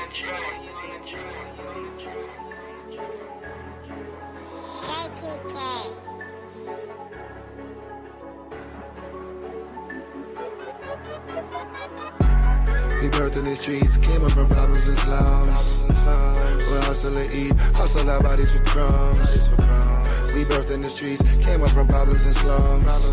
We birthed in the streets, came up from problems and slums. We'll hustle and eat, hustle our bodies for crumbs. We birthed in the streets, came up from problems and slums.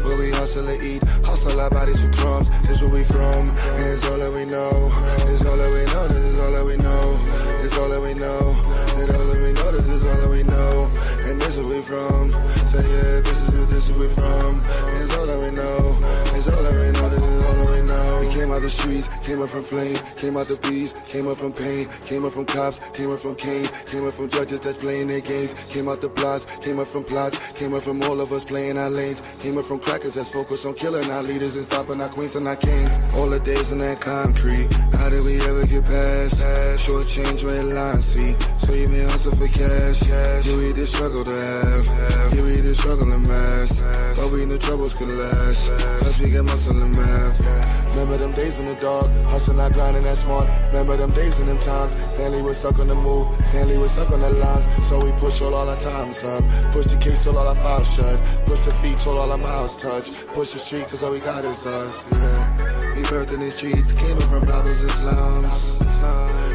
Where we hustle and eat, hustle our bodies for crumbs. This is where we from, and it's all that we know. It's all that we know, this is all that we know. It's all that we know, it's all that we know, this is all that we know. And this is where we from, say yeah, this is where we from. And it's all that we know, it's all that we know, this is all that we know. We came out the streets, came up from flame, came out the beast, came up from pain, came up from cops, came up from Cain, came up from judges that's playing their games, came out the plots, came up from plots, came up from all of us playing our lanes, came up from crackers that's focused on killing our leaders and stopping our queens and our kings. All the days in that concrete, how did we ever get past? Short change, red line, see, so you may hustle for cash. Yeah, we did struggle to have, yeah, we did struggle to mass, but we knew troubles could last, plus we get muscle and math. Remember them days in the dark, hustling, not grinding that smart. Remember them days and them times, family was stuck on the move, family was stuck on the lines. So we push all our times up, push the case till all our files shut, push the feet till all our miles touch, push the street cause all we got is us, yeah. We birthed in the streets, came up from problems and slums.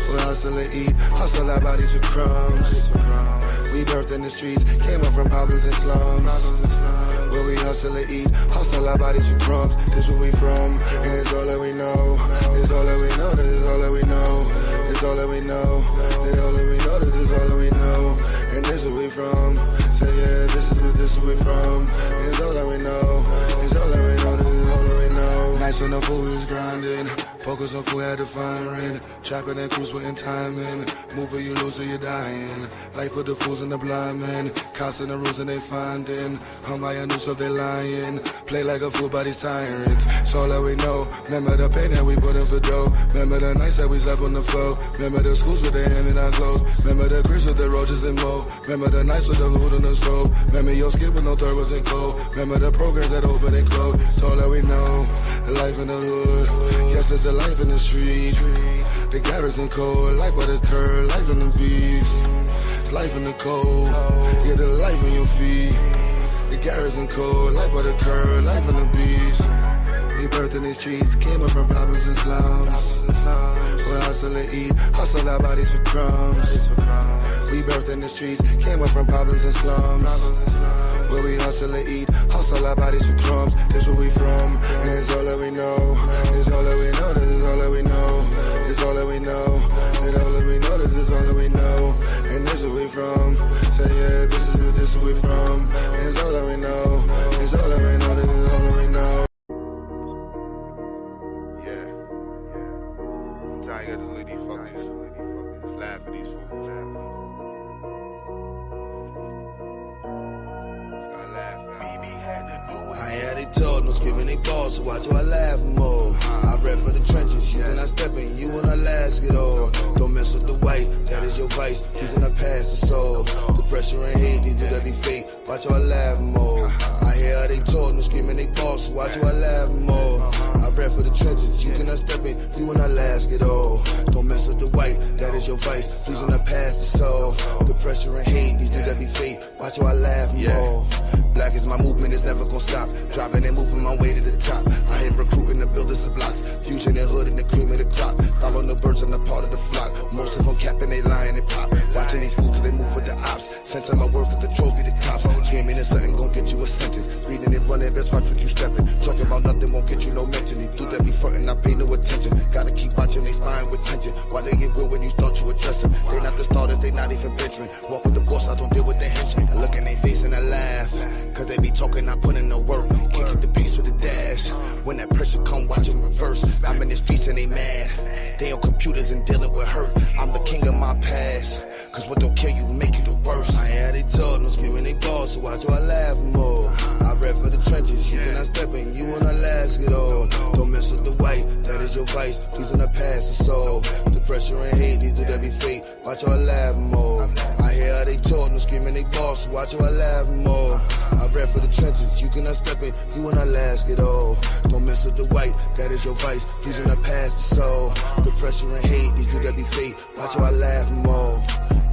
We'll hustle and eat, hustle our bodies for crumbs. We birthed in the streets, came up from problems and slums. Where we hustle and eat, hustle our bodies for crumbs. This is where we from, and it's all that we know. It's all that we know, this is all that we know. It's all that we know, it's all that we know, this is all that we know. And this is where we from, say yeah, this is where we from. And it's all that we know, it's all that we know, this is all that we know. Nights when the food is grinding, focus on food, had to find rent. Trapping and cruise, putting time in. Move or you lose or you're dying. Life with the fools and the blind men. Cops and the rules and they finding. Hung by a noose so they lying. Play like a fool by these tyrants. It's all that we know. Remember the pain that we put in for dough. Remember the nights that we slept on the floor. Remember the schools with their hand in our clothes. Remember the creeks with the roaches and mold. Remember the nights with the food on the stove. Remember your skin with no third wasn't cold. Remember the programs that open and close. It's all that we know. The life in the hood. Yes, it's the life in the street. The garrison cold. Life by the curb. Life in the beats. It's life in the cold. Yeah, the life in your feet. The garrison cold. Life by the curb. Life in the beats. We birthed in these streets, came up from problems and slums. We'll hustle and eat, hustle our bodies for crumbs. We birthed in the streets, came up from problems and slums. Where we hustle and eat, hustle our bodies for crumbs. This is where we from, and it's all that we know. It's all that we know, this is all that we know. It's all that we know, it's all that we know, this is all that we know. And this is where we from, say yeah, this is where we from. And it's all that we know, it's all that we know, this is all that we know. I got to look at these fuckers, laugh at these fools. I had it told, no skipping they balls, so watch how I laugh more. I rap for the trenches, you cannot step in, you wanna last it all. Don't mess with the white, that is your vice, please do not pass the soul. The pressure and hate, these do that be fake, watch how I laugh more. I hear how they told, no skipping they balls, so watch how I laugh more. I rap for the trenches, you cannot step in, you wanna last it all. Don't mess with the white, that is your vice, please do not pass the soul. The pressure and hate, these do that be fake, watch how I laugh more. Black is my movement, it's never gonna stop. Driving and moving my way to the top. I hit recruiting the builders of blocks. Fusion and hood and the cream of the crop. Follow the birds and the part of the flock. Most of them capping, they lying and pop. Watching these fools, they move with the ops. Sense my work with the trolls be the cops. Screaming and something gon' get you a sentence. Speeding and running, best watch what you stepping. Talking about nothing won't get you no mention. These dudes that be frontin', I pay no attention. Gotta keep watching they spine with tension. Why they get real when you start to address them? They not the starters, they not even venturing. Walk with the boss, I don't deal with the henchmen. I look in their face and I laugh. Cause they be talking, I put in the work. Can't keep the pace with the dash. When that pressure come, watch them reverse. I'm in the streets and they mad. They on computers and dealing with hurt. I'm the king of my past. Cause what don't kill you, make you the worst. I had it told, no skimming they balls, so watch how I laugh more. I rap for the trenches, you cannot step in, you wanna last it all. Don't mess with the white, that is your vice, please in the past the soul. The pressure and hate, these do that be fake, watch how I laugh more. I hear hear how they talk, no screaming they boss, so watch how I laugh more. I rap for the trenches, you cannot step in, you will not last it all. Don't mess with the white, that is your vice, please do not pass the soul. The pressure and hate, these dudes that be fake, watch how I laugh more.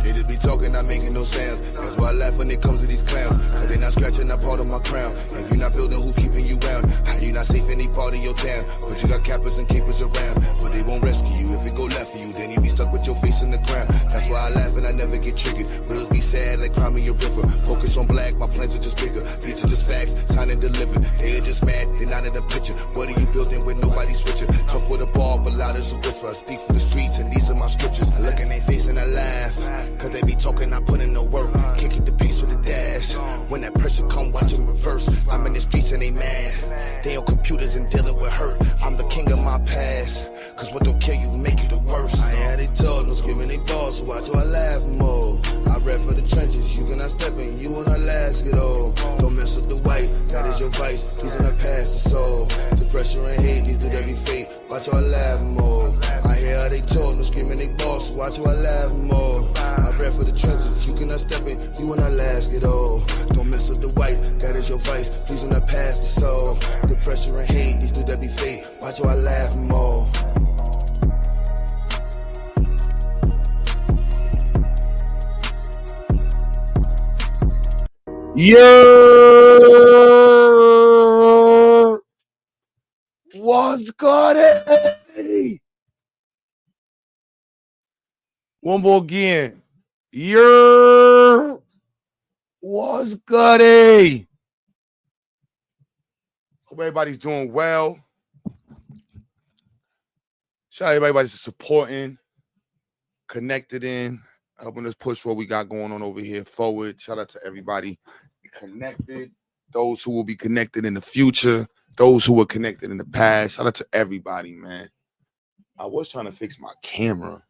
They just be talking, not making no sounds. That's why I laugh when it comes to these clowns. Cause they not scratching that part of my crown. If you not building, who keeping you round? How you not safe any part of your town? But you got cappers and capers around. But they won't rescue you. If it go left for you, then you be stuck with your face in the ground. That's why I laugh and I never get triggered. Riddles be sad like climbing your river. Focus on black, my plans are just bigger. These are just facts, signed and delivered. They are just mad, they not in the picture. What are you building with nobody switching? Talk with a ball, but loud as a whisper. I speak for the streets and these are my scriptures. I look in their face and I laugh. Cause they be talking, I put in no work. Can't keep the pace with the dash. When that pressure come, watch them reverse. I'm in the streets and they mad. They on computers and dealing with hurt. I'm the king of my past. Cause what don't kill you make you the worst. I had they talk, no screaming they balls, so watch how I laugh more. I rap for the trenches, you cannot step in, you will not last it all. Don't mess with the white, that is your vice, please do not pass the soul. The pressure and hate, these do that be fake, watch how I laugh more. I hear how they talk, no screaming they balls, so watch how I laugh more. I rap for the trenches, you cannot step in, you will not last it all. Don't mess with the white, that is your vice, please do not pass the soul. The pressure and hate, these do that be fake, watch how I laugh more. Yo, what's good? One more again. Yo, what's good? Hope everybody's doing well. Shout out everybody that's supporting, connected in, helping us push what we got going on over here forward. Shout out to everybody connected, those who will be connected in the future, those who were connected in the past. Shout out to everybody, man. I was trying to fix my camera.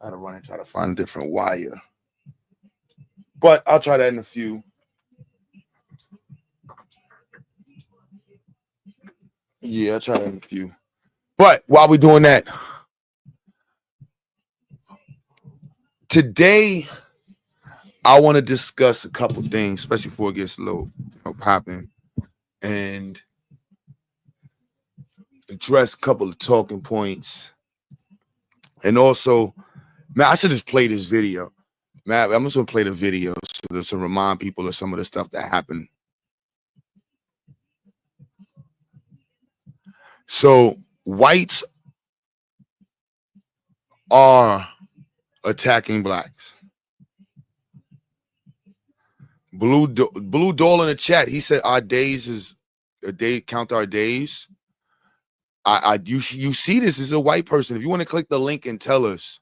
I had to run and try to find a different wire, but I'll try that in a few. Yeah, I'll try that in a few. But while we're doing that, today I want to discuss a couple things, especially before it gets a little popping, and address a couple of talking points. And also, man, I should just play this video. Man, I'm just gonna play the video to remind people of some of the stuff that happened. So whites are attacking blacks. Blue Doll in the chat, he said our days is a day, count our days. You see this as a white person. If you want to click the link and tell us,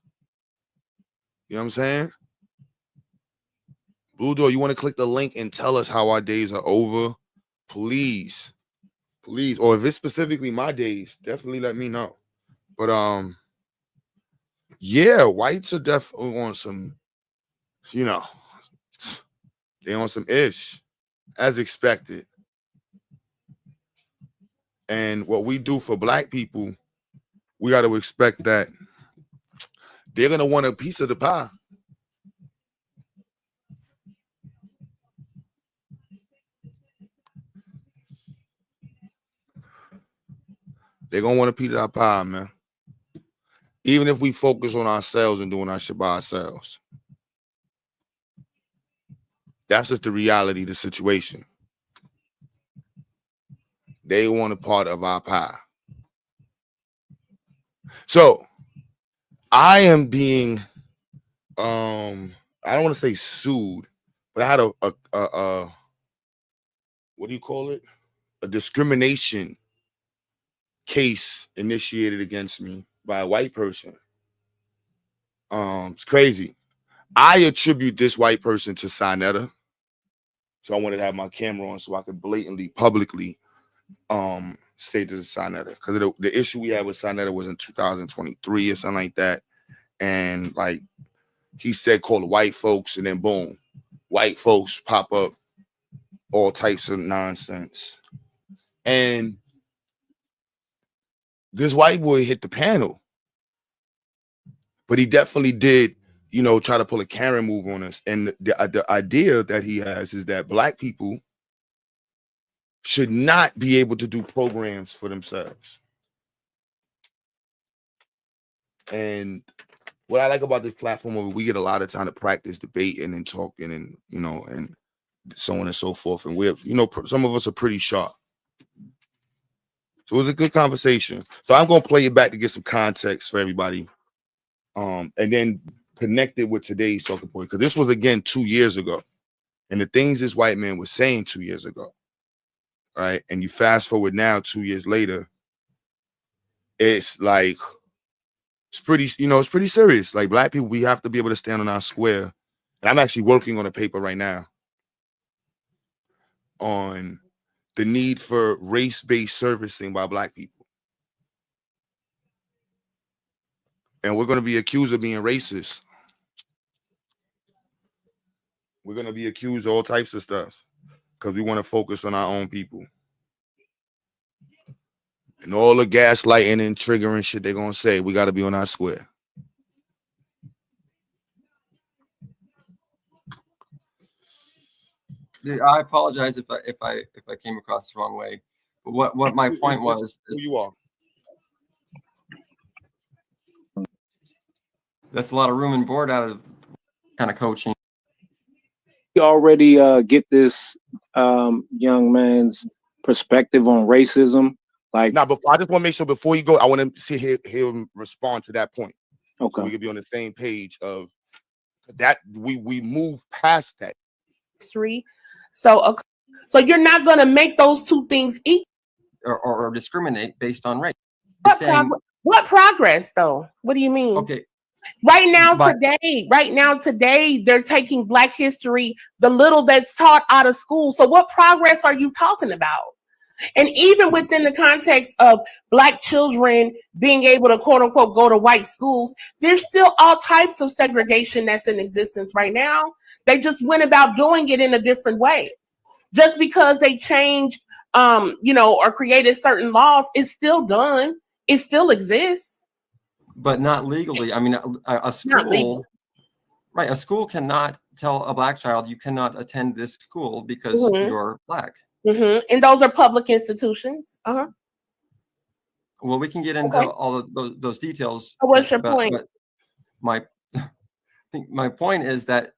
you know what I'm saying? Blue Doll, you want to click the link and tell us how our days are over? Please. Please. Or if it's specifically my days, definitely let me know. But yeah, whites are definitely on some, you know, they on some ish, as expected. And what we do for black people, we got to expect that they're going to want a piece of the pie. They're going to want a piece of our pie, man. Even if we focus on ourselves and doing our shit by ourselves. That's just the reality of the situation. They want a part of our pie. So I am being, I don't want to say sued, but I had a what do you call it? A discrimination case initiated against me by a white person. It's crazy. I attribute this white person to Sinetta. So I wanted to have my camera on so I could blatantly, publicly state this is Sinetta. Because the issue we had with Sinetta was in 2023 or something like that. And like he said, call the white folks, and then boom, white folks pop up, all types of nonsense. And this white boy hit the panel. But he definitely did you know, try to pull a Karen move on us. And the idea that he has is that black people should not be able to do programs for themselves. And what I like about this platform, we get a lot of time to practice debating and talking and, you know, and so on and so forth. And we're, you know, some of us are pretty sharp. So it was a good conversation. So I'm going to play it back to get some context for everybody. And then connect it with today's talking point. Because this was, again, 2 years ago. And the things this white man was saying 2 years ago. Right. And you fast forward now, 2 years later, it's like, it's pretty, you know, it's pretty serious. Like black people, we have to be able to stand on our square. And I'm actually working on a paper right now on the need for race-based servicing by black people. And we're going to be accused of being racist. We're going to be accused of all types of stuff because we want to focus on our own people. And all the gaslighting and triggering shit they're going to say, we got to be on our square. I apologize if I came across the wrong way. But what my point was, who you are. That's a lot of room and board out of kind of coaching. You already get this young man's perspective on racism. Like, now, but I just want to make sure before you go, I want to see him respond to that point. Okay, so we could be on the same page of that. We move past that. History. So you're not going to make those two things equal or discriminate based on race. What progress, though? What do you mean? Okay. Right now, today, they're taking Black history, the little that's taught out of school. So what progress are you talking about? And even within the context of Black children being able to, quote unquote, go to white schools, there's still all types of segregation that's in existence right now. They just went about doing it in a different way. Just because they changed, or created certain laws, it's still done. It still exists. But not legally. I mean, a school, right? A school cannot tell a Black child you cannot attend this school because you're Black. Mm-hmm. And those are public institutions. Well, we can get into all of those details. What's your point? But my point is that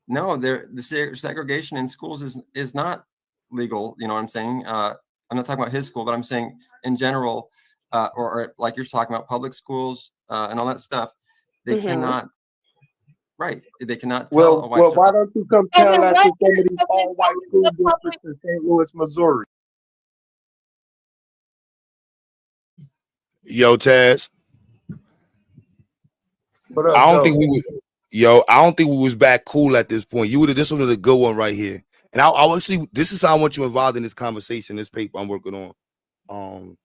no, the segregation in schools is not legal. You know what I'm saying? I'm not talking about his school, but I'm saying in general, or like you're talking about public schools and all that stuff. They cannot. Right. They cannot tell a white child. Why don't you come tell that to some of these all-white school districts in St. Louis, Missouri? Yo, Taz. What up, I don't think we was back cool at this point. This was a good one right here. And I actually, this is how I want you involved in this conversation, this paper I'm working on.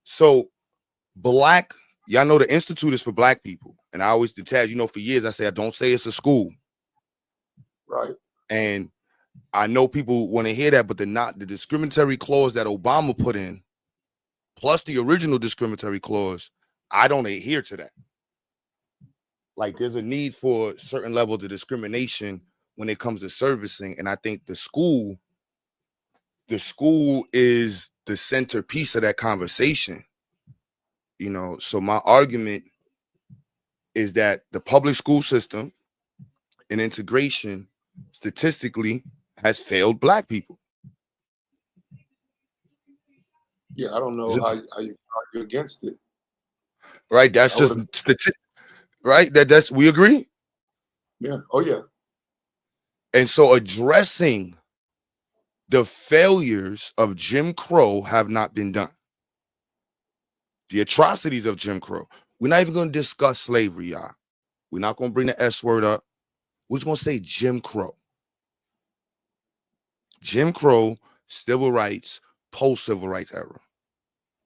So Black, y'all know the Institute is for Black people. And I always detach, for years I say, don't say it's a school. Right. And I know people want to hear that, but the discriminatory clause that Obama put in, plus the original discriminatory clause, I don't adhere to that. Like there's a need for certain levels of discrimination when it comes to servicing. And I think the school is the centerpiece of that conversation. So my argument is that the public school system and integration statistically has failed Black people. Yeah, I don't know how you argue against it. Right, that's just right. That's we agree. Yeah. Oh yeah. And so addressing the failures of Jim Crow have not been done. The atrocities of Jim Crow. We're not even going to discuss slavery, y'all. We're not going to bring the S word up. We're just going to say Jim Crow. Jim Crow, civil rights, post-civil rights era.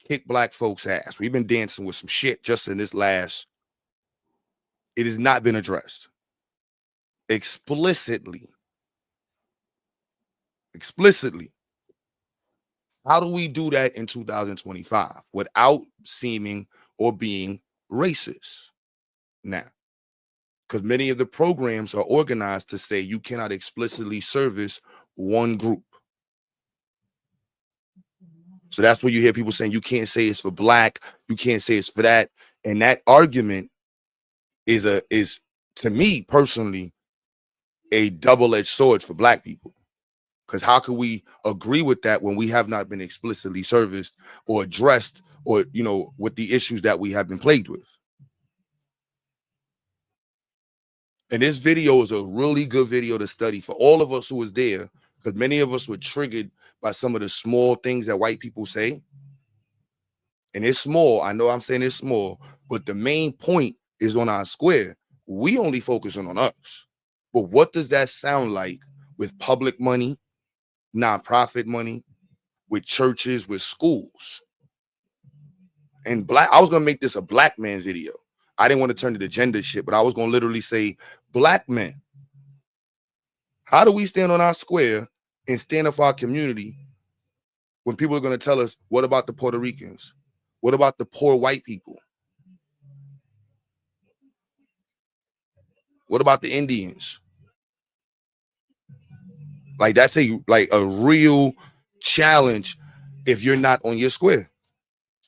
Kick Black folks' ass. We've been dancing with some shit just in this last. It has not been addressed. Explicitly. How do we do that in 2025 without seeming or being racist? Now, because many of the programs are organized to say you cannot explicitly service one group. So that's where you hear people saying you can't say it's for black, you can't say it's for that. And that argument is to me personally a double-edged sword for black people. Because how can we agree with that when we have not been explicitly serviced or addressed or, you know, with the issues that we have been plagued with? And this video is a really good video to study for all of us who was there, because many of us were triggered by some of the small things that white people say. And it's small. I know I'm saying it's small, but the main point is on our square. We only focusing on us. But what does that sound like with public money, nonprofit money, with churches, with schools? And I was gonna make this a black man video. I didn't want to turn to the gender shit, but I was gonna literally say, black men, how do we stand on our square and stand up for our community when people are gonna tell us, what about the Puerto Ricans? What about the poor white people? What about the Indians? Like, that's a real challenge if you're not on your square.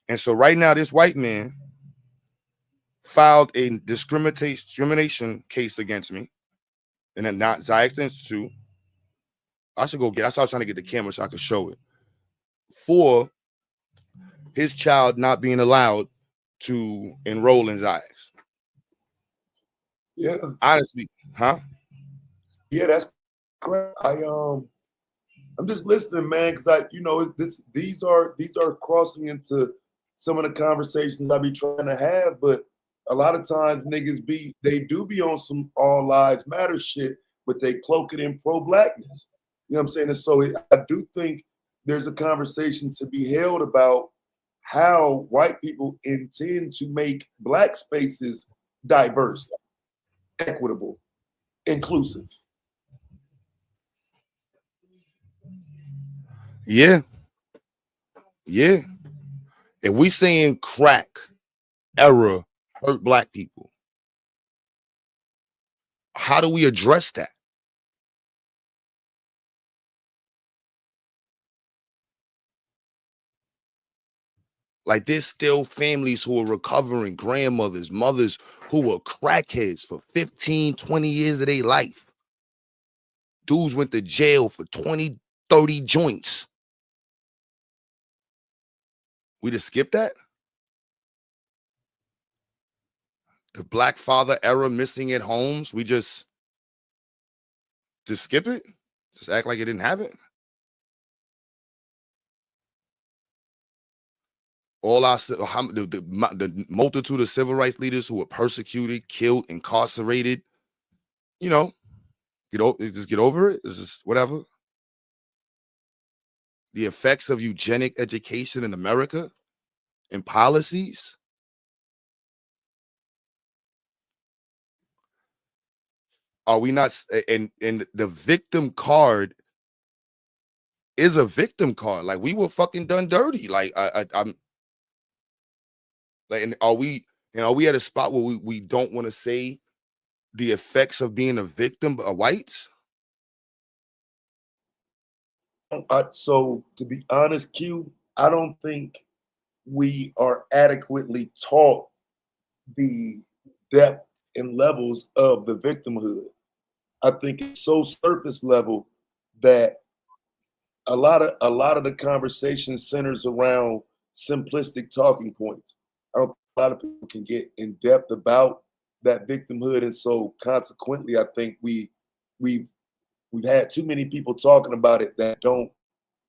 And so right now, this white man filed a discrimination case against me in the Ziax Institute. I should go get, I started trying to get the camera so I could show it, for his child not being allowed to enroll in Ziax. Yeah. Honestly, huh? Yeah, that's correct. I'm just listening, man, because these are crossing into some of the conversations I be trying to have, but a lot of times niggas they do be on some all lives matter shit, but they cloak it in pro-blackness. You know what I'm saying? And so I do think there's a conversation to be held about how white people intend to make black spaces diverse, equitable, inclusive. Yeah. Yeah. If we saying crack era hurt black people, how do we address that? Like, there's still families who are recovering, grandmothers, mothers who were crackheads for 15, 20 years of their life. Dudes went to jail for 20, 30 joints. We just skip that? The black father era missing at homes, we just skip it? Just act like it didn't happen? All our the multitude of civil rights leaders who were persecuted, killed, incarcerated, you know, just get over it. It's just whatever. The effects of eugenic education in America and policies. Are we not? And the victim card is a victim card. Like, we were fucking done dirty. Like, I'm like, and are we at a spot where we don't want to say the effects of being a victim of whites? So to be honest, Q, I don't think we are adequately taught the depth and levels of the victimhood. I think it's so surface level that a lot of the conversation centers around simplistic talking points. I don't think a lot of people can get in depth about that victimhood, and so consequently, I think we've had too many people talking about it that don't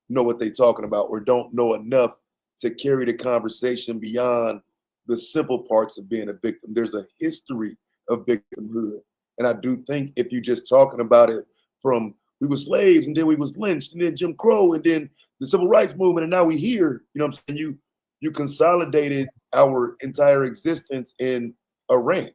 know what they're talking about or don't know enough to carry the conversation beyond the simple parts of being a victim. There's a history of victimhood. And I do think if you're just talking about it from we were slaves and then we was lynched and then Jim Crow and then the civil rights movement and now we here, you know what I'm saying? You consolidated our entire existence in a rant.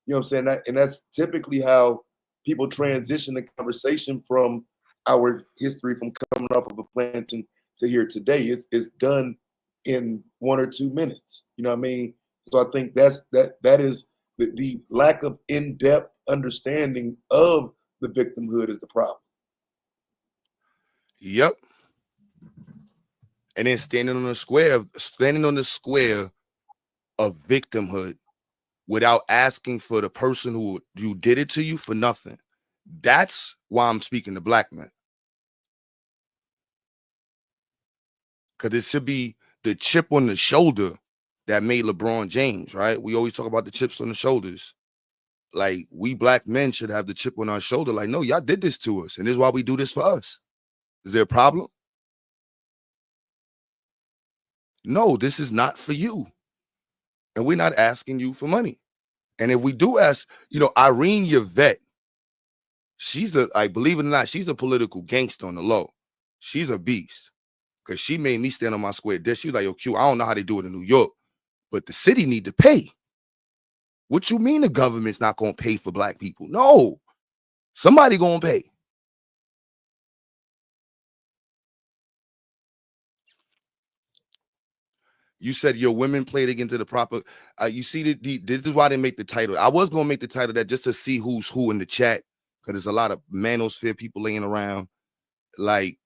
You know what I'm saying? And that's typically how people transition the conversation from our history from coming off of a plantation to here today. It's done in 1 or 2 minutes. You know what I mean? So I think that is The lack of in-depth understanding of the victimhood is the problem. Yep. And then standing on the square of victimhood without asking for the person who did it to you for nothing. That's why I'm speaking to black men. Because it should be the chip on the shoulder that made LeBron James, right? We always talk about the chips on the shoulders. Like, we black men should have the chip on our shoulder. Like, no, y'all did this to us, and this is why we do this for us. Is there a problem? No, this is not for you. And we're not asking you for money. And if we do ask, Irene Yvette, believe it or not, she's a political gangster on the low. She's a beast. Because she made me stand on my square desk. She was like, yo, Q, I don't know how they do it in New York, but the city need to pay. What you mean the government's not going to pay for black people? No, somebody going to pay. You said your women played against the proper. You see, this is why they make the title. I was going to make the title that just to see who's who in the chat, because there's a lot of manosphere people laying around. Like,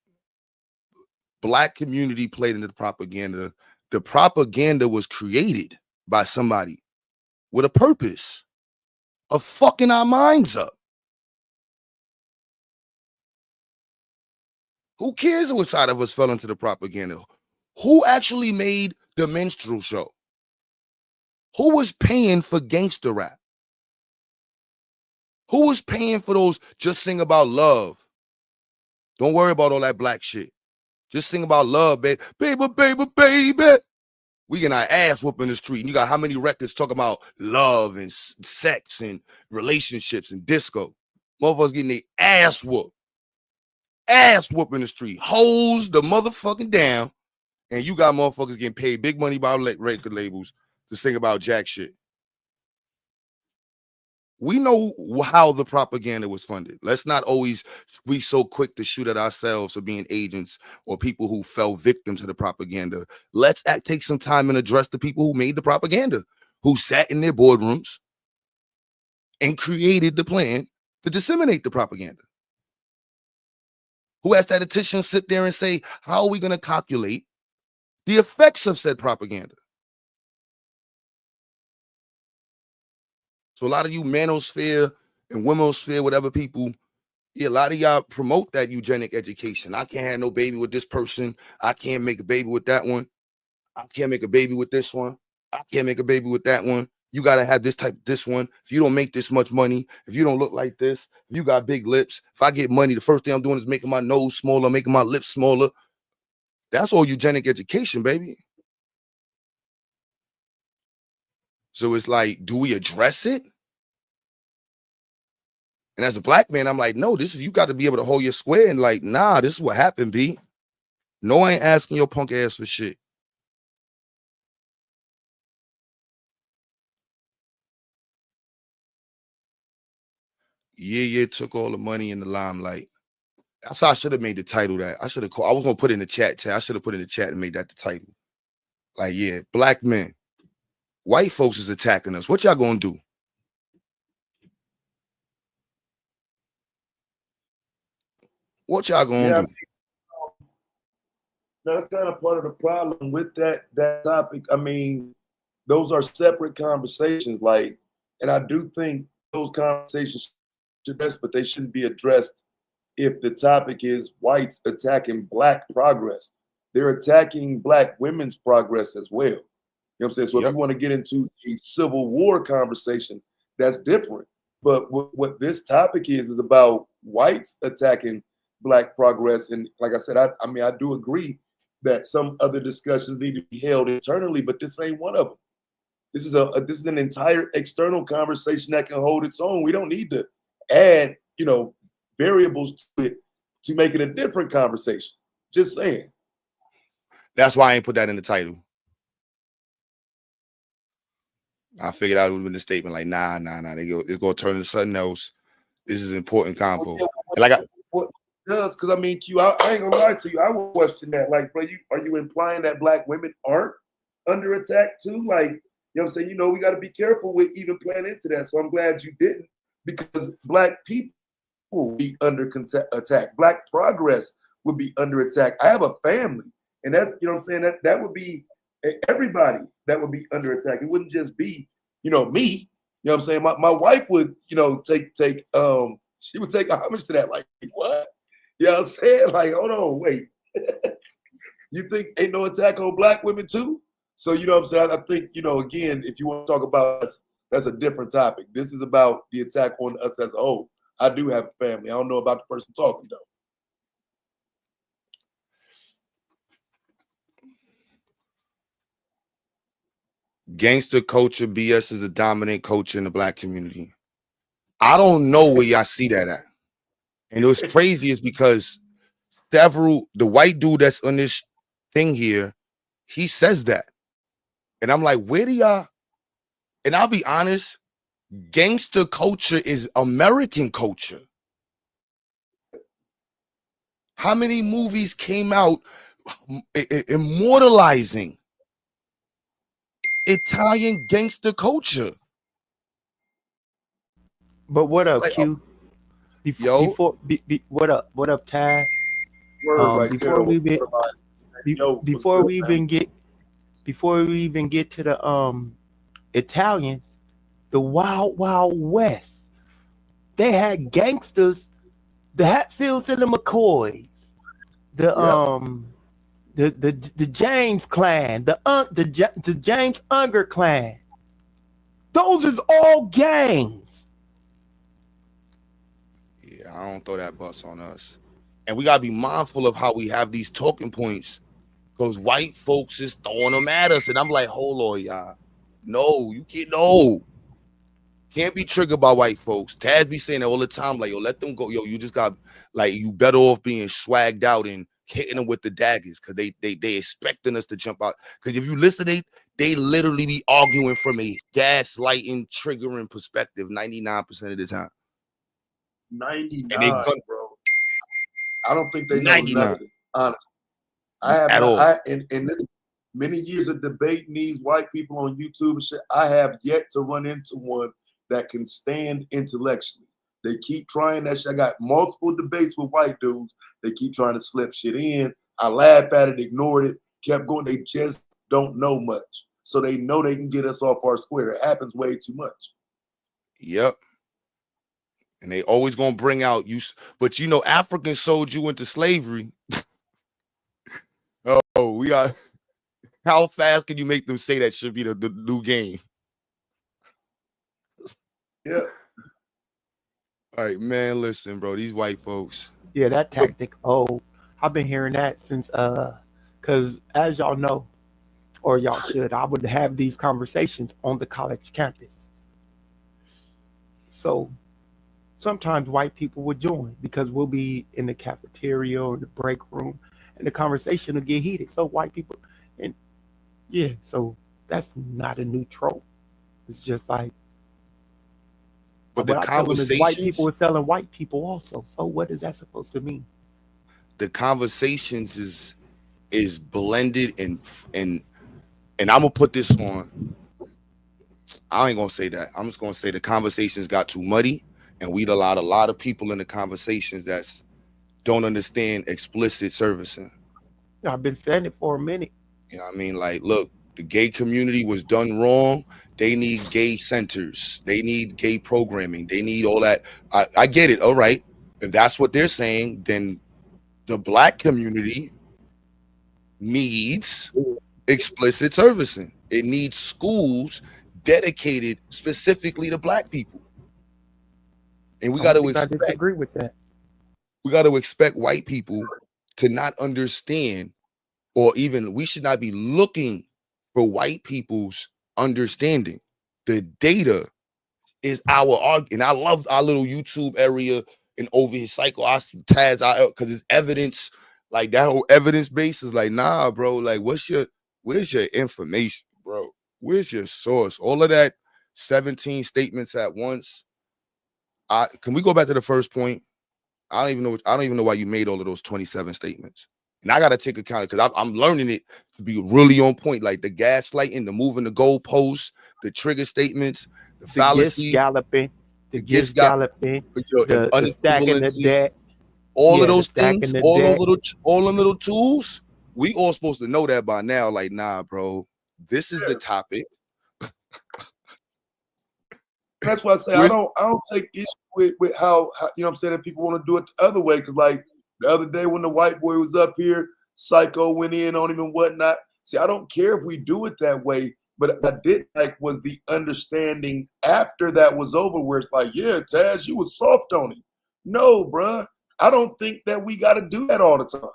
black community played into the propaganda. The propaganda was created by somebody with a purpose of fucking our minds up. Who cares what side of us fell into the propaganda? Who actually made the minstrel show? Who was paying for gangster rap? Who was paying for those just sing about love? Don't worry about all that black shit. Just sing about love, baby. Baby, baby, baby. We getting our ass whooped in the street. And you got how many records talking about love and sex and relationships and disco? Motherfuckers getting their ass whooped. Ass whooped in the street. Hose the motherfucking down. And you got motherfuckers getting paid big money by record labels to sing about jack shit. We know how the propaganda was funded. Let's not always be so quick to shoot at ourselves for being agents or people who fell victim to the propaganda. Let's take some time and address the people who made the propaganda, who sat in their boardrooms and created the plan to disseminate the propaganda. Who had statisticians sit there and say, how are we going to calculate the effects of said propaganda? So a lot of you manosphere and womensphere, whatever people, a lot of y'all promote that eugenic education. I can't have no baby with this person. I can't make a baby with that one. I can't make a baby with this one. I can't make a baby with that one. You got to have this one. If you don't make this much money, if you don't look like this, if you got big lips, if I get money, the first thing I'm doing is making my nose smaller, making my lips smaller. That's all eugenic education, baby. So it's like, do we address it? And as a black man, I'm like, no, you got to be able to hold your square and like, nah, this is what happened, B. No, I ain't asking your punk ass for shit. Yeah, took all the money in the limelight. That's how I should have made the title that. I was going to put in the chat. I should have put in the chat and made that the title. Like, yeah, black men. White folks is attacking us. What y'all going to do? What y'all going to do? That's kind of part of the problem with that topic. I mean, those are separate conversations. Like, and I do think those conversations should be addressed, but they shouldn't be addressed if the topic is whites attacking black progress. They're attacking black women's progress as well. You know what I'm saying? So if you want to get into a Civil War conversation, that's different. But what this topic is about whites attacking black progress. And like I said, I mean, I do agree that some other discussions need to be held internally, but this ain't one of them. This is an entire external conversation that can hold its own. We don't need to add, variables to it to make it a different conversation. Just saying. That's why I ain't put that in the title. I figured out it would have been the statement like, nah. It's going to turn into something else. This is an important convo. Because I mean, Q, I ain't gonna lie to you. I would question that. Like, bro, are you implying that black women aren't under attack too? Like, You know what I'm saying? You know, we got to be careful with even playing into that. So I'm glad you didn't, because Black people will be under attack. Black progress would be under attack. I have a family, and that's, you know what I'm saying, that would be everybody that would be under attack. It wouldn't just be, you know, me. You know what I'm saying? My wife would, you know, take she would take homage to that. Like, what? You know what I'm saying? Like, hold on, wait. You think ain't no attack on Black women too? So, you know what I'm saying? I think, you know, again, if you want to talk about us, that's a different topic. This is about the attack on us as a whole. I do have a family. I don't know about the person talking, though. Gangster culture, BS is a dominant culture in the Black community. I don't know where y'all see that at. And it was crazy is because the white dude that's on this thing here, he says that. And I'm like, where do y'all? And I'll be honest, gangster culture is American culture. How many movies came out immortalizing Italian gangster culture? But what up, Like, Q? yo. What up, Taz? Before we even get to the Italians, the Wild Wild West, they had gangsters, the Hatfields and the McCoys, the James clan, the James Unger clan. Those is all gangs. Yeah, I don't throw that bus on us. And we gotta be mindful of how we have these talking points, because white folks is throwing them at us. And I'm like, hold on, y'all. No, you can't be triggered by white folks. Taz be saying that all the time, like, yo, let them go. Yo, you just got, like, you better off being swagged out and hitting them with the daggers, because they expecting us to jump out. Because if you listen, they literally be arguing from a gaslighting, triggering perspective 99% of the time. 99, bro. I don't think they know 99. nothing, honestly. I have At all. in this many years of debating these white people on YouTube and shit, I have yet to run into one that can stand intellectually. They keep trying that shit. I got multiple debates with white dudes. They keep trying to slip shit in. I laughed at it, ignored it, kept going. They just don't know much. So they know they can get us off our square. It happens way too much. Yep. And they always gonna bring out you, but you know, Africans sold you into slavery. Oh, we got. How fast can you make them say that should be the new game? Yeah. All right, man. Listen, bro. These white folks. Yeah, that tactic. Oh, I've been hearing that since because as y'all know, or y'all should, I would have these conversations on the college campus. So sometimes white people would join because we'll be in the cafeteria or the break room, and the conversation will get heated. So white people, and yeah, so that's not a new trope. It's just like, but the conversations, white people are selling white people also. So what is that supposed to mean? The conversations is blended and I'm gonna put this on. I ain't gonna say that. I'm just gonna say the conversations got too muddy, and we'd allowed a lot of people in the conversations that don't understand explicit servicing. I've been saying it for a minute. You know what I mean? Like, look, the gay community was done wrong. They need gay centers. They need gay programming. They need all that. I get it. All right. If that's what they're saying, then the Black community needs explicit servicing. It needs schools dedicated specifically to Black people. And we got to expect. I disagree with that. We got to expect white people to not understand, or even we should not be looking for white people's understanding. The data is our argument. And I love our little YouTube area and over his cycle. I see Taz out because it's evidence, like that whole evidence base is like, nah, bro. Like, where's your information, bro? Where's your source? All of that 17 statements at once. Can we go back to the first point? I don't even know why you made all of those 27 statements. And I got to take account because I'm learning it to be really on point, like the gaslighting, the moving the goalposts, the trigger statements, the The gifts fallacies, galloping, the the gifts gifts galloping, the stacking the unequivalency, debt. all Yeah, of the those stacking things, the all debt. them little tools. We all supposed to know that by now. Like, nah, bro, this is the topic. That's why I say I don't take issue with how you know what I'm saying, that people want to do it the other way. Cause like the other day when the white boy was up here, Psycho went in on him and whatnot. See, I don't care if we do it that way, but I did like was the understanding after that was over, where it's like, yeah, Taz, you was soft on him. No, bruh. I don't think that we gotta do that all the time.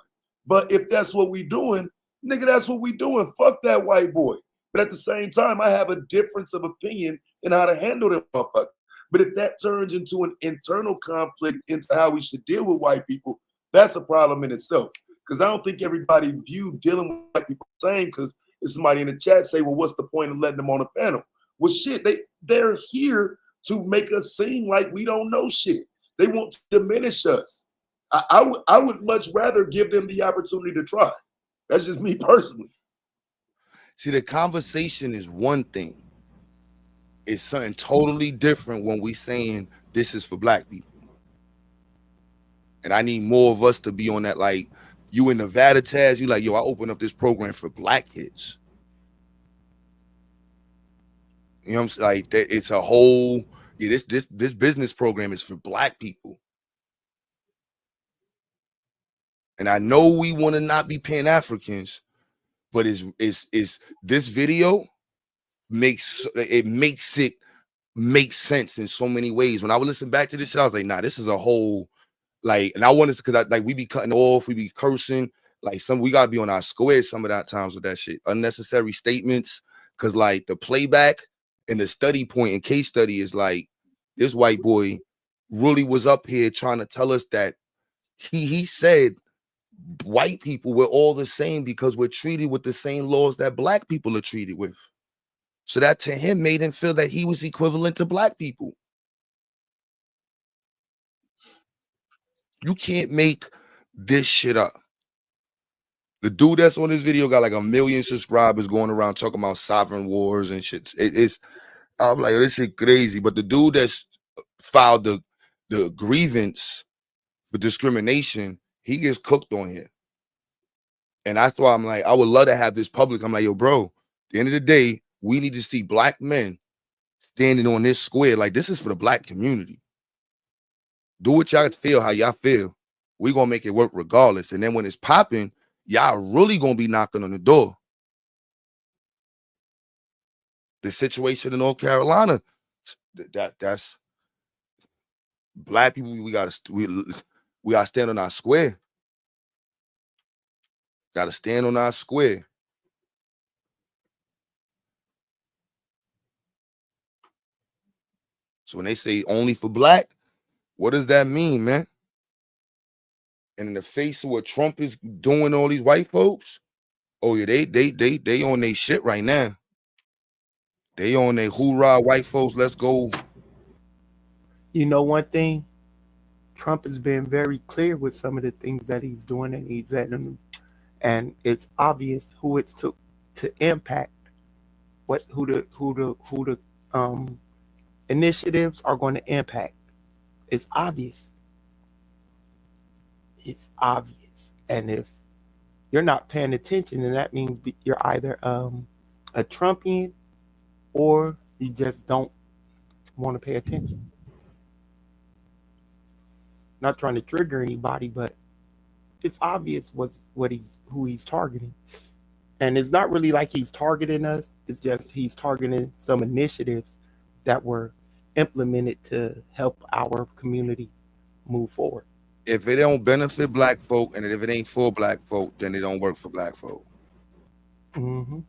But if that's what we doing, nigga, that's what we doing. Fuck that white boy. But at the same time, I have a difference of opinion in how to handle them motherfuckers. But if that turns into an internal conflict into how we should deal with white people, that's a problem in itself. Because I don't think everybody view dealing with white people the same. Because if somebody in the chat say, well, what's the point of letting them on the panel? Well, shit, they're here to make us seem like we don't know shit. They want to diminish us. I would much rather give them the opportunity to try. That's just me personally. See, the conversation is one thing. It's something totally different when we saying this is for black people. And I need more of us to be on that. Like, you in Nevada, Taz, you like, yo, I open up this program for black kids. You know what I'm saying? Like, it's a whole, yeah, this business program is for black people. And I know we want to not be Pan-Africans, but is this video makes it make sense in so many ways. When I would listen back to this shit, I was like, nah, this is a whole, like, and I want to, because we be cutting off, we be cursing, like, we gotta be on our square some of that times with that shit, unnecessary statements, because like the playback and the study point and case study is like, this white boy really was up here trying to tell us that he said white people, we're all the same because we're treated with the same laws that black people are treated with. So that to him made him feel that he was equivalent to black people. You can't make this shit up. The dude that's on this video got like 1 million subscribers going around talking about sovereign wars and shit. I'm like, this shit crazy. But the dude that's filed the grievance for discrimination, he gets cooked on here. And that's why I'm like, I would love to have this public. I'm like, yo, bro, at the end of the day, we need to see black men standing on this square. Like, this is for the black community. Do what y'all feel, how y'all feel. We're going to make it work regardless. And then when it's popping, y'all really going to be knocking on the door. The situation in North Carolina, that's black people. We got to stand on our square. Got to stand on our square. So when they say only for black, what does that mean, man? And in the face of what Trump is doing to all these white folks, oh yeah, they on their shit right now. They on their hoorah, white folks, let's go. You know one thing? Trump has been very clear with some of the things that he's doing, and he's at them, and it's obvious who it's to impact, who the initiatives are going to impact. It's obvious. It's obvious. And if you're not paying attention, then that means you're either a Trumpian or you just don't want to pay attention. Not trying to trigger anybody, but it's obvious who he's targeting. And it's not really like he's targeting us. It's just he's targeting some initiatives that were implemented to help our community move forward. If it don't benefit black folk, and if it ain't for black folk, then it don't work for black folk. Mm-hmm.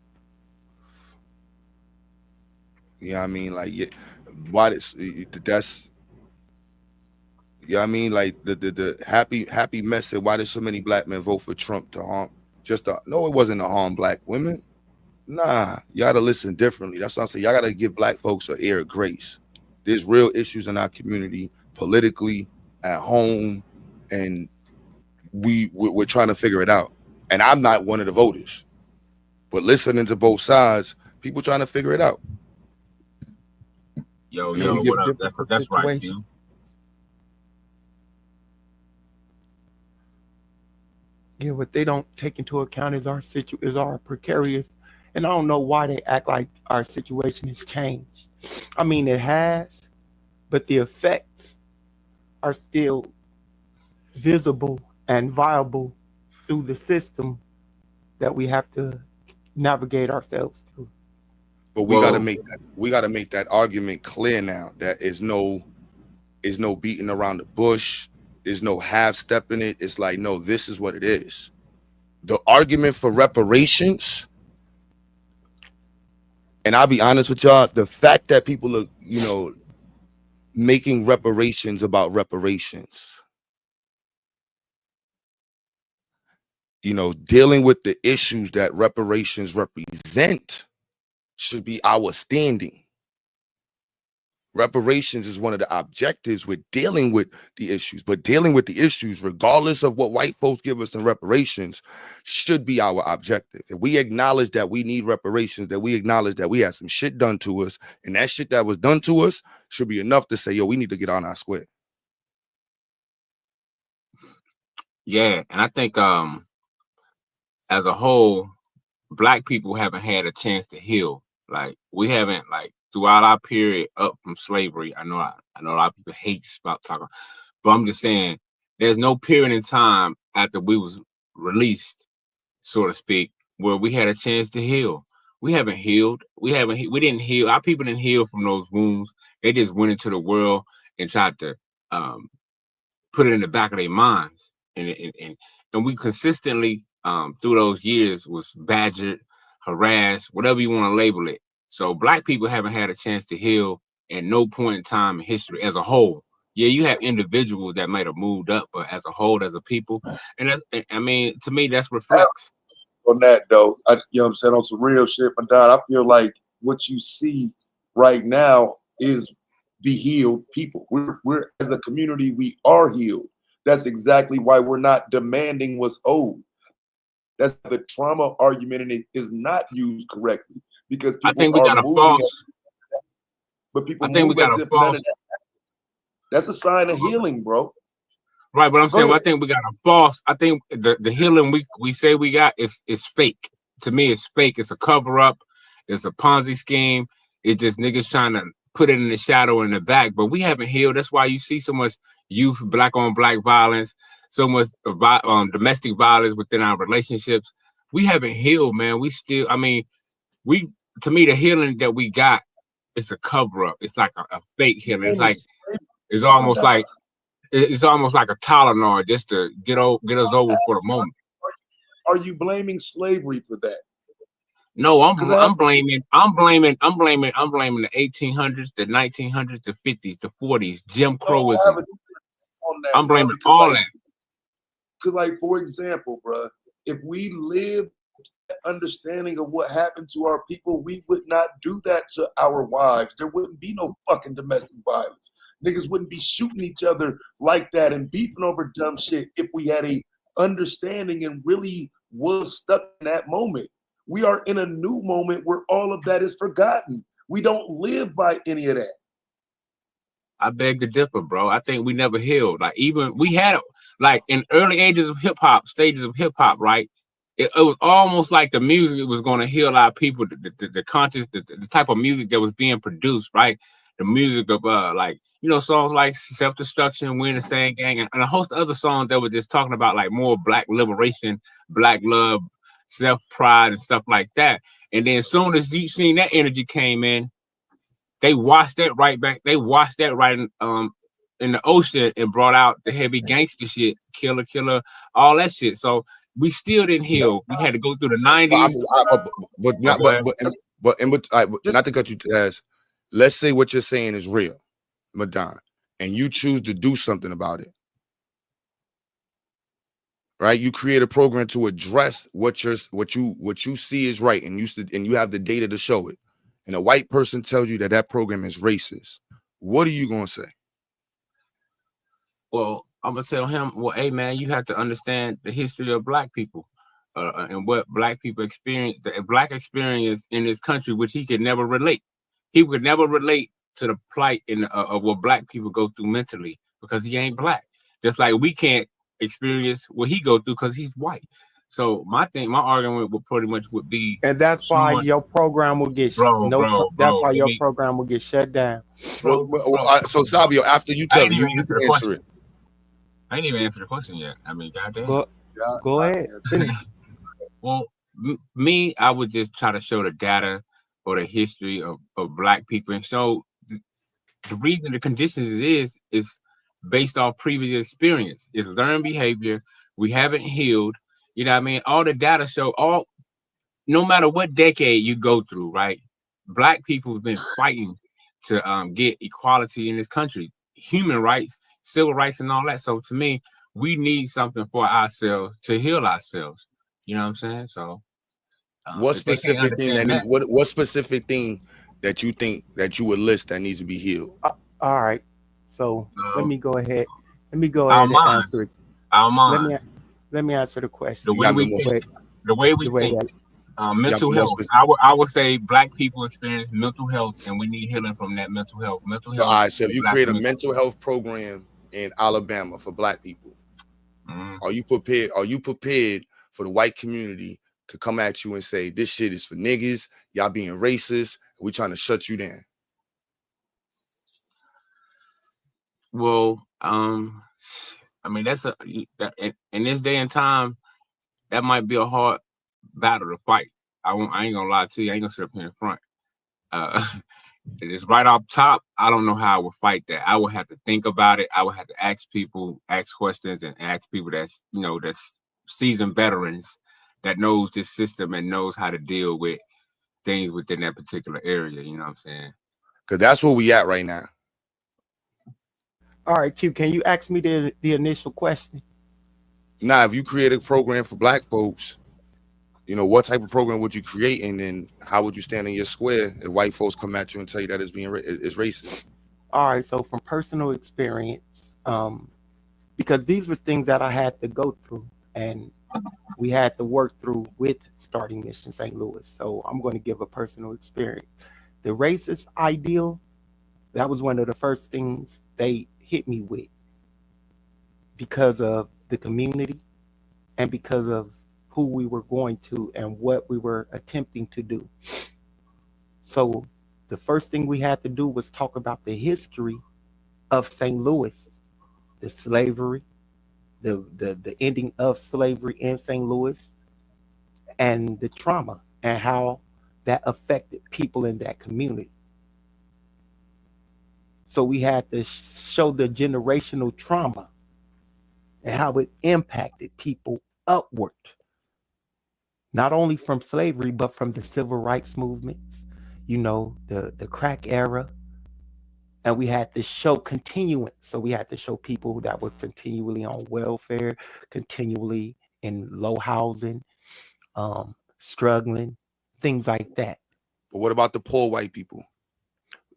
You know what I mean? Like, yeah, why that's, you know what I mean? Like the happy message. Why did so many black men vote for Trump to harm? No, it wasn't to harm black women. Nah, you gotta listen differently. That's what I'm saying. Y'all gotta give black folks an air of grace. There's real issues in our community, politically, at home, and we're trying to figure it out. And I'm not one of the voters, but listening to both sides, people trying to figure it out. Yo, And then we yo, get what up? difficult That's right, situations. Stu. Yeah, what they don't take into account is our precarious, and I don't know why they act like our situation has changed. I mean, it has, but the effects are still visible and viable through the system that we have to navigate ourselves through. But we gotta make that argument clear now. That is no beating around the bush. There's no half stepping it. It's like, no, this is what it is. The argument for reparations, and I'll be honest with y'all, the fact that people are, making reparations about reparations, dealing with the issues that reparations represent should be our standing. Reparations is one of the objectives with dealing with the issues, but dealing with the issues, regardless of what white folks give us in reparations, should be our objective. If we acknowledge that we need reparations, that we acknowledge that we had some shit done to us, and that shit that was done to us should be enough to say, yo, we need to get on our square. Yeah, and I think as a whole, Black people haven't had a chance to heal. Like, we haven't, like, throughout our period up from slavery. I know a lot of people hate about talking, but I'm just saying there's no period in time after we was released, so to speak, where we had a chance to heal. We haven't healed. We didn't heal. Our people didn't heal from those wounds. They just went into the world and tried to put it in the back of their minds. And we consistently through those years was badgered, harassed, whatever you want to label it. So Black people haven't had a chance to heal at no point in time in history as a whole. Yeah, you have individuals that might have moved up, but as a whole, as a people, and that's, I mean, to me, that's reflects. On that though, you know what I'm saying, on some real shit, but Don, I feel like what you see right now is the healed people. We're as a community, we are healed. That's exactly why we're not demanding what's owed. That's the trauma argument, and it is not used correctly. Because people I think we got a false. But people I think move we got as a if none false. of that. That's a sign of healing, bro. Right, but I'm saying, I think we got a false. I think the healing we say we got is fake. To me, it's fake. It's a cover up. It's a Ponzi scheme. It's just niggas trying to put it in the shadow in the back. But we haven't healed. That's why you see so much youth, Black on Black violence, so much domestic violence within our relationships. We haven't healed, man. We still. I mean, to me, the healing that we got is a cover up. It's like a fake healing. It's almost like a Tylenol just to get us over for the moment. Are you blaming slavery for that? No, I'm blaming the 1800s, the 1900s, the 50s, the 40s, Jim Crowism. I'm blaming all that. Because, like, for example, bro, if we lived understanding of what happened to our people, we would not do that to our wives. There wouldn't be no fucking domestic violence. Niggas wouldn't be shooting each other like that and beefing over dumb shit if we had a understanding and really was stuck in that moment. We are in a new moment where all of that is forgotten. We don't live by any of that. I beg to differ, bro. I think we never healed. Like, even we had, like, in early stages of hip hop, right? It was almost like the music was going to heal our people, the conscious, the type of music that was being produced, right? The music of songs like Self-Destruction, We're in the Same Gang, and a host of other songs that were just talking about like more Black liberation, Black love, self-pride, and stuff like that. And then as soon as you seen that energy came in, they washed that right back. They washed that right in the ocean and brought out the heavy gangster shit, killer, all that shit. So we still didn't heal. We had to go through the 90s. Not to cut you to ask. Let's say what you're saying is real, Madon, and you choose to do something about it. Right? You create a program to address what you see is right, and you have the data to show it. And a white person tells you that program is racist. What are you gonna say? Well, I'm gonna tell him, well, hey man, you have to understand the history of Black people and what Black people experience, the Black experience in this country, which he could never relate. He would never relate to the plight of what black people go through mentally because he ain't black. Just like we can't experience what he go through because he's white. So my argument would pretty much would be, and that's why your program will get your program will get shut down. So Sabio, after you tell you answer it. I didn't even answer the question yet. I mean, goddamn. Go ahead. Finish. Well, me, I would just try to show the data or the history of black people and show the reason the conditions is based off previous experience. It's learned behavior. We haven't healed. You know what I mean? All the data show no matter what decade you go through, right? Black people have been fighting to get equality in this country, human rights, civil rights, and all that. So to me, we need something for ourselves to heal ourselves. You know what I'm saying? So what specific thing what specific thing that you think that you would list that needs to be healed? All right. So let me go ahead and answer it. Let me answer the question. The way we think. Mental health. I would say black people experience mental health, and we need healing from that mental health. All right. So if you create a mental health program in Alabama for black people, are you prepared? Are you prepared for the white community to come at you and say this shit is for niggas? Y'all being racist. We're trying to shut you down. Well, I mean in this day and time, that might be a hard battle to fight. I ain't gonna lie to you. I ain't gonna sit up here in front. It's right off top. I don't know how I would fight that. I would have to think about it. I would have to ask people, ask questions, and ask people that's seasoned veterans that knows this system and knows how to deal with things within that particular area. You know what I'm saying? Because that's where we at right now. All right, Q, can you ask me the initial question? Now, if you create a program for black folks, what type of program would you create, and then how would you stand in your square if white folks come at you and tell you that it's racist? All right, so from personal experience, because these were things that I had to go through, and we had to work through with starting Mission St. Louis. So I'm going to give a personal experience. The racist ideal, that was one of the first things they hit me with because of the community and because of who we were going to and what we were attempting to do. So the first thing we had to do was talk about the history of St. Louis, the slavery, the ending of slavery in St. Louis, and the trauma and how that affected people in that community. So we had to show the generational trauma and how it impacted people upward, not only from slavery, but from the civil rights movements, the crack era. And we had to show continuance. So we had to show people that were continually on welfare, continually in low housing, struggling, things like that. But what about the poor white people?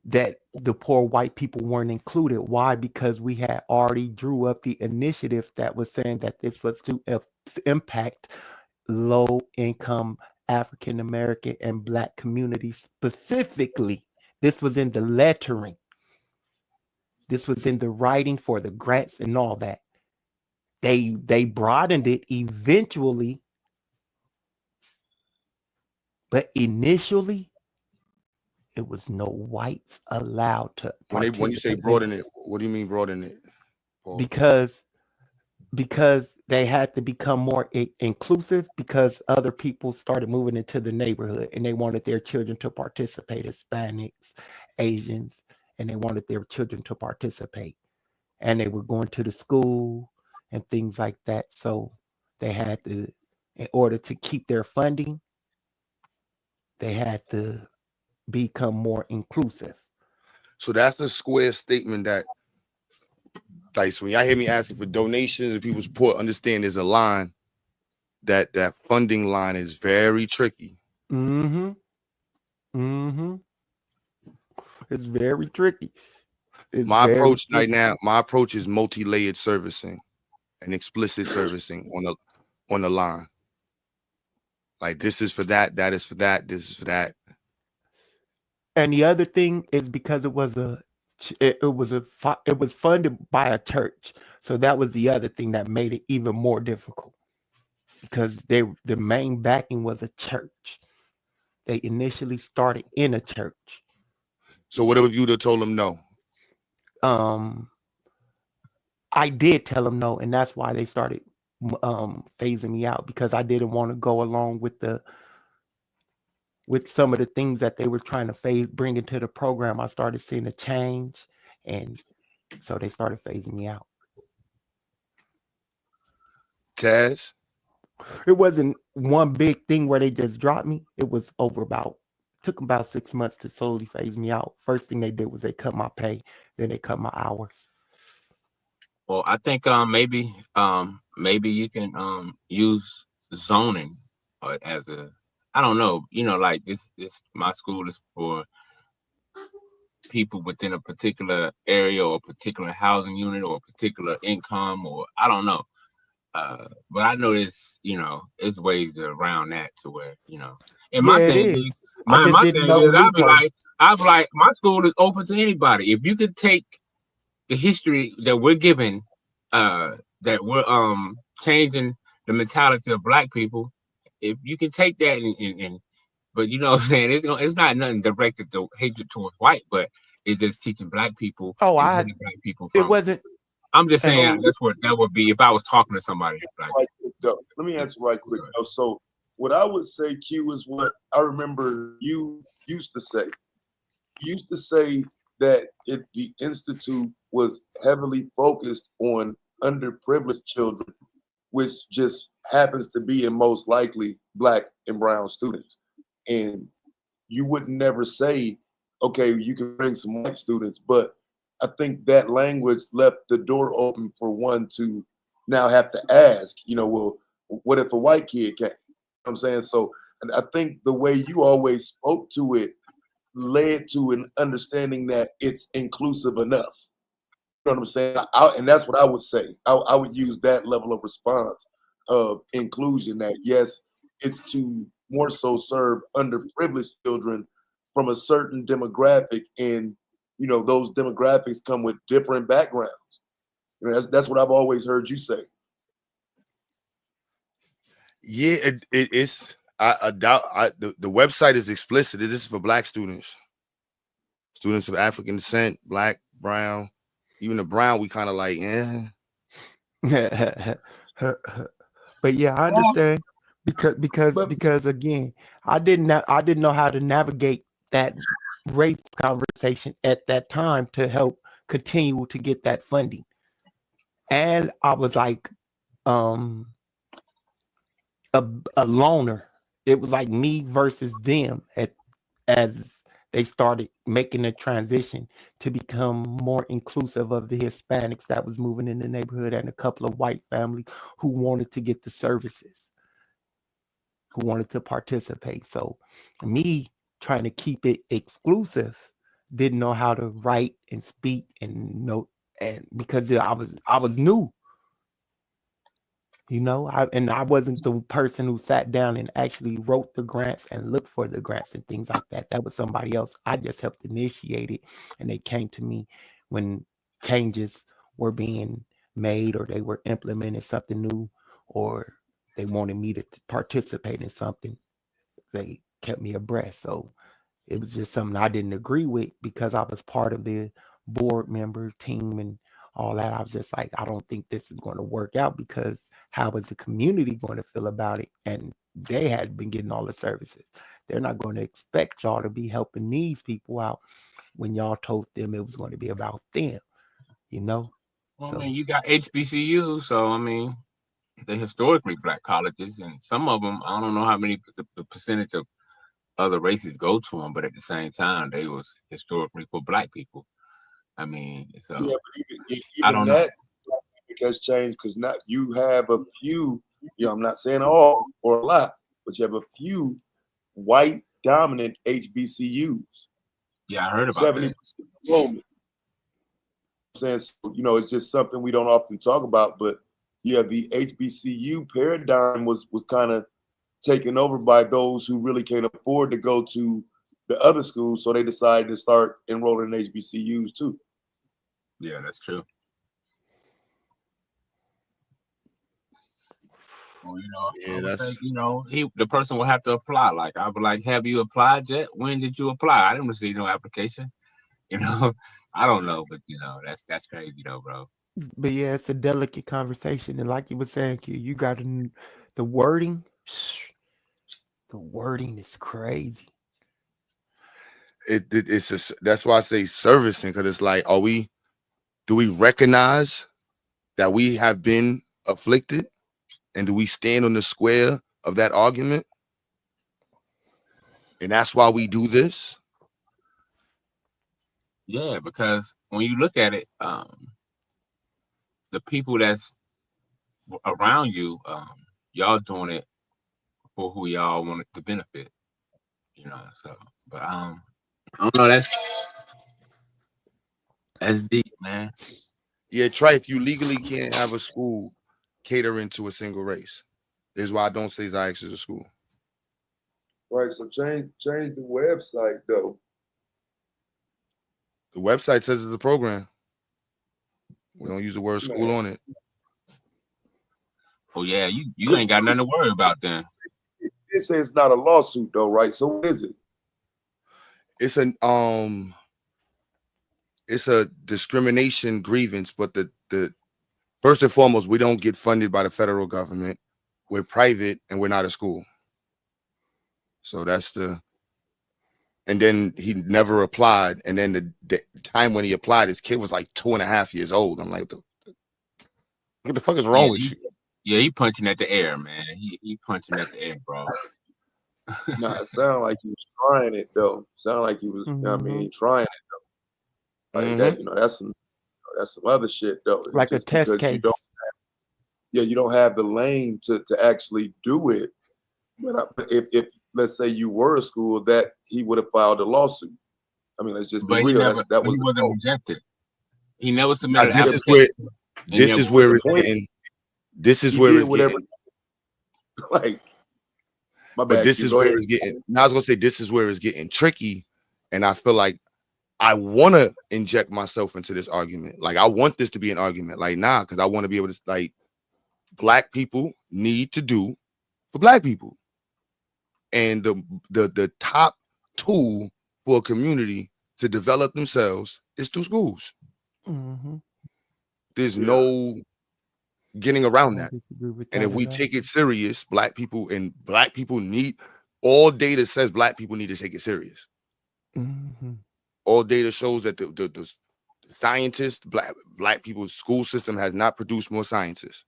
That the poor white people weren't included. Why? Because we had already drew up the initiative that was saying that this was to impact low income African American and black communities specifically. This was in the lettering. This was in the writing for the grants and all that. They broadened it eventually, but initially it was no whites allowed to participate. When you say broaden it, what do you mean broaden it? Paul? Because they had to become more inclusive because other people started moving into the neighborhood and they wanted their children to participate, Hispanics, Asians, and they wanted their children to participate. And they were going to the school and things like that. So they had to, in order to keep their funding, they had to become more inclusive. So that's a square statement that, like, so when y'all hear me asking for donations and people support, understand there's a line that funding line is very tricky. It's very tricky. My approach right now, my approach is multi-layered servicing and explicit servicing on the line. Like, this is for that, that is for that, this is for that. And the other thing is because it was it was funded by a church, so that was the other thing that made it even more difficult because the main backing was a church. They initially started in a church. So what if you'd have told them no? I did tell them no, and that's why they started phasing me out, because I didn't want to go along with some of the things that they were trying to bring into the program. I started seeing a change, and so they started phasing me out. Taz? It wasn't one big thing where they just dropped me. It was took about 6 months to slowly phase me out. First thing they did was they cut my pay, then they cut my hours. Well, I think maybe you can use zoning as a, I don't know, like this my school is for people within a particular area or a particular housing unit or a particular income, or I don't know. But I know there's ways around that to where, and my thing is, I'd be like, my school is open to anybody. If you could take the history that we're given, that we're changing the mentality of Black people, if you can take that and but you know what I'm saying, it's not nothing directed to hatred towards white, but it's just teaching Black people. Black people it wasn't. I'm just saying that would be if I was talking to somebody. Right, let me answer right quick. So what I would say, Q, is what I remember you used to say. You used to say that if the Institute was heavily focused on underprivileged children, which just happens to be and most likely Black and brown students. And you would never say, okay, you can bring some white students, but I think that language left the door open for one to now have to ask, well, what if a white kid came? You know what I'm saying? So and I think the way you always spoke to it led to an understanding that it's inclusive enough. You know what I'm saying? And that's what I would say. I would use that level of response of inclusion, that yes, it's to more so serve underprivileged children from a certain demographic, and those demographics come with different backgrounds. That's what I've always heard you say. Yeah, it's I doubt the website is explicit. This is for Black students of African descent, Black, brown, even the brown. We kind of like, But yeah, I understand because again, I didn't know how to navigate that race conversation at that time to help continue to get that funding. And I was like a loner. It was like me versus them as they started making a transition to become more inclusive of the Hispanics that was moving in the neighborhood, and a couple of white families who wanted to get the services, who wanted to participate. So me trying to keep it exclusive, didn't know how to write and speak and know, and because I was new, I wasn't the person who sat down and actually wrote the grants and looked for the grants and things like that. That was somebody else. I just helped initiate it, and they came to me when changes were being made or they were implementing something new, or they wanted me to participate in something. They kept me abreast. So it was just something I didn't agree with because I was part of the board member team and all that. I was just like, I don't think this is going to work out, because how is the community going to feel about it? And they had been getting all the services. They're not going to expect y'all to be helping these people out when y'all told them it was going to be about them, Well, so, I mean, you got HBCU, so I mean, they're historically Black colleges, and some of them, I don't know how many the percentage of other races go to them, but at the same time, they was historically for Black people. I mean, so yeah, but even I don't know. Has changed because now you have a few, I'm not saying all or a lot, but you have a few white dominant HBCUs. Yeah, I heard about 70% enrollment. I'm saying, it's just something we don't often talk about, but yeah, the HBCU paradigm was kind of taken over by those who really can't afford to go to the other schools, so they decided to start enrolling in HBCUs too. Yeah, that's true. Well, Yeah, I would say, that's the person will have to apply. Like, I would like, have you applied yet? When did you apply? I didn't receive no application. I don't know, but that's crazy though, bro. But yeah, it's a delicate conversation, and like you were saying, Q, you got the wording. The wording is crazy. it's just, that's why I say servicing, because it's like, do we recognize that we have been afflicted, and do we stand on the square of that argument? And that's why we do this. Yeah, because when you look at it, the people that's around you, y'all doing it for who y'all want it to benefit, So, but I don't know. That's deep, man. Yeah, try if you legally can't have a school catering to a single race. This is why I don't say Ziax is a school. Right. So change the website though. The website says it's a program. We don't use the word school on it. Oh yeah, you ain't got nothing to worry about then. It says it's not a lawsuit though, right? So what is it? It's a discrimination grievance, but the first and foremost, we don't get funded by the federal government. We're private and we're not a school. So that's and then he never applied. And then the time when he applied, his kid was like 2.5 years old. I'm like, what the fuck is wrong with you? Yeah, he punching at the air, man. He punching at the air, bro. Nah, it sounded like he was trying it though. Sound like he was, trying it though. Like that, that's some other shit though. Like just a test case. You don't have the lane to actually do it. But if let's say you were a school, that he would have filed a lawsuit. I mean, let's just be real. That was he wasn't rejected. He never submitted. This is where it's getting. This is where it's getting. Like, my bad. But this is where it's getting. Now I was gonna say this is where it's getting tricky, and I feel like I want to inject myself into this argument. Like I want this to be an argument. Like because I want to be able to like. Black people need to do for Black people. And the top tool for a community to develop themselves is through schools. Mm-hmm. There's no getting around that. And if we take it serious, Black people need, all data says Black people need to take it serious. Mm-hmm. All data shows that the scientists, Black people's school system has not produced more scientists.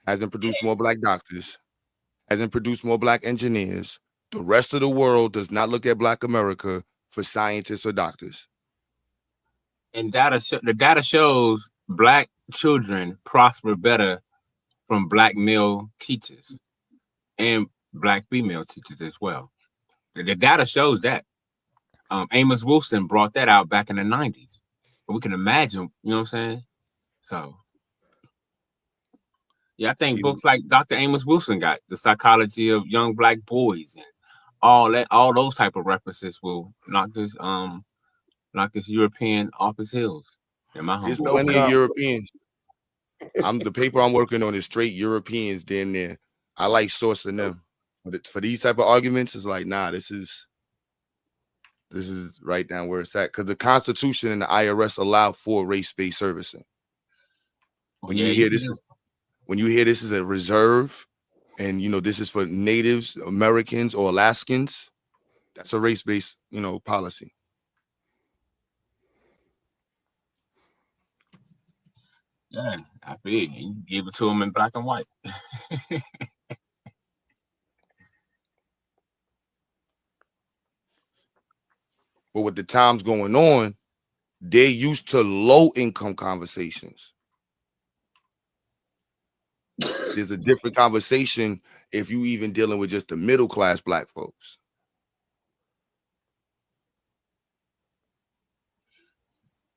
Hasn't produced more Black doctors, hasn't produced more Black engineers. The rest of the world does not look at Black America for scientists or doctors. And the data shows Black children prosper better from Black male teachers and Black female teachers as well. The data shows that. Amos Wilson brought that out back in the 90s. But we can imagine, you know what I'm saying? So yeah, I think books like Dr. Amos Wilson got The Psychology of Young Black Boys and all those type of references will knock this European off his heels. There's plenty of Europeans. The paper I'm working on is straight Europeans down there. I like sourcing them. But for these type of arguments, it's like, nah, this is right down where it's at. Because the Constitution and the IRS allow for race-based servicing. When you hear this is a reserve, and this is for Natives, Americans, or Alaskans, that's a race-based, policy. Yeah, I feel you give it to them in black and white. But with the times going on, they're used to low-income conversations. There's a different conversation if you even dealing with just the middle-class Black folks.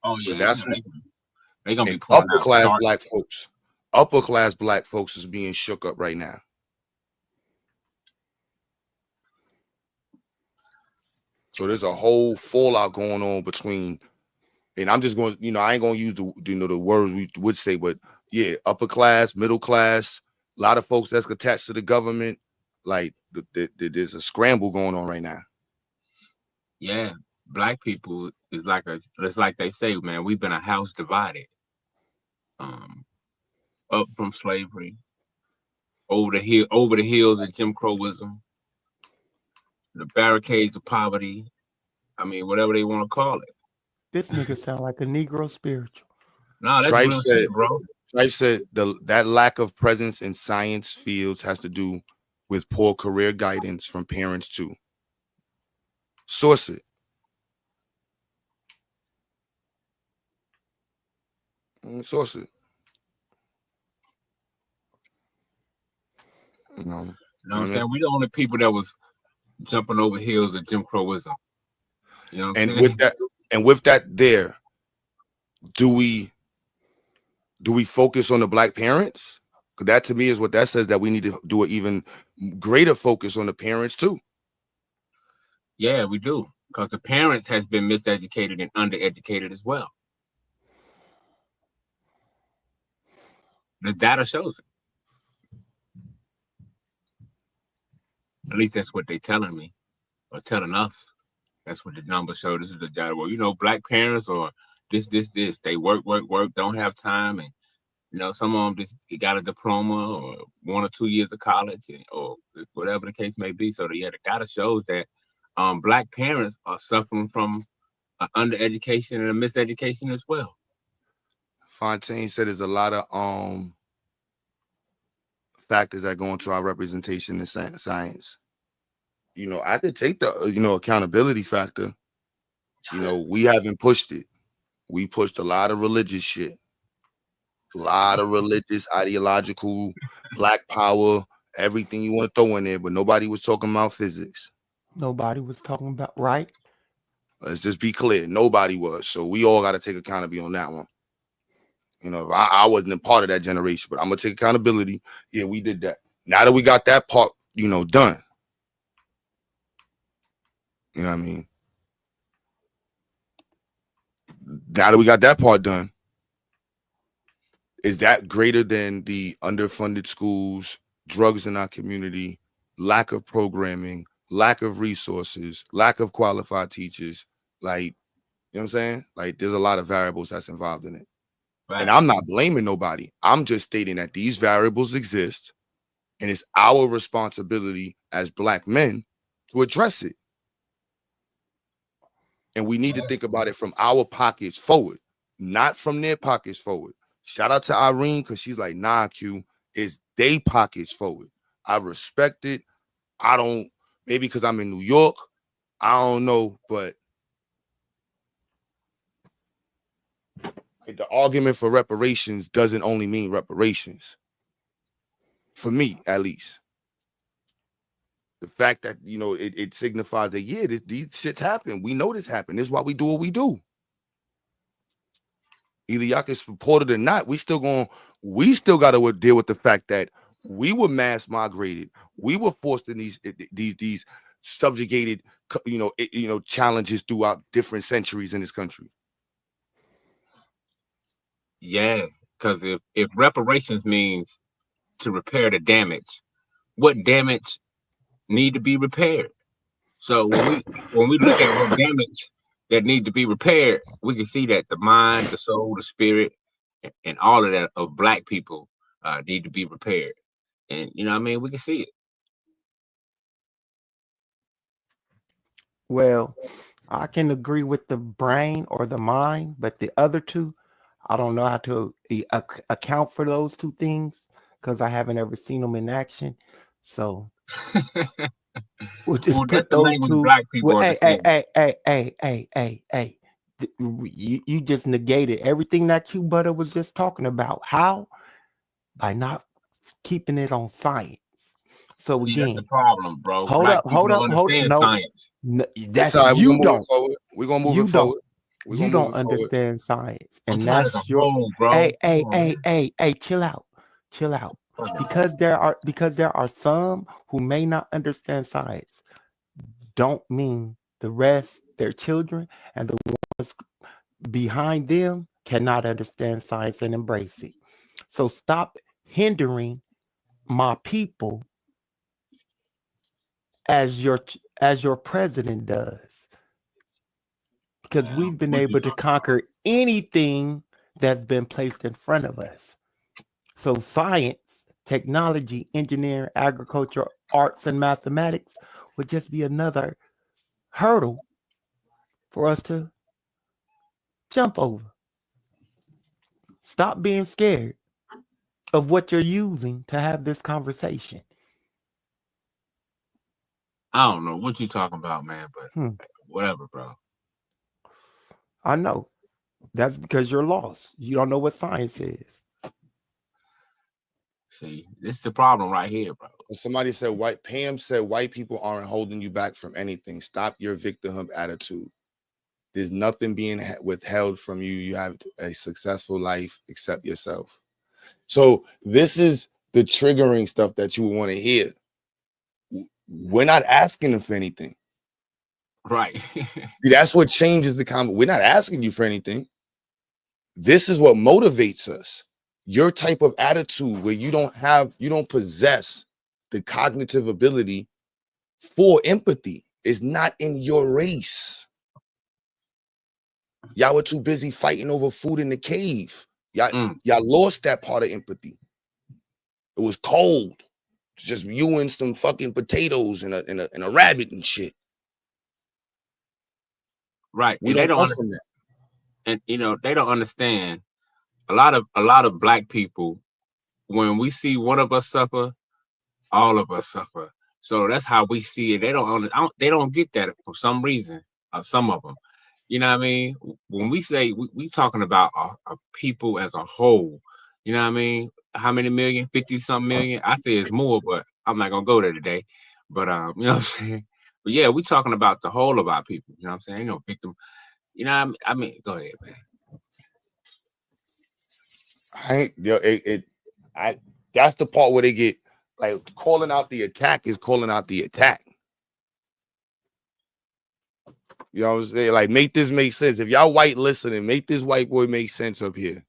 Oh yeah, but that's they gonna be upper-class Black folks. Upper-class Black folks is being shook up right now. So there's a whole fallout going on between, and I'm just going, I ain't going to use the words we would say, but yeah, upper class, middle class, a lot of folks that's attached to the government. Like there's a scramble going on right now. Yeah, black people is like it's like they say, man, we've been a house divided. Up from slavery, over the hills of Jim Crowism, the barricades of poverty. I mean, whatever they want to call it. This nigga sound like a Negro spiritual. No, that's Trife real said, shit, bro. Trife said that lack of presence in science fields has to do with poor career guidance from parents too. Source it. Source it. You know what I'm saying? We the only people that was jumping over hills of Jim Crowism. You know what I'm saying? With that there, do we focus on the black parents? Because that to me is what that says, that we need to do an even greater focus on the parents too. Yeah, we do. Because the parents has been miseducated and undereducated as well. The data shows it. At least that's what they're telling me, or telling us. That's what the numbers show. This is the data. Well, black parents or this. They work, don't have time, and some of them just got a diploma or 1 or 2 years of college, or whatever the case may be. So the data shows that black parents are suffering from undereducation and a miseducation as well. Fontaine said there's a lot of factors that go into our representation in science. I could take the accountability factor. We haven't pushed it. We pushed a lot of religious shit, a lot of religious, ideological, black power, everything you want to throw in there, but nobody was talking about physics. Nobody was talking about, right? Let's just be clear. Nobody was. So we all got to take accountability on that one. I wasn't a part of that generation, but I'm going to take accountability. Yeah, we did that. Now that we got that part, done. You know what I mean? Now that we got that part done, is that greater than the underfunded schools, drugs in our community, lack of programming, lack of resources, lack of qualified teachers? Like, you know what I'm saying? Like, there's a lot of variables that's involved in it. Right. And I'm not blaming nobody. I'm just stating that these variables exist, and it's our responsibility as black men to address it. And we need to think about it from our pockets forward, not from their pockets forward. Shout out to Irene, because she's like, nah, Q, it's they pockets forward. I respect it. I don't, maybe because I'm in New York, I don't know, but the argument for reparations doesn't only mean reparations. For me, at least. The fact that, it signifies that, yeah, these shits happen. We know this happened. This is why we do what we do. Either y'all can support it or not. We still got to deal with the fact that we were mass migrated. We were forced in these subjugated, challenges throughout different centuries in this country. Yeah, because if reparations means to repair the damage, what damage need to be repaired? So when we look at what damage that need to be repaired, we can see that the mind, the soul, the spirit, and all of that of black people need to be repaired. And we can see it. Well, I can agree with the brain or the mind, but the other two, I don't know how to account for those two things because I haven't ever seen them in action. So we'll just put those two. Black people hey. You just negated everything that Q Butter was just talking about. How? By not keeping it on science. So again, that's the problem, bro. Hold up. No, that's right, you don't. We're gonna move forward. You don't understand science, and that's your bro. Hey, chill out. Because there are some who may not understand science, don't mean the rest, their children, and the ones behind them cannot understand science and embrace it. So stop hindering my people as your president does, because we've been able to conquer anything that's been placed in front of us. So science, technology, engineering, agriculture, arts, and mathematics would just be another hurdle for us to jump over. Stop being scared of what you're using to have this conversation. I don't know what you talking about, man, but whatever, bro. I know. That's because you're lost. You don't know what science is. See, this is the problem right here, bro. Somebody said Pam said white people aren't holding you back from anything. Stop your victimhood attitude. There's nothing being withheld from you. You have a successful life. Accept yourself. So this is the triggering stuff that you want to hear. We're not asking them for anything. Right. See, that's what changes the comment. We're not asking you for anything. This is what motivates us. Your type of attitude where you don't possess the cognitive ability for empathy is not in your race. Y'all were too busy fighting over food in the cave. Y'all lost that part of empathy. It was cold. It's just you and some fucking potatoes and a rabbit and shit. Right. We they don't don't understand that. And they don't understand. A lot of black people, when we see one of us suffer, all of us suffer. So that's how we see it. They don't get that for some reason. Some of them, you know what I mean? When we say we talking about a people as a whole, you know what I mean? How many million? 50-something million? I say it's more, but I'm not gonna go there today. But you know what I'm saying? But yeah, we talking about the whole of our people. You know what I'm saying? Ain't no victim. You know what I mean? Go ahead, man. That's the part where they get like calling out the attack is calling out the attack. You know what I'm saying? Like, make this make sense. If y'all white listening, make this white boy make sense up here.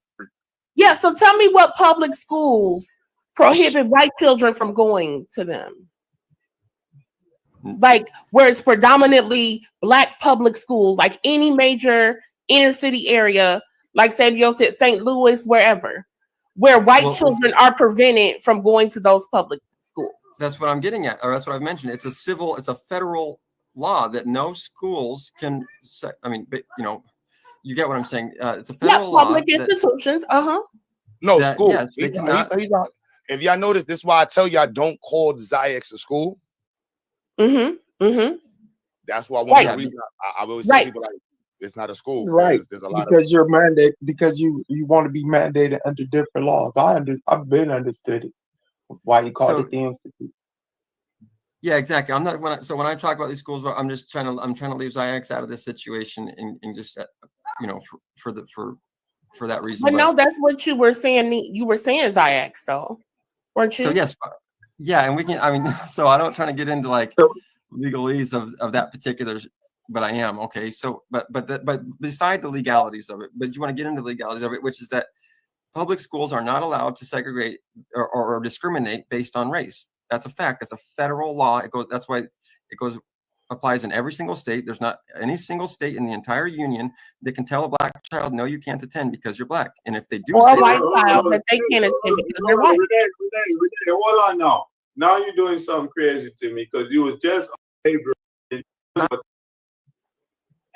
Yeah, so tell me what public schools prohibit white children from going to them. Like where it's predominantly black public schools, like any major inner city area, like Samuel said, St. Louis, wherever, where white children are prevented from going to those public schools. That's what I'm getting at, or that's what I've mentioned. It's a federal law that no schools can say, I mean, but, you get what I'm saying. It's a federal law. Public institutions. No, that, school. yes, they cannot. He's not. If y'all notice, this is why I tell y'all don't call Ziax a school. That's why one of the reasons I always tell people, like, it's not a school. Right. There's a lot because you're mandated, because you want to be mandated under different laws. I've been understood it. Why you call it the institute? Yeah, exactly. I'm not when I talk about these schools, I'm trying to leave Ziax out of this situation and just for that reason. But no, that's what you were saying. You were saying Ziax, so weren't you? So yes, yeah, and we can. I mean, so I don't try to get into like legalese of that particular, but I am okay. So, but beside the legalities of it, but you want to get into the legalities of it, which is that public schools are not allowed to segregate or discriminate based on race. That's a fact. That's a federal law. That's why it applies in every single state. There's not any single state in the entire union that can tell a black child, no, you can't attend because you're black. And if they do, or a white child that they can't attend because they're white. Hold on now. Now you're doing something crazy to me because you was just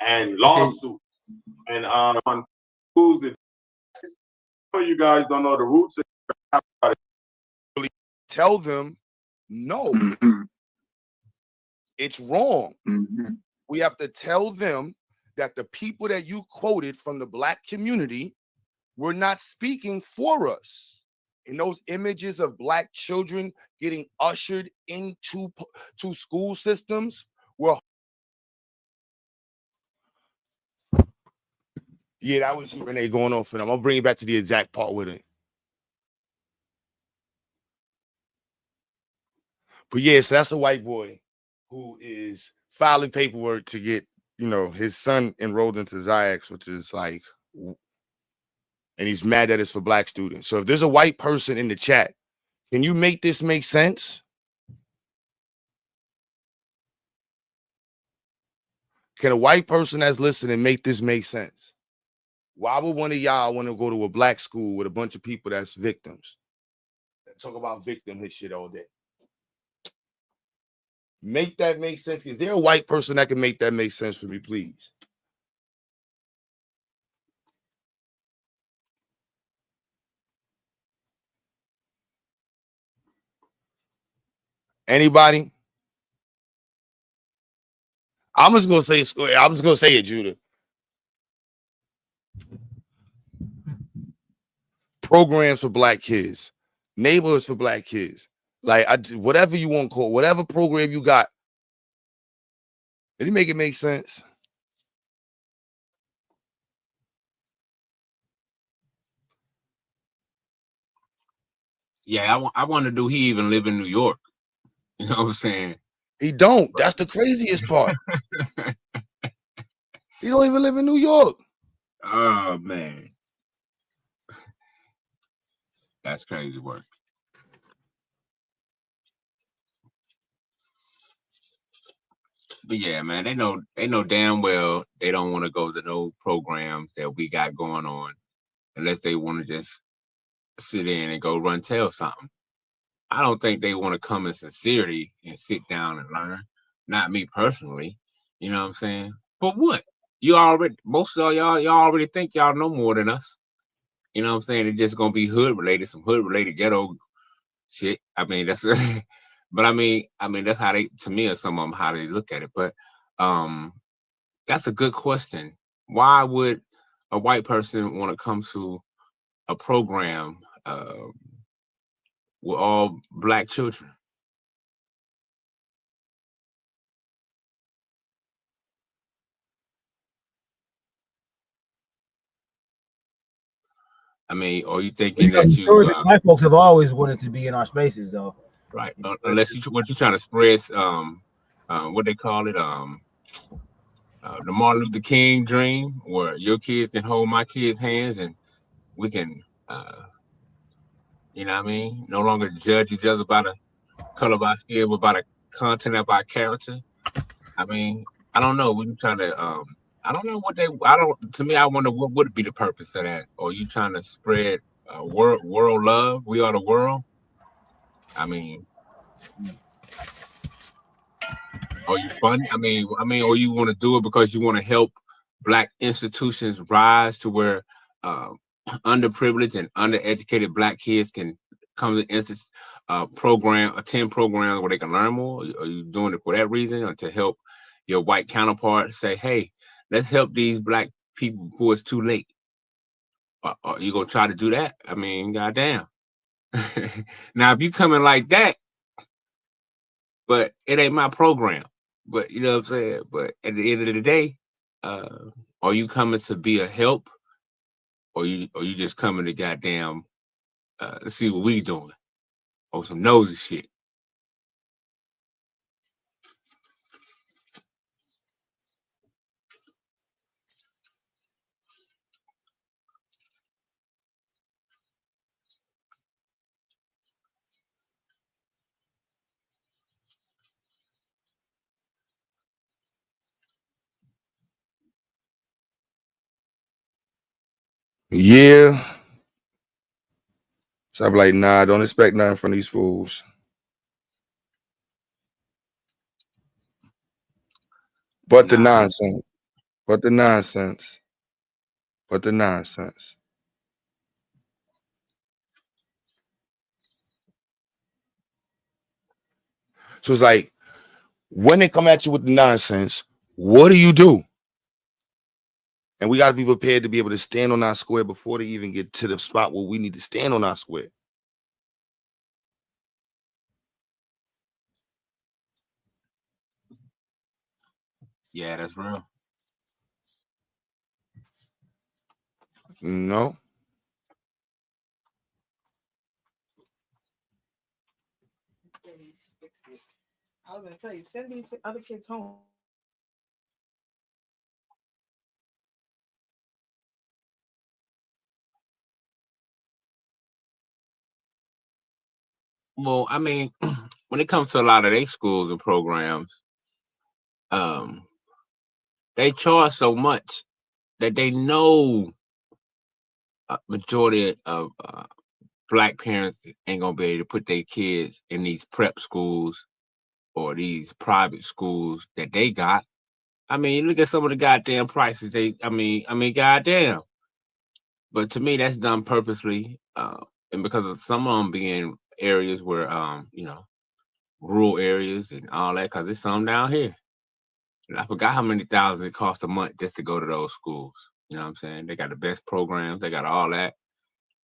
and lawsuits and on schools that you guys don't know the roots. Tell them no. It's wrong. We have to tell them that the people that you quoted from the black community were not speaking for us. And those images of black children getting ushered into school systems were. Yeah, that was Renee going on for them. I'll bring it back to the exact part with it. But yeah, so that's a white boy who is filing paperwork to get you know, his son enrolled into Ziax, which is like, and he's mad that it's for black students. So if there's a white person in the chat, can you make this make sense? Can a white person that's listening make this make sense? Why would one of y'all want to go to a black school with a bunch of people that's victims? Talk about victimhood shit all day. Make that make sense. Is there a white person that can make that make sense for me, please? Anybody? I'm just gonna say it, Judah. Programs for black kids, neighborhoods for black kids, like whatever you want to call, whatever program you got. Did he make it make sense? Yeah, I wonder, do he even live in New York? You know what I'm saying? He don't. That's the craziest part. He don't even live in New York. Oh man, that's crazy work. But yeah, man, they know damn well they don't want to go to no programs that we got going on unless they want to just sit in and go run tell something. I don't think they want to come in sincerity and sit down and learn. Not me personally. You know what I'm saying? But what? Most of y'all already think y'all know more than us. You know what I'm saying? It's just gonna be hood related, some hood related ghetto shit. I mean, that's but I mean that's how they, to me, or some of them, how they look at it. But that's a good question. Why would a white person want to come to a program with all black children? I mean, are you thinking that you white folks have always wanted to be in our spaces, though? Right, unless what you're trying to spread, what they call it, the Martin Luther King dream, where your kids can hold my kids' hands and we can, you know what I mean, no longer judge each other by the color of our skin, but by the content of our character. I mean, I don't know. We're trying to, I don't know what to me, I wonder what would be the purpose of that. Or you trying to spread world love? We are the world. I mean, are you fun? I mean, or you want to do it because you want to help black institutions rise to where underprivileged and undereducated black kids can come to attend programs where they can learn more? Are you doing it for that reason, or to help your white counterpart say, hey, let's help these black people before it's too late? Are you gonna try to do that? I mean, goddamn. Now, if you coming like that, but it ain't my program. But you know what I'm saying? But at the end of the day, are you coming to be a help, or you just coming to goddamn see what we doing, or some nosy shit? Yeah. So I'm like, nah, don't expect nothing from these fools. But the nonsense. But the nonsense. But the nonsense. So it's like, when they come at you with the nonsense, what do? And we got to be prepared to be able to stand on our square before they even get to the spot where we need to stand on our square. Yeah, that's real. No. I was gonna tell you, send these other kids home. Well, I mean, when it comes to a lot of their schools and programs, they charge so much that they know a majority of Black parents ain't gonna be able to put their kids in these prep schools or these private schools that they got. I mean, look at some of the goddamn prices. I mean, goddamn. But to me, that's done purposely, and because of some of them being areas where, you know, rural areas and all that. Because there's some down here. And I forgot how many thousands it costs a month just to go to those schools. You know what I'm saying? They got the best programs. They got all that.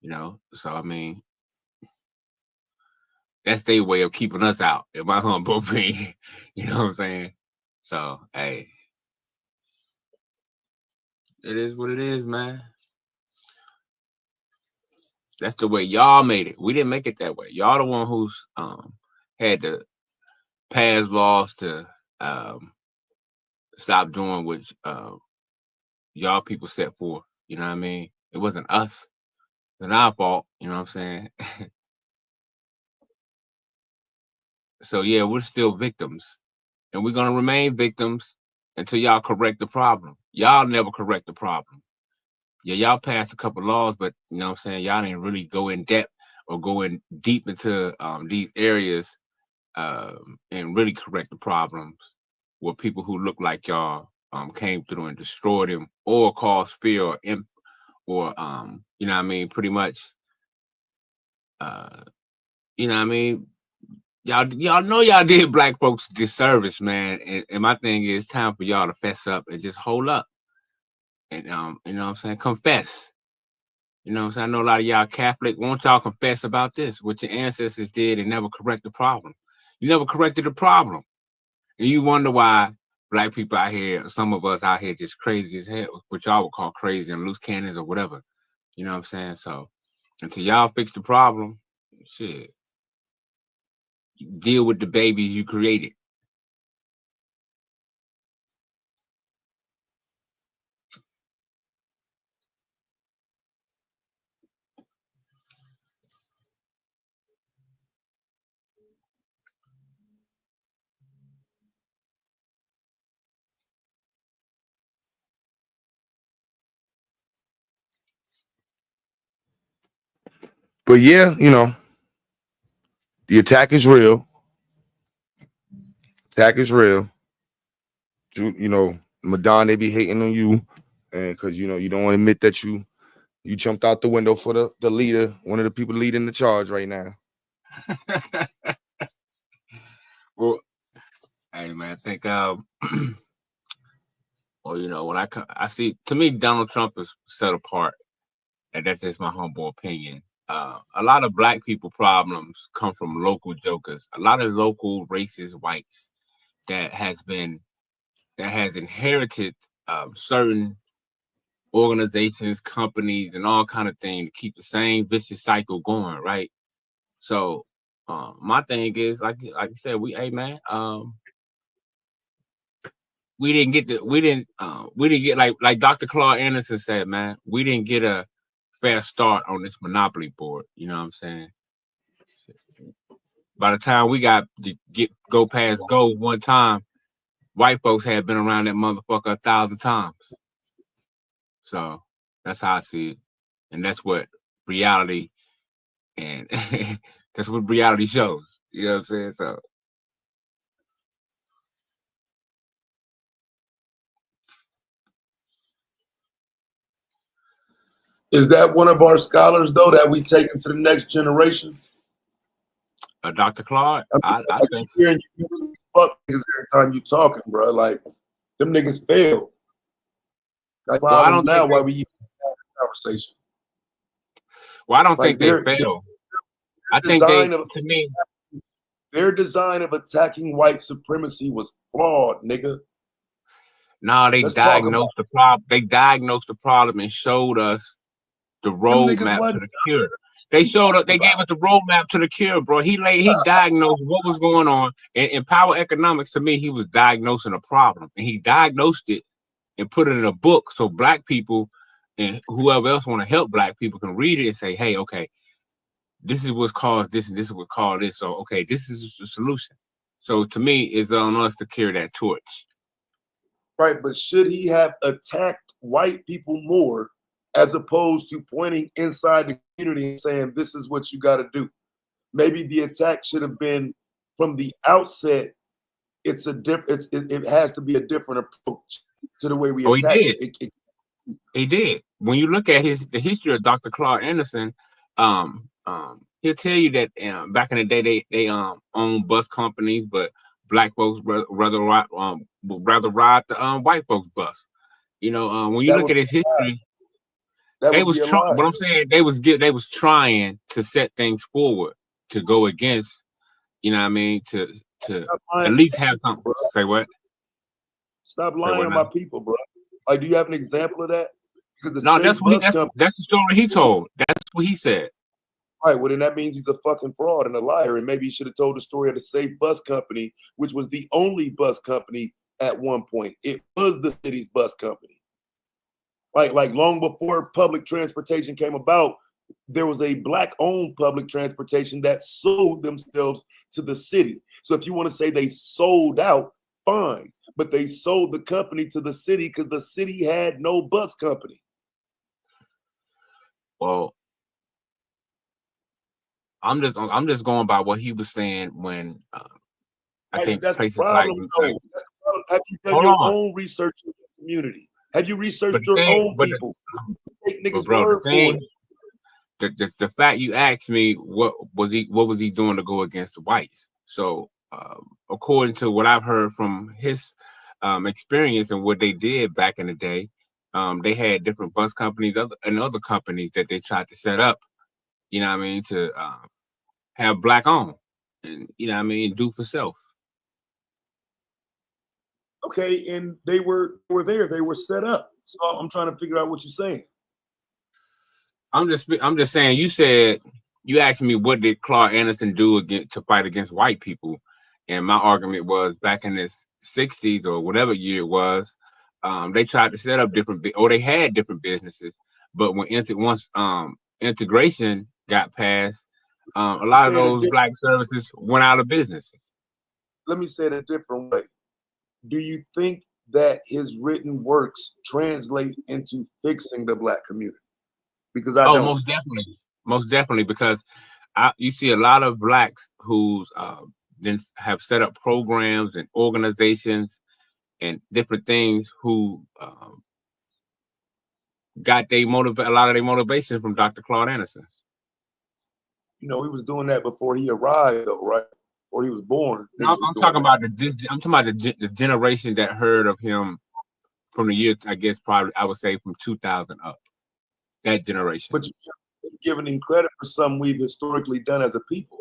You know, so I mean, that's their way of keeping us out, in my humble opinion. You know what I'm saying? So, hey, it is what it is, man. That's the way y'all made it. We didn't make it that way. Y'all the one who's had to pass laws to stop doing what y'all people set for. You know what I mean? It wasn't us. It's our fault. You know what I'm saying? So yeah, we're still victims, and we're gonna remain victims until y'all correct the problem. Y'all never correct the problem. Yeah, y'all passed a couple laws, but you know what I'm saying, y'all didn't really go in depth or go in deep into these areas and really correct the problems where people who look like y'all came through and destroyed them or caused fear or you know what I mean, pretty much you know what I mean, y'all know y'all did Black folks disservice, man. And my thing is, time for y'all to fess up and just hold up. And you know what I'm saying, confess. You know what I'm saying? I know a lot of y'all Catholic. Won't y'all confess about this? What your ancestors did and never correct the problem. You never corrected the problem. And you wonder why Black people out here, some of us out here just crazy as hell, what y'all would call crazy and loose cannons or whatever. You know what I'm saying? So until y'all fix the problem, shit, deal with the babies you created. But yeah, you know, the attack is real. Attack is real. You know, Madon, they be hating on you, and because you know you don't want to admit that you jumped out the window for the leader, one of the people leading the charge right now. Well, hey man, I think well, you know, when I see, to me, Donald Trump is set apart, and that's just my humble opinion. A lot of Black people problems come from local jokers, a lot of local racist whites that has inherited certain organizations, companies, and all kind of things to keep the same vicious cycle going, right? So my thing is, like I said, we didn't get like Dr. Claude Anderson said, man, we didn't get a fair start on this monopoly board. You know what I'm saying? By the time we got to go past go one time, white folks had been around that motherfucker 1,000 times. So that's how I see it. And that's what reality and that's what reality shows. You know what I'm saying? So is that one of our scholars though that we take into the next generation? Dr. Claude, I think hearing you fuck niggas every time you talking, bro. Like them niggas fail. Like well, I don't now think why we even have this conversation. Well, I don't Like think they fail. I think to me, their design of attacking white supremacy was flawed, nigga. No, they diagnosed the problem. They diagnosed the problem and showed us the roadmap to the cure. They showed up. They gave us the roadmap to the cure, bro. He diagnosed what was going on. And in power economics, to me, he was diagnosing a problem, and he diagnosed it and put it in a book so Black people and whoever else want to help Black people can read it and say, "Hey, okay, this is what's caused this and this is what caused this. So okay, this is the solution. So to me, it's on us to carry that torch. Right, but should he have attacked white people more as opposed to pointing inside the community and saying, this is what you got to do? Maybe the attack should have been from the outset. It has to be a different approach to the way we attack it. He did. When you look at the history of Dr. Claude Anderson, he'll tell you that back in the day they owned bus companies, but black folks rather ride the white folks bus. You know, when you look at his history, they was what I'm saying. They was trying to set things forward to go against. You know what I mean? To at least have something. Bro. Say what? Stop lying on my people, bro. Like, do you have an example of that? Because that's the story he told. That's what he said. All right, well, then that means he's a fucking fraud and a liar. And maybe he should have told the story of the Safe Bus Company, which was the only bus company at one point. It was the city's bus company. Like long before public transportation came about, there was a black-owned public transportation that sold themselves to the city. So if you want to say they sold out, fine. But they sold the company to the city because the city had no bus company. Well, I'm just going by what he was saying when I think that's places the problem, like have you done your own research in the community? Have you researched your own people? Take niggas' word for it. The fact you asked me what was he doing to go against the whites? So according to what I've heard from his experience and what they did back in the day, they had different bus companies and other companies that they tried to set up. You know what I mean, to have black on, and you know what I mean, do for self. Okay, and they were there. They were set up. So I'm trying to figure out what you're saying. I'm just saying. You asked me what did Claude Anderson do to fight against white people, and my argument was back in the 60s or whatever year it was, they tried to set up they had different businesses, but once integration got passed, a lot of those black services went out of business. Let me say it a different way. Do you think that his written works translate into fixing the black community? Because I don't. Most definitely, because you see a lot of blacks who's then have set up programs and organizations and different things who got a lot of their motivation from Dr. Claude Anderson. You know, he was doing that before he arrived, though, right? Or he was born. No, I'm talking about the generation that heard of him from the year, I guess, probably I would say from 2000 up. That generation. But you're giving him credit for something we've historically done as a people.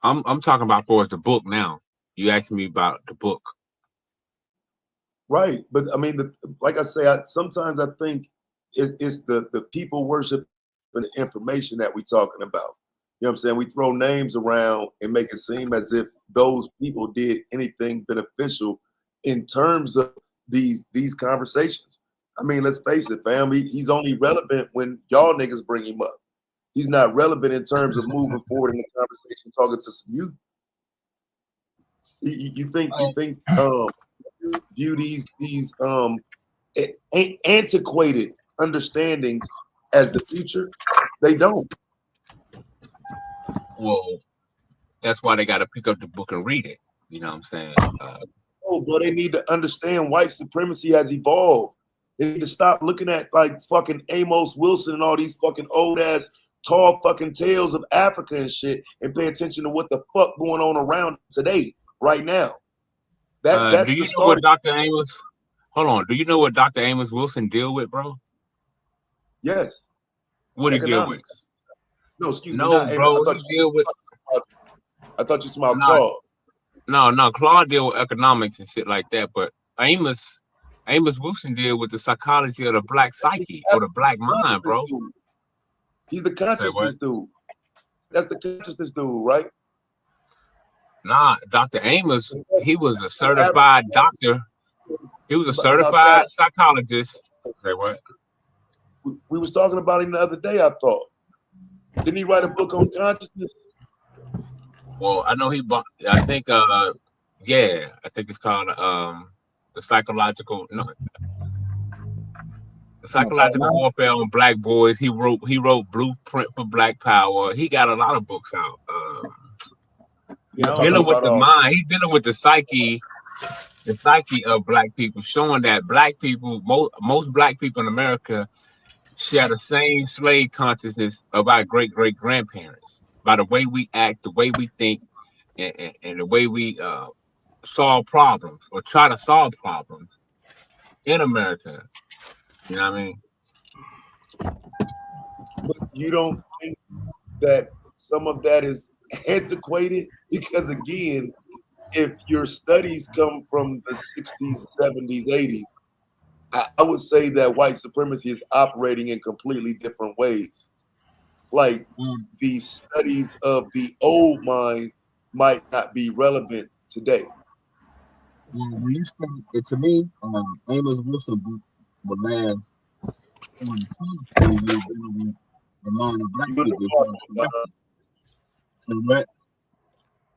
I'm talking about for the book now. You asked me about the book. Right, but I mean, like I say, sometimes I think it's the people worship and the information that we're talking about. You know what I'm saying? We throw names around and make it seem as if those people did anything beneficial in terms of these conversations. I mean, let's face it, fam. He's only relevant when y'all niggas bring him up. He's not relevant in terms of moving forward in the conversation, talking to some youth. You think view these antiquated understandings as the future? They don't. Well, that's why they got to pick up the book and read it. You know what I'm saying? But they need to understand white supremacy has evolved. They need to stop looking at like fucking Amos Wilson and all these fucking old ass tall fucking tales of Africa and shit, and pay attention to what the fuck going on around today, right now. That's do you know what Dr. Amos? Hold on. Do you know what Dr. Amos Wilson deal with, bro? Yes. What do you deal with? No, excuse me. No, bro. I thought you smelled Claude. No. Claude deal with economics and shit like that, but Amos Wilson deal with the psychology of the black psyche or the black mind, bro. He's the consciousness dude. That's the consciousness dude, right? Nah, Dr. Amos, he was a certified doctor. He was a certified psychologist. Say what? We was talking about him the other day, I thought. Didn't he write a book on consciousness? Well, I know he bought. I think. Yeah, I think it's called the psychological. No, the psychological warfare on black boys. He wrote Blueprint for Black Power. He got a lot of books out. Dealing with the mind. He's dealing with the psyche of black people, showing that black people, most black people in America, share the same slave consciousness of our great grandparents. By the way we act, the way we think, and the way we solve problems or try to solve problems in America. You know what I mean? But you don't think that some of that is antiquated? Because again, if your studies come from the 60s, 70s, 80s, I would say that white supremacy is operating in completely different ways. Like the studies of the old mind might not be relevant today. Well, when you study it, to me, Amos Wilson book would last on the time the mind of black people. So what?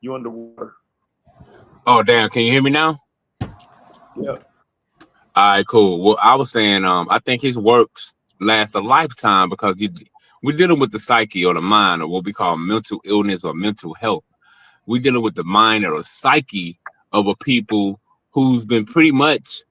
You underwater. Oh damn! Can you hear me now? Yeah. All right, cool. Well, I was saying, I think his works last a lifetime because we're dealing with the psyche or the mind or what we call mental illness or mental health. We're dealing with the mind or the psyche of a people who's been pretty much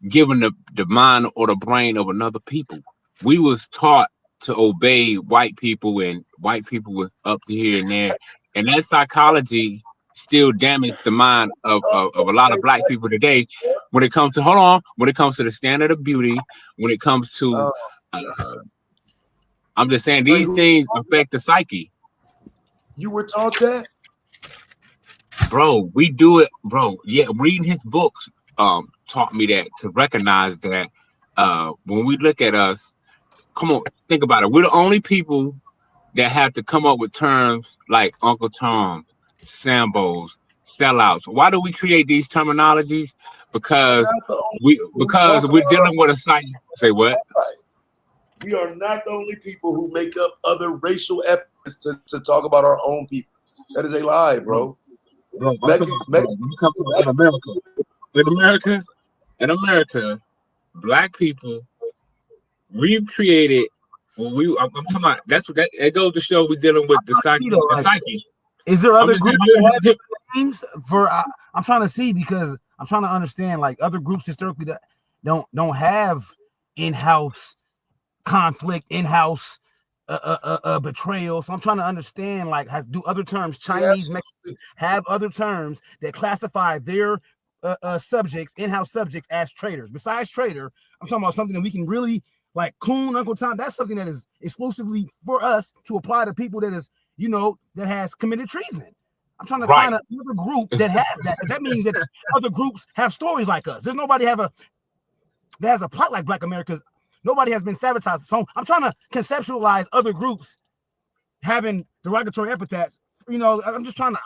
given the mind or the brain of another people. We was taught to obey white people, and white people was up to here and there, and that psychology still damaged the mind of a lot of black people today. When it comes to when it comes to the standard of beauty, when it comes to I'm just saying these things affect the psyche. You were taught that? Bro, we do it, bro. Yeah, reading his books taught me that, to recognize that when we look at us, come on, think about it. We're the only people that have to come up with terms like Uncle Tom, Sambos, sellouts. Why do we create these terminologies? Because we're dealing with a psyche. Say what? We are not the only people who make up other racial ethnics to talk about our own people. That is a lie, bro. Bro, when it comes to in America, black people, we've created. I'm talking about. That's what that goes to show we're dealing with the psyche. Is there other groups that have names for? I'm trying to see, because I'm trying to understand, like, other groups historically that don't have in-house conflict, in-house betrayal. So I'm trying to understand, like, do other terms, Chinese, Mexicans, have other terms that classify their subjects, in-house subjects, as traitors? Besides traitor, I'm talking about something that we can really, like, coon, Uncle Tom. That's something that is exclusively for us to apply to people that is, that has committed treason. I'm trying to find another group that has that. That means that other groups have stories like us. There's nobody that has a plot like Black America's. Nobody has been sabotaged. So I'm trying to conceptualize other groups having derogatory epithets. I'm just trying to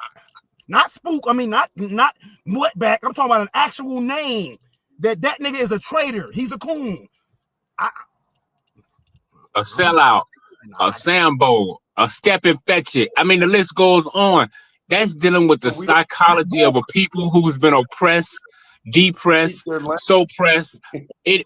not spook. I mean, not wetback. I'm talking about an actual name that nigga is a traitor. He's a coon. A sellout, a Sambo, a step and fetch it. I mean, the list goes on. That's dealing with the psychology of a people who's been oppressed, depressed, suppressed,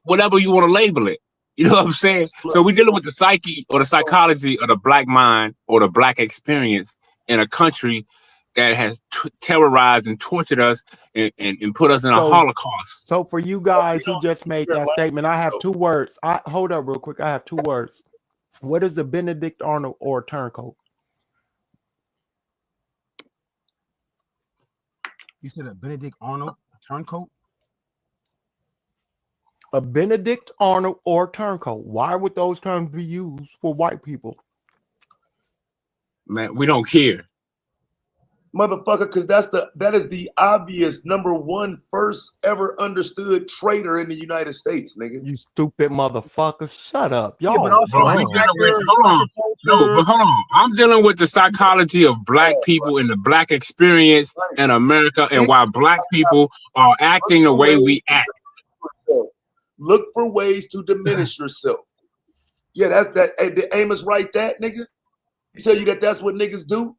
whatever you want to label it. You know what I'm saying? So we're dealing with the psyche or the psychology of the black mind or the black experience in a country that has terrorized and tortured us and put us in a Holocaust. So for you guys who just made that statement, I have two words. Hold up real quick. I have two words. What is a Benedict Arnold or a turncoat? You said a Benedict Arnold turncoat? A Benedict Arnold or turncoat. Why would those terms be used for white people? Man, we don't care. Motherfucker, because that is the obvious number one first ever understood traitor in the United States, nigga. You stupid motherfucker. Shut up. Y'all. Hold on. I'm dealing with the psychology of black people and the black experience in America and why black people are acting the way we act. Look for ways to diminish yourself. Yeah, that's that. Hey, did Amos write that, nigga? He tell you that that's what niggas do?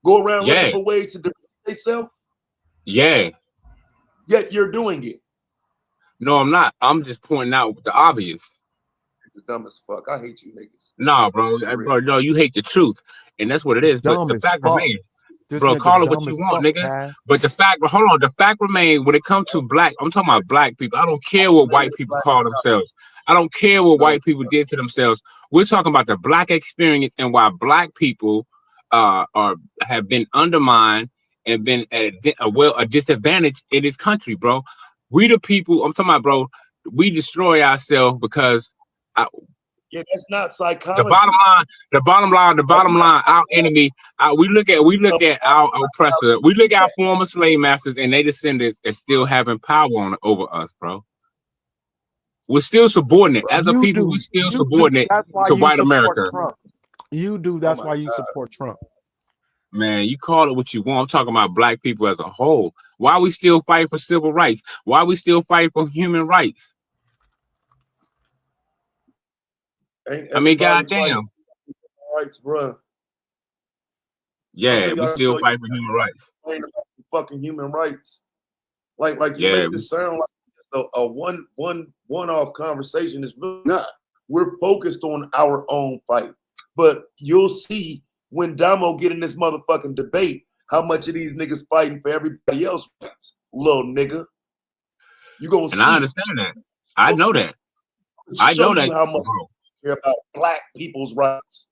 Go around looking for ways to defend themselves? Yeah. Yet you're doing it. No, I'm not. I'm just pointing out the obvious. It's dumb as fuck. I hate you niggas. Nah, bro. Bro, no, you hate the truth. And that's what it is. But Dumb the as fact fuck. remains. This Bro, nigga call it what dumb you as want, fuck, nigga. Cass. But the fact, hold on, the fact remains when it comes to black, I'm talking about black people. I don't care what white people call themselves. I don't care what white people did to themselves. We're talking about the black experience and why black people have been undermined and been at a disadvantage in this country, bro. We the people, I'm talking about, bro, we destroy ourselves because yeah, that's not psychology. The bottom line, our enemy. We look at our oppressor. We look at our former slave masters and their descendants as still having power over us, bro. We're still subordinate as a people. We're still subordinate to white America. Trump. You do. That's why you support Trump. Man, you call it what you want. I'm talking about black people as a whole. Why we still fight for civil rights? Why we still fight for human rights? I mean, goddamn. Rights, bro. Yeah, we still fight for human rights. Fucking human rights. Like you make this sound like a one-off conversation. Is really not. We're focused on our own fight. But you'll see when Damo get in this motherfucking debate how much of these niggas fighting for everybody else fights, little nigga. You gonna see. I understand that. I know that. I know that. How much care about black people's rights.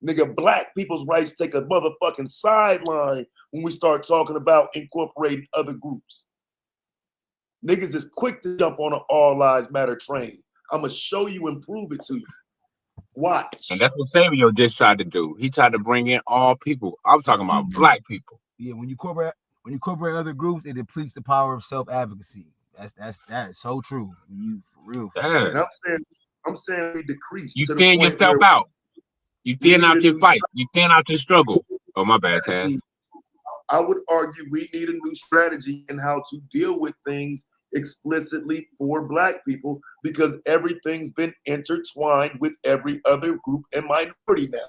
Nigga, black people's rights take a motherfucking sideline when we start talking about incorporating other groups. Niggas is quick to jump on an all lives matter train. I'm gonna show you and prove it to you. Watch. And that's what Savio just tried to do. He tried to bring in all people. I'm talking about black people. Yeah, when you incorporate other groups, it depletes the power of self-advocacy. That is so true. You for real. Yeah. And I'm saying we decrease. You thin yourself out. You thin out your fight. You thin out your struggle. Oh, my bad, Taz. I would argue we need a new strategy in how to deal with things explicitly for black people because everything's been intertwined with every other group and minority now.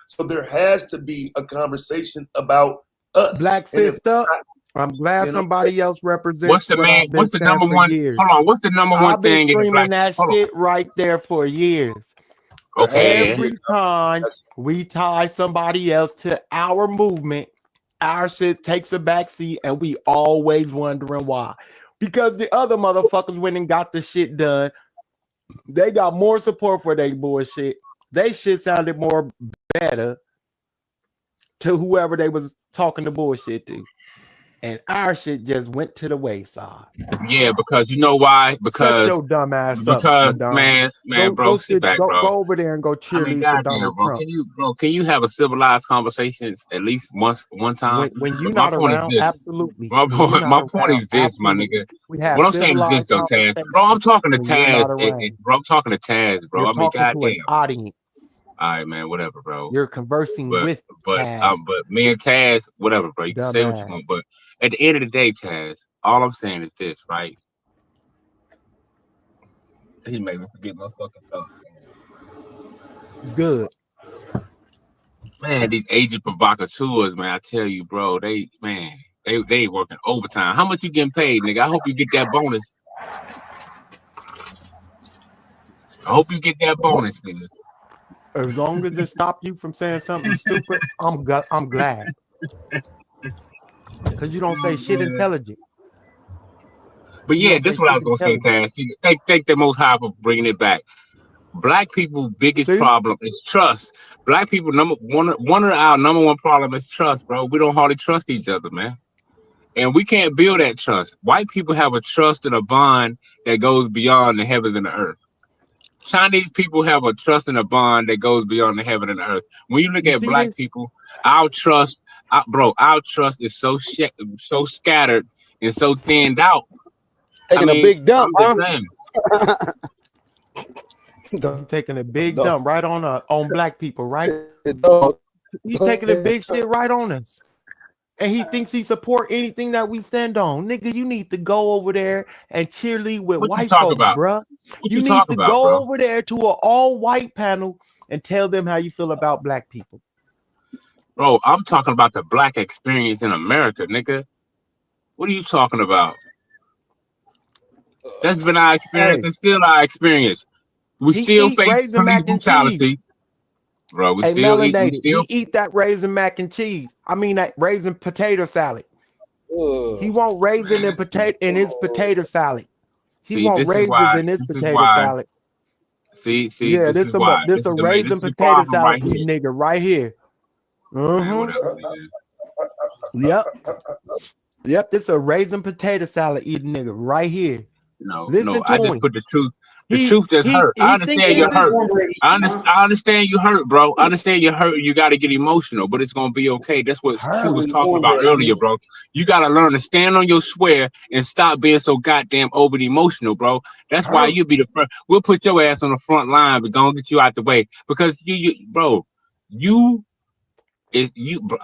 So there has to be a conversation about us. Black fist up. I'm glad somebody else represents. What's the man? What's the number one? Years. Hold on. What's the number one thing in the black? That shit right there for years. Okay. Every time we tie somebody else to our movement, our shit takes a backseat, and we always wondering why. Because the other motherfuckers went and got the shit done. They got more support for their bullshit. They shit sounded more better to whoever they was talking the bullshit to. And our shit just went to the wayside. Yeah, because you know why? Because shut your dumb ass because up, man, go sit back, bro. Go over there and go cheerlead for Donald Trump. Can you have a civilized conversation at least one time? When you're not around, absolutely. My point is this, my nigga. What I'm saying is this, though, Taz. Bro, I'm talking to Taz. Bro, I'm talking to Taz, bro. I mean, goddamn. Audience. All right, man, whatever, bro. You're conversing with Taz. But me and Taz, whatever, bro. You can say what you want, but at the end of the day, Taz, all I'm saying is this, right? He made me forget my fucking thought. Good. Man, these agent provocateurs, man, I tell you, bro, they working overtime. How much you getting paid, nigga? I hope you get that bonus. I hope you get that bonus, nigga. As long as it stopped you from saying something stupid, I'm glad. Because you don't say shit intelligent. But yeah, this is what I was gonna say, Taz. Thank the Most High for bringing it back. Black people' biggest problem is trust. Black people one of our number one problem is trust, bro. We don't hardly trust each other, man. And we can't build that trust. White people have a trust and a bond that goes beyond the heavens and the earth. Chinese people have a trust and a bond that goes beyond the heaven and the earth. When you look at black people, our trust is so scattered and so thinned out. Taking a big dump, taking a big dump right on black people, right? He's taking a big shit right on us. and he thinks he support anything that we stand on. Nigga, you need to go over there and cheerlead with What you white talk folks, about? bruh. What You you need talk to about, go bro? over there to an all-white panel and tell them how you feel about black people. Bro, I'm talking about the black experience in America, nigga. What are you talking about? That's been our experience Hey, and still our experience. We he still eat face raisin police mac and cheese. brutality, bro. We Hey, still eat. We melanated, still. he eat that raisin mac and cheese. I mean that raisin potato salad. He want raisin and potato in his potato salad. He See, want this is raisins why. in his This is potato why. salad. See. Yeah, This is why. this a This raisin is the potato problem salad right eating here. nigga right here. Man, whatever it is. Yep. Yep, this a raisin potato salad eating nigga right here. No. Listen I to just him. put the truth. The He truth just hurt. I think understand this you're is hurt. I understand you hurt, bro. I understand you're hurt. You got to get emotional, but it's gonna be okay. That's what Q was talking about earlier, bro. You got to learn to stand on your swear and stop being so goddamn over emotional, bro. That's why you'll be the first. We'll put your ass on the front line, but gonna get you out the way because bro, bro.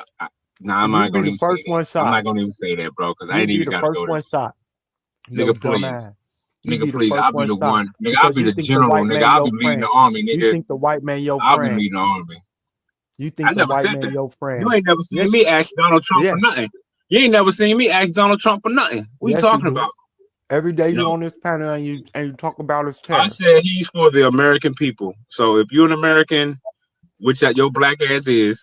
Nah, I'm You not be gonna the even say first one that. I'm shot. not gonna even say that, bro, because I You ain't be even the gotta first go one there. shot. Yo, Nigga, please. dumbass. You Nigga, be the please. first I'll be one the shot one. Nigga, I'll because be you the think the general, white nigga. man I'll be your leading friend. the army, You nigga. think the white man your I'll be friend. leading the army. You I think the never white said man that. your friend. You ain't never seen Yes, me ask Donald Trump yeah. for nothing. You ain't never seen me ask Donald Trump for nothing. What you Yes, you talking do. about? Every day You you know, on this panel and you talk about his I terror. said he's for the American people. So if you're an American, which your black ass is,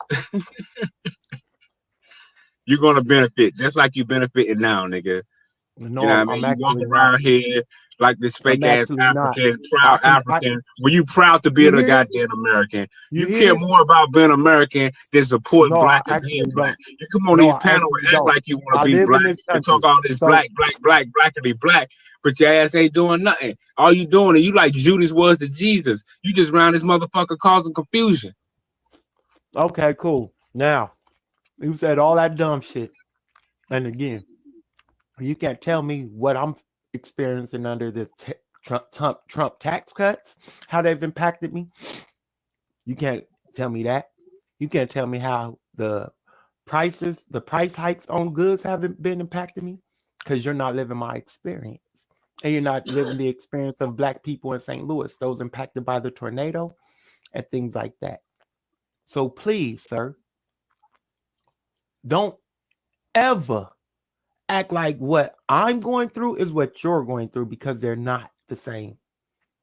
you're gonna benefit just like you benefiting now, nigga. No, You know what I mean? I'm You walk actually around not. here like this I'm fake ass actually not. African, I proud can. African. Were you proud to be You a hear this? goddamn American? You You hear care this? more about being American than supporting No, I black and being actually black. don't. You come on No, these I panels actually and act don't. like you want I to be live in black this and country. talk all this So blackity black, but your ass ain't doing nothing. All you doing is you like Judas was to Jesus. You just round this motherfucker causing confusion. okay, cool. Now you said all that dumb shit, and again, you can't tell me what I'm experiencing under the Trump tax cuts, how they've impacted me. You can't tell me that. You can't tell me how the price hikes on goods haven't been impacting me, because you're not living my experience. And you're not living the experience of black people in St. Louis, those impacted by the tornado and things like that. So please, sir, don't ever act like what I'm going through is what you're going through, because they're not the same.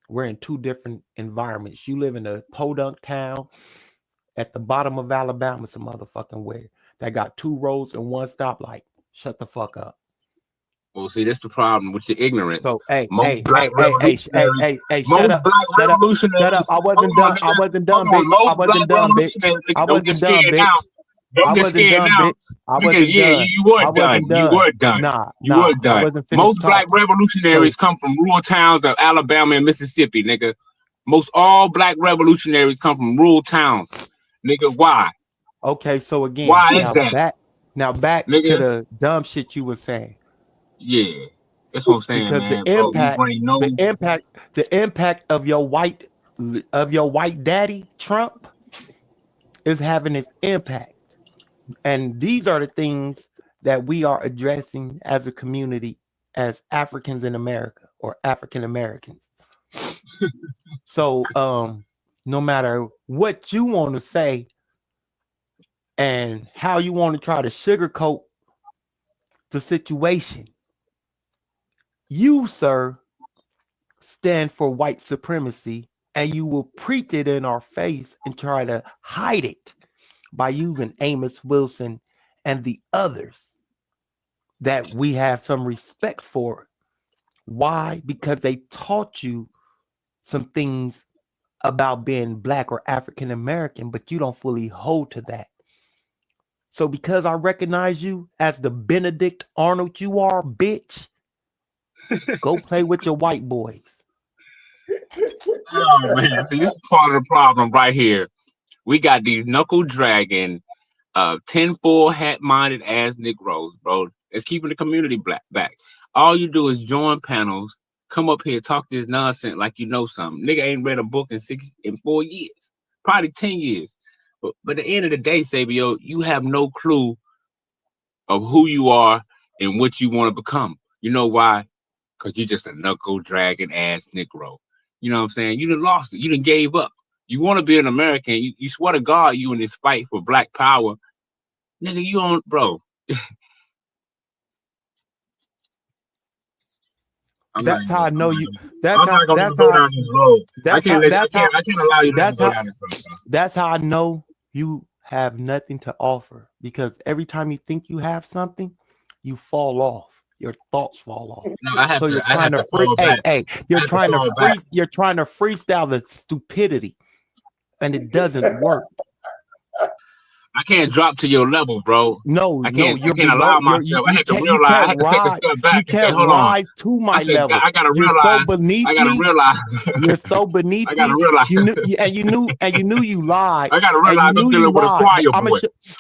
We're in two different environments. You live in a podunk town at the bottom of Alabama, some motherfucking where that got 2 roads and 1 stoplight. Shut the fuck up. Well, see, that's the problem with your ignorance. So, hey, Most black revolutionaries, shut up, black shut up, revolutionaries. shut up. I wasn't Hold on, done. I nigga. wasn't done, Hold on. bitch. I Most black wasn't done, bitch. revolutionaries, I nigga, don't get wasn't done, scared bitch. now. Don't I get wasn't scared done, now. bitch. I Nigga, wasn't yeah, done. you were I done. wasn't You done. were done. You Nah, were I done. wasn't finished Most black talking. revolutionaries come from rural towns of Alabama and Mississippi, nigga. Most all black revolutionaries come from rural towns, nigga. Why? Okay, so again, Why is that? back to Nigga? the dumb shit you were saying. Yeah, that's what I'm saying, Because man. Bro, you bring no. the impact of your white daddy Trump is having its impact, and these are the things that we are addressing as a community, as Africans in America or African Americans. So no matter what you want to say and how you want to try to sugarcoat the situation, you, sir, stand for white supremacy, and you will preach it in our face and try to hide it by using Amos Wilson and the others that we have some respect for. Why? Because they taught you some things about being black or African American, but you don't fully hold to that. So because I recognize you as the Benedict Arnold you are, bitch, go play with your white boys. Oh man, see, this is part of the problem right here. We got these knuckle dragging, tinfoil hat minded ass Negroes, bro. It's keeping the community back. All you do is join panels, come up here, talk this nonsense like you know something. Nigga ain't read a book in 4 years, probably 10 years. But at the end of the day, Sabio, you have no clue of who you are and what you want to become. You know why? Because you're just a knuckle dragging ass Negro. You know what I'm saying? You done lost it. You done gave up. You want to be an American. You swear to God you in this fight for black power. Nigga, you on, bro. That's how I know you. That's how. That's how. That's how. That's how. I can't allow you to go down this road. That's how I know you have nothing to offer, because every time you think you have something, you fall off. Your thoughts fall off. No, I have so to, you're I trying have to to fall back. you're trying to freestyle the stupidity, and it doesn't work. I can't drop to your level, bro. No, I can't you're allow below. myself. I had to realize. I had to take a step back. You can't rise to my level. I gotta You're realize. so beneath I gotta me. realize. You're so beneath I gotta me. realize. You knew you lied. I gotta realize I'm dealing with a choir boy.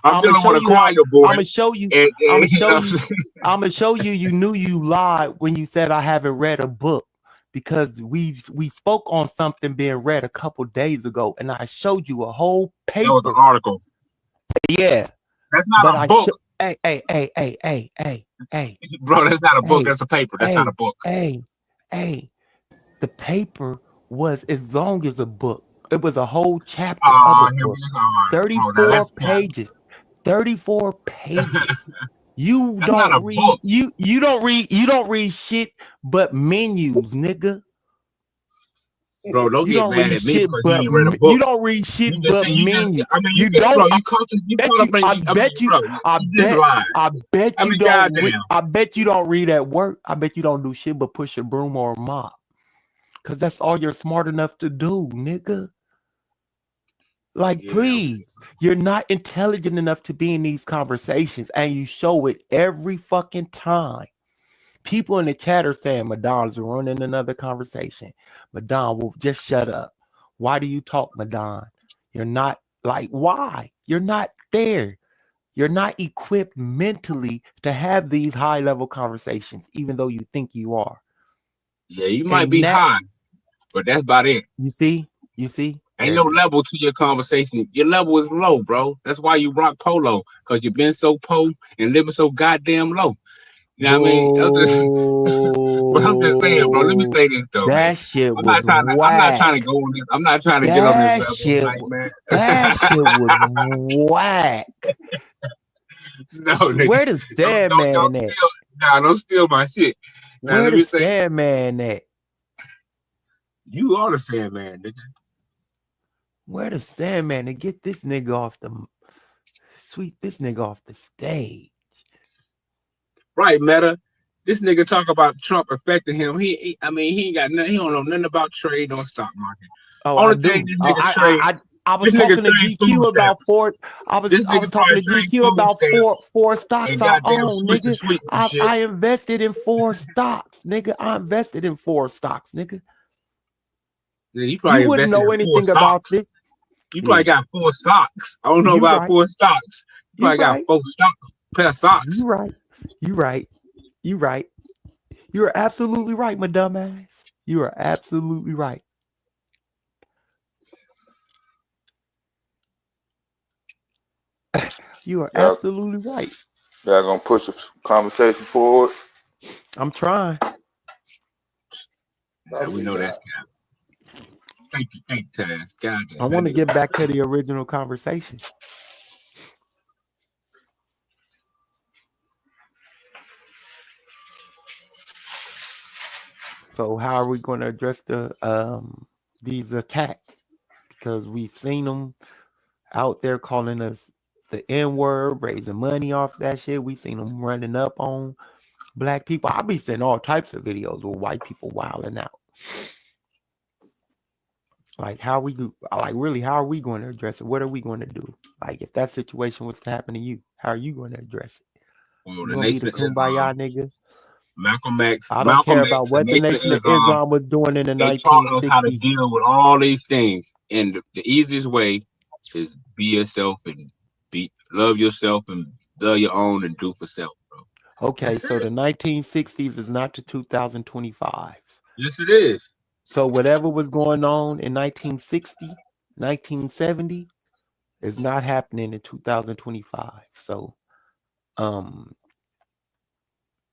I'm dealing with a choir boy. I'm gonna show you. I'm gonna show you. You knew you lied when you said I haven't read a book, because we spoke on something being read a couple days ago, and I showed you a whole paper. That was an article. Yeah. That's not a book. Hey. Bro, that's not a book. That's a paper. That's not a book. Hey. The paper was as long as a book. It was a whole chapter of a book. 34 pages. 34 pages. You don't read. You don't read shit but menus, nigga. Bro, don't get mad at me because you ain't read a book. You don't read shit but menus. I mean, you don't. I bet you don't read at work. I bet you don't do shit but push a broom or a mop, because that's all you're smart enough to do, nigga. Like, please, you're not intelligent enough to be in these conversations, and you show it every fucking time. People in the chat are saying Madon's running another conversation. Madon, will just shut up. Why do you talk, Madon? You're not why? You're not there. You're not equipped mentally to have these high level conversations, even though you think you are. Yeah, you might be high, but that's about it. You see? Ain't no level to your conversation. Your level is low, bro. That's why you rock polo, because you've been so po and living so goddamn low. You know what I mean? But I'm just saying, bro. Let me say this though. That shit I'm was not trying to go on this. I'm not trying to get on this level, man. That shit was whack. No, where the Sandman at? Nah, don't steal my shit. Now, where the Sandman at? You are the Sandman, nigga. Where the Sandman to get this nigga off the stage? Right, Meta. This nigga talk about Trump affecting him. He ain't got nothing. He don't know nothing about trade or stock market. Oh, Only thing this nigga trade. I was talking to GQ about four. I was talking to GQ about four stocks I own, nigga. I invested in 4 stocks, nigga. I invested in 4 stocks, nigga. Yeah, you wouldn't know anything about this. You probably got 4 stocks. I don't know about 4 stocks. You probably got 4 pair of socks. You right. You're absolutely right, my dumb ass. You are absolutely right. You are absolutely right. Y'all gonna push the conversation forward? I'm trying. We know that's cap. Thank you, Taz. God damn. I want to get back to the original conversation. So how are we going to address these attacks? Because we've seen them out there calling us the N-word, raising money off that shit. We seen them running up on black people. I'll be seeing all types of videos with white people wilding out. Like, how are we going to address it? What are we going to do? Like, if that situation was to happen to you, how are you going to address it? Well, you gonna be the kumbaya nigga? Malcolm X. I don't care about what the Nation of Islam was doing in the 1960s. Taught us how to deal with all these things, and the easiest way is be yourself and love yourself and love your own and do for self, bro. Okay, so the 1960s is not the 2025. Yes, it is. So whatever was going on in 1960, 1970 is not happening in 2025. So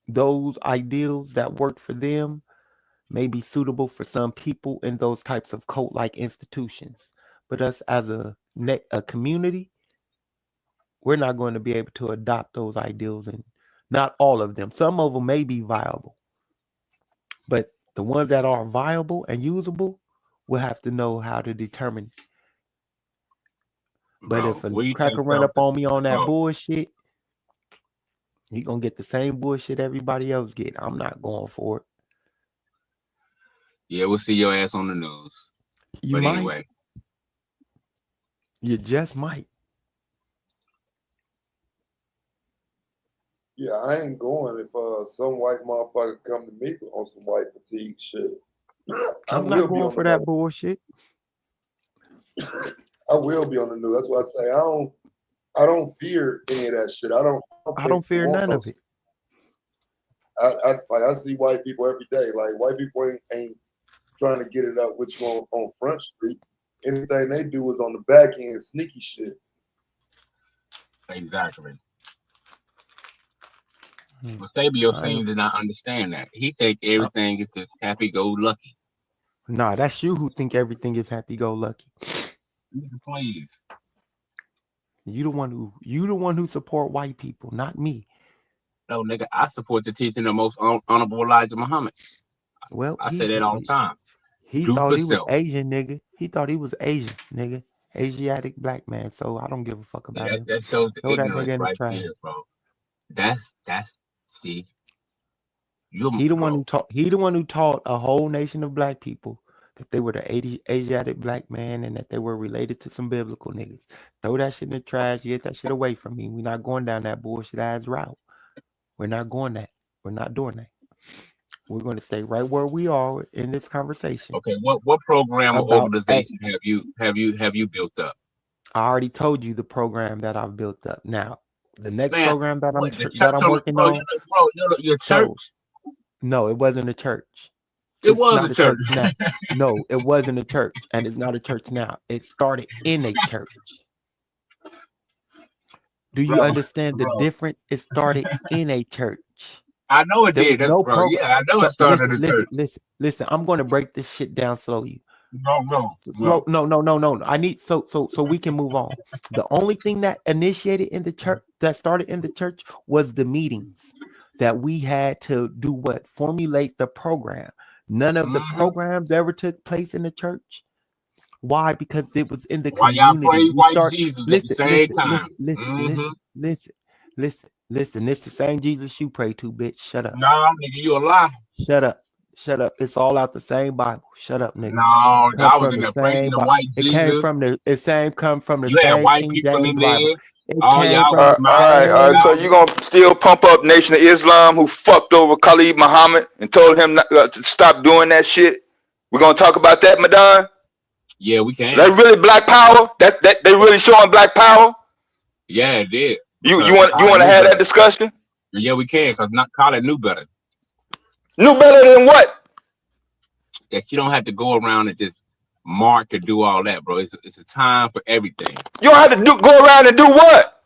those ideals that work for them may be suitable for some people in those types of cult-like institutions. But us as a community, we're not going to be able to adopt those ideals, and not all of them. Some of them may be viable, but the ones that are viable and usable, we'll have to know how to determine. But Bro, if a what you cracker think run up something? on me on that Bro, bullshit, he gonna get the same bullshit everybody else get. I'm not going for it. yeah, we'll see your ass on the news. You But might. anyway, You just might. Yeah, I ain't going if some white motherfucker come to me on some white fatigue shit. I I'm will not be going on for the that news. bullshit. I will be on the news. That's why I say I don't fear any of that shit. I don't I think don't they fear want none no. of it. I see white people every day. Like white people ain't trying to get it up with you on Front Street. Anything they do is on the back end, sneaky shit. exactly. But Sabio I seems ain't- to not understand that. He think everything is just happy-go-lucky. Nah, that's you who think everything is happy-go-lucky. Please. You the one who support white people, not me. No, nigga, I support the teaching of most honorable Elijah Muhammad. Well, I say that all the time. He Do thought for he was self. Asian, nigga. He thought he was Asian, nigga. Asiatic black man. So I don't give a fuck about Yeah, him. that shows the Throw that ignorance nigga in the right trash. there, bro. That's see, you He the bro. one who taught a whole nation of black people that they were the Asiatic black man and that they were related to some biblical niggas. Throw that shit in the trash. Get that shit away from me. We're not going down that bullshit ass route. We're not going that. We're not doing that. We're going to stay right where we are in this conversation. Okay, what program or About- organization have you built up? I already told you the program that I've built up. Now, the next Man, program that what, the church I'm on- working bro, on. your church. No, it wasn't a church. It It's was not a church. now. No, it wasn't a church, and it's not a church now. It started in a church. Do you Bro, understand the bro. difference? It started in a church. I know it There did. was That's no bro. program. Yeah, I know it started in the church. Listen. I'm going to break this shit down slowly. No. Slow. No. I need so we can move on. The only thing that initiated in the church, that started in the church, was the meetings that we had to do. What? Formulate the program. None of the programs ever took place in the church. Why? Because it was in the Why y'all community. praise We white start. Jesus at Listen. the same time? Listen. It's the same Jesus you pray to, bitch. Shut up. No, nigga, you a lie. Shut up. It's all out the same Bible. Shut up, nigga. No, I Come was from in the there praising same the Bible. white It Jesus. came from the You had same white King people James in Bible. there. It All came y'all from was the All right. So same. you gonna still pump up Nation of Islam, who fucked over Khalid Muhammad and told him not, to stop doing that shit? We're gonna talk about that, Madon. Yeah, we can. That really black power? That they really showing black power? Yeah, it did. You Because want Khaled to knew have better. that discussion? Yeah, we can, because not Khaled knew better. Knew better than what? That you don't have to go around and just mark and do all that, bro. It's a time for everything. You don't have to go around and do what?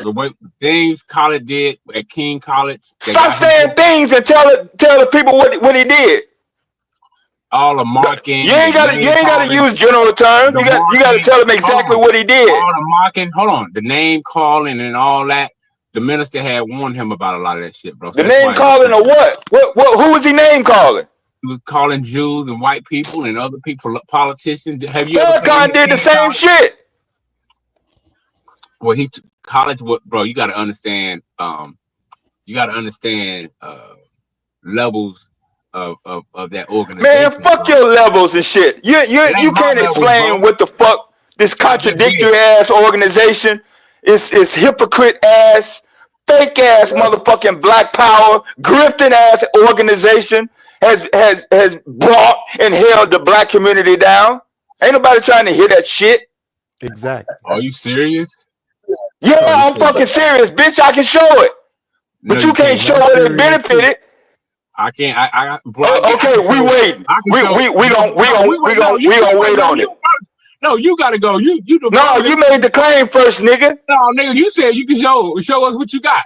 The way things Khaled did at King College. Stop saying things and tell the people what he did. All the marking. You ain't gotta use general terms. You gotta tell them exactly what he did. All the marking. Hold on. The name calling and all that. The minister had warned him about a lot of that shit, bro. So The name calling or what? Who was he name calling? He was calling Jews and white people and other people, politicians. Have you ever Farrakhan did the same shit. Well, college, bro. You got to understand. Levels of that organization. Man, fuck your levels and shit. You can't explain what the fuck this contradictory ass organization is hypocrite ass, fake ass motherfucking black power, grifting ass organization has brought and held the black community down. Ain't nobody trying to hear that shit. Exactly. Are you serious? Yeah, I'm fucking serious, bitch. I can show it, but you can't show what it benefited. I can't. Okay, we waiting. We gonna wait on it. No, you gotta go. No, you made the claim first, nigga. No, nigga, you said you can show us what you got.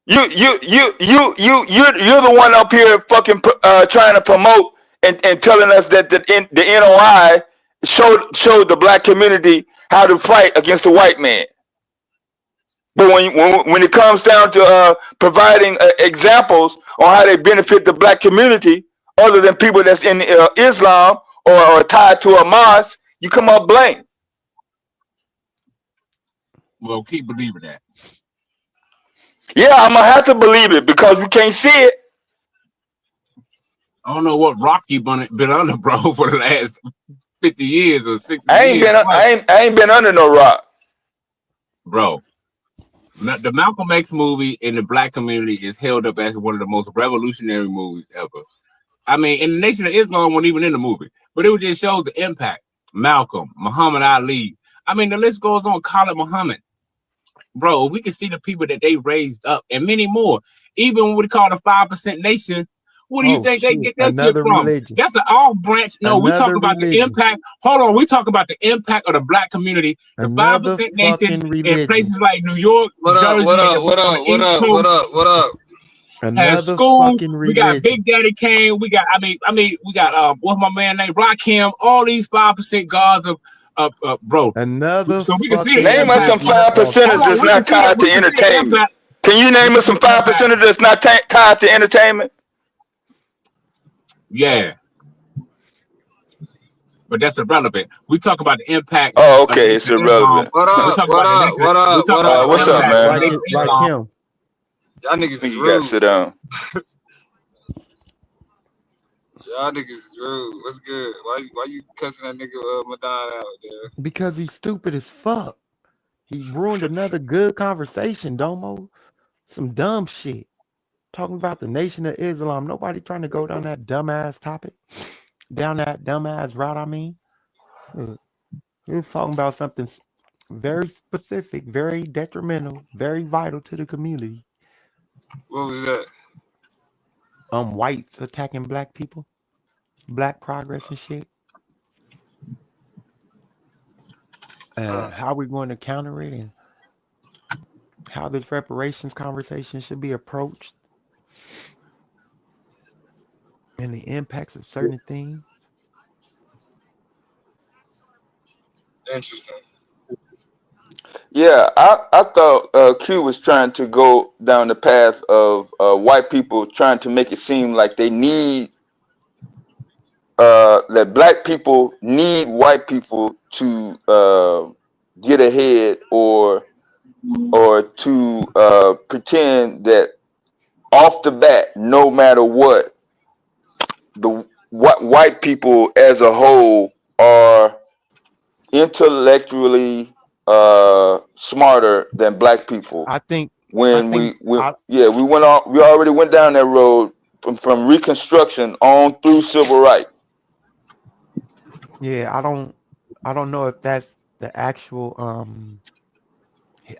you're the one up here fucking trying to promote and telling us that the NOI showed the black community how to fight against the white man. But when it comes down to providing examples on how they benefit the black community, other than people that's in Islam or tied to a mosque, you come up blank. Well, keep believing that. Yeah, I'm gonna have to believe it because we can't see it. I don't know what rock you been under, bro, for the last 50 years or 60 I ain't years. I ain't been under no rock, bro. The Malcolm X movie in the black community is held up as one of the most revolutionary movies ever. I mean, in the Nation of Islam wasn't even in the movie, but it just shows the impact. Malcolm, Muhammad Ali. I mean, the list goes on. Khalid Muhammad. Bro, we can see the people that they raised up and many more. Even when we call the 5% nation, what do you think they get that shit from? Religion. That's an off branch. No, we talk about the impact. Hold on, we talk about the impact of the black community. The 5% nation in places like New York, Jersey, What up? Has school. We got Big Daddy Kane. We got we got what's my man named Rakim. All these 5% gods of bro. So we can see name us some 5%ers that's not tied to entertainment. Can you name us some 5%ers that's not tied to entertainment? Yeah. But that's irrelevant. We talk about the impact. Oh, okay, it's irrelevant. What up? What's up, man? Like him. Y'all niggas is You gotta rude. sit down. Y'all niggas is rude. What's good? Why you cussing that nigga Madonna out there? Because he's stupid as fuck. He ruined another good conversation, Domo. Some dumb shit. Talking about the Nation of Islam. Nobody trying to go down that dumbass topic. Down that dumbass route, I mean. He was talking about something very specific, very detrimental, very vital to the community. What was that? Whites attacking black people, black progress and shit. How we going to counter it and how this reparations conversation should be approached and the impacts of certain things. Interesting. Yeah, I thought Q was trying to go down the path of white people trying to make it seem like they need that black people need white people to get ahead or to pretend that off the bat, no matter what, the white people as a whole are intellectually smarter than black people. I think we already went down that road from Reconstruction on through Civil Rights. Yeah, I don't know if that's the actual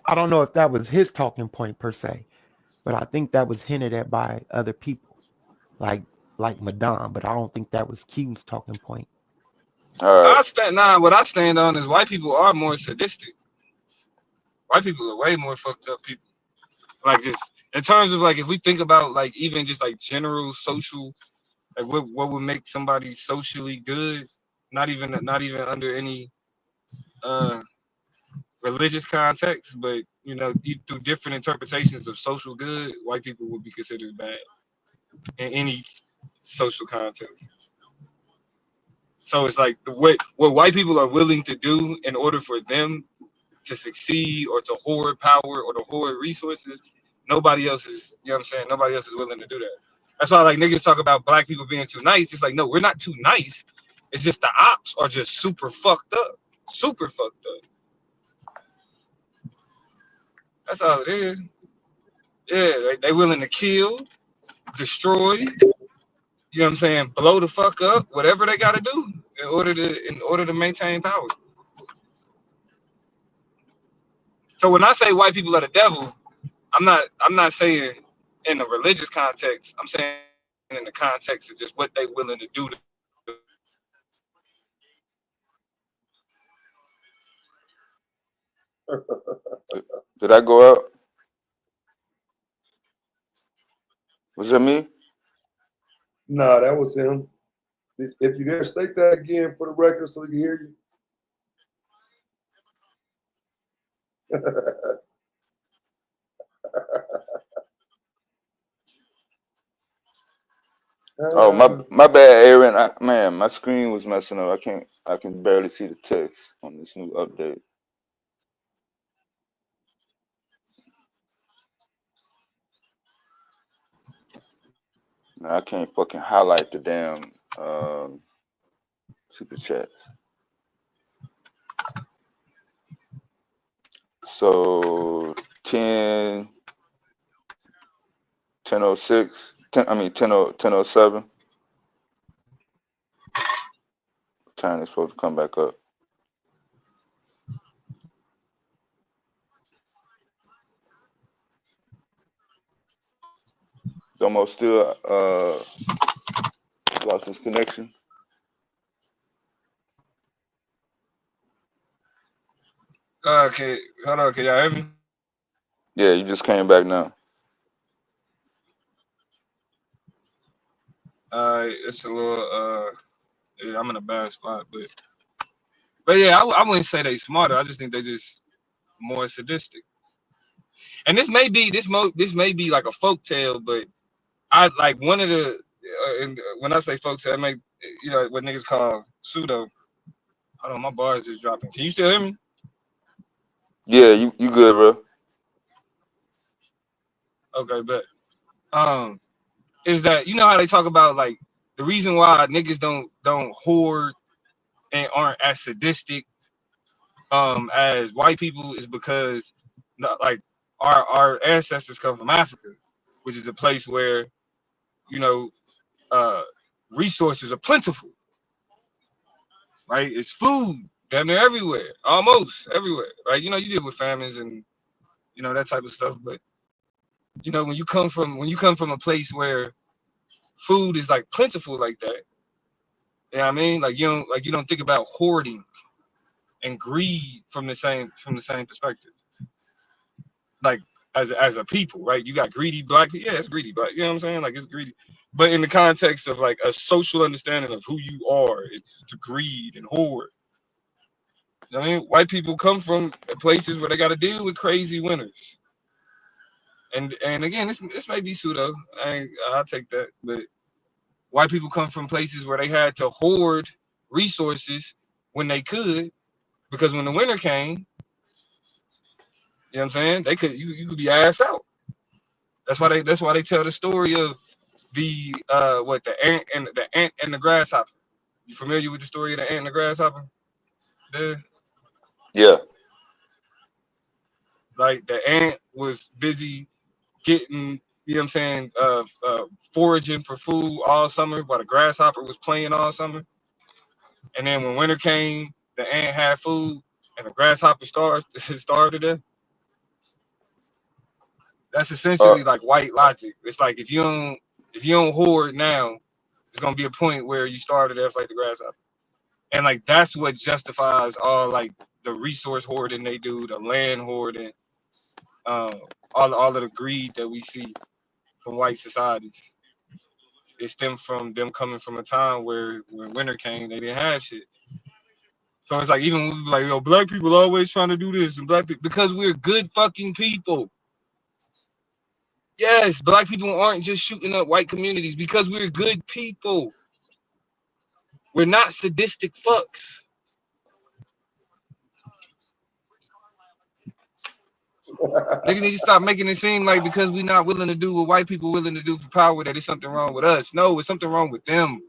I don't know if that was his talking point per se, but I think that was hinted at by other people like Madame, but I don't think that was Q's talking point. What I stand on is white people are more sadistic. White people are way more fucked up people. Like, just in terms of, like, if we think about, like, even just like general social, like what would make somebody socially good, not even under any religious context, but through different interpretations of social good, white people would be considered bad in any social context. So it's like what white people are willing to do in order for them to succeed or to hoard power or to hoard resources, nobody else is, nobody else is willing to do that. That's why, like, niggas talk about black people being too nice. It's like, no, we're not too nice. It's just the ops are just super fucked up. Super fucked up. That's all it is. Yeah, they willing to kill, destroy, blow the fuck up, whatever they gotta do in order to maintain power. So when I say white people are the devil, I'm not saying in a religious context. I'm saying in the context of just what they willing to do. Did I go out? Was that me? Nah, that was him. If you dare state that again for the record so we can hear you. Oh, my bad, Aaron. Man, my screen was messing up. I can barely see the text on this new update. Now I can't fucking highlight the damn super chats. So 10:06, 10:07. Time is supposed to come back up. Domo still lost his connection. Okay, hold on. Can y'all hear me? Yeah, you just came back now. It's a little. Yeah, I'm in a bad spot, but yeah, I wouldn't say they smarter. I just think they just more sadistic. And this may be this may be like a folk tale, but I like one of the and when I say folk tale, I make what niggas call pseudo. Hold on, my bar is just dropping. Can you still hear me? Yeah, you good, bro. Okay, but is that how they talk about like the reason why niggas don't hoard and aren't as sadistic as white people is because like our ancestors come from Africa, which is a place where resources are plentiful, right? It's food damn near everywhere, almost everywhere, right? You deal with famines and that type of stuff, but when you come from a place where food is like plentiful like that, you know what I mean? Like you don't think about hoarding and greed from the same perspective. Like as a people, right? You got greedy black people. Yeah, it's greedy black. You know what I'm saying? Like it's greedy. But in the context of like a social understanding of who you are, it's to greed and hoard. I mean, white people come from places where they got to deal with crazy winters. And again, this may be pseudo. I'll take that. But white people come from places where they had to hoard resources when they could, because when the winter came, you know what I'm saying? They could you could be ass out. That's why they tell the story of the ant and the grasshopper. You familiar with the story of the ant and the grasshopper? Yeah. Like the ant was busy getting, foraging for food all summer while the grasshopper was playing all summer. And then when winter came, the ant had food and the grasshopper starved to death. That's essentially like white logic. It's like if you don't hoard now, there's gonna be a point where you starve to death like the grasshopper. And like that's what justifies all like the resource hoarding they do, the land hoarding, all of the greed that we see from white societies. It stemmed from them coming from a time where when winter came, they didn't have shit. So it's like even when we like, black people always trying to do this, and black people because we're good fucking people. Yes, black people aren't just shooting up white communities because we're good people. We're not sadistic fucks. Niggas need to stop making it seem like because we're not willing to do what white people willing to do for power that there's something wrong with us. No, it's something wrong with them.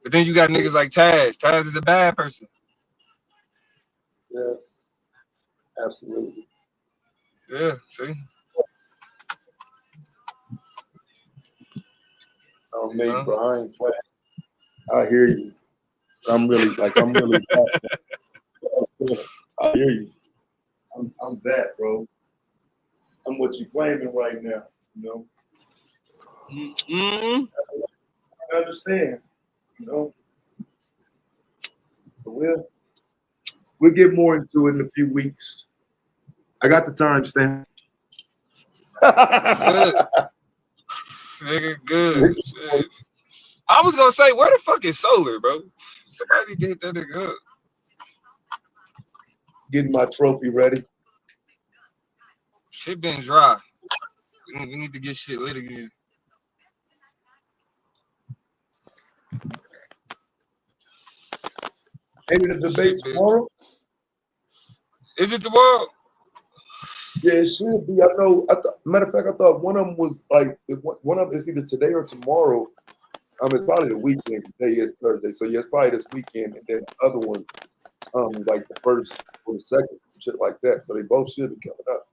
But then you got niggas like Taz. Taz is a bad person. Yes, absolutely. Yeah, see? Oh, mate, bro, I ain't playing. I hear you. I'm really. I hear you. I'm that, bro. I'm what you claiming right now. Mm-hmm. I understand. For real. We'll get more into it in a few weeks. I got the timestamp. Good. Nigga, good. Shit. I was gonna say, where the fuck is Solar, bro? Somebody get that nigga up. Getting my trophy ready. Shit been dry. We need to get shit lit again. Maybe the debate tomorrow. Is it tomorrow? Yeah, it should be. I know. Matter of fact, I thought one of them was like one of them is either today or tomorrow. It's probably the weekend. Today is Thursday, so yeah, it's probably this weekend. And then the other one, like the first or the second, some shit like that. So they both should be coming up.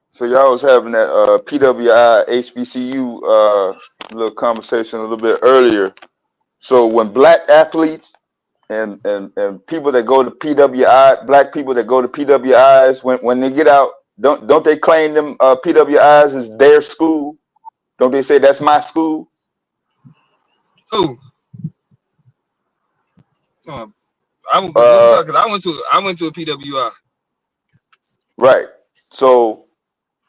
So y'all was having that PWI HBCU little conversation a little bit earlier. So when black athletes and people that go to PWI, black people that go to PWIs, when they get out, don't they claim them PWIs as their school? Don't they say that's my school? Who? I went to a PWI. Right. So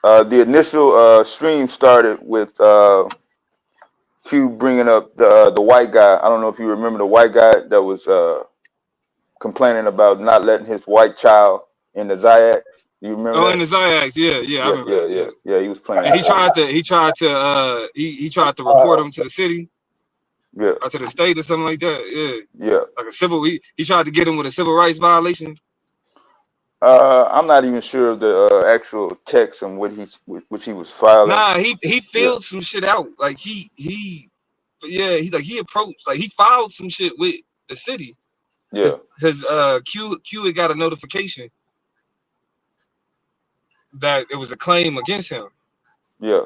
the initial stream started with Q bringing up the white guy. I don't know if you remember the white guy that was complaining about not letting his white child in the Ziax. You remember? Oh, that? in the Ziax, yeah, I remember. Yeah. He was playing. And he tried to report him to the city, or to the state or something like that. Yeah. Like a civil. He tried to get him with a civil rights violation. I'm not even sure of the actual text and which he was filing. Nah, he filled some shit out. Like he approached, like he filed some shit with the city. Yeah. Because Q had got a notification that it was a claim against him. Yeah.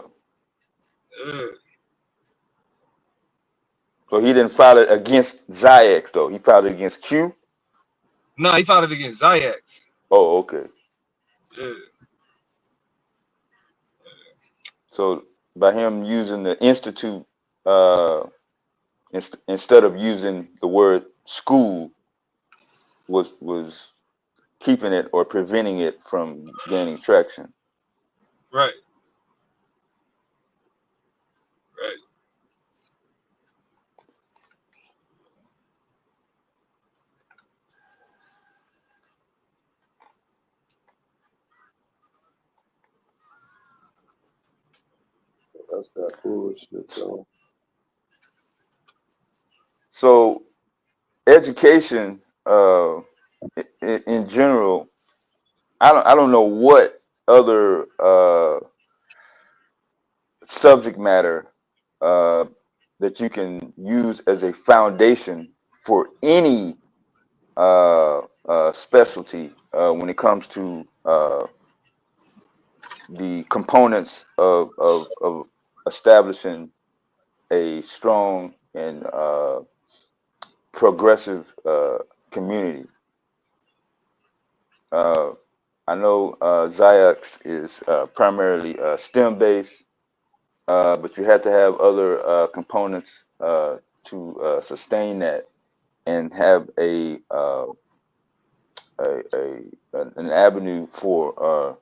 So he didn't file it against Ziax though. He filed it against Q. No, he filed it against Ziax. Oh, okay. Yeah. So by him using the institute instead of using the word school was keeping it or preventing it from gaining traction. Right. That's that bullshit, though. So education in general, I don't know what other subject matter that you can use as a foundation for any specialty when it comes to the components of establishing a strong and progressive community. I know Ziax is primarily STEM based, but you have to have other components to sustain that and have an avenue for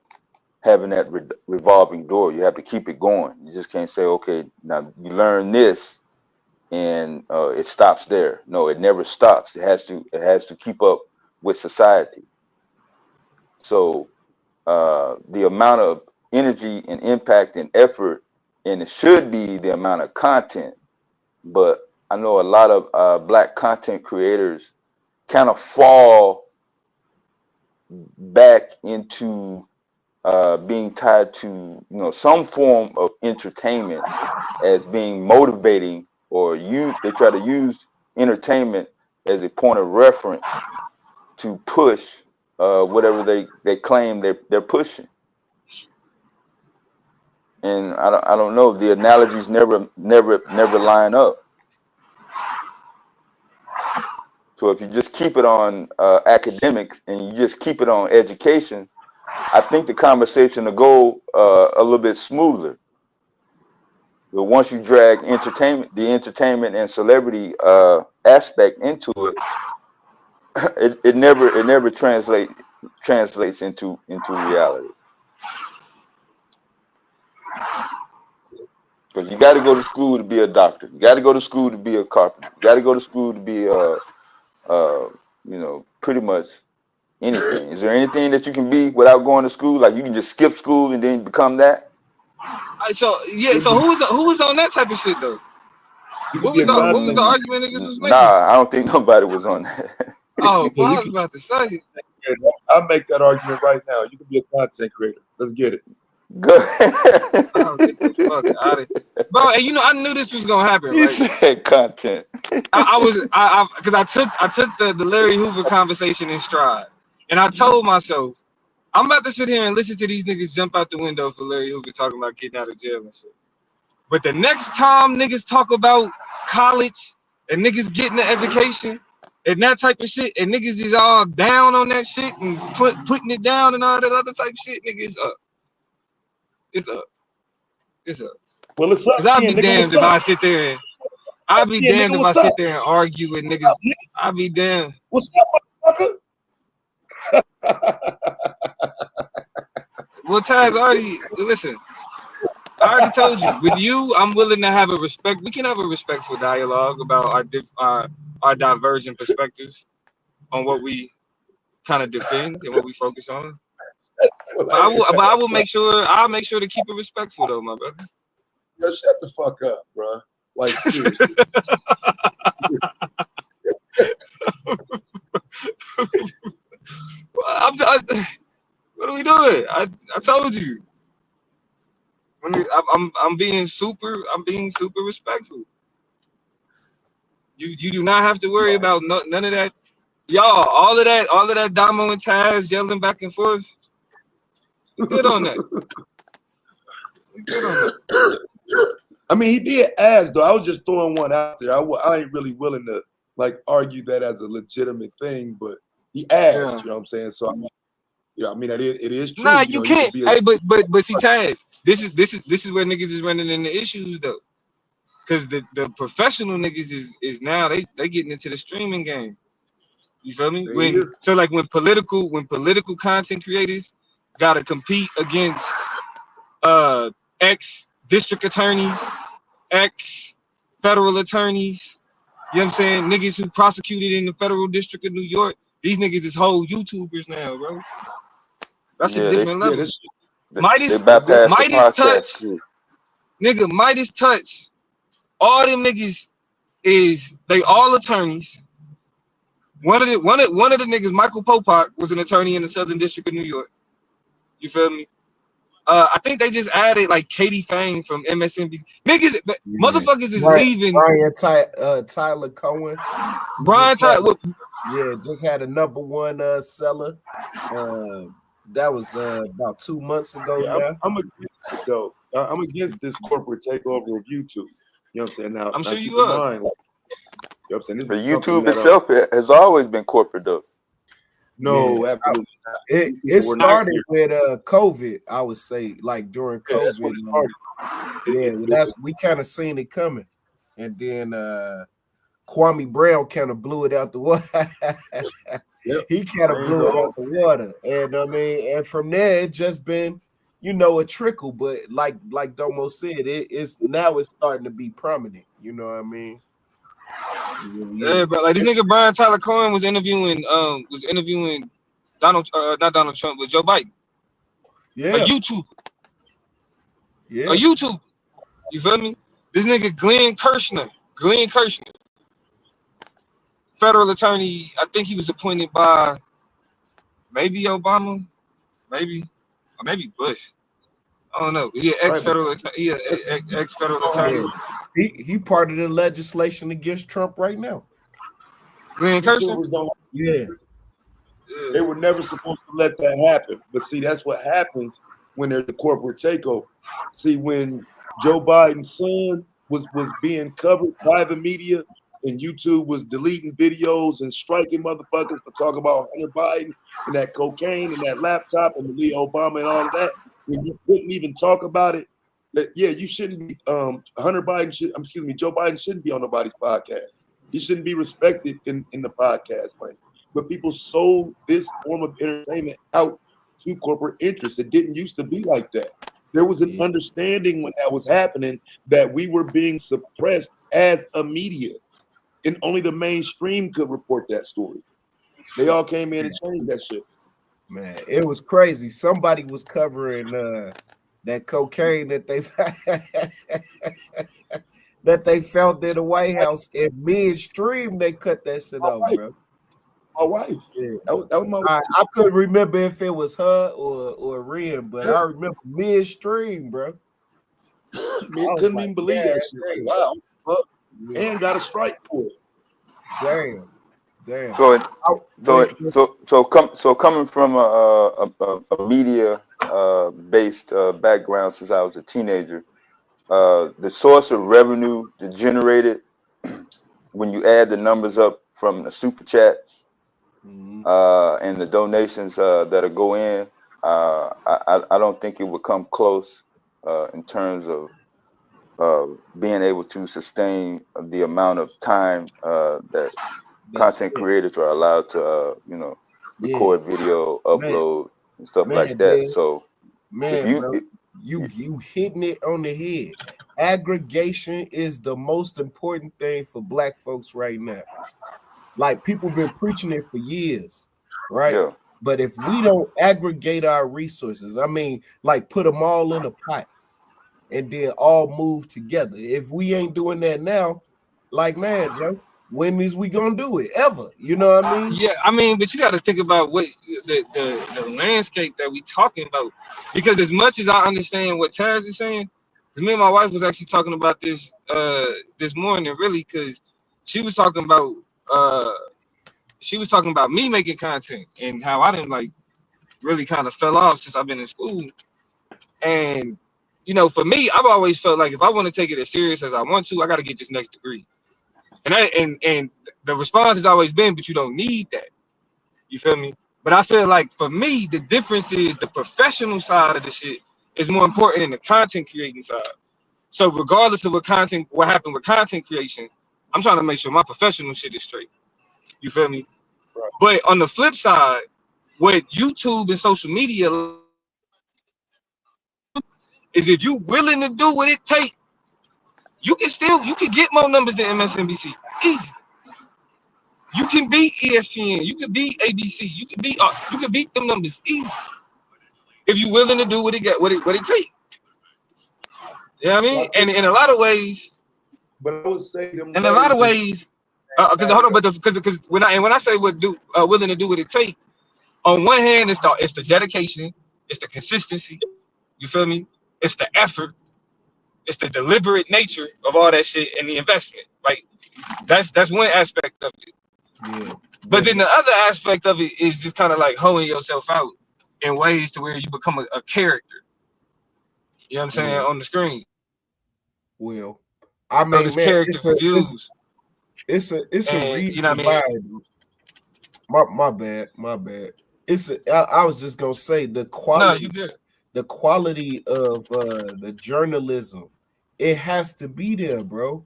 having that revolving door. You have to keep it going. You just can't say, okay, now you learn this and it stops there. No, it never stops. It has to keep up with society. So the amount of energy and impact and effort, and it should be the amount of content, but I know a lot of Black content creators kind of fall back into being tied to some form of entertainment as being motivating, or they try to use entertainment as a point of reference to push whatever they claim they're pushing. And I don't know, the analogies never line up. So if you just keep it on academics and you just keep it on education, I think the conversation will go a little bit smoother. But once you drag the entertainment and celebrity aspect into it, it never translates into reality. Because you got to go to school to be a doctor. You got to go to school to be a carpenter. You got to go to school to be pretty much anything. Is there anything that you can be without going to school? Like you can just skip school and then become that? So who was on that type of shit though? What was the argument niggas was making? Nah, I don't think nobody was on that. Oh, well, I was about to say. I'll make that argument right now. You can be a content creator. Let's get it. Good. Oh, get the fuck out of here. Bro, and I knew this was gonna happen. You Right? said content. Because I took the Larry Hoover conversation in stride, and I told myself, I'm about to sit here and listen to these niggas jump out the window for Larry Hoover talking about getting out of jail and shit. But the next time niggas talk about college and niggas getting the education and that type of shit, and niggas is all down on that shit and putting it down and all that other type of shit, nigga, it's up. It's up. It's up. Well, it's up. Cause I'll be damned if I sit there and I'll be damned if I sit there and argue with niggas. I'll be damned. What's up, motherfucker? Well, Taz, listen. I already told you. With you, I'm willing to have a respect. We can have a respectful dialogue about our divergent perspectives on what we kind of defend and what we focus on. But I will make sure. I'll make sure to keep it respectful, though, my brother. Yo, shut the fuck up, bro. Like seriously. What are we doing? I told you. I'm being super respectful. You do not have to worry about none of that. Y'all, all of that Damo and Taz yelling back and forth. We good on that. We good on that. I mean, he did ask though. I was just throwing one out there. I ain't really willing to like argue that as a legitimate thing, but he asked. Yeah. You know what I'm saying? So I mean, it is true. Nah, you can't. Hey, but see, Taz, this is where niggas is running into issues though, because the professional niggas is now they getting into the streaming game. You feel me? When political content creators gotta compete against ex district attorneys, ex federal attorneys. You know what I'm saying? Niggas who prosecuted in the federal district of New York. These niggas is whole YouTubers now, bro. That's a different level. Midas Touch, nigga, Midas Touch. All them niggas is they all attorneys. One of the niggas, Michael Popak, was an attorney in the Southern District of New York. You feel me? I think they just added like Katie Fang from MSNBC. Niggas, motherfuckers is leaving. Brian Tyler Cohen. Brian Tyler. Yeah, just had a number one seller. That was about 2 months ago. Yeah, I'm against it though. I'm against this corporate takeover of YouTube. You know what I'm saying? Now I'm sure you are. are. Like, you know what I'm saying? But YouTube itself has always been corporate though. No, Yeah. absolutely not. It started with COVID, I would say, like during Yeah, that's COVID. what it started. Yeah, well, we kind of seen it coming, and then Kwame Brown kind of blew it out the water. Yep. He kind of blew it out the water, and I mean, and from there it just been, a trickle. But like Domo said, it's starting to be prominent. You know what I mean? Yeah, but like this nigga Brian Tyler Cohen was interviewing not Donald Trump, but Joe Biden. Yeah. A YouTuber. Yeah. A YouTuber. You feel me? This nigga Glenn Kirshner, federal attorney. I think he was appointed by maybe Obama, maybe Bush. I don't know. He ex-federal attorney. He part of the legislation against Trump right now. Glenn Kirshner? Yeah. They were never supposed to let that happen. But see, that's what happens when there's a corporate takeover. See, when Joe Biden's son was being covered by the media and YouTube was deleting videos and striking motherfuckers for talking about Hunter Biden and that cocaine and that laptop and Lee Obama and all of that, when you couldn't even talk about it, that yeah, you shouldn't be Hunter Biden should Joe Biden shouldn't be on nobody's podcast. He shouldn't be respected in the podcast lane. But people sold this form of entertainment out to corporate interests. It didn't used to be like that. There was an understanding when that was happening that we were being suppressed as a media, and only the mainstream could report that story. They all came in and changed that shit. Man, it was crazy. Somebody was covering that cocaine that they that they found in the White House, and midstream they cut that shit off, bro. My wife. Yeah. That was my I couldn't remember if it was her or Ren, but I remember midstream, bro. Couldn't even believe that shit. Like, wow. Fuck. And got a strike for it. Damn. So coming from a media based background since I was a teenager, the source of revenue generated when you add the numbers up from the super chats and the donations that go in, I don't think it would come close in terms of being able to sustain the amount of time that content creators are allowed to record video, upload, and stuff like that. So you hitting it on the head. Aggregation is the most important thing for Black folks right now. Like, people been preaching it for years, right? Yeah. But if we don't aggregate our resources, I mean, like, put them all in a pot and then all move together. If we ain't doing that now, like, man, Joe, when is we gonna do it? Ever? You know what I mean? Yeah, I mean, but you got to think about what the landscape that we talking about, because as much as I understand what Taz is saying, because me and my wife was actually talking about this this morning, really, because she was talking about me making content and how I didn't like really kind of fell off since I've been in school. And you know, for me, I've always felt like if I want to take it as serious as I want to, I got to get this next degree. And the response has always been, but you don't need that. You feel me? But I feel like for me, the difference is the professional side of the shit is more important than the content creating side. So regardless of what happened with content creation, I'm trying to make sure my professional shit is straight. You feel me? Right. But on the flip side, what YouTube and social media is, if you willing to do what it takes, you can get more numbers than MSNBC. Easy. You can beat ESPN. You can beat ABC. You can beat them numbers easy if you're willing to do what it takes. You know what I mean? And in a lot of ways, but I would say them in a lot of ways, because when I say willing to do what it takes, on one hand it's the dedication, it's the consistency. You feel me? It's the effort. It's the deliberate nature of all that shit and the investment. Like, that's one aspect of it. Yeah. But then the other aspect of it is just kind of like hoeing yourself out in ways to where you become a character. You know what I'm saying? On the screen. Well, I mean, this man, character it's a and, reason you know what I why. mean? My bad. I was just gonna say the quality. No, you good. The quality of the journalism, it has to be there, bro.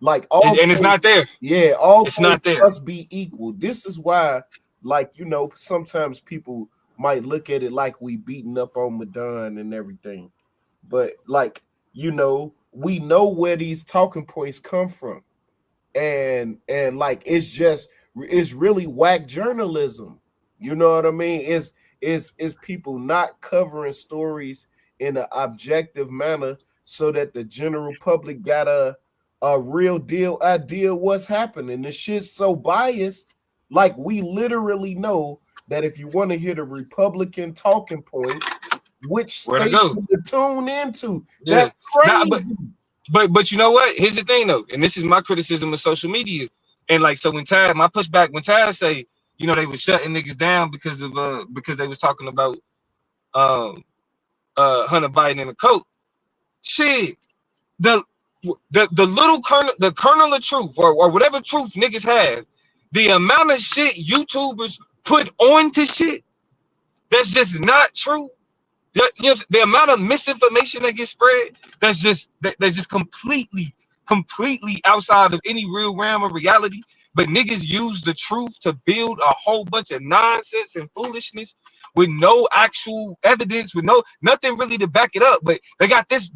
Like, and it's not there. Yeah, all it's not there. Must be equal. This is why, like, you know, sometimes people might look at it like we beating up on Madon and everything, but, like, you know, we know where these talking points come from, and like, it's really whack journalism. You know what I mean? Is people not covering stories in an objective manner so that the general public got a real deal idea what's happening. The shit's so biased. Like, we literally know that if you want to hear the Republican talking point, which station to tune into. Yeah. That's crazy. But you know what? Here's the thing though, and this is my criticism of social media. And like, so when Taz say, you know, they were shutting niggas down because they was talking about Hunter Biden and the coke. Shit, the little kernel of truth or whatever truth niggas have, the amount of shit YouTubers put onto shit that's just not true The amount of misinformation that gets spread, that's just completely outside of any real realm of reality. But niggas use the truth to build a whole bunch of nonsense and foolishness with no actual evidence, with nothing really to back it up. But they got this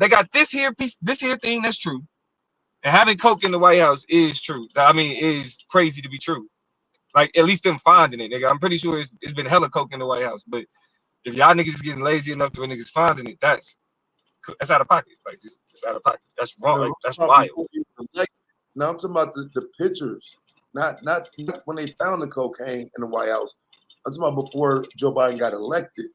here thing that's true. And having coke in the White House is true. I mean, is crazy to be true. Like, at least them finding it, nigga. I'm pretty sure it's been hella coke in the White Now, but if y'all niggas is getting lazy enough to when niggas finding it, that's out of pocket. Like, it's out of pocket. That's wrong. No, Like, that's I'm wild. talking about no, I'm talking about the pictures, not when they found the cocaine in the White House. I'm talking about before Joe Biden got elected,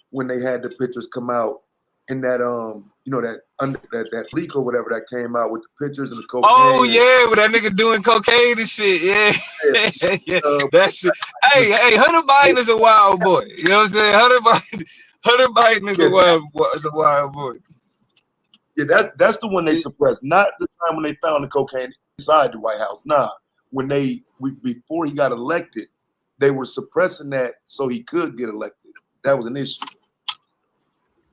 when they had the pictures come out in that that leak or whatever that came out with the pictures and the cocaine. Oh yeah, with that nigga doing cocaine and shit. Yeah, yeah. That shit. Hey, Hunter Biden is a wild boy. You know what I'm saying? Hunter Biden is a wild boy. Yeah, that's the one they suppressed. Not the time when they found the cocaine inside the White House. Nah, before he got elected, they were suppressing that so he could get elected. That was an issue.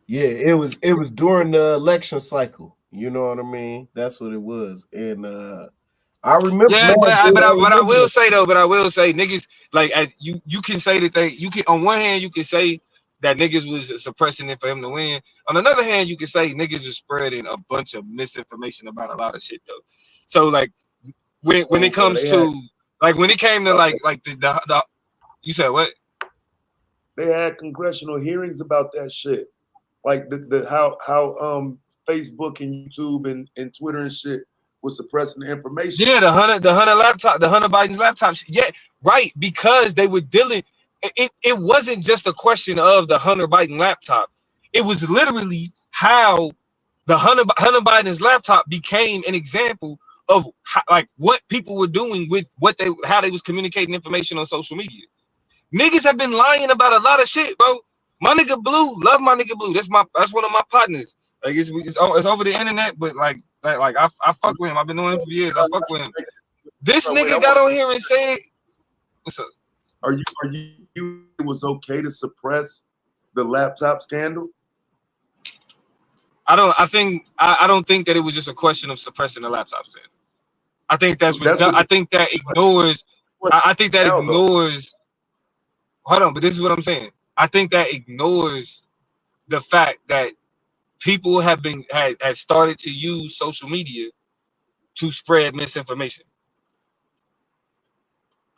Yeah, it was during the election cycle. You know what I mean? That's what it was. And I remember. Yeah, but I will say niggas, like, as you can say that you can, on one hand you can say that niggas was suppressing it for him to win. On another hand, you can say niggas is spreading a bunch of misinformation about a lot of shit though. So like when it comes to like when it came to like the you said what? They had congressional hearings about that shit. Like how Facebook and YouTube and Twitter and shit was suppressing the information. Yeah, the Hunter Biden's laptops. Yeah, right. Because they were dealing. It wasn't just a question of the Hunter Biden laptop. It was literally how the Hunter Biden's laptop became an example of like what people were doing with how they was communicating information on social media. Niggas have been lying about a lot of shit, bro. My nigga Blue, love my nigga Blue. That's one of my partners. Like it's over the internet, but like I fuck with him. I've been knowing him for years. I fuck with him. This nigga got on here and said, "What's up? Are you it was okay to suppress the laptop scandal?" I don't think that it was just a question of suppressing the laptop scandal. I think I think that ignores. Hold on, but this is what I'm saying. I think that ignores the fact that people had started to use social media to spread misinformation.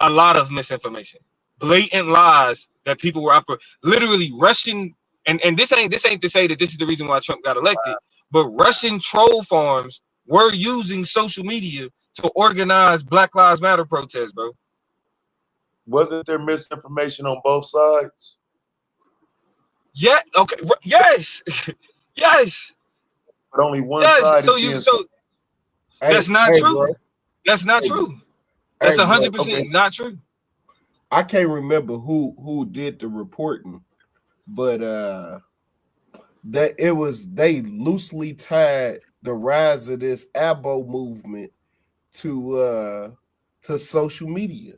A lot of misinformation, blatant lies that people were literally rushing. And this ain't to say that this is the reason why Trump got elected, but Russian troll farms were using social media to organize Black Lives Matter protests, bro. Wasn't there misinformation on both sides? Yeah. Okay. Yes. Yes. But only one side. That's not true. Bro. That's not true. That's 100% not true. I can't remember who did the reporting, but that it was they loosely tied the rise of this ABO movement to social media.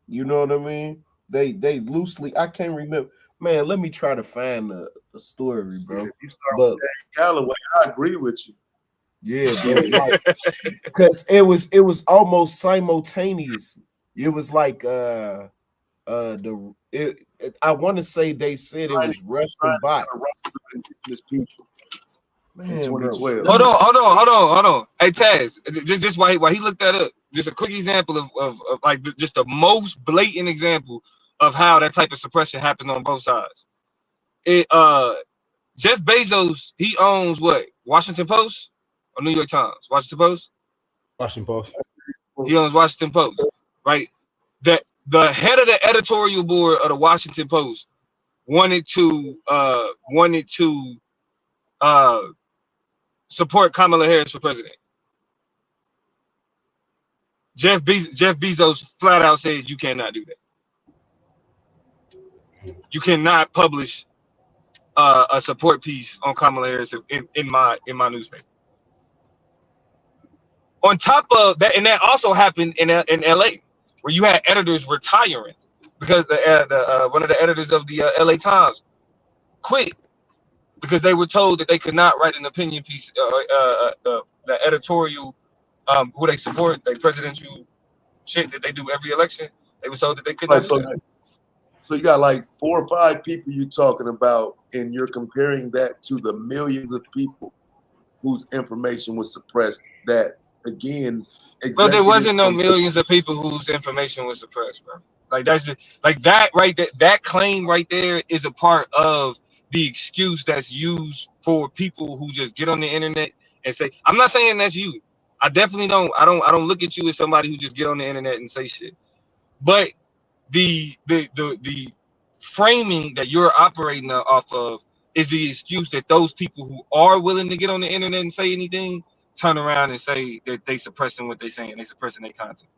You know what I mean? They loosely. I can't remember. Man, let me try to find the story, bro. If you start with Callaway, I agree with you. Yeah, bro. Because it was almost simultaneous. It was like I want to say they said it was Russian bots. Man, 2012. Hold on. Hey Taz, just while he looked that up, just a quick example of like just the most blatant example of how that type of suppression happens on both sides. Jeff Bezos, he owns what? Washington Post or New York Times? Washington Post? Washington Post. He owns Washington Post, right? That the head of the editorial board of the Washington Post wanted to support Kamala Harris for president. Jeff Bezos flat out said you cannot do that. You cannot publish a support piece on Kamala Harris in my newspaper. On top of that, and that also happened in LA, where you had editors retiring because one of the editors of the LA Times quit because they were told that they could not write an opinion piece, the editorial, who they support, their presidential shit that they do every election. They were told that they couldn't. Right, so you got like 4 or 5 people you're talking about, and you're comparing that to the millions of people whose information was suppressed. That again, But there wasn't no millions of people whose information was suppressed, bro. Like that's just, like that right there. That claim right there is a part of the excuse that's used for people who just get on the internet and say, I'm not saying that's you. I definitely don't. I don't look at you as somebody who just get on the internet and say shit. But the framing that you're operating off of is the excuse that those people who are willing to get on the internet and say anything turn around and say that they suppressing what they saying, they suppressing their content.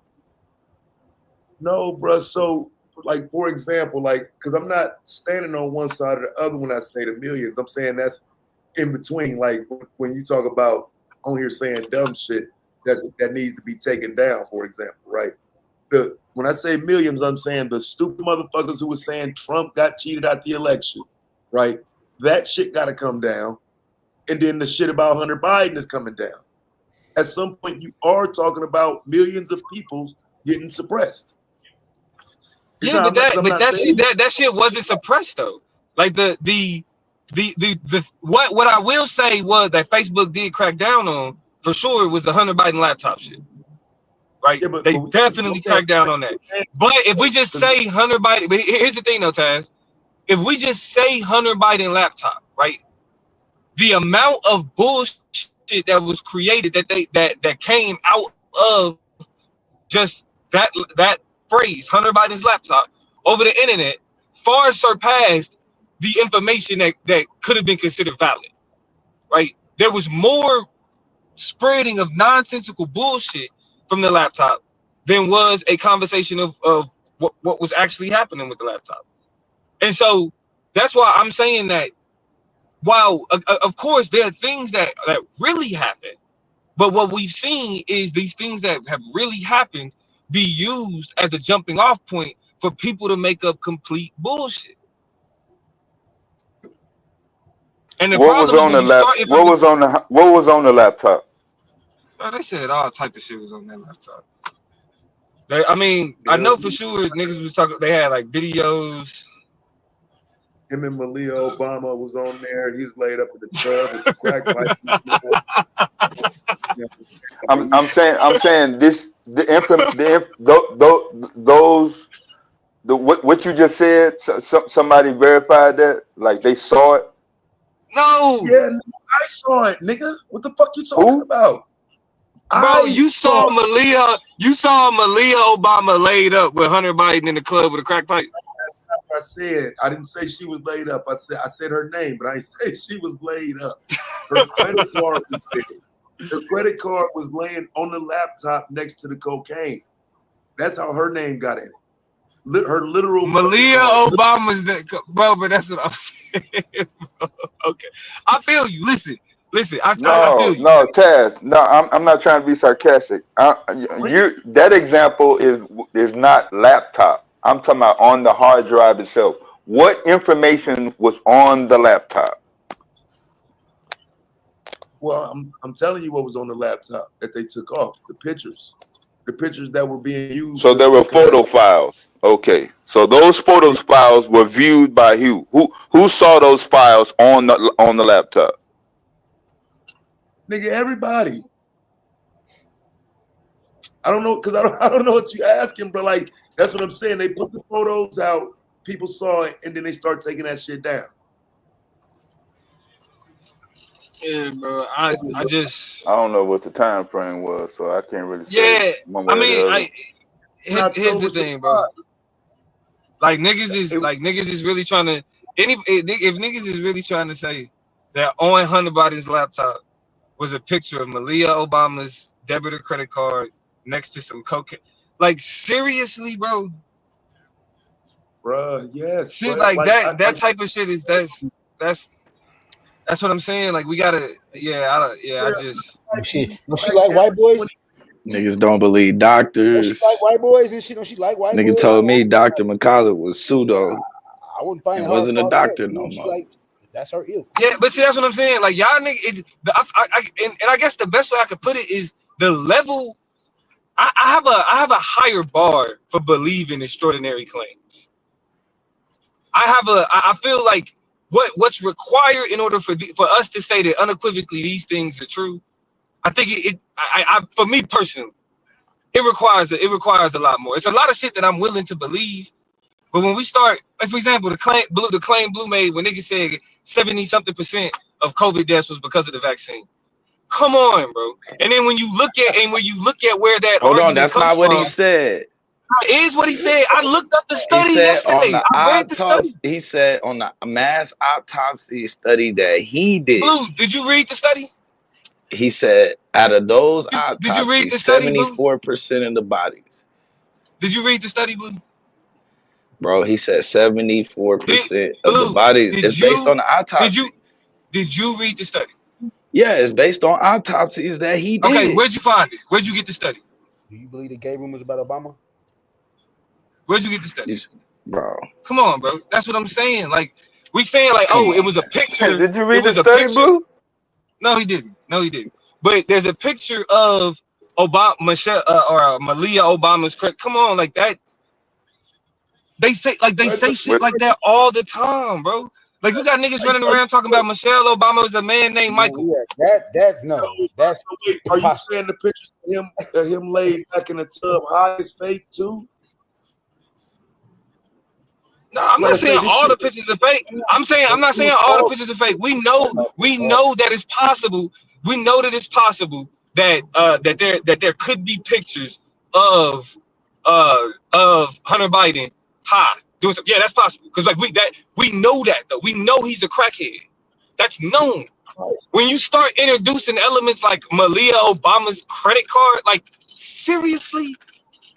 No, bro. So, like, for example, like, because I'm not standing on one side or the other when I say the millions. I'm saying that's in between. Like, when you talk about on here saying dumb shit that needs to be taken down, for example, right? When I say millions, I'm saying the stupid motherfuckers who were saying Trump got cheated out the election, right? That shit got to come down. And then the shit about Hunter Biden is coming down. At some point, you are talking about millions of people getting suppressed. Yeah, that shit wasn't suppressed though. Like the what I will say was that Facebook did crack down on for sure was the Hunter Biden laptop shit. Right? Yeah, they definitely cracked down on that. But if we just say Hunter Biden, but here's the thing though, Taz. If we just say Hunter Biden laptop, right? The amount of bullshit that was created that came out of just that phrase, Hunter Biden's laptop, over the internet, far surpassed the information that could have been considered valid. Right? There was more spreading of nonsensical bullshit from the laptop than was a conversation of what was actually happening with the laptop. And so that's why I'm saying that while of course there are things that really happen, but what we've seen is these things that have really happened be used as a jumping off point for people to make up complete bullshit. And the what was on the what was on the laptop? Oh, they said all type of shit was on that laptop. I mean, I know for sure niggas was talking. They had like videos. Him and Malia Obama was on there. He was laid up in the tub with the crack pipe. I'm saying this what you just said. Somebody verified that, like they saw it. No. Yeah, I saw it, nigga. What the fuck you talking about? Bro, you saw Malia Obama laid up with Hunter Biden in the club with a crack pipe. That's not what I said. I didn't say she was laid up. I said her name, but I didn't say she was laid up. Her credit card was there. Her credit card was laying on the laptop next to the cocaine. That's how her name got in it. Her literal Malia Obama's bro, but that's what I'm saying. Bro. Okay, I feel you. Listen. I feel you. No, Taz. No, I'm not trying to be sarcastic. That example is not laptop. I'm talking about on the hard drive itself. What information was on the laptop? Well, I'm telling you what was on the laptop that they took off. The pictures that were being used. So there were photo files. Okay, so those photo files were viewed by who? Who saw those files on the laptop? Nigga, everybody. I don't know, because I don't know what you asking, but like that's what I'm saying. They put the photos out, people saw it, and then they start taking that shit down. Yeah, bro. I don't know what the time frame was, so I can't really say. Yeah, I mean, here's the thing, bro. Like niggas is really trying to if niggas is really trying to say that on Hunter Biden's laptop was a picture of Malia Obama's debit or credit card next to some cocaine. Like seriously, bro. Bruh, yes. Shit like that type of shit is that's what I'm saying. Like we gotta, I just. Don't she like white boys? Niggas don't believe doctors. Don't she like white boys and shit? Don't she like white boys? Nigga told me Dr. McCullough was pseudo. I wouldn't find it it wasn't a hard doctor to no guess. more. That's her ill. Yeah, but see, that's what I'm saying. Like y'all niggas, and I guess the best way I could put it is the level. I have a higher bar for believing extraordinary claims. I feel like what's required in order for us to say that unequivocally these things are true. I think for me personally, it requires a lot more. It's a lot of shit that I'm willing to believe, but when we start, like for example, the claim Blue made when niggas said 70-something% of COVID deaths was because of the vaccine. Come on, bro. And then when you look at where that Hold on, argument that's comes not what he from, said. it is what he said. I looked up the He study said on yesterday. the I read the study. autopsy. He said on the mass autopsy study that he did. Blue, did you read the study? He said out of those Did you read autopsies, the study, Blue? 74% of the bodies. Did you read the study, Blue? Bro, he said 74% of the bodies. It's based on the autopsy. Did you read the study? Yeah, it's based on autopsies that he did. Okay, where'd you find it? Where'd you get the study? Do you believe the gay rumors about Obama? Where'd you get the study? Bro. Come on, bro. That's what I'm saying. Like, we saying like, oh, it was a picture. Did you read It was the a study, picture. Blue? No, he didn't. But there's a picture of Malia Obama's credit. Come on, like that. They say shit like that all the time, bro. Like you got niggas running around talking about Michelle Obama is a man named Michael. Yeah, that's wait, are you saying the pictures of him laid back in the tub high is fake too? No, I'm not saying all the pictures are fake. I'm not saying all the pictures are fake. We know that it's possible. We know that it's possible that there could be pictures of Hunter Biden high doing something. Yeah, that's possible. Because like we know that though. We know he's a crackhead. That's known. When you start introducing elements like Malia Obama's credit card, like seriously.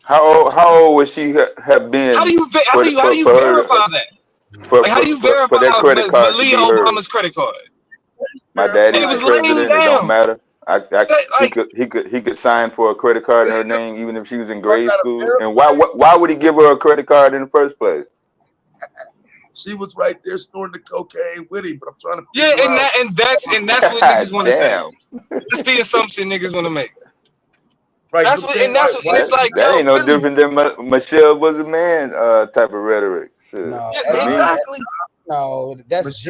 How old would she have been? How do you verify that? How do you verify that credit card Malia Obama's credit card? My daddy's And it was the president. laying It don't down. matter. He could sign for a credit card in her name even if she was in grade school. And why would he give her a credit card in the first place? She was right there snorting the cocaine with him, but I'm trying to. Yeah, and that's what niggas want to say. That's the assumption niggas want to make. Right, that's what, and that's what it's like. That ain't no different than Michelle was a man type of rhetoric. Shit. No, exactly. No, that's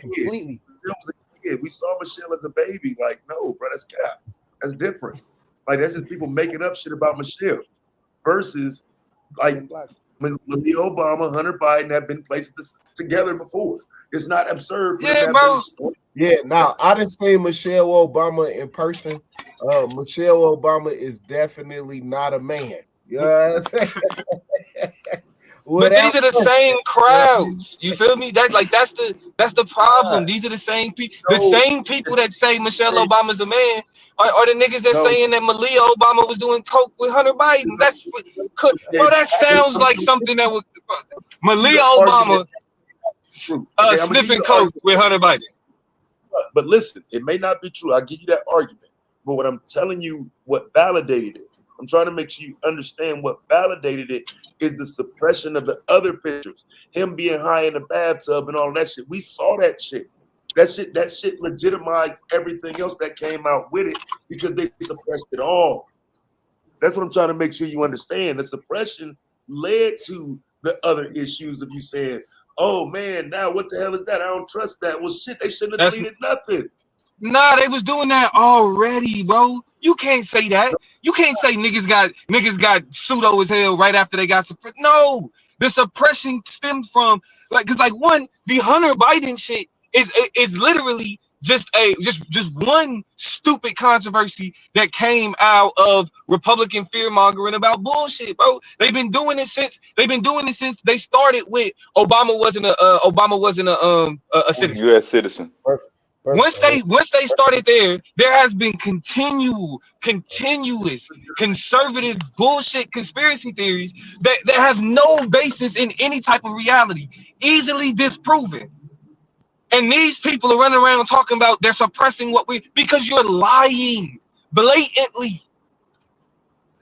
completely. Was a kid. We saw Michelle as a baby. Like, no, bro, that's cap. That's different. Like, that's just people making up shit about Michelle. Versus, like, Malia Obama, Hunter Biden have been placed together before. It's not absurd. Yeah, bro. Yeah, now I didn't see Michelle Obama in person. Michelle Obama is definitely not a man. You know what I'm saying? But these are the same crowds. You feel me? That's the problem. These are the same people. The same people that say Michelle Obama's a man are the niggas that saying that Malia Obama was doing coke with Hunter Biden. That sounds like something that would Malia Obama sniffing coke with Hunter Biden. But listen, it may not be true. I'll give you that argument. But what I'm telling you, what validated it, I'm trying to make sure you understand what validated it is the suppression of the other pictures. Him being high in the bathtub and all that shit. We saw that shit. That shit legitimized everything else that came out with it because they suppressed it all. That's what I'm trying to make sure you understand. The suppression led to the other issues of you saying, oh man, now what the hell is that? I don't trust that. Well, shit, they shouldn't have deleted nothing. Nah, they was doing that already, bro. You can't say that. You can't say niggas got pseudo as hell right after they got suppressed. No, the suppression stemmed from because the Hunter Biden shit is literally just one stupid controversy that came out of Republican fear mongering about bullshit, bro. They've been doing it since they started with Obama wasn't a citizen. U.S. citizen. Perfect. Once they started there has been continuous conservative bullshit conspiracy theories that have no basis in any type of reality, easily disproven. And these people are running around talking about they're suppressing because you're lying blatantly.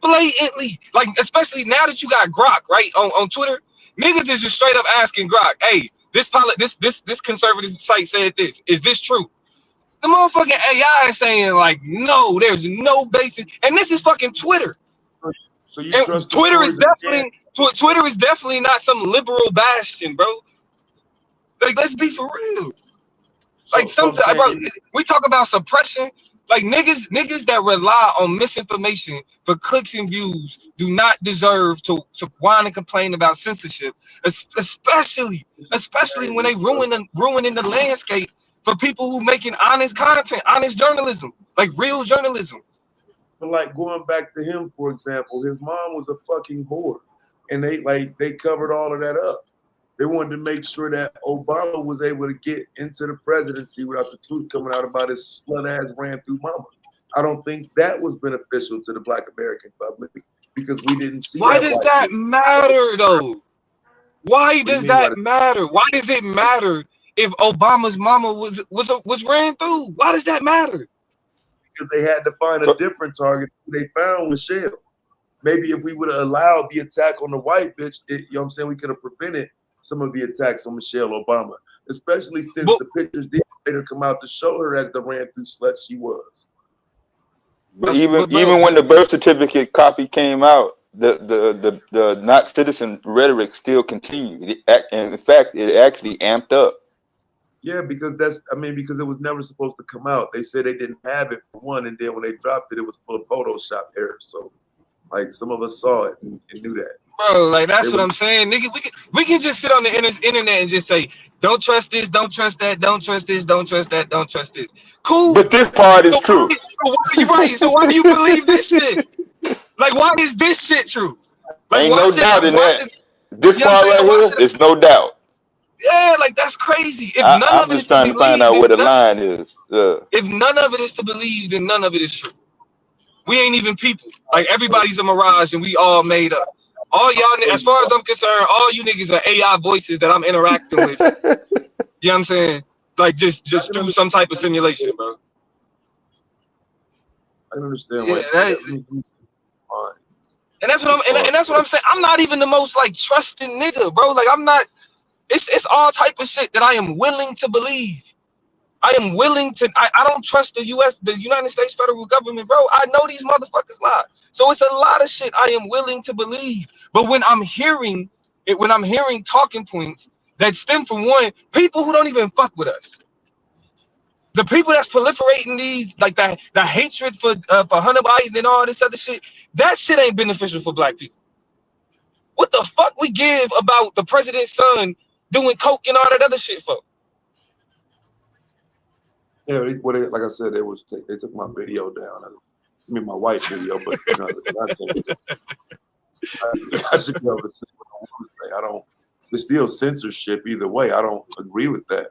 Like, especially now that you got Grok, right, on Twitter, niggas is just straight up asking Grok, hey, This conservative site said this. Is this true? The motherfucking AI is saying like, no, there's no basis, and this is fucking Twitter. So you And trust the Twitter is stories again? definitely not some liberal bastion, bro. Like, let's be for real. Like, So I'm sometimes, bro, saying, we talk about suppression. Like, niggas that rely on misinformation for clicks and views do not deserve to whine and complain about censorship, especially when they ruining the landscape for people who making honest content, honest journalism, like real journalism. but like going back to him, for example, his mom was a fucking whore, and they covered all of that up. They wanted to make sure that Obama was able to get into the presidency without the truth coming out about his slut ass ran through mama. I don't think that was beneficial to the Black American public because we didn't see. Why does that matter though? Why does that matter? Why does it matter if Obama's mama was ran through? Why does that matter? Because they had to find a different target. They found Michelle. Maybe if we would have allowed the attack on the white bitch, you know what I'm saying, we could have prevented some of the attacks on Michelle Obama, especially since the pictures did later come out to show her as the ran through slut she was. But even when the birth certificate copy came out, the not citizen rhetoric still continued. In fact, it actually amped up. Yeah, because because it was never supposed to come out. They said they didn't have it for one, and then when they dropped it, it was full of Photoshop errors. So, like, some of us saw it and knew that. Bro, like, that's what I'm saying, nigga. We can just sit on the internet and just say, don't trust this, don't trust that, don't trust this, don't trust that, don't trust this. Cool. But this part is true. So why do you believe this shit? Like, why is this shit true? Like, Ain't no doubt in that. This part right here, there's no doubt. Yeah, like, that's crazy. If I'm just trying to find out where the line is. If none of it is to believe, then none of it is true. We ain't even people. Like, everybody's a mirage and we all made up. All y'all, as far as I'm concerned, all you niggas are AI voices that I'm interacting with. You know what I'm saying? Like, just do some type of simulation, bro. I can understand why. Yeah, and that's what I'm saying. I'm not even the most like trusting nigga, bro. Like, I'm not. It's all type of shit that I am willing to believe. I am willing to. I don't trust the United States federal government, bro. I know these motherfuckers lie. So it's a lot of shit I am willing to believe. But when I'm hearing talking points that stem from one, people who don't even fuck with us, the people that's proliferating these, like the hatred for Hunter Biden and all this other shit, that shit ain't beneficial for Black people. What the fuck we give about the president's son doing coke and all that other shit for? Yeah, like I said, they took my video down. I mean, my wife's video, but you know, I should be able to say what I want to say. I don't. There's still censorship either way. I don't agree with that.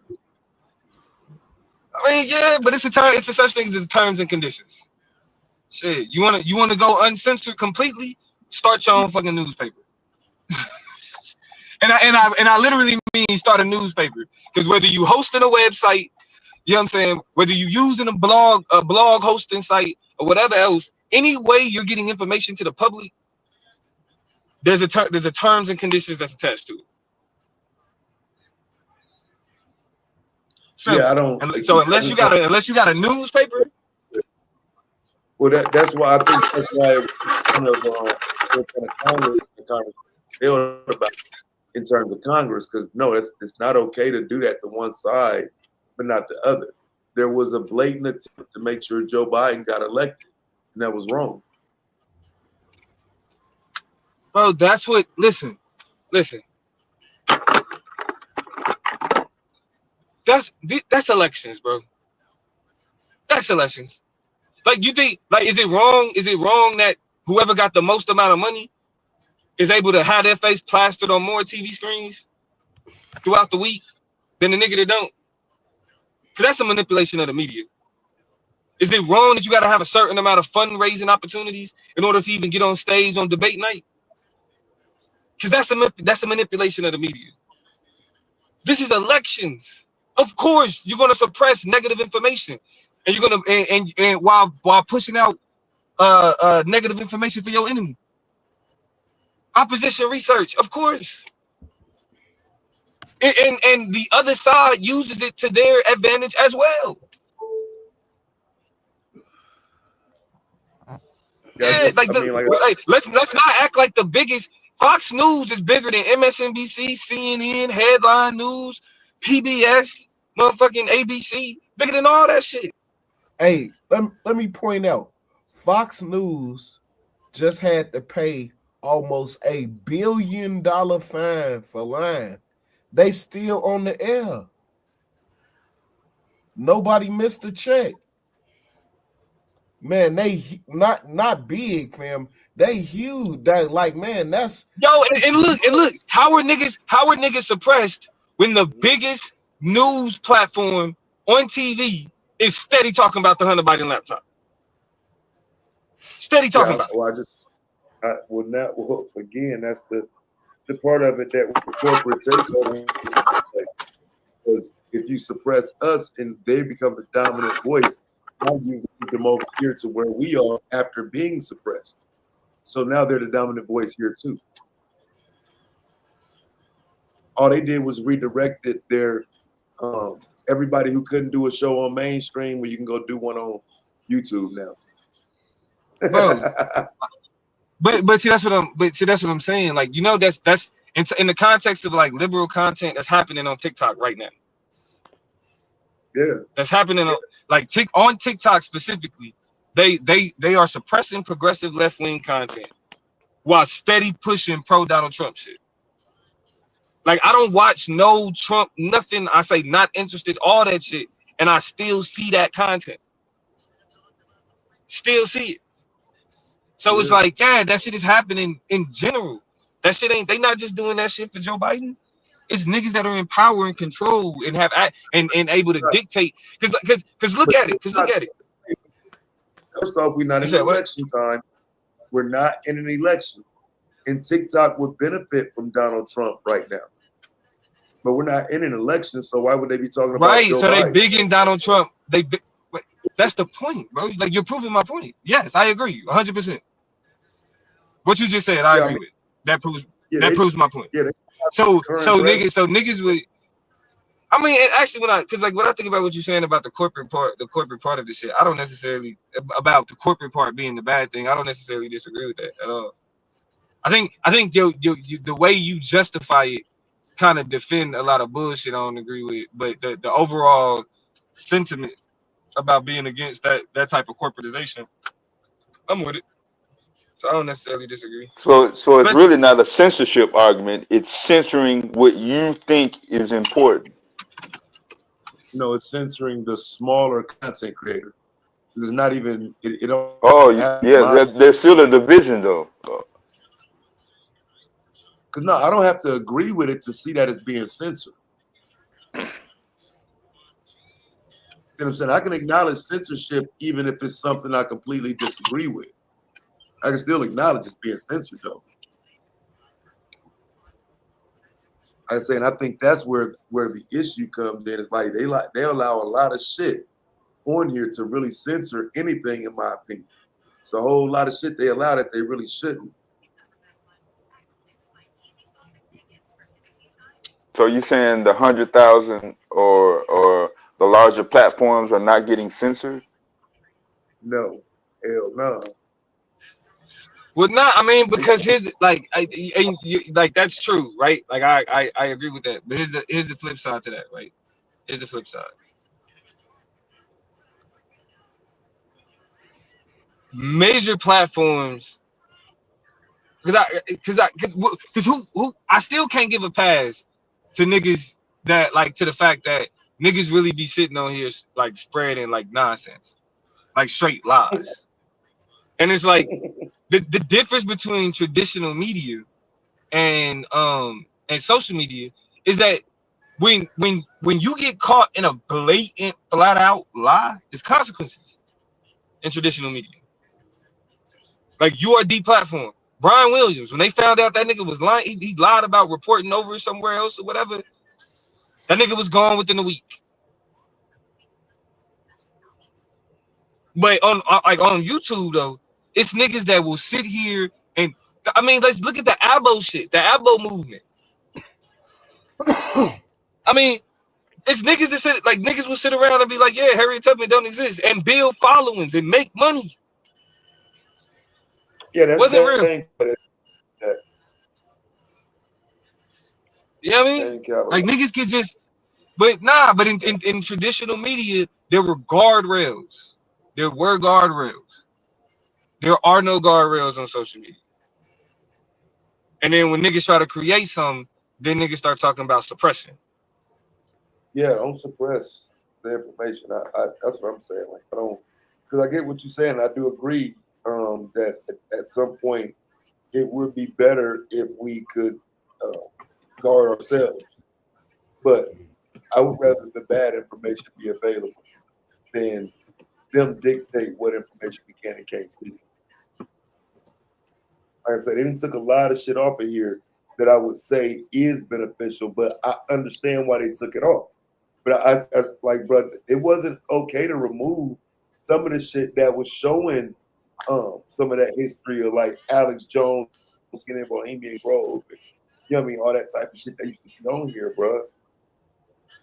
I mean, yeah, but it's a such things as terms and conditions. Shit, you wanna go uncensored completely? Start your own fucking newspaper. and I literally mean start a newspaper, because whether you hosting a website, you know what I'm saying, whether you using a blog hosting site or whatever else, any way you're getting information to the public, there's a terms and conditions that's attached to it. So, yeah, I don't. So unless you got a newspaper. Well, that's why I think that's why kind of Congress failed about in terms of Congress, because no, it's not okay to do that to one side, but not the other. There was a blatant attempt to make sure Joe Biden got elected, and that was wrong. Bro, that's what. Listen. That's elections, bro. That's elections. Like, you think, like, is it wrong? Is it wrong that whoever got the most amount of money is able to have their face plastered on more TV screens throughout the week than the nigga that don't? Because that's a manipulation of the media. Is it wrong that you got to have a certain amount of fundraising opportunities in order to even get on stage on debate night? Because that's a manipulation of the media. This is elections. Of course, you're going to suppress negative information, and you're going to and while pushing out negative information for your enemy. Opposition research, of course. and the other side uses it to their advantage as well. Yeah, let's not act like the biggest. Fox News is bigger than MSNBC, CNN, Headline News, PBS, motherfucking ABC, bigger than all that shit. Hey, let me point out, Fox News just had to pay almost $1 billion fine for lying. They still on the air. Nobody missed a check. Man, they not big, fam. They huge. That like, man, that's and look, how are niggas suppressed when the biggest news platform on TV is steady talking about the Hunter Biden laptop? Steady talking about. Again, that's the part of it that corporate takeover. Because if you suppress us and they become the dominant voice, now you them over here to where we are after being suppressed. So now they're the dominant voice here too. All they did was redirected their everybody who couldn't do a show on mainstream, where you can go do one on YouTube now. But see that's what I'm saying. Like, you know, that's in the context of like liberal content that's happening on TikTok right now. Yeah, that's happening on TikTok specifically. They are suppressing progressive left-wing content while steady pushing pro Donald Trump shit. Like, I don't watch no Trump, nothing. I say not interested, all that shit, and I still see that content. Still see it. So it's like, yeah, that shit is happening in general. That shit ain't, they not just doing that shit for Joe Biden. It's niggas that are in power and control and have and able to dictate. Cause look at it. First off, we're not in election time. We're not in an election. And TikTok would benefit from Donald Trump right now. But we're not in an election, so why would they be talking about Joe so Biden? They big in Donald Trump. That's the point, bro. Like, you're proving my point. Yes, I agree 100%. What you just said, I agree with. That proves my point. Yeah, so niggas would. I mean, actually, when I think about what you're saying about the corporate part of the shit, I don't necessarily about the corporate part being the bad thing. I don't necessarily disagree with that at all. I think the way you justify it kind of defend a lot of bullshit I don't agree with, but the overall sentiment about being against that type of corporatization, I'm with it. So I don't necessarily disagree. So it's really not a censorship argument. It's censoring what you think is important. No, it's censoring the smaller content creator. It's not even it don't. Oh yeah, there's still a division though. Cause no, I don't have to agree with it to see that it's being censored. You know what I'm saying? I can acknowledge censorship even if it's something I completely disagree with. I can still acknowledge it's being censored though. I say, and I think that's where the issue comes in. It's like they allow a lot of shit on here to really censor anything, in my opinion. It's a whole lot of shit they allow that they really shouldn't. So you saying the 100,000 or the larger platforms are not getting censored? No, hell no. Well, no, I mean, because here's like that's true, right? Like I agree with that. But here's the flip side to that, right? Here's the flip side. Major platforms, because who I still can't give a pass to niggas that like to the fact that niggas really be sitting on here like spreading like nonsense, like straight lies, and it's like. The difference between traditional media and social media is that when you get caught in a blatant, flat out lie, there's consequences in traditional media. Like, you are deplatformed. Brian Williams, when they found out that nigga was lying, he lied about reporting over somewhere else or whatever. That nigga was gone within a week. But on YouTube though, it's niggas that will sit here and I mean, let's look at the ABO shit, the ABO movement. I mean, it's niggas that sit like niggas will sit around and be like, yeah, Harriet Tubman don't exist and build followings and make money. Yeah, that's Wasn't that real. thing. But You know what I mean? Like niggas could just, but nah, but in traditional media, there were guardrails. There were guardrails. There are no guardrails on social media. And then when niggas try to create something, then niggas start talking about suppression. yeah, don't suppress the information. That's what I'm saying. Like I don't, because I get what you're saying. I do agree that at some point it would be better if we could guard ourselves. But I would rather the bad information be available than them dictate what information we can and can't see. Like I said, they done took a lot of shit off of here that I would say is beneficial, but I understand why they took it off. But I like, brother, it wasn't okay to remove some of the shit that was showing some of that history of like Alex Jones, Skinny Bohemian Grove, you know what I mean, all that type of shit that used to be on here, bro.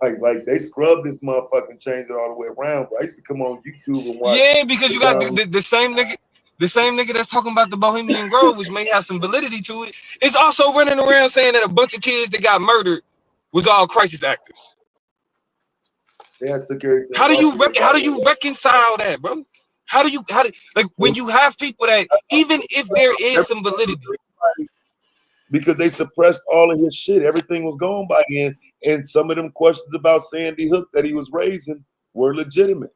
Like they scrubbed this motherfucker and changed it all the way around. But I used to come on YouTube and watch. Yeah, because you got the same nigga. The same nigga that's talking about the Bohemian Grove, which may have some validity to it, is also running around saying that a bunch of kids that got murdered was all crisis actors. Yeah, took everything. How do you reconcile that, bro? How do like when you have people that even if there is some validity, because they suppressed all of his shit, everything was gone by then, and some of them questions about Sandy Hook that he was raising were legitimate.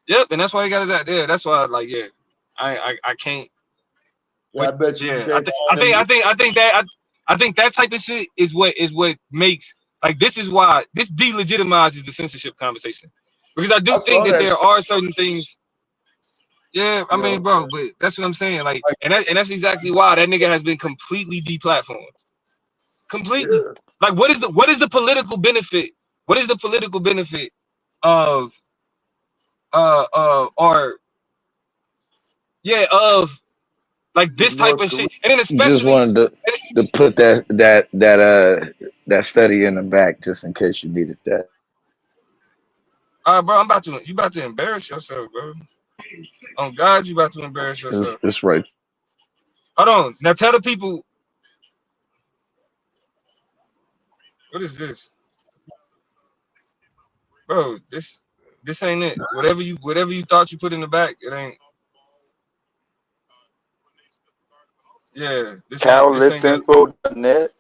Yep, and that's why he got his out there. That's why, like, yeah. I can't. Yeah, I bet you. Yeah, I think that type of shit is what makes like this is why this delegitimizes the censorship conversation, because I do think that there are certain things. Yeah, I mean, bro, but that's what I'm saying. Like, and that's exactly why that nigga has been completely deplatformed. Completely. Yeah. Like, what is the political benefit? What is the political benefit of like this type of shit, and then especially just wanted to put that study in the back just in case you needed that. Bro, you about to embarrass yourself, bro. Oh God, you about to embarrass yourself. It's right. Hold on, now tell the people. What is this, bro? This ain't it. Whatever you thought you put in the back, it ain't. Yeah, this CalLitsInfo.net.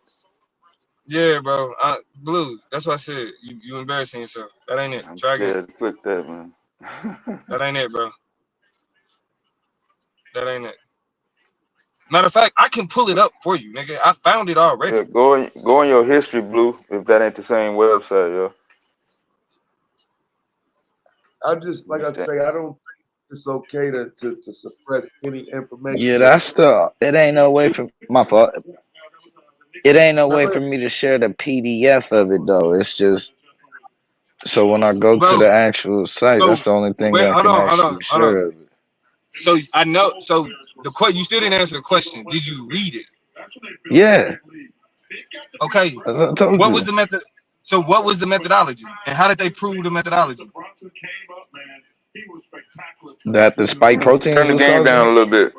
Yeah, bro. Blue. That's what I said. You embarrassing yourself. That ain't it. Try again. Click that, man. That ain't it, bro. That ain't it. Matter of fact, I can pull it up for you, nigga. I found it already. Yeah, go in your history, Blue, if that ain't the same website, yo. I just like I say, I don't think it's okay to suppress any information. Yeah, it ain't no way for my fault. It ain't no way for me to share the PDF of it though. It's just so when I go to the actual site, that's the only thing I can actually share of it. So I know. So you still didn't answer the question. Did you read it? Yeah. Okay. What was the method? So what was the methodology, and how did they prove the methodology? That the spike protein. Turn the game down a little bit.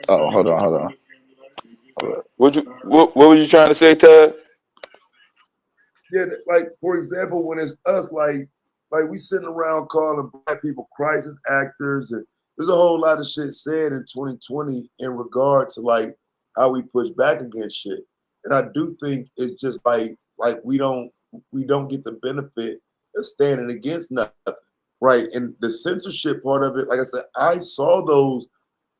Oh, hold on. What were you trying to say, Ted? Yeah, like for example, when it's us, like we sitting around calling black people crisis actors, and there's a whole lot of shit said in 2020 in regard to like how we push back against shit. And I do think it's just like we don't get the benefit of standing against nothing, right? And the censorship part of it, like I said, I saw those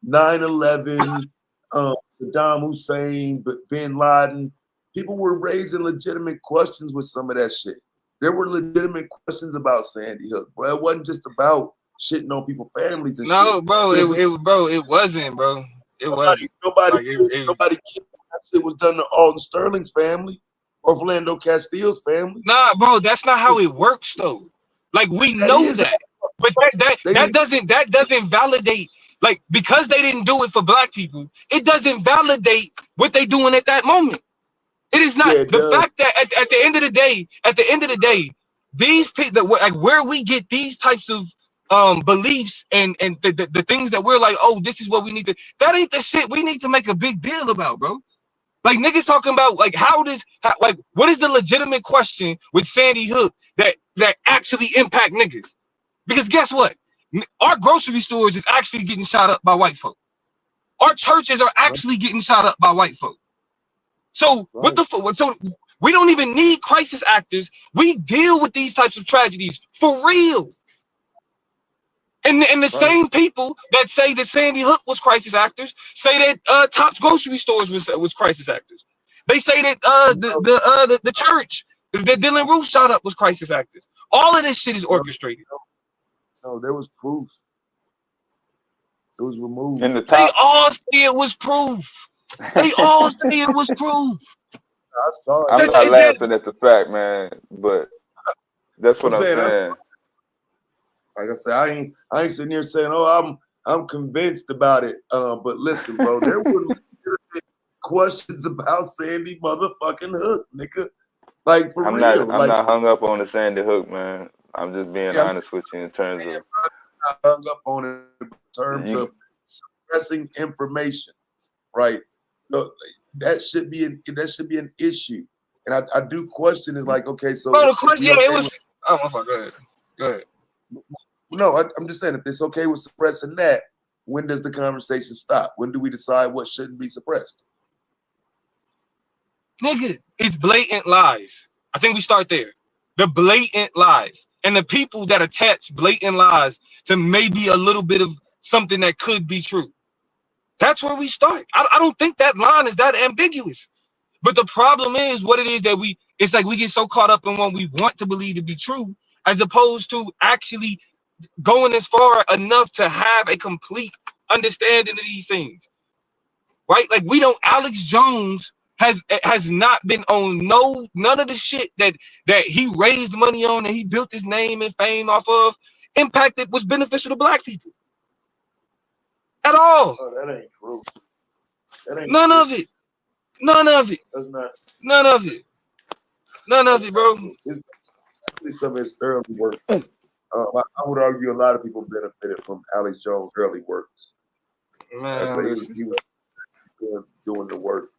9/11, Saddam Hussein, Bin Laden. People were raising legitimate questions with some of that shit. There were legitimate questions about Sandy Hook, bro. It wasn't just about shitting on people's families and shit. No, bro, it wasn't, bro. It wasn't. Nobody that shit was done to Alton Sterling's family or Philando Castile's family. Nah, bro, that's not how it works though. Like we know that, but that doesn't validate. Like because they didn't do it for black people, it doesn't validate what they doing at that moment. It is not Yeah, it the does. fact that at the end of the day, these people, like where we get these types of beliefs and the things that we're like, oh, this is what we need to. That ain't the shit we need to make a big deal about, bro. Like niggas talking about like like what is the legitimate question with Sandy Hook that actually impact niggas? Because guess what? Our grocery stores is actually getting shot up by white folk. Our churches are actually getting shot up by white folk. So what the fuck? So we don't even need crisis actors. We deal with these types of tragedies for real. And the same people that say that Sandy Hook was crisis actors say that Tops grocery stores was crisis actors. They say that the church that Dylan Roof shot up was crisis actors. All of this shit is orchestrated. No, there was proof. It was removed. In the They top, all say it was proof. They all say it was proof. I saw it. I'm not laughing at the fact, man, but that's what I'm saying. Like I said, I ain't sitting here saying, "Oh, I'm convinced about it." But listen, bro, there wouldn't be questions about Sandy motherfucking Hook, nigga. Like for real. I'm not hung up on the Sandy Hook, man. I'm just being honest with you in terms of. Not hung up on it in terms of suppressing information, right? Look, that should be an issue, and I do question is like, okay, so the question, it was. Oh my fuck, go ahead. No, I'm just saying if it's okay with suppressing that, when does the conversation stop? When do we decide what shouldn't be suppressed? Nigga, it's blatant lies. I think we start there. The blatant lies. And the people that attach blatant lies to maybe a little bit of something that could be true. That's where we start. I don't think that line is that ambiguous. But the problem is what it is that it's like we get so caught up in what we want to believe to be true, as opposed to actually going as far enough to have a complete understanding of these things. Right? Like Alex Jones has not been on none of the shit that he raised money on and he built his name and fame off of impacted was beneficial to black people at all. Oh, that ain't true. None of it. That's not. None of it, bro. It's some of his early work. I would argue a lot of people benefited from Alex Jones' early works. Man, he was doing the work.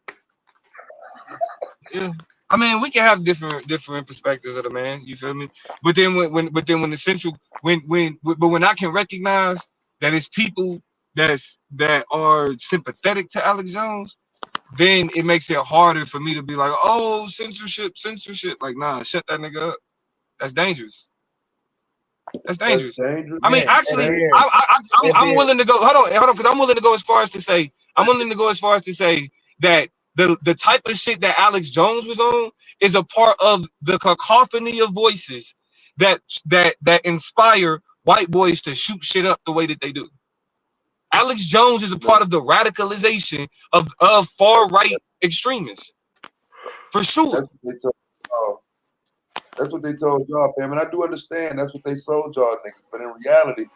Yeah, I mean, we can have different perspectives of the man. You feel me? But then when I can recognize that it's people that are sympathetic to Alex Jones, then it makes it harder for me to be like, oh, censorship. Like, nah, shut that nigga up. That's dangerous. That's dangerous. I mean, actually, I'm willing to go. Hold on, because I'm willing to go as far as to say that the type of shit that Alex Jones was on is a part of the cacophony of voices that inspire white boys to shoot shit up the way that they do. Alex Jones is a part of the radicalization of far right extremists, for sure. That's what they told y'all, fam. And I do understand that's what they sold y'all niggas. But in reality,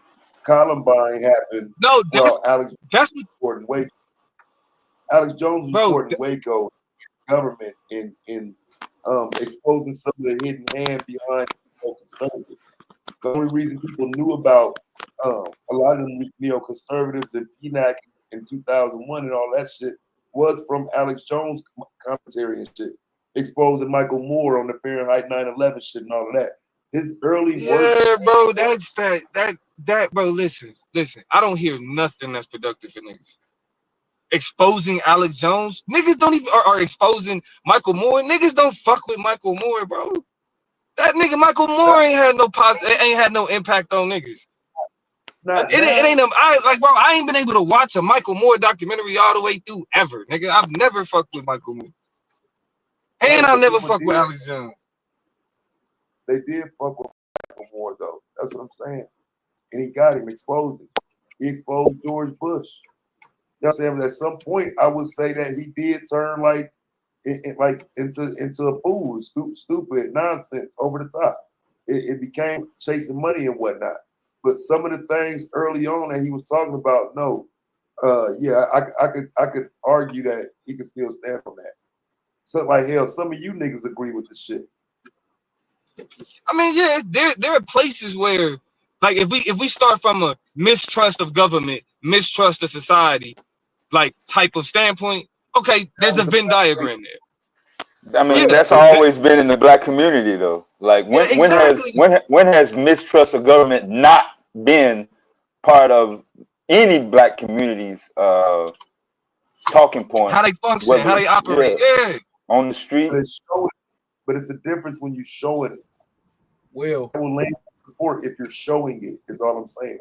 Columbine happened. No, Alex Jones was reporting Waco government in exposing some of the hidden hand behind conservatives. The only reason people knew about a lot of the neoconservatives and PNAC in 2001 and all that shit was from Alex Jones commentary and shit. Exposing Michael Moore on the Fahrenheit 9/11 shit and all of that. His early work. Yeah, bro, that's that, bro. Listen. I don't hear nothing that's productive for niggas. Exposing Alex Jones, niggas don't even are exposing Michael Moore. Niggas don't fuck with Michael Moore, bro. That nigga Michael Moore ain't had no impact on niggas. It ain't bro. I ain't been able to watch a Michael Moore documentary all the way through ever, nigga. I've never fucked with Michael Moore. And I never fuck with Alex Jones. They did fuck with Michael Moore, though. That's what I'm saying. And he got him, exposed him. He exposed George Bush. You know what I'm saying? But at some point, I would say that he did turn into a fool, stupid nonsense, over the top. It became chasing money and whatnot. But some of the things early on that he was talking about, I could argue that he could still stand on that. So like hell, some of you niggas agree with the shit. I mean, yeah, there are places where, like, if we start from a mistrust of government, mistrust of society, like type of standpoint, okay, there's a Venn diagram there. I mean, Yeah, that's always been in the black community, though. Like, when exactly. when has mistrust of government not been part of any black community's talking point? How they function, how they operate, yeah. On the street. But it's a difference when you showing it. Well, I will land support if you're showing it, is all I'm saying.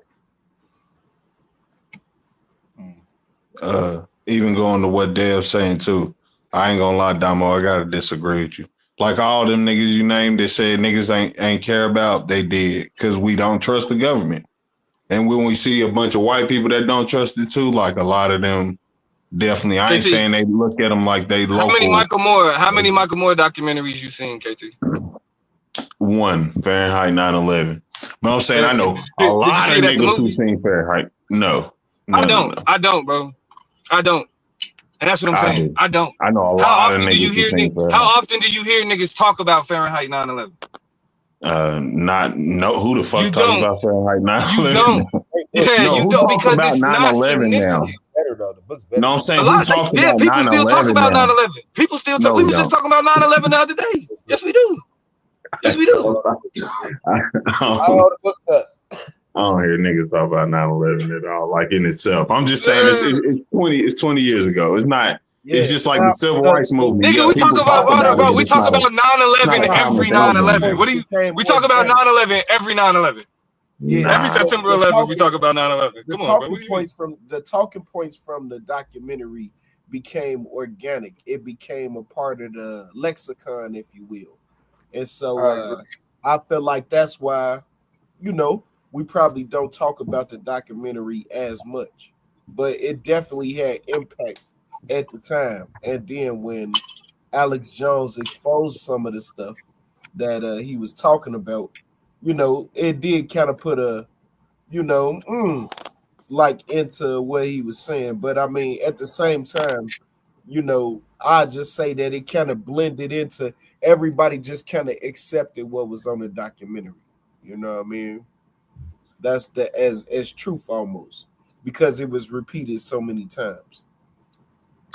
Even going to what Dev's saying too, I ain't gonna lie, Damo, I gotta disagree with you. Like all them niggas you named that said niggas ain't care about, they did, because we don't trust the government. And when we see a bunch of white people that don't trust it too, like a lot of them definitely, I ain't KT, saying they look at them like they local. How many Michael Moore documentaries you seen, KT? One, Fahrenheit 9/11. But I'm saying I know a lot of niggas who seen Fahrenheit. No. I don't, bro. I don't. And that's what I'm saying. I don't. I know a How lot of often do you niggas hear who seen Fahrenheit. how often do you hear niggas talk about Fahrenheit 9/11? Who the fuck You talks don't. about Fahrenheit 9/11? You don't. Yeah, No, you who don't, talks because about it's not 9/11 now? significant. Better though. The book's better. No, I'm saying A who lot, talks yeah, about people still talk 9/11 about now? 9/11. People still No, talk. We we was just don't. talking about 9/11 the other day. Yes, we do. Yes, we do. I All the books up. don't hear niggas talk about 9/11 at all, like in itself. I'm just saying it's 20 years ago. It's not. It's just like the civil rights movement. Nigga, Yeah, we talk people about, talk hold on, about bro. it, but We it's talk not about a- it's not 9/11 a every conversation. 9/11. What do you? We talk about 9/11 every 9/11. Yeah, Every September 11th, we talk about 9/11. The Come on, bro. talking points from the documentary became organic. It became a part of the lexicon, if you will. And so I feel like that's why, we probably don't talk about the documentary as much, but it definitely had impact at the time. And then when Alex Jones exposed some of the stuff that he was talking about, it did kind of put a, like into what he was saying. But I mean, at the same time, I just say that it kind of blended into everybody just kind of accepted what was on the documentary. You know what I mean? That's as truth almost, because it was repeated so many times.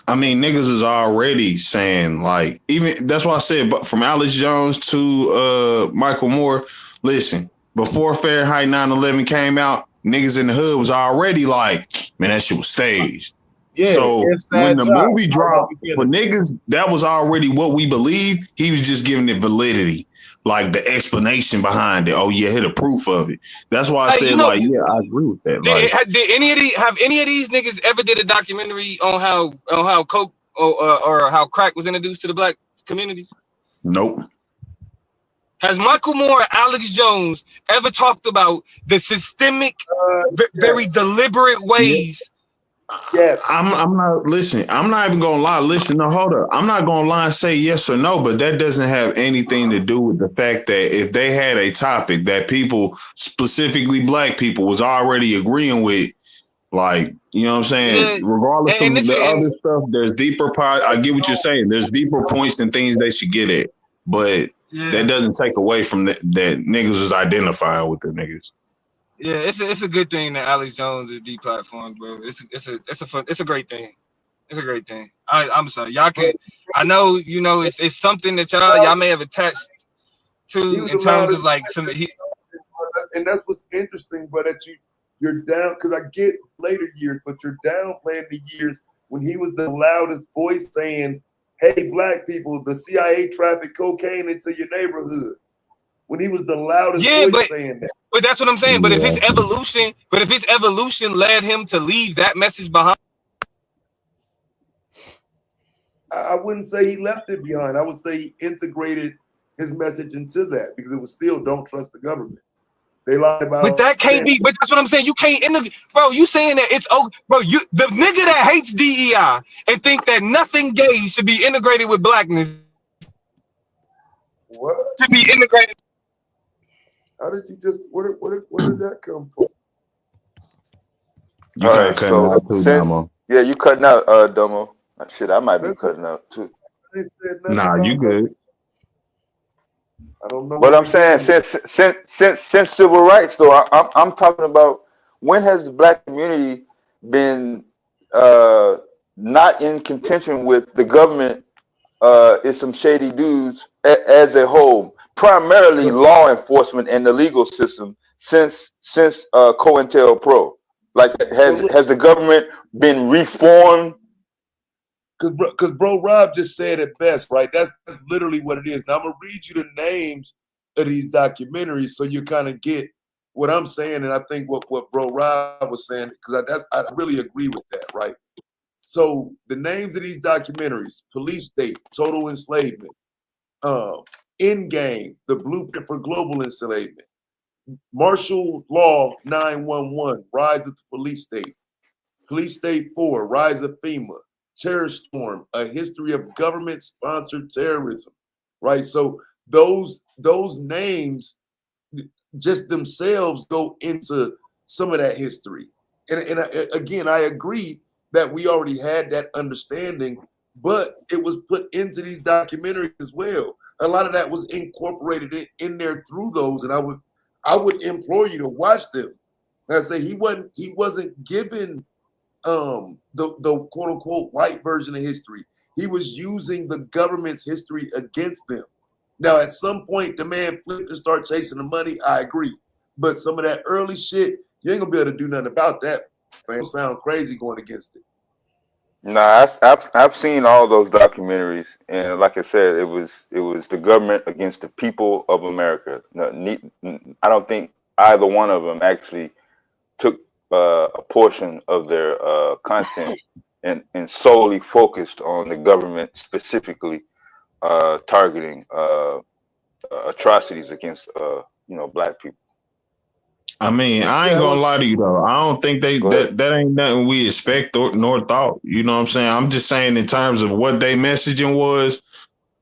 I mean, niggas is already saying, like, even that's why I said, but from Alex Jones to Michael Moore, listen, before Fahrenheit 9/11 came out, niggas in the hood was already like, man, that shit was staged. Yeah, so inside when the job. movie dropped, for niggas, that was already what we believed. He was just giving it validity, like the explanation behind it. Oh yeah, hit a proof of it. That's why I said, like, yeah, I agree with that. Like, Did any of these niggas ever did a documentary on how coke or how crack was introduced to the black community? nope. Has Michael Moore, Alex Jones ever talked about the systemic, very deliberate ways? Yes. I'm not listening. I'm not even gonna lie. Listen, no, hold up. I'm not gonna lie and say yes or no, but that doesn't have anything to do with the fact that if they had a topic that people, specifically black people, was already agreeing with, like, you know what I'm saying? Regardless of the other stuff, there's deeper part. I get what you're saying. There's deeper points and things they should get at, but that doesn't take away from that niggas is identifying with the niggas. Yeah, it's a good thing that Alex Jones is deplatformed, bro. It's a great thing. It's a great thing. I'm sorry, y'all can. I know it's something that y'all may have attached to in terms of like some. And that's what's interesting, but that you're down, because I get later years, but you're downplaying the years when he was the loudest voice saying, "Hey, black people, the CIA trafficked cocaine into your neighborhoods." When he was the loudest voice saying that. But that's what I'm saying. But if his evolution led him to leave that message behind, I wouldn't say he left it behind. I would say he integrated his message into that, because it was still don't trust the government. They lied about. but that can't be. But that's what I'm saying. You can't bro. You saying that it's bro. You the nigga that hates DEI and think that nothing gay should be integrated with blackness. What? To be integrated. How did you just? Where did that come from? You All kinda right, cutting so out too, since Damo. you cutting out, Domo. Shit, I might be cutting out too. ain't said nothing Nah, you about no. good. I don't know. But where I'm we saying going. since civil rights, though, I'm talking about when has the black community been not in contention with the government? Is some shady dudes as a whole, primarily law enforcement and the legal system since COINTELPRO. Like, has the government been reformed? Because bro Rob just said it best, right? That's literally what it is. Now I'm gonna read you the names of these documentaries so you kind of get what I'm saying, and I think what bro Rob was saying, because I really agree with that, right? So the names of these documentaries: Police State, Total Enslavement, Endgame, The Blueprint for Global Enslavement, Martial Law 911, Rise of the Police State, Police State 4, Rise of FEMA, Terror Storm, A History of Government-Sponsored Terrorism, right? So those names just themselves go into some of that history. And again, I agree that we already had that understanding, but it was put into these documentaries as well. A lot of that was incorporated in there through those, and I would implore you to watch them. And I say he wasn't given the quote unquote white version of history. He was using the government's history against them. Now, at some point, the man flipped and started chasing the money. I agree, but some of that early shit, you ain't gonna be able to do nothing about that. It sound crazy going against it. Nah, I've seen all those documentaries, and like I said, it was the government against the people of America. I don't think either one of them actually took a portion of their content and solely focused on the government specifically targeting atrocities against black people. I mean, I ain't gonna lie to you though. I don't think that ain't nothing we expect nor thought. You know what I'm saying? I'm just saying in terms of what they messaging was,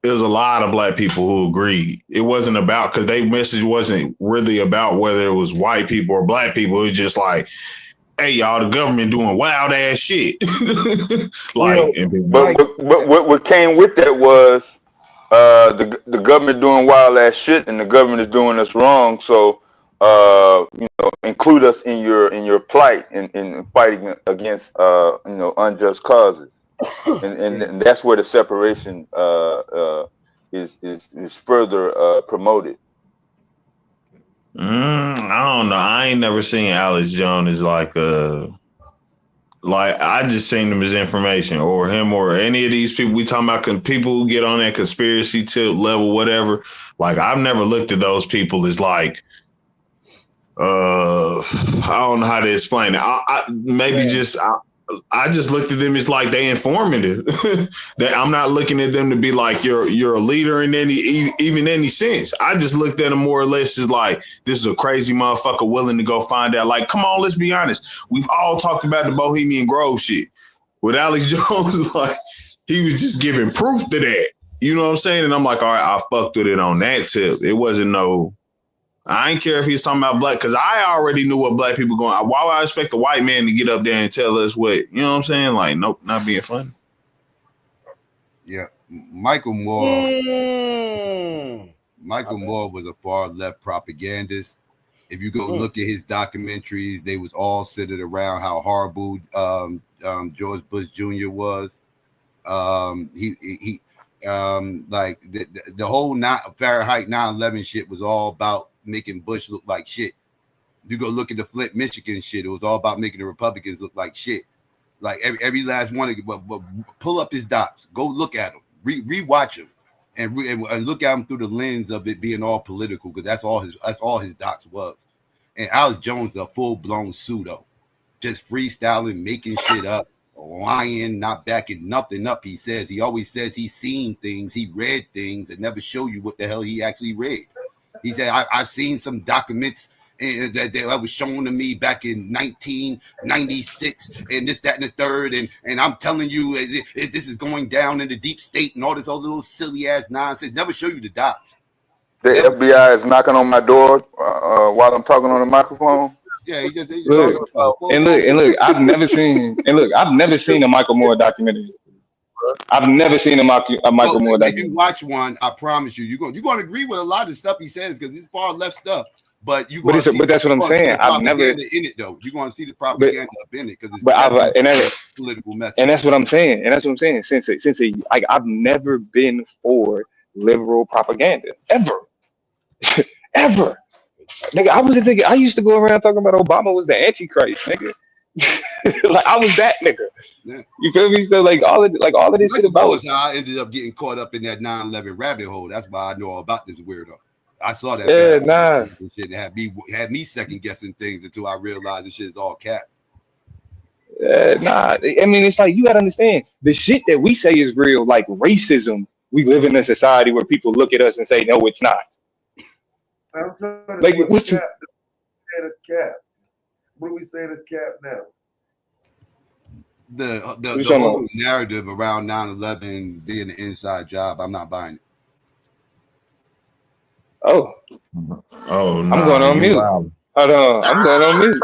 there's a lot of black people who agreed. It wasn't about, because their message wasn't really about whether it was white people or black people. It was just like, hey, y'all, the government doing wild ass shit. But what came with that was the government doing wild ass shit, and the government is doing us wrong. So include us in your plight in fighting against unjust causes, and that's where the separation is further promoted. I don't know. I ain't never seen Alex Jones as like I just seen him as information, or him, or any of these people we talking about. People who get on that conspiracy tip level, whatever. Like, I've never looked at those people as like, I don't know how to explain it. I just looked at them as like they informative. That I'm not looking at them to be like you're a leader in any sense. I just looked at them more or less as like, this is a crazy motherfucker willing to go find out. Like, come on, let's be honest. We've all talked about the Bohemian Grove shit with Alex Jones. Like, he was just giving proof to that. You know what I'm saying? And I'm like, all right, I fucked with it on that tip. It wasn't no. I ain't care if he's talking about black, because I already knew what black people going. Why would I expect a white man to get up there and tell us what? You know what I'm saying? Like, nope, not being funny. Yeah, Michael Moore. Michael Moore was a far left propagandist. If you go look at his documentaries, they was all centered around how horrible George Bush Jr. was. He like the whole Fahrenheit 9/11 shit was all about making Bush look like shit. You go look at the Flint, Michigan shit. It was all about making the Republicans look like shit. Like every last one of them. But pull up his docs. Go look at them. Rewatch them, and look at them through the lens of it being all political, because that's all his docs was. And Alex Jones is a full blown pseudo, just freestyling, making shit up, lying, not backing nothing up. He always says he's seen things, he read things, and never show you what the hell he actually read. He said, I've seen some documents that was shown to me back in 1996, and this, that, and the third, and I'm telling you, this is going down in the deep state and all this other little silly ass nonsense. Never show you the docs. The FBI is knocking on my door while I'm talking on the microphone. Yeah, he just look. I've never seen a Michael Moore documentary. I've never seen a Michael Moore If documentary. you watch one, I promise you, you're gonna agree with a lot of stuff he says because it's far left stuff. But you gonna see, But that's what I'm saying. I've never in it though. You're gonna see the propaganda up in it because it's political message. And that's what I'm saying. I've never been for liberal propaganda ever, ever. Nigga, I used to go around talking about Obama was the Antichrist, nigga. Like I was that nigga. Yeah. You feel me? So like all of this shit about was how I ended up getting caught up in that 9/11 rabbit hole. That's why I know all about this weirdo. I saw that. Shit had me second guessing things until I realized this shit is all cap. I mean, it's like you gotta understand the shit that we say is real, like racism. We live in a society where people look at us and say, "No, it's not." I'm trying to Like, what's cap? It's cap. What are we saying is cap now? The whole narrative around 9/11 being an inside job, I'm not buying it. Oh, I'm going on mute. Hold on, I'm going on mute.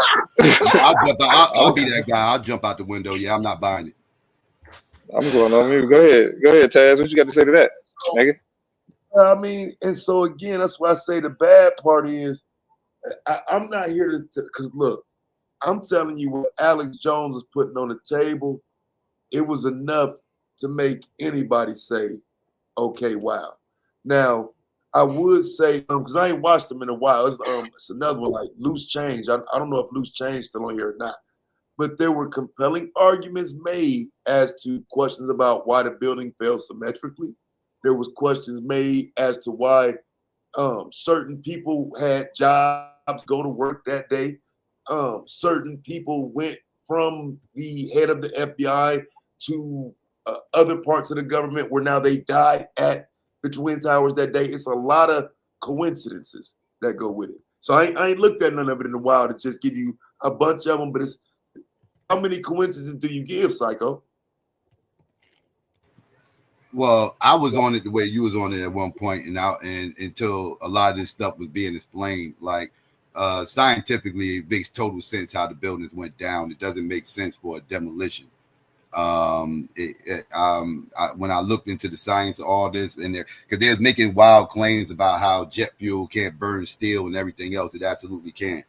I'll be that guy. I'll jump out the window. Yeah, I'm not buying it. I'm going on mute. Go ahead, Taz. What you got to say to that, nigga? I mean, and so again, that's why I say the bad part is I'm not here to because look, I'm telling you what Alex Jones was putting on the table, it was enough to make anybody say, okay, wow. Now, I would say, because I ain't watched them in a while, it's another one like Loose Change. I don't know if Loose Change is still on here or not, but there were compelling arguments made as to questions about why the building fell symmetrically. There was questions made as to why certain people had jobs, go to work that day. Certain people went from the head of the FBI to other parts of the government where now they died at the Twin Towers that day. It's a lot of coincidences that go with it. So I ain't looked at none of it in a while to just give you a bunch of them, but it's how many coincidences do you give, Psycho? Well, I was on it the way you was on it at one point, and until a lot of this stuff was being explained, like scientifically, it makes total sense how the buildings went down. It doesn't make sense for a demolition. When I looked into the science of all this, and because they're making wild claims about how jet fuel can't burn steel and everything else, it absolutely can.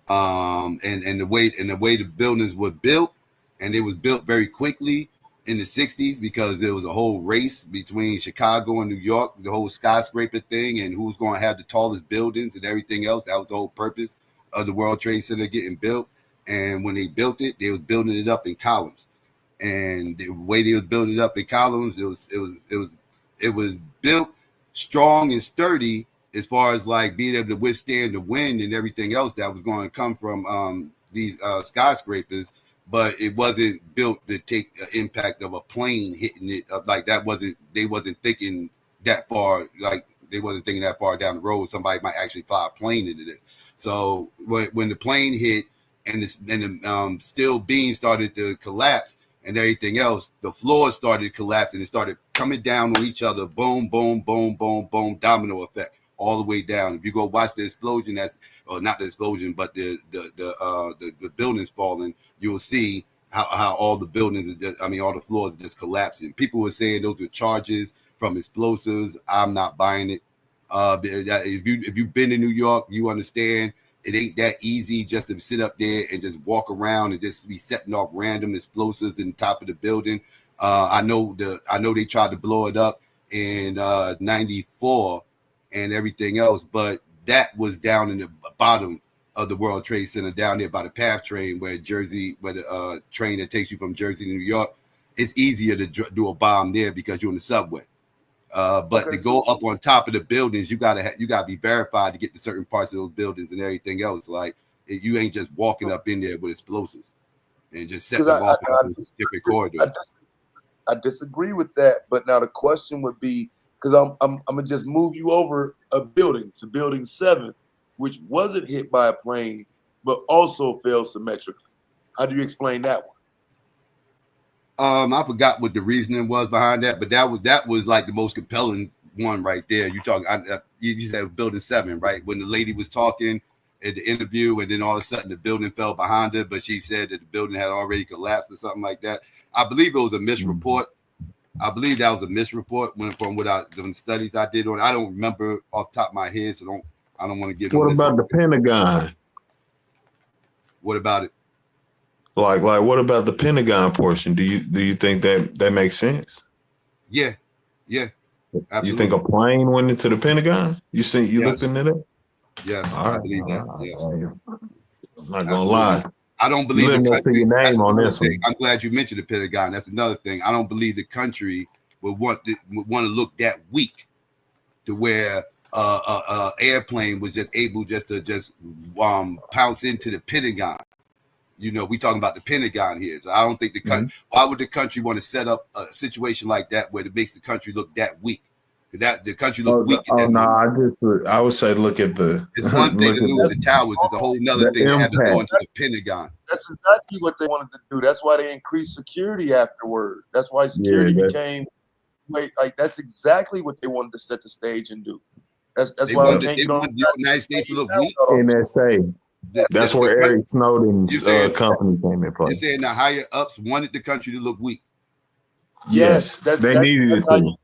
And the way the buildings were built, and it was built very quickly in the 60s because there was a whole race between Chicago and New York, the whole skyscraper thing, and who's going to have the tallest buildings and everything else. That was the whole purpose of the World Trade Center getting built. And when they built it, they was building it up in columns. And the way they was building it up in columns, it was built strong and sturdy as far as like being able to withstand the wind and everything else that was going to come from these skyscrapers. But it wasn't built to take the impact of a plane hitting it. Like they wasn't thinking that far. Like they wasn't thinking that far down the road. Somebody might actually fly a plane into it. So when the plane hit and the steel beams started to collapse and everything else, the floor started collapsing. It started coming down on each other. Boom, boom, boom, boom, boom. Domino effect all the way down. If you go watch the explosion, not the explosion, but the buildings falling. You'll see how all the buildings all the floors are just collapsing. People were saying those were charges from explosives. I'm not buying it. If you've been to New York, you understand it ain't that easy just to sit up there and just walk around and just be setting off random explosives in the top of the building. I know they tried to blow it up in 94 and everything else, but that was down in the bottom of the World Trade Center, down there by the PATH train, where the train that takes you from Jersey to New York. It's easier to do a bomb there because you're in the subway. But to go up on top of the buildings, you gotta be verified to get to certain parts of those buildings and everything else. Like you ain't just walking up in there with explosives and just setting them off in different corridors. I disagree with that, but now the question would be, because I'm gonna just move you over a building to building 7, which wasn't hit by a plane, but also fell symmetrically. How do you explain that one? I forgot what the reasoning was behind that, but that was like the most compelling one right there. You said building 7, right? When the lady was talking at the interview, and then all of a sudden the building fell behind her, but she said that the building had already collapsed or something like that. I believe it was a misreport, I believe that was a misreport from the studies I did on. I don't remember off the top of my head, so I don't want to give. What about the Pentagon? What about it? Like what about the Pentagon portion? Do you think that makes sense? Yeah. Absolutely. You think a plane went into the Pentagon? You looked into that? Yes, All right, I believe that. Yeah. I'm not gonna lie. I don't believe the country. Your name on this one. I'm glad you mentioned the Pentagon. That's another thing. I don't believe the country would want to look that weak to where airplane was just able to pounce into the Pentagon. You know, we talking about the Pentagon here. So I don't think the country. Why would the country want to set up a situation like that where it makes the country look that weak? That the country look weak. I would say look at the. It's one thing to lose the towers. It's a whole nother thing to have to go into the Pentagon. That's exactly what they wanted to do. That's why they increased security afterward. That's why security became that's exactly what they wanted to set the stage and do. That's why they wanted the United States to look weak. NSA. That's where Eric Snowden's company came in play. You're saying the higher ups wanted the country to look weak. Yes, they needed it to.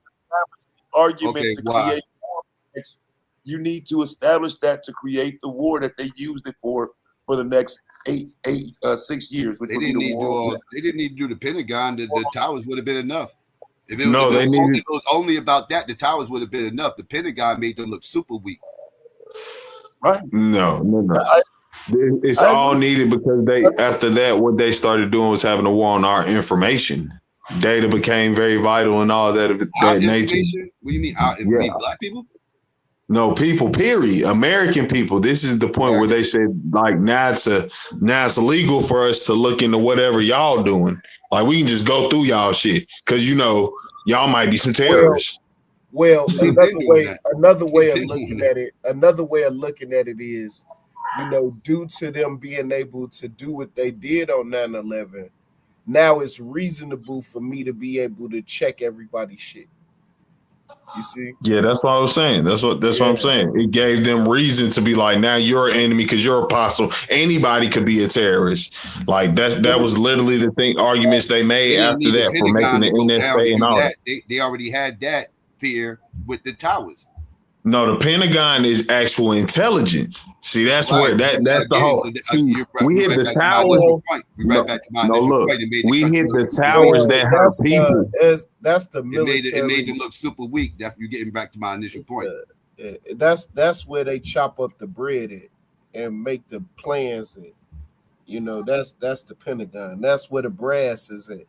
Argument Okay, to why? create war. You need to establish that to create the war that they used it for the next 6 years. Which They would be didn't the need to war. do they didn't need to do the Pentagon. The towers would have been enough. If it was only about that, the towers would have been enough. The Pentagon made them look super weak. Right? No. It's all needed because after that, what they started doing was having a war on our information. Data became very vital and all that of that nature. What do you mean? You mean black people? No, people, period. American people. This is the point where they said, like, now it's illegal for us to look into whatever y'all doing. Like, we can just go through y'all shit because y'all might be some terrorists. Well, another way of looking at it is, due to them being able to do what they did on 9/11, now it's reasonable for me to be able to check everybody's shit. You see? Yeah, that's what I was saying. That's what I'm saying. It gave them reason to be like, now you're an enemy because you're apostle. Anybody could be a terrorist. Like that was literally the arguments they made after that for making the NSA and all that. They already had that fear with the towers. No, the Pentagon is actual intelligence. See, that's where that's the whole. We hit the towers. We hit the towers that hurt people. That's the military. It made them look super weak. That's you getting back to my initial point. That's where they chop up the bread at and make the plans at. That's the Pentagon. That's where the brass is at.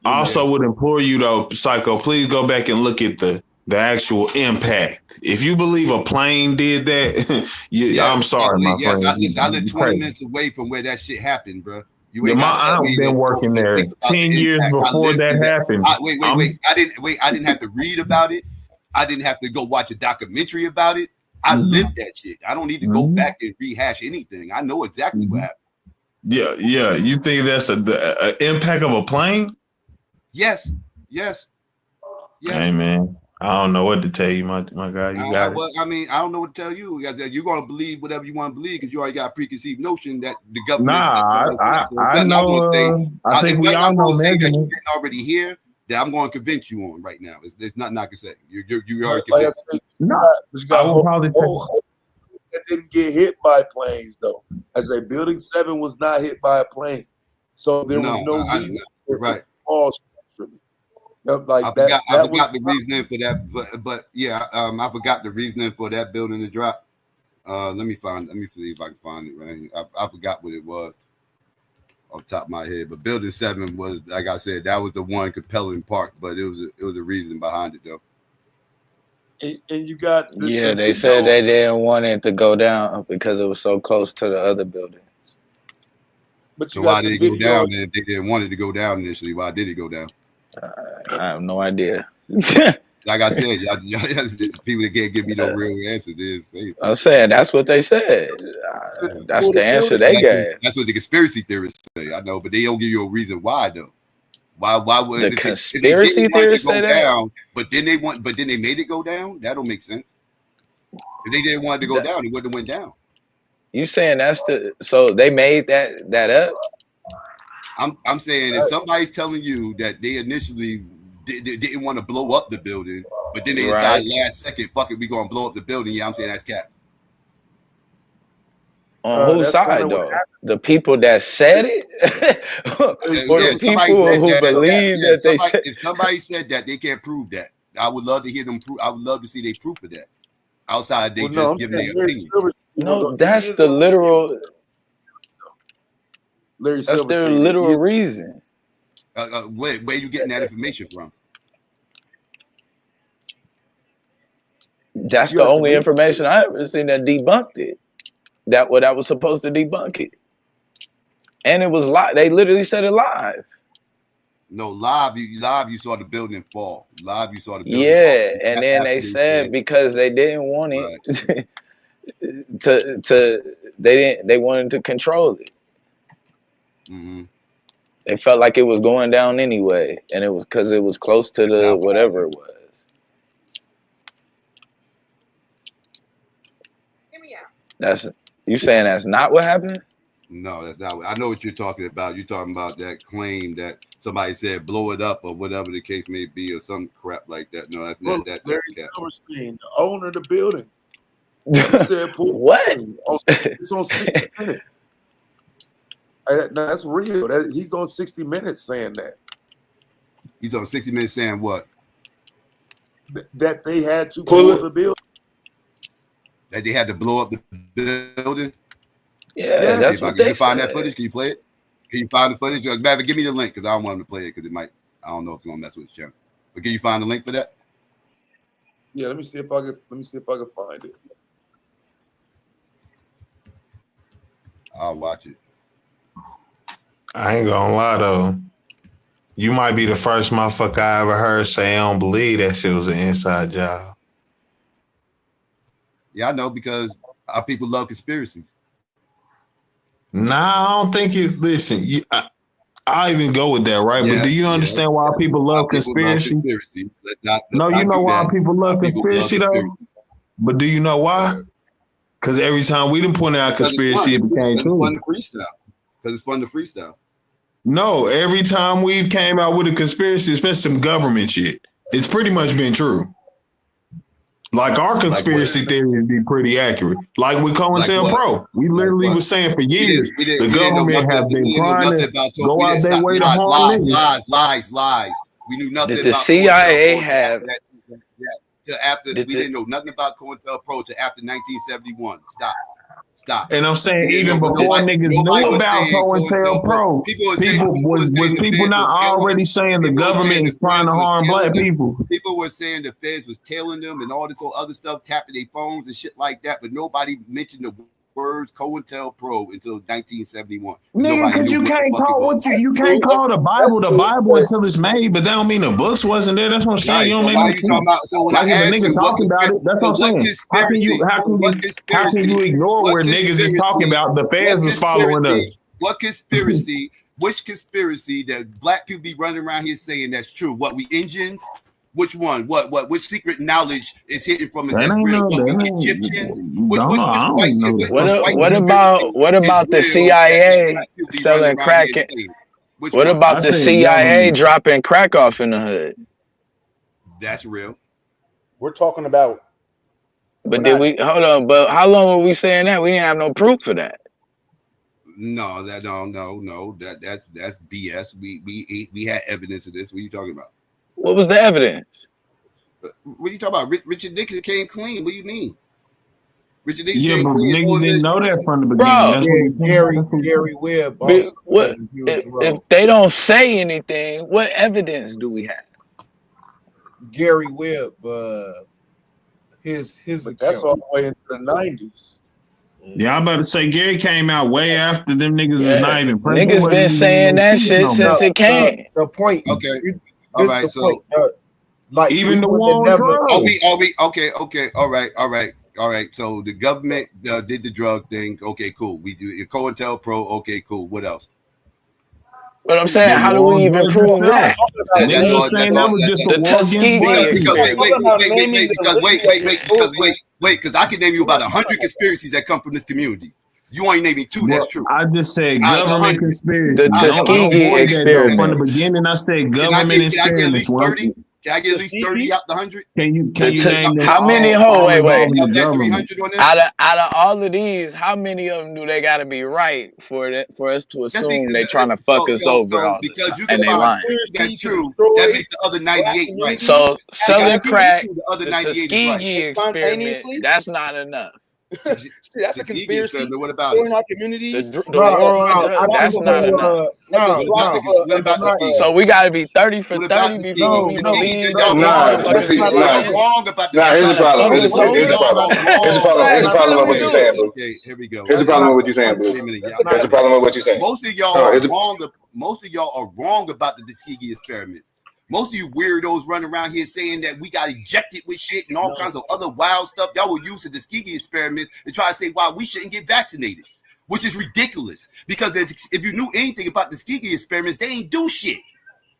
I also would implore you though, Psycho, please go back and look at the actual impact. If you believe a plane did that, I'm sorry, my friend. I live 20 minutes away from where that shit happened, bro. My aunt been working there 10 years before that happened. Wait. I didn't have to read about it. I didn't have to go watch a documentary about it. I lived that shit. I don't need to go back and rehash anything. I know exactly what happened. Yeah. You think that's the impact of a plane? Yes. Hey, man. I don't know what to tell you, my guy. You got it. I mean, I don't know what to tell you. You're going to believe whatever you want to believe because you already got a preconceived notion that the government. I know. I think we all know that you didn't already hear that I'm going to convince you on right now. There's nothing I can say. You already convinced. That didn't get hit by planes though. I say Building 7 was not hit by a plane, so there was no reason. Right. Like I forgot the reasoning for that, but yeah, I forgot the reasoning for that building to drop. Let me see if I can find it. Right, I forgot what it was off the top of my head. But Building 7 was, like I said, that was the one compelling part. But it was a reason behind it though. And you got they said they didn't want it to go down because it was so close to the other buildings. But so why did it go down? And they didn't want it to go down initially. Why did it go down? I have no idea. Like I said, people that can't give me no real answers. I'm saying that's what they said. That's the answer they gave. That's what the conspiracy theorists say. I know, but they don't give you a reason why though. Why would the conspiracy theorists say that? Down, but then they made it go down? That don't make sense. If they didn't want it to go down, it wouldn't have went down. You saying so they made that up? I'm saying if somebody's telling you that they initially didn't want to blow up the building, but then they Right. decided last second, fuck it, we gonna blow up the building. Yeah, I'm saying that's cap. On whose That's side kinda what though? happened. The people that said it, or Yeah, the somebody people said who that. believe Yeah, that they said? if somebody said that, they can't prove that. I would love to hear them prove. I would love to see their proof of that. Outside, they Well, no, just I'm giving saying their Larry opinion. Silverstein No, was on. that's He is the on. literal. Larry That's their Silverstein. He literal is. reason. Where you getting that information from? That's You the got some only real. information I ever seen that debunked it. That was supposed to debunk it, and it was live. They literally said it live. No, live. You saw the building fall. Live, you saw the building fall. Yeah, and then After they they said said, because they didn't want right. it they wanted to control it. Mm-hmm. They felt like it was going down anyway, and it was because it was close to That's the not what whatever happened. it was. That's you saying that's not what happened? No, that's not. I know what you're talking about. You're talking about that claim that somebody said blow it up or whatever the case may be, or some crap like that. No, that's Well, not that. Larry That's cap. Silverstein, the owner of the building, he said, "Pull What? it's on 60 Minutes." That's real. He's on 60 Minutes saying that. He's on 60 Minutes saying what? That they had to Pull blow it. the building. That they had to blow up the building. Yeah, Yes. that's If I what can they you find that said. footage, can you play it? Can you find the footage? Matter, give me the link because I don't want him to play it because it might. I don't know if it's gonna mess with the channel. But can you find the link for that? Yeah, let me see if I can find it. I'll watch it. I ain't gonna lie though. You might be the first motherfucker I ever heard say I don't believe that shit was an inside job. Yeah, I know because our people love conspiracies. Nah, I don't think it. Listen, I even go with that, right? But do you understand why people love Our people love conspiracy? conspiracy. Let's No, you not know do why that. people love Our people love conspiracy though? conspiracy. But do you know why? Because every time we done pointed out Because it's conspiracy, it fun. became Because it's fun true. to freestyle. Because it's fun to freestyle. No, every time we've came out with a conspiracy, especially some government shit, it's pretty much been true. Like our conspiracy theory would be pretty accurate. Like with COINTELPRO, we literally was saying for years the government have been trying to go out their way to harm niggas. lies. We knew nothing Did the about CIA COINTELPRO have? till after Did we the, didn't know nothing about COINTELPRO till after 1971. Stop. And I'm saying We didn't even know, before nobody niggas knew was about saying COINTELPRO, was people not already saying the government is trying to harm black people? People were saying the feds was tailing them and all this other stuff, tapping their phones and shit like that, but nobody mentioned the words COINTELPRO until 1971. Nigga, because you can't call you can't call the Bible until it's made, but that don't mean the books wasn't there. That's what I'm saying. Right. You don't So make why no you talking about? So when I Like if a asked nigga you what talking about it, that's what I'm saying. How can you ignore where niggas is talking about the feds is following us? What conspiracy? Which conspiracy that black people be running around here saying that's true? What, we Indians? Which one? Which secret knowledge is hidden from us that's real? What, we Egyptians? Which what about the CIA selling crack? What about the CIA dropping crack off in the hood? That's real. We're talking about. But did we hold on? But how long were we saying that? We didn't have no proof for that. No. That's BS. We had evidence of this. What are you talking about? What was the evidence? What are you talking about? Richard Nixon came clean. What do you mean? Richard Nixon Yeah, but niggas didn't know that from the beginning. Bro, That's Gary Webb. If they don't say anything, what evidence do we have? Gary Webb, his But that's all the way into the 90s. Yeah, I'm about to say Gary came out way after them niggas was not even president. Niggas been saying that shit since it came. The point. Okay. All right. So like even the war on drugs. Okay. All right. So the government did the drug thing. Okay, cool. We do COINTELPRO. Okay, cool. What else? But I'm saying, how do we even prove that? The Tuskegee experience. Because I can name you about 100 conspiracies that come from this community. You ain't naming two. That's true. I just said Out of government 100. conspiracy. The Don't Tuskegee avoid that though. From the experiments. beginning, I said Can I government get at experiments. least 30? Can I get at least 30 out the 100? Can you The name them how many? all Wait. involving the Y'all bet government? 300 on this? Out of all of these, how many of them do they got to be right for us to That's assume because they trying to fuck us over all the because time you and can they find lying? 30 that's Conspiracy to true. destroy That makes the other black 98 right. communities So You gotta selling give crack, me the other the 98 is right. Tuskegee experiment, spontaneously. that's not enough. See, that's a Tuskegee conspiracy. experiment. What about Destroying it? our The communities. the No, That's a war on no, drugs, I drop think that's of not a enough. that's a no, drop no, What of about that's not. Tuskegee? So we got to be 30 for What about 30 Tuskegee? before we No, Tuskegee believe said that y'all we wrong trying about to the fuck that's people not Tuskegee. the over. Y'all same. wrong about the Nah, here's the Trying to problem. fuck Tuskegee. us No, Here's the over. Y'all problem. are Here's the wrong. problem. Here's that's the not problem the with what you're same. saying, bro. Okay, here we go. Here's the That's problem not with what the you're saying, same. Blue. Wait a minute. that's Y'all, a Here's the different problem with what you're saying. most of y'all No, are here's the, wrong. Most of y'all are wrong about the Tuskegee experiments. Most of you weirdos running around here saying that we got ejected with shit and all kinds of other wild stuff. Y'all will use the Tuskegee experiments to try to say why we shouldn't get vaccinated, which is ridiculous. Because if you knew anything about the Tuskegee experiments, they ain't do shit.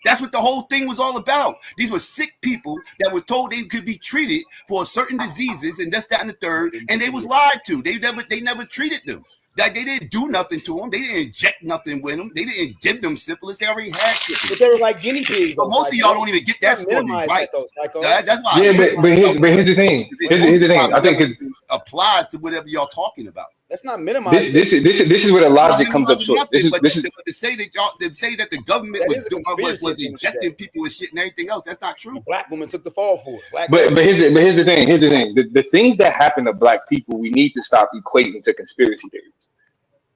That's what the whole thing was all about. These were sick people that were told they could be treated for certain diseases and this, that, and the third, and they was lied to. They never treated them. That they didn't do nothing to them. They didn't inject nothing with them. They didn't give them syphilis. They already had syphilis. But they were like guinea pigs. So Though, most of y'all don't even get that story minimize right. that though, Psycho. That's why I yeah, trip but myself. here's the thing. Here's the thing. I think never even applies to whatever y'all talking about. That's not minimizing. this is where the Y'all logic comes up minimizing short. nothing, This is but to say that y'all to say that the government That was is a conspiracy was at the end of the injecting day. people with shit and everything else. That's not true. A black woman took the fall for it. Black but woman. here's the thing. Here's the thing. The things that happen to black people, we need to stop equating to conspiracy theories.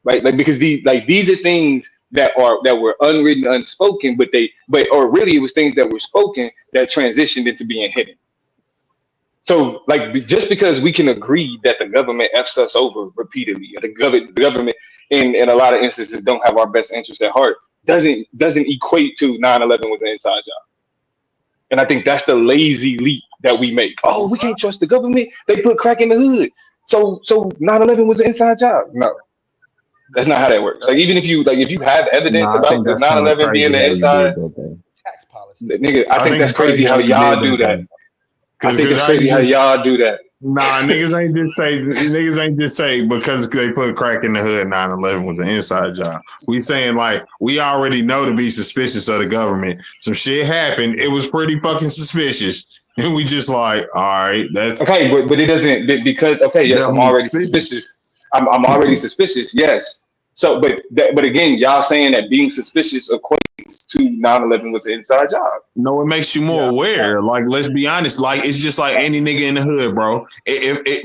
Right? Like because these are things that were unwritten, unspoken, but or really it was things that were spoken that transitioned into being hidden. So, like, just because we can agree that the government F's us over repeatedly, the government in a lot of instances don't have our best interest at heart, doesn't equate to 9/11 was an inside job. And I think that's the lazy leap that we make. Oh, we can't trust the government. They put crack in the hood. So 9/11 was an inside job. No, that's not how that works. Like, even if you have evidence No, I think about the that's kind of 9/11 being crazy the how you inside, did that thing. Tax policy. nigga, I think that's it's crazy how you y'all did do that. thing. I think it's crazy how y'all do that. Nah, niggas ain't just say because they put crack in the hood 9/11 was an inside job. We saying like we already know to be suspicious of the government. Some shit happened. It was pretty fucking suspicious. And we just like, all right, that's okay, but it doesn't because yes, I'm already suspicious. I'm already suspicious, yes. So but again, y'all saying that being suspicious equates to 9/11 was an inside job. No, it makes you more aware. Like, let's be honest. Like, it's just like any nigga in the hood, bro.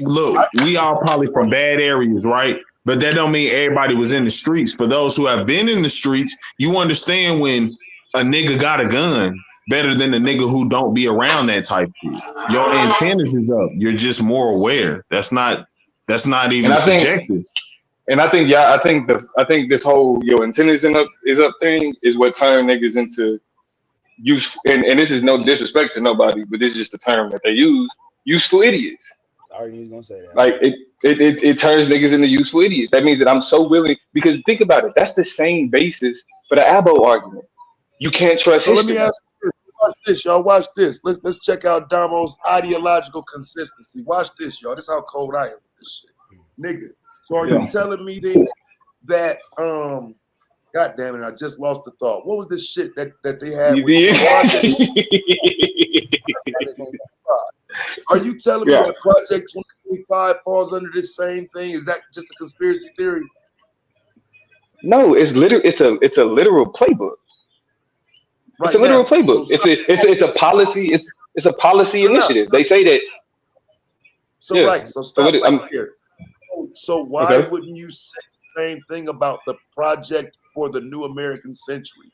Look, we all probably from bad areas, right? But that don't mean everybody was in the streets. For those who have been in the streets, you understand when a nigga got a gun better than a nigga who don't be around that type of shit. Your antennas is up. You're just more aware. That's not even subjective. And I think I think this whole your antennas is up thing is what turned niggas into use and this is no disrespect to nobody, but this is just the term that they use, useful idiots. I already was gonna say that. Like it turns niggas into useful idiots. That means that I'm so willing because think about it, that's the same basis for the Abbo argument. You can't trust So let history. me ask you this. Watch this, y'all. Watch this. Let's check out Damo's ideological consistency. Watch this, y'all. This is how cold I am with this shit. Nigga. So are you telling me then that God damn it, I just lost the thought. What was this shit that they had with Are you telling me that Project 2025 falls under this same thing? Is that just a conspiracy theory? No, it's a literal playbook. Right it's a literal now. playbook. So it's a policy. It's a policy initiative. They say that. So right. So stop right here. So why Okay. wouldn't you say the same thing about the Project for the New American Century?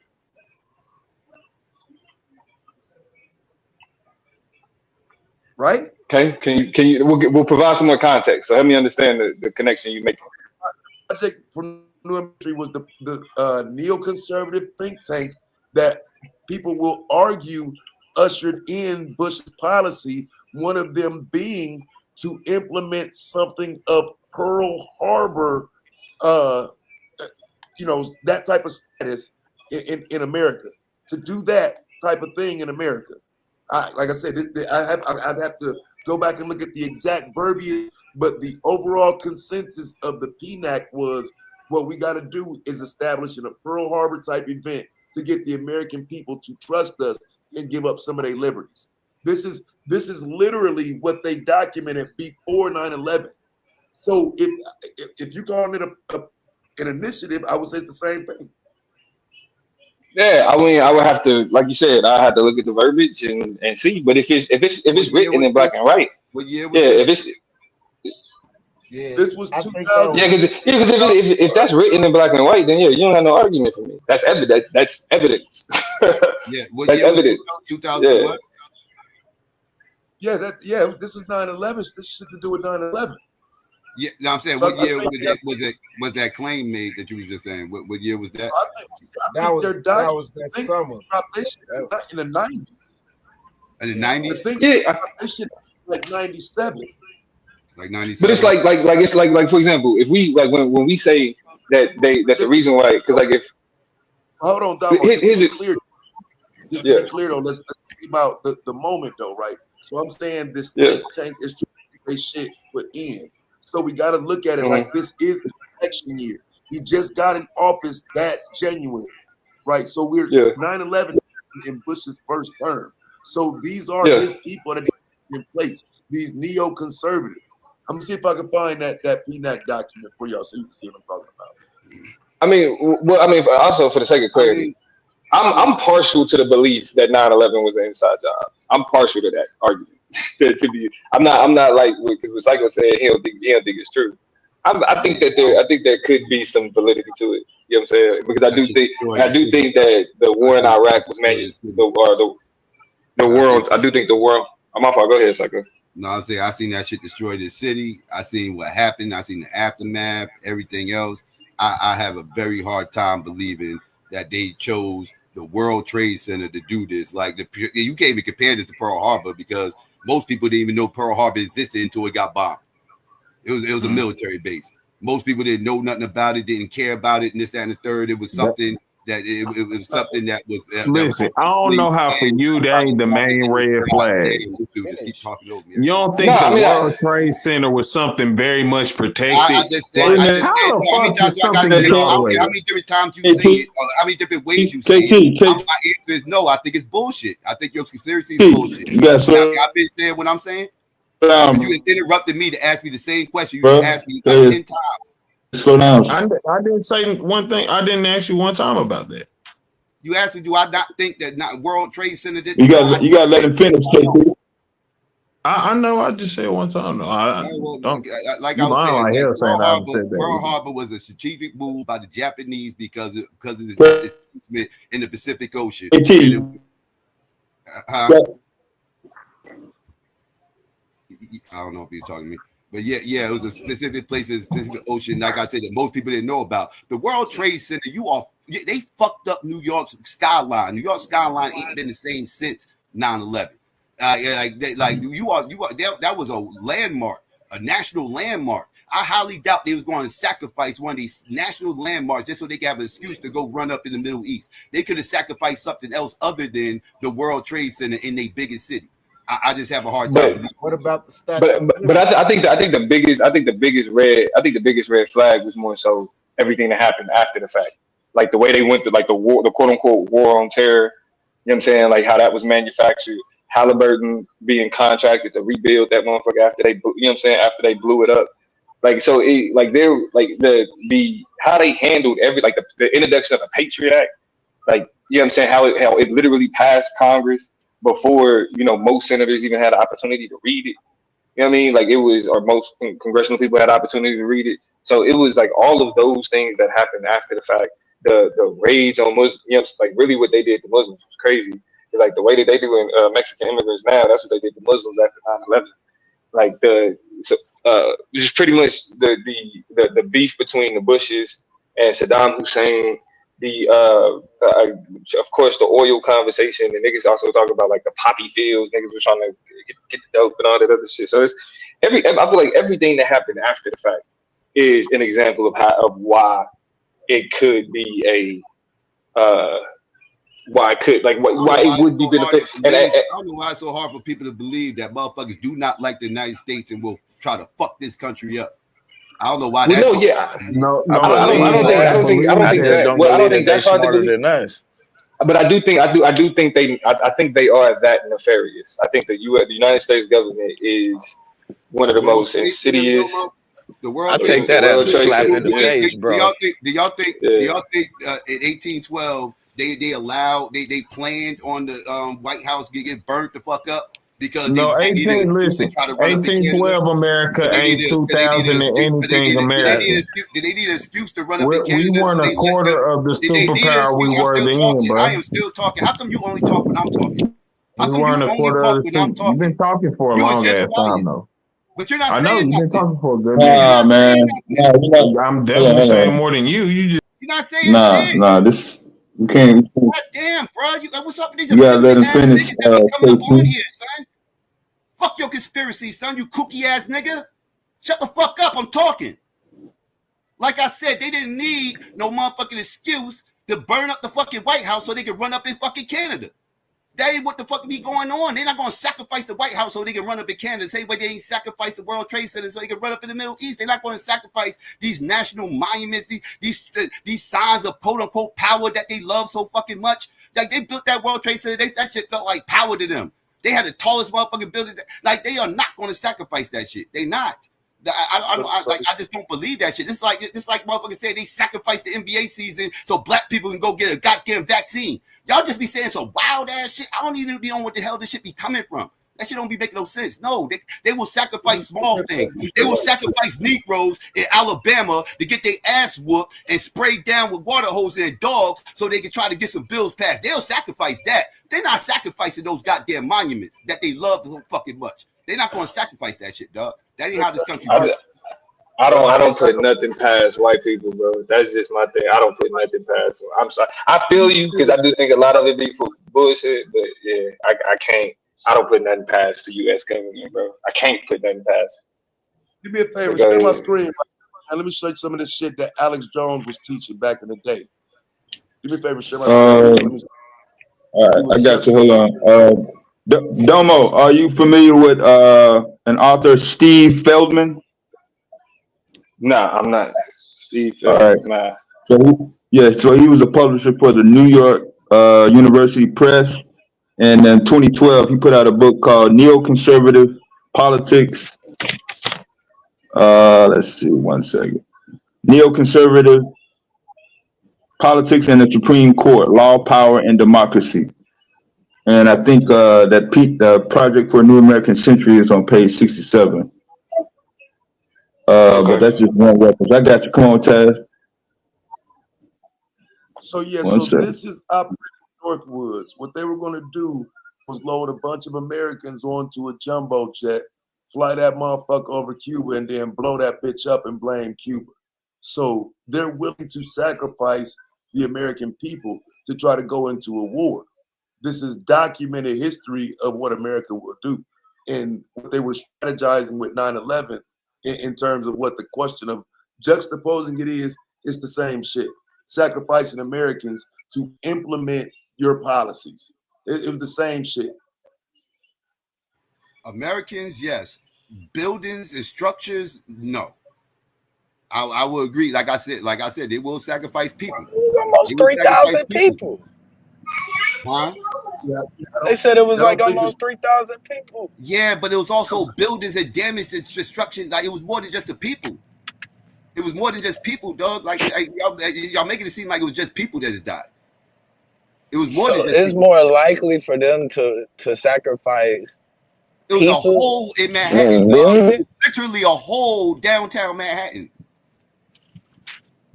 Right? Okay. Can you? We'll provide some more context. So help me understand the connection you make. Project for New American Century was the neoconservative think tank that people will argue ushered in Bush's policy. One of them being to implement something of Pearl Harbor, that type of status in America. To do that type of thing in America, like I said, I'd have to Go back and look at the exact verbiage. But the overall consensus of the PNAC was what we got to do is establishing a Pearl Harbor type event to get the American people to trust us and give up some of their liberties. This is literally what they documented before 9/11. So if you call it an initiative, I would say it's the same thing. Yeah, I mean, I would have to, like you said, I have to look at the verbiage and see. But if it's written in black and white, What year was yeah, this? This was 2000. Yeah, because if that's written in black and white, then yeah, you don't have no argument for me. That's evidence. That's evidence. Yeah, what That's year was evidence. 2000 Yeah. what? This is 9/11. This shit to do with 9/11. Yeah, no, I'm saying, So what I year think was that claim made that you was just saying? What year was that? That was they're dying. that was that summer. In the 90s. In the I 90s? think Yeah. this shit like 97. Like 97. But it's like for example, if we like when we say that's the reason why, because like if Hold on, Damo. Here's Just to it. be clear, Yeah. though, let's think about the moment though, right? So I'm saying this Yeah. think tank is trying to get their shit put in. So we got to look at it Mhm. like this is the election year. He just got in office that January, right? So we're Yeah. 9/11 in Bush's first term. So these are Yeah. his people that are in place. These neoconservatives. I'm gonna see if I can find that PNAC document for y'all so you can see what I'm talking about. I mean, also for the sake of clarity, I'm partial to the belief that 9/11 was an inside job. I'm partial to that argument. to be, I'm not like because Psycho said he don't think it's true. I think there could be some validity to it. You know what I'm saying? Because I do think that the war in Iraq was the world. I do think the world. I'm off. Go ahead, Psycho. No, I say I seen that shit destroy the city. I seen what happened. I seen the aftermath, everything else. I have a very hard time believing that they chose the World Trade Center to do this. Like you can't even compare this to Pearl Harbor because most people didn't even know Pearl Harbor existed until it got bombed. It was a military base. Most people didn't know nothing about it, didn't care about it, and this, that, and the third. It was something that it was something that was. Listen, I don't know how for you that ain't the main red flag. You don't think the World Trade Center was something very much protected? I just said, how many different times you say it, or how many different ways you say it? My answer is no. I think it's bullshit. I think your conspiracy is bullshit. I've been saying what I'm saying. You interrupted me to ask me the same question. You asked me like 10 times. Slow down. I didn't say one thing. I didn't ask you one time about that. You asked me, do I not think that World Trade Center did? You got to let him finish, KT. I know. I just said one time. No, like I was saying, Pearl Harbor was a strategic move by the Japanese because of its in the Pacific Ocean. I don't know if you're talking to me, but yeah, it was a specific place in the Pacific Ocean, like I said, that most people didn't know about. The World Trade Center, they fucked up New York's skyline. New York's skyline ain't been the same since 9/11. That was a landmark, a national landmark. I highly doubt they was going to sacrifice one of these national landmarks just so they could have an excuse to go run up in the Middle East. They could have sacrificed something else other than the World Trade Center in their biggest city. I just have a hard time. What about the statue? But I think the biggest red flag was more so everything that happened after the fact, like the way they went to like the war, the quote unquote war on terror. You know what I'm saying? Like how that was manufactured. Halliburton being contracted to rebuild that motherfucker after they, you know what I'm saying? After they blew it up. Like so, the how they handled the introduction of the Patriot Act. Like you know what I'm saying? How it literally passed Congress before most senators even had the opportunity to read it. You know what I mean? Like it was, or most congressional people had the opportunity to read it. So it was like all of those things that happened after the fact. The rage on Muslims, like really what they did to Muslims was crazy. It's like the way that they do in Mexican immigrants now. That's what they did to Muslims after 9/11. Like just pretty much the beef between the Bushes and Saddam Hussein. Of course, the oil conversation. The niggas also talk about like the poppy fields. Niggas were trying to get the dope and all that other shit. So I feel like everything that happened after the fact is an example of why it could be why why it would be beneficial. I don't know why it's so hard for people to believe that motherfuckers do not like the United States and will try to fuck this country up. I don't know why that's Well, no, so yeah, hard. I don't think that's hard to believe. than us. But I think they are that nefarious. I think the United States government is one of the most insidious. The world I take that as a slap in the face, bro. Do y'all think in 1812 they planned on the White House get burnt the fuck up? Because no, 1812 America ain't 2000 and anything America. Did they need an excuse to run up in Canada? We weren't a quarter of the superpower we were then, bro. I am still talking. How come you only talk when I'm talking? We weren't a quarter of the super. You've been talking for a long ass time, though. But you're not I know saying you've been talking for a good Nah, minute. man. I'm definitely saying more than you. You just you're not saying shit. Nah. This you can't. God damn, bro. What's up with these? You gotta let him finish. Coming up on here, son. Fuck your conspiracy, son. You kooky ass nigga. Shut the fuck up. I'm talking. Like I said, they didn't need no motherfucking excuse to burn up the fucking White House so they could run up in fucking Canada. That ain't what the fuck be going on. They're not going to sacrifice the White House so they can run up in Canada. Same way they ain't sacrificed the World Trade Center so they can run up in the Middle East. They're not going to sacrifice these national monuments, these signs of quote unquote power that they love so fucking much. Like they built that World Trade Center, that shit felt like power to them. They had the tallest motherfucking building. Like they are not going to sacrifice that shit. They not. I just don't believe that shit. It's like motherfuckers say they sacrificed the NBA season so black people can go get a goddamn vaccine. Y'all just be saying some wild ass shit. I don't even know what the hell this shit be coming from. That shit don't be making no sense. No, they will sacrifice small things. They will sacrifice Negroes in Alabama to get their ass whooped and sprayed down with water hoses and dogs so they can try to get some bills passed. They'll sacrifice that. They're not sacrificing those goddamn monuments that they love so fucking much. They're not going to sacrifice that shit, dog. That ain't how this country works. I don't put nothing past white people, bro. That's just my thing. I don't put nothing past them. I'm sorry. I feel you because I do think a lot of it be for bullshit, but yeah, I can't. I don't put nothing past the U.S. government, bro. I can't put nothing past. Do me a favor, share my screen, and let me show you some of this shit that Alex Jones was teaching back in the day. Do me a favor, share my screen. All right, I got you. Hold on. Domo, are you familiar with an author, Steve Feldman? Nah, I'm not. Steve Feldman. All right. Nah. So he was a publisher for the New York University Press. And in 2012, he put out a book called Neoconservative Politics. Let's see, 1 second. Neoconservative Politics and the Supreme Court, Law, Power, and Democracy. And I think the Project for a New American Century is on page 67. But that's just one reference. I got you. Come on, Taz. So yeah, this is Operation Northwoods. What they were going to do was load a bunch of Americans onto a jumbo jet, fly that motherfucker over Cuba, and then blow that bitch up and blame Cuba. So they're willing to sacrifice the American people to try to go into a war. This is documented history of what America will do. And what they were strategizing with 9/11 in terms of what the question of juxtaposing it is, it's the same shit. Sacrificing Americans to implement your policies. It was the same shit. Americans, yes. Buildings and structures, no. I will agree. Like I said, they will sacrifice people. Almost 3,000 people. Huh? They said it was like almost 3,000 people. Yeah, but it was also buildings and damage and destruction. Like it was more than just the people. It was more than just people, dog. Like y'all making it seem like it was just people that just died. It was more than just it's people. more likely for them to sacrifice. It was a hole in Manhattan, dog. Literally a hole downtown Manhattan.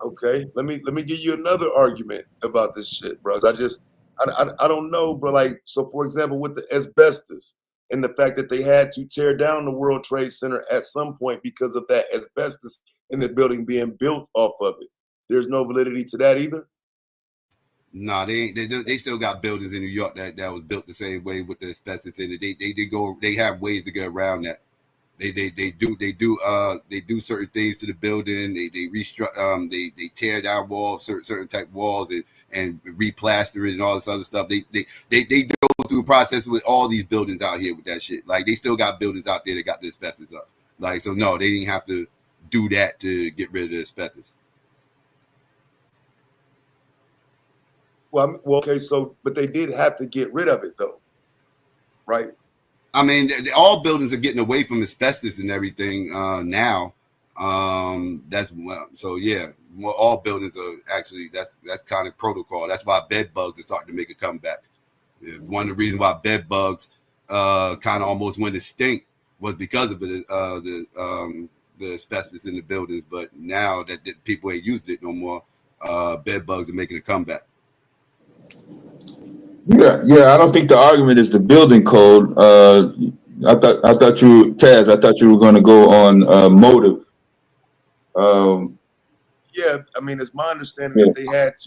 Okay, let me give you another argument about this shit, bro. I don't know, but like, so for example, with the asbestos and the fact that they had to tear down the World Trade Center at some point because of that asbestos in the building being built off of it. There's no validity to that either. No, they still got buildings in New York that was built the same way with the asbestos in it. They have ways to get around that. They do certain things to the building. They restructure. They tear down walls, certain type walls, and replaster it and all this other stuff. They go through a process with all these buildings out here with that shit. Like they still got buildings out there that got the asbestos up. Like so, no, they didn't have to do that to get rid of the asbestos. Well, okay, so but they did have to get rid of it though, right? I mean, all buildings are getting away from asbestos and everything now. That's so yeah. Well, all buildings are actually that's kind of protocol. That's why bed bugs are starting to make a comeback. One of the reasons why bed bugs kind of almost went extinct was because of the asbestos in the buildings. But now that people ain't used it no more, bed bugs are making a comeback. Yeah. I don't think the argument is the building code. I thought you, Taz. I thought you were going to go on motive. Yeah, I mean, it's my understanding that they had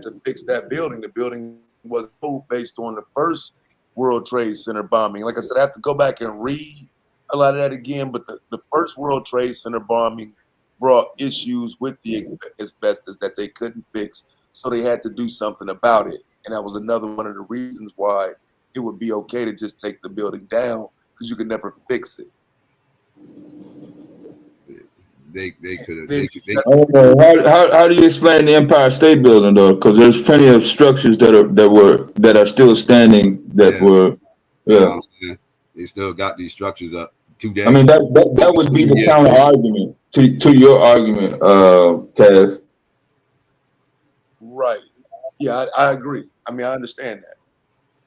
to fix that building. The building was based on the first World Trade Center bombing. Like I said, I have to go back and read a lot of that again. But the first World Trade Center bombing brought issues with the asbestos that they couldn't fix. So they had to do something about it. And that was another one of the reasons why it would be okay to just take the building down because you could never fix it. They could have. How do you explain the Empire State Building though? Because there's plenty of structures that are still standing that were. Yeah. They still got these structures up today. I mean that would be the counter argument to your argument, Taz. Right. Yeah, I agree. I mean, I understand that.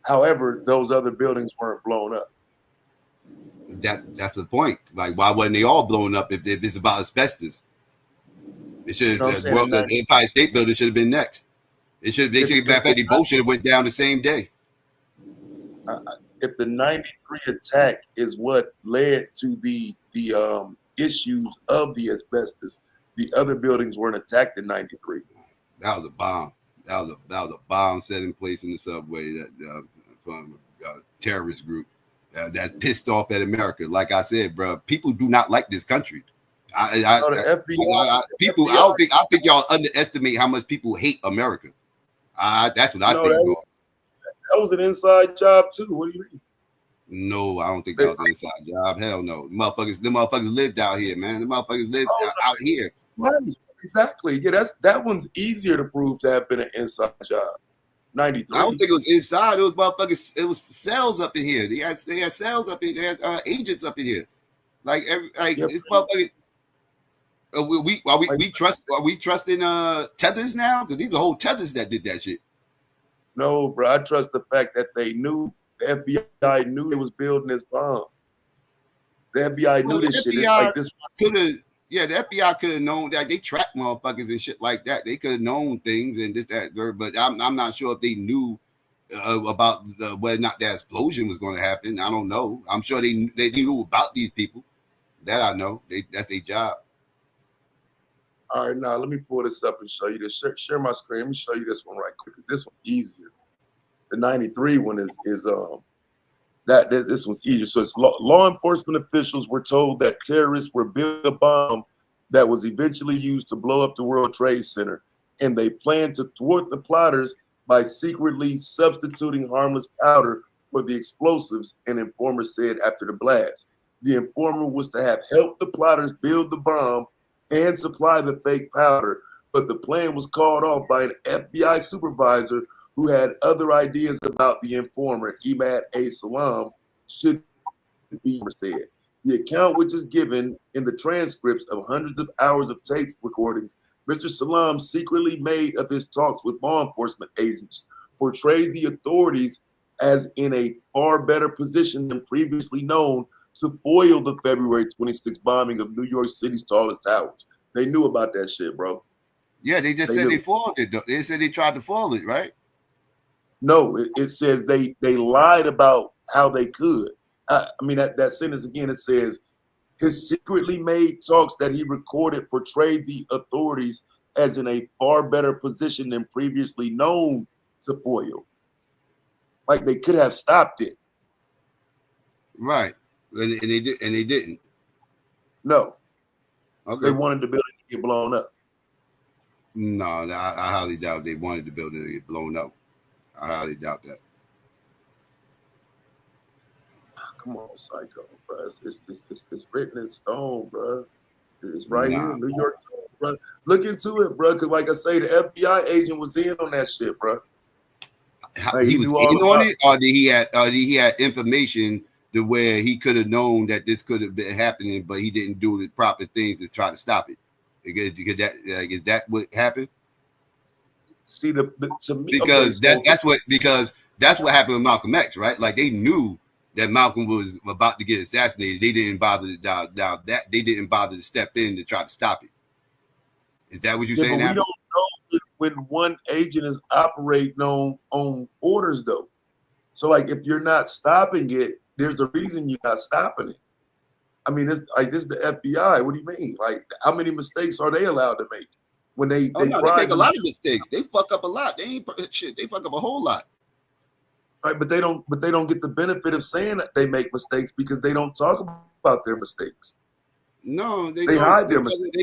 However, those other buildings weren't blown up. That's the point. Like, why wasn't they all blown up if it's about asbestos? It should have. The Empire State Building should have been next. It should. They should. Matter of fact, they both should have went down the same day. If the '93 attack is what led to the issues of the asbestos, the other buildings weren't attacked in '93. That was a bomb. That was a bomb set in place in the subway that from a terrorist group that's pissed off at America. Like I said, bro, people do not like this country. I think y'all underestimate how much people hate America. That's what I think. That was an inside job too. What do you mean? No, I don't think that was an inside job. Hell no. The motherfuckers lived out here, man. The motherfuckers lived out here. Right. Exactly. Yeah, that one's easier to prove to have been an inside job. 93. I don't think it was inside. It was motherfuckers. It was cells up in here. They had cells up in here. They had agents up in here. It's motherfucking. Are we trusting tethers now? Because these are whole tethers that did that shit. No, bro. I trust the fact that they knew the FBI knew they was building this bomb. The FBI knew this shit. It's like this could have. Yeah, the FBI could have known that they track motherfuckers and shit like that. They could have known things and this, that, but I'm not sure if they knew about whether or not that explosion was going to happen. I don't know. I'm sure they knew about these people. That I know. That's their job. All right, now let me pull this up and show you this. Share my screen. Let me show you this one right quick. This one's easier. The 93 one is this one's easier. So it's law enforcement officials were told that terrorists were building a bomb that was eventually used to blow up the World Trade Center, and they planned to thwart the plotters by secretly substituting harmless powder for the explosives, an informer said after the blast. The informer was to have helped the plotters build the bomb and supply the fake powder, but the plan was called off by an FBI supervisor who had other ideas about the informer. Imad A. Salam should be said. The account, which is given in the transcripts of hundreds of hours of tape recordings Mr. Salam secretly made of his talks with law enforcement agents, portrays the authorities as in a far better position than previously known to foil the February 26th bombing of New York City's tallest towers. They knew about that shit, bro. Yeah, they just said they foiled it. They said they tried to foil it, right? No, it says they lied about how they could. I mean, that sentence again, it says, his secretly made talks that he recorded portrayed the authorities as in a far better position than previously known to foil. Like they could have stopped it. Right. And they did, and they didn't. No. Okay. They wanted the building to get blown up. No, I highly doubt they wanted the building to get blown up. I highly doubt that. Come on, Psycho, bro. It's written in stone, bro. It's right here in New York, bro. Look into it, bro. Because like I say, the FBI agent was in on that shit, bro. Like, He was in on it, or did he had information to where he could have known that this could have been happening, but he didn't do the proper things to try to stop it. Is that what happened? See, to me, because that's what happened with Malcolm X, right? Like they knew that Malcolm was about to get assassinated. They didn't bother to step in to try to stop it. Is that what you're saying? But we don't know when one agent is operating on orders, though. So, like, if you're not stopping it, there's a reason you're not stopping it. I mean, this is the FBI. What do you mean? Like, how many mistakes are they allowed to make when they they make a lot of mistakes. They fuck up a lot. They fuck up a whole lot. Right, but they don't get the benefit of saying that they make mistakes because they don't talk about their mistakes. No, they hide their mistakes.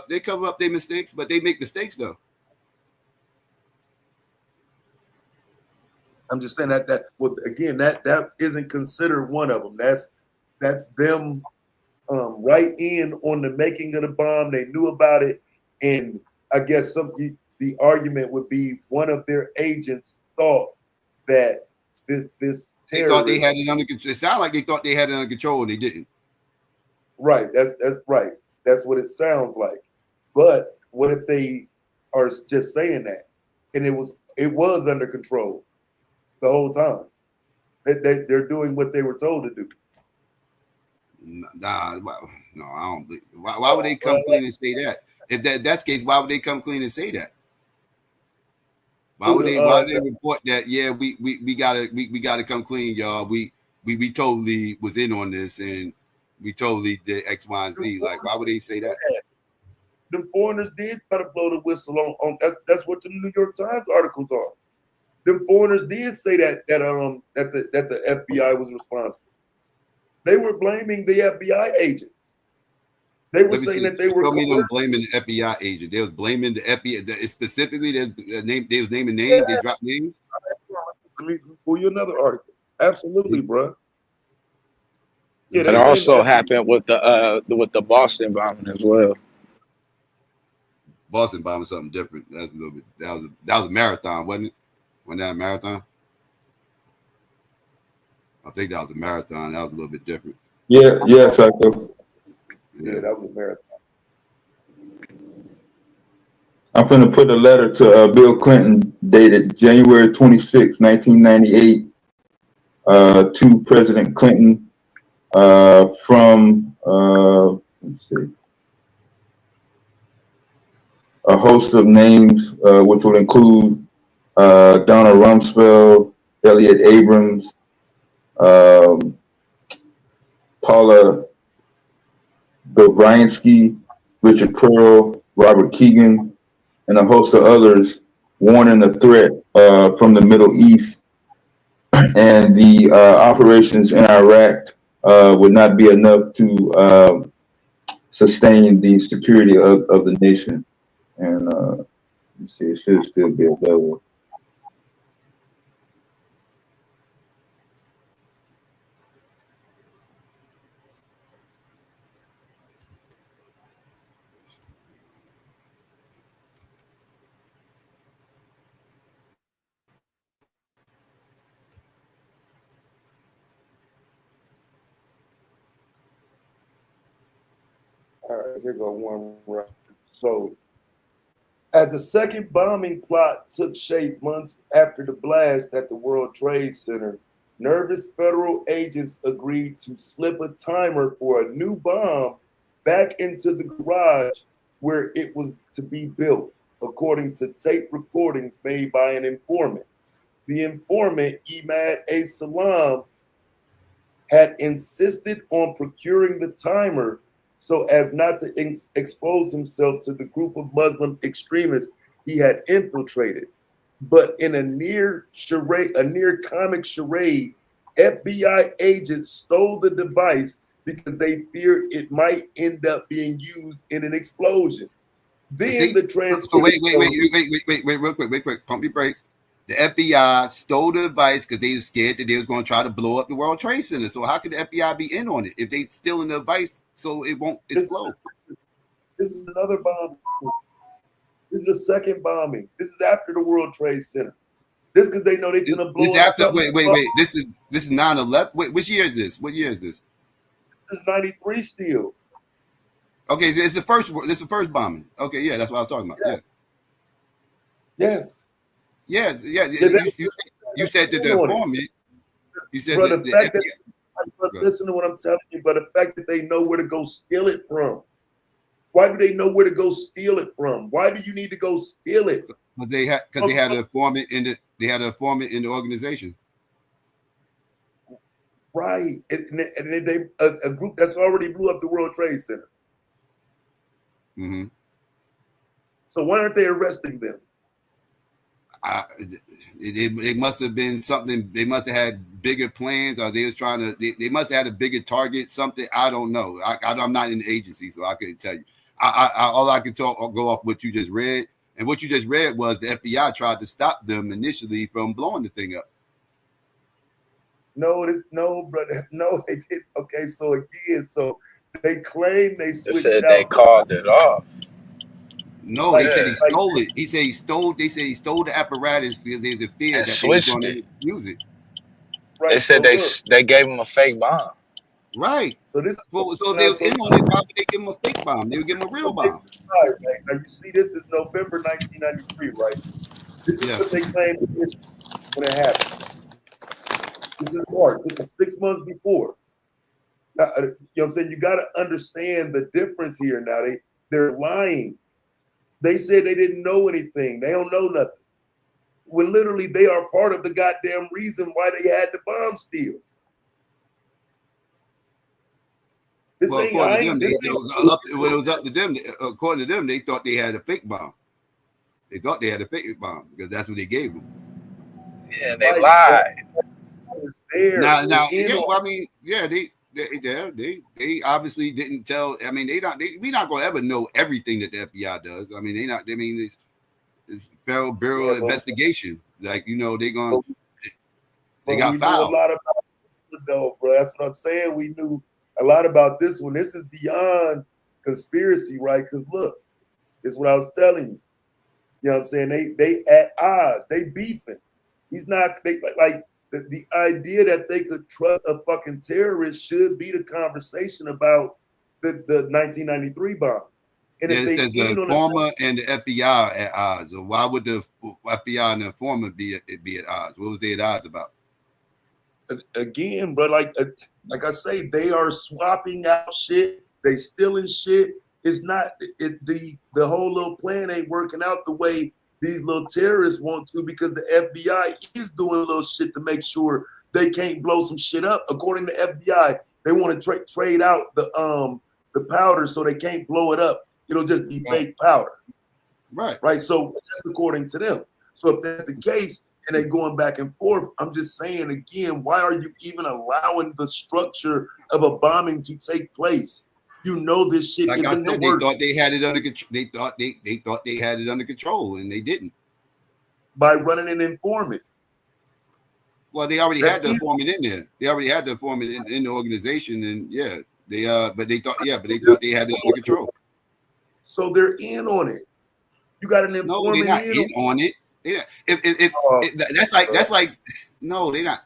They cover up their mistakes, but they make mistakes though. I'm just saying that isn't considered one of them. That's them right in on the making of the bomb. They knew about it, and I guess the argument would be one of their agents thought that this they thought they had it under control. It sounded like they thought they had it under control, and they didn't. Right. That's right. That's what it sounds like. But what if they are just saying that, and it was under control the whole time? They're doing what they were told to do. Nah, no, I don't believe. Why would they come clean and say that? If that's the case, why would they come clean and say that? Why would they report that? Yeah, we gotta come clean, y'all. We totally was in on this, and we totally did X, Y, and Z. Like, why would they say that? The foreigners did try to blow the whistle on that's what the New York Times articles are. The foreigners did say that the FBI was responsible. They were blaming the FBI agents. They were saying that they were. Tell me them blaming the FBI agent. They was blaming the FBI. Specifically, they was naming names. Yeah. They dropped names. Let me pull you another article. Absolutely, bro. Yeah, it also happened with the Boston bombing as well. Boston bombing something different. That's a little bit. That was a marathon, wasn't it? Wasn't that a marathon? I think that was a marathon. That was a little bit different. Yeah, Psycho. Yeah, that was a marathon. I'm going to put a letter to Bill Clinton dated January 26, 1998, to President Clinton from, let's see, a host of names, which will include Donald Rumsfeld, Elliot Abrams, Paula Dobriansky, Richard Pearl, Robert Keegan, and a host of others, warning a threat from the Middle East, and the operations in Iraq would not be enough to sustain the security of the nation. And let's see, it should still be available. All right, here go one right. So, as the second bombing plot took shape months after the blast at the World Trade Center, nervous federal agents agreed to slip a timer for a new bomb back into the garage where it was to be built, according to tape recordings made by an informant. The informant, Imad A. Salam, had insisted on procuring the timer so as not to expose himself to the group of Muslim extremists he had infiltrated. But in a near comic charade, FBI agents stole the device because they feared it might end up being used in an explosion. Then the transcript. So wait, real quick. Pump your brake. The FBI stole the device because they were scared that they was going to try to blow up the World Trade Center. So how could the FBI be in on it if they stealing the device so it won't explode? This is another bomb. This is the second bombing. This is after the World Trade Center. This because they know they're gonna blow up. Wait. This is 9/11. Wait, which year is this? What year is this? This is 93 still. Okay, so it's the first. This is the first bombing. Okay, yeah, that's what I was talking about. Yes. Yeah. You said that the informant. You said Bro, that the fact that listen to what I'm telling you, but the fact that they know where to go steal it from. Why do they know where to go steal it from? Why do you need to go steal it? Because they had an informant in the organization. Right, and they a group that's already blew up the World Trade Center. Mm-hmm. So why aren't they arresting them? It must have been something. They must have had bigger plans, or they was trying to. They must have had a bigger target. Something I don't know. I'm not in the agency, so I couldn't tell you. All I can go off what you just read, and what you just read was the FBI tried to stop them initially from blowing the thing up. No, brother. No, they did. Okay, so again, they claim they switched said out. they called it off. No, they said he stole it. He said he stole. They said he stole the apparatus because there's a fear And that they was switched going to it. use it. Right, They said they gave him a fake bomb. Right. So this. So if they was in on it, why would they give him a fake bomb? They would give him a real bomb. Right, right. Now you see, this is November 1993, right? This is what they claim when it happened. This is March. This is 6 months before. Now, you know what I'm saying? You got to understand the difference here. Now they're lying. They said they didn't know anything. They don't know nothing. When literally they are part of the goddamn reason why they had the bomb steal. Well, according to them, when it was up to them, according to them, they thought they had a fake bomb. They thought they had a fake bomb because that's what they gave them. Yeah, they lied. Now, I mean, yeah, they obviously didn't tell. I mean, we're not gonna ever know everything that the FBI does. I mean, it's Federal Bureau of Investigation. Like, you know, they got filed. filed. A lot about it though, bro. That's what I'm saying. We knew a lot about this one. This is beyond conspiracy, right? Because look, it's what I was telling you. You know what I'm saying? They at odds. They beefing. He's not. They like. The idea that they could trust a fucking terrorist should be the conversation about the 1993 bomb. And it says the informer and the FBI are at odds. So why would the FBI and the informant be at odds? What was they at odds about? Again, bro, like I say, they are swapping out shit. They stealing shit. It's not the whole little plan ain't working out the way these little terrorists want to, because the FBI is doing little shit to make sure they can't blow some shit up. According to FBI, they want to trade out the powder so they can't blow it up. It'll just be fake powder. Right. So that's according to them. So if that's the case and they going back and forth, I'm just saying again, why are you even allowing the structure of a bombing to take place? You know this shit like isn't I said, the work. They thought they had it under control. They thought they had it under control, and they didn't. By running an informant. Well, they already had the informant in there. They already had the informant in the organization, and but they thought they had it under control. So they're in on it. You got an informant. No, they're not in on it. That's like no, they're not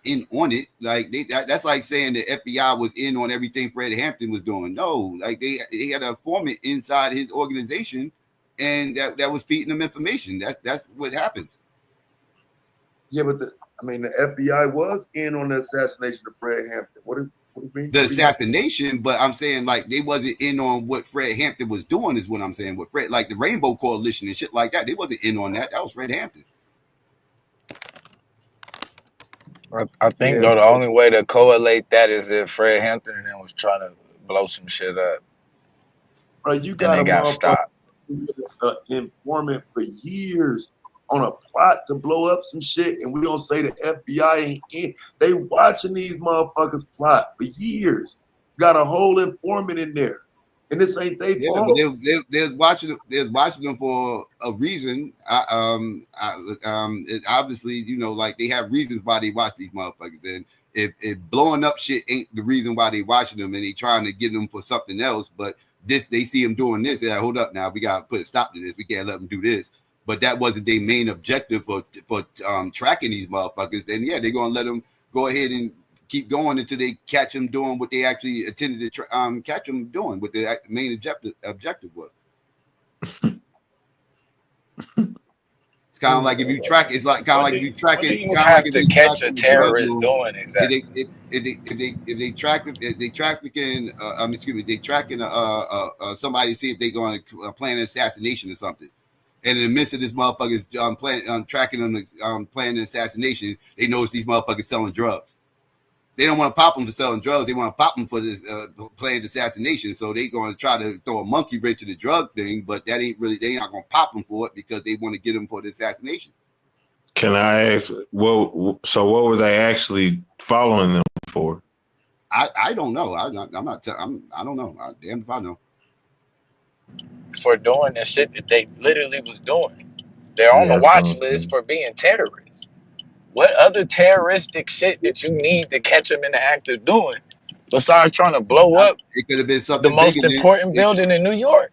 in on it. Like that's like saying the FBI was in on everything Fred Hampton was doing. No, like they had a informant inside his organization, and that was feeding them information. That's what happens. Yeah, but the FBI was in on the assassination of Fred Hampton. What do you mean? The assassination, but I'm saying like they wasn't in on what Fred Hampton was doing. Is what I'm saying. With Fred, like the Rainbow Coalition and shit like that, they wasn't in on that. That was Fred Hampton. I think though the only way to correlate that is if Fred Hampton and them was trying to blow some shit up. Bro, you got got stopped. Informant for years. on a plot to blow up some shit, and we don't say the FBI ain't in. They watching these motherfuckers plot for years. Got a whole informant in there, and this ain't they Yeah, fault. but they're watching them for a reason. It obviously, you know, like they have reasons why they watch these motherfuckers, and if blowing up shit ain't the reason why they watching them, and they trying to get them for something else, but this they see them doing this, they're like, hold up, now we gotta put a stop to this. We can't let them do this. But that wasn't their main objective for tracking these motherfuckers. Then yeah, they're gonna let them go ahead and keep going until they catch them doing what they actually intended to catch them doing, what their main objective was. It's kind of like if you track, it's like kind of like if you track it. You have to catch a terrorist doing exactly. If they trafficking, they tracking somebody to see if they're going to plan an assassination or something. And in the midst of this motherfuckers tracking them, planning an assassination, they notice these motherfuckers selling drugs. They don't want to pop them for selling drugs. They want to pop them for this planned assassination. So they're going to try to throw a monkey wrench in the drug thing, but that ain't really. They're not going to pop them for it because they want to get them for the assassination. Can I ask? Well, so what were they actually following them for? I don't know. I don't know. Damn if I know. For doing the shit that they literally was doing. They're on the watch list for being terrorists. What other terroristic shit that you need to catch them in the act of doing besides trying to blow up it could have been something the most bigger important building in New York?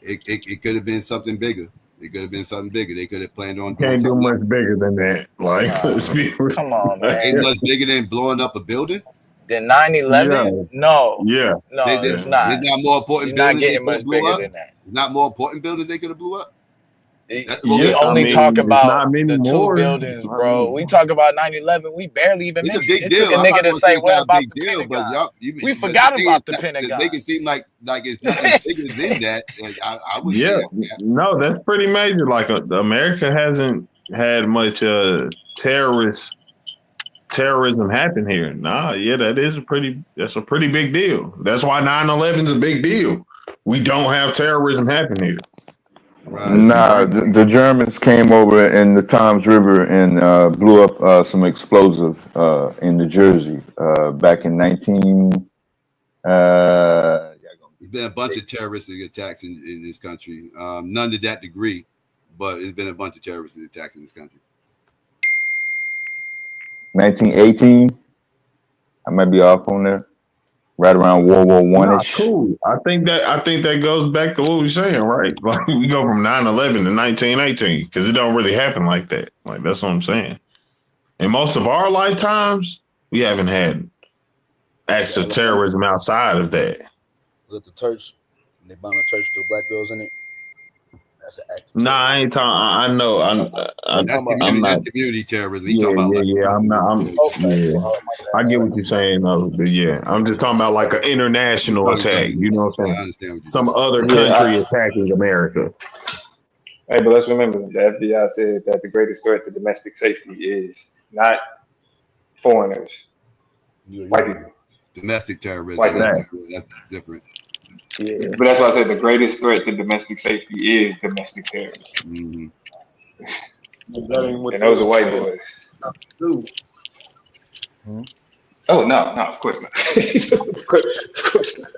It could have been something bigger. It could have been something bigger. They could have planned on Can't do much bigger than that. Like, let's be real. Come on, man. Ain't much bigger than blowing up a building. Then 9/11? No. Yeah. No, it's not. There's not more important You're not buildings getting much bigger than that. Not more important buildings they could have blew up. We only talk about the more. 2 buildings, bro. We talk about 9/11. We barely even It's a mentioned big it. Took a deal. I'm nigga not to gonna say, it's what not a about big the deal, Pentagon? but We forgot about the to Pentagon. make it seem like it's nothing bigger than that. I would say that. No, that's pretty major. Like America hasn't had much terrorism happen here. Nah, yeah, that's a pretty big deal. That's why 9/11 is a big deal. We don't have terrorism happen here. Right. Nah, the Germans came over in the Tom's River and blew up some explosive in New Jersey back in 19. There's been a bunch of terroristic attacks in this country. None to that degree, but it's been a bunch of terroristic attacks in this country. 1918. I might be off on there. Right around World War One-ish. Cool. I think that goes back to what we're saying, right? Like we go from 9/11 to 1918 because it don't really happen like that. Like that's what I'm saying. In most of our lifetimes, we haven't had acts of terrorism outside of that. Was it the church? They bombed the church with black girls in it. That's an act. Nah, I ain't talking. I know. That's community terrorism. I get what you're saying, though. But yeah, I'm just talking about like an international attack. You know what I'm saying? Some other country attacking America. Hey, but let's remember the FBI said that the greatest threat to domestic safety is not foreigners, white people. Domestic terrorism. White That's different. Yeah, but that's why I said the greatest threat to domestic safety is domestic terrorism. Mm-hmm. That ain't what And those are white boys. Oh no, of course not. Of course not.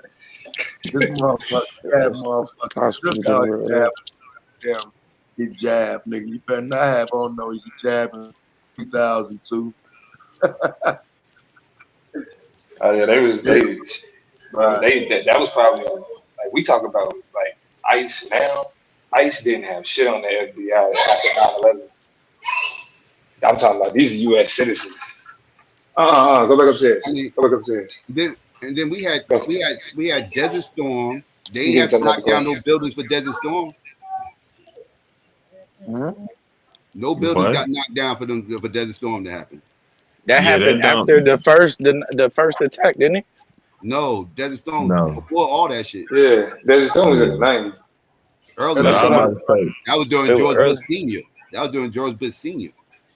This motherfucker, damn, he jab, nigga. You better not have on no he jabbing 2002. Oh yeah, that was probably like we talk about like ICE now. ICE didn't have shit on the FBI after 9/11. I'm talking about these are U.S. citizens. Go back upstairs. Go back upstairs. And then we had Desert Storm. They ain't have to knock down no buildings for Desert Storm. No buildings got knocked down for Desert Storm to happen. That happened after the first attack, didn't it? No, Desert Storm before all that shit. Yeah, Desert Storm was in the 90s. Early. That was during George Bush Senior.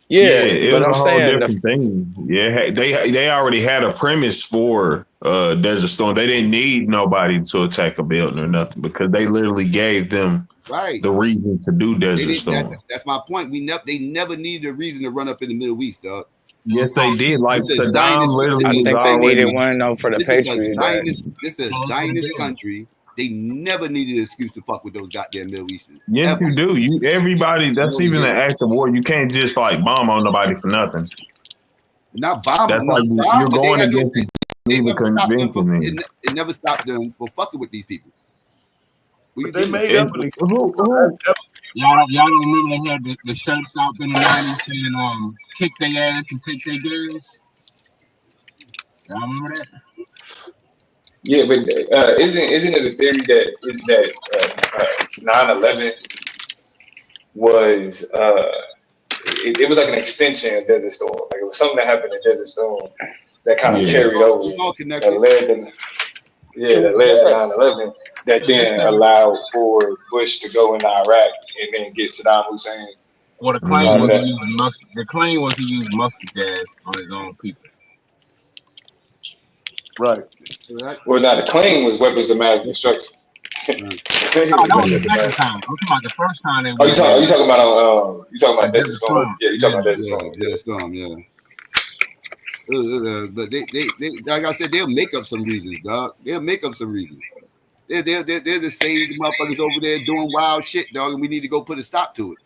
Yeah, but I'm saying different thing. Yeah, they already had a premise for Desert Storm. They didn't need nobody to attack a building or nothing because they literally gave them Right. the reason to do They Desert didn't, Storm. that's my point. They never needed a reason to run up in the Middle East, dog. Yes, they did. Like This is a Saddam Zionist. literally I was think they needed already. one though for the This is a Patriot Act. This is a Zionist country. They never needed an excuse to fuck with those goddamn Middle Easterners. Yes, Ever. you do. You everybody. That's even an act of war. You can't just like bomb on nobody for nothing. Not bomb. That's Not like bomb, you're but going they had against the Geneva Convention. it never stopped them from fucking with these people. But they made up an Y'all don't remember they had the shirts out in the 90s saying kick their ass and take their girls? Y'all remember that? Yeah, but isn't it a theory that 9/11 was it was like an extension of Desert Storm? Like it was something that happened in Desert Storm that kind of carried over, that led to 9/11, that then allowed for Bush to go into Iraq and then get Saddam Hussein. Well, the claim was he used mustard gas on his own people. Right. Well, now the claim was weapons of mass destruction. No, that was the second time. I'm talking about the first time they Oh, you talking about Desert Storm? Yeah, you talking about Desert Storm? Desert Storm, yeah. But they like I said, they'll make up some reasons, dog. They'll make up some reasons. They're the same motherfuckers over there doing wild shit, dog, and we need to go put a stop to it.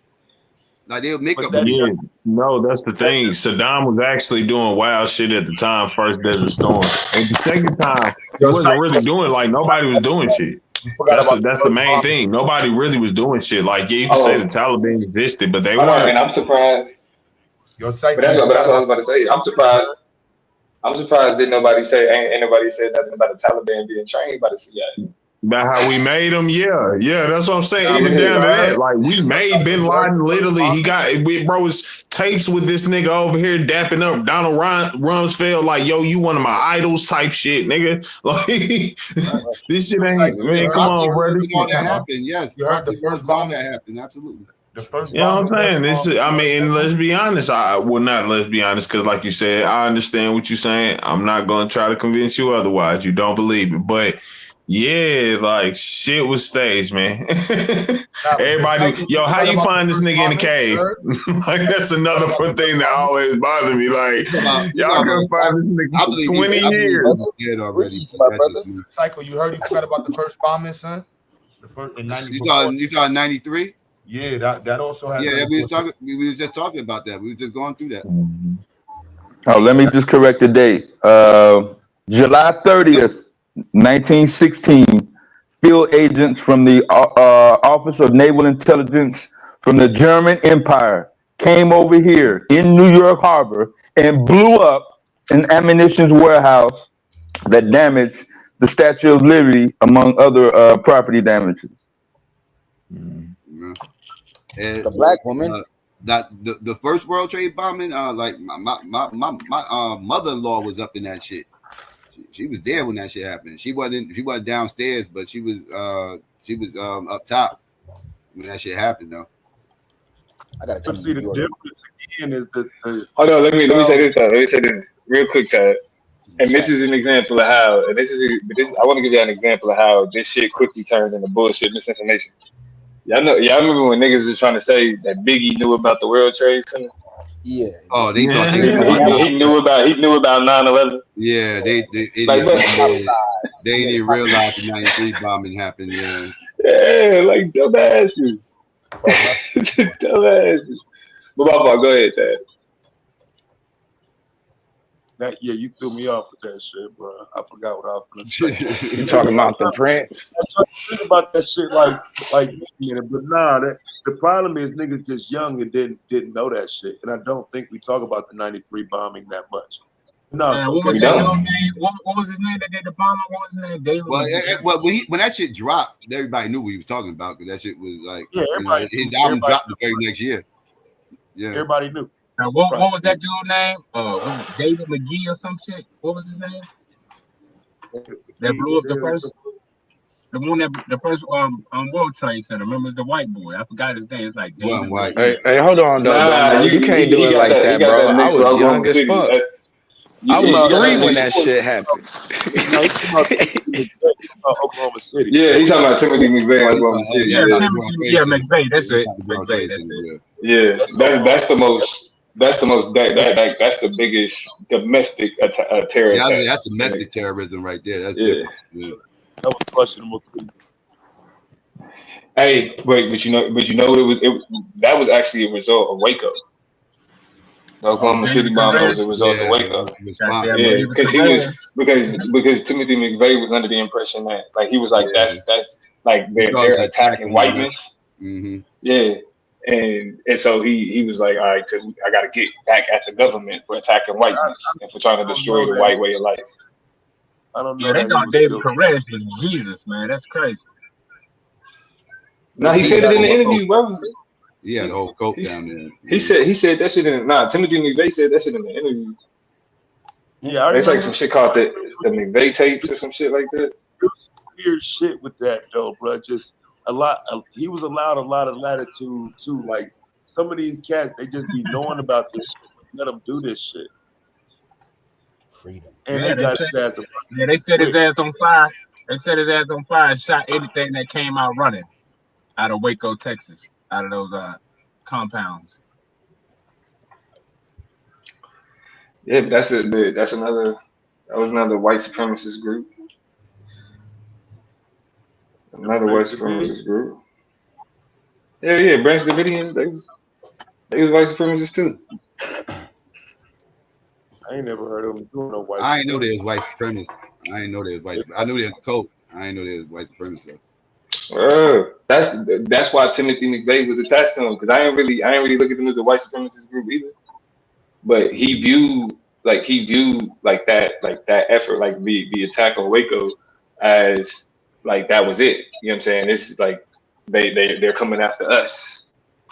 Like they'll make up. Yeah, no, that's the thing. Saddam was actually doing wild shit at the time, first Desert Storm. And the second time, he wasn't really doing, like, nobody was doing shit. That's the main thing. Nobody really was doing shit. Like, yeah, you can say the Taliban existed, but they weren't. And I'm surprised. But that's what I was about to say. I'm surprised didn't nobody say, ain't nobody said nothing about the Taliban being trained by the CIA. About how we made them, yeah, that's what I'm saying. Even down to that, like we made Bin Laden. Literally, he got his tapes with this nigga over here dapping up Donald Rumsfeld, like, yo, you one of my idols, type shit, nigga. Like this shit ain't, man. Come on, brother. That happened, yes. You heard the first bomb that happened, absolutely. The first, you know what I'm saying? I mean, and let's be honest. Let's be honest, because like you said, I understand what you're saying. I'm not going to try to convince you otherwise. You don't believe it, but. Yeah, like shit was staged, man. Everybody, yo, how you find this nigga in the cave? Like that's another thing that always bothers me. Like y'all couldn't find this nigga for 20 years. Psycho, you heard he forgot about the first bombing, son? The first in 90. You talking 93? Yeah, that also has. Yeah, we was just talking about that. We were just going through that. Oh, let me just correct the date. July 30th. 1916, field agents from the Office of Naval Intelligence from the German Empire came over here in New York Harbor and blew up an ammunition warehouse that damaged the Statue of Liberty, among other property damages. And, the black woman. That the first World Trade bombing, like my mother-in-law was up in that shit. She was there when that shit happened. She wasn't downstairs, but she was up top when that shit happened though. I gotta see the difference again is the Hold on, let me say this though. Let me say this real quick, Tad. And this is an example of how, and I want to give you an example of how this shit quickly turned into bullshit misinformation. Y'all remember when niggas was trying to say that Biggie knew about the World Trade Center? Yeah. Oh, they thought he knew about 9/11. Yeah, they didn't even realize the 93 bombing happened. Yeah. Yeah, like dumbasses. Dumbasses. But my fault, go ahead, Tad. Yeah, you threw me off with that shit, bro. I forgot what I was gonna say. You talking about the Prince? I'm trying to think about that shit like a minute, but nah, the problem is niggas just young and didn't know that shit, and I don't think we talk about the 93 bombing that much. No, what was his name that did the bombing? What was his name? David. Well, when that shit dropped, everybody knew what he was talking about because that shit was like, his album dropped the very next year. Yeah, everybody knew. Now, what was that dude's name? Was it David McGee or some shit? What was his name? That blew up the first, the first World Trade Center. Remember, it's the white boy. I forgot his name. It's like David. Hey, hold on, though. You can't do it like that, bro. I was young as fuck. I was Yeah, three when yeah, that shit happened. No, he's talking about Oklahoma City. yeah, he's talking about Timothy McVeigh in Oklahoma City. Yeah, Yeah, Timothy. Yeah, McVeigh. That's it. World McVeigh. Trade That's Center, it. yeah. yeah. That's the biggest domestic terror Yeah, attack. that's domestic terrorism right there. That's Yeah. different. Yeah. That was questionable too. Hey, but you know, that was actually a result of Waco. The Oklahoma City bombing was a result of Yeah, Waco. response. Yeah, because Timothy McVeigh was under the impression that like he was like that's like they're attacking whiteness. Mm-hmm. Yeah, and so he was like, all right, I got to get back at the government for attacking whiteness and for trying to destroy the white way of life. I don't know. Yeah, they thought David Koresh was Jesus, man. That's crazy. No, he said it in the interview, bro. Yeah, the whole coat down there. He said that shit in Timothy McVeigh said that shit in the interview. Yeah, it's like some shit called the McVeigh tapes or some shit like that. There's weird shit with that though, bro. Just he was allowed a lot of latitude too. Like some of these cats, they just be knowing about this shit. Let them do this shit. Freedom. And Yeah, they got said, his ass. Yeah, they set his ass on fire. They set his ass on fire and shot anything that came out running out of Waco, Texas, out of those compounds. Yeah, but that was another white supremacist group. Another white supremacist group. Yeah, Branch Davidians, they was white supremacists too. I ain't never heard of them doing no white. I ain't know they was white supremacists. I ain't know they was white. I knew they was coat. I ain't know they was white supremacists. That's why Timothy McVeigh was attached to him, because I ain't really look at them as a white supremacist group either. But he viewed that effort, like the attack on Waco, as like that was it. You know what I'm saying? This is like they're coming after us.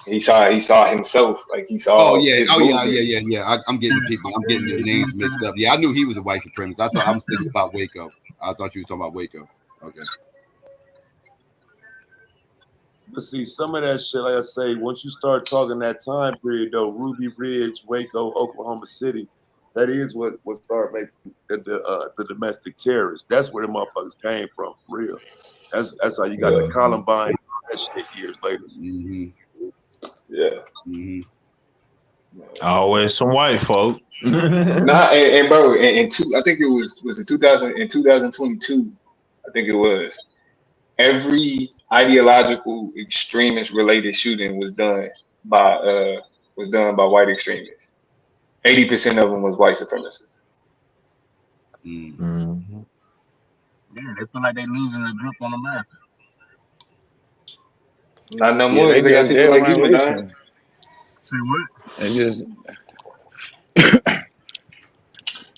He saw himself, like he saw. Oh yeah. I'm getting the names mixed up. Yeah, I knew he was a white supremacist. I thought I was thinking about Waco. I thought you were talking about Waco. Okay. But see, some of that shit, like I say, once you start talking that time period, though, Ruby Ridge, Waco, Oklahoma City, that is what started making the domestic terrorists. That's where the motherfuckers came from, for real. That's how you got the Columbine, that shit years later. Mm-hmm. Yeah. Mm-hmm. Always some white folk. and bro, I think it was in 2022. I think it was. Every ideological extremist related shooting was done by white extremists. 80% of them was white supremacists. Mm-hmm. Yeah, they feel like they losing a grip on America. Not no more. They got people like you, man. Say what? They just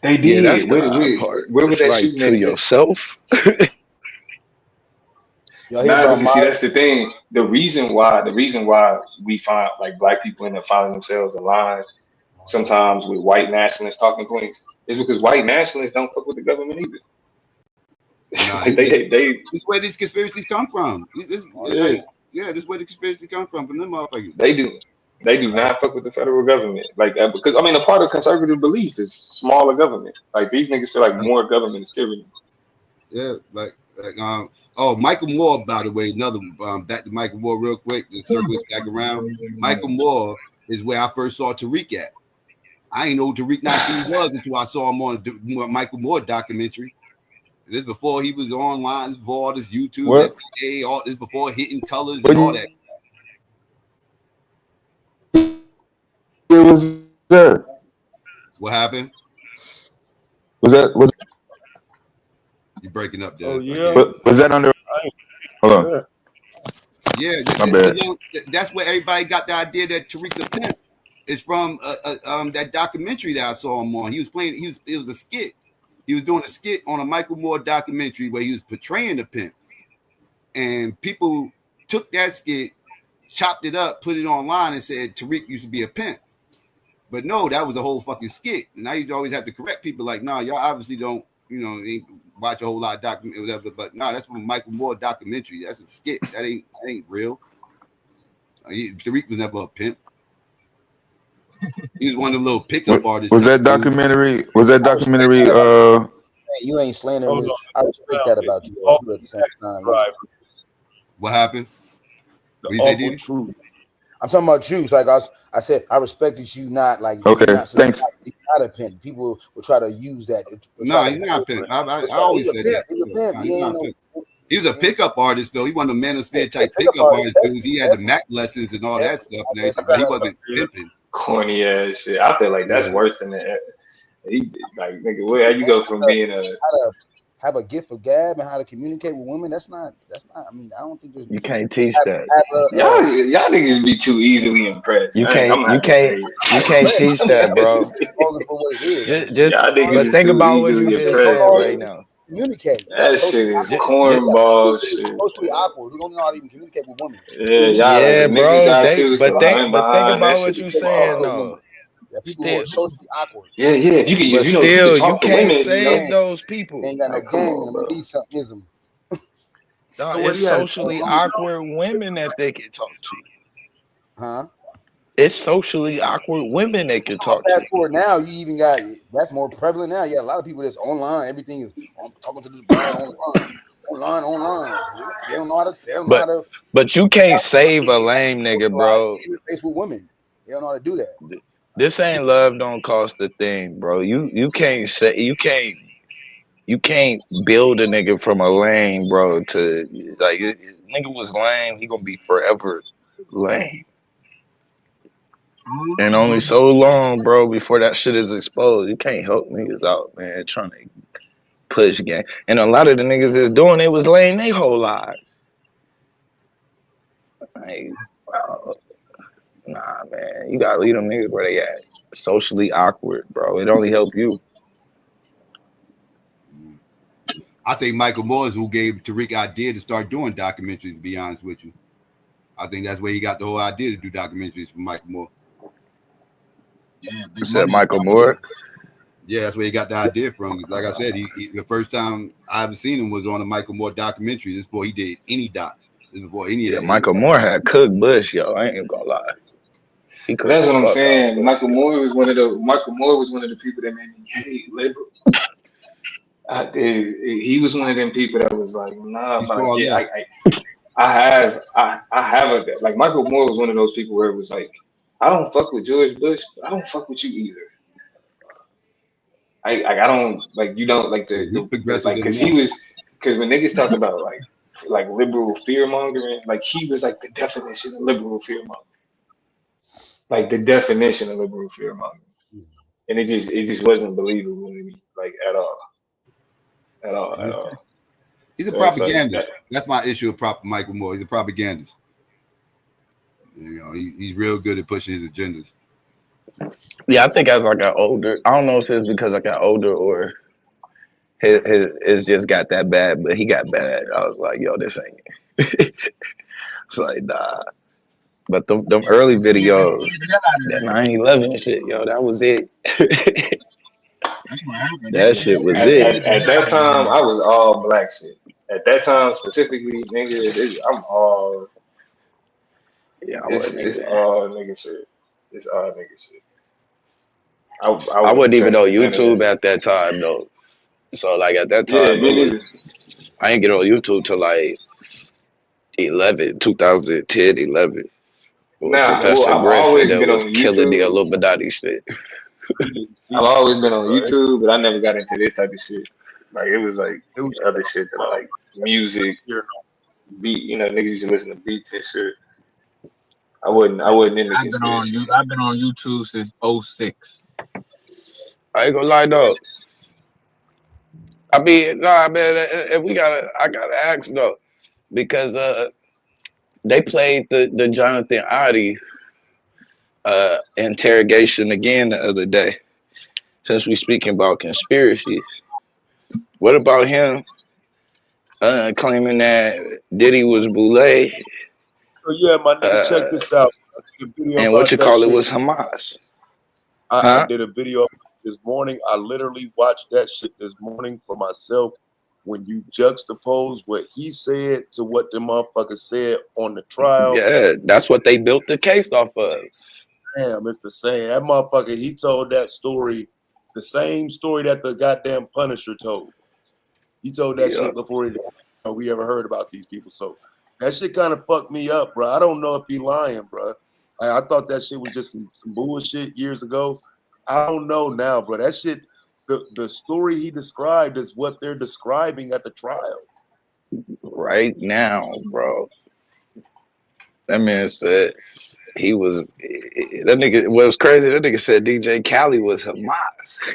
they did. Yeah, that's the odd part. Where was it's that like shooting to at? Yourself. See, that's the thing. The reason why we find like black people end up finding themselves aligned sometimes with white nationalist talking points is because white nationalists don't fuck with the government either. Nah, like this is where these conspiracies come from. This is where the conspiracy come from them motherfuckers. They do not fuck with the federal government. Like because I mean a part of conservative belief is smaller government. Like these niggas feel like more government is tyranny. Yeah, Michael Moore, by the way, another back to Michael Moore real quick, the circle is back around. Michael Moore is where I first saw Tariq at. I ain't know who Tariq Nasheed was until I saw him on the Michael Moore documentary. And this before he was online, this before all this YouTube, FBA, all this before Hitting Colors and all that. It was that. What happened? Was you breaking up, Dad? Oh yeah. Was that under? Hold on. Yeah, my bad. That's where everybody got the idea that Tariq's a pimp. It's from that documentary that I saw him on. He was playing. It was a skit. He was doing a skit on a Michael Moore documentary where he was portraying the pimp, and people took that skit, chopped it up, put it online, and said Tariq used to be a pimp. But no, that was a whole fucking skit. And I used to always have to correct people like, nah, y'all obviously don't, ain't watch a whole lot of documentary, whatever. But nah, that's from a Michael Moore documentary. That's a skit. That ain't real. Tariq was never a pimp. He's one of the little pickup artists. Was that documentary? Was that documentary? You ain't slandering Hold this. on. I respect that about you. Though, too, at the same time. What happened? The What you say, awful Didi? truth. I'm talking about you. So like I said, I respect that you not like. Okay, You're not, thanks. You're not a pimp. People will try to use that. No, he's not a pimp. I always said that. He's a pimp. No, He he's ain't not a no. pimp. He was a pickup artist though. He wasn't a manosphere type Pickup pickup artist artist, dudes. He had the Mac lessons and all that stuff, and everything, but he wasn't pimping. Corny ass shit. I feel like that's worse than that. He like nigga, where you go from being a How to have a gift of gab and how to communicate with women. That's not. I mean, I don't think there's. You can't teach that. y'all niggas be too easily impressed. You I'm can't. gonna You have to say can't. it. You can't teach that, bro. For what it is. Just Y'all niggas but is think too about what you easily just impressed, said bro. right now. Communicate. That shit is cornball shit. Socially awkward. Who don't know how to even communicate with women. Yeah, y'all like Yeah, the niggas bro. y'all choose to line But think behind. That about what shit you is saying wild. though. Yeah, people who are socially awkward. Yeah, if you can, But you know, if you still, can you talk to can't women, you save know. those people. They ain't got no Like, come game on, in them. bro. At least something. No, So what it's he had? socially awkward women that they can talk to. Huh? It's socially awkward women they can talk to. Fast forward now, you even got that's more prevalent now. Yeah, a lot of people that's online. Everything is talking to this brand online. They don't know how to. They don't know how to But you can't save a lame nigga, socialize, bro. interface with women. They don't know how to do that. This ain't love don't cost a thing, bro. You can't say you can't build a nigga from a lame, bro, to like nigga was lame, he gonna be forever lame. And only so long, bro, before that shit is exposed. You can't help niggas out, man, trying to push game. And a lot of the niggas that's doing it was lame they whole lives. Like, nah, man, you gotta leave them niggas where they at. Socially awkward, bro. It only help you. I think Michael Moore is who gave Tariq idea to start doing documentaries, to be honest with you. I think that's where he got the whole idea to do documentaries from Michael Moore. Yeah, You said Michael Moore? Yeah, that's where he got the idea from. Like I said, he the first time I ever seen him was on a Michael Moore documentary. This before he did any docs. This before any of Yeah, that. Michael Moore had Cook Bush, yo. I ain't even gonna lie. He cooked That's the what I'm fuck out saying. of Michael Moore was one of the people that made me hate liberals. He was one of them people that was like, nah, but yeah, I have a like Michael Moore was one of those people where it was like, I don't fuck with George Bush, but I don't fuck with you either. I don't like you don't like the like because when niggas talk about like liberal fear mongering, like he was like the definition of liberal fear mongering. Like the definition of liberal fear mongering. And it just wasn't believable to me, like at all. He's a So it's propagandist. That's my issue with Michael Moore. He's a propagandist. You know, he's real good at pushing his agendas. Yeah, I think as I got older, I don't know if it's because I got older or it's just got that bad, but he got bad. I was like, yo, this ain't it. It's like, nah. But them early videos, that 9/11 shit, yo, that was it. That shit was it. At that time, I was all black shit. At that time specifically, nigga, I'm all. Yeah, it's all nigga shit. It's all nigga shit. I I wasn't even on YouTube at that time though. So like at that Yeah, time, me neither. I didn't get on YouTube till like 2010, 11. With Professor I've Griff, always and that been was on killing the YouTube. Illuminati shit. I've always been on YouTube, but I never got into this type of shit. Like it was like other shit that I like, music, beat. You know, niggas used to listen to beats and shit. I wasn't into conspiracy. I've been on YouTube since 06. I ain't gonna lie though. I mean, nah, man. If I gotta ask though, because they played the Jonathan Oddie interrogation again the other day. Since we speaking about conspiracies, what about him claiming that Diddy was Boule? So yeah, my nigga, check this out. I did a video And about what you that call it shit. was Hamas. I did a video this morning. I literally watched that shit this morning for myself. When you juxtapose what he said to what the motherfucker said on the trial. Yeah, that's what they built the case off of. Damn, it's the same. That motherfucker, he told that story, the same story that the goddamn Punisher told. He told that shit before we ever heard about these people. So that shit kind of fucked me up, bro. I don't know if he lying, bro. I thought that shit was just some bullshit years ago. I don't know now, bro. That shit, the story he described is what they're describing at the trial. Right now, bro. That man said he was that nigga. What was crazy? That nigga said DJ Khaled was Hamas.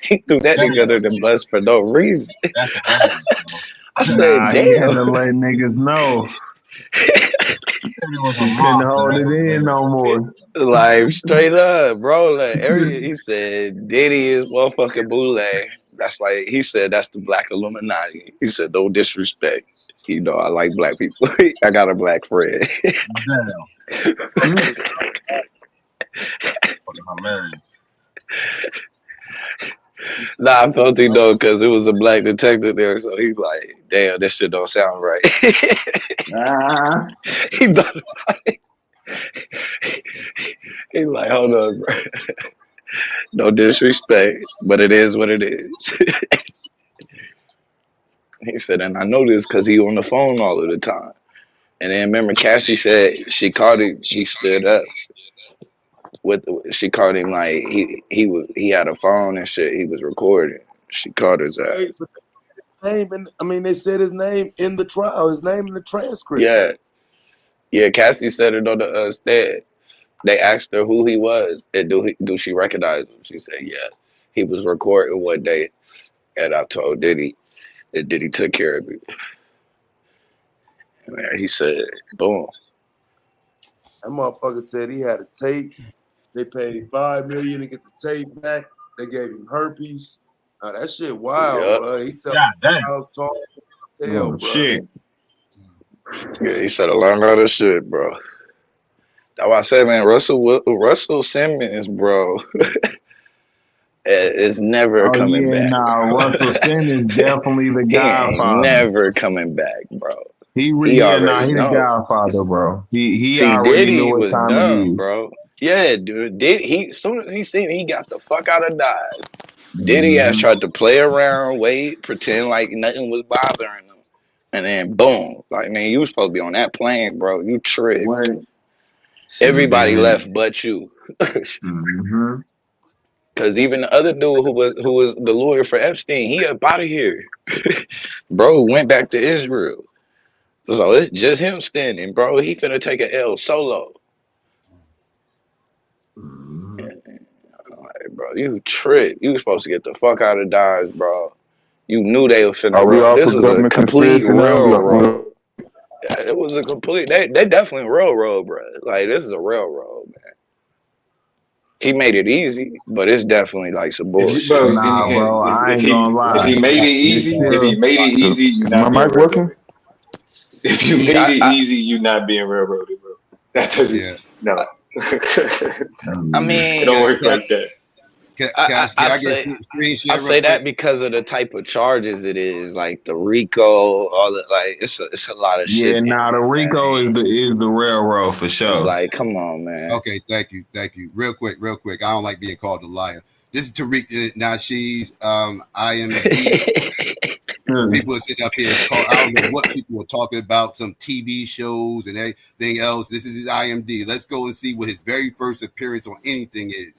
He threw that nigga under the bus for no reason. I said, Nah, he had to damn. let niggas know. He couldn't hold it in no more. Like straight up, bro. Like area, he said Diddy is motherfucking Boule. That's like he said that's the black Illuminati. He said no disrespect. You know I like black people. I got a black friend. Nah, I felt it though because it was a black detective there, so he's like, damn, this shit don't sound right. He thought he's like, hold on, bro. No disrespect, but it is what it is. He said, and I know this because he on the phone all of the time. And then remember, Cassie said she called him. He stood up. She called him like he had a phone and shit. He was recording. She called his ass. Hey, but his name, they said his name in the trial. His name in the transcript. Yeah. Cassie said it on the stand. They asked her who he was and do she recognize him? She said, yeah. He was recording one day, and I told Diddy, and Diddy took care of me. And he said, boom. That motherfucker said he had a tape. They paid $5 million to get the tape back. They gave him herpes. Now that shit wild, bro. He tell I was talking. Hell, bro. Shit. Yeah, he said a lot of other shit, bro. That's why I said, man, Russell Simmons, bro, is never coming back. Nah, Russell Simmons definitely the godfather. Never coming back, bro. He already the know. godfather, bro. He See, already Diddy knew what was time it done, is. bro. Yeah, dude. As soon as he seen he got the fuck out of Dodge. Diddy has tried to play around, wait, pretend like nothing was bothering him. And then boom. Like, man, you was supposed to be on that plane, bro. You tripped. Everybody left but you. Cause even the other dude who was the lawyer for Epstein, he up out of here. Bro went back to Israel. So it's just him standing, bro. He finna take a L solo. Like, bro, you tripped. You was supposed to get the fuck out of Dodge, bro. You knew they was finna Are we roll. all This for was a government complete conspiracy now? railroad. Yeah, it was a complete. They definitely railroad, bro. Like this is a railroad, man. He made it easy, but it's definitely like some bullshit. If he made it easy, you're not being railroaded. If you made it easy, you're not being railroaded, bro. That doesn't. No. I mean, it don't work like that. I say that because of the type of charges it is, like the RICO, all the like. It's a lot of shit. Yeah, nah, the RICO is the railroad for sure. It's like, come on, man. Okay, thank you. Real quick. I don't like being called a liar. This is Tariq Nasheed's IMD. People are sitting up here. I don't know what people are talking about, some TV shows and everything else. This is his IMD. Let's go and see what his very first appearance on anything is.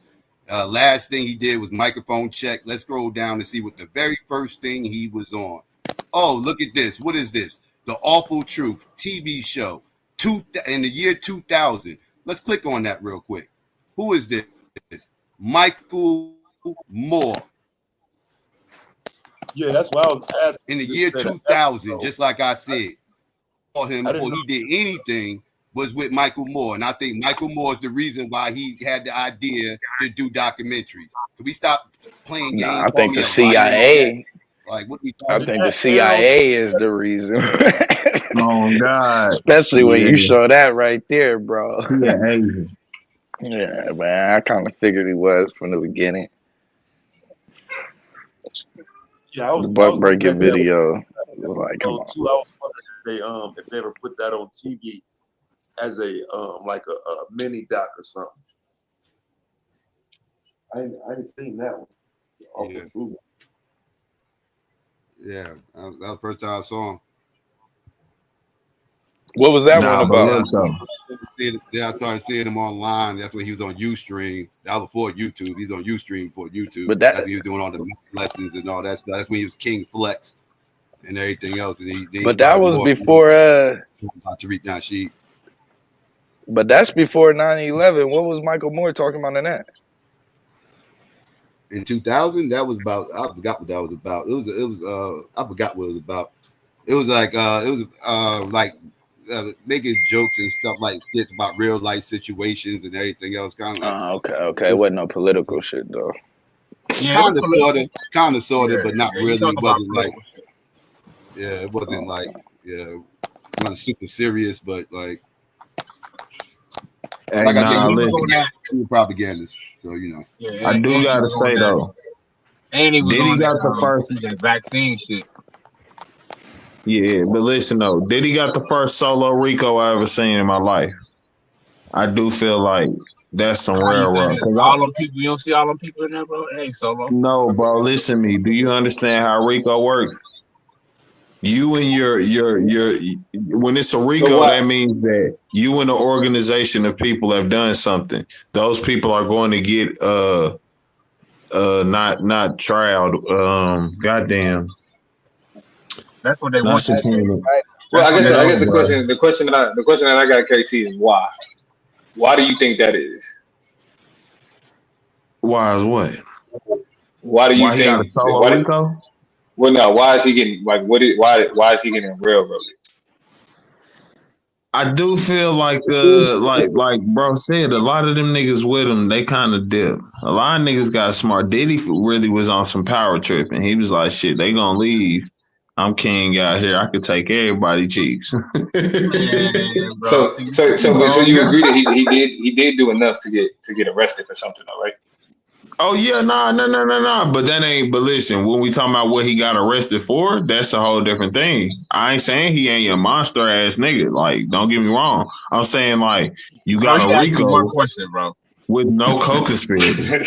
Last thing he did was microphone check. Let's scroll down and see what the very first thing he was on. Oh, look at this. What is this? The Awful Truth TV show in the year 2000. Let's click on that real quick. Who is this? Michael Moore. Yeah, that's why I was asking. In the year 2000, just like I said, for him before he did anything was with Michael Moore. And I think Michael Moore is the reason why he had the idea to do documentaries. Can we stop playing games? I think the CIA. Like, what I think the CIA is the reason. Oh God! Especially when you show that right there, bro. Yeah, yeah, man. I kind of figured he was from the beginning. Yeah, The buck breaking video. It was like, come on. I was wondering if they ever put that on TV. as a like a mini doc or something. I ain't seen that one. Yeah. Yeah, that was the first time I saw him. What was that Nah, one but about? look though. Yeah, I started seeing him online. That's when he was on Ustream. That was before YouTube. He's on Ustream before YouTube. But That's that, when he was doing all the lessons and all that stuff. That's when he was King Flex and everything else. And he but that started was more before. about Tariq Nasheed. But that's before 9/11. What was Michael Moore talking about in that? In 2000, that was about. I forgot what that was about. It was. I forgot what it was about. It was like. Making jokes and stuff like skits about real life situations and everything else. Kind of like. Okay. It wasn't no political shit though. Yeah, Kind of, sort of, but not yeah, really. he talking It about wasn't like. political shit. Yeah, it wasn't like. Yeah, it wasn't super serious, but like. Hey, Like I said, nah, he listen. was propagandist, so you know. Yeah, I do and he gotta was on say that. though, And he was Diddy on got the first. that vaccine shit. Yeah, but listen though, Diddy got the first solo Rico I ever seen in my life. I do feel like that's some How you railroad. think all them people? You don't see all them people in there, bro? It ain't solo. No, bro, listen to me. Do you understand how Rico works? You and your when it's a Rico, that means that you and the organization of people have done something. Those people are going to get not trialed. Goddamn. That's what they Not want. subpoenaed. Well, I guess the bro. question that I got, KT, is why? Why do you think that is? Why is what? Why do you Why he got think? a solo Rico? Well, no. Why is he getting like why is he getting railroaded? I do feel like bro said, a lot of them niggas with him, they kind of dip. A lot of niggas got smart. Diddy really was on some power trip, and he was like, "Shit, they gonna leave. I'm king out here. I could take everybody cheeks." So you agree that he did do enough to get arrested for something, though, right? Oh yeah, nah. But that ain't. But listen, when we talking about what he got arrested for, that's a whole different thing. I ain't saying he ain't a monster ass nigga. Like, don't get me wrong. I'm saying like you got Bro, a he asked you one Rico question, bro. with no co-conspirator.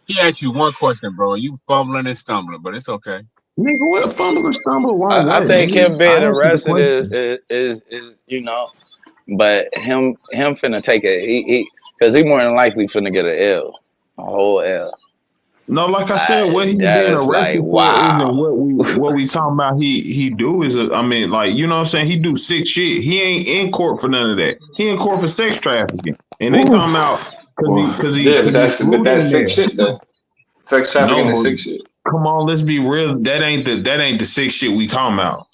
He asked you one question, bro. You fumbling and stumbling, but it's okay. Nigga, what fumble and stumble one way? I think him nigga. being I answered the arrested is you know, but him finna take he because he more than likely finna get an L, a whole L. No, like I said, what he's being That's arrested like for isn't wow. what we talking about. He do is I mean, like, you know what I'm saying? He do sick shit. He ain't in court for none of that. He in court for sex trafficking, and they talking about because he but that's sick shit though. Sex trafficking is sick shit. Come on, let's be real. That ain't the sick shit we talking about.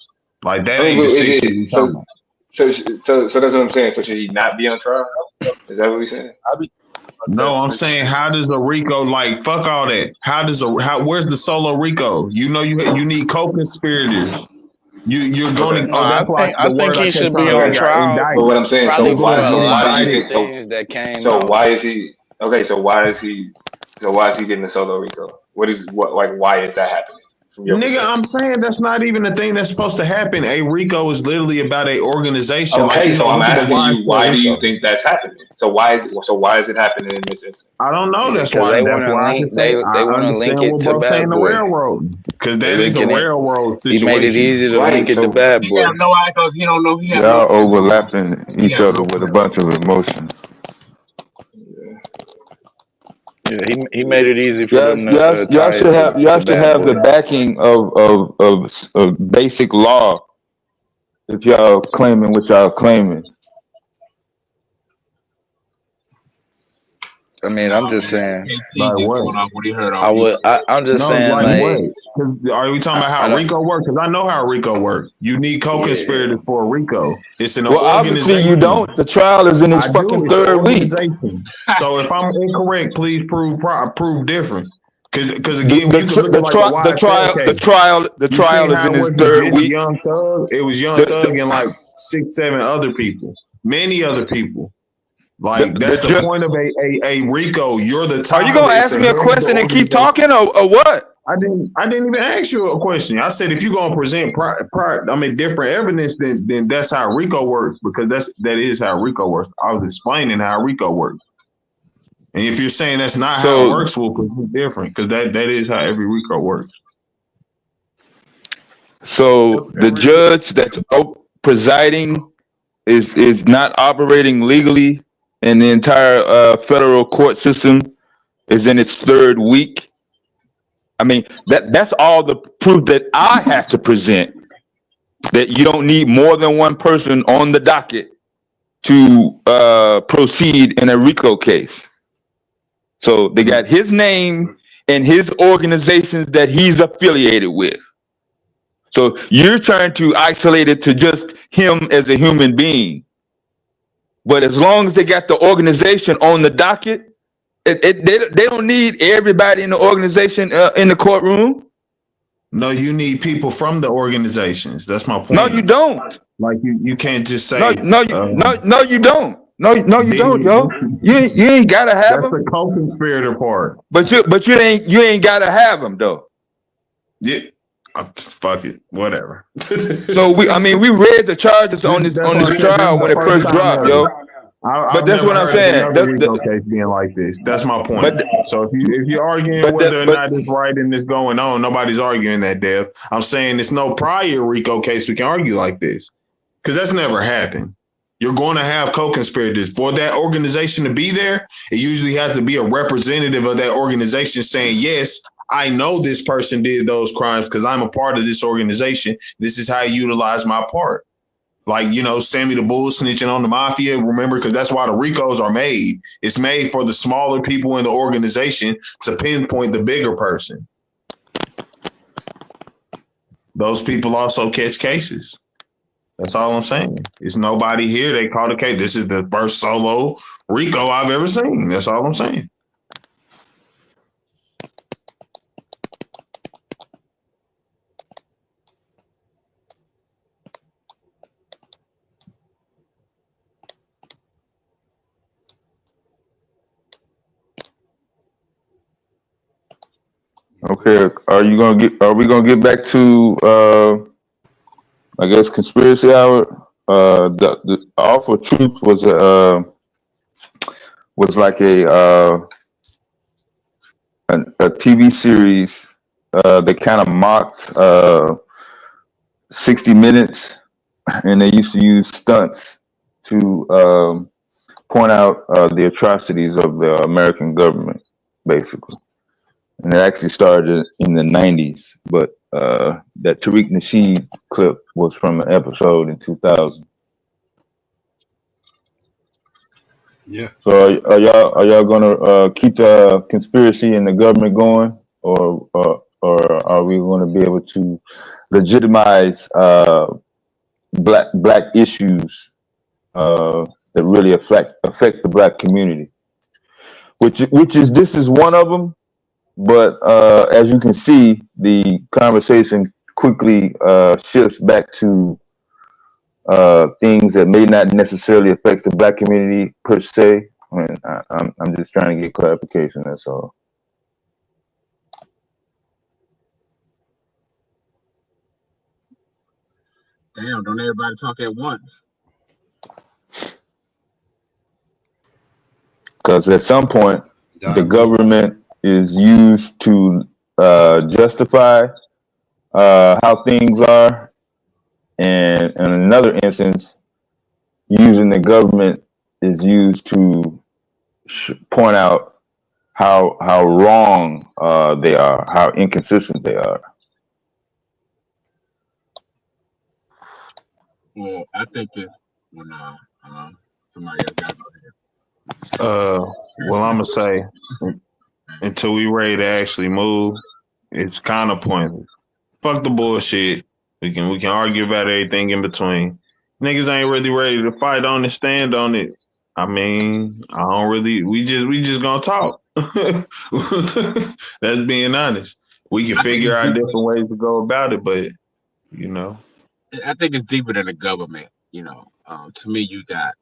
Like that I mean, ain't the sick shit we talking about. So that's what I'm saying. So should he not be on trial? Is that what we're saying? No, I'm saying, how does a Rico, like, fuck all that? Where's the solo Rico? You know, you need co-conspirators. You're going to. No, Oh, that's why I the think word I he kept should be telling on you, got trial. indicted. But what I'm saying, Probably so for why a lot do you of think? things that came So out. why is he? Okay, so why is he getting the solo Rico? Why is that happening? From your Nigga, perspective? I'm saying that's not even a thing that's supposed to happen. A Rico is literally about a organization. Okay, so I'm asking you, why do you Rico. think that's happening? So why is it happening in this instance? I don't know. That's Because why. they That's want why to I can link. say They I want to link understand it what to bro saying Bad the Boy. railroad, because They that is a linking it. railroad He made it situation. easy to Right, link it so to Bad He Boy. have no eye because he don't know he have Y'all no. overlapping He each have other no with a clue. bunch of emotions. Yeah, he made it easy for them to Y'all tie it should to Bad have Boy. the backing of basic law if y'all claiming what y'all claiming. I mean, I'm just saying. KT just going off what he heard I on would. YouTube. I'm just No, saying, like like, what? 'Cause are we talking about I how don't. Rico works? Because I know how Rico works. You need co-conspirators for a Rico. It's an Well, obviously organization. you don't. The trial is in its I do. fucking It's an third week. organization. So if I'm incorrect, please prove different. Because again, you can look at like a YSL case. The You trial see is how in it its wasn't third just week. Young Thug. It was Young Thug and like 6, 7 other people. Many other people. Like that's the point of a Rico. You're the top. Are you gonna ask me a question and keep talking or what? I didn't even ask you a question. I said if you're gonna present different evidence, then that's how RICO works, because that is how RICO works. I was explaining how RICO works. And if you're saying that's not how it works, we'll present different, because that is how every RICO works. So the judge that's presiding is not operating legally, and the entire federal court system is in its third week. I mean, that's all the proof that I have to present, that you don't need more than one person on the docket to proceed in a RICO case. So they got his name and his organizations that he's affiliated with. So you're trying to isolate it to just him as a human being. But as long as they got the organization on the docket, they don't need everybody in the organization in the courtroom. No, you need people from the organizations. That's my point. No, you don't. Like you can't just say no, you don't. No, you don't, yo. You ain't gotta have them. That's the co-conspirator part. But you ain't gotta have them though. Yeah. Fuck it, whatever. So we read the charges on this trial when it first dropped, yo. But that's what I'm saying. Case being like this. That's my point. So if you're arguing whether or not it's right and it's going on, nobody's arguing that, Dev. I'm saying it's no prior RICO case we can argue like this, because that's never happened. You're going to have co-conspirators. For that organization to be there, it usually has to be a representative of that organization saying, yes, I know this person did those crimes because I'm a part of this organization. This is how I utilize my part. Like, Sammy the Bull snitching on the mafia, remember, because that's why the RICOs are made. It's made for the smaller people in the organization to pinpoint the bigger person. Those people also catch cases. That's all I'm saying. It's nobody here. They caught a case. This is the first solo RICO I've ever seen. That's all I'm saying. Okay, are we gonna get back to I guess conspiracy hour? The Awful Truth was like a TV series that kind of mocked 60 Minutes, and they used to use stunts to point out the atrocities of the American government, basically. And it actually started in the 90s, but that Tariq Nasheed clip was from an episode in 2000. Yeah. So are y'all gonna keep the conspiracy and the government going, or are we going to be able to legitimize black issues that really affect the black community? This is one of them. But as you can see, the conversation quickly shifts back to things that may not necessarily affect the black community per se. I mean, I'm just trying to get clarification. That's all. Damn! Don't everybody talk at once? Because at some point, the government is used to justify how things are, and in another instance, using the government is used to point out how wrong they are, how inconsistent they are. Well, I think it's when somebody else got over here. Well, I'm gonna say, until we ready to actually move, it's kind of pointless. Fuck the bullshit. We can argue about everything in between. Niggas ain't really ready to fight on it, stand on it. I mean, I don't really. We just gonna talk. That's being honest. We can figure out different ways to go about it, but I think it's deeper than the government. To me, you got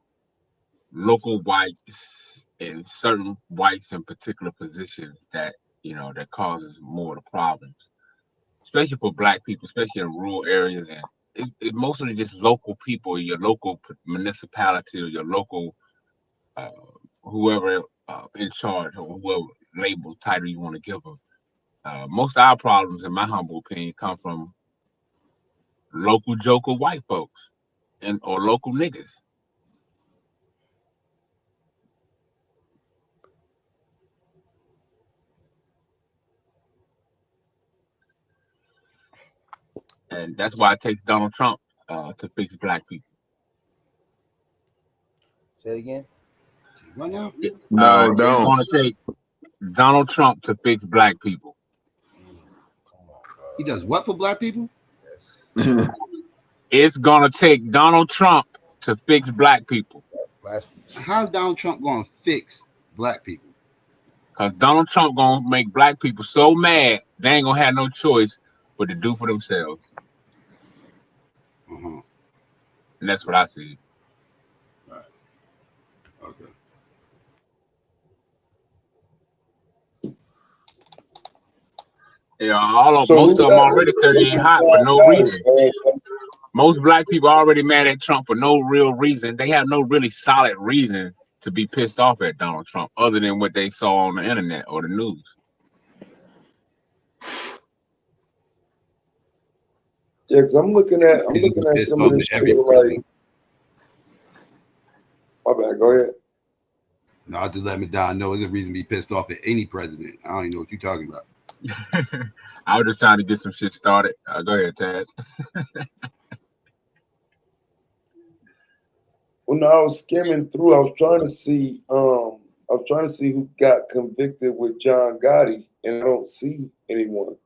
local whites and certain whites in particular positions that that causes more of the problems, especially for Black people, especially in rural areas. And it's mostly just local people, your local municipality or your local whoever in charge or whoever label title you want to give them. Most of our problems, in my humble opinion, come from local joker white folks or local niggas. And that's why it takes Donald Trump to fix Black people. Say it again. What now? No, It's don't. going to take Donald Trump to fix Black people. He does what for Black people? It's going to take Donald Trump to fix Black people. How's Donald Trump going to fix Black people? Because Donald Trump going to make Black people so mad, they ain't going to have no choice but to do for themselves. Uh-huh. And that's what I see. Right. Okay. Yeah, most of them already 38 hot for no reason. Most Black people are already mad at Trump for no real reason. They have no really solid reason to be pissed off at Donald Trump other than what they saw on the internet or the news. Yeah, because I'm looking at some of this shit like. My bad. Go ahead. No, I just let me down. No, there's a reason to be pissed off at any president. I don't even know what you're talking about. I was just trying to get some shit started. Go ahead, Taz. When I was skimming through, I was trying to see who got convicted with John Gotti, and I don't see anyone.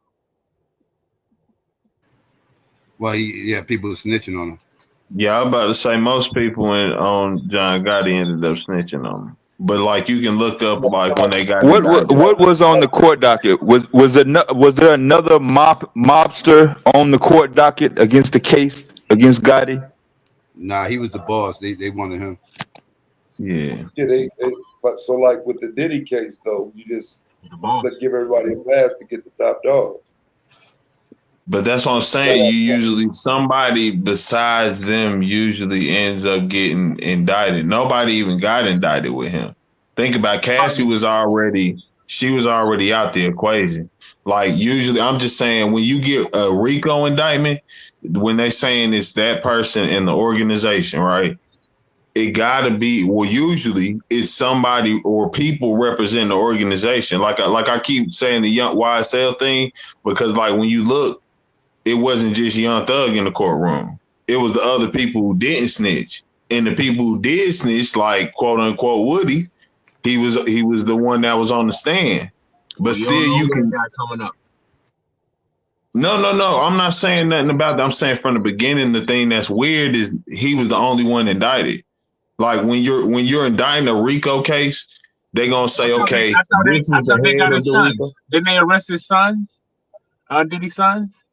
Well, people are snitching on him. Yeah, I'm about to say most people on John Gotti ended up snitching on him. But like you can look up like when they got what was on the court docket? Was there another mobster on the court docket against the case against Gotti? Nah, he was the boss. They wanted him. Yeah. But so like with the Diddy case though, you just give everybody a pass to get the top dog. But that's what I'm saying. You usually somebody besides them usually ends up getting indicted. Nobody even got indicted with him. Think about Cassie was already out the equation. Like usually, I'm just saying when you get a RICO indictment, when they saying it's that person in the organization, right? It gotta be usually it's somebody or people representing the organization. Like I keep saying the Young YSL thing because like when you look. It wasn't just Young Thug in the courtroom. It was the other people who didn't snitch. And the people who did snitch, like quote unquote Woody, he was the one that was on the stand. But still you can coming up. No. I'm not saying nothing about that. I'm saying from the beginning, the thing that's weird is he was the only one indicted. Like when you're indicting a RICO case, they're gonna say, okay, this is the head of the RICO. Didn't they arrest his sons? Diddy's sons?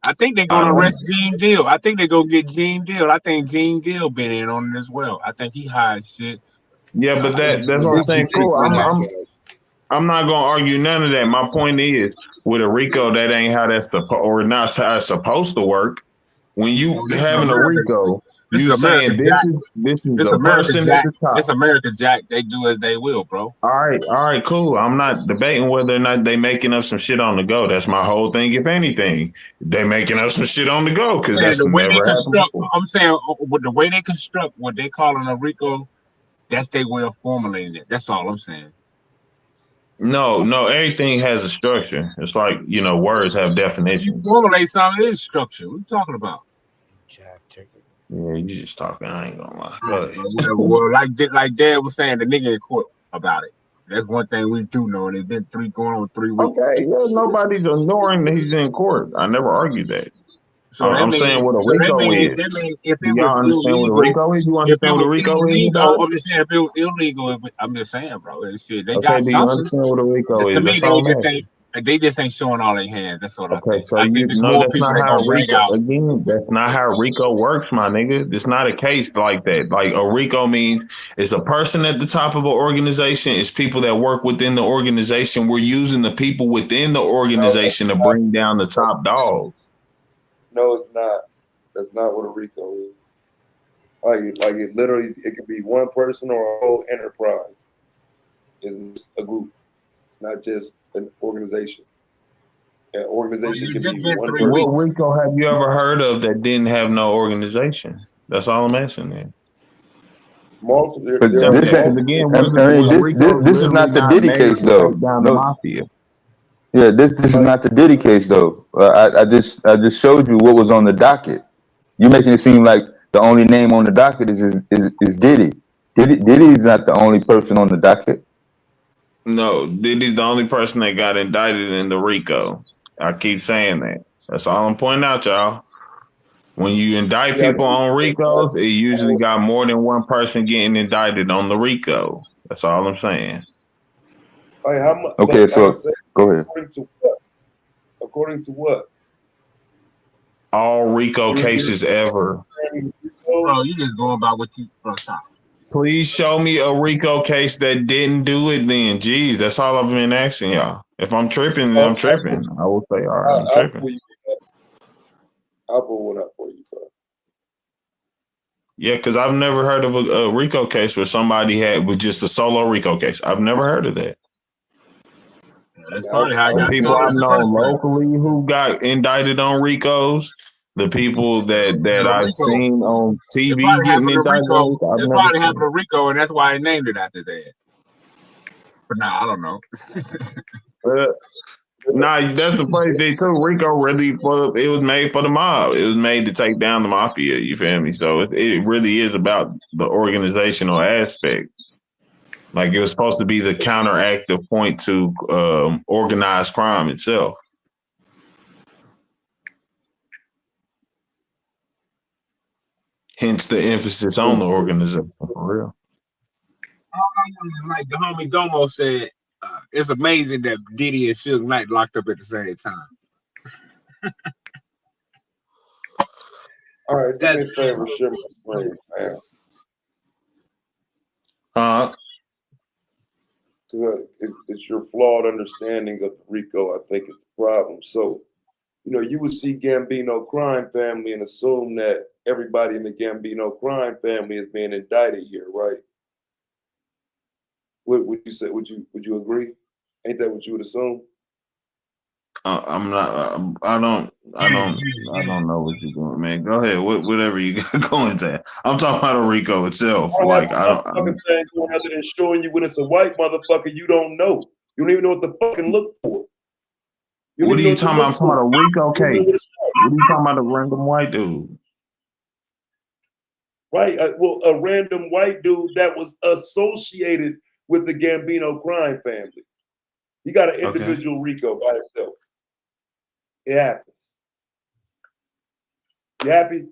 I think they're gonna arrest Gene Deal. I think they're gonna get Gene Deal. I think Gene Deal been in on it as well. I think he hired shit. Yeah, but that's what I'm saying. Cool. I'm not gonna argue none of that. My point is, with a RICO, that ain't how that's not how it's supposed to work. When you having a RICO, you saying this is a person at the top. It's America, Jack. They do as they will, bro. All right, cool. I'm not debating whether or not they making up some shit on the go. That's my whole thing. If anything, they making up some shit on the go because that's the way never they happened construct. before. I'm saying with the way they construct what they calling a RICO, that's their way of formulating it. That's all I'm saying. No, everything has a structure. It's like words have definitions. You formulate something, it is structure. What are you talking about? Yeah, you just talking. I ain't gonna lie. Go ahead. Well, like Dad was saying, the nigga in court about it. That's one thing we do know. And it's been going on 3 weeks. Okay, yeah, nobody's ignoring that he's in court. I never argued that. So I'm saying what a RICO is. If it Y'all was understand what a RICO is? You understand what a RICO is? I'm just saying if it was illegal. I'm just saying, bro. Shit, they Okay, got do you sanctions. understand what a RICO To is? me, That's they all was I'm just asking. They just ain't showing all their hands. That's what I Okay, think. so I you think there's know more that's people not that how gonna drag RICO out. again. That's not how RICO works, my nigga. It's not a case like that. Like a RICO means it's a person at the top of an organization. It's people that work within the organization. We're using the people within the organization to bring down the top dog. No, it's not. That's not what a RICO is. Like it literally, it could be one person or a whole enterprise. It's a group, not just an organization. An organization can be one person. What RICO have you ever heard of that didn't have no organization? That's all I'm asking then. Multiple. But There are this ain't. Again, I mean, this is not the Diddy case though. Down No. the mafia. Yeah, this is not the Diddy case though. I just showed you what was on the docket. You're making it seem like the only name on the docket is Diddy. Diddy is not the only person on the docket. No, Diddy's the only person that got indicted in the RICO. I keep saying that. That's all I'm pointing out, y'all. When you indict people on RICOs, it usually got more than one person getting indicted on the RICO. That's all I'm saying. Like how much? Okay, so go ahead. According to what? According to what? All RICO cases ever. Bro, you just going by what you from top. Please show me a RICO case that didn't do it then. Jeez, that's all I've been asking y'all. If I'm tripping, then I'm tripping. I will say, all right, I'm tripping. I'll pull one up for you, bro. Yeah, because I've never heard of a RICO case where somebody had with just a solo RICO case. I've never heard of that. That's probably how I got People started I've in the known first place. locally who got indicted on RICOs, the people that I've seen on It TV probably getting happened to indicted, Rico. I've It never probably seen. happened to Rico, and that's why he named it after his ass. But nah, I don't know. Nah, that's the funny thing too. RICO really it was made for the mob. It was made to take down the mafia. You feel me? So it really is about the organizational aspect. Like it was supposed to be the counteractive point to organized crime itself. Hence the emphasis on the organization for real. All I know is like the homie Domo said, it's amazing that Diddy and Suge Knight locked up at the same time. All right, do me a favor, share my screen, man. Because it's your flawed understanding of RICO, I think, is the problem. So, you would see Gambino crime family and assume that everybody in the Gambino crime family is being indicted here, right? What would you say? Would you agree? Ain't that what you would assume? I'm not. I don't know what you're doing, man. Go ahead. Whatever you got going to. I'm talking about a RICO itself. Like I don't. Fucking thing going other than showing you when it's a white motherfucker you don't know. You don't even know what to fucking look for. What are you talking about? I'm talking about a RICO case. What are you talking about? A random white dude? Right. Well, a random white dude that was associated with the Gambino crime family. He got an individual RICO by itself. It happens. You happy?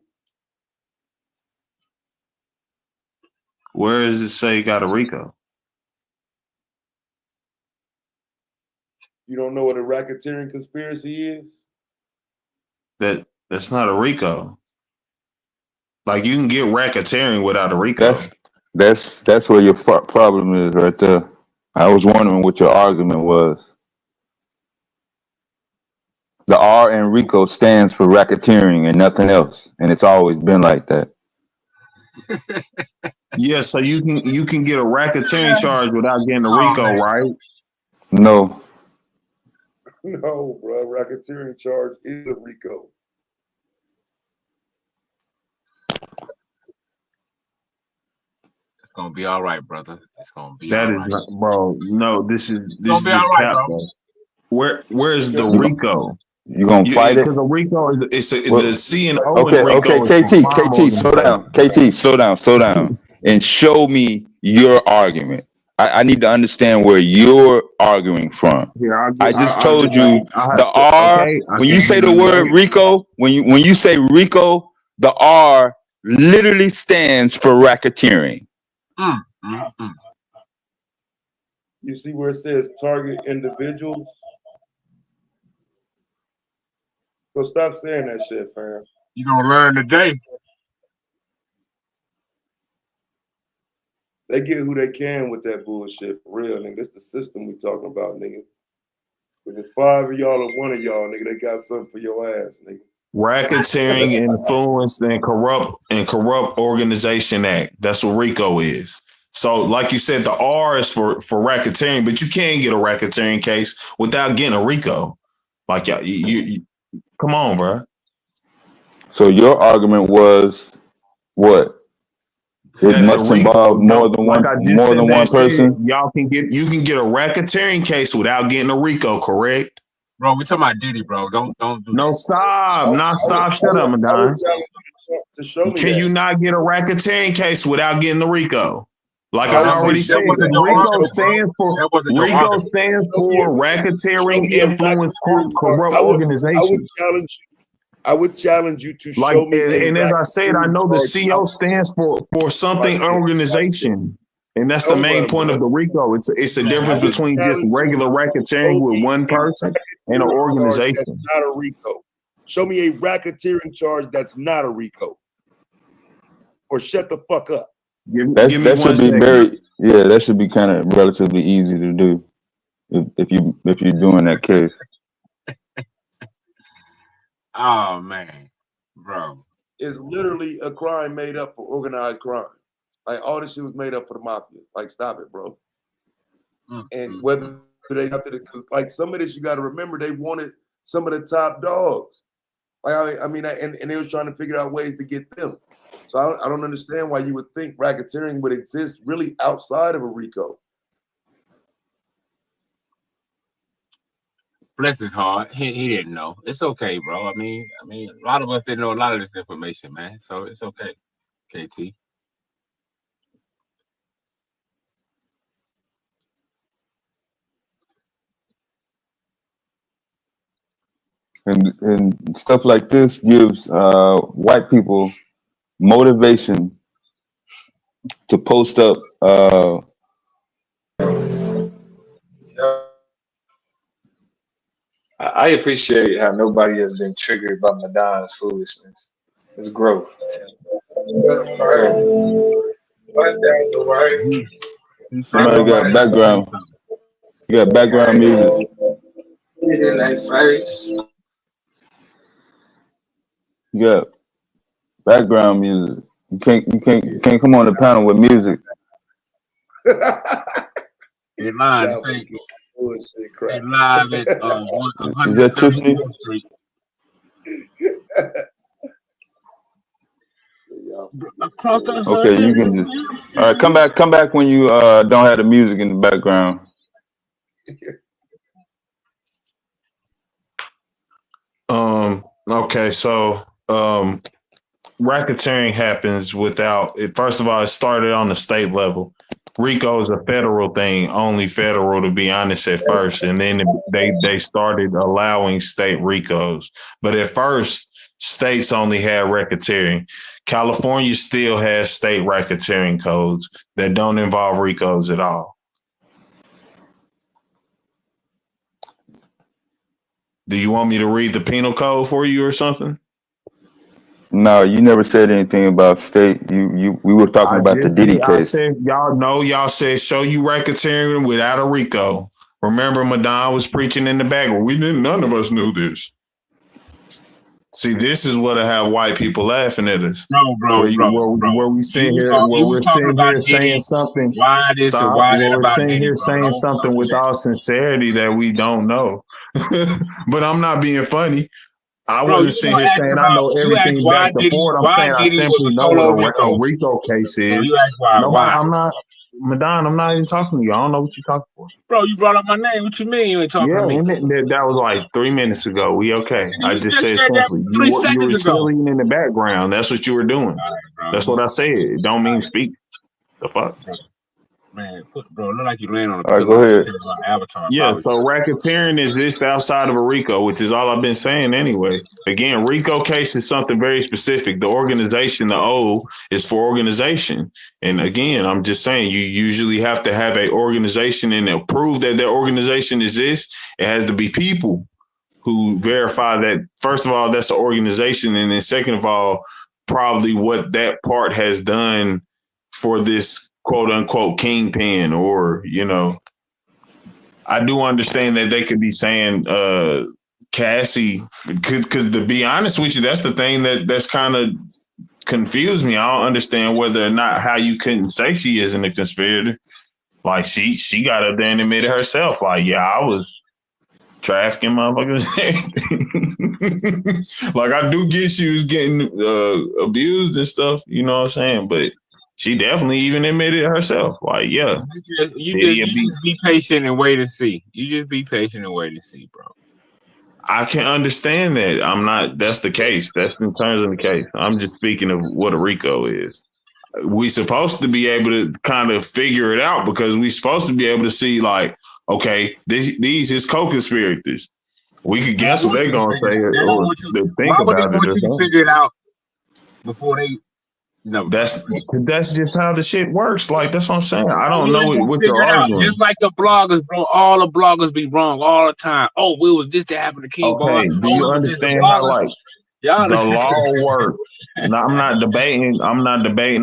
Where does it say he got a RICO? You don't know what a racketeering conspiracy is? That's not a RICO. Like you can get racketeering without a RICO. That's where your problem is right there. I was wondering what your argument was. The R in RICO stands for racketeering and nothing else, and it's always been like that. Yeah, so you can get a racketeering charge without getting a RICO, right? No. No, bro. Racketeering charge is a RICO. It's gonna be all right, brother. It's gonna be That all is right. not, bro. No, this is Gonna be all right, bro. Where is the RICO? You gonna fight it? Because a RICO is the CNO. Okay, KT, slow down, and show me your argument. I need to understand where you're arguing from. I just told you the R. When you say the word RICO, when you say RICO, the R literally stands for racketeering. You see where it says target individuals? So stop saying that shit, fam. You gonna learn today. They get who they can with that bullshit for real, nigga. This the system we talking about, nigga. If it's 5 of y'all or 1 of y'all, nigga, they got something for your ass, nigga. Racketeering, influence, and corrupt organization act. That's what RICO is. So, like you said, the R is for racketeering, but you can't get a racketeering case without getting a RICO. Like you come on, bro. So your argument was what? It must involve more than one person. You can get a racketeering case without getting a RICO, correct? Bro, we talking about Diddy, bro. Don't do No, stop. Shut up, Madon. Can you not get a racketeering case without getting the RICO? Like I already said, RICO stands for racketeering, influence, corrupt organization. I would challenge you to show me. And as I said, I know the CO stands for something organization. And that's the main point of the RICO. It's a difference between just regular racketeering with one person and an organization. That's not a RICO. Show me a racketeering charge that's not a RICO. Or shut the fuck up. That should be kind of relatively easy to do if you're doing that case. Oh man, bro. It's literally a crime made up for organized crime. Like all this shit was made up for the mafia. Like stop it, bro. And whether they got to, because like some of this you got to remember, they wanted some of the top dogs. Like I mean, and they was trying to figure out ways to get them. So I don't understand why you would think racketeering would exist really outside of a RICO. Bless his heart. He didn't know. It's okay, bro. I mean, a lot of us didn't know a lot of this information, man. So it's okay, KT. And stuff like this gives white people motivation to post up I appreciate how nobody has been triggered by Madon's foolishness. It's growth. Somebody got background. You got background music. You got background music. You can't come on the panel with music. You're lying. They live at Is that Tiffany? Street. Okay, you can just all right. Come back when you don't have the music in the background. Okay, so racketeering happens without it. First of all, it started on the state level. RICO is a federal thing, only federal to be honest at first, and then they started allowing state RICOs. But at first, states only had racketeering. California still has state racketeering codes that don't involve RICOs at all. Do you want me to read the penal code for you or something? No, you never said anything about state. We were talking about the Diddy case. I said, y'all said show you racketeering without a RICO. Remember, Madon was preaching in the back. None of us knew this. See, this is what I have white people laughing at us. No, bro, where we sitting here saying something. Why this Stop. and why that We're about sitting Diddy, here bro. saying something with all sincerity that we don't know. But I'm not being funny. I wasn't sitting here saying I know everything back to forward. I'm saying I simply know what a RICO case is. I'm not, Madon, I'm not even talking to you. I don't know what you're talking for. Bro, you brought up my name. What you mean you ain't talking to me? That was like 3 minutes ago. We okay. I just said said that simply. 3 You were seconds ago. chilling in the background. That's what you were doing. That's what I said. It don't mean speak. The fuck? Man, bro, look like you laying on a All right, go ahead. Avatar. Yeah, so racketeering exists outside of a RICO, which is all I've been saying anyway. Again, RICO case is something very specific. The organization, the O, is for organization. And again, I'm just saying you usually have to have an organization and to prove that their organization exists. It has to be people. who verify that, first of all, that's an organization, and then second of all, probably what that part has done for this quote unquote kingpin, or, you know, I do understand that they could be saying Cassie, because to be honest with you, that's the thing that's kind of confused me. I don't understand whether or not how you couldn't say she isn't a conspirator. Like she got up there and admitted herself, like, yeah, I was trafficking motherfuckers. Like, I do get she was getting abused and stuff, you know what I'm saying? But she definitely even admitted it herself. Like, yeah. You just be patient and wait and see. You just be patient and wait and see, bro. I can understand that. I'm not, that's the case. That's in terms of the case. I'm just speaking of what a RICO is. We supposed to be able to kind of figure it out, because we supposed to be able to see, like, okay, these is co-conspirators. We could guess what they're gonna say or think about it. Why would they want you to figure it out before they? No, that's just how the shit works. Like, that's what I'm saying. I don't know what you're arguing. Just like the bloggers, bro. All the bloggers be wrong all the time. Oh, what was this that happened to King Boy? Do you understand how, like, the law works? No, I'm not debating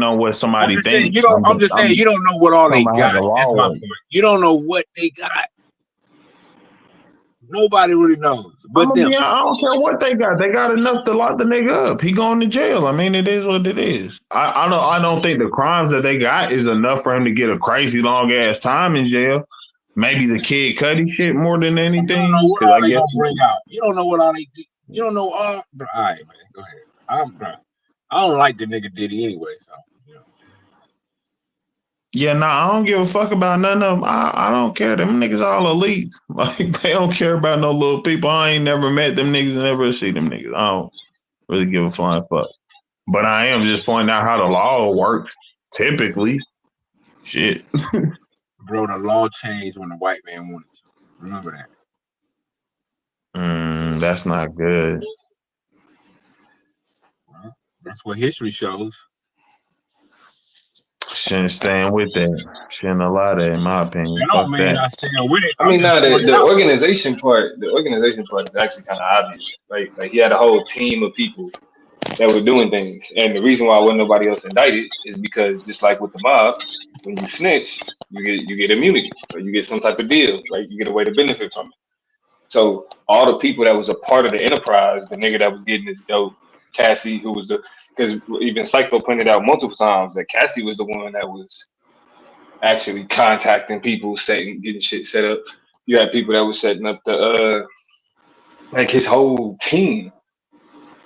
on what somebody thinks. I'm just saying you don't know what all they got. That's my point. You don't know what they got. Nobody really knows. But them. I don't care what they got. They got enough to lock the nigga up. He going to jail. I mean, it is what it is. I don't think the crimes that they got is enough for him to get a crazy long ass time in jail. Maybe the Kid Cudi shit more than anything. You don't know what all they gonna bring out. You don't know what all they do. You don't know all. All right, man. Go ahead. I don't like the nigga Diddy anyway, so. Yeah, I don't give a fuck about none of them. I don't care. Them niggas all elite. Like, they don't care about no little people. I ain't never met them niggas and never see them niggas. I don't really give a flying fuck. But I am just pointing out how the law works, typically. Shit. Bro, the law changed when the white man wanted to. Remember that. That's not good. Well, that's what history shows. Shouldn't stand with that. Shouldn't allow that, in my opinion. No, man, I stand with it. I mean, the organization part is actually kind of obvious. Like he had a whole team of people that were doing things, and the reason why wasn't nobody else indicted is because, just like with the mob, when you snitch, you get immunity, or you get some type of deal, right? You get a way to benefit from it. So all the people that was a part of the enterprise, the nigga that was getting this dope, Cassie, who was because even Psycho pointed out multiple times that Cassie was the one that was actually contacting people, getting shit set up. You had people that was setting up the like his whole team,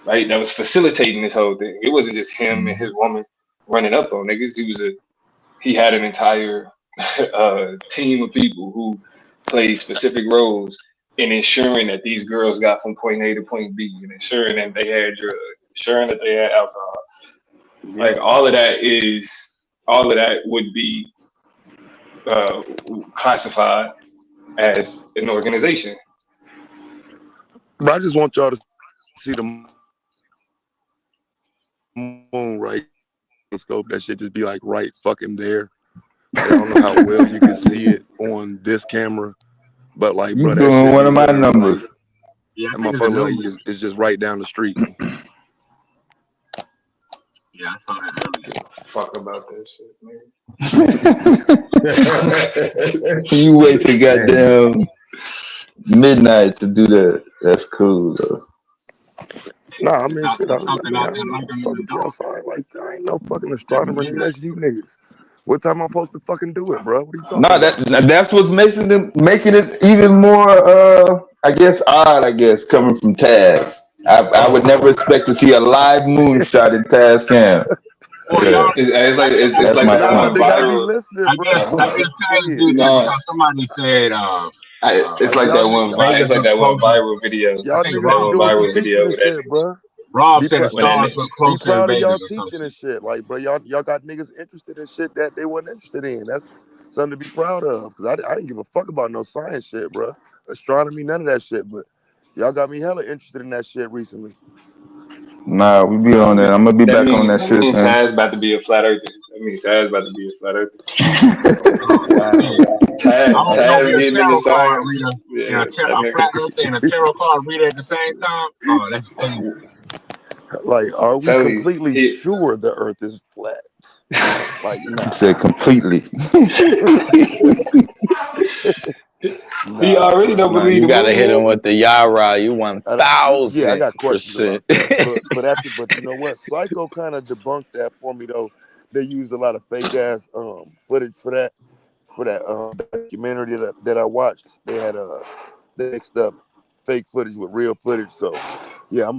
right? That was facilitating this whole thing. It wasn't just him and his woman running up on niggas. He had an entire team of people who played specific roles in ensuring that these girls got from point A to point B, and ensuring that they had drugs, ensuring that they had alcohol. Like all of that would be classified as an organization. But I just want y'all to see the moon right scope. That shit just be like right fucking there. I don't know how well you can see it on this camera, but like, you doing one of my numbers. Like, yeah, that motherfucker like, is just right down the street. Yeah, I saw that earlier. Fuck about that shit, man. You wait till goddamn midnight to do that. That's cool though. Nah, I mean shit. Outside like that. I ain't no fucking astronomer. That's you niggas. What time I'm supposed to fucking do it, bro? What are you talking about? That's what's making it even more I guess odd, coming from Taz. I would never expect to see a live moon shot in Taz cam. Yeah. It's like viral. Somebody said it's like that one viral video. Y'all niggas doing some shit, bro. Rob said the stars look closer. Be proud of y'all teaching and shit. Like, bro, y'all got niggas interested in shit that they weren't interested in. That's something to be proud of. Cause I didn't give a fuck about no science shit, bro. Astronomy, none of that shit. But y'all got me hella interested in that shit recently. Nah, we be on that. I'm gonna be back on that shit, man. Taz about to be a flat earther. Taz about to be a flat earther. Taz don't to know have me him a getting tarot into card science. reader Yeah, and a flat earther and a tarot card reader at the same time. Oh, that's dangerous. Like, are we tell you, completely he, sure the Earth is flat? Like, He nah. said completely. he Nah, already don't bro. No, believe you the gotta moon hit him landing. with the Yara. You Yeah, I got questions 1000%. about that. But after, but you know what? Psycho kind of debunked that for me though. They used a lot of fake ass footage for that documentary that I watched. They had they mixed up fake footage with real footage. So yeah,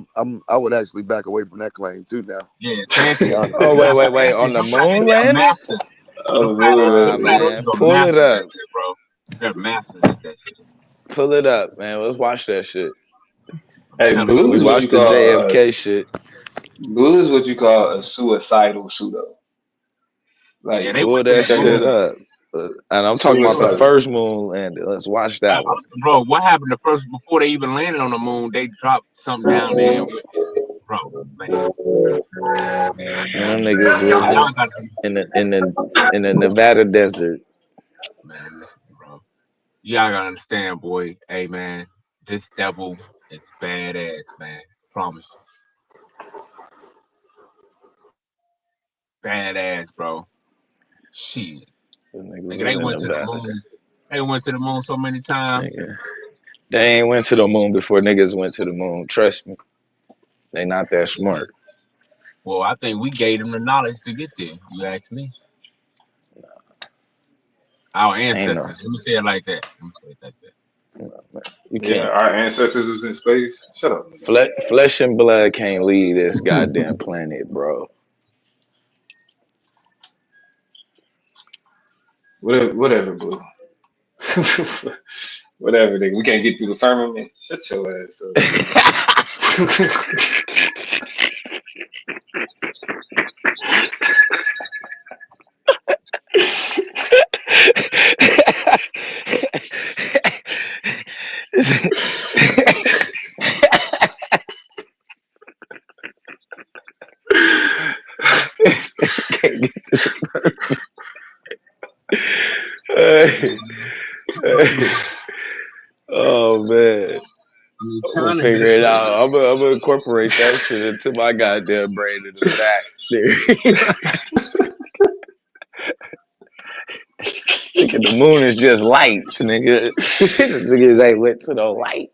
I would actually back away from that claim too now. Yeah, To be Sanchez. honest. Oh, wait. On Sanchez, the you got to moon be a landing? master. Oh, Nah, The flat moon. man. earthers are Pull it masters up. at that, bro. They're masters at that shit. Pull it up, man. Let's watch that shit. Hey, Telling blue We is what you watched the call JFK shit. blue is what you call a suicidal pseudo. Yeah, Like they Pull went to that the shit moon. up. And I'm talking about the suicidal. first moon landing. Let's watch that one. Bro, what happened the first before they even landed on the moon? They dropped something down there and went there. Bro, man. And them niggas was Y'all gotta in the Nevada desert. man, listen, bro. Y'all gotta understand, boy. Hey man, this devil is badass, man. Promise you. Badass, bro. Shit. Nigga, they went to the moon. They went to the moon so many times. Nigga. They ain't went to the moon before niggas went to the moon. Trust me. They not that smart. Well, I think we gave them the knowledge to get there. You ask me. Our ancestors. Let me say it like that. You Yeah, can't. our ancestors was in space. Shut up. Flesh and blood can't leave this goddamn planet, bro. Whatever, blue. Whatever, nigga. We can't get through the firmament. Shut your ass Can't get to the oh man. I'm gonna figure it out. I'm gonna incorporate that shit into my goddamn brain in the back. Thinking the moon is just lights, nigga. Niggas ain't went to no light.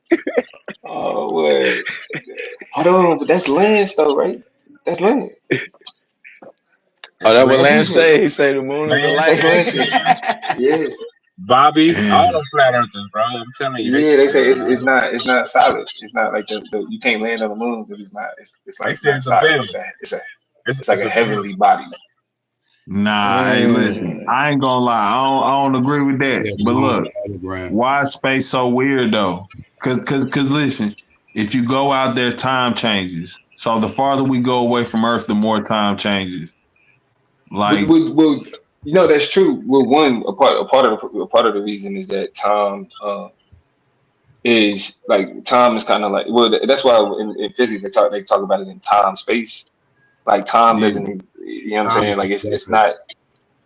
Oh, wait. Hold on, but that's Lance though, right? That's Lance. Oh, that what Lance say? He say the moon is a light. That's Lance. Yeah. Bobby, all them flat earthers, bro. I'm telling you. Yeah, they say it's not solid. It's not like the you can't land on the moon because it's not. It's like They say not solid. It's like a heavenly body. Nah, hey, listen, I ain't gonna lie, I don't agree with that. But look, why is space so weird though? Cause listen, if you go out there, time changes. So the farther we go away from Earth, the more time changes. Like, well, you know that's true. Well, a part of the reason is that time is kind of like that's why in physics they talk about it in time space. Like time doesn't, you know what I'm saying? Like it's not.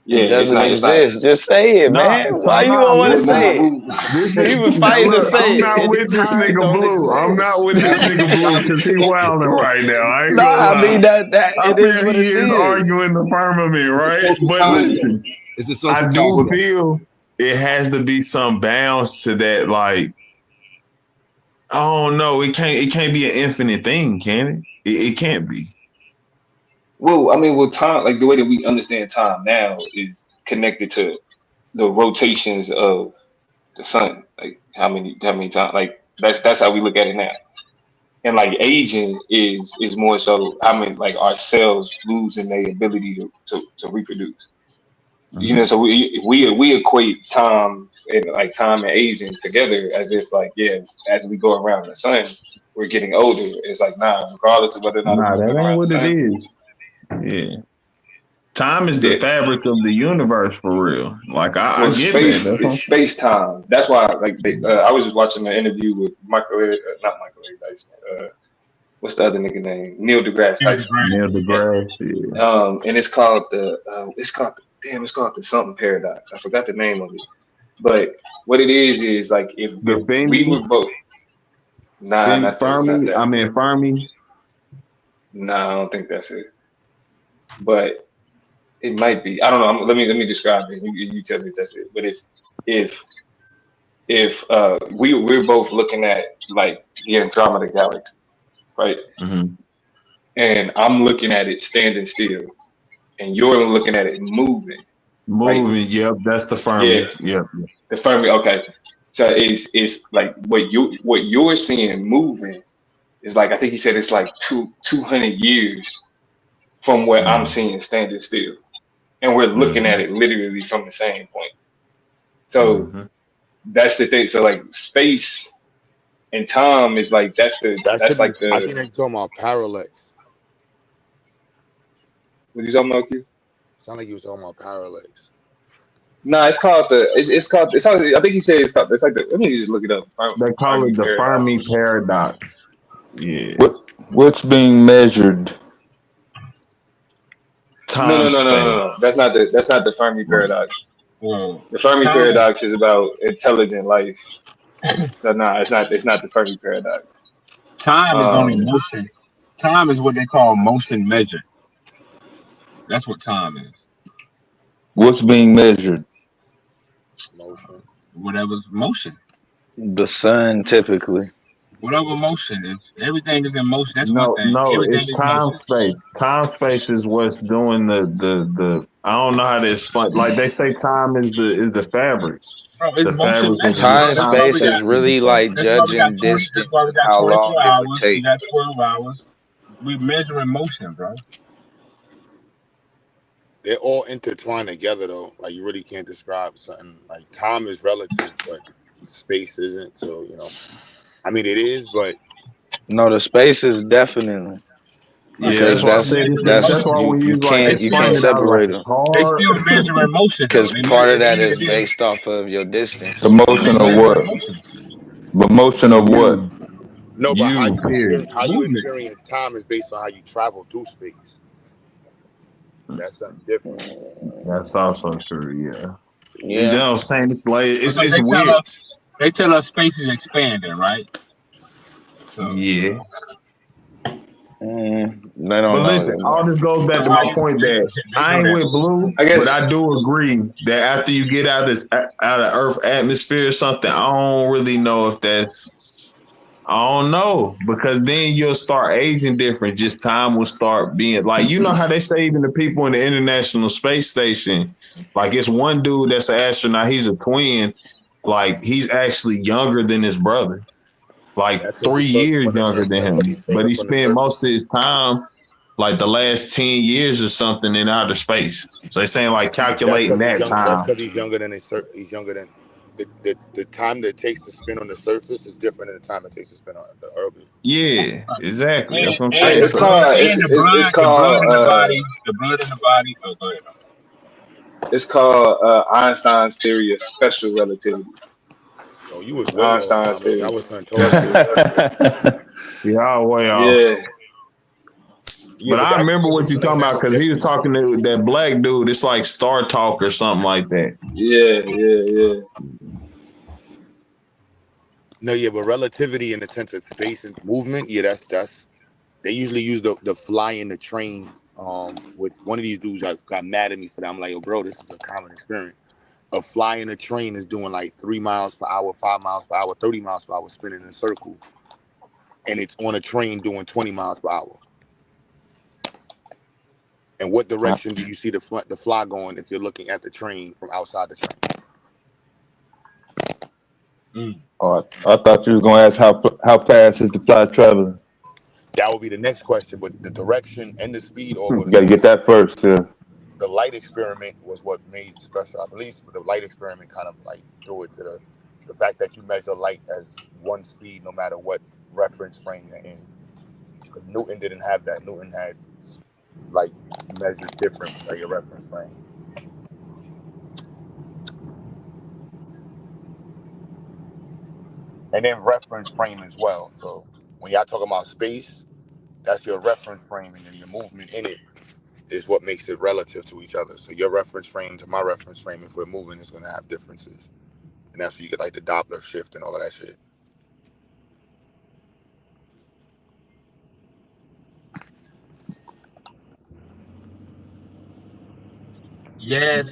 Yeah, it doesn't exist. Just say it, man. Why you don't want to say it? You been fighting to say it. I'm not with this nigga blue. I'm not with this nigga blue because he wilding right now. I ain't Nah, gonna lie. I mean that it is what it He is arguing the firmament, right? But listen, I do feel it has to be some bounds to that. Like, I don't know. It can't be an infinite thing, can it? It can't be. Well, I mean, time, like the way that we understand time now is connected to the rotations of the sun. Like how many times? Like that's how we look at it now. And like aging is more so. I mean, like our cells losing their ability to reproduce. You know, so we equate time and aging together as if like as we go around the sun, we're getting older. It's like regardless of whether or not Nah, we're that going ain't around the what it sun. is. Yeah. Time is the fabric of the universe for real. Like I get space that. is space time. That's why, like, I was just watching an interview with not Michael A. Dyson. What's the other nigga name? Neil deGrasse Tyson. Neil deGrasse. Yeah. And it's called the something paradox. I forgot the name of it. But what it is like if The we were Fendi, both, nah, not Fermi, that. I mean Fermi. Nah, I don't think that's it. But it might be. I don't know. Let me describe it. You tell me if that's it. But if we're both looking at like the Andromeda galaxy, right? Mm-hmm. And I'm looking at it standing still, and you're looking at it moving. Moving, Like, yep, that's the Fermi. yeah, Yep. the Fermi. Okay, so it's like what you're seeing moving is like I think he said it's like 200 years from what I'm seeing standing still, and we're looking at Mm-hmm. it literally from the same point. So Mm-hmm. that's the thing. So like space and time is like That could be. like I the think they're talking about parallax. what you talking about, Q? Sound like you was talking about parallax. No, it's called I think he said it's called. It's like the. Let me just look it up. They call Fermi it the paradox. Fermi paradox. Yeah. What's being measured? Time space. No. That's not the Fermi paradox. The Fermi Time, paradox is about intelligent life. So no, it's not. It's not the Fermi paradox. time is only motion. Time is what they call motion measured. That's what time is. What's being measured? Motion. Whatever's motion. The sun typically. Whatever motion is. Everything is in motion. That's one No, thing. Everything it's is time motion. space. Time space is what's doing the I don't know how to explain. Like they say, time is the fabric. Bro, it's The motion fabric of measured, bro. Time That's why we space got is really like that's why we got judging 20 that's why distance we and got how 24 long it would hours. We take. got 12 hours. We measuring motion, bro. They're all intertwined together though. Like you really can't describe something. Like time is relative, but space isn't. So I mean it is, but No, the space is definitely Yeah, because that's why I Still said measuring that's why motion. we use like They you can't explain it out like separate them they hard. still measuring motion though. because part of that is They based off of your The distance. motion of measuring what? motion. The motion of what? no, but how you Period. how you Movement. experience time is based on how you travel through space. That's something different. That's also true. Yeah. You Yeah. know what I'm saying? It's like Because it's weird. they tell us space is expanding, right? So Yeah. They don't But know listen, that. all this goes back to how my you point that they I know ain't that. with Blue, I guess but I do agree that after you get out of Earth atmosphere or something, I don't really know if that's I don't know because then you'll start aging different. Just time will start being like how they say even the people in the International Space Station, like it's one dude that's an astronaut. He's a twin. Like he's actually younger than his brother. Like That's 3 years younger than him, but he spent most of his time, like the last 10 years or something, in outer space. So they're saying like That's calculating because he's that young. That's time. because he's younger than he's younger than the time that it takes to spin on the surface is different than the time it takes to spin on the orbit. Yeah, exactly. That's what I'm And saying. it's the So blood called and the blood, the blood in the body, the blood in the body. Oh, go ahead. it's called Einstein's theory of special relativity. Oh, you was way off, Einstein's Dominic. I theory. was trying to told you. y'all way off. Yeah. Yeah, But I that remember was what you're talking about because he was talking to that black dude. It's like Star Talk or something like that. Yeah. No, yeah, but relativity in the sense of space and movement, yeah, that's they usually use the fly in the train. With one of these dudes got mad at me for that. I'm like, yo, bro, this is a common experience. A fly in a train is doing like 3 miles per hour, 5 miles per hour, 30 miles per hour, spinning in a circle, and it's on a train doing 20 miles per hour. And what direction do you see the fly going if you're looking at the train from outside the train? Oh, I thought you was gonna ask how fast is the fly traveling? That would be the next question, but the direction and the speed all go the Got to same. get that first. Yeah. The light experiment was what made special, I believe. But the light experiment kind of like threw it to the fact that you measure light as one speed no matter what reference frame you're in. Because Newton didn't have that. Newton had light measured different by your reference frame. And then reference frame as well. So when y'all talking about space, that's your reference frame, and then your movement in it is what makes it relative to each other. So your reference frame to my reference frame, if we're moving, is going to have differences. and that's where you get like the Doppler shift and all of that shit. Yes.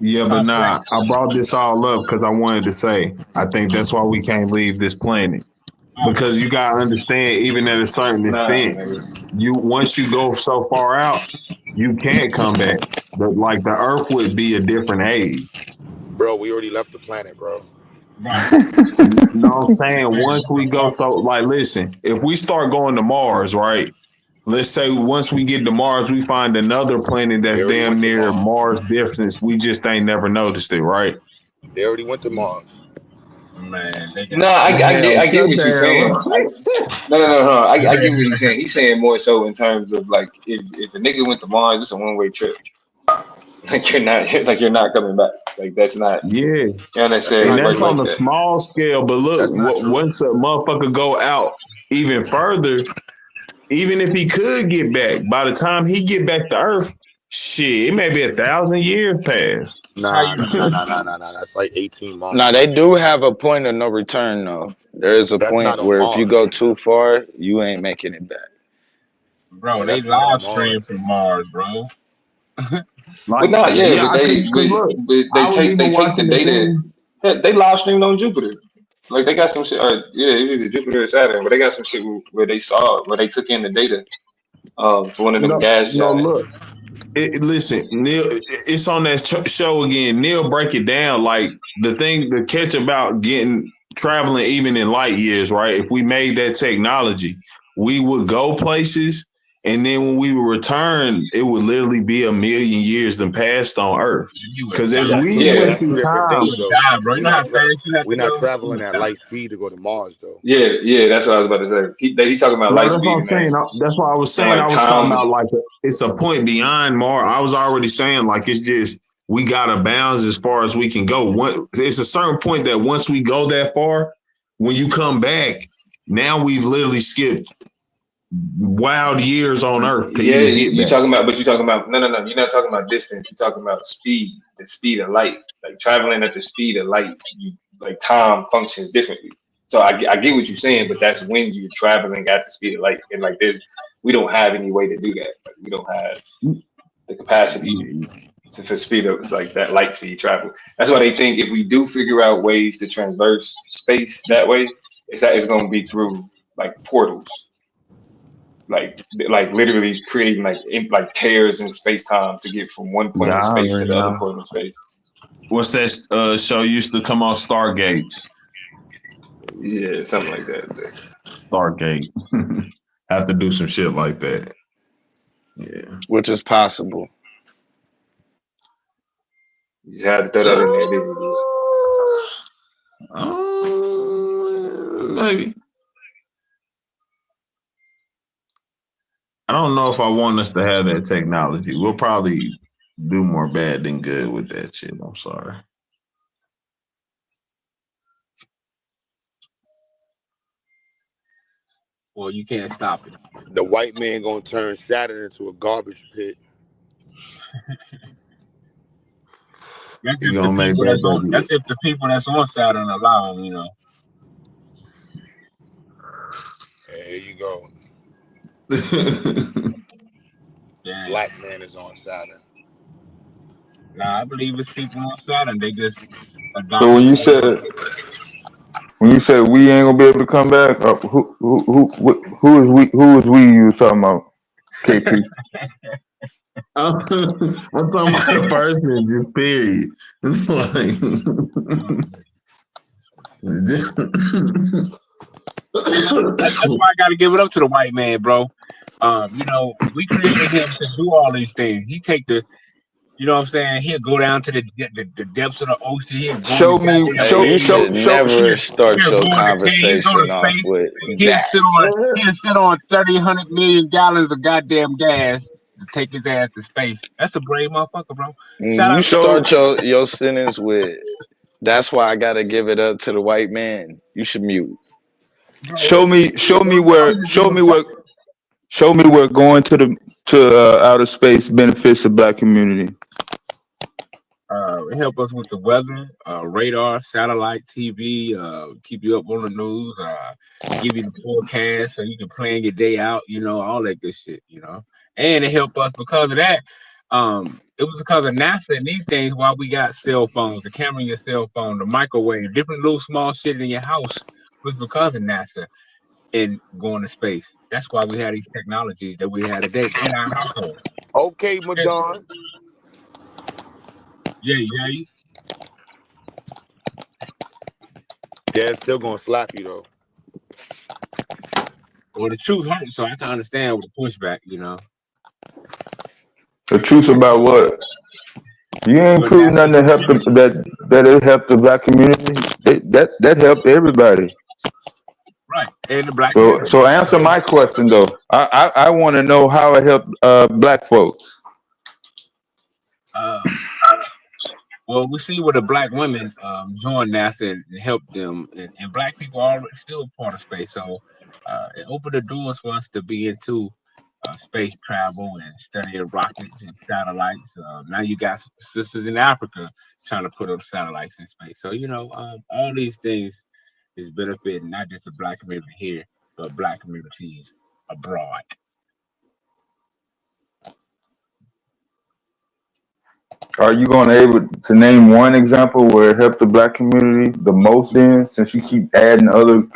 Yeah, but nah, I brought this all up because I wanted to say I think that's why we can't leave this planet. Because you gotta understand, even at a certain extent, you once you go so far out, you can't come back. But like the Earth would be a different age. Bro, we already left the planet, bro. You know what I'm saying? Once we go, so like, listen, if we start going to Mars, right? Let's say once we get to Mars, we find another planet that's damn near Mars distance. We just ain't never noticed it, right? They already went to Mars. Man, No, I get what you're saying. No. I get what he's saying. He's saying more so in terms of like if a nigga went to Mars, it's a one-way trip. Like you're not coming back. Like that's not. Yeah, you know what I'm saying? and that's Like on a that. small scale. But look, once a motherfucker go out even further, even if he could get back, by the time he get back to Earth, shit, it may be 1,000 years past. Nah. That's like 18 months. Now they do have a point of no return though. There is a That's point not on where if you Mars. go too far, you ain't making it back. Bro, Yeah, they that's not on live Mars. stream from Mars, bro. But not yeah, but I they think, look, they I was take even the watching the data. thing. Heck, they live streamed on Jupiter. Like they got some shit. Yeah, it was either Jupiter or Saturn, but they got some shit where they took in the data for one of them gas No, giants. look. Listen, Neil, it's on that show again. Neil break it down like the catch about traveling even in light years, right? If we made that technology, we would go places, and then when we would return, it would literally be 1 million years than passed on Earth. Because as we went That's two through different time, things, though. We're not traveling at light speed to go to Mars, though. Yeah, that's what I was about to say. He talking about no, light that's what speed I'm and saying. That's what I was saying. like I was talking time. about like it's a point beyond Mars. I was already saying like it's just we got a bounds as far as we can go. It's a certain point that once we go that far, when you come back, now we've literally skipped wild years on Earth to Yeah, even get you back. talking about, but you talking about no. You're not talking about distance. You're talking about speed, the speed of light. Like traveling at the speed of light, like time functions differently. So I get what you're saying, but that's when you're traveling at the speed of light, and like we don't have any way to do that. Like we don't have the capacity to speed up like that light speed travel. That's why they think if we do figure out ways to traverse space that way, it's going to be through like portals. Like literally creating like tears in space time to get from one point Yeah, of I space to already the other know. point of space. What's that show used to come on Stargates? Yeah, something like that. Stargate. Have to do some shit like that. Yeah. Which is possible. You just had to throw that in there, didn't you? Maybe. I don't know if I want us to have that technology. We'll probably do more bad than good with that shit. I'm sorry. Well, you can't stop it. The white man gonna turn Saturn into a garbage pit. That's You if gonna make that baby. that's if the people that's on Saturn allow them, you know. There you go. Yeah. Black man is on Saturn. Nah, I believe it's people on Saturn. They just adopt. So when you said we ain't gonna be able to come back, who is we? Who is we? You was talking about, KT? I'm talking about the person, just period. That's why I gotta give it up to the white man, bro. You know, we created him to do all these things. He take the, you know what I'm saying? He'll go down to the depths of the ocean. He'll go Show me. You should never start your conversation off with that. He'll sit on 100 million gallons of goddamn gas to take his ass to space. That's a brave motherfucker, bro. You start your sentence with, "That's why I gotta give it up to the white man." You should mute. Show me where going to outer space benefits the black community. help us with the weather, radar, satellite TV, keep you up on the news, give you the forecast so you can plan your day out, all that good shit, And it helped us because of that. It was because of NASA and these things why we got cell phones, the camera in your cell phone, the microwave, different little small shit in your house was because of NASA and going to space. That's why we had these technologies that we had today in our household. Okay, Madon. Yeah. Yeah, it's still gonna slap you though. Well, the truth hurts, so I can understand with the pushback, The truth about what? You ain't But proving that's nothing to help that it helped the black community. That helped everybody. right, and the black So community. answer my question though. I want to know how it helped black folks. Well, we see where the black women joined NASA and helped them, and black people are still part of space. So it opened the doors for us to be into space travel and studying rockets and satellites. Now you got sisters in Africa trying to put up satellites in space. So all these things is benefiting not just the black community here, but black communities abroad. Are you going to able to name one example where it helped the black community the most? Then, since you keep adding other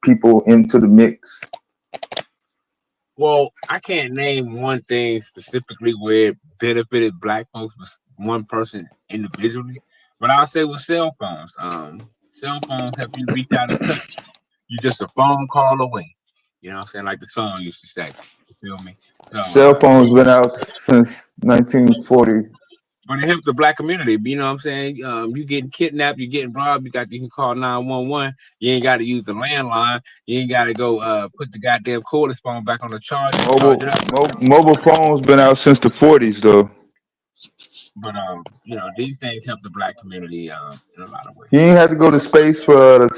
people into the mix. Well, I can't name one thing specifically where it benefited black folks, but one person individually. But I'll say with cell phones. Cell phones help you reach out and touch. You're just a phone call away. You know what I'm saying? Like the song used to say. You feel me? So Cell phones been out since 1940. but it helped the black community. You know what I'm saying? You getting kidnapped, you getting robbed, you can call 911. You ain't got to use the landline. You ain't got to go put the goddamn cordless phone back on the charger. Mobile phones been out since the 40s though. But these things help the black community in a lot of ways. You ain't had to go to space for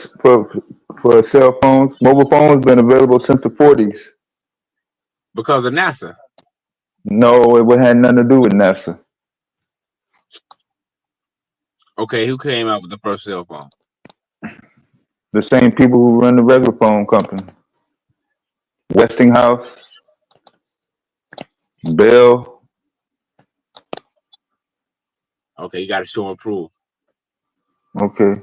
cell phones. Mobile phones been available since the 40s. Because of NASA. No, it had nothing to do with NASA. Okay, who came out with the first cell phone? The same people who run the regular phone company. Westinghouse, Bell. Okay, you got to show and prove. Okay.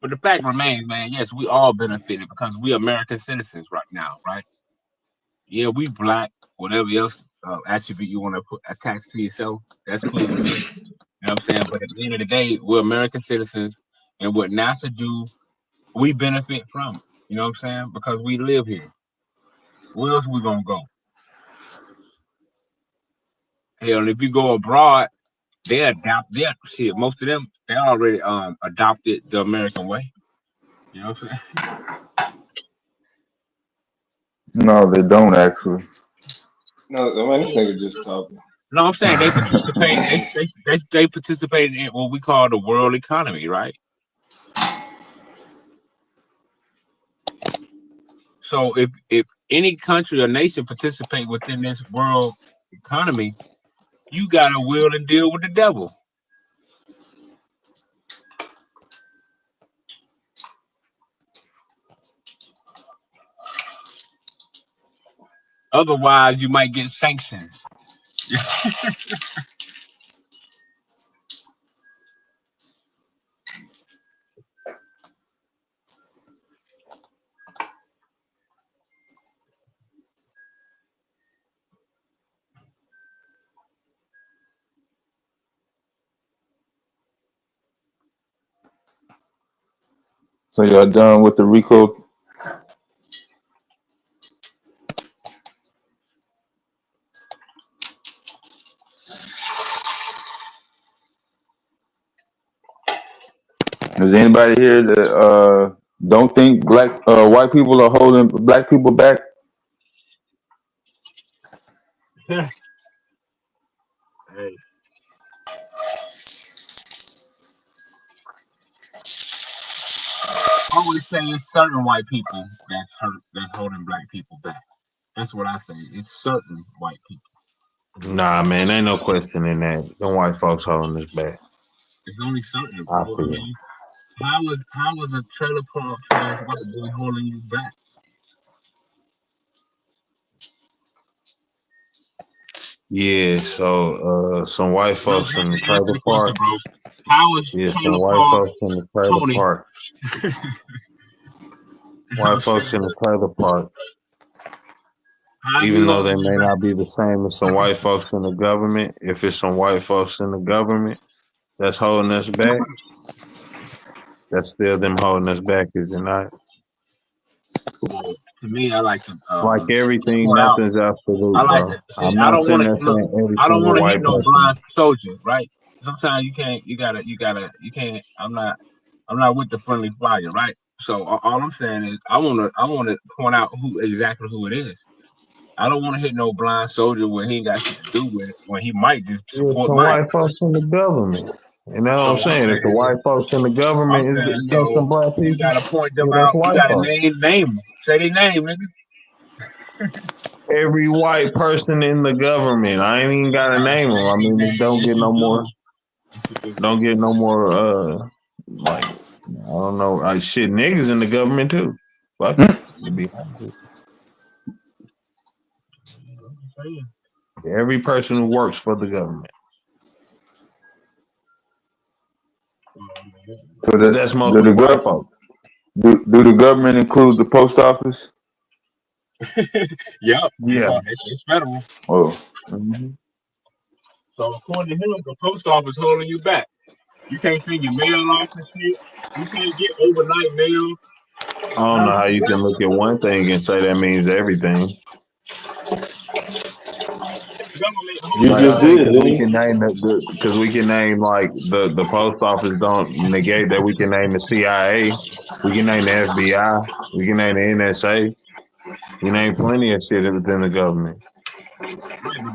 But the fact remains, man, yes, we all benefited because we American citizens right now, right? Yeah, we black, whatever else attribute you want to put attached to yourself, that's cool with me. You know what I'm saying? But at the end of the day, we're American citizens, and what NASA do, we benefit from it. You know what I'm saying? Because we live here. Where else we gonna go? Hell, and if you go abroad, most of them, they already adopted the American way. You know what I'm saying? No, they don't actually. No, man, this nigga just talking. No, I'm saying they participate. They participate in what we call the world economy, right? So if any country or nation participate within this world economy, you got to will and deal with the devil. Otherwise, you might get sanctions. So y'all done with the RICO? Is anybody here that don't think white people are holding black people back? Hey. I always say it's certain white people that's holding black people back. That's what I say. It's certain white people. Nah, man, ain't no question in that. Them white folks holding us back. It's only certain, I bro. I feel. mean, how was a trailer park trash white boy holding you back? Yeah, so some white No, folks in the answer trailer the question, park. bro. How is Yeah, some trailer white park folks in the trailer Tony? park. White folks in the trailer park. How he Even though they holding you may back? not be the same as some white folks in the government, if it's some white folks in the government that's holding us back, that's still them holding us back, is it not? Well, to me, I like to Like everything, point out. nothing's absolute, I like bro. to see. I'm I not don't want sitting to there look. saying every I don't single want to hit white no person. blind soldier, right? Sometimes you can't. You can't. I'm not with the friendly fire, right? So all I'm saying is, I want to point out who it is. I don't want to hit no blind soldier when he ain't got shit to do with it. When he might just Yeah, support some my. white folks in the government. And that's what So I'm saying. If the white folks in the I'm government saying, is against so some black you people, gotta point yeah, them that's out. You white gotta folks. name them. Say their name, nigga. Every white person in the government. I ain't even gotta name them. I mean, it don't Yes, get no you more. do. Don't get no more. Like I don't know. Like shit, niggas in the government too. Fuck it. To be honest. Every person who works for the government. So But that's do mostly white folks. do the government include the post office? Yep. Yeah. It's federal. Oh. Mm-hmm. So according to him, the post office holding you back. You can't send your mail off and shit. You can't get overnight mail. I don't know how you can look at one thing and say that means everything. You Like, just did, because we didn't can you? name because we can name like the post office don't negate that we can name the CIA, we can name the FBI, we can name the NSA, we name plenty of shit within the government.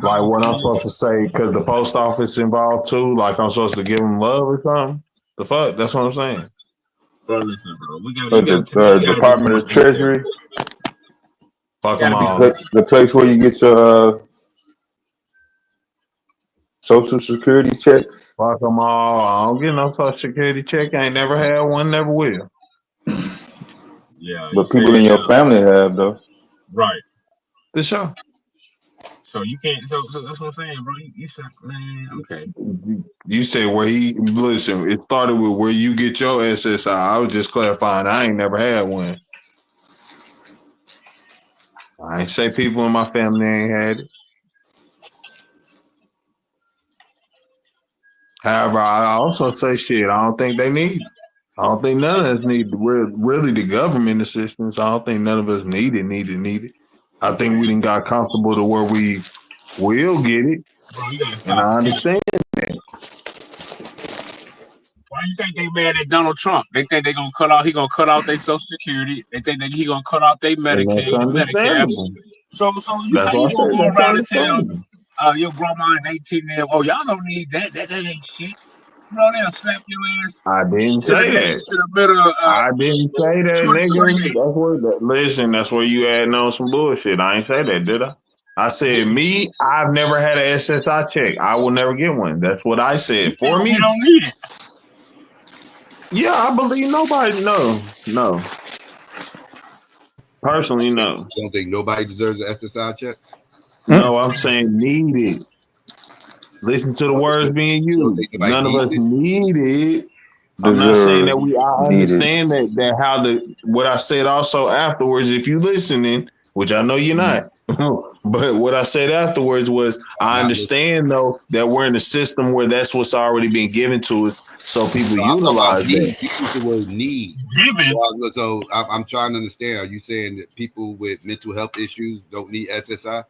Like what I'm supposed to say because the post office involved too. Like I'm supposed to give them love or something. The fuck? That's what I'm saying. Bro, listen, bro. You The gotta be Department more of detailed. Treasury, Fuck them all. the place where you get your Social Security check. Fuck them all. I don't get no Social Security check. I ain't never had one. Never will. Yeah, But people in your family have though. right. For sure. So you can't. So that's what I'm saying, bro. You said, man, okay. You said where he listen. It started with where you get your SSI. I was just clarifying. I ain't never had one. I ain't say people in my family ain't had it. However, I also say shit. I don't think they need it. I don't think none of us need really the government assistance. I don't think none of us need it. I think we done got comfortable to where we will get it. Bro, you gotta And stop. I understand that. Why you think they mad at Donald Trump? They think they gonna cut out. He gonna cut out their Social Security. They think that he gonna cut out their And that's Medicaid and Medicare. understandable. So you That's how why you I gonna said go that's around and tell understandable. your grandma and 18 year oh y'all don't need that. That ain't shit. Bro, they'll slap your ass I didn't to the say that. to the middle of I didn't say that, nigga. 2028. That's where listen, that's where you adding on some bullshit. I ain't say that, did I? I said me, I've never had an SSI check. I will never get one. That's what I said. For me. You don't need it. Yeah, I believe nobody. No. Personally, no. You don't think nobody deserves an SSI check? No, I'm saying need it. Listen to the words being You don't used. think nobody None of us needs it? need it. I'm not saying that I understand that how what I said also afterwards, if you listening, which I know you're not, but what I said afterwards was I understand though that we're in a system where that's what's already been given to us, so people No, I'm talking about utilize need. that. You use the word need. So I'm trying to understand. Are you saying that people with mental health issues don't need SSI?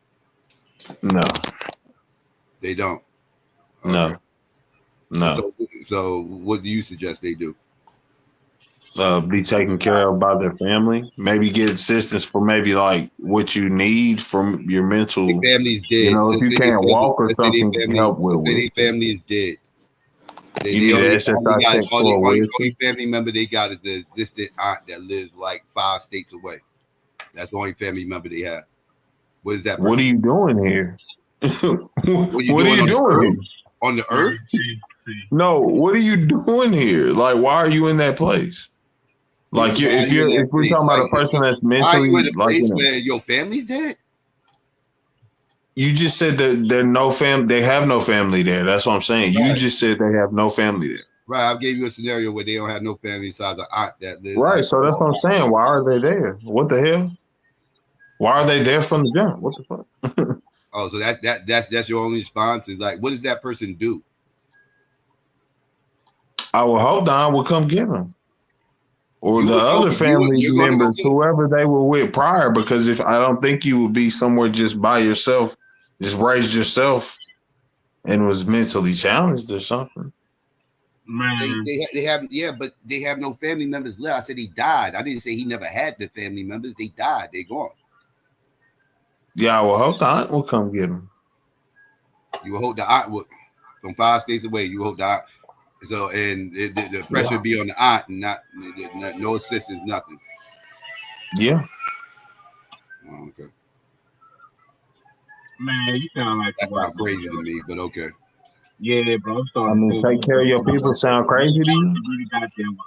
No. They don't. No. No. So what do you suggest they do? Be taken care of by their family. Maybe get assistance for maybe like what you need from your mental. Their family's dead. You know, if you can't walk or something, help with Their it. family is dead. You need an SSI check for a only family member they got is an existing aunt that lives like 5 states away. That's the only family member they have. What is that? What are you doing here? What are you doing here? On the earth? No, what are you doing here? Like, why are you in that place? Like, if we're talking about a person that's mentally, why are you in a like, place where your family's dead? You just said that they have no family there. That's what I'm saying. Right. You just said they have no family there. Right. I gave you a scenario where they don't have no family besides an aunt that lives. Right. like, So that's what I'm saying. Why are they there? What the hell? Why are they there from the jump? What the fuck? Oh, so that's your only response is like, what does that person do? I would hope that I would come get them. Or You the would other go- family you're gonna go members, get 'em? whoever they were with prior, because if I don't think you would be somewhere just by yourself, just raised yourself and was mentally challenged or something. They have but they have no family members left. I said he died. I didn't say he never had the family members. They died. They gone. Yeah, I would hope the aunt will come get them. You would hope the aunt would from 5 states away. You hope the aunt. So and the pressure be on the aunt and not no assistance, nothing. Yeah. Oh, okay. Man, you sound like that's not crazy to me, but okay. Yeah, bro. I mean, take care of your people sound crazy to you?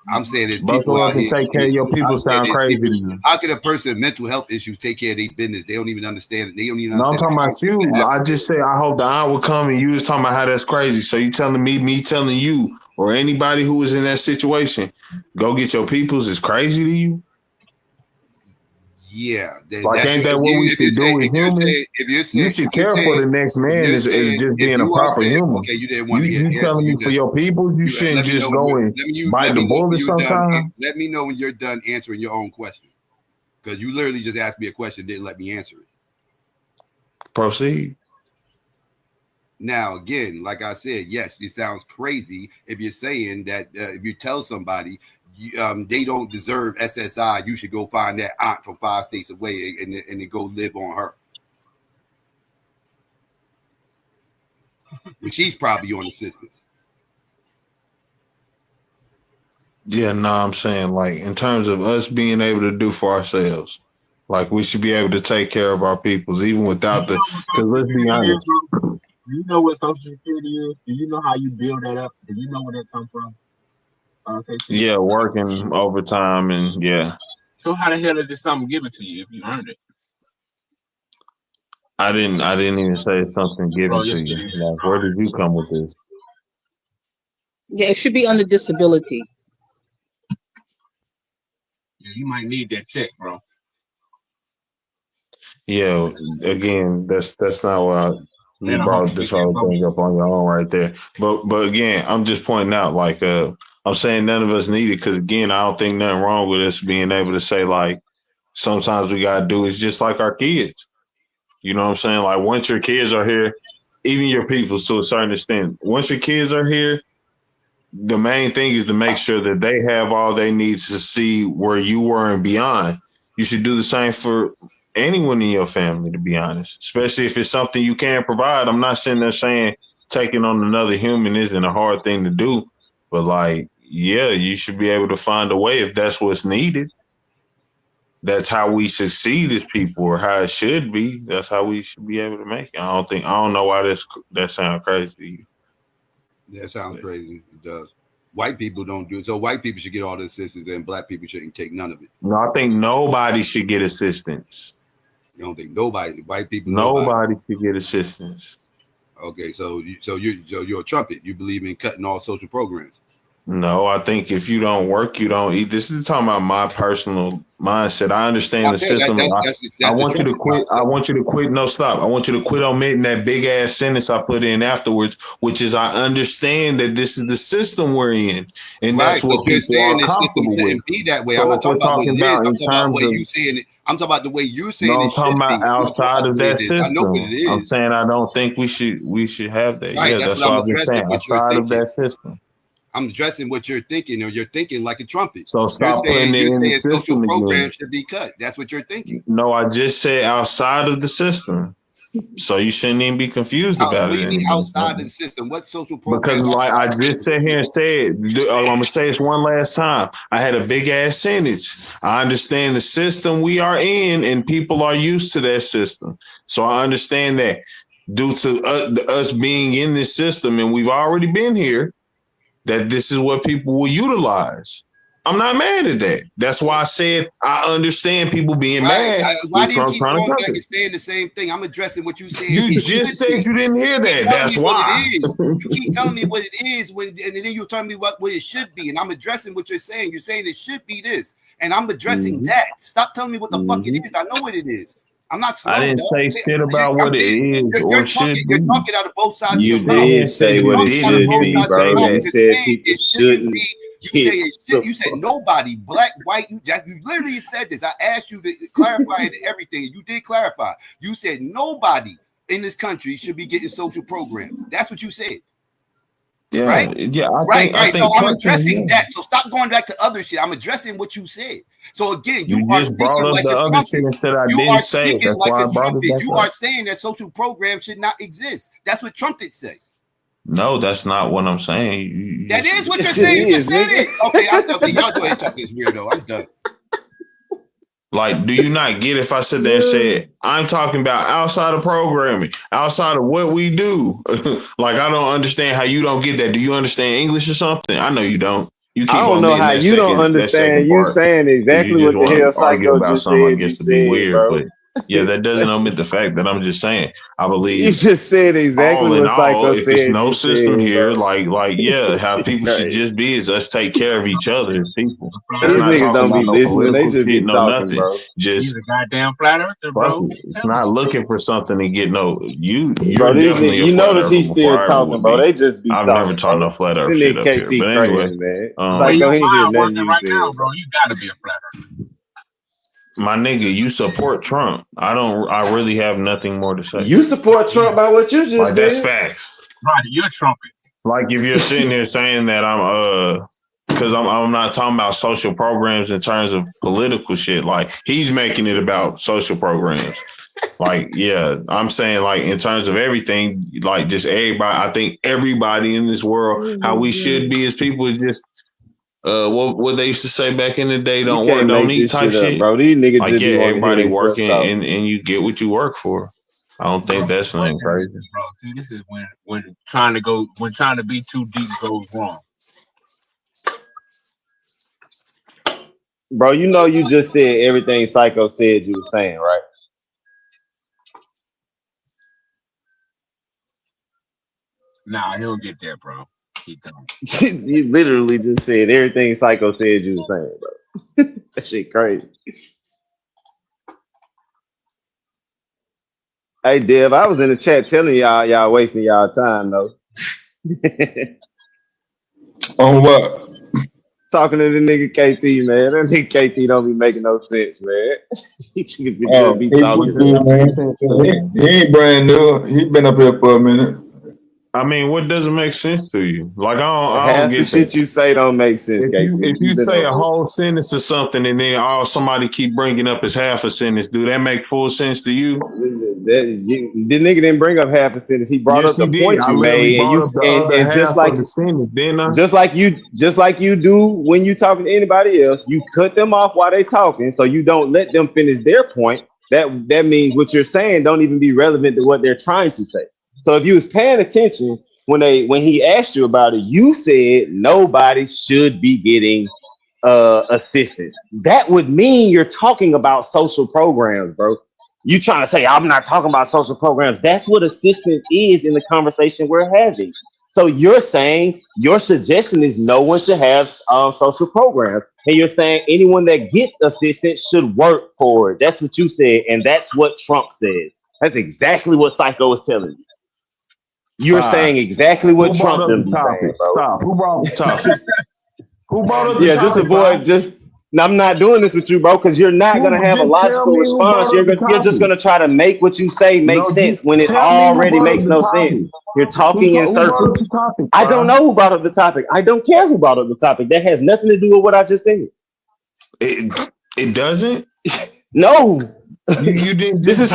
I'm saying there's Both people of out us can here. take care of your people I'm saying sound there's crazy people- to you. How can a person with mental health issues take care of their business? They don't even understand it. They don't even No, I'm understand. talking about you. I just said I hope the aunt would come, and you was talking about how that's crazy. So you telling me telling you, or anybody who was in that situation, go get your peoples is crazy to you? Yeah. Like, ain't that what we should do with humans? You should care for the next man as just being a proper human. Okay, you didn't want to You hear telling me for your peoples, you shouldn't just go and bite the bullet sometimes? Let me know when you're done answering your own question. Because you literally just asked me a question, didn't let me answer it. Proceed. Now, again, like I said, yes, it sounds crazy if you're saying that if you tell somebody they don't deserve SSI, you should go find that aunt from 5 states away and then go live on her. But she's probably on assistance. Yeah, no, I'm saying like in terms of us being able to do for ourselves, like we should be able to take care of our peoples even without the. Because let's be honest. Do you know what Social Security is? Do you know how you build that up? Do you know where that comes from? Okay. Yeah, working overtime and yeah. So how the hell is this something given to you if you earned it? I didn't even say it's something given Bro, to yes, you. it is. Like, where did you come with this? Yeah, it should be under disability. Yeah, you might need that check, bro. Yeah, again, that's not what you Man, I brought hope this you get whole thing up on your own right there. But again, I'm just pointing out, like, I'm saying none of us need it because again, I don't think nothing wrong with us being able to say like sometimes we gotta do is just like our kids. You know what I'm saying? Like once your kids are here, even your people to a certain extent, once your kids are here, the main thing is to make sure that they have all they need to see where you were and beyond. You should do the same for anyone in your family, to be honest, especially if it's something you can't provide. I'm not sitting there saying taking on another human isn't a hard thing to do, but like, yeah, you should be able to find a way if that's what's needed. That's how we succeed as people, or how it should be. That's how we should be able to make it. I don't know why that sounds crazy to you. That sounds crazy. It does. White people don't do it. So white people should get all the assistance and black people shouldn't take none of it. No, I think nobody should get assistance. You don't think nobody, white people, Nobody should get assistance. Okay, so you're a trumpet. You believe in cutting all social programs. No, I think if you don't work, you don't eat. This is talking about my personal mindset. I understand the system. I want you to quit. I want you to quit. No, stop. I want you to quit omitting that big ass sentence I put in afterwards, which is I understand that this is the system we're in, and that's what people are comfortable with. Be that way. So I'm not if we're talking about talking what it is. about I'm talking about in the way terms you of, saying it. I'm talking about the way you're saying no, it. I'm talking about outside of that I know what system. it is. I'm saying I don't think we should have that. Right, Yeah, that's what I've been saying. Outside of that system. I'm addressing what you're thinking, or you're thinking like a trumpet. So stop putting it in the system social again. programs should be cut. That's what you're thinking. No, I just said outside of the system. So you shouldn't even be confused about What it do you mean anymore. outside of the system? What social programs? Because like I just sat here and said, I'm gonna say this one last time. I had a big ass sentence. I understand the system we are in, and people are used to that system. So I understand that. due to us being in this system, and we've already been here, that this is what people will utilize. I'm not mad at that. That's why I said I understand people being mad. Why do you keep going back and saying the same thing? I'm addressing what you said. You just said you didn't hear that. That's why. You keep telling me what it is, and then you're telling me what it should be, and I'm addressing what you're saying. You're saying it should be this, and I'm addressing that. Stop telling me what the fuck it is. I know what it is. I'm not slow. I didn't say shit about what it is or should be. You're talking out of both sides. You did say what it should be, bro. You said people shouldn't. You said nobody, black, white. You literally said this. I asked you to clarify everything. You did clarify. You said nobody in this country should be getting social programs. That's what you said. Yeah, right. Yeah, I think so I'm addressing that. So stop going back to other shit. I'm addressing what you said. So again, you just brought up the other shit and said I didn't say it. That's why I brought it back. You are saying that social programs should not exist. That's what Trump did say. No, that's not what I'm saying. That is what you're saying. You said it. Okay, y'all go ahead and talk this weirdo. I'm done. Like, do you not get if I sit there and said, I'm talking about outside of programming, outside of what we do? Like, I don't understand how you don't get that. Do you understand English or something? I know you don't. You keep I don't know how you don't understand. You saying exactly what the hell Psycho just said. I guess to be weird, but yeah, that doesn't omit the fact that I'm just saying. I believe you just said exactly what Psycho said. If it's no system here, like yeah, how people should just be is us take care of each other as people. These niggas don't be listening. They just be talking, bro. Just he's a goddamn flat earther, bro. It's not looking for something to get you. Bro, you notice he's still talking, bro. They just be talking. I've never taught no flat earth shit up here. But anyway, Psycho, he did nothing you right said. now, bro. You gotta be a flat earther. My nigga, you support Trump. I really have nothing more to say. You support Trump by what you just said. That's facts. Right, you're a trumpet. Like if you're sitting there saying that because I'm not talking about social programs in terms of political shit. Like he's making it about social programs. Like, yeah, I'm saying like in terms of everything, like just everybody, I think everybody in this world, how we should be as people is just what they used to say back in the day, don't work, don't eat type shit. Bro, these niggas like, just everybody working and you get what you work for. I don't think that's nothing crazy. Bro, see, this is when trying to be too deep goes wrong. Bro, you know you just said everything Psycho said you were saying, right? Nah, he'll get there, bro. You literally just said everything Psycho said you were saying, bro. That shit crazy. Hey, Dev, I was in the chat telling y'all wasting y'all time, though. On what? Talking to the nigga KT, man. That nigga KT don't be making no sense, man. He be talking to he ain't brand new. He been up here for a minute. I mean, what doesn't make sense to you? Like, I half don't the get shit you say don't make sense. If you say a whole sentence or something and then somebody keep bringing up as half a sentence, do that make full sense to you? The nigga didn't bring up half a sentence. He brought up the point you made, and just like you do when you talking to anybody else, you cut them off while they talking, so you don't let them finish their point. That means what you're saying don't even be relevant to what they're trying to say. So if you was paying attention when he asked you about it, you said nobody should be getting assistance. That would mean you're talking about social programs, bro. You trying to say I'm not talking about social programs. That's what assistance is in the conversation we're having. So you're saying your suggestion is no one should have social programs, and you're saying anyone that gets assistance should work for it. That's what you said, and that's what Trump said. That's exactly what Psycho is telling you. You're saying exactly what Trump did. Stop. Who brought the topic? Who brought up the topic? Just avoid. I'm not doing this with you, bro, because you're not gonna have a logical response. You're just gonna try to make what you say make sense when it already makes no sense. You're talking in circles. I don't know who brought up the topic. I don't care who brought up the topic. That has nothing to do with what I just said. It doesn't. No. You didn't. This is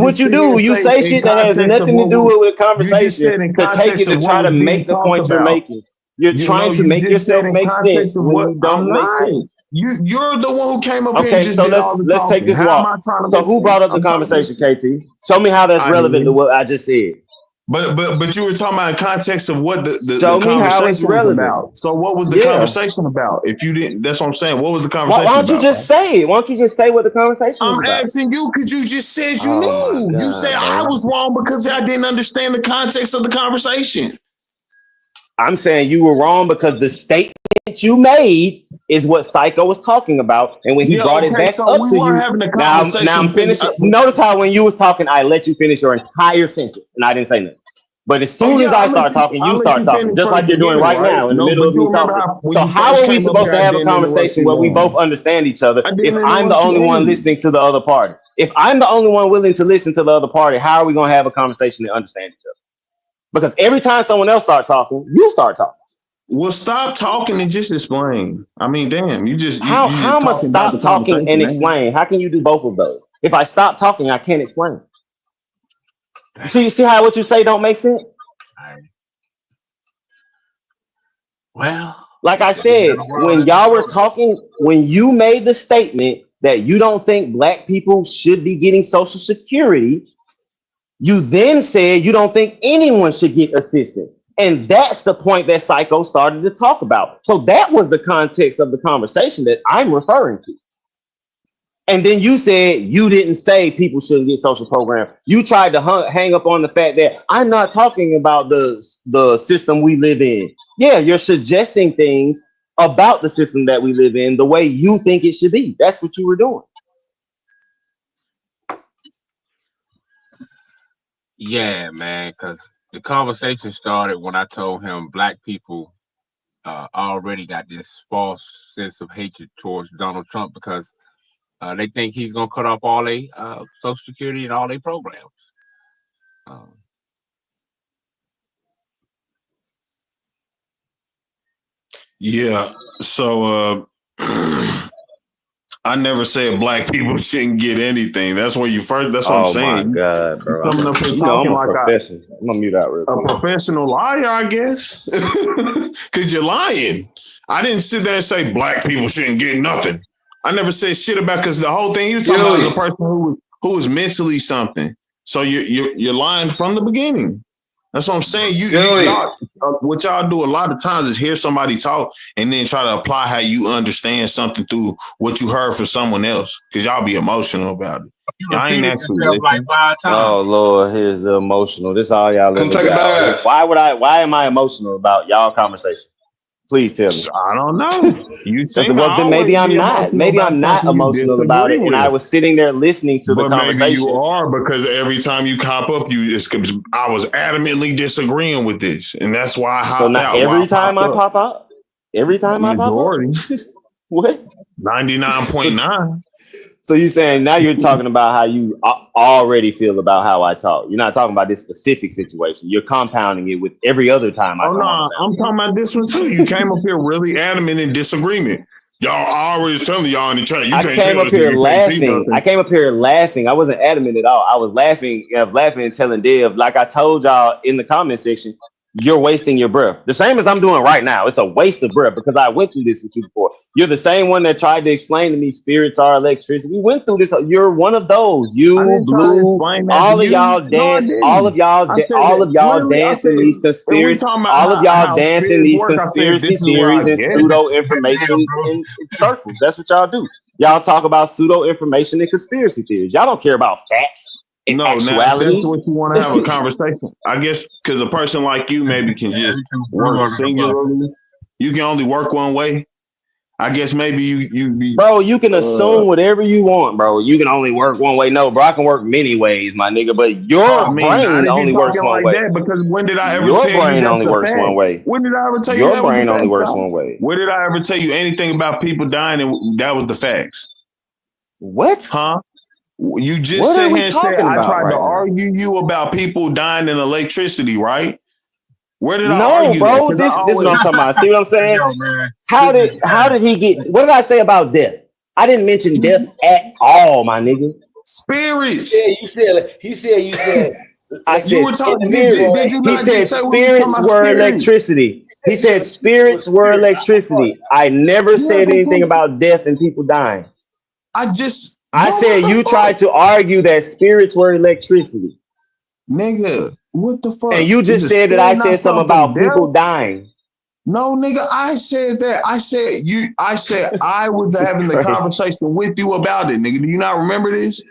what you do. You say shit that has nothing to do with a conversation to take it to try to make the point you're making. You're trying to make yourself make sense when you don't make sense. You're the one who came up here Okay, and just so did all the let's take talking. this How am I walk. trying to So make who brought sense? up the I'm trying to make conversation, KT? Show me how that's I relevant to did. what I just said. But you were talking about in context of what the Show me how it's conversation was relevant. about. So what was the Yeah. conversation about? If you didn't, that's what I'm saying. What was the Why conversation don't you about? just say it? Why don't you just say what the conversation I'm was about? asking you because you just said you Oh my knew. You said God, I bro. was wrong because I didn't understand the context of the conversation. I'm saying you were wrong because the statement you made is what Psycho was talking about, and when he Yeah, brought it okay. back So up we to weren't you, having a now conversation I'm because finishing. Notice how when you was talking, I let you finish your entire sentence, and I didn't say nothing. But as soon as I start talking, you start talking, just from like the you're doing beginning, right right? now in the No, middle but of you me remember talking. how when So you how first are we came up supposed here, to I have a didn't interrupt conversation you where we both long. understand each other I if didn't I'm the interrupt you only one any. listening to the other party? If I'm the only one willing to listen to the other party, how are we going to have a conversation and understand each other? Because every time someone else starts talking, you start talking. Well, stop talking and just explain. I mean, damn, you just How am I talking about the stop talking conversation, and man. explain? How can you do both of those? If I stop talking, I can't explain. See how what you say don't make sense? Well, Like I said, when y'all were talking, when you made the statement that you don't think black people should be getting Social Security, you then said you don't think anyone should get assistance. And that's the point that Psycho started to talk about. So that was the context of the conversation that I'm referring to. And then you said you didn't say people shouldn't get social programs. You tried to hang up on the fact that I'm not talking about the system we live in. Yeah, you're suggesting things about the system that we live in the way you think it should be. That's what you were doing. yeah, man, because the conversation started when I told him black people already got this false sense of hatred towards Donald Trump because they think he's gonna cut off all their Social Security and all their programs. Yeah. So I never said black people shouldn't get anything. That's when you first. That's what I'm Oh my saying. God, bro! Coming up here I'm talking a like professional. I'm gonna mute out real quick. a professional liar, I guess, because you're lying. I didn't sit there and say black people shouldn't get nothing. I never said shit about because the whole thing you're talking about is a person who is mentally something. So you're lying from the beginning. That's what I'm saying. Y'all, what y'all do a lot of times is hear somebody talk and then try to apply how you understand something through what you heard from someone else because y'all be emotional about it. Y'all ain't actually listening. Like 5 times. Oh Lord, here's the emotional. This all y'all Come ever take a got. bath. Why am I emotional about y'all conversation? Please tell me. I don't know. You seem to Well, then maybe always I'm be not. emotional Maybe about I'm not something you emotional about disagree it, and I with. was sitting there listening to the But maybe conversation. you are because every time you cop up, I was adamantly disagreeing with this, and that's why I So hopped not out. every time I pop out. Every time I pop up. Majority. What? 99.9. So you saying now you're talking about how you already feel about how I talk. You're not talking about this specific situation. You're compounding it with every other time I come on. I'm talking about this one too. You came up here really adamant in disagreement. Y'all always telling y'all in the chat. I came up here laughing. I came up here laughing. I wasn't adamant at all. I was laughing and telling Dev, like I told y'all in the comment section, you're wasting your breath. The same as I'm doing right now. It's a waste of breath because I went through this with you before. You're the same one that tried to explain to me spirits are electricity. We went through this. You're one of those. You, Blue, all of y'all dance. All of y'all dance in these conspiracy. All of y'all dance in these conspiracy theories and pseudo information in circles. That's what y'all do. Y'all talk about pseudo information and conspiracy theories. Y'all don't care about facts. No, now if that's what you want to have a conversation. I guess because a person like you maybe can just work singularly. You can only work one way. I guess maybe you be. Bro, you can assume whatever you want, bro. You can only work one way. No, bro, I can work many ways, my nigga. But your brain only works one way. Because when did I ever your tell you brain that's only the works fact? one way. When did I ever tell you your that was brain the only fact, works though? one way? When did I ever tell you anything about people dying and that was the facts? What? Huh? You just What sit are we here and said talking I about tried right to now? argue you about people dying in electricity, right? Where did I No, argue bro. that? This is what I'm talking about. See what I'm saying? Yo, man. How did he get? What did I say about death? I didn't mention death at all, my nigga. Spirits. He said. I You said were talking. spirits. Did you He not said just say we were talking spirits about were spirits? electricity. He said spirits were electricity. I never said anything about death and people dying. I just. I said you tried to argue that spirits were electricity. Nigga, what the fuck? And you just said that I said something about people dying. No, nigga, I said that. I said I was having the conversation with you about it, nigga. Do you not remember this?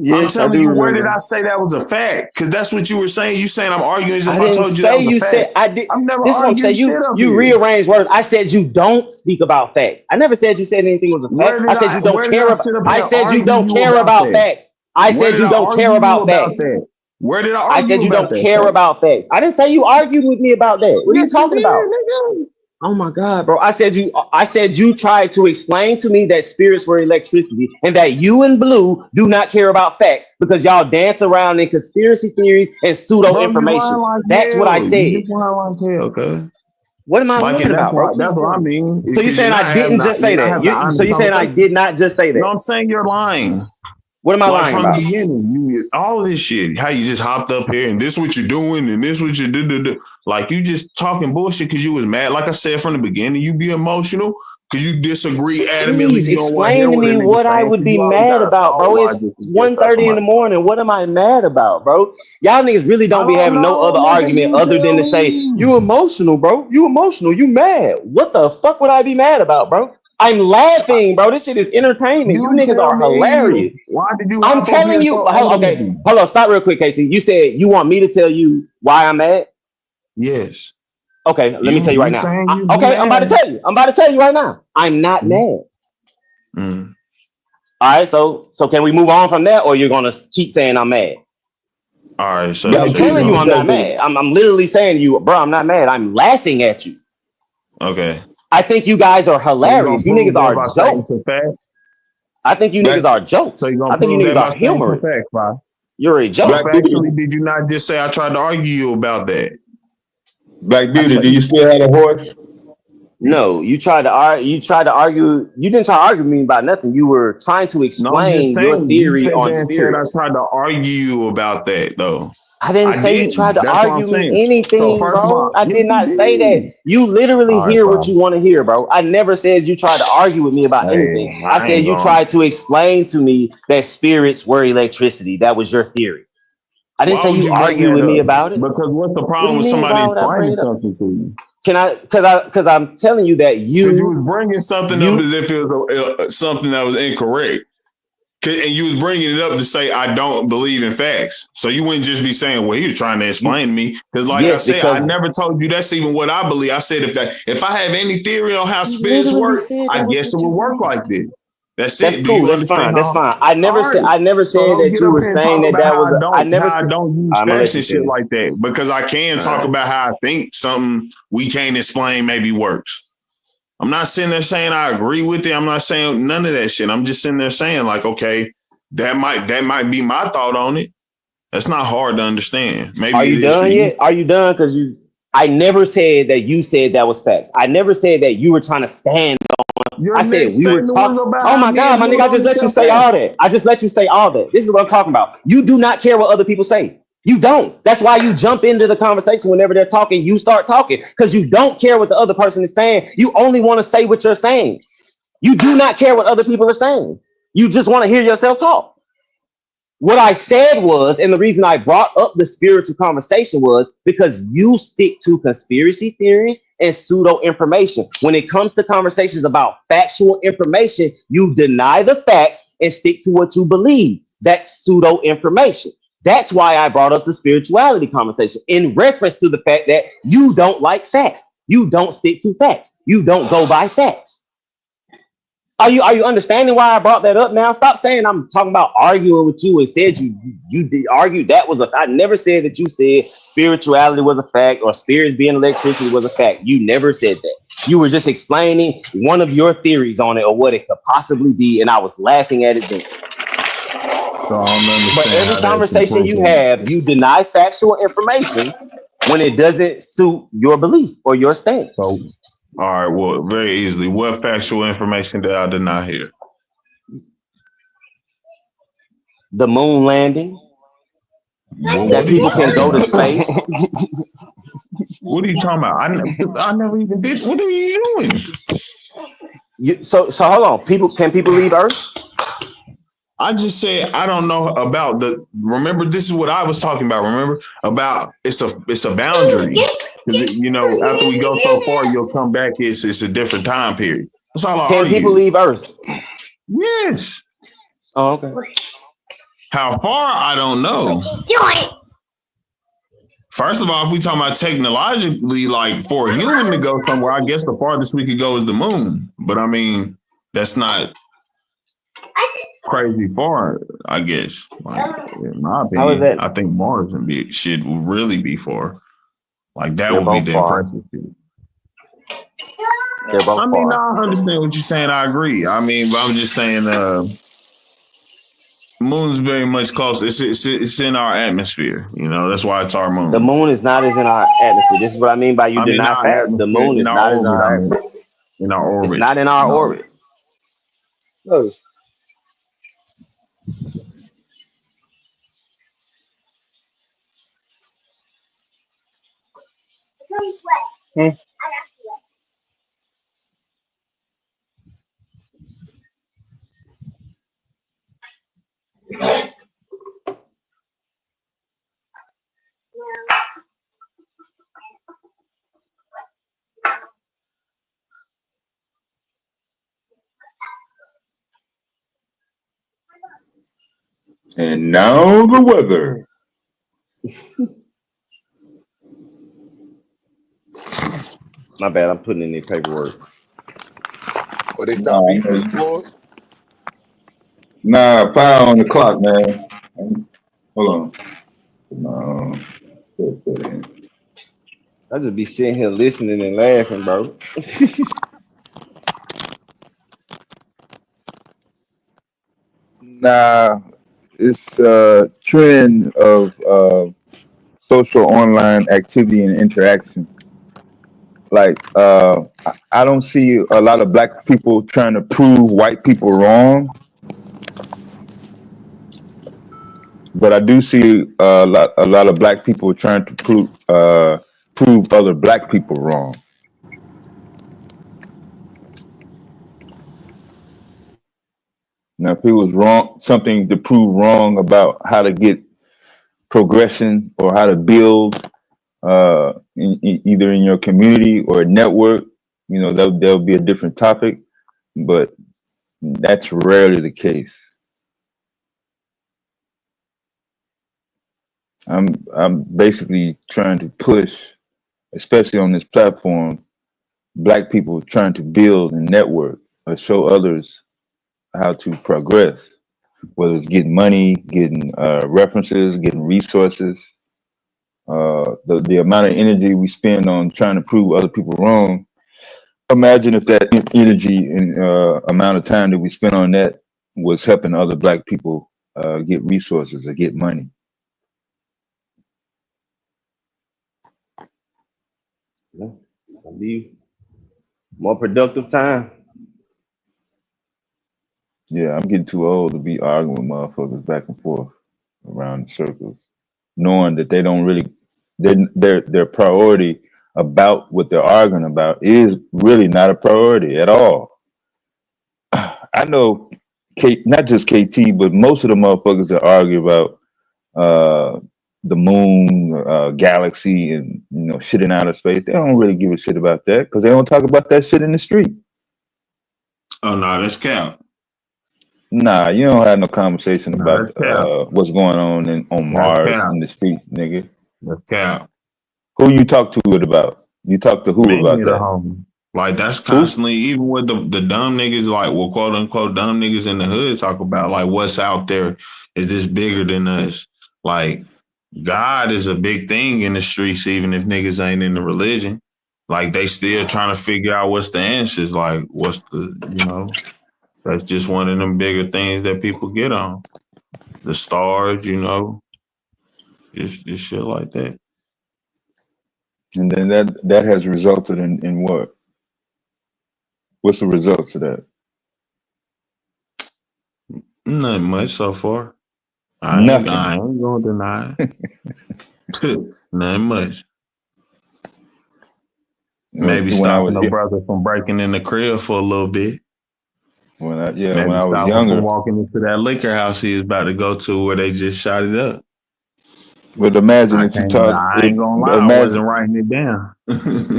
Yes, I'm telling I do you, where did remember. I say that was a fact? Because that's what you were saying. You saying I'm arguing as if I I didn't told you that say was a you fact. said I did. I'm never This is what I'm arguing saying. shit up You here. rearranged words. I said you don't speak about facts. I never said you said anything was a fact. I said you don't care about. I said you don't care about facts. I Where said did you I don't care argue you about about facts. that? Where did I I argue said you about don't that? care about facts. I didn't say you argued with me about that. What are you Yes, you talking did, about? nigga. Oh my God, bro. I said you tried to explain to me that spirits were electricity and that you and Blue do not care about facts because y'all dance around in conspiracy theories and pseudo Bro, you information. lying like That's what I hell. You said. just lying like hell, cuz. What am I Like, lying and about, bro? that's Please what tell I me. mean. So you Because saying I didn't just say you're not that? having an honest So you saying I conversation. did not just say No, that? I'm saying you're lying. What am I Like lying from about? the beginning, you all this shit. How you just hopped up here and this what you're doing and this what you do. Like you just talking bullshit because you was mad. Like I said from the beginning, you be emotional because you disagree adamantly. Please You don't want to hear explain to what a me nigga what I saying. would So be you always mad gotta about, bro. It's apologize and get stuff 1:30 from in the morning. What am I mad about, bro? Y'all niggas really I don't be don't having no know, other nigga. argument You other than tell to say, me. you emotional, bro. You emotional. You mad. What the fuck would I be mad about, bro? I'm laughing, bro. This shit is entertainment. You You niggas tell are me. hilarious. Why did you I'm hop up telling here you. so Okay, angry? hold on. Stop real quick, KT. You said you want me to tell you why I'm mad? Yes. Okay, let me tell you You right now. saying you Okay, I'm about to mad? tell you. I'm about to tell you right now. I'm not mad. Mm. All right, so can we move on from that, or you're gonna keep saying I'm mad? All right, so I'm telling you I'm not mad. I'm literally saying to you, bro, I'm not mad. I'm laughing at you. okay. I think you guys are So you gonna hilarious. You prove niggas that are by stating jokes. some facts? I think you Black, niggas are jokes. So you I gonna think you prove niggas that by are stating some humorous. facts, bro? You're a So joke. Black Beauty, factually, did you not just say I tried to argue you about that? Black Beauty, do you still have a horse? No, you tried to argue. You tried to argue. You didn't try to argue with me about nothing. You were trying to No, I'm just explain your saying. You theory said on that and said I spirits. tried to argue you about that, though. I didn't I say you did. tried to That's what I'm argue me saying. So anything, first of bro. all, I yes, did you not say that. did. You literally All right, hear what bro. you want to hear, bro. I never said you tried to argue with me about anything. Hey, I I said ain't you going. tried to explain to me that spirits were electricity. That was your theory. I didn't Why say would you you bring argue that with me up? about it. Because what's the What do problem you with mean? somebody Why would I bring explaining it up? something to you? Can I? Because I'm telling you that Because you was bringing something up you as if it was something that was incorrect. And you was bringing it up to say, I don't believe in facts. So you wouldn't just be saying, well, he was trying to explain to me. Because like I yes, said, I because never told you that's even what I believe. I said, if I have any theory on how you spirits literally work, said I that was guess it what you would work believe. like this. That's That's it. Do cool. you That's understand fine. That's how? fine. All right. I never So said don't that get you up were here and saying talk that about that was. how I never I said. don't use I'm gonna facts let you and shit finish. like that. Because I can All talk right. about how I think something we can't explain maybe works. I'm not sitting there saying I agree with it. I'm not saying none of that shit. I'm just sitting there saying like, okay, that might be my thought on it. That's not hard to understand. Maybe Are it you is for done you. yet? Are you done? Because I never said that you said that was facts. I never said that you were trying to stand on. Your I said next we were statement was talking. about Oh how my me God, and my Blue nigga! I don't just let you accept say facts. all that. I just let you say all that. This is what I'm talking about. You do not care what other people say. You don't. That's why you jump into the conversation whenever they're talking. You start talking because you don't care what the other person is saying. You only want to say what you're saying. You do not care what other people are saying. You just want to hear yourself talk. What I said was, and the reason I brought up the spiritual conversation was because you stick to conspiracy theories and pseudo information. When it comes to conversations about factual information, you deny the facts and stick to what you believe. That's pseudo information. That's why I brought up the spirituality conversation in reference to the fact that you don't like facts. You don't stick to facts. You don't go by facts. Are you understanding why I brought that up now? Stop saying I'm talking about arguing with you and said you did argue that was a. I never said that you said spirituality was a fact or spirits being electricity was a fact. You never said that. You were just explaining one of your theories on it or what it could possibly be, and I was laughing at it then. So I don't But understand every how that's conversation you improving. have, you deny factual information when it doesn't suit your belief or your stance. So, all right, well, very easily. What factual information did I deny here? The moon landing, What that are you people can talking go to about? space. What are you talking about? I never even did. What are you doing? So hold on. Can people leave Earth? I just said I don't know about the. Remember, this is what I was talking about. Remember about it's a boundary. You know, after we go so far, you'll come back. It's a different time period. That's all I Can argue. people leave Earth? Yes. Oh, okay. How far? I don't know. First of all, if we talking about technologically, like for a human to go somewhere, I guess the farthest we could go is the moon. But I mean, that's not crazy far, I guess. Like, in my opinion, I think Mars should really be far. Like that would be the impressive shit. They're both I mean, I understand what you're saying. I agree. I mean, but I'm just saying, moon's very much close. It's in our atmosphere. You know, that's why it's our moon. The moon is not as in our atmosphere. This is what I mean by you deny facts. The moon is not in our atmosphere. In our orbit. It's not in our orbit. No. And now the weather. My bad. I'm putting in the paperwork. Well, they stop beating the floors. Nah, 5 on the clock, man. Hold on. No. I just be sitting here listening and laughing, bro. Nah, it's a trend of social online activity and interaction. Like, I don't see a lot of black people trying to prove white people wrong, but I do see a lot of black people trying to prove other black people wrong. Now, if it was wrong, something to prove wrong about how to get progression or how to build either in your community or network, you know, there'll be a different topic, but that's rarely the case. I'm basically trying to push, especially on this platform, black people trying to build and network or show others how to progress, whether it's getting money, getting references, getting resources. The amount of energy we spend on trying to prove other people wrong, imagine if that energy and amount of time that we spend on that was helping other black people get resources or get money. Yeah, it'll be more productive time. Yeah, I'm getting too old to be arguing with motherfuckers back and forth around in circles, knowing that they don't really, their priority about what they're arguing about is really not a priority at all. I know, not just KT, but most of the motherfuckers that argue about the moon, galaxy, and shit in outer space, they don't really give a shit about that because they don't talk about that shit in the street. Oh no, that's cap. Nah, you don't have no conversation about what's going on on Mars in the street, nigga. That's cap. Who you talk to it about? You talk to who about that? Like that's constantly, even with the dumb niggas, like quote unquote dumb niggas in the hood talk about like what's out there. Is this bigger than us? Like God is a big thing in the streets, even if niggas ain't in the religion. Like they still trying to figure out what's the answers. Like what's the that's just one of them bigger things that people get on. The stars, just shit like that. And then that has resulted in what? What's the results of that? Not much so far. I ain't gonna deny it. Not much. Maybe when I was stopping a brother from breaking in the crib for a little bit. when I Maybe was stop him younger. from walking into that liquor house he was about to go to where they just shot it up. But imagine if you taught. I ain't gonna lie, I wasn't writing it down.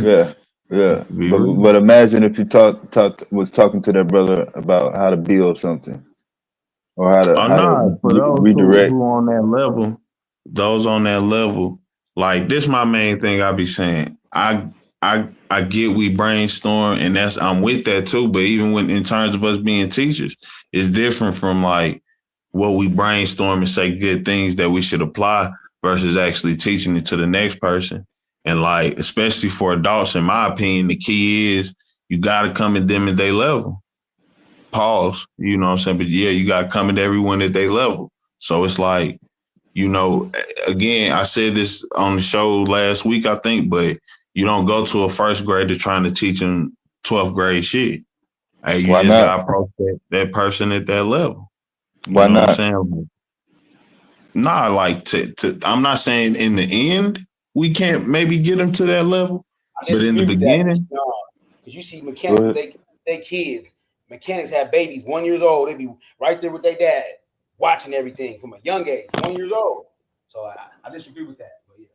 Yeah, yeah. Be real. But imagine if you was talking to that brother about how to build something or how Oh to no, for those redirect. who on that level, those on that level, like this my main thing I be saying. I get we brainstorm and I'm with that too, but even when in terms of us being teachers, it's different from like what we brainstorm and say good things that we should apply versus actually teaching it to the next person. And like, especially for adults, in my opinion, the key is you gotta come at them at their level. Pause, you know what I'm saying? But yeah, you got to come at everyone at their level. So it's like, you know, again, I said this on the show last week, I think, but you don't go to a first grader trying to teach them 12th grade shit. Hey, you Why just not? got to approach that person at that level. Why you know not? What I'm saying? Nah, like I'm not saying in the end we can't maybe get them to that level, I but in the disagree with that. beginning, Because you see mechanics, they kids, mechanics have babies 1 year old. They be right there with their dad, watching everything from a young age, 1 year old. So I disagree with that. But yeah.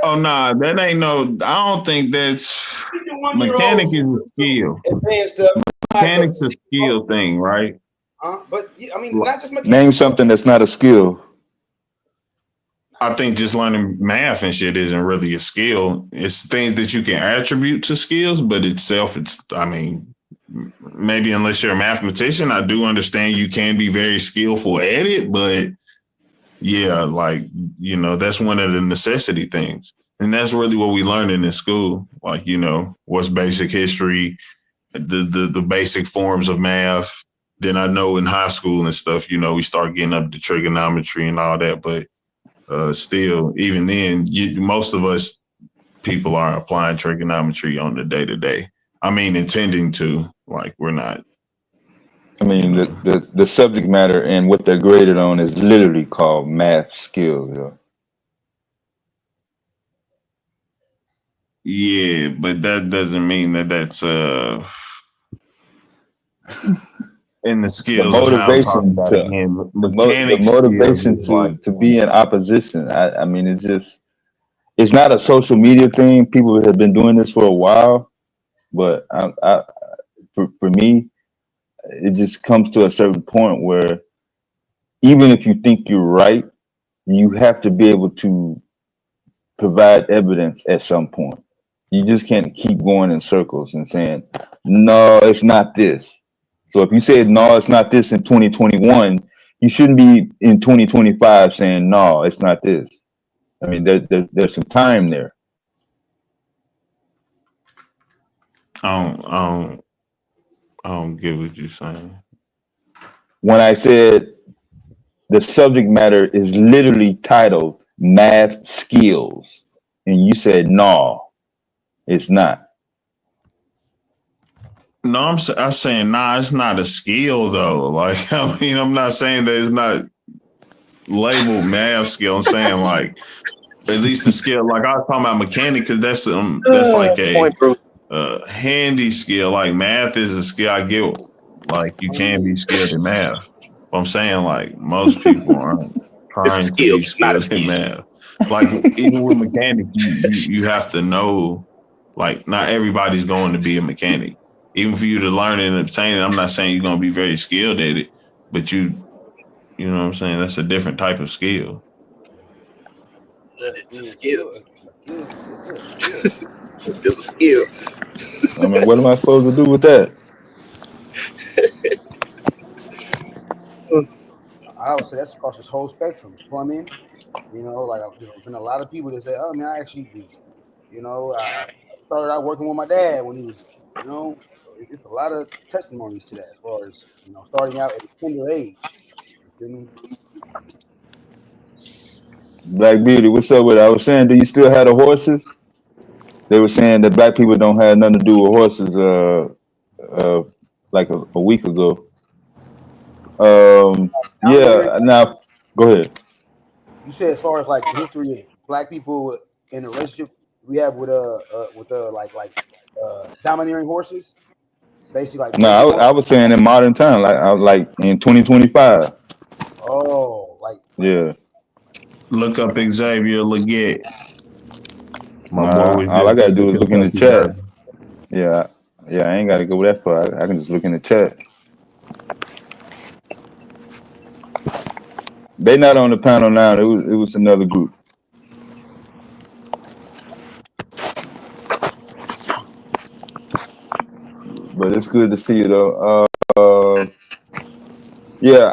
oh nah, that ain't no. I don't think that's mechanic is a skill. Advanced stuff. Mechanic's a skill thing, right? But I mean, not just mechanics. Name something that's not a skill. I think just learning math and shit isn't really a skill. It's things that you can attribute to skills, but I mean, maybe unless you're a mathematician, I do understand you can be very skillful at it, but yeah, like, you know, that's one of the necessity things. And that's really what we learn in school. Like, you know, what's basic history, the basic forms of math. Then I know in high school and stuff, you know, we start getting up to trigonometry and all that, but still, even then, most of us people aren't applying trigonometry on the day-to-day. I mean, intending to, like, we're not. I mean, the subject matter and what they're graded on is literally called math skills. Yo. Yeah, but that doesn't mean that's in the skills of how I'm talking about again. The motivation to be in opposition. I mean, it's not a social media thing. People have been doing this for a while, but for me, it just comes to a certain point where even if you think you're right, you have to be able to provide evidence at some point. You just can't keep going in circles and saying, no, it's not this. So if you said, no, it's not this in 2021, you shouldn't be in 2025 saying, no, it's not this. I mean, there's some time there. I don't get what you're saying. When I said the subject matter is literally titled math skills, and you said, no, it's not. No, I'm saying, nah, it's not a skill though. Like, I mean, I'm not saying that it's not labeled math skill. I'm saying like, at least the skill, like I was talking about mechanic, because that's like a handy skill. Like math is a skill. I get, like, you can be skilled in math. But I'm saying like most people aren't trying to be skilled in math. Like even with mechanic, you have to know, like, not everybody's going to be a mechanic. Even for you to learn it and obtain it, I'm not saying you're going to be very skilled at it, but you know what I'm saying? That's a different type of skill. It's a skill. It's still a skill. I mean, what am I supposed to do with that? I would say that's across this whole spectrum. Plumbing, you know, like there's been a lot of people that say, "Oh man, I actually was, you know, I started out working with my dad when he was, you know." It's a lot of testimonies to that as far as, you know, starting out at a tender age. You feel me? Black Beauty, what's up with it? I was saying, do you still have the horses? They were saying that black people don't have nothing to do with horses. Like a week ago. Yeah. Now, go ahead. You said as far as like the history of black people in a relationship we have with domineering horses, basically like No, breaking horses. I was saying in modern time, like in 2025. Oh, like Yeah. Look up Xavier Leggett. My boy Nah, was all I just gotta in the do is look in the Kentucky chat. Derby. Yeah, I ain't gotta go that far. I can just look in the chat. They not on the panel now. It was another group. But it's good to see you though. Yeah,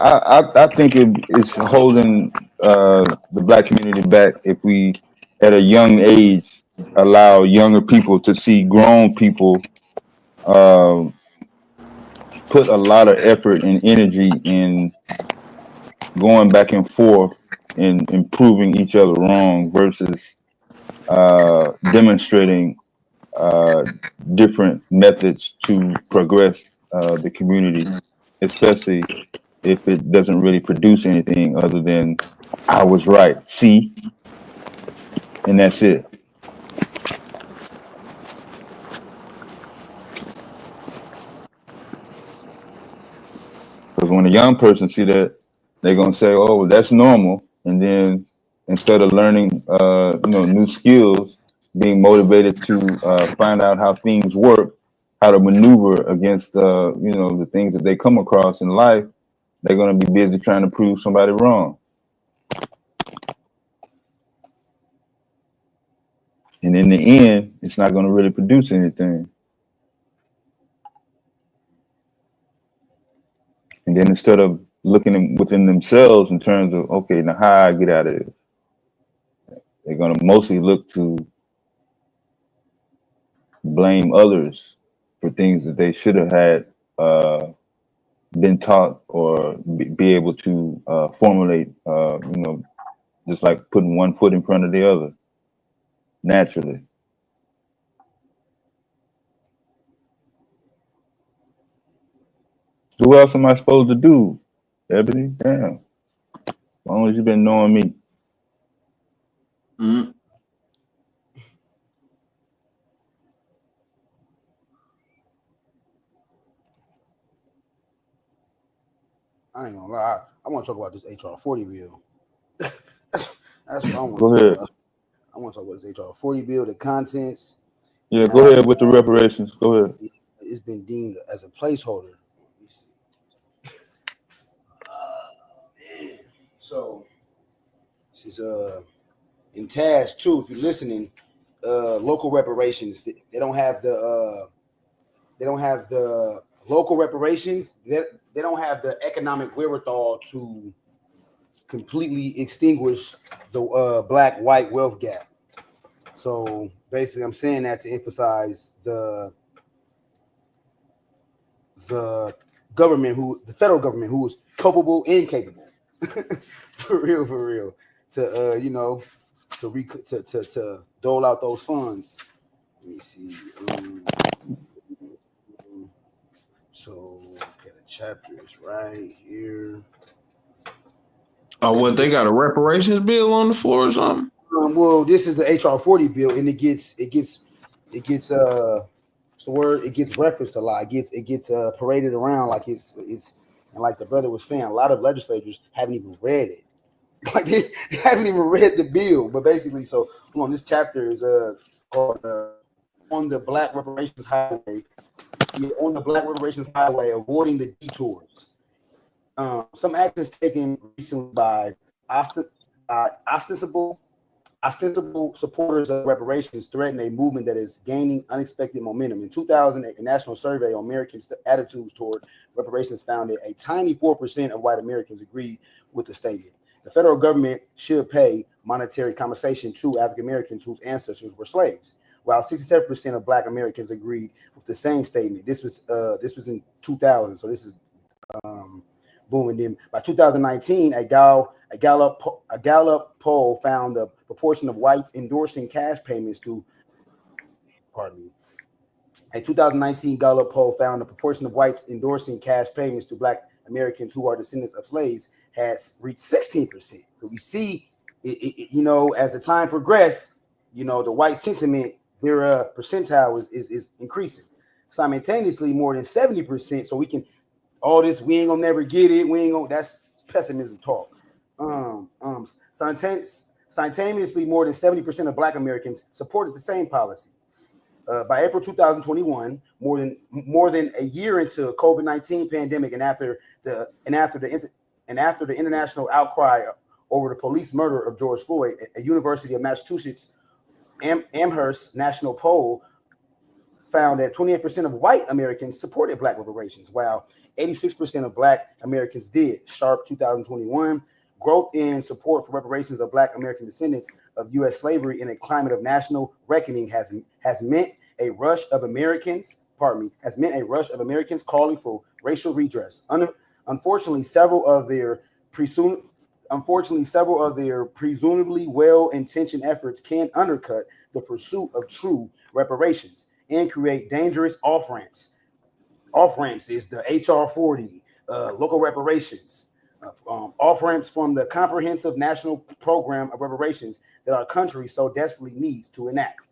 I think it's holding the black community back if we, at a young age, allow younger people to see grown people put a lot of effort and energy in going back and forth and improving each other wrong versus demonstrating different methods to progress the community, especially if it doesn't really produce anything other than I was right, see, and that's it. Because when a young person see that, they're gonna say, "Oh, well, that's normal," and then instead of learning, new skills, being motivated to find out how things work, how to maneuver against, the things that they come across in life, they're gonna be busy trying to prove somebody wrong. And in the end, it's not going to really produce anything. And then instead of looking within themselves in terms of, okay, now how I get out of this, they're going to mostly look to blame others for things that they should have had been taught or be able to formulate, just like putting one foot in front of the other naturally. So what else am I supposed to do, Ebony? Damn. As long as you've been knowing me. Mm-hmm. I ain't gonna lie. I want to talk about this HR 40 bill. That's what I want. Go ahead. I want to talk about this HR 40 bill, the contents. Yeah, go ahead with the reparations. Go ahead. It's been deemed as a placeholder. So this is in task 2. If you're listening, local reparations. They don't have the local reparations. They don't have the economic wherewithal to completely extinguish the black-white wealth gap. So basically, I'm saying that to emphasize the government, the federal government, who is culpable and capable, for real, to to dole out those funds. Let me see. So okay, the chapter is right here. Oh, what, they got a reparations bill on the floor or something? Well, this is the HR 40 bill, and it gets what's the word? It gets referenced a lot. It gets paraded around like it's and like the brother was saying, a lot of legislators haven't even read it. Like they haven't even read the bill. But basically, so on, this chapter is called on the Black Reparations Highway. On the Black Reparations Highway, avoiding the detours. Some actions taken recently by ostensible supporters of reparations threaten a movement that is gaining unexpected momentum. In 2008, a national survey on Americans' attitudes toward reparations found that a tiny 4% of white Americans agreed with the statement. The federal government should pay monetary compensation to African Americans whose ancestors were slaves, while 67% of Black Americans agreed with the same statement. This was in 2000, so this is boom. And then by 2019, a Gallup poll found the proportion of whites endorsing cash payments to, a 2019 Gallup poll found the proportion of whites endorsing cash payments to Black Americans who are descendants of slaves has reached 16%. So we see, as the time progressed, you know, the white sentiment, their percentile is increasing simultaneously more than 70%. So we can all this, we ain't gonna never get it. We ain't gonna. That's pessimism talk. Simultaneously, more than 70% of Black Americans supported the same policy. By April 2021, more than a year into COVID-19 pandemic, and after the international outcry over the police murder of George Floyd, a University of Massachusetts Amherst national poll found that 28% of white Americans supported Black reparations, while 86% of Black Americans did. Sharp 2021. Growth in support for reparations of Black American descendants of U.S. slavery in a climate of national reckoning has meant a rush of Americans calling for racial redress. Unfortunately, several of their presumably well-intentioned efforts can undercut the pursuit of true reparations and create dangerous off-ramps. Off-ramps is the HR 40, local reparations, off-ramps from the comprehensive national program of reparations that our country so desperately needs to enact.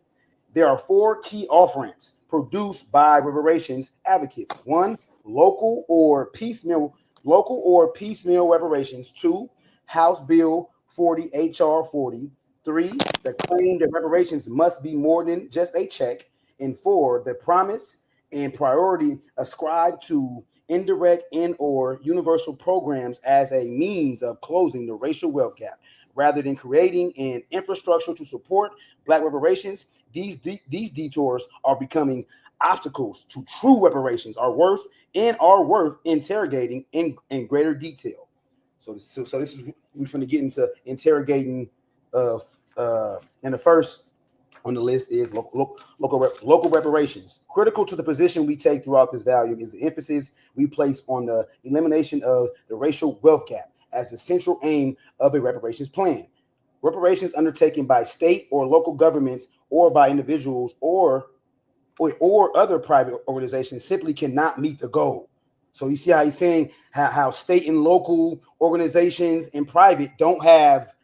There are 4 key off-ramps produced by reparations advocates. 1, local or piecemeal reparations. 2, House Bill 40, HR 40. 3, the claim that reparations must be more than just a check. And 4, the promise and priority ascribed to indirect and or universal programs as a means of closing the racial wealth gap. Rather than creating an infrastructure to support Black reparations, these detours are becoming obstacles to true reparations are worth interrogating in greater detail. So this is we're going to get into interrogating and the first on the list is local reparations. Critical to the position we take throughout this volume is the emphasis we place on the elimination of the racial wealth gap as the central aim of a reparations plan. Reparations undertaken by state or local governments or by individuals or other private organizations simply cannot meet the goal. So you see how he's saying how state and local organizations and private don't have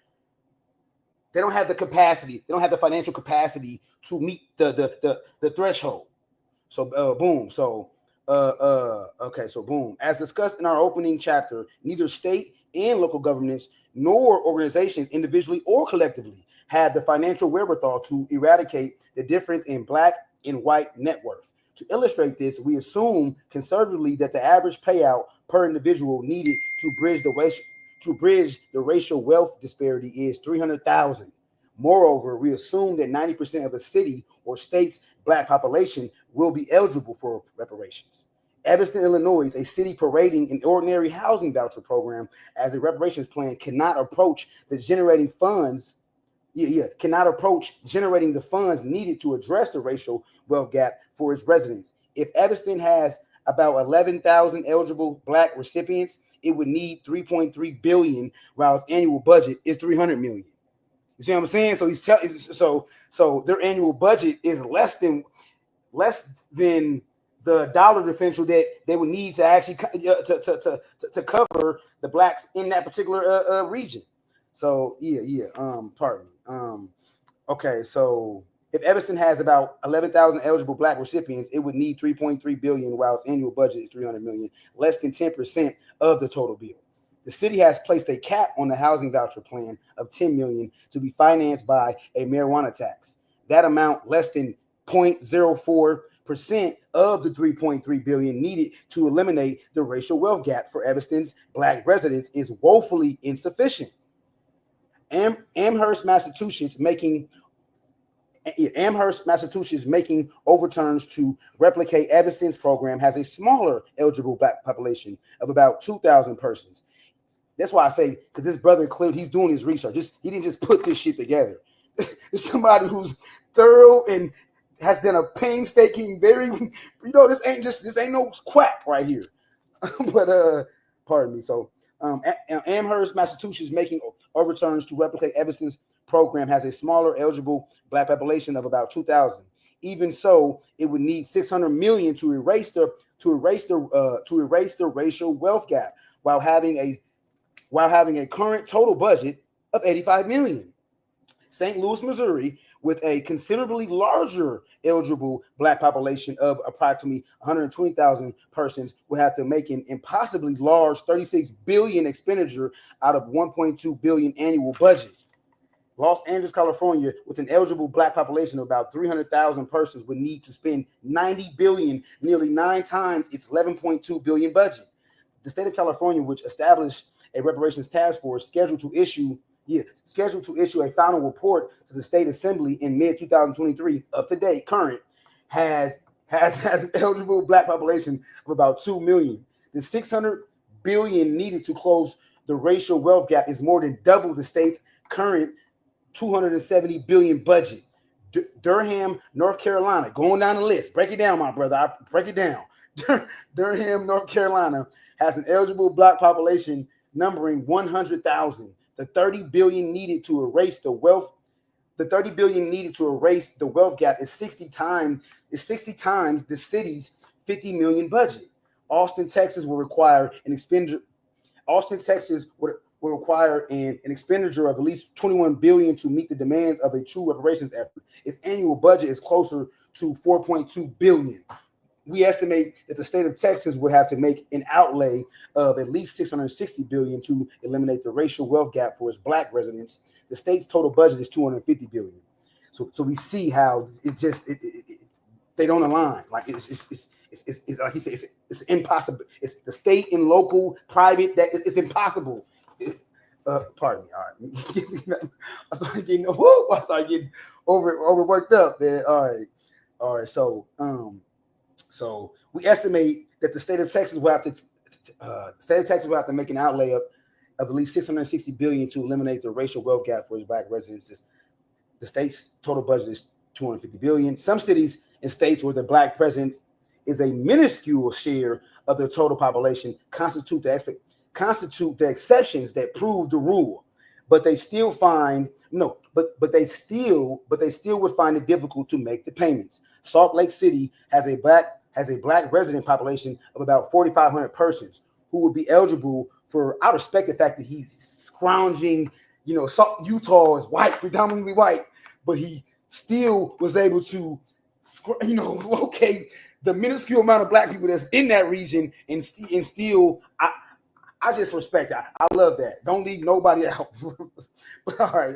the capacity, they don't have the financial capacity to meet the threshold. So boom. So okay, so boom. As discussed in our opening chapter, neither state and local governments nor organizations individually or collectively have the financial wherewithal to eradicate the difference in Black and white net worth. To illustrate this, we assume conservatively that the average payout per individual needed to bridge the racial wealth disparity is $300,000. Moreover, we assume that 90% of a city or state's Black population will be eligible for reparations. Evanston, Illinois, a city parading an ordinary housing voucher program as a reparations plan, cannot approach generating the funds needed to address the racial wealth gap for its residents. If Evanston has about 11,000 eligible Black recipients, it would need $3.3 billion, while its annual budget is $300 million. You see what I'm saying? So so their annual budget is less than the dollar differential that they would need to actually to cover the Blacks in that particular region. So pardon me. Okay, so if Evanston has about 11,000 eligible Black recipients, it would need $3.3 billion, while its annual budget is $300 million, less than 10% of the total bill. The city has placed a cap on the housing voucher plan of $10 million to be financed by a marijuana tax. That amount, less than 0.04% of the $3.3 billion needed to eliminate the racial wealth gap for Evanston's Black residents, is woefully insufficient. Amherst, Massachusetts, making overturns to replicate Evanston's program, has a smaller eligible Black population of about 2,000 persons. That's why I say, because this brother clearly he's doing his research. He didn't just put this shit together. It's somebody who's thorough and has done a painstaking, this ain't no quack right here. But pardon me. So Amherst, Massachusetts, making overturns to replicate Evanston's program, has a smaller eligible Black population of about 2,000. Even so, it would need $600 million to erase the racial wealth gap, while having a current total budget of $85 million. St. Louis, Missouri, with a considerably larger eligible black population of approximately 120,000 persons, would have to make an impossibly large 36 billion expenditure out of 1.2 billion annual budget. Los Angeles, California, with an eligible black population of about 300,000 persons, would need to spend 90 billion, nearly 9 times its 11.2 billion budget. The state of California, which established a reparations task force scheduled to issue a final report to the state assembly in mid-2023, up to date, current, has an eligible black population of about 2 million. The 600 billion needed to close the racial wealth gap is more than double the state's current 270 billion budget. Durham, North Carolina, going down the list. Break it down, my brother. Break it down. Durham, North Carolina has an eligible black population numbering 100,000. The 30 billion needed to erase the wealth gap is 60 times the city's 50 million budget. Austin, Texas will require an expenditure. Austin, Texas will require an expenditure of at least 21 billion to meet the demands of a true reparations effort. Its annual budget is closer to 4.2 billion. We estimate that the state of Texas would have to make an outlay of at least 660 billion to eliminate the racial wealth gap for its black residents. The state's total budget is 250 billion. So we see how they don't align. Like it's like he said, it's impossible. It's the state and local, private, that it's impossible. Pardon me. All right. I started getting overworked up, man. All right. So we estimate that the state of Texas will have to make an outlay of at least 660 billion to eliminate the racial wealth gap for its black residents. The state's total budget is 250 billion. Some cities and states where the black presence is a minuscule share of their total population constitute the exceptions that prove the rule. But they still would find it difficult to make the payments. Salt Lake City has a black resident population of about 4,500 persons who would be eligible for. I respect the fact that he's scrounging. Utah is white, predominantly white, but he still was able to, locate the minuscule amount of black people that's in that region, and still, I just respect that. I love that. Don't leave nobody out. But all right.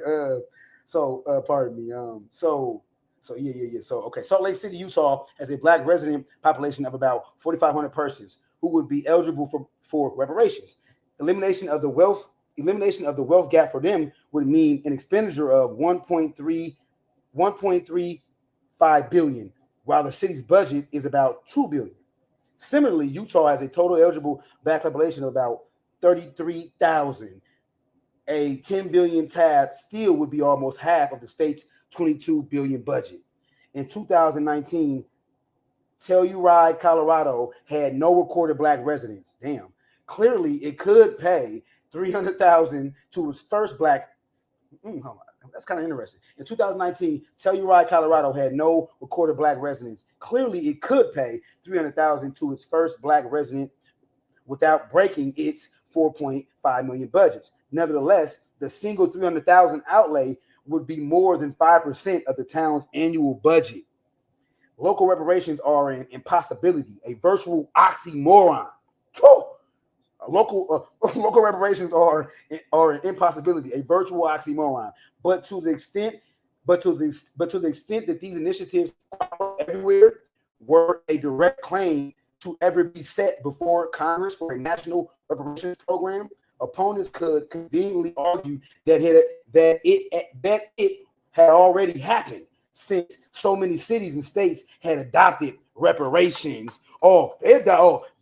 Pardon me. So okay. Salt Lake City, Utah has a black resident population of about 4,500 persons who would be eligible for reparations. Elimination of the wealth gap for them would mean an expenditure of 1.35 billion, while the city's budget is about 2 billion. Similarly, Utah has a total eligible black population of about 33,000. A 10 billion tab still would be almost half of the state's 22 billion budget. In 2019, Telluride, Colorado had no recorded black residents. Damn. Clearly, it could pay 300,000 to its first black. That's kind of interesting. In 2019, Telluride, Colorado had no recorded black residents. Clearly, it could pay 300,000 to its first black resident without breaking its 4.5 million budgets. Nevertheless, the single 300,000 outlay would be more than 5% of the town's annual budget. Local reparations are an impossibility, a virtual oxymoron. Local reparations are an impossibility, a virtual oxymoron. But to the extent that these initiatives are everywhere, were a direct claim to ever be set before Congress for a national reparations program, opponents could conveniently argue that it had already happened since so many cities and states had adopted reparations.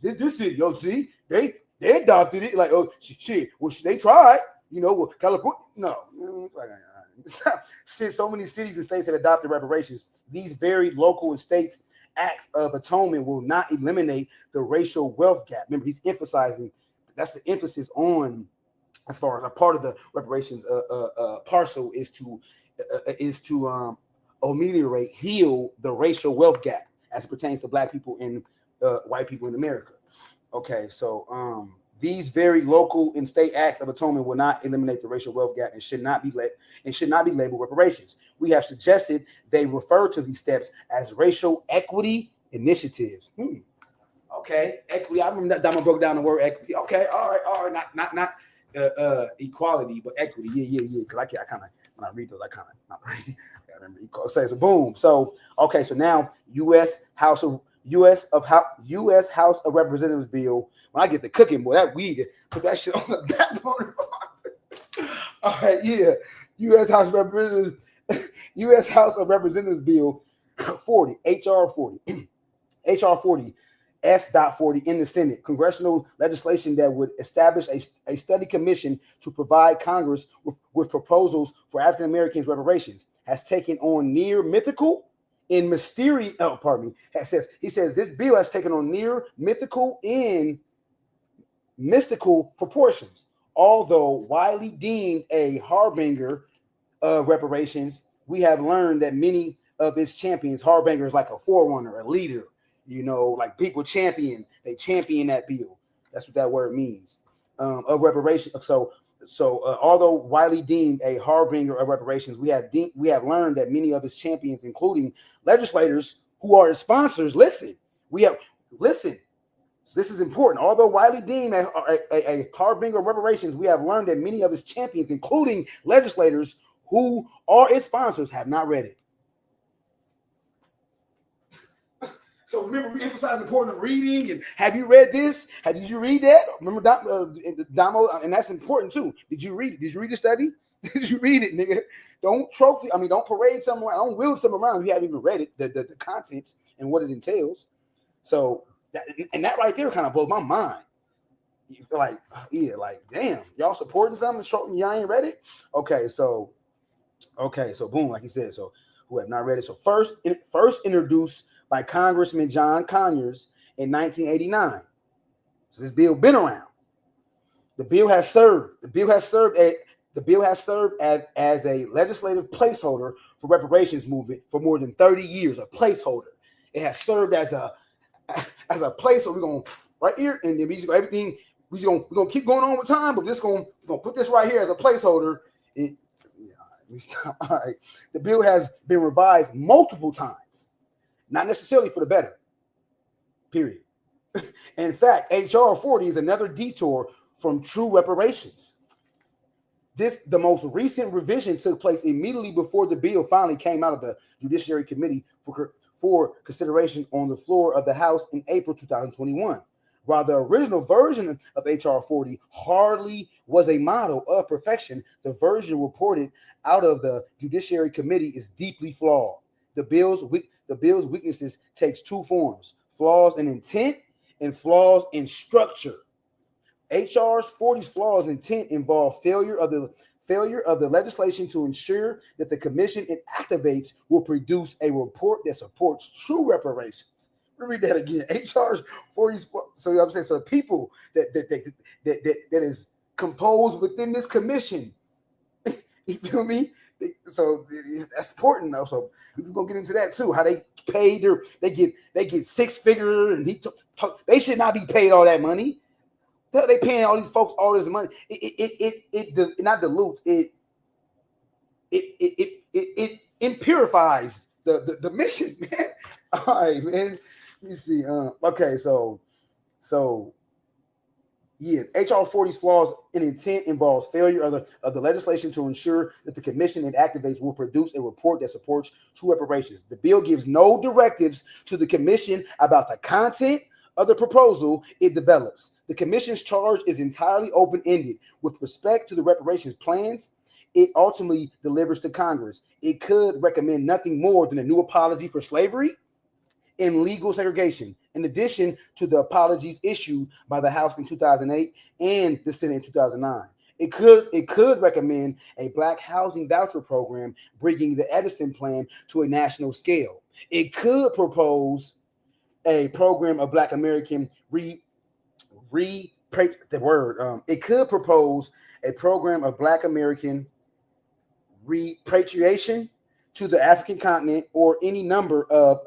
This city, see, they adopted it. Like, shit, well, they tried. California, no. Since so many cities and states had adopted reparations, these varied local and states acts of atonement will not eliminate the racial wealth gap. Remember, he's emphasizing that's the emphasis on, as far as a part of the reparations parcel is to ameliorate, heal the racial wealth gap as it pertains to black people and white people in America. Okay, so These very local and state acts of atonement will not eliminate the racial wealth gap and should not be labeled reparations. We have suggested they refer to these steps as racial equity initiatives. Okay, equity. I remember that Dama broke down the word equity. Okay, all right. Not equality, but equity. Yeah. Because I kind of, when I read those, I remember equal. So boom. So okay. So now U.S. House of Representatives bill. When I get the cooking, boy, that weed, put that shit on the backbone. All right, yeah. U.S. House of Representatives bill 40, HR 40, HR 40. S.40 in the Senate, congressional legislation that would establish a study commission to provide Congress with proposals for African Americans reparations, has taken on near mythical and mysterious. He says this bill has taken on near mythical and mystical proportions. Although widely deemed a harbinger of reparations, we have learned that many of its champions, harbinger is like a forerunner, a leader. Like people they champion that bill. That's what that word means. Of reparation. So although widely deemed a harbinger of reparations, we have learned that many of its champions, including legislators who are its sponsors, listen. So this is important. Although widely deemed a harbinger of reparations, we have learned that many of its champions, including legislators who are its sponsors, have not read it. So remember, we emphasize the importance of reading. And have you read this? Did you read that? Remember, Damo, and that's important too. Did you read it? Did you read the study? Did you read it, nigga? Don't parade something around. Don't wheel something around if you haven't even read it, the contents and what it entails. So that right there kind of blows my mind. You feel like, damn, y'all supporting something? Y'all ain't read it? Okay, so boom, like he said. So who have not read it? So first introduced by Congressman John Conyers in 1989. So this bill been around. The bill has served as a legislative placeholder for reparations movement for more than 30 years. A placeholder. It has served as a place. So we're gonna right here, and then we're gonna keep going on with time, but we're gonna put this right here as a placeholder. All right. The bill has been revised multiple times. Not necessarily for the better, period. In fact, HR 40 is another detour from true reparations. The most recent revision took place immediately before the bill finally came out of the Judiciary Committee for consideration on the floor of the House in April 2021. While the original version of HR 40 hardly was a model of perfection, the version reported out of the Judiciary Committee is deeply flawed. The bill's weaknesses takes two forms: flaws in intent and flaws in structure. HR 40's flaws in intent involve failure of the legislation to ensure that the commission it activates will produce a report that supports true reparations. Let me read that again. HR 40's, so I'm saying, so the people that is composed within this commission, you feel me? So that's important though. So we're gonna get into that too. How they paid they get six figure, and they should not be paid all that money. They paying all these folks all this money. It not dilutes it. It impurifies the mission, man. All right, man. Let me see. Okay, so yeah, HR 40's flaws in intent involves failure of the legislation to ensure that the commission it activates will produce a report that supports true reparations. The bill gives no directives to the commission about the content of the proposal it develops. The commission's charge is entirely open-ended with respect to the reparations plans it ultimately delivers to Congress. It could recommend nothing more than a new apology for slavery and legal segregation, in addition to the apologies issued by the House in 2008 and the Senate in 2009. It could recommend a Black housing voucher program, bringing the Edison Plan to a national scale. It could propose a program of Black American it could propose a program of Black American repatriation to the African continent, or any number of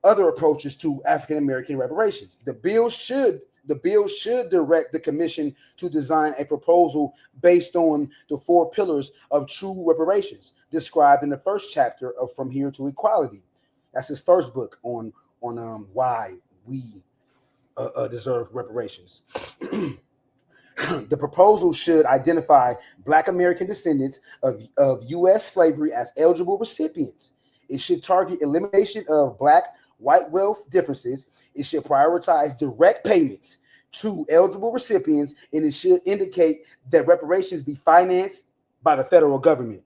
other approaches to African American reparations. The bill should the bill should direct the commission to design a proposal based on the 4 pillars of true reparations described in the first chapter of From Here to Equality. That's his first book on why we deserve reparations. The proposal should identify Black American descendants of U.S. slavery as eligible recipients. It should target elimination of Black-white wealth differences. It should prioritize direct payments to eligible recipients, and it should indicate that reparations be financed by the federal government.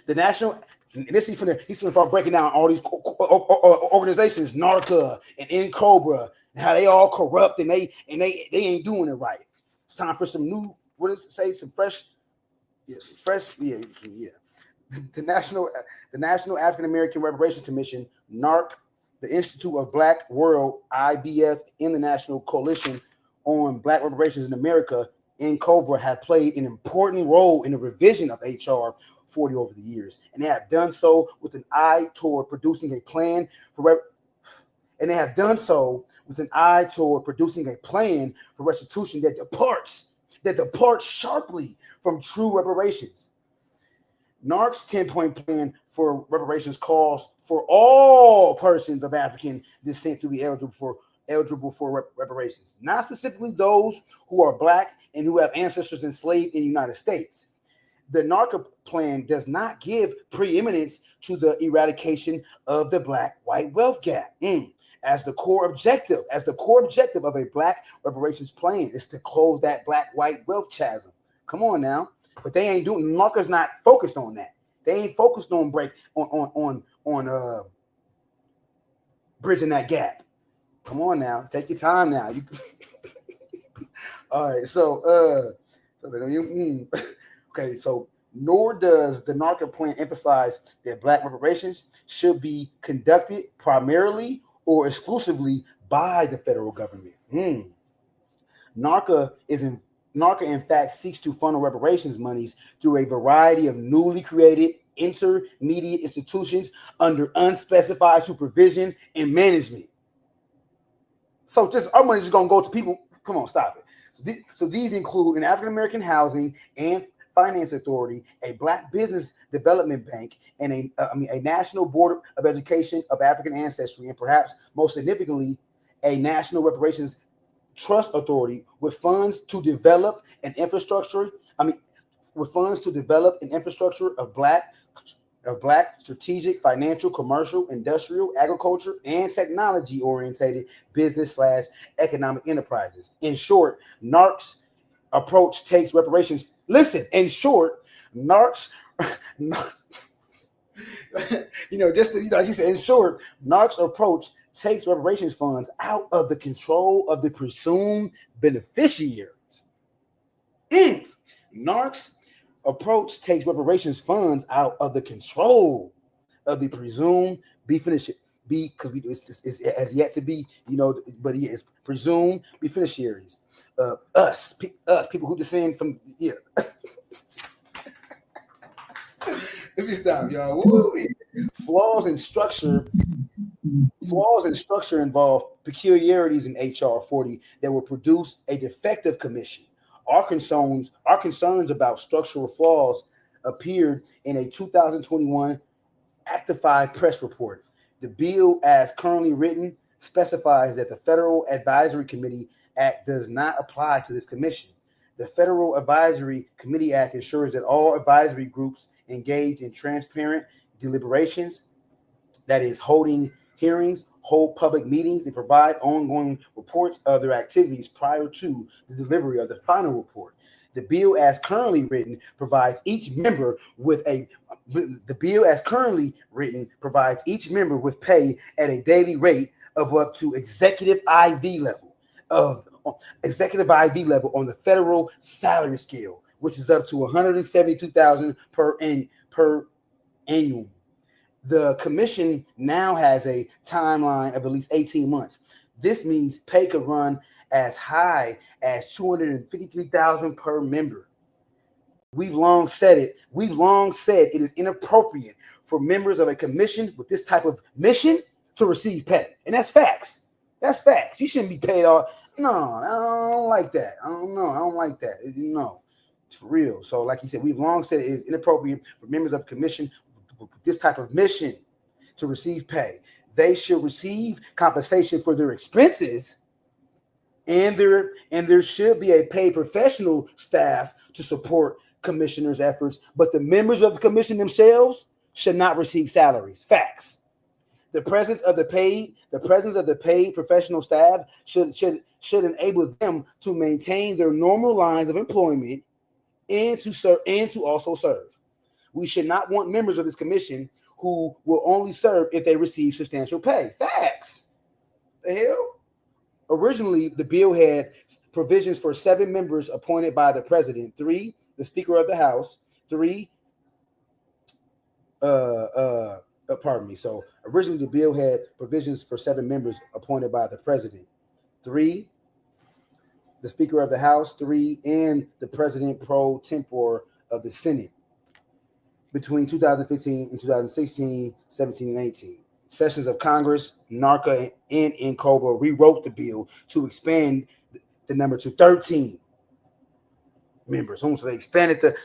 The national, and this he's going to start breaking down all these organizations, NARCA and NCOBRA, and how they all corrupt and they ain't doing it right. It's time for some new, what does it say? Some fresh. The National African American Reparations Commission, NARC, the Institute of Black World, IBF, and the National Coalition on Black Reparations in America, NCOBRA, have played an important role in the revision of HR 40 over the years, and they have done so with an eye toward producing a plan for restitution that departs sharply from true reparations. NARC's 10-point plan for reparations calls for all persons of African descent to be eligible for reparations, not specifically those who are Black and who have ancestors enslaved in the United States. The NARCA plan does not give preeminence to the eradication of the Black-white wealth gap as the core objective of a Black reparations plan is to close that Black-white wealth chasm. Come on now, but they ain't doing. NARCA's not focused on that. They ain't focused on bridging that gap. Come on now, take your time now. All right, okay, so nor does the NARCA plan emphasize that Black reparations should be conducted primarily or exclusively by the federal government. NARCA in fact seeks to funnel reparations monies through a variety of newly created intermediate institutions under unspecified supervision and management. So our money is just gonna go to people. Come on, stop it. So these include an African American Housing and Finance Authority, a Black Business Development Bank, and a National Board of Education of African Ancestry, and perhaps most significantly, a National Reparations Trust Authority with funds to develop an infrastructure. Of Black strategic, financial, commercial, industrial, agriculture, and technology-oriented business/economic enterprises. In short, NARC's approach takes reparations. Listen, in short, NARC's, he said, in short, NARC's approach takes reparations funds out of the control of the presumed beneficiaries. NARC's approach takes reparations funds out of the control of the presumed beneficiaries. It has yet to be, but he is presumed beneficiaries. Us, people who descend from, Let me stop, y'all. Woo. Flaws in structure involve peculiarities in HR 40 that will produce a defective commission. Our concerns about structural flaws appeared in a 2021 Actified Press report. The bill, as currently written, specifies that the Federal Advisory Committee Act does not apply to this commission. The Federal Advisory Committee Act ensures that all advisory groups engage in transparent deliberations, that is, holding hearings, hold public meetings, and provide ongoing reports of their activities prior to the delivery of the final report. The bill, as currently written, provides each member with pay at a daily rate of up to executive IV level on the federal salary scale, which is up to $172,000 per annual. The commission now has a timeline of at least 18 months. This means pay could run as high as $253,000 per member. We've long said it is inappropriate for members of a commission with this type of mission to receive pay. And that's facts. You shouldn't be paid all. No, I don't like that. I don't know. I don't like that. No, it's for real. So, like you said, we've long said it is inappropriate for members of commission with this type of mission to receive pay. They should receive compensation for their expenses, and there should be a paid professional staff to support commissioners' efforts. But the members of the commission themselves should not receive salaries. Facts. The presence of the paid professional staff should enable them to maintain their normal lines of employment and to serve and to also serve. We should not want members of this commission who will only serve if they receive substantial pay. Facts. The hell? Originally, the bill had provisions for 7 members appointed by the president, 3, the Speaker of the House, 3, pardon me. So originally the bill had provisions for 7 members appointed by the president, 3, the Speaker of the House, 3, and the president pro tempore of the Senate between 2015 and 2016, 17, and 18. Sessions of Congress, NARCA, and NCOBRA rewrote the bill to expand the number to 13 members. So they expanded the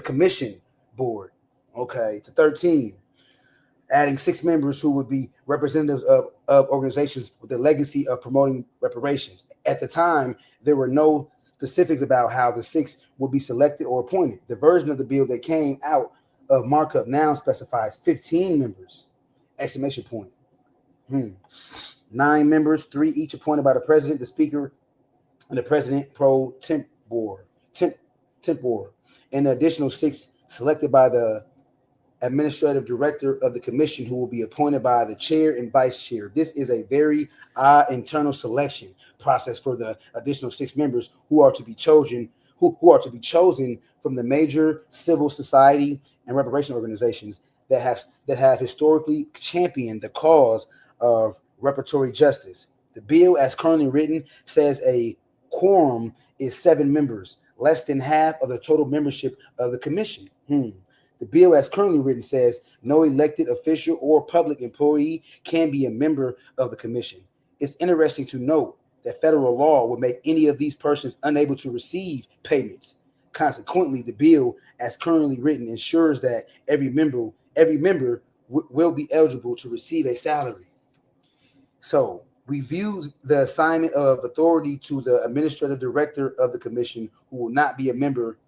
commission board, to 13, adding 6 members who would be representatives of organizations with the legacy of promoting reparations. At the time, there were no specifics about how the 6 would be selected or appointed. The version of the bill that came out of markup now specifies 15 members, exclamation point. 9 members, 3 each appointed by the president, the speaker, and the president pro tempore, and the additional 6 selected by the administrative director of the commission, who will be appointed by the chair and vice chair. This is a very internal selection process for the additional 6 members who are to be chosen, who are to be chosen from the major civil society and reparation organizations that have historically championed the cause of reparatory justice. The bill, as currently written, says a quorum is 7 members, less than half of the total membership of the commission. The bill, as currently written, says no elected official or public employee can be a member of the commission. It's interesting to note that federal law would make any of these persons unable to receive payments. Consequently, the bill, as currently written, ensures that every member will be eligible to receive a salary. So we view the assignment of authority to the administrative director of the commission, who will not be a member,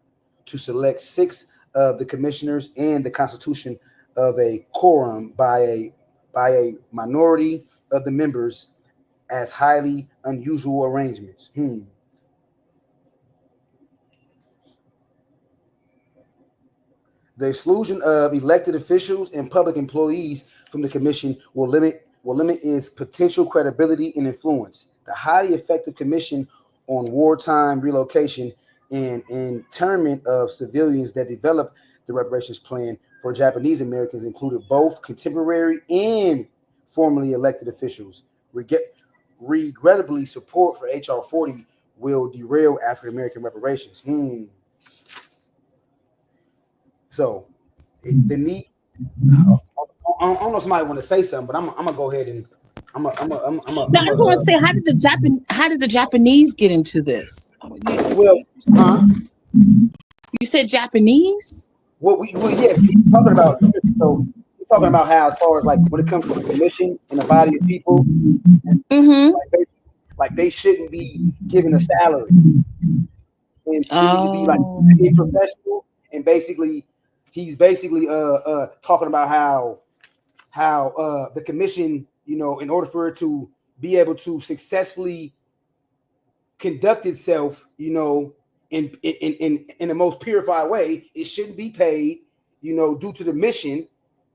to select 6 of the commissioners and the constitution of a quorum by a minority of the members as highly unusual arrangements. The exclusion of elected officials and public employees from the commission will limit its potential credibility and influence. The highly effective commission on wartime relocation and internment of civilians that developed the reparations plan for Japanese Americans included both contemporary and formerly elected officials. Regrettably, support for H.R. 40 will derail African American reparations. So, the need. I don't know if somebody want to say something, but I'm gonna go ahead and Now, I just want to say, how did the Japanese get into this? Well, you said Japanese? Well, yes, he's talking about. So he's talking about how, as far as like when it comes to the commission and the body of people, like they shouldn't be given a salary, and they need to be like a professional. And basically, he's basically talking about how the commission, in order for it to be able to successfully conduct itself, in the most purified way, it shouldn't be paid, due to the mission,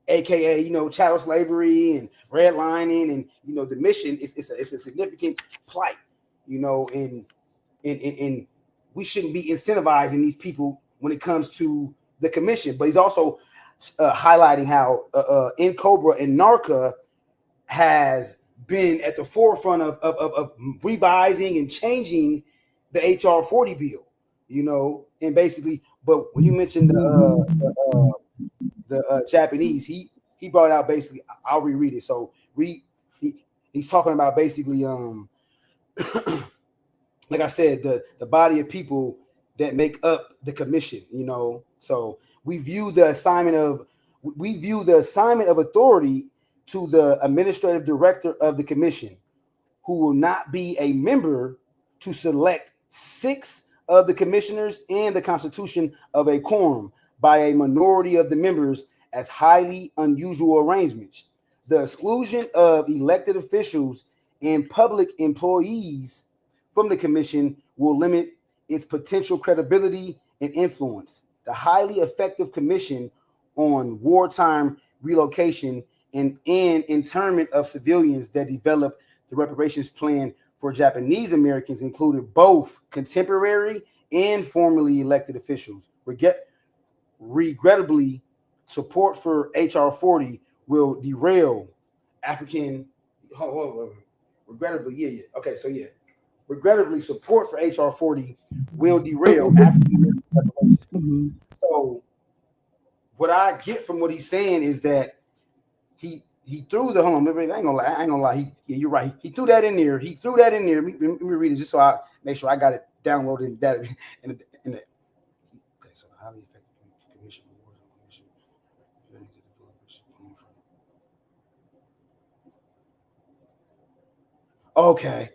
aka chattel slavery and redlining, and the mission is a significant plight, and we shouldn't be incentivizing these people when it comes to the commission. But he's also highlighting how NCOBRA and NARCA has been at the forefront of revising and changing the HR 40 bill, and basically, but when you mentioned the Japanese, he brought out basically, I'll reread it. So he he's talking about basically like I said, the body of people that make up the commission, you know. So we view the assignment of authority to the administrative director of the commission, who will not be a member, to select 6 of the commissioners and the constitution of a quorum by a minority of the members as highly unusual arrangements. The exclusion of elected officials and public employees from the commission will limit its potential credibility and influence. The highly effective commission on wartime relocation and internment of civilians that developed the reparations plan for Japanese Americans included both contemporary and formerly elected officials. Regrettably, support for HR 40 will derail African. Regrettably, regrettably, support for HR 40 will derail African American reparations. So, what I get from what he's saying is that he threw the I ain't gonna lie. You're right. He threw that in there. Let me read it just so I make sure I got it downloaded in the. Okay, so highly effective commission. Okay.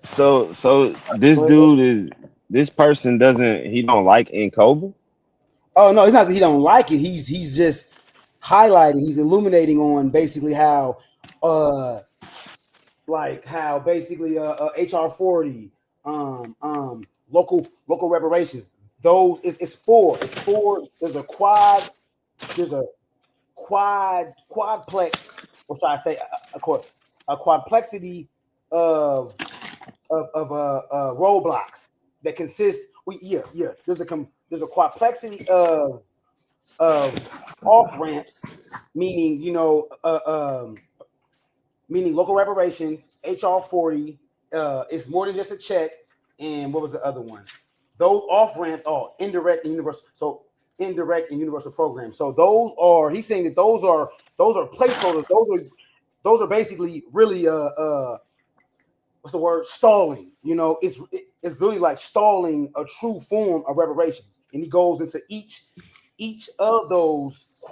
So this person don't like Nkobo? Oh no, it's not that he don't like it. He's just highlighting. He's illuminating on basically how basically HR 40 local reparations. Those it's four. There's a quadplex, or should I say a quadplexity of roadblocks that consists. There's a quadplexity of off ramps, meaning meaning local reparations. HR 40 is more than just a check. And what was the other one? Those off ramps are indirect and universal. So indirect and universal programs. So those are. He's saying that those are placeholders. Those are basically really what's the word? Stalling. You know, it's really like stalling a true form of reparations. And he goes into each of those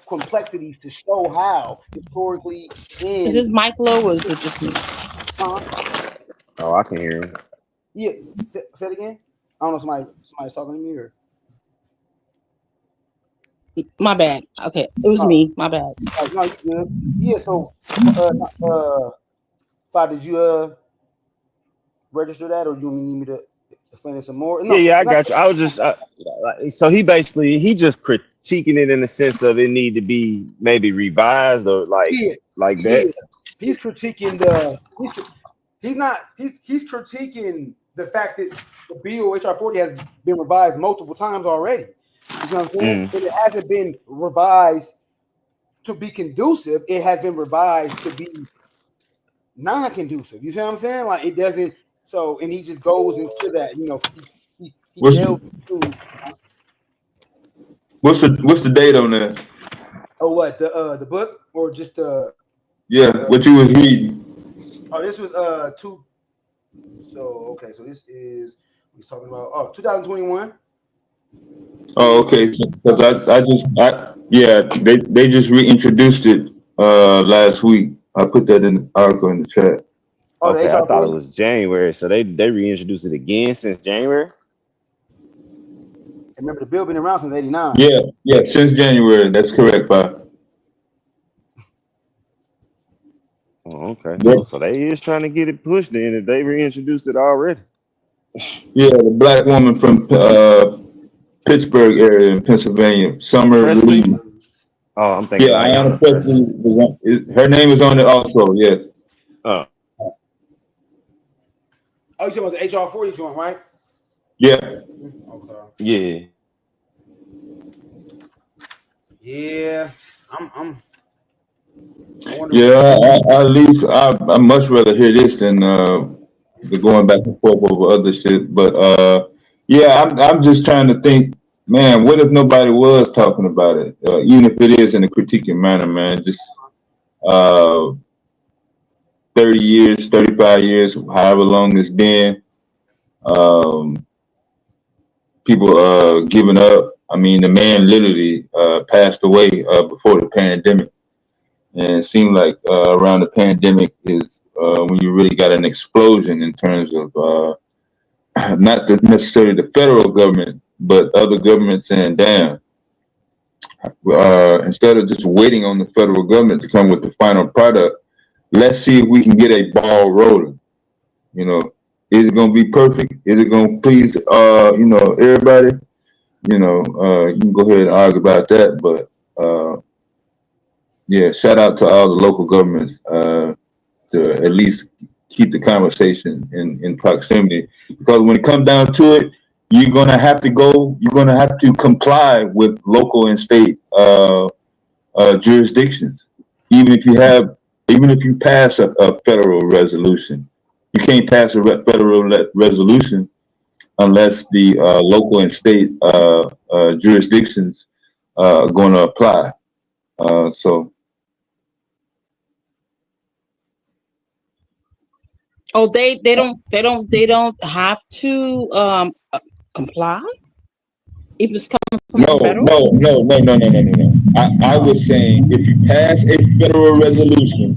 complexities to show how historically. Is this mic low or is it just me? Oh, I can hear him. Yeah, say it again. I don't know. Somebody's talking to me or. My bad. Okay, it was me. My bad. No, yeah. So, Fa, did you register that, or do you need me to explain it some more? No, Yeah, I got you. I was just so he just critiquing it in the sense of it need to be maybe revised or like that. He's critiquing he's critiquing the fact that the bill HR 40 has been revised multiple times already. You know what I'm saying? But it hasn't been revised to be conducive. It has been revised to be non-conducive. You see what I'm saying? Like it doesn't. So, and he just goes into that. You know, he delves into. What's the date on that? Oh, what the book or just the? Yeah, what you was reading. Oh, this was two. So okay, so this is he's talking about 2021. Oh, okay. Because they just reintroduced it last week. I put that in the article in the chat. Okay, I thought it was January, so they reintroduced it again since January. Remember, the bill been around since '89. Yeah, since January. That's correct, Bob. Oh, okay. Yep. So they is trying to get it pushed in if they reintroduced it already. Yeah, the black woman from Pittsburgh area in Pennsylvania, Summer Presley? Lee. Oh, I'm thinking Yeah, of Ayanna Ayanna Pressley. Pressley. Her name is on it also. Yes. Oh, Oh, you talking about the HR40 joint, right? Yeah. Okay. yeah. Yeah, I'm I wonder. Yeah. At least I much rather hear this than the going back and forth over other shit. But yeah, I'm just trying to think, man. What if nobody was talking about it? Even if it is in a critiquing manner, man. Just uh, 30 years, 35 years, however long it's been. People giving up. I mean, the man literally passed away before the pandemic, and it seemed like around the pandemic is when you really got an explosion in terms of not necessarily the federal government, but other governments saying, "Damn." Instead of just waiting on the federal government to come with the final product, let's see if we can get a ball rolling. You know, is it going to be perfect? Is it going to please, everybody? You can go ahead and argue about that, but yeah, shout out to all the local governments to at least keep the conversation in proximity, because when it comes down to it, you're going to have to comply with local and state jurisdictions, even if you pass a federal resolution. You can't pass a federal resolution unless the local and state jurisdictions are going to apply. So Oh, they don't have to comply if it's coming from the federal. no. I was saying if you pass a federal resolution,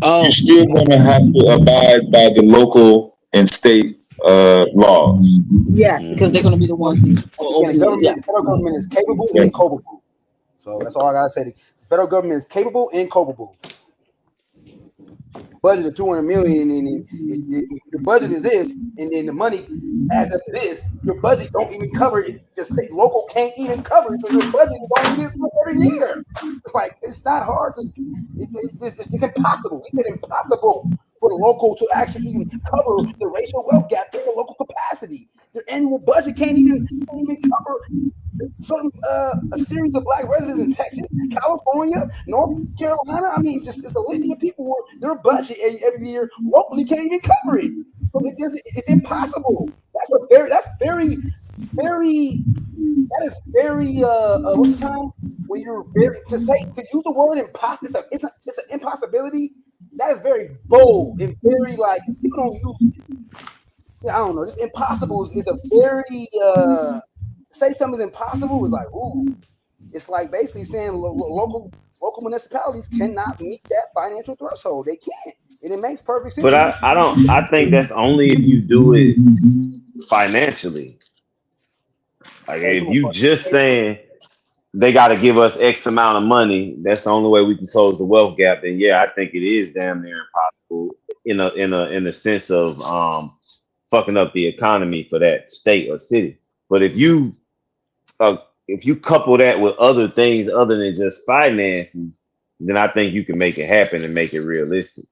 you're still going to have to abide by the local and state laws. Yes, because they're going to be the ones who Again, the federal government is capable and culpable. So that's all I gotta say. The federal government is capable and culpable. Budget of $200 million, and your budget is this, and then the money adds up to this. Your budget don't even cover it. The state local can't even cover it, so your budget is only this much every year. Like, it's not hard to. It's impossible. It's impossible for the local to actually even cover the racial wealth gap in the local capacity. Their annual budget can't even cover certain a series of black residents in Texas, California, North Carolina. I mean, just it's a litany of people where their budget every year locally can't even cover it. So it's impossible. That is very what's the time when you're very to use the word impossible. It's an impossibility. That is very bold and very like people don't use it. Yeah, I don't know. Just impossible is a very say something is impossible is like, ooh, it's like basically saying local municipalities cannot meet that financial threshold. They can't, and it makes perfect sense. But I think that's only if you do it financially. Like if you just saying they got to give us X amount of money, that's the only way we can close the wealth gap. Then yeah, I think it is damn near impossible in a sense of fucking up the economy for that state or city. But if you couple that with other things other than just finances, then I think you can make it happen and make it realistic.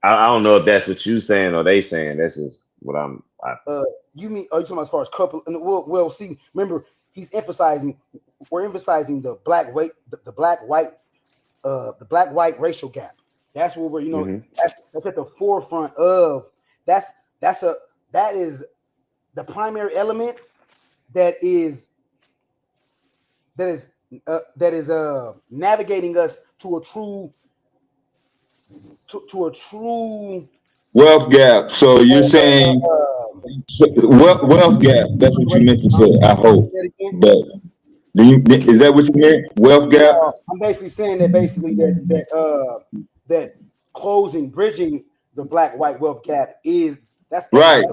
I don't know if that's what you saying or they saying. That's just what I'm. You mean? Are you talking about as far as couple? And we'll see. Remember, we're emphasizing the black white racial gap. That's what we're that's at the forefront of. That is the primary element that is navigating us to a true wealth gap. So you're saying wealth gap. That's what you meant to say. I hope. But is that what you meant? Wealth gap. I'm basically saying that that bridging the black white wealth gap is. That's right.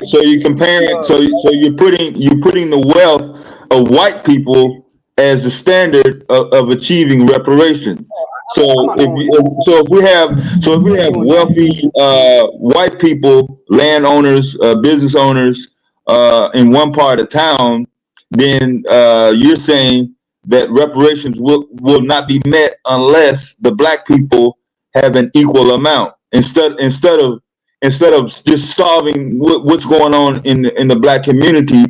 So you comparing, so you're putting the wealth of white people as the standard of achieving reparations. So if we have wealthy white people, landowners, business owners in one part of town, then you're saying that reparations will not be met unless the black people have an equal amount. Instead of just solving what's going on in the black community,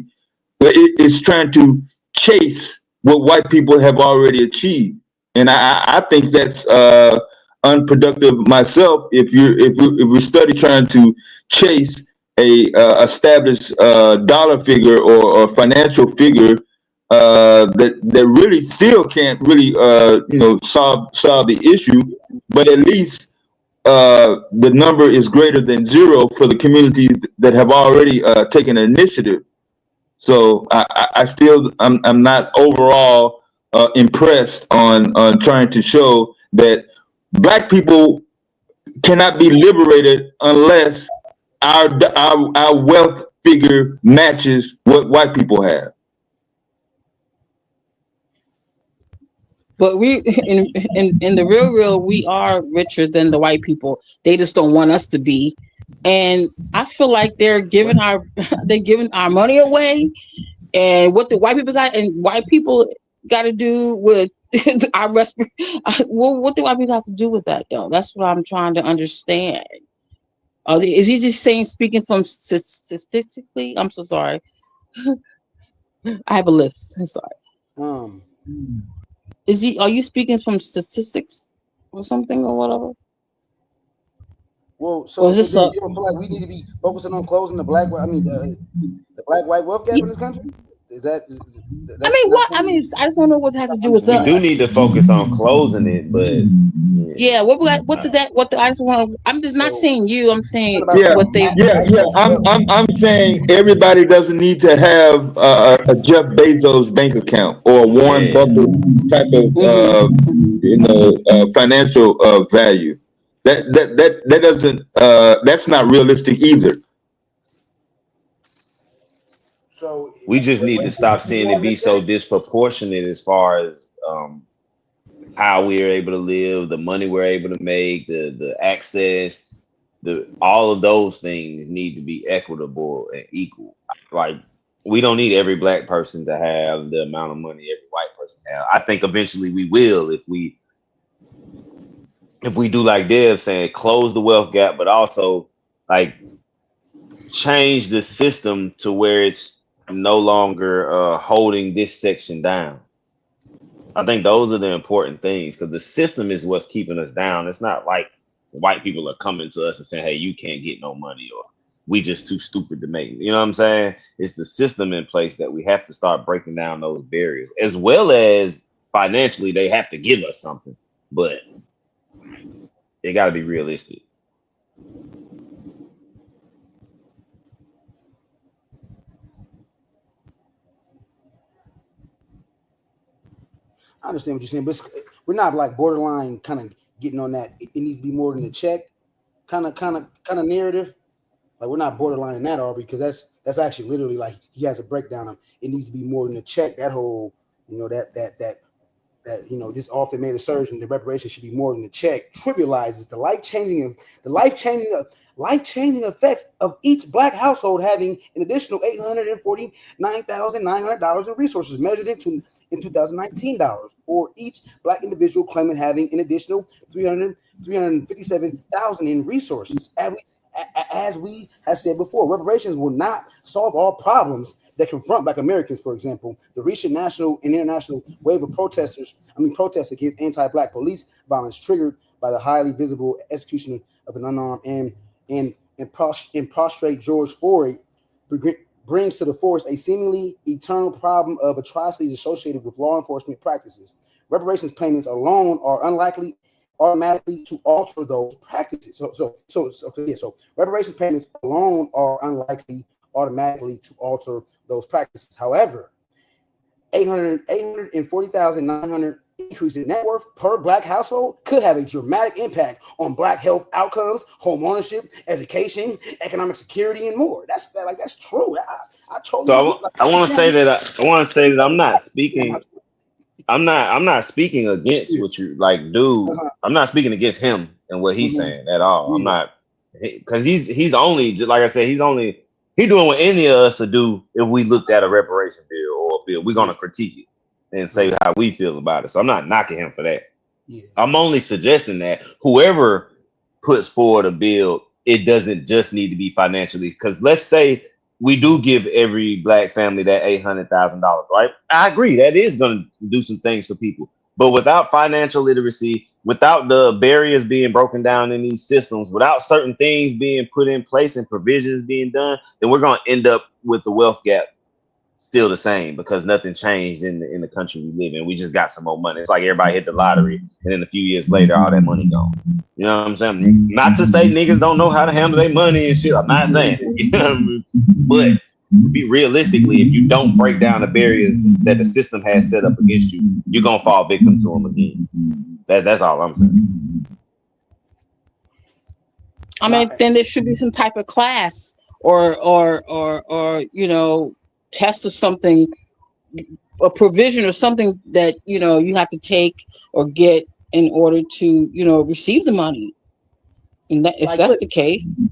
it's trying to chase what white people have already achieved. And I think that's unproductive myself. If we study trying to chase a established dollar figure or financial figure that really still can't really solve the issue, but at least the number is greater than zero for the communities that have already taken an initiative. So I'm not overall impressed on trying to show that black people cannot be liberated unless our wealth figure matches what white people have. But we in the real, we are richer than the white people. They just don't want us to be. And I feel like they're giving our money away. And what the white people got to do with our what do white people have to do with that though? That's what I'm trying to understand. Is he just speaking from statistically? I'm so sorry. I have a list. I'm sorry. Are you speaking from statistics or something or whatever? Well, so you don't feel like we need to be focusing on closing the black white wealth gap in this country? I just don't know what it has to do with us. We do need to focus on closing it, but yeah, I'm just not saying you. I'm saying what they. I'm saying everybody doesn't need to have a Jeff Bezos bank account or a Warren Buffett type of financial value. That doesn't that's not realistic either. So we just need to stop seeing it be so disproportionate as far as how we are able to live, the money we're able to make, the access, all of those things need to be equitable and equal. Like we don't need every black person to have the amount of money every white person has. I think eventually we will if we do like Dev saying, close the wealth gap, but also like change the system to where it's no longer holding this section down. I think those are the important things because the system is what's keeping us down. It's not like white people are coming to us and saying, hey, you can't get no money or we just too stupid to make it. You know what I'm saying? It's the system in place that we have to start breaking down those barriers, as well as financially they have to give us something, but it got to be realistic. I understand what you're saying, but we're not like borderline kind of getting on that. It needs to be more than a check kind of narrative. Like we're not borderline in that, because that's actually literally like he has a breakdown of it needs to be more than a check. That whole that this often made assertion the reparation should be more than a check trivializes the life-changing effects of each black household having an additional $849,900 in resources measured in 2019 dollars, or each black individual claimant having an additional $357,000 in resources. As we have said before, reparations will not solve all problems that confront black Americans. For example, the recent national and international wave of protests against anti-black police violence triggered by the highly visible execution of an unarmed and prostrate George Floyd brings to the force a seemingly eternal problem of atrocities associated with law enforcement practices. Reparations payments alone are unlikely automatically to alter those practices. So reparations payments alone are unlikely automatically to alter those practices. However, $840,900 increase in net worth per black household could have a dramatic impact on black health outcomes, home ownership, education, economic security, and more. That's true. I totally. So I want to say that I'm not speaking. I'm not speaking against what you like, dude. I'm not speaking against him and what he's saying at all. I'm not, because he's only, just like I said, he's doing what any of us would do if we looked at a reparation bill or a bill. We're gonna critique it. and say how we feel about it. So I'm not knocking him for that. Yeah. I'm only suggesting that whoever puts forward a bill, it doesn't just need to be financially. Because let's say we do give every black family that $800,000, right? I agree that is going to do some things for people. But without financial literacy, without the barriers being broken down in these systems, without certain things being put in place and provisions being done, then we're going to end up with the wealth gap still the same because nothing changed in the country we live in. We just got some more money. It's like everybody hit the lottery, and then a few years later, all that money gone. You know what I'm saying? Not to say niggas don't know how to handle their money and shit. I'm not saying it. You know what I mean? But be realistically, if you don't break down the barriers that the system has set up against you, you're gonna fall victim to them again. That's all I'm saying. I mean, then there should be some type of class or test of something, a provision or something that you have to take or get in order to receive the money. And if that's the case.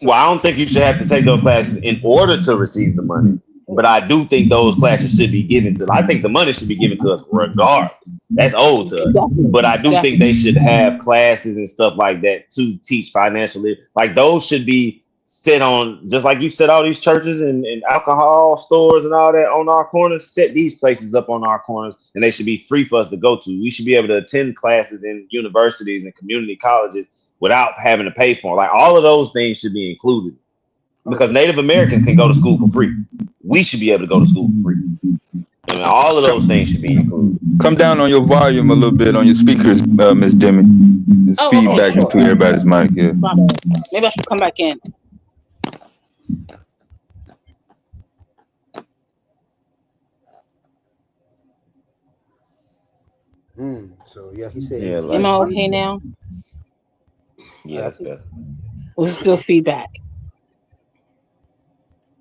Well, I don't think you should have to take those classes in order to receive the money. But I do think those classes should be given to. I think the money should be given to us regardless. That's owed to us. But I do think they should have classes and stuff like that to teach financially. Like those should be set on, just like you set all these churches and alcohol stores and all that on our corners. Set these places up on our corners, and they should be free for us to go to. We should be able to attend classes in universities and community colleges without having to pay for them. Like all of those things should be included. Because Native Americans can go to school for free. We should be able to go to school for free. I mean, all of those things should be included. Come down on your volume a little bit on your speakers, Miss Demi. There's feedback into everybody's mic. Yeah. Maybe I should come back in. So yeah, he said. Yeah, Am I okay now? Yeah, that's better. Or is it still feedback?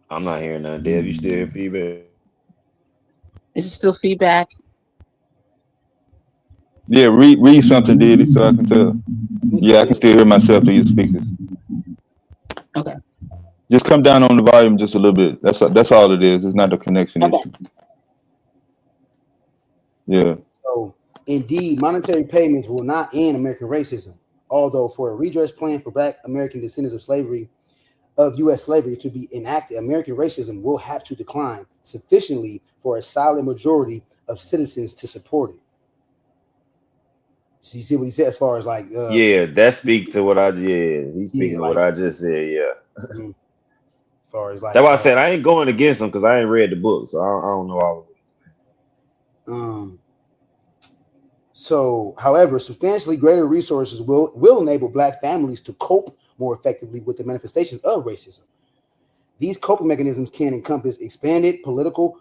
I'm not hearing nothing. Dev, you still hear feedback? Is it still feedback? Yeah, read something, Diddy, so I can tell. Yeah, I can still hear myself through your speakers. Okay. Just come down on the volume just a little bit. That's all it is. It's not a connection issue. Yeah. So indeed, monetary payments will not end American racism. Although for a redress plan for Black American descendants of U.S. slavery to be enacted, American racism will have to decline sufficiently for a solid majority of citizens to support it. So you see what he said as far as like yeah, that speaks to what he's speaking to what I just said. Yeah. As far as like that's why I said I ain't going against him because I ain't read the book, so I don't know all of it. So, however, substantially greater resources will enable Black families to cope more effectively with the manifestations of racism. These coping mechanisms can encompass expanded political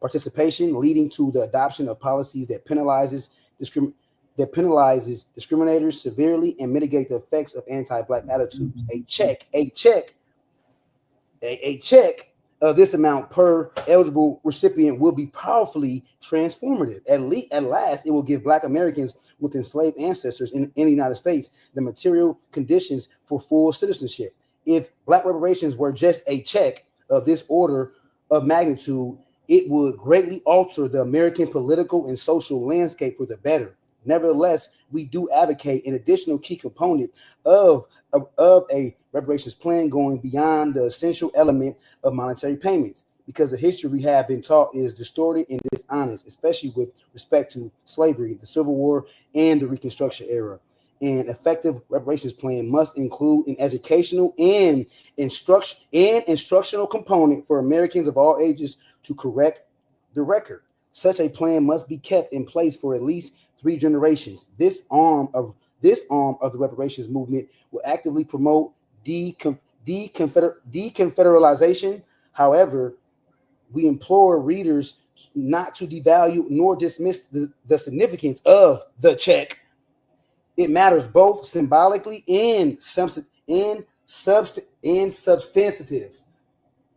participation, leading to the adoption of policies that penalizes discriminators severely and mitigate the effects of anti-Black attitudes. A check of this amount per eligible recipient will be powerfully transformative. At last, it will give Black Americans with enslaved ancestors in the United States the material conditions for full citizenship. If Black reparations were just a check of this order of magnitude, it would greatly alter the American political and social landscape for the better. Nevertheless, we do advocate an additional key component of a reparations plan going beyond the essential element of monetary payments, because the history we have been taught is distorted and dishonest, especially with respect to slavery, the Civil War, and the Reconstruction era. An effective reparations plan must include an educational and instructional component for Americans of all ages to correct the record. Such a plan must be kept in place for at least 3 generations. This arm of the reparations movement will actively promote deconfederalization. However, we implore readers not to devalue nor dismiss the significance of the check. It matters both symbolically and substantive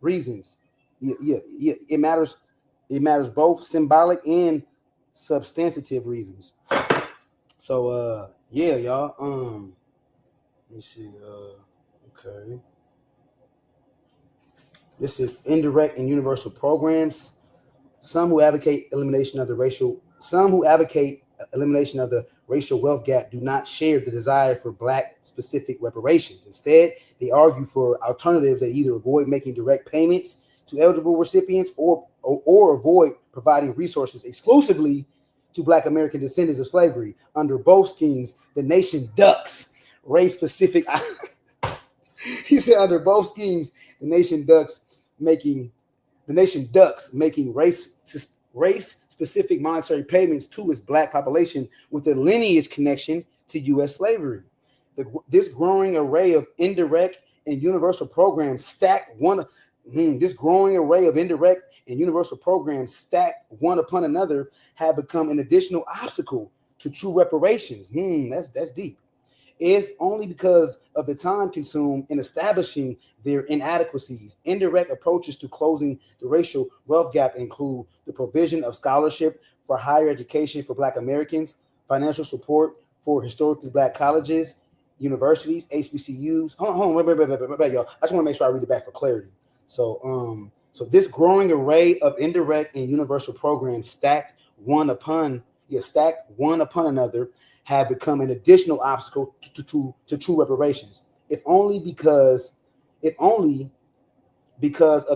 reasons. It matters both symbolic and substantive reasons. So yeah, y'all. Let me see. Okay. This is indirect and universal programs. Some who advocate elimination of the racial wealth gap do not share the desire for Black specific reparations. Instead, they argue for alternatives that either avoid making direct payments to eligible recipients or avoid providing resources exclusively to Black American descendants of slavery. Under both schemes, the nation ducks race specific. He said, under both schemes, the nation ducks making race-specific monetary payments to its Black population with a lineage connection to U.S. slavery. This growing array of indirect and universal programs stacked one upon another have become an additional obstacle to true reparations. That's deep. If only because of the time consumed in establishing their inadequacies. Indirect approaches to closing the racial wealth gap include the provision of scholarship for higher education for Black Americans, financial support for historically Black colleges, universities, HBCUs. Hold on, wait, y'all. I just want to make sure I read it back for clarity. So this growing array of indirect and universal programs stacked one upon another have become an additional obstacle to true reparations. If only because of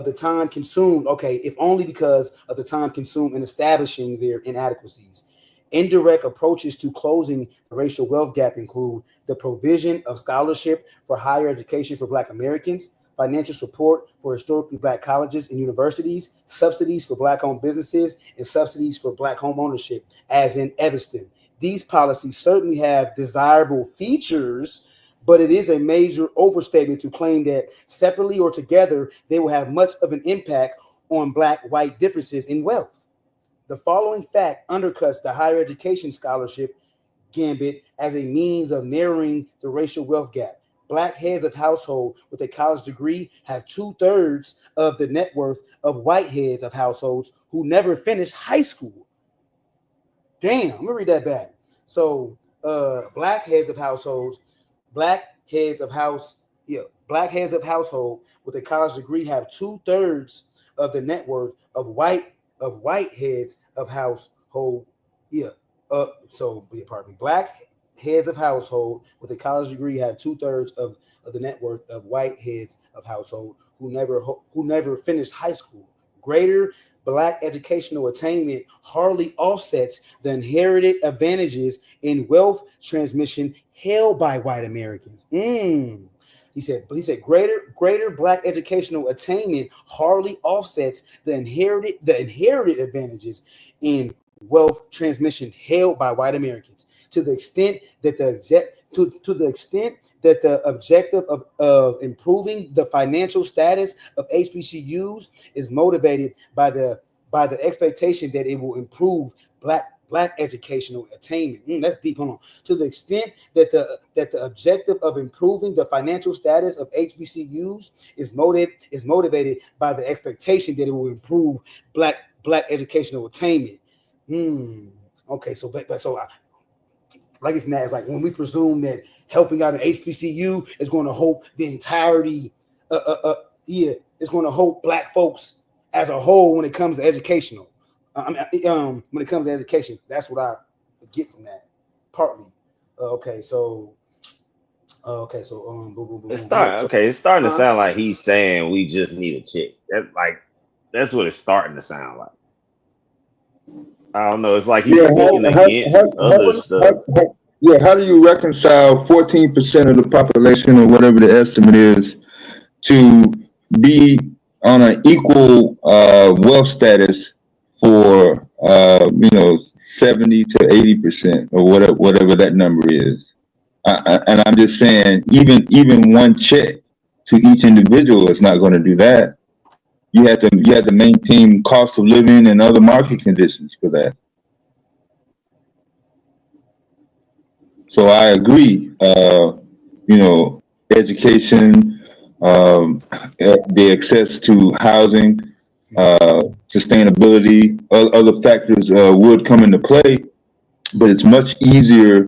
the time consumed. If only because of the time consumed in establishing their inadequacies. Indirect approaches to closing the racial wealth gap include the provision of scholarship for higher education for Black Americans, financial support for historically Black colleges and universities, subsidies for Black-owned businesses, and subsidies for Black home ownership, as in Evanston. These policies certainly have desirable features, but it is a major overstatement to claim that separately or together, they will have much of an impact on Black-white differences in wealth. The following fact undercuts the higher education scholarship gambit as a means of narrowing the racial wealth gap. Black heads of household with a college degree have 2/3 of the net worth of white heads of households who never finished high school. Damn, I'm gonna read that back. So black heads of household with a college degree have 2/3 of the net worth of white heads of household. Black heads of household with a college degree have 2/3 of the net worth of white heads of household who never finished high school. Greater Black educational attainment hardly offsets the inherited advantages in wealth transmission held by white Americans. He said greater Black educational attainment hardly offsets the inherited advantages in wealth transmission held by white Americans. To the extent that the objective of improving the financial status of HBCUs is motivated by the expectation that it will improve Black educational attainment. That's deep. Hold on. To the extent that the objective of improving the financial status of HBCUs is motivated by the expectation that it will improve Black educational attainment. Okay, so like if that is like when we presume that helping out an HBCU is going to help the entirety, it's going to help Black folks as a whole when it comes to educational. When it comes to education, that's what I get from that partly. It's starting to sound like he's saying we just need a check. That's what it's starting to sound like. I don't know. It's like he's speaking against other stuff. How do you reconcile 14% of the population or whatever the estimate is to be on an equal wealth status for 70 to 80% or whatever that number is? And I'm just saying, even one check to each individual is not going to do that. You have to maintain cost of living and other market conditions for that. So I agree. Education, the access to housing, sustainability, other factors would come into play, but it's much easier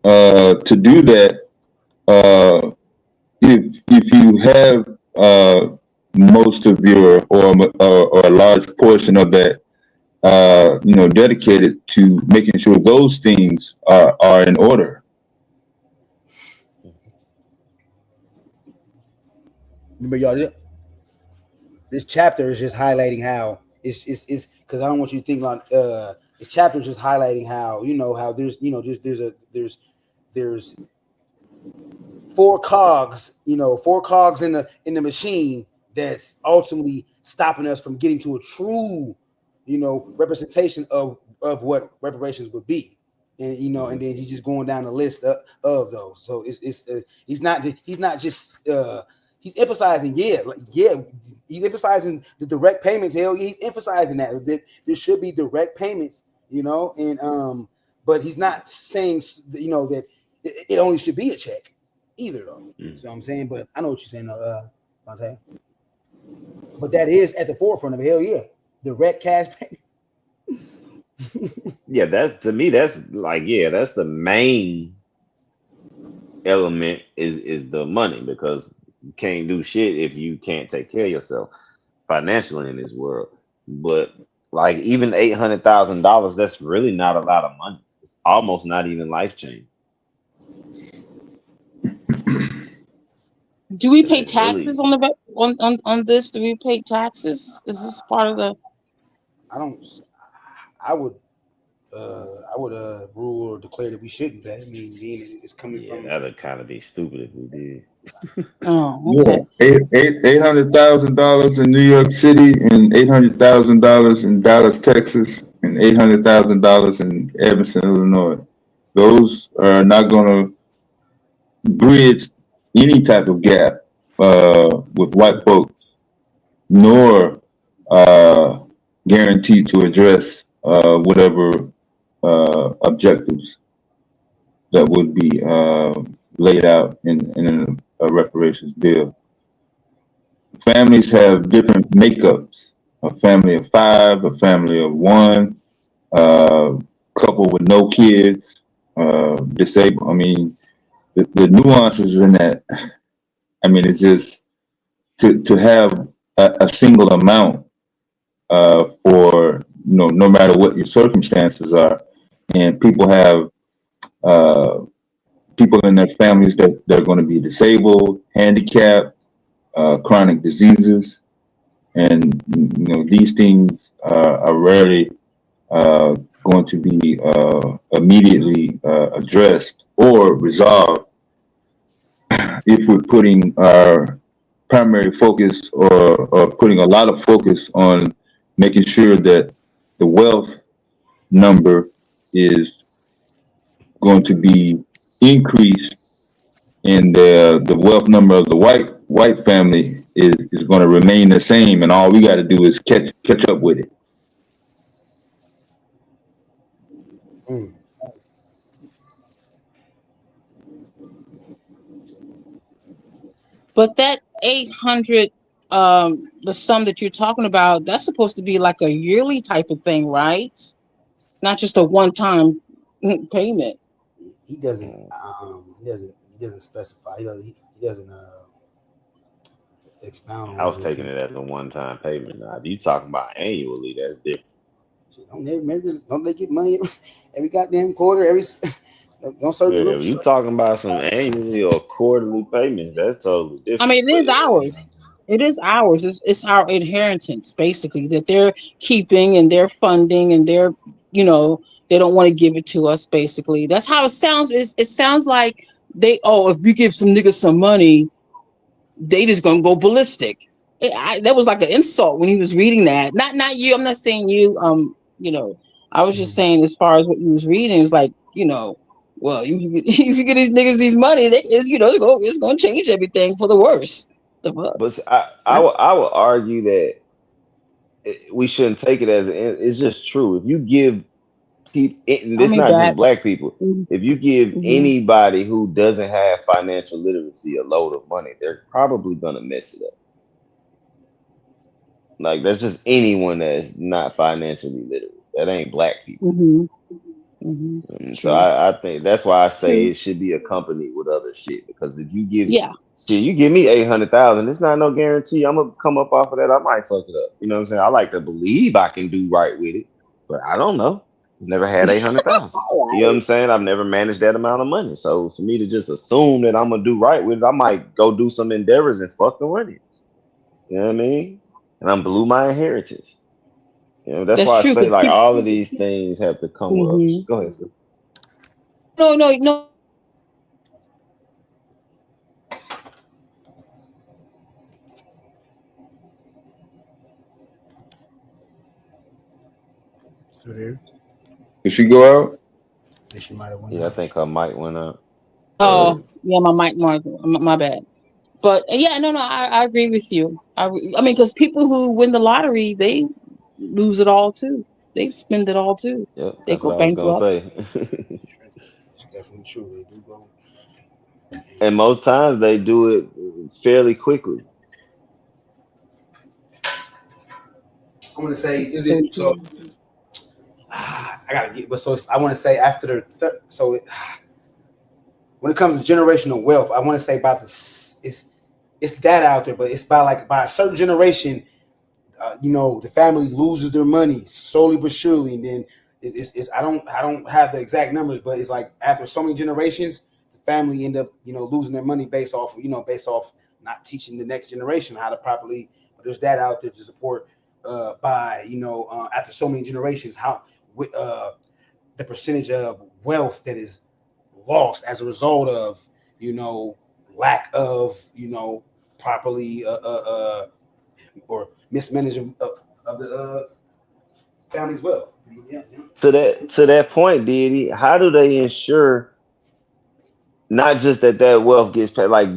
to do that if you have most of your or a large portion of that dedicated to making sure those things are in order. Remember, y'all, this chapter is just highlighting how it's because I don't want you to think about this chapter is just highlighting how how there's four cogs in the machine that's ultimately stopping us from getting to a true representation of what reparations would be. And and then he's just going down the list of those. So he's not just he's emphasizing he's emphasizing the direct payments. Hell yeah, he's emphasizing that there should be direct payments, and but he's not saying that it only should be a check either though. So I'm saying, but I know what you're saying, Monte. But that is at the forefront of it. Hell yeah, direct cash payment. Yeah, to me that's the main element is the money, because you can't do shit if you can't take care of yourself financially in this world. But like even $800,000, that's really not a lot of money. It's almost not even life changing. Do we pay taxes on this? Do we pay taxes? Is this part of the? I would rule or declare that we shouldn't pay. I mean, it's coming from. That would kind of be stupid if we did. Oh, okay. $800,000 in New York City, and $800,000 in Dallas, Texas, and $800,000 in Evanston, Illinois. Those are not going to bridge any type of gap with white folks, nor guaranteed to address whatever objectives that would be laid out in a reparations bill. Families have different makeups. A family of 5, a family of 1, couple with no kids, disabled. I mean, the nuances in that. I mean, it's just to have a single amount for no matter what your circumstances are, and people have people in their families that they're going to be disabled, handicapped, chronic diseases, and these things are rarely going to be immediately addressed or resolved if we're putting our primary focus or putting a lot of focus on making sure that the wealth number is going to be increased, and the wealth number of the white family is going to remain the same, and all we got to do is catch up with it. But that 800, the sum that you're talking about, that's supposed to be like a yearly type of thing, right? Not just a one-time payment. He doesn't specify. He doesn't expound on. I was taking it as a one-time payment. Now, if you talking about annually, that's different. Don't they get money every goddamn quarter? Don't certain groups. If you talking about some annually or quarterly payments, that's totally different. I mean, it is ours. It is ours. It's our inheritance, basically, that they're keeping and they're funding, and they're, they don't want to give it to us, basically. That's how it sounds. It sounds like if we give some niggas some money, they just gonna go ballistic. That was like an insult when he was reading that. Not you. I'm not saying you. I was just saying, as far as what you was reading, it was like, well, if you get these niggas these money, it's gonna change everything for the worse. But I would argue that we shouldn't take it as it's just true. If you give people, it's not just black people. If you give anybody who doesn't have financial literacy a load of money, they're probably gonna mess it up. Like, that's just anyone that's not financially literate. That ain't black people. So I think that's why I say it should be accompanied with other shit. Because if you give you give me 800,000, it's not no guarantee I'm gonna come up off of that. I might fuck it up. You know what I'm saying? I like to believe I can do right with it. but I don't know. Never had 800,000. You know what I'm saying? I've never managed that amount of money. So for me to just assume that I'm gonna do right with it, I might go do some endeavors and fucking run it. You know what I mean? And I'm blew my inheritance. You know, that's That's why I true. say Because like people. all of these things have to come up. Go ahead, sir. No. Did she go out? She might have went Yeah, I out. think her mic went up. Oh, yeah, my mic, my bad. But yeah, no, I agree with you. I mean, because people who win the lottery, they lose it all too. They spend it all too. Yeah, They that's go what I was gonna bankrupt. say. It's definitely true. They do go. And most times they do it fairly quickly. I want to say, is So it so? true. I gotta get, but so I want to say after the when it comes to generational wealth, I want to say about it's that out there, but it's by a certain generation. The family loses their money slowly but surely, and then it's I don't have the exact numbers, but it's like after so many generations, the family end up losing their money based off not teaching the next generation how to properly. But there's that out there to support after so many generations how the percentage of wealth that is lost as a result of lack of properly or mismanagement of the family's wealth. Yeah. To that point, Diddy, how do they ensure not just that wealth gets paid? Like,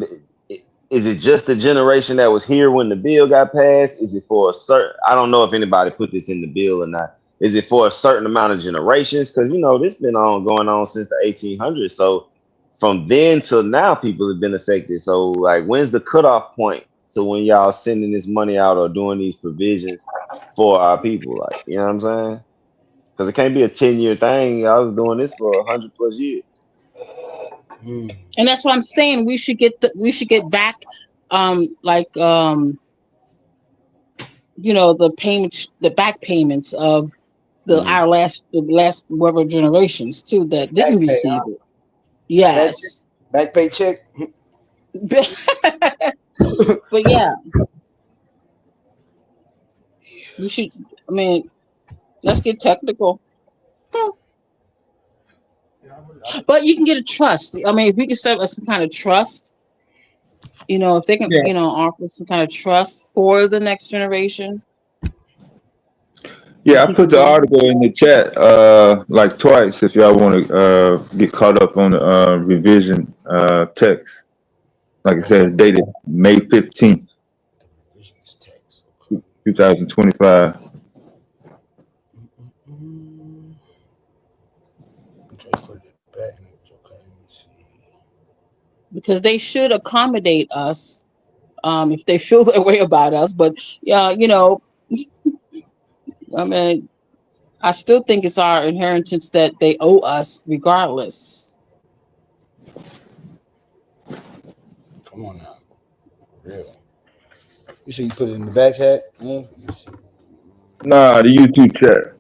is it just the generation that was here when the bill got passed? Is it for a certain? I don't know if anybody put this in the bill or not. Is it for a certain amount of generations? Because this been going on since the 1800s. So from then till now, people have been affected. So like, when's the cutoff point to when y'all sending this money out or doing these provisions for our people? Like, you know what I'm saying? Because it can't be a 10-year thing. I was doing this for 100+ years. And that's what I'm saying. We should get back, the payments, the back payments of the last whatever generations too that didn't Back pay, receive it. Yes. Back pay check. But yeah, we should. I mean, let's get technical. But you can get a trust. I mean, if we can set up some kind of trust, if they can, offer some kind of trust for the next generation. Yeah, I put the article in the chat like twice if y'all want to get caught up on the revision text. Like I said, it's dated May 15th, 2025. Because they should accommodate us if they feel that way about us. But I mean, I still think it's our inheritance that they owe us regardless. Come on now. Real. You sure you put it in the back chat? Yeah. Nah, the YouTube chat.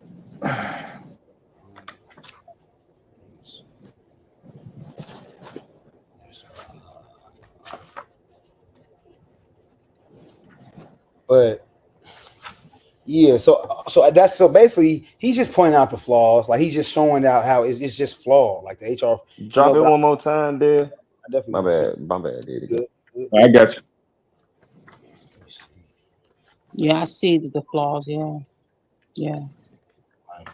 But yeah, so basically he's just pointing out the flaws. Like he's just showing out how it's just flawed. Like the HR. Drop it one more time, there. I definitely. My bad, Diddy. I got you. Yeah, I see the flaws. Yeah. Like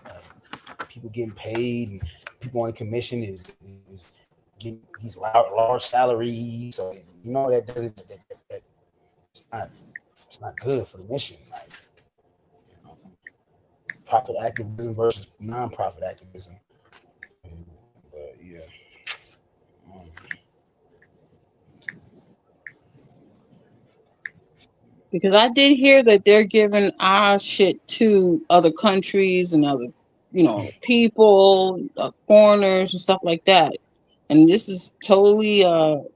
people getting paid and people on commission is getting these large salaries. So that doesn't it's not good for the mission. Like profit activism versus non-profit activism. But yeah. Because I did hear that they're giving our shit to other countries and other, people, foreigners and stuff like that. And this is totally,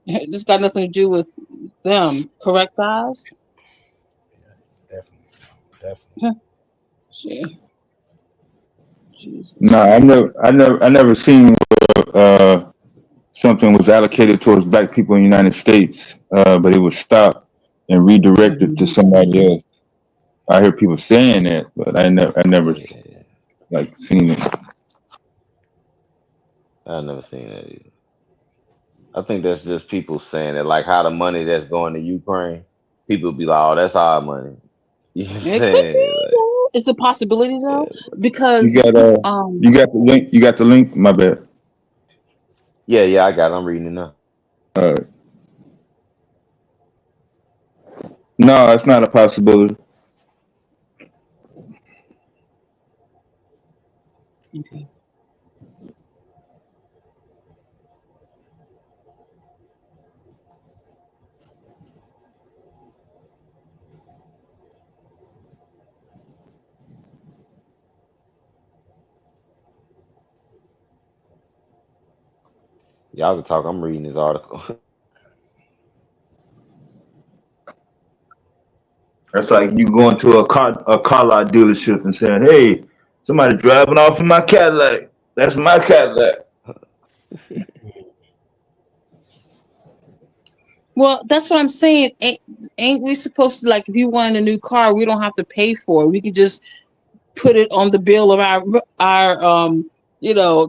this got nothing to do with them, correct, guys? Definitely. See. Jesus. No, I never seen where something was allocated towards black people in the United States, but it was stopped and redirected to somebody else. I hear people saying that, but I never like seen it. I've never seen that either. I think that's just people saying it, like how the money that's going to Ukraine, people be like, "Oh, that's our money." You know what I'm It could be. saying? Like, It's a possibility though, You because got you got the link. You got the link. My bad. yeah, I got it. I'm reading it now. No, it's not a possibility. okay. Y'all can talk. I'm reading this article. That's like you going to a car lot dealership and saying, "Hey, somebody driving off in my Cadillac. That's my Cadillac." Well, that's what I'm saying. Ain't we supposed to, like, if you want a new car, we don't have to pay for it. We can just put it on the bill of our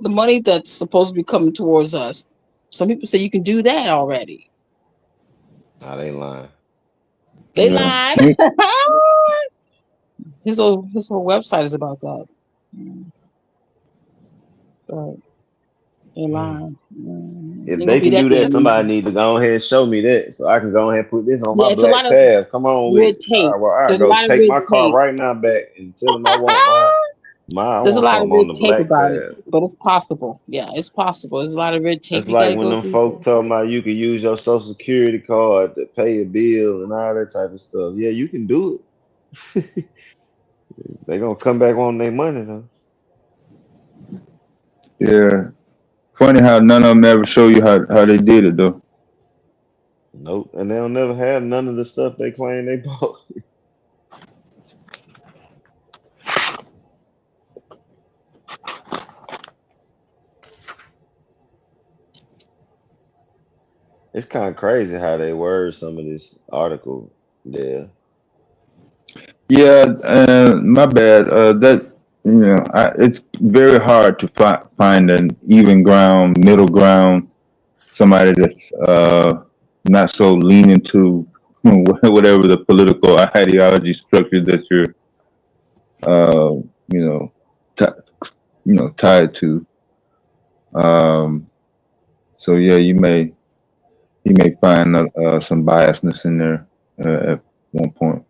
the money that's supposed to be coming towards us. Some people say you can do that already. Nah, they lying. They Yeah. lied. His whole website is about that. But they lied. If Ain't gonna they be can do that that, damn somebody easy. need to go ahead and show me that, so I can go ahead and put this on Yeah, my it's a black lot of tab. Come on with red it. All tape. right, well, I There's a go lot of take red my car tape. right now back and tell them I want I There's a want lot of something on red the tape black about it, tab. but it's possible. Yeah, it's possible. There's a lot of red tape It's you gotta like when go them through folk told first. me you could use your social security card to pay a bill and all that type of stuff. Yeah, you can do it. They gonna come back on their money though. Yeah. Funny how none of them ever show you how they did it though. Nope, and they'll never have none of the stuff they claim they bought. It's kind of crazy how they word some of this article there. Yeah, my bad. It's very hard to find an even ground, middle ground, somebody that's not so leaning to whatever the political ideology structure that you're, uh, you know, tied to. Um, so yeah, you may find some biasness in there at one point.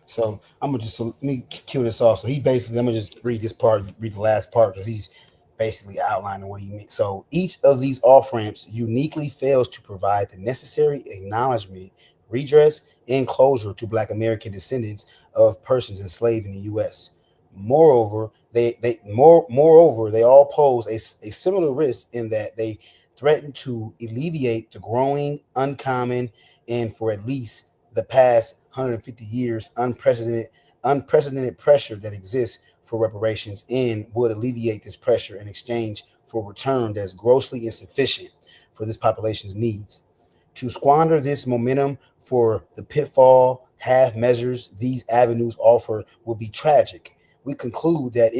So I'm gonna let me cue this off. So he basically, I'm gonna just read this part, read the last part, because he's basically outlining what he means. So each of these off ramps uniquely fails to provide the necessary acknowledgement, redress, and closure to Black American descendants of persons enslaved in the U.S. Moreover, they all pose a similar risk in that they threaten to alleviate the growing, uncommon, and for at least the past 150 years unprecedented pressure that exists for reparations, and would alleviate this pressure in exchange for return that is grossly insufficient for this population's needs. To squander this momentum for the pitfall half measures these avenues offer would be tragic. We concluded that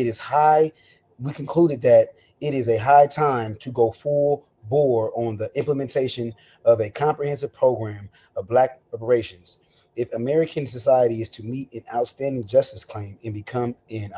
it is a high time to go full bore on the implementation of a comprehensive program of Black reparations. If American society is to meet an outstanding justice claim and become an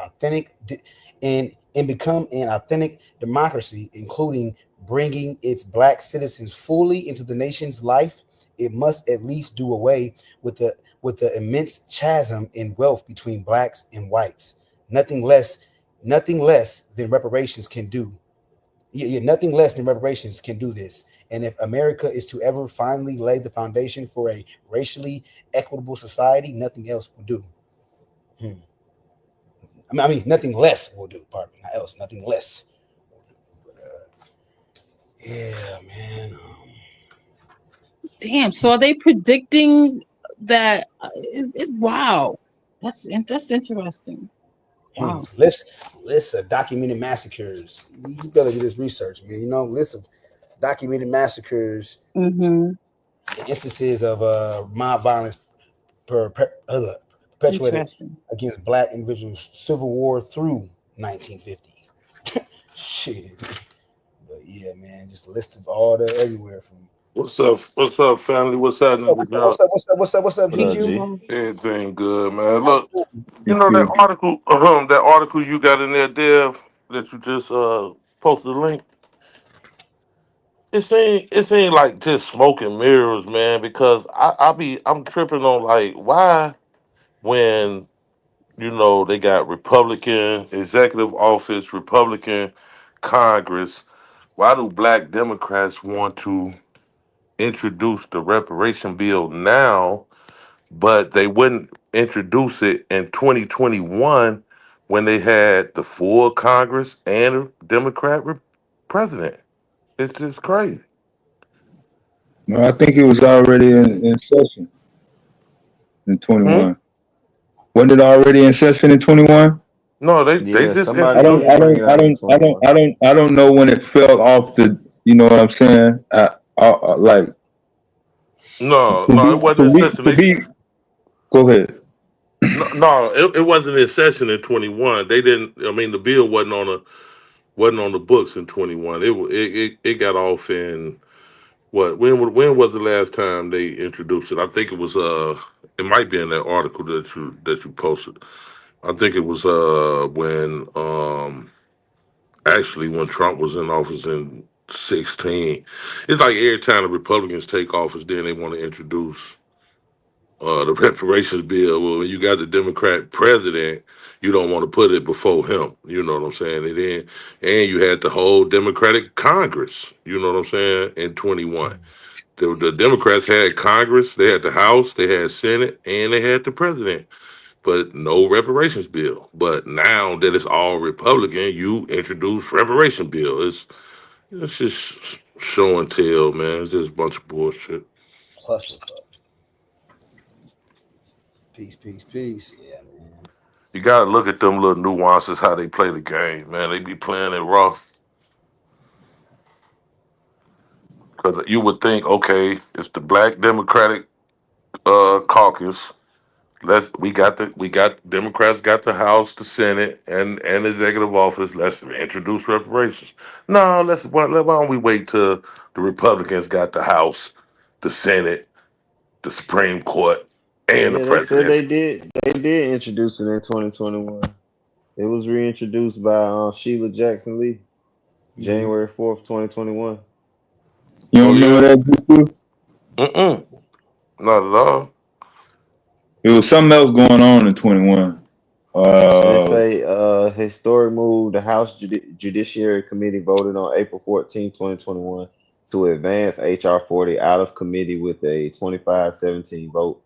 authentic democracy, including bringing its Black citizens fully into the nation's life, it must at least do away with the immense chasm in wealth between Blacks and whites. Nothing less than reparations can do. Nothing less than reparations can do this. And if America is to ever finally lay the foundation for a racially equitable society, nothing else will do. I mean, nothing less will do. Pardon me, not else. Nothing less. But, yeah, man. Damn. So are they predicting that? Wow, that's interesting. Wow. List of documented massacres. You better do this research, man. You know, list of documented massacres, instances of mob violence perpetuated against Black individuals, Civil War through 1950. Shit. But yeah, man, just a list of all the everywhere from. What's up, family? What's happening with y'all? What's up, GQ? Everything good, man. Look, you know that article you got in there, Dev, that you just posted a link. It ain't like just smoke and mirrors, man. Because I'm tripping on like why when they got Republican executive office, Republican Congress, why do Black Democrats want to introduce the reparation bill now, but they wouldn't introduce it in 2021 when they had the full Congress and a Democrat president? It's just crazy. No, I think it was already in session in 21. Wasn't it already in session in 21? No, they just I don't know when it fell off the. You know what I'm saying? Like. No, it wasn't in session. Go ahead. No, it wasn't in session in 21. They didn't. I mean, the bill wasn't on the books in 21. It got off in what? When was the last time they introduced it? I think it was it might be in that article that you posted. I think it was when Trump was in office in 16. It's like every time the Republicans take office, then they want to introduce the reparations bill. Well, when you got the Democrat president, you don't want to put it before him. You know what I'm saying? And you had the whole Democratic Congress. You know what I'm saying? In 21, the Democrats had Congress, they had the House, they had Senate, and they had the president. But no reparations bill. But now that it's all Republican, you introduce reparation bill. It's just show and tell, man. It's just a bunch of bullshit. Peace. Yeah, man. You gotta look at them little nuances, how they play the game, man. They be playing it rough. Because you would think, okay, it's the Black Democratic caucus. We got Democrats got the House, the Senate, and executive office. Let's introduce reparations. No, why don't we wait till the Republicans got the House, the Senate, the Supreme Court, and the They said presidency? they did introduce it in 2021. It was reintroduced by Sheila Jackson Lee, January 4th, 2021. You don't remember that? Not at all. It was something else going on in 21. They say historic move. The House Judiciary Committee voted on April 14, 2021 to advance H.R. 40 out of committee with a 25-17 vote.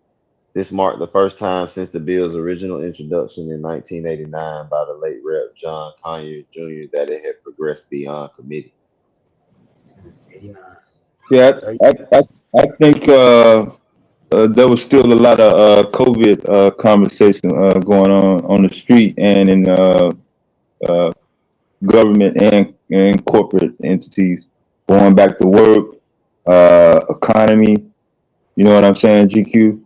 This marked the first time since the bill's original introduction in 1989 by the late Rep. John Conyers Jr. that it had progressed beyond committee. 89. Yeah, I think there was still a lot of COVID conversation going on the street and in government and corporate entities, going back to work, economy. You know what I'm saying, GQ?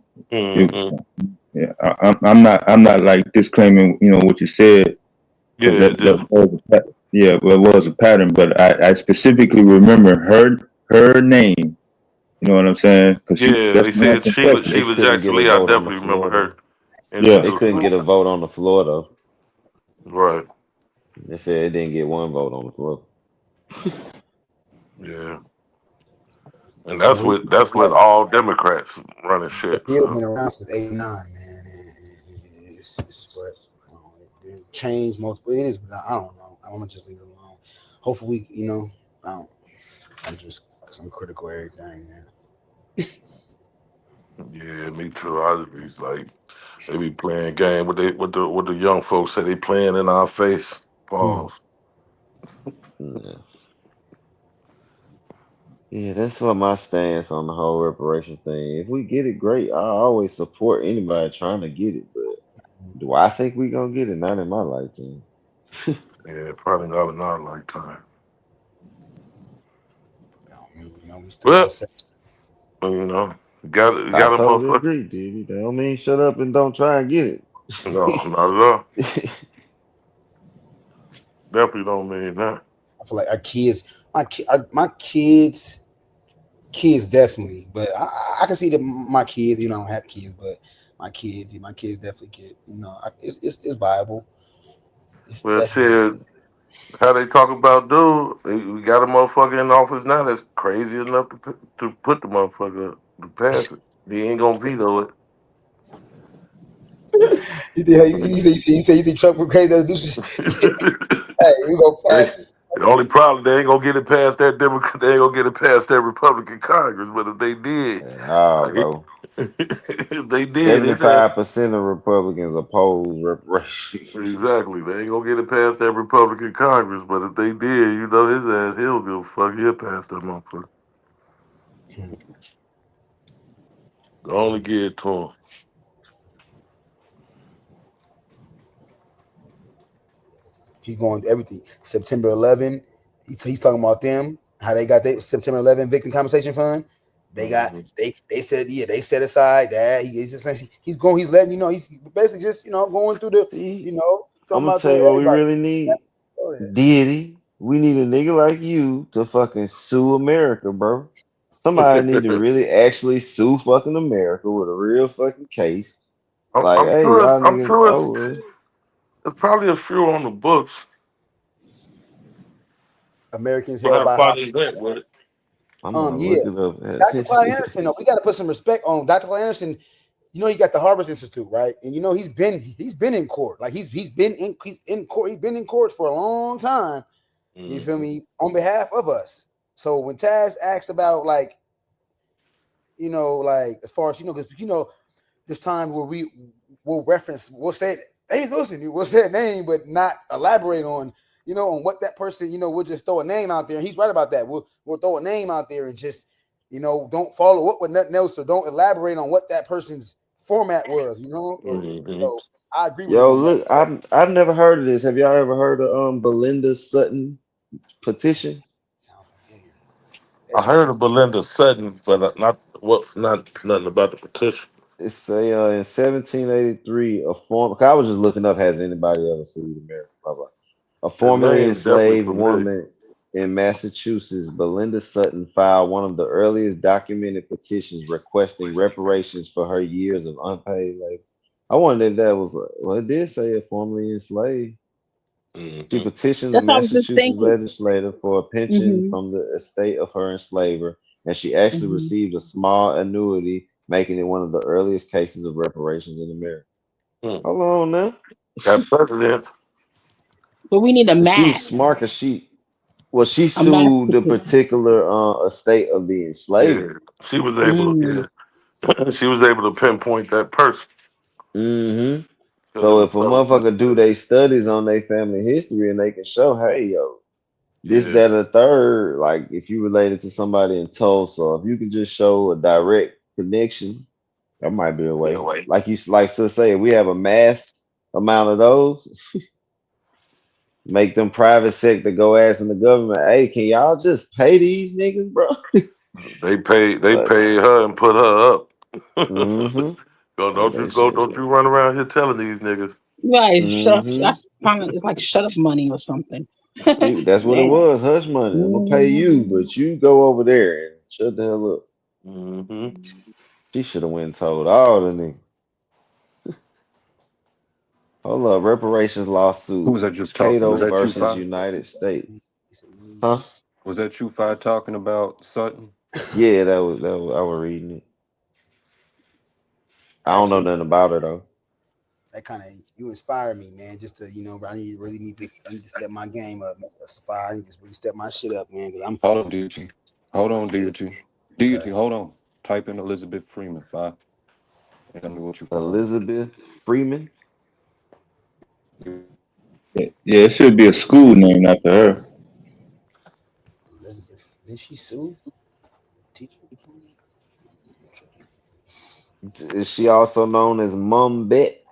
Yeah, I'm not like disclaiming, what you said. It was a pattern, but I specifically remember her name. You know what I'm saying? They said Sheila Jackson Lee. I definitely remember her. Yeah, they couldn't get a vote on the floor though. Right. They said it didn't get one vote on the floor. Yeah. And that's with all Democrats running shit. The bill been around since '89, man. It's what it changed multiple. It is, but I don't know. I'm gonna just leave it alone. Hopefully, I'm just because I'm critical of everything, man. Yeah, me too. I just be like, they be playing game. What the young folks say, they playing in our face. Balls. Yeah, that's what my stance on the whole reparation thing. If we get it, great. I always support anybody trying to get it, but do I think we gonna get it? Not in my lifetime. Yeah, probably not in our lifetime. You know, we still Well, got sex. you know, got a I totally motherfucker. agree, dude. That don't mean shut up and don't try and get it. No, not at all. Definitely don't mean that. I feel like our kids, my kids definitely, but I can see that my kids, you know, I don't have kids, but my kids definitely get, you know, it's viable. It's Well, definitely. shit, how they talk about dude, we got a motherfucker in office now that's crazy enough to put the motherfucker up, to pass it. He ain't gonna veto it. You say you think Trump would crazy to do some shit? Hey, we gonna pass it. The only problem, they ain't gonna get it past that Democrat. They ain't gonna get it past that Republican Congress. But if they did, Nah, bro. if they did, 75% of Republicans oppose reparation. exactly. They ain't gonna get it past that Republican Congress. But if they did, you know, his ass, he'll give a fuck. He'll pass that motherfucker. Only give it to him. He's going to everything. September 11. He's talking about them, how they got their September 11 victim compensation fund. They got they said they set aside that he's going, he's letting you know, he's basically just, you know, going through the, you know, I'm talking gonna about tell you what we everybody. really need. Diddy, we need a nigga like you to fucking sue America, bro. Somebody need to really actually sue fucking America with a real fucking case. Like, hey, y'all niggas over. It's probably a few on the books. Americans We'll held have to by find the event with it. I'm gonna yeah. look it up. Dr. Clyde Anderson, though, we got to put some respect on Dr. Clyde Anderson. You know, he got the Harvard Institute, right? And you know, he's been in court. Like he's been in court. He's been in court for a long time. You feel me? On behalf of us. So when Taz asked about, like, you know, like as far as, you know, because, you know, this time where we'll say, hey, listen, we'll say a name, but not elaborate on, you know, on what that person, you know, we'll just throw a name out there. And he's right about that. We'll throw a name out there and just, you know, don't follow up with nothing else, or don't elaborate on what that person's format was, you know. So I agree with him Yo, on look, that. I've never heard of this. Have y'all ever heard of Belinda Sutton petition? I heard of Belinda Sutton, but not nothing about the petition. It's a in 1783, a form. I was just looking up, has anybody ever sued America? Blah, blah. A The formerly name's definitely enslaved familiar. woman in Massachusetts, Belinda Sutton, filed one of the earliest documented petitions requesting reparations for her years of unpaid labor. I wonder if that was, well, it did say a formerly enslaved. She petitioned the That's what I was just Massachusetts thinking. legislature for a pension from the estate of her enslaver, and she actually received a small annuity, making it one of the earliest cases of reparations in America. Hold on now. Got president. But we need a She was mass. smart because she A mass sued the petition. particular estate of the enslaver. Yeah, she was able. Yeah, she was able to pinpoint that person. Mm-hmm. 'Cause it So was if a so. motherfucker do their studies on their family history and they can show, hey yo, this, Yeah. that, or the third, like if you related to somebody in Tulsa, if you can just show a direct connection, that might be a way. Like you like to say, we have a mass amount of those. Make them private sector go asking the government, hey, can y'all just pay these niggas, bro? They paid her and put her up. Mm-hmm. Don't you run around here telling these niggas. Right. Shut. That's kind of, it's like shut up money or something. See, that's what it was, hush money. I'm gonna pay you, but you go over there and shut the hell up. She should have went and told all the niggas. Hold up, reparations lawsuit. Who was that just talking? Cato Was that you, versus Fi? United States. Huh? Was that you, Fi, talking about Sutton? Yeah, that was I was reading it. I don't know nothing about her though. That kind of, you inspire me, man. Just to, you know, I really need this. I need to step my game up, Mr. Safari. I need to really step my shit up, man. Because I'm. Hold on, Deity. Hold on, Deity. Deity, hold on. Type in Elizabeth Freeman, Fi. And tell me what you find. Elizabeth Freeman. Yeah, it should be a school named after her. Elizabeth, did she sue? Is she also known as Mum Bet?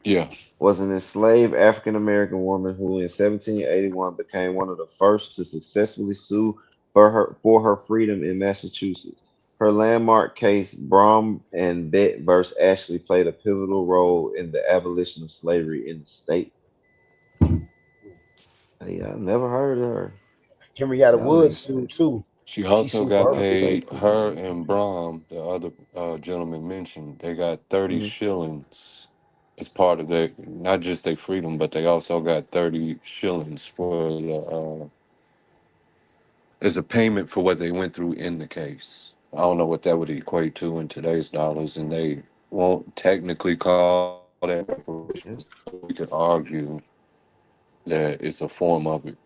Yeah. Was an enslaved African American woman who in 1781 became one of the first to successfully sue for her freedom in Massachusetts. Her landmark case, Brom and Bet versus Ashley, played a pivotal role in the abolition of slavery in the state. Hey, I never heard of her. Henrietta Y'all Woods niggas sued say too. She She also sued for got her. that's paid, faithful. her and Brom, the other gentleman mentioned, they got 30 Mhm. shillings as part of their, not just their freedom, but they also got 30 shillings for the, as a payment for what they went through in the case. I don't know what that would equate to in today's dollars, and they won't technically call that reparations. So we could argue that it's a form of it.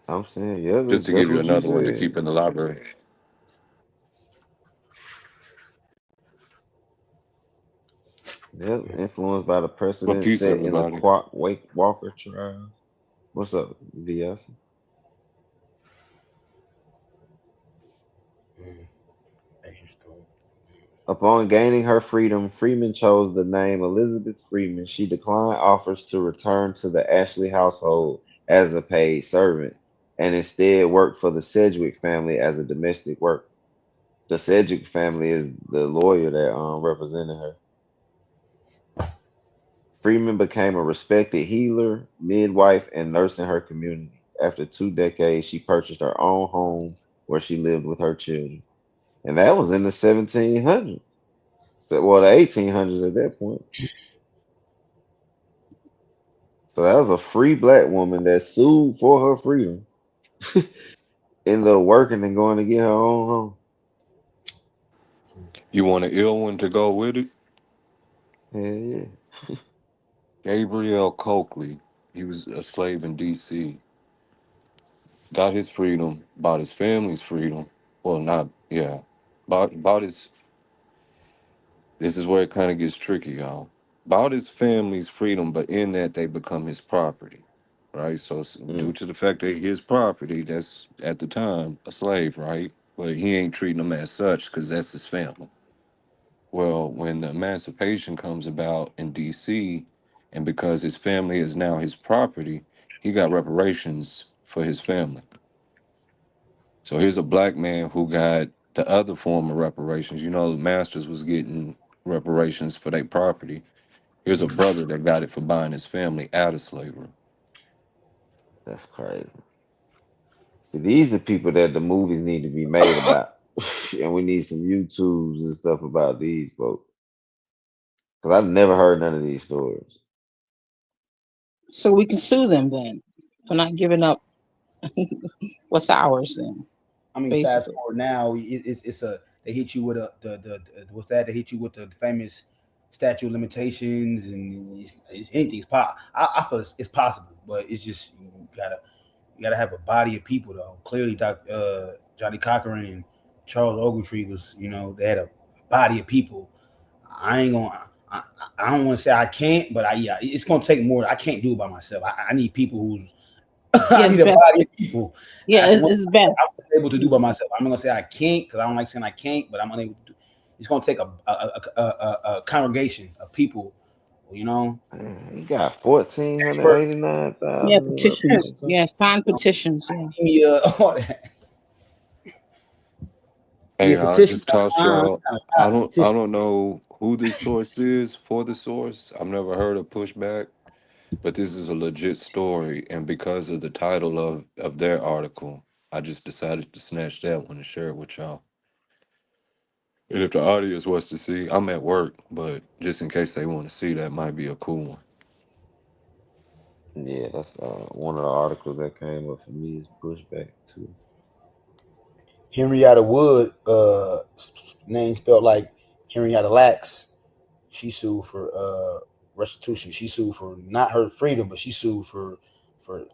I'm saying, yeah, Just that's to give just you what you another one to said. keep in the library. Yep, influenced by the But precedent peace, set in the everybody. Wake Walker trial. What's up, VS? Upon gaining her freedom, Freeman chose the name Elizabeth Freeman. She declined offers to return to the Ashley household as a paid servant and instead worked for the Sedgwick family as a domestic worker. The Sedgwick family is the lawyer that represented her. Freeman became a respected healer, midwife, and nurse in her community. After 2 decades, she purchased her own home where she lived with her children. And that was in the 1700s. So, well, the 1800s at that point. So that was a free black woman that sued for her freedom, ended up working and going to get her own home. You want an ill one to go with it? Hell yeah. Gabriel Coakley, he was a slave in D.C., got his freedom, bought his family's freedom. Well, not, yeah. Bought his, this is where it kind of gets tricky, y'all. Bought his family's freedom, but in that they become his property, right? So due to the fact that his property, that's at the time a slave, right? But he ain't treating them as such because that's his family. Well, when the emancipation comes about in DC, and because his family is now his property, he got reparations for his family. So here's a black man who got the other form of reparations. You know, the masters was getting reparations for their property. Here's a brother that got it for buying his family out of slavery. That's crazy. See, these are the people that the movies need to be made about. And we need some YouTubes and stuff about these folks. Because I've never heard none of these stories. So we can sue them then for not giving up what's ours then. I mean, fast Basically. forward now, it's a they hit you with the what's that? They hit you with the famous statute of limitations, and it's anything's possible. I feel it's possible, but it's just you gotta have a body of people though. Clearly, Johnny Cochran and Charles Ogletree was, they had a body of people. I ain't gonna. I don't want to say I can't, but yeah, it's gonna take more. I can't do it by myself. I need people who's I Yes, need a best. body of people. Yeah, That's one it's thing best. I'm able to do by myself. I'm not gonna say I can't because I don't like saying I can't, but I'm unable to do. It's gonna take a congregation of people, you know. Man, you got 1,489,000 Yeah, petitions. representation. Yeah, sign petitions. Yeah. Yeah, all that. Hey, Yeah, I petition. just tossed y'all. I Petition. don't know who this source is for the source. I've never heard of pushback, but this is a legit story, and because of the title of their article, I just decided to snatch that one and share it with y'all. And if the audience wants to see, I'm at work, but just in case they want to see, that might be a cool one. Yeah, that's one of the articles that came up for me is pushback too. Henrietta Wood, name spelled like Henrietta Lacks. She sued for restitution. She sued for not her freedom, but she sued for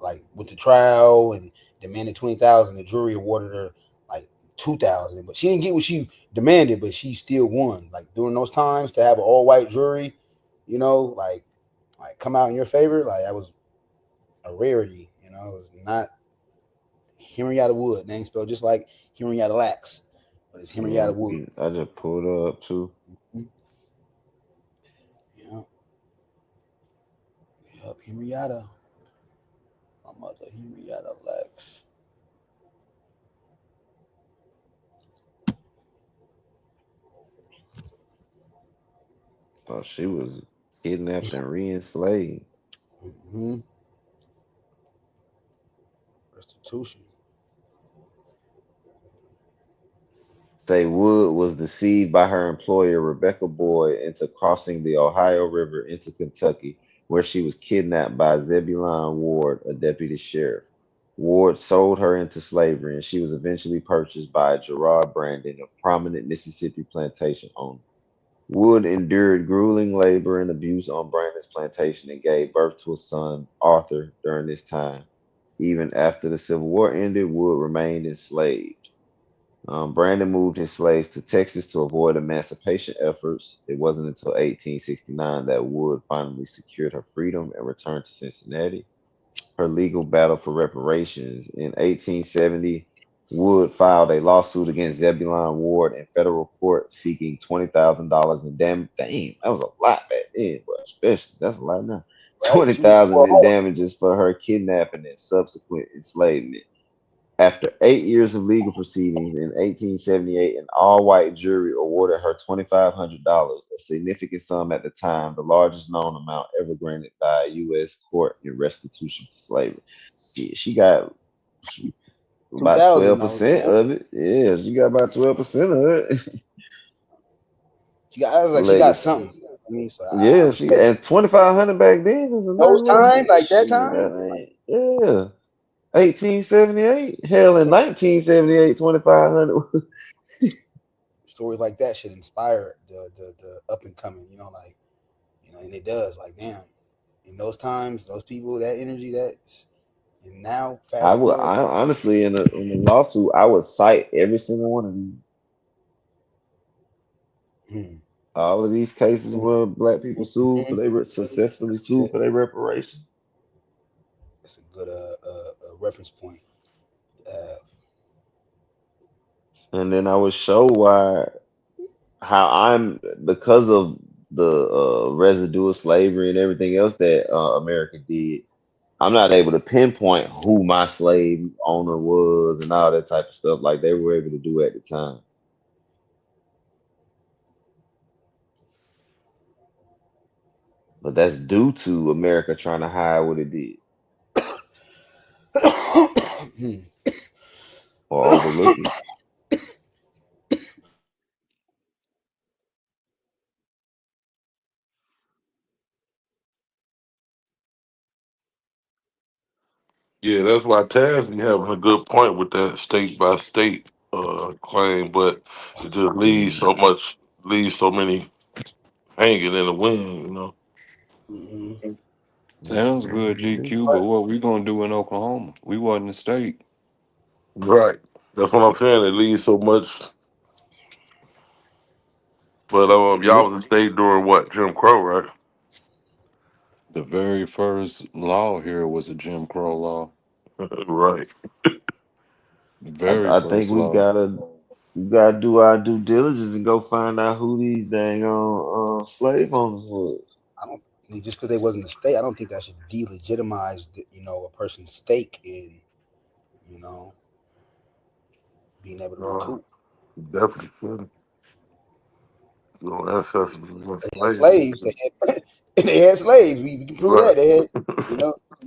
like went to trial and demanded 20,000. The jury awarded her like 2,000, but she didn't get what she demanded, but she still won. Like during those times to have an all white jury, like come out in your favor, like that was a rarity. You know, it's not Henrietta Wood. Name spelled just like Henrietta Lacks, but it's Henrietta Wood. I just pulled her up too. Mm-hmm. Yeah. Yep, Henrietta. My mother, Henrietta Lacks. Oh, she was kidnapped and re-enslaved. Mm-hmm. Restitution. Say Wood was deceived by her employer, Rebecca Boyd, into crossing the Ohio River into Kentucky, where she was kidnapped by Zebulon Ward, a deputy sheriff. Ward sold her into slavery, and she was eventually purchased by Gerard Brandon, a prominent Mississippi plantation owner. Wood endured grueling labor and abuse on Brandon's plantation and gave birth to a son, Arthur, during this time. Even after the Civil War ended, Wood remained enslaved. Brandon moved his slaves to Texas to avoid emancipation efforts. It wasn't until 1869 that Wood finally secured her freedom and returned to Cincinnati. Her legal battle for reparations. In 1870, Wood filed a lawsuit against Zebulon Ward in federal court seeking $20,000 in damage. Damn, that was a lot back then, but especially that's a lot now. Right? She was $20,000 in well, damages for her kidnapping and subsequent enslavement. After 8 years of legal proceedings in 1878, an all-white jury awarded her $2,500, a significant sum at the time, the largest known amount ever granted by a U.S. court in restitution for slavery. She got about 2,000 dollars. 12% of it. Yeah, she got about 12% of it. I was like, she got something. I mean, so I Yeah, she respect and 2,500 back then is a those nice time, like that shit, time. man. Yeah. 1878. Hell, in 1978, 2,500. Stories like that should inspire the up and coming. You know, like and it does. Like, damn, in those times, those people, that energy, and now I fast would, forward. I honestly, in the lawsuit, I would cite every single one of them. All of these cases where black people sued for they successfully sued for their reparation. It's a good reference point. And then I would show how I'm because of the residual slavery and everything else that America did. I'm not able to pinpoint who my slave owner was and all that type of stuff like they were able to do at the time. But that's due to America trying to hide what it did. Or overlook it. Yeah, that's why Taz be having a good point with that state by state claim, but it just leaves so many hanging in the wind, you know. Sounds good, GQ, but what we gonna do in Oklahoma? We wasn't the state. Right. That's what I'm saying. It leaves so much. But y'all was a state during what? Jim Crow, right? The very first law here was a Jim Crow law. Right. The very I think first law. we gotta do our due diligence and go find out who these dang on slave owners was. I don't think just because they wasn't a state, I don't think that should delegitimize a person's stake in being able to recoup. Definitely should. Your ancestors were They had slaves. slaves. They had slaves. We can prove that they had.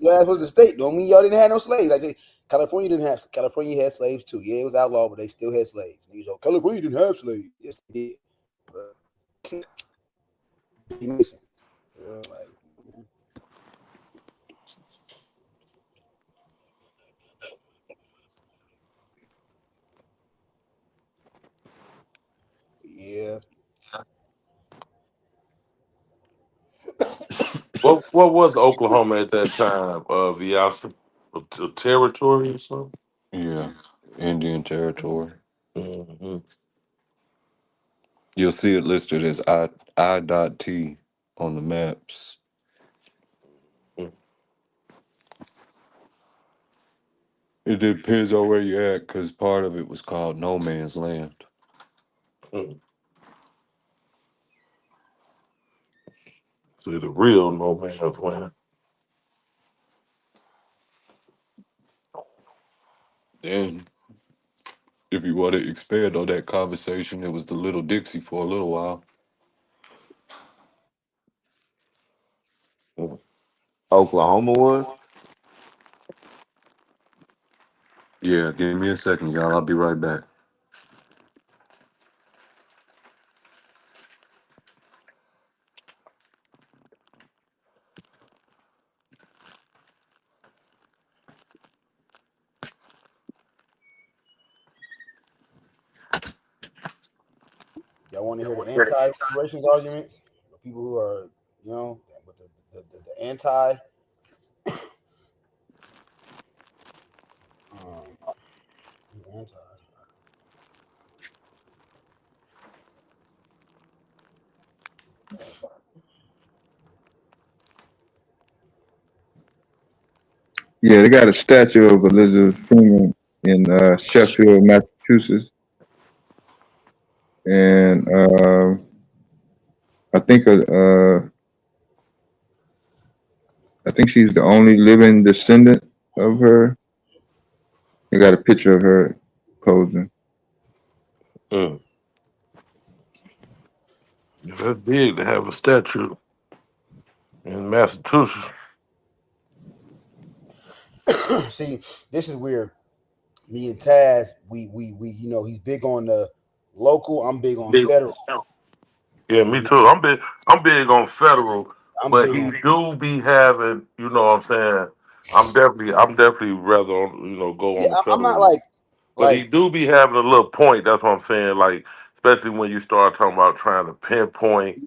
Your ass was the state. Don't mean y'all didn't have no slaves. Like California didn't have. California had slaves too. Yeah, it was outlawed, but they still had slaves. Niggas go, California didn't have slaves. Yes, they did. Yeah. What was Oklahoma at that time? Viasa, a territory or something? Yeah, Indian Territory. Mm-hmm. You'll see it listed as I.T on the maps. It depends on where you're at, because part of it was called no man's land. See, the real no man's land. Then, if you want to expand on that conversation, it was the Little Dixie for a little while. Oklahoma was. Yeah, give me a second, y'all. I'll be right back. Y'all want to hear the anti-reparations arguments? The people who are, with the anti. Anti. Yeah, they got a statue of Elizabeth Freeman in Sheffield, Massachusetts, and I think she's the only living descendant of her. They got a picture of her posing. Yeah, that's big to have a statue in Massachusetts. See, this is where me and Taz, we he's big on the local. I'm big on federal. Yeah, me too. I'm big on federal, I'm but big he on. do be having, you know what I'm saying? I'm definitely rather go Yeah, on the I'm not federal. But he like. do be having a little point. That's what I'm saying. Like, especially when you start talking about trying to pinpoint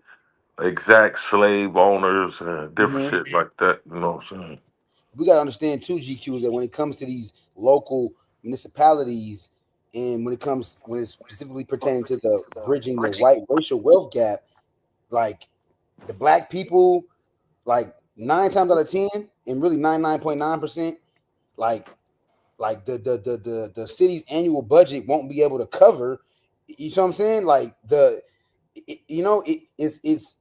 exact slave owners and different shit like that. You know what I'm saying? We got to understand too, GQ, is that when it comes to these local municipalities, and when it's specifically pertaining to the bridging the white racial wealth gap, like the black people, like 9 times out of 10, and really 99.9%, like the city's annual budget won't be able to cover. You know what I'm saying? Like it's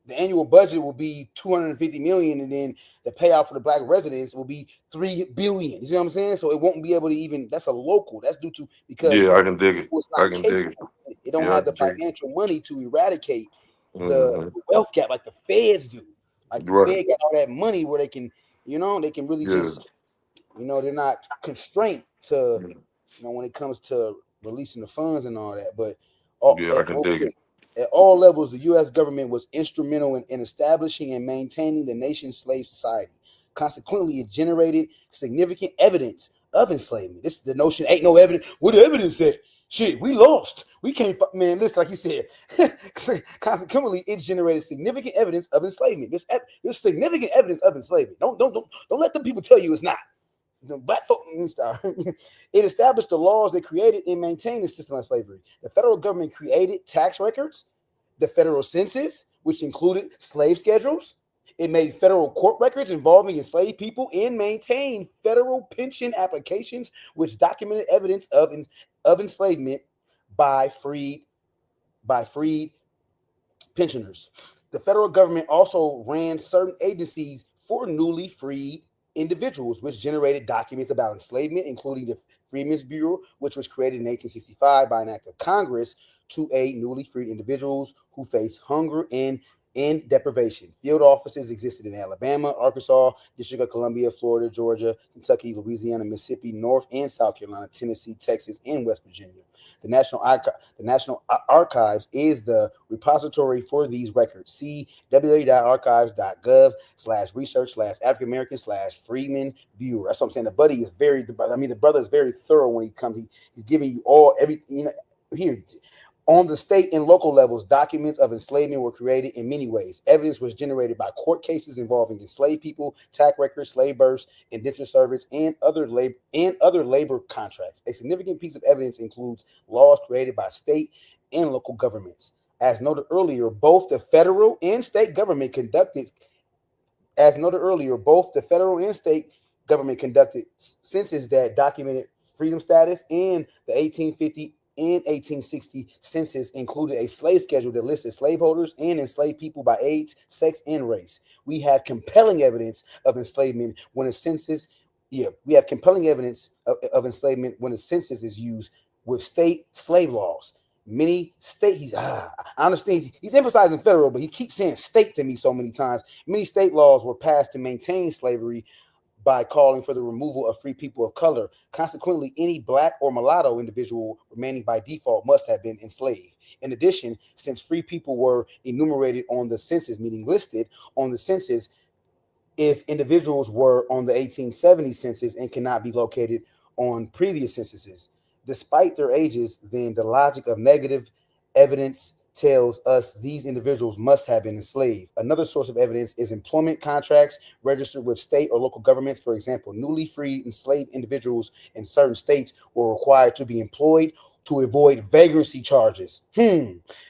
the annual budget will be 250 million, and then the payout for the black residents will be 3 billion. You see what I'm saying? So it won't be able to even. That's a local. That's due to because Yeah, I can dig it. it's I not can dig it. capable. It don't Yeah, I have the can dig it. financial money to eradicate the Mhm. wealth gap like the feds do. Like the Right. Fed got all that money where they can, they can really Yeah. just, they're not constrained to, when it comes to releasing the funds and all that. But Yeah, I can dig it. at all levels, the U.S. government was instrumental in establishing and maintaining the nation's slave society. Consequently, it generated significant evidence of enslavement. This the notion ain't no evidence. What the evidence said? Shit, we lost. We can't. Man, listen, like you said. Consequently, it generated significant evidence of enslavement. There's significant evidence of enslavement. Don't let them people tell you it's not. The black folk, it established the laws that created and maintained the system of slavery. The federal government created tax records, the federal census, which included slave schedules. It made federal court records involving enslaved people and maintained federal pension applications, which documented evidence of enslavement by freed pensioners. The federal government also ran certain agencies for newly freed individuals, which generated documents about enslavement, including the Freedmen's Bureau, which was created in 1865 by an act of Congress to aid newly freed individuals who face hunger and deprivation. Field offices existed in Alabama, Arkansas, District of Columbia, Florida, Georgia, Kentucky, Louisiana, Mississippi, North and South Carolina, Tennessee, Texas, and West Virginia. The National Archives is the repository for these records. See www.archives.gov/research/African American/Freedmen Bureau. That's what I'm saying. The brother is very thorough when he comes. He's giving you everything. Here, on the state and local levels, documents of enslavement were created in many ways. Evidence was generated by court cases involving enslaved people, tax records, slave births, indentured servants, and other labor contracts. A significant piece of evidence includes laws created by state and local governments. As noted earlier, both the federal and state government conducted census that documented freedom status, and the 1850 and 1860 census included a slave schedule that listed slaveholders and enslaved people by age, sex, and race. We have compelling evidence of enslavement when a census, we have compelling evidence of enslavement when a census is used with state slave laws. Many state, I understand he's emphasizing federal, but he keeps saying state to me so many times. Many state laws were passed to maintain slavery by calling for the removal of free people of color. Consequently, any black or mulatto individual remaining by default must have been enslaved. In addition, since free people were enumerated on the census, meaning listed on the census, if individuals were on the 1870 census and cannot be located on previous censuses, despite their ages, then the logic of negative evidence tells us these individuals must have been enslaved. Another source of evidence is employment contracts registered with state or local governments. For example, newly freed enslaved individuals in certain states were required to be employed to avoid vagrancy charges.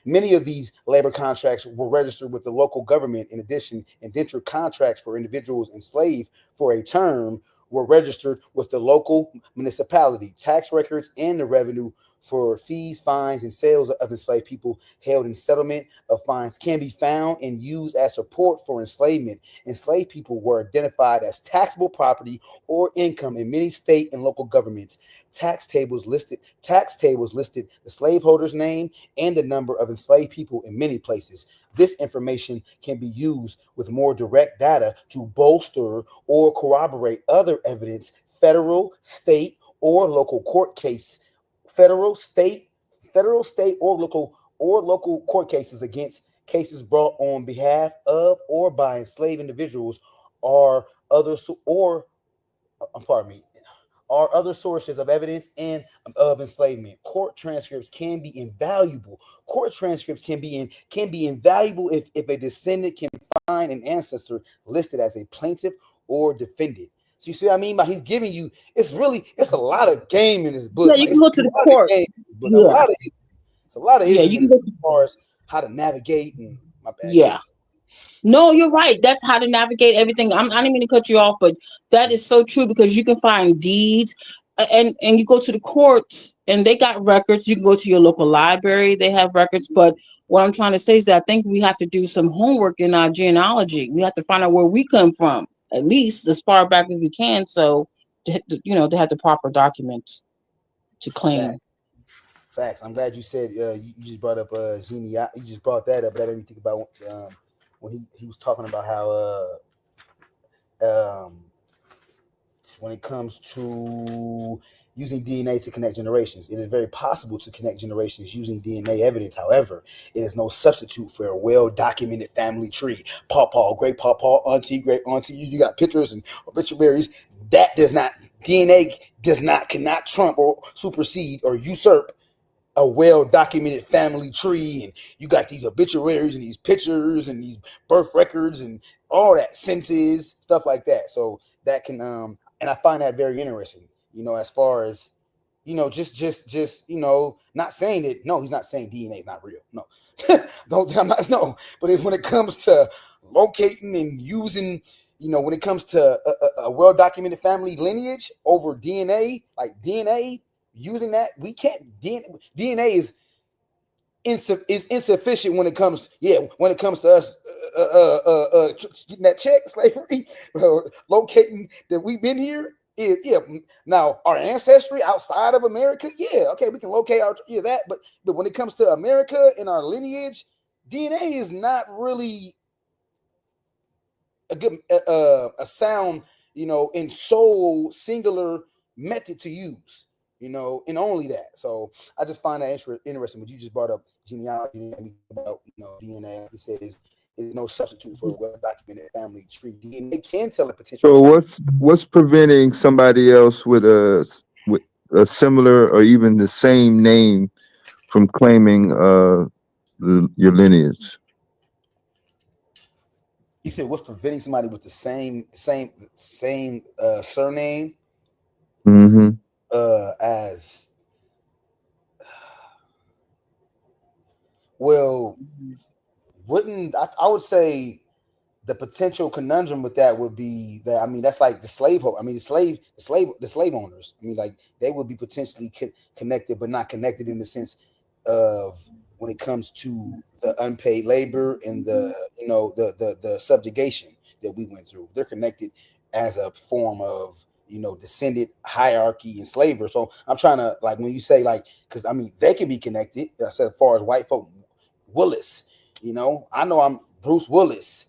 Many of these labor contracts were registered with the local government. In addition, indentured contracts for individuals enslaved for a term were registered with the local municipality. Tax records and the revenue for fees, fines, and sales of enslaved people held in settlement of fines can be found and used as support for enslavement. Enslaved people were identified as taxable property or income in many state and local governments. Tax tables listed the slaveholder's name and the number of enslaved people in many places. This information can be used with more direct data to bolster or corroborate other evidence, federal, state, or local court case, federal, state, or local court cases against cases brought on behalf of or by enslaved individuals or other sources of evidence and of enslavement. Court transcripts can be invaluable. Can be invaluable if a descendant can find an ancestor listed as a plaintiff or defendant. So you see what I mean? By he's giving you, it's a lot of game in this book. Yeah, you can go to the court. But it's a lot of issues you can go as far as how to navigate and my bad. Yeah. No, you're right. That's how to navigate everything. I didn't mean to cut you off, but that is so true because you can find deeds and you go to the courts and they got records. You can go to your local library, they have records. But what I'm trying to say is that I think we have to do some homework in our genealogy. We have to find out where we come from, at least as far back as we can. So, to have the proper documents to claim. Facts. I'm glad you said you just brought up you just brought that up. That made me think about when he was talking about how when it comes to using DNA to connect generations, it is very possible to connect generations using DNA evidence. However, it is no substitute for a well-documented family tree. Pawpaw, great pawpaw, auntie, great auntie. You got pictures and obituaries. DNA cannot trump or supersede or usurp a well-documented family tree, and you got these obituaries and these pictures and these birth records and all that, census, stuff like that. So that can and I find that very interesting, as far as just not saying that. No, he's not saying DNA is not real. No. But when it comes to locating and using, when it comes to a well-documented family lineage over DNA, like DNA, using that, we can't. DNA is insufficient when it comes to us getting that check, slavery, locating that we've been here. Now our ancestry outside of America, okay, we can locate that, but when it comes to America and our lineage, DNA is not really a good a sound, in sole singular method to use. And only that. So I just find that interesting. But you just brought up genealogy about DNA. It says is no substitute for a well-documented family tree. DNA can tell a potential. So what's preventing somebody else with a similar or even the same name from claiming your lineage? You said what's preventing somebody with the same surname? Mm-hmm. As well, I would say the potential conundrum with that would be that, I mean, that's like the slave the slave owners. I mean, like they would be potentially connected, but not connected in the sense of when it comes to the unpaid labor and the subjugation that we went through. They're connected as a form of descendant hierarchy and slavery. So I'm trying to, like, when you say, like, because I mean they can be connected. I said, as far as white folk, Willis. I know I'm Bruce Willis.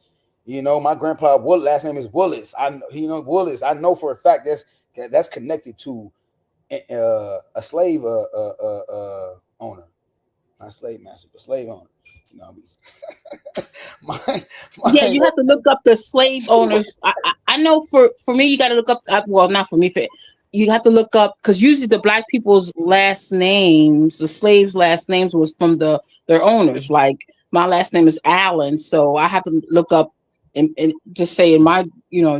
My grandpa last name is Willis. Willis. I know for a fact that's connected to a slave owner, not slave master, but slave owner. Yeah, you have to look up the slave owners. I know for me, you got to look up. Well, not for me. You have to look up, because usually the black people's last names, the slaves' last names, was from their owners. Like my last name is Allen, so I have to look up and just say in my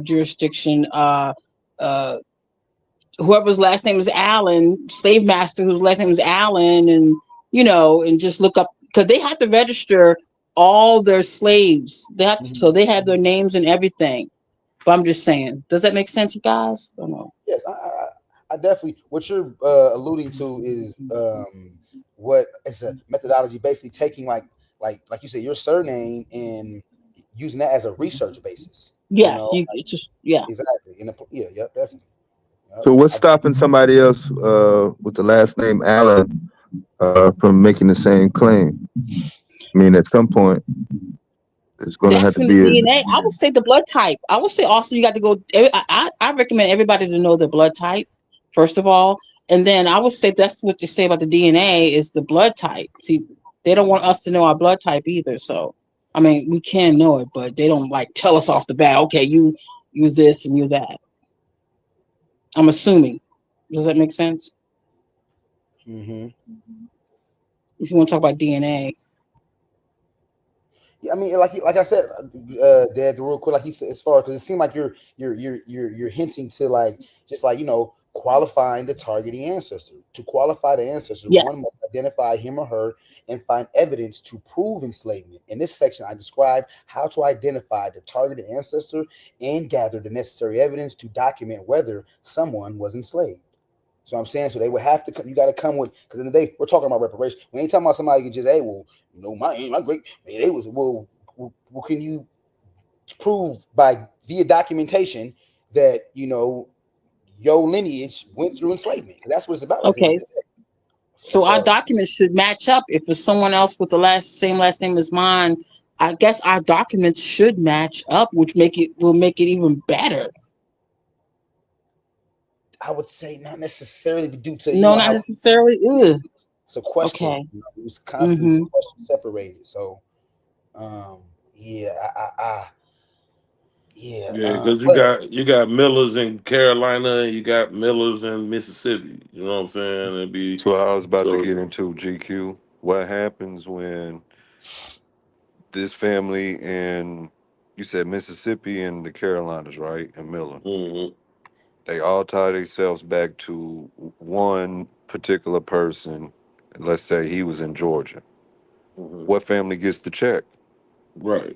jurisdiction, whoever's last name is Allen, slave master whose last name is Allen, and just look up, because they have to register all their slaves. They have to, so they have their names and everything. But I'm just saying, does that make sense, guys? I don't know. Yes, I definitely. What you're alluding to is what is a methodology, basically taking like you said, your surname and using that as a research basis. Yes, it's just exactly. Definitely. So what's stopping somebody else with the last name Allen from making the same claim? I mean, at some point, it's going to have That's to from be the DNA. I would say the blood type. I would say also you got to go. I recommend everybody to know the blood type, first of all. And then I would say that's what they say about the DNA is the blood type. See, they don't want us to know our blood type either. So, I mean, we can know it, but they don't like tell us off the bat, okay, you this and you that. I'm assuming. Does that make sense? Mm-hmm. If you want to talk about DNA. Yeah, I mean, like I said, Dad, real quick, like he said, as far, because it seemed like you're hinting to just qualifying the targeting ancestor. To qualify the ancestor, one must identify him or her and find evidence to prove enslavement. In this section, I describe how to identify the targeted ancestor and gather the necessary evidence to document whether someone was enslaved. So I'm saying, so they would have to come. You got to come with, because in the day we're talking about reparation. We ain't talking about somebody who can just, hey, well, my great, they was, well, can you prove via documentation that your lineage went through enslavement? That's what it's about. Okay. So our documents should match up. If it's someone else with the same last name as mine, I guess our documents should match up, which will make it even better. I would say not necessarily due to not necessarily. It's a question. Okay. It's constantly separated. So, because you got Millers in Carolina and you got Millers in Mississippi. You know what I'm saying? It'd be so I was about to get into GQ. What happens when this family in, you said Mississippi and the Carolinas, right? And Miller. Mm-hmm. They all tie themselves back to one particular person. Let's say he was in Georgia. Mm-hmm. What family gets the check? Right.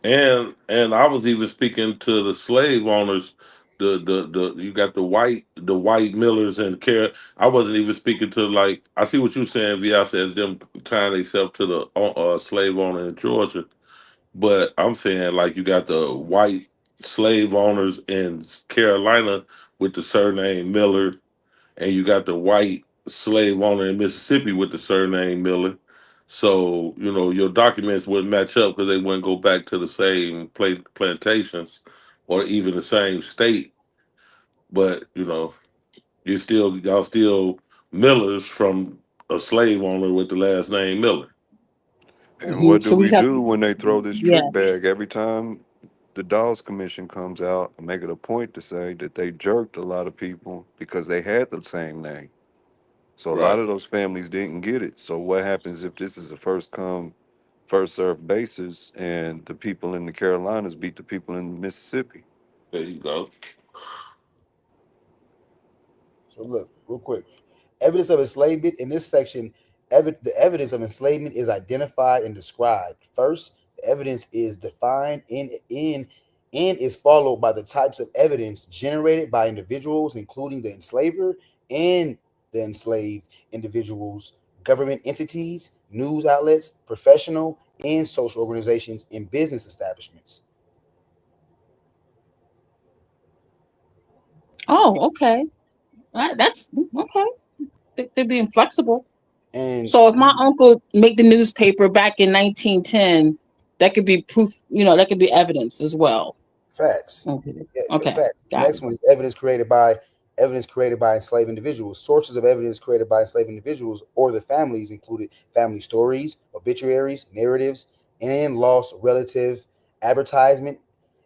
And I was even speaking to the slave owners. The you got the white Millers and care. I wasn't even speaking to, I see what you're saying. VI says them tying themselves to the slave owner in Georgia, but I'm saying you got the white slave owners in Carolina with the surname Miller, and you got the white slave owner in Mississippi with the surname Miller. So, your documents wouldn't match up because they wouldn't go back to the same plantations or even the same state. But, y'all still Millers from a slave owner with the last name Miller. And what do we do when they throw this trick bag? Every time the Dawes Commission comes out, I make it a point to say that they jerked a lot of people because they had the same name. So a lot of those families didn't get it. So what happens if this is a first come, first served basis and the people in the Carolinas beat the people in Mississippi? There you go. So look, real quick. Evidence of enslavement in this section The evidence of enslavement is identified and described. First, the evidence is defined and is followed by the types of evidence generated by individuals, including the enslaver and the enslaved individuals, government entities, news outlets, professional and social organizations, and business establishments. Oh, okay. That's okay. They're being flexible. And So if my uncle made the newspaper back in 1910, that could be proof. That could be evidence as well. facts. Okay. Yeah, Okay. facts. Got Next it. one is evidence created by enslaved individuals. Sources of evidence created by enslaved individuals or the families included family stories, obituaries, narratives, and lost relative advertisement.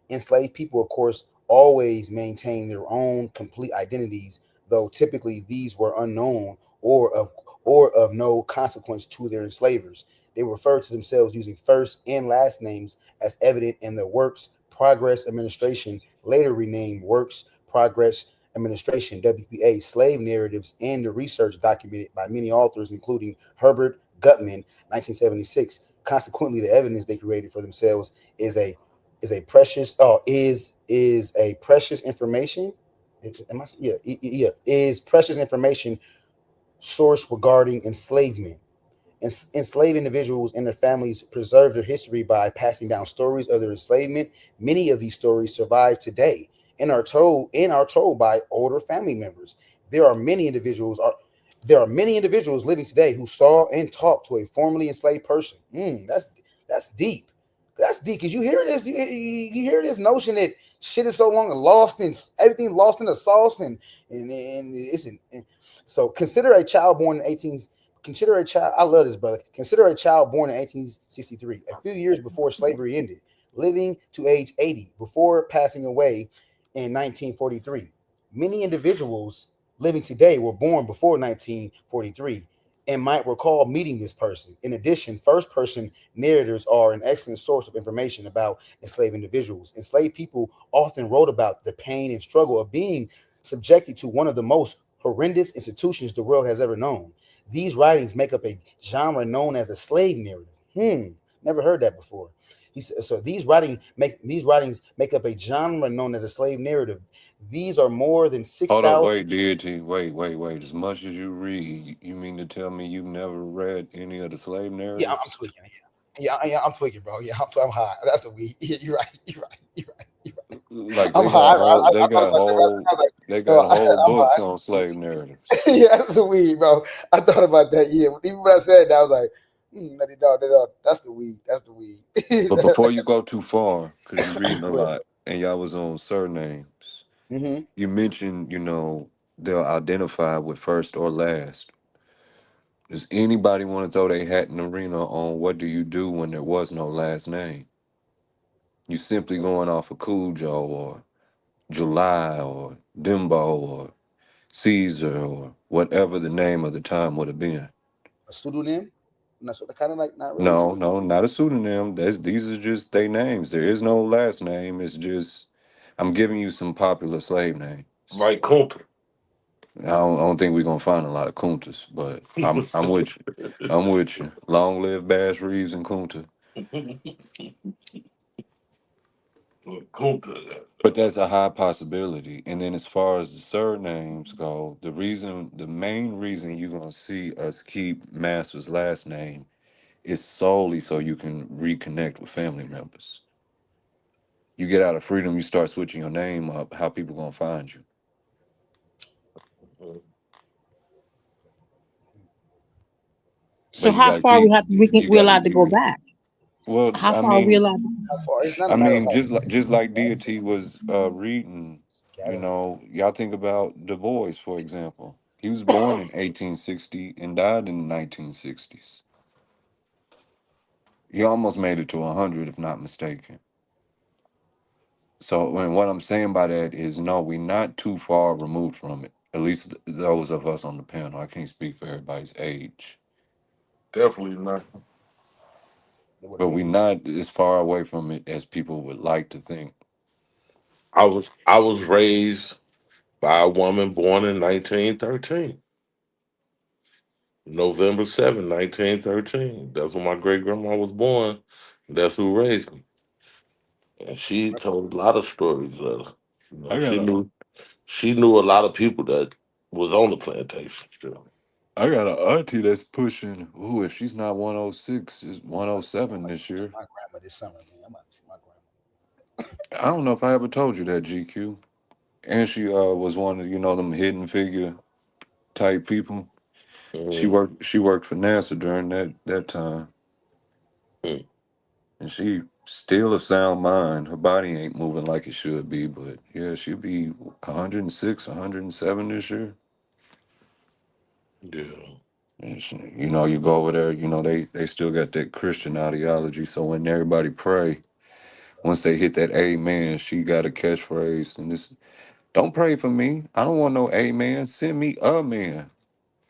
Enslaved people, of course, always maintain their own complete identities, though typically these were unknown or of no consequence to their enslavers. They refer to themselves using first and last names as evident in the Works Progress Administration, later renamed Works Progress Administration (WPA), slave narratives, and the research documented by many authors, including Herbert Gutman, 1976. Consequently, the evidence they created for themselves is a is a precious information. Am I, yeah, yeah, is precious information source regarding enslavement. Enslaved individuals and their families preserve their history by passing down stories of their enslavement. Many of these stories survive today and are told by older family members. There are many individuals are there are many individuals living today who saw and talked to a formerly enslaved person. That's deep. That's deep because you hear this notion that shit is so long and lost and everything lost in the sauce and it's so consider a child born in 18. Consider a child. I love this, brother. Consider a child born in 1863, a few years before slavery ended, living to age 80 before passing away in 1943. Many individuals living today were born before 1943 and might recall meeting this person. In addition, first person narrators are an excellent source of information about enslaved individuals. Enslaved people often wrote about the pain and struggle of being subjected to one of the most horrendous institutions the world has ever known. These writings make up a genre known as a slave narrative. Never heard that before. So these writings make up a genre known as a slave narrative. These are more than six Hold up, thousand. wait, deity, wait. As much as you read, you mean to tell me you've never read any of the slave Yeah, I'm narratives? tweaking. Yeah, I'm tweaking, bro. Yeah, I'm high. That's the weed. Yeah, you're right. You're right. You're right. You're right. Like I'm they high. got I they thought got about that. whole I was like, they no, got whole I'm books high. on slave narratives. Yeah, that's the weed, bro. I thought about that. Yeah, even when I said that, I was like, no, that's the weed. That's the weed. But before you go too far, because you're reading a But lot, and y'all was on surnames, hmm you mentioned, they'll identify with first or last. Does anybody want to throw their hat in the arena on what do you do when there was no last name? You simply going off of Cujo or July or Dimbo or Caesar or whatever the name of the time would have been. a pseudonym, not so kind of like not really No, pseudonym. no, not a pseudonym. These are just their names. There is no last name. It's just I'm giving you some popular slave names. Like Kunta. I don't think we're gonna find a lot of Kuntas, but I'm with you. I'm with you. Long live Bass Reeves and Kunta. Kunta. But that's a high possibility. And then as far as the surnames go, the main reason you're gonna see us keep Master's last name is solely so you can reconnect with family members. You get out of freedom, you start switching your name up, how people gonna find you? So But you how gotta far keep you we gotta allowed to go you back? well, How I far are we mean allowed to How far? It's not a I matter of mean, just like Deity was reading, scattering. y'all think about Du Bois, for example. He was born in 1860 and died in the 1960s. He almost made it to 100, if not mistaken. So what I'm saying by that is, no, we're not too far removed from it. At least those of us on the panel. I can't speak for everybody's age, Definitely not. but we're not as far away from it as people would like to think. I was raised by a woman born in 1913. November 7, 1913. That's when my great grandma was born. That's who raised me. And she told a lot of stories. She knew a lot of people that was on the plantation still. I got an auntie that's pushing. Ooh, if she's not 106, is 107 this year. My grandma this summer, man. I'm about to see my grandma. I don't know if I ever told you that, GQ. And she was one of them hidden figure type people. She worked for NASA during that time. Mm. And she still of sound mind. Her body ain't moving like it should be, but yeah, she'll be 106, 107 this year. Yeah. And you go over there, they still got that Christian ideology. So when everybody pray, once they hit that amen, she got a catchphrase. And this, don't pray for me. I don't want no amen. Send me a man.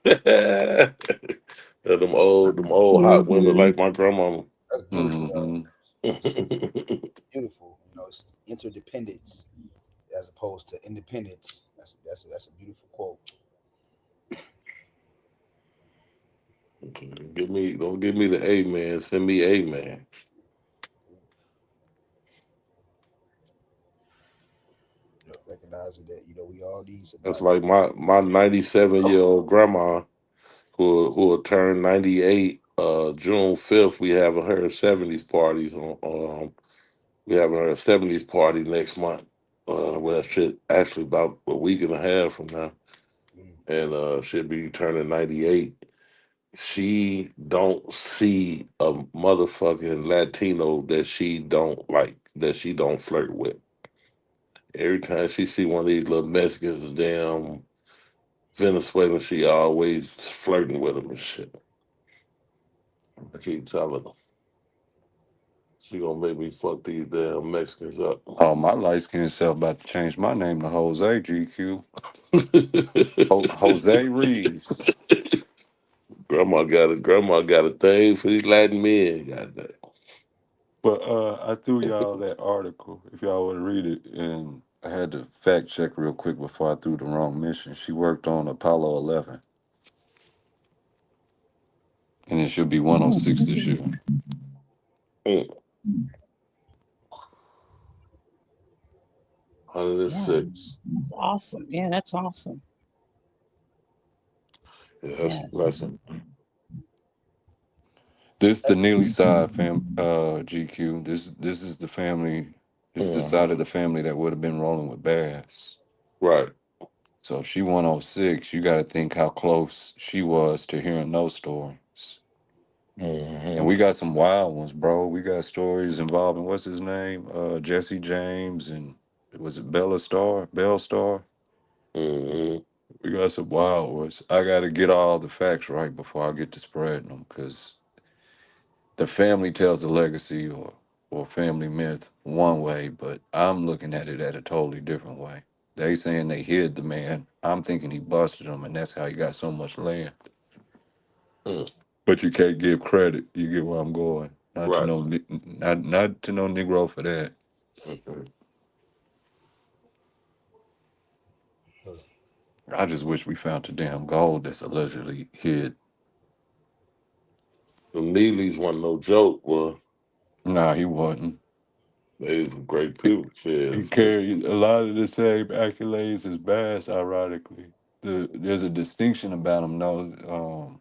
Yeah, them old hot women like my grandmama. That's beautiful. Mm-hmm. Beautiful. It's interdependence as opposed to independence. That's a beautiful quote. Don't give me the amen. Send me amen. Recognizing that we all need somebody. That's like my 97-year-old grandma who will turn 98 June 5th. We having her 70s parties on we having her 70s party next month. Well, shit, actually about a week and a half from now, and she'll be turning 98. She don't see a motherfucking Latino that she don't like, that she don't flirt with. Every time she see one of these little Mexicans, damn Venezuelan, she always flirting with them and shit. I keep telling her. She gonna make me fuck these damn Mexicans up. Oh, my light skinned self about to change my name to Jose, GQ. Jose Reeves. Grandma got a thing for these Latin men. Goddamn. But I threw y'all that article if y'all want to read it, and I had to fact check real quick before I threw the wrong mission. She worked on Apollo 11, and it should be 106 this year. 106. That's awesome. Yeah, that's awesome. Yeah, that's a blessing. This the Neely side GQ. This is the family. It's the side of the family that would have been rolling with Bass. Right. So if she 106, you got to think how close she was to hearing those stories. And we got some wild ones, bro. We got stories involving what's his name, Jesse James, and was it Bellstar? We got some wild ones. I got to get all the facts right before I get to spreading them, because the family tells the legacy or family myth one way, but I'm looking at it at a totally different way. They saying they hid the man. I'm thinking he busted him, and that's how he got so much land. But you can't give credit. You get where I'm going. Not to no Negro for that. I just wish we found the damn gold that's allegedly hid. The Neely's wasn't no joke, boy. Nah, he wasn't. They some great people. He carried a lot of the same accolades as Bass, ironically. There's a distinction about him, though.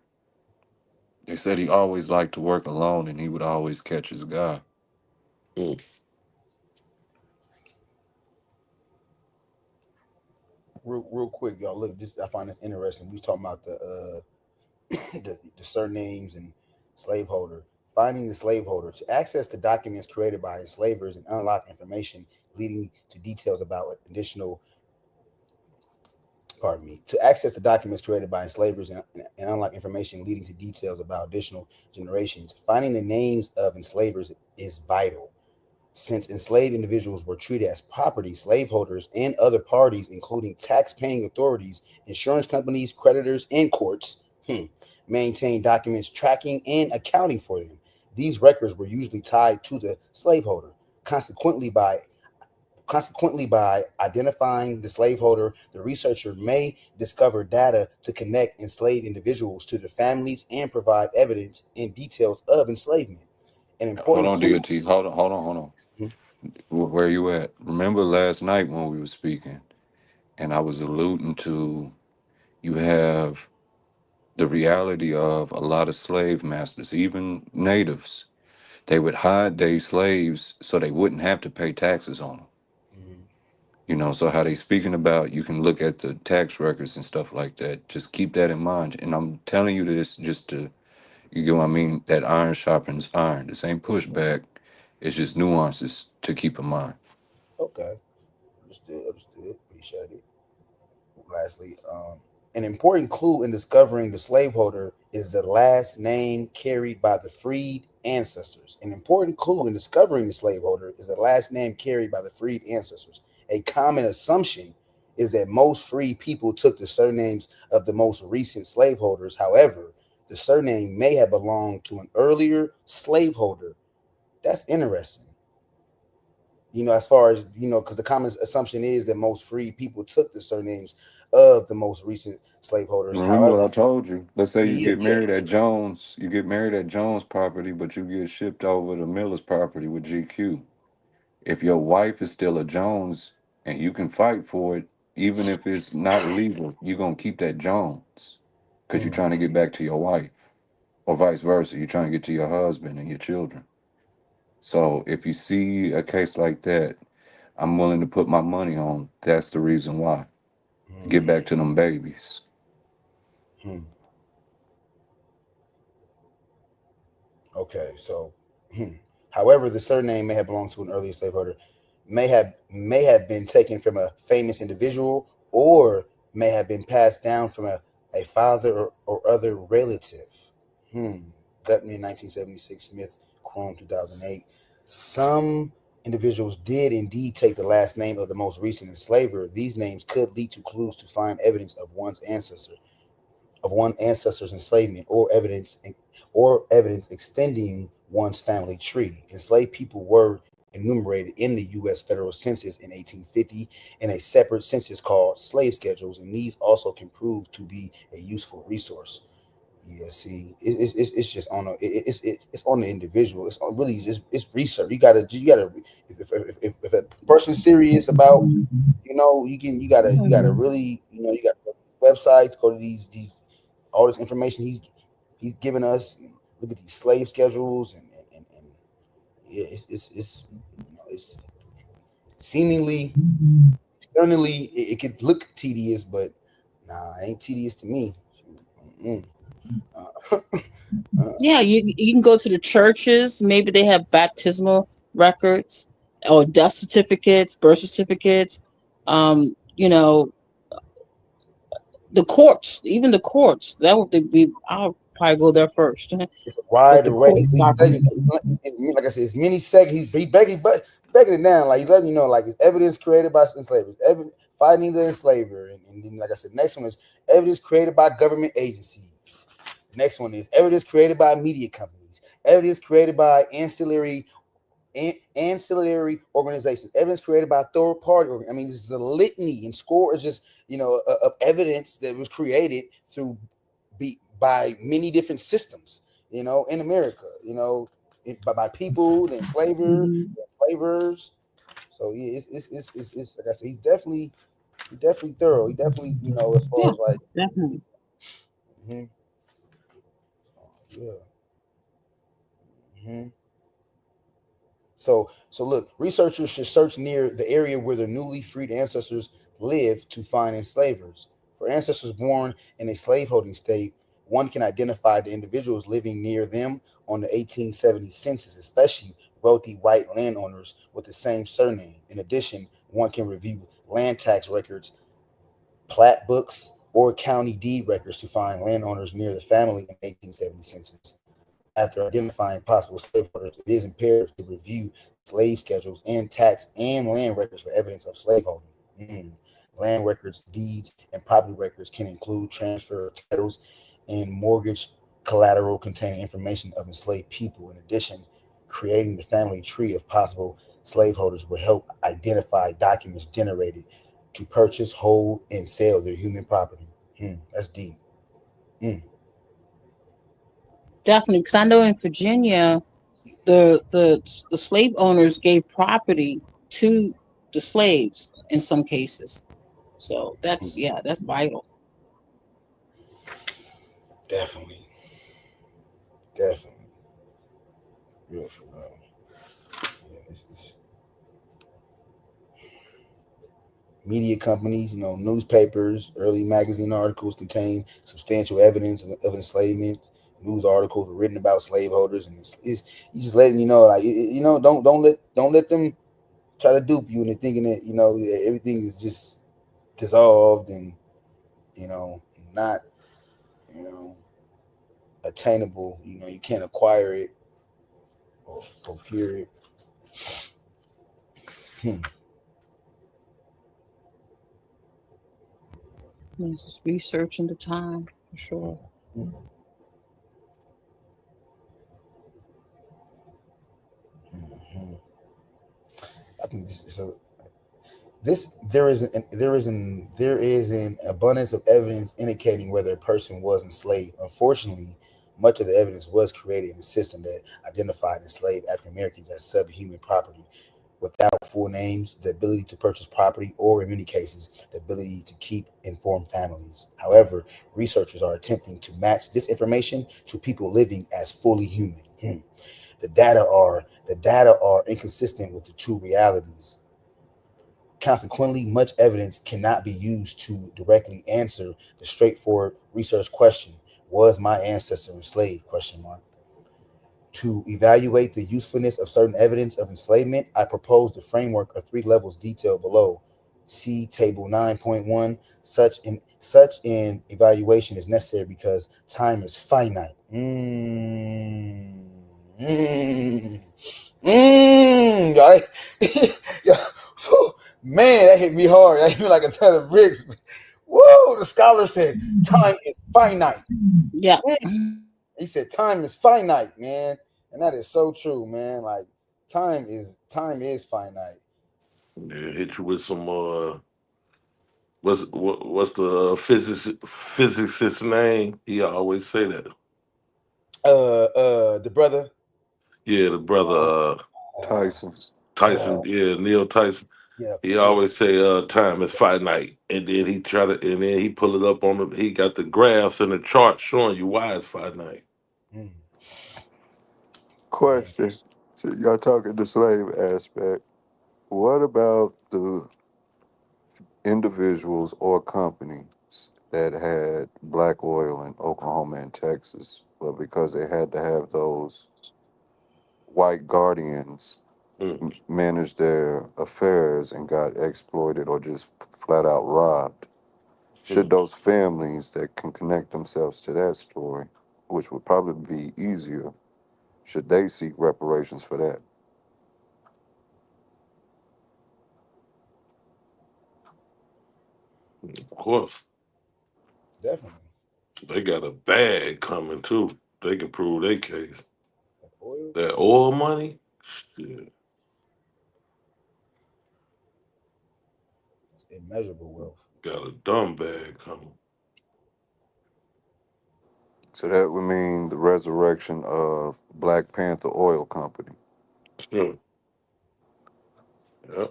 They said he always liked to work alone, and he would always catch his guy. Real quick, y'all. Look, I find this interesting. We was talking about the surnames and slaveholder. Finding the slaveholder to access the documents created by enslavers and unlock information leading to details about additional. Pardon me. To access the documents created by enslavers and unlock information leading to details about additional generations. Finding the names of enslavers is vital. Since enslaved individuals were treated as property, slaveholders and other parties, including tax-paying authorities, insurance companies, creditors, and courts, maintain documents tracking and accounting for them. These records were usually tied to the slaveholder. Consequently, by Consequently, by identifying the slaveholder, the researcher may discover data to connect enslaved individuals to their families and provide evidence and details of enslavement. An Hold important on, clue. DOT. Hold on. Where you at? Remember last night when we were speaking, and I was alluding to you have the reality of a lot of slave masters, even natives. They would hide their slaves so they wouldn't have to pay taxes on them. You know, so how they speaking about, you can look at the tax records and stuff like that. Just keep that in mind. And I'm telling you this just to, you get what I mean? That iron sharpens iron. This ain't pushback. It's just nuances to keep in mind. Okay, understood. Appreciate it. Lastly, an important clue in discovering the slaveholder is the last name carried by the freed ancestors. An important clue in discovering the slaveholder is the last name carried by the freed ancestors. A common assumption is that most free people took the surnames of the most recent slaveholders. However, the surname may have belonged to an earlier slaveholder. That's interesting. As far as because the common assumption is that most free people took the surnames of the most recent slaveholders. Remember what However, I told you? Let's say you yeah, get yeah, married at Jones, property, but you get shipped over to Miller's property with GQ. If your wife is still a Jones and you can fight for it, even if it's not legal, you're gonna keep that Jones because you're trying to get back to your wife, or vice versa. You're trying to get to your husband and your children. So if you see a case like that, I'm willing to put my money on that's the reason why. Get back to them babies. Okay, so however, the surname may have belonged to an earlier slaveholder, may have been taken from a famous individual, or may have been passed down from a father or other relative. Gutman 1976, Smith Chrome 2008. Some individuals did indeed take the last name of the most recent enslaver. These names could lead to clues to find evidence of one ancestor's enslavement, or evidence extending one's family tree. Enslaved people were enumerated in the U.S. federal census in 1850 in a separate census called slave schedules, and these also can prove to be a useful resource. Yeah, see, it's just on it's on the individual. It's on really it's research. You gotta if a person's serious about you gotta really you got websites, go to these all this information he's given us. Look at these slave schedules and yeah, it's seemingly externally it could look tedious, but nah, it ain't tedious to me. Yeah, you can go to the churches. Maybe they have baptismal records or death certificates, birth certificates. You know, the courts, even the courts. That would be. I'll probably go there first. It's a wide The array. court documents. Like I said, it's many segments. He's breaking it down. Like he's letting you know, like it's evidence created by enslavers, fighting the enslaver, and then like I said, next one is evidence created by government agencies. The next one is evidence created by media companies, evidence created by ancillary organizations, evidence created by third party. I mean, this is a litany and score is just of evidence that was created through by many different systems, in America, by people, the enslavers. So yeah, it's like I said, he's definitely thorough. He definitely, as far Yeah, as like, definitely. yeah. So look, researchers should search near the area where the newly freed ancestors lived to find enslavers. For ancestors born in a slaveholding state, one can identify the individuals living near them on the 1870 census, especially wealthy white landowners with the same surname. In addition, one can review land tax records, plat books, or county deed records to find landowners near the family in the 1870 census. After identifying possible slaveholders, it is imperative to review slave schedules and tax and land records for evidence of slaveholding. Land records, deeds, and property records can include transfer titles and mortgage collateral containing information of enslaved people. In addition, creating the family tree of possible Slaveholders were helped identify documents generated to purchase, hold, and sell their human property. That's deep. Definitely, because I know in Virginia, the slave owners gave property to the slaves in some cases. So that's vital. Definitely. Real for real. Yeah, it's media companies, newspapers, early magazine articles contain substantial evidence of enslavement. News articles were written about slaveholders, and it's just letting you know, like don't let them try to dupe you into thinking that everything is just dissolved and not attainable. You can't acquire it or procure it. It's just researching the time for sure. I think there is an abundance of evidence indicating whether a person was enslaved. Unfortunately, much of the evidence was created in a system that identified enslaved African Americans as subhuman property without full names, the ability to purchase property, or in many cases, the ability to keep informed families. However, researchers are attempting to match this information to people living as fully human. The data are inconsistent with the two realities. Consequently, much evidence cannot be used to directly answer the straightforward research question, was my ancestor enslaved? To evaluate the usefulness of certain evidence of enslavement, I propose the framework of 3 levels detailed below. See Table 9.1. Such an evaluation is necessary because time is finite. Man, that hit me hard. That hit me like a ton of bricks. Whoa, the scholar said time is finite. Yeah. He said time is finite, man. And that is so true, man. Like time is finite. Yeah, hit you with some what's the physicist's name? He always say that. The brother. Yeah, the brother Tyson. Yeah, Neil Tyson. Yeah. He always say time is finite. And then he pull it up on he got the graphs and the chart showing you why it's finite. Question. So y'all talking the slave aspect. What about the individuals or companies that had black oil in Oklahoma and Texas, but because they had to have those white guardians manage their affairs and got exploited or just flat out robbed? Should those families that can connect themselves to that story, which would probably be easier, should they seek reparations for that? Of course. Definitely. They got a bag coming too. They can prove their case. Oil? That oil money? Shit. It's immeasurable wealth. Got a dumb bag coming. So that would mean the resurrection of Black Panther Oil Company. Sure. Yeah.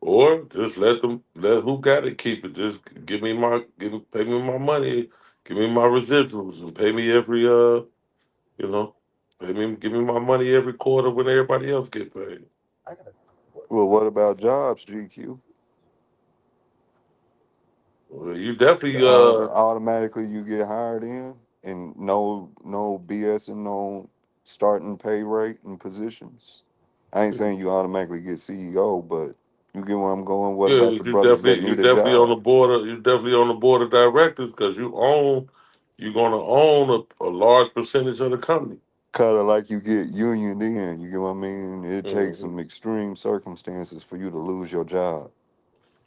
Or just let who got it keep it. Just pay me my money, give me my residuals, and pay me every give me my money every quarter when everybody else get paid. Well, what about jobs, GQ? Well, you definitely automatically you get hired in, and no BS and no starting pay rate and positions. I ain't saying you automatically get CEO, but you get where I'm going. What yeah, about the brothers that need a definitely on job? the board. You definitely on the board of directors because you're gonna own a large percentage of the company. Kind of like you get union in. You get what I mean? It takes some extreme circumstances for you to lose your job.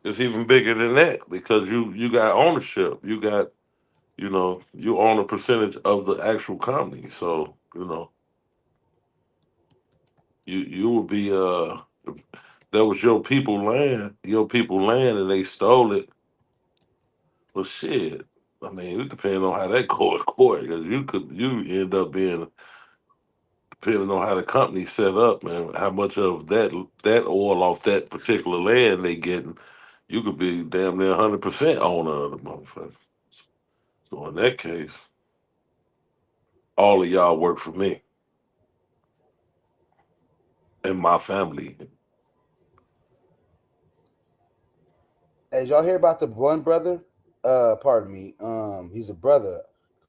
It's even bigger than that because you got ownership. You got you own a percentage of the actual company. So You would be that was your people land, and they stole it. Well, shit. I mean, it depends on how that goes court, because you end up being, depending on how the company set up, man, how much of that oil off that particular land they getting, you could be damn near 100% owner of the motherfucker. So in that case, all of y'all work for me and my family. As y'all hear about the one brother, pardon me, he's a brother.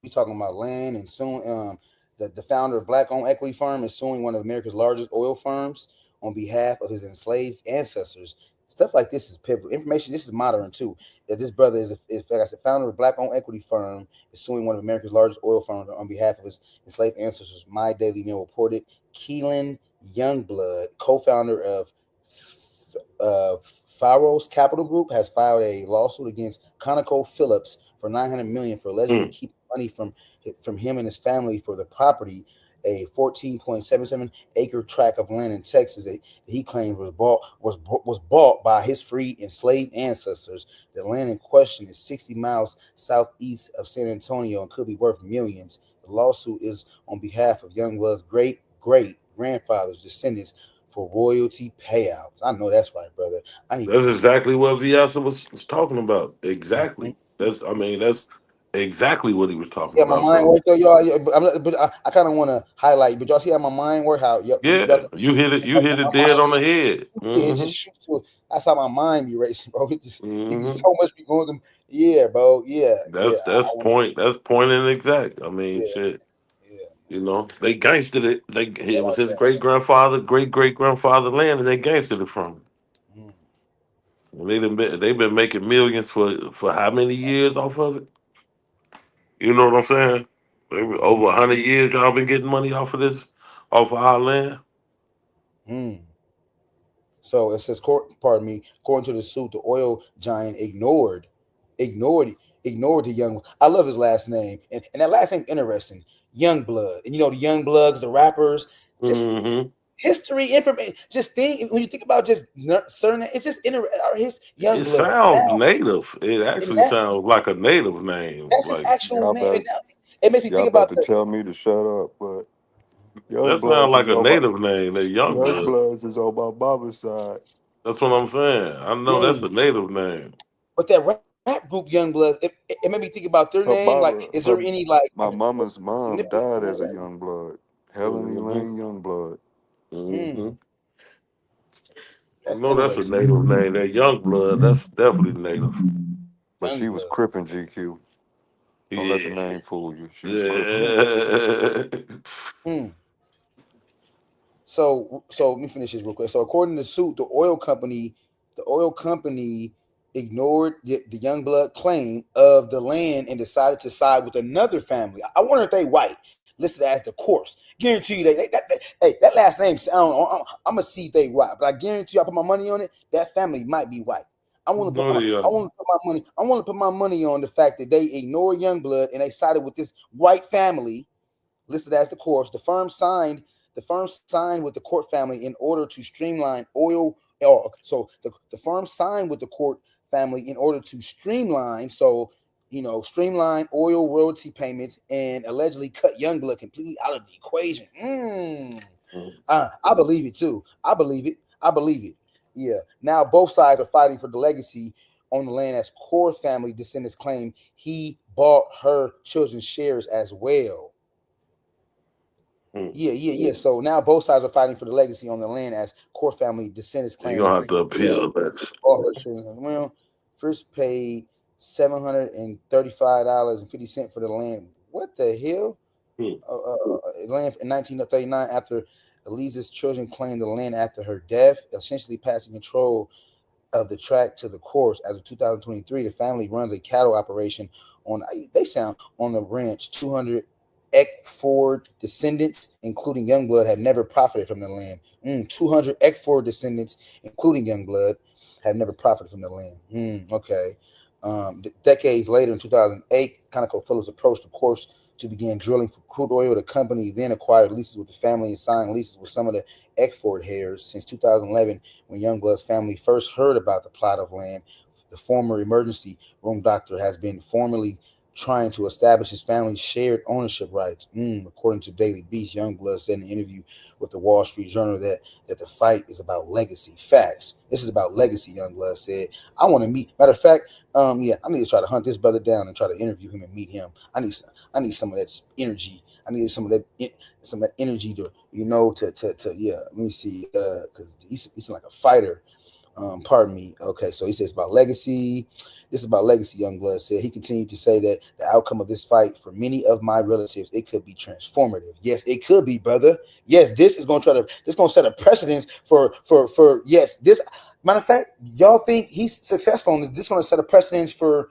We talking about land and soon, the founder of Black-owned equity firm is suing one of America's largest oil firms on behalf of his enslaved ancestors. Stuff like this is pivotal information. This is modern too. That this brother is like I said, founder of Black-owned equity firm is suing one of America's largest oil firms on behalf of his enslaved ancestors. My Daily Mail reported Keelan Youngblood, co-founder of Pharos Capital Group, has filed a lawsuit against ConocoPhillips for $900 million for allegedly keeping money from him and his family for the property, a 14.77 acre tract of land in Texas that he claimed was bought by his free enslaved ancestors. The land in question is 60 miles southeast of San Antonio and could be worth millions. The lawsuit is on behalf of Youngblood's great grandfather's descendants for royalty payouts. I know that's right, brother. That's exactly what Viasa was talking about. Exactly. That's exactly what he was talking Yeah, about. my mind work though, y'all. Yeah, but I kind of want to highlight. But y'all see how my mind work? How you hit it dead on the head. Yeah, it just shoots to it. That's how my mind be racing, bro. It just it be so much be going through. Yeah, bro. Yeah, That's point and exact. I mean, shit. You know, they gangstered it. It was his great grandfather land, and they gangstered it from him. They've been making millions for how many years off of it? You know what I'm saying? Over 100 years, y'all been getting money off of our land. So it says, pardon me, according to the suit, the oil giant ignored the young. I love his last name, and that last name interesting, Youngblood. And you know the Youngbloods, the rappers, just history information. Just think when you think about just certain, it's just his Youngblood. It sounds native. It actually sounds like a native name. That's his actual name. It makes me think about to tell me to shut up, but that sounds like a native name. That Youngblood. Youngbloods is on my mama's side. That's what I'm saying. I know that's a native name. But that rap group Youngbloods, it made me think about their name. Like, is there any like my mama's mom died as a Youngblood? Helen Elaine Youngblood. I know that's a native name. That Youngblood, that's definitely native. But she was Crippin' GQ. Don't let the name fool you. She was Crippin'. So let me finish this real quick. So according to the suit, the oil company ignored the Youngblood claim of the land and decided to side with another family. I wonder if they white, listed as the Corse. Guarantee you that last name. I'm gonna see if they white, but I guarantee you, I put my money on it. That family might be white. I want to put my money on the fact that they ignored Youngblood and they sided with this white family, listed as the Corse. The firm signed with the Court family in order to streamline oil. So the firm signed with the Court family in order to streamline oil royalty payments and allegedly cut Youngblood completely out of the equation. I believe it too. I believe it. Yeah. Now both sides are fighting for the legacy on the land as Core family descendants claim he bought her children's shares as well. Yeah. So now both sides are fighting for the legacy on the land as Core family descendants claim. You don't have to appeal that. Well, first paid $735.50 for the land. What the hell? Land in 1939 after Eliza's children claimed the land after her death, essentially passing control of the tract to the Corse. As of 2023, the family runs a cattle operation on the ranch. 200 Eckford descendants, including Youngblood, have never profited from the land. 200 Eckford descendants, including Youngblood, have never profited from the land. Okay. Decades later, in 2008, ConocoPhillips approached the Corse to begin drilling for crude oil. The company then acquired leases with the family and signed leases with some of the Eckford heirs. Since 2011, when Youngblood's family first heard about the plot of land, the former emergency room doctor has been formally trying to establish his family's shared ownership rights. According to Daily Beast, Youngblood said in an interview with the Wall Street Journal that the fight is about legacy. Facts. This is about legacy, Youngblood said. I want to meet. Matter of fact, I need to try to hunt this brother down and try to interview him and meet him. I need some of that energy. I need some of that energy to let me see, because he's like a fighter. Pardon me. Okay, so he says about legacy. This is about legacy, Youngblood said. He continued to say that the outcome of this fight for many of my relatives, it could be transformative. Yes, it could be, brother. Yes, this is going to set a precedence for yes, this. Matter of fact, y'all think he's successful in this? This is going to set a precedence for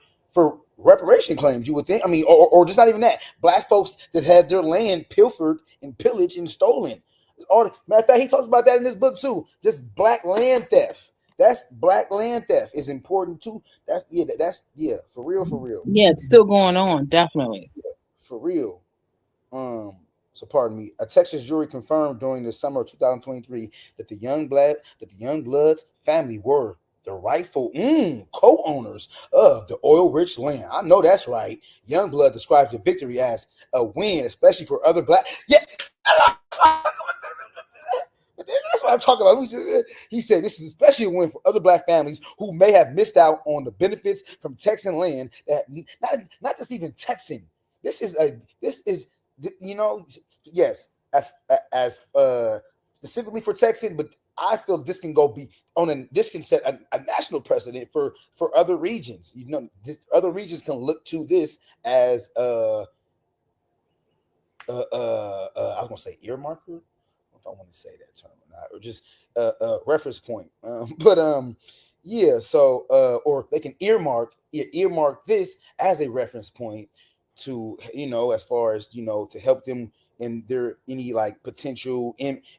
reparation claims, you would think. I mean, or just not even that. Black folks that had their land pilfered and pillaged and stolen. Matter of fact, he talks about that in this book too. Just black land theft. That's black land theft is important too. That's for real. Yeah, it's still going on, definitely. Yeah, for real. So pardon me. A Texas jury confirmed during the summer of 2023 that the Youngbloods family were the rightful co-owners of the oil-rich land. I know that's right. Youngblood describes the victory as a win, especially for other black. Yeah. That's what I'm talking about. He said this is especially a win for other black families who may have missed out on the benefits from Texan land that not just even Texan. This is yes, as specifically for Texan, but I feel this can this can set a national precedent for other regions. Other regions can look to this as I was gonna say earmarker. I want to say that term or not, or just a reference point. Or they can earmark this as a reference point to, as far as, to help them in their any like potential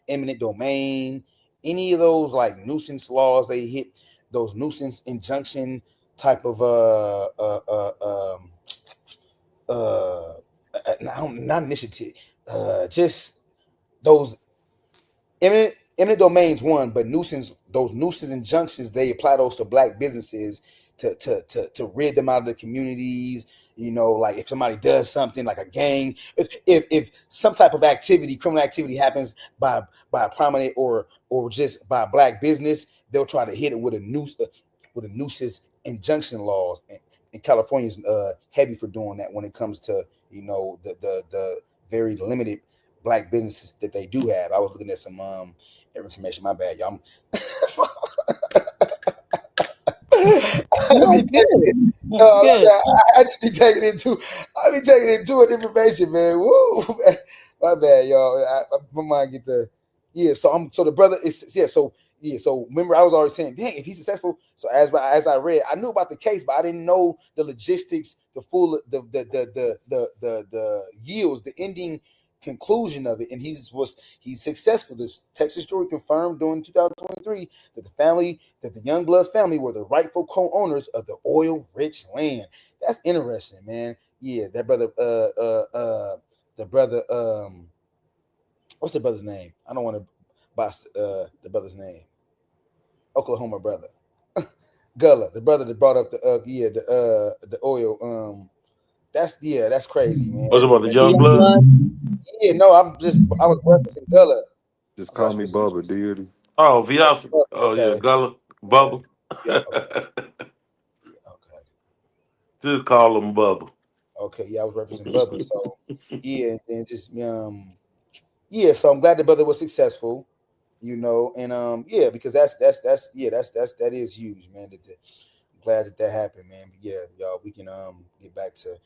eminent domain, any of those like nuisance laws they hit, those nuisance injunction type of not initiative, just those eminent domains one, but those nuisance injunctions, they apply those to black businesses to rid them out of the communities. Like if somebody does something like a gang, if some type of criminal activity happens by a prominent or just by a black business, they'll try to hit it with a nuisance injunction laws. And California's heavy for doing that when it comes to the very limited black businesses that they do have. I was looking at some information. My bad, y'all. I be taking into it information, man. Woo, my bad, y'all. My mind get the So the brother is So remember, I was always saying, dang, if he's successful. So as I read, I knew about the case, but I didn't know the logistics, the full the yields, the ending conclusion of it. And he's successful. This Texas jury confirmed during 2023 that the Youngbloods family were the rightful co-owners of the oil-rich land. That's interesting, man. Yeah, that brother. What's the brother's name? I don't want to boss the brother's name. Oklahoma brother. Gullah, the brother that brought up the oil. That's crazy, man. What about the Youngblood? Yeah, no, I was referencing Gullah. Just call me Bubba, deity. Oh, Viasa. Oh, okay. Yeah, Gullah. Bubba. Yeah, okay. Just call him Bubba. Okay, yeah, I was referencing Bubba. So, and just so I'm glad the brother was successful, and because that is huge, man. I'm glad that happened, man. But yeah, y'all, we can get back to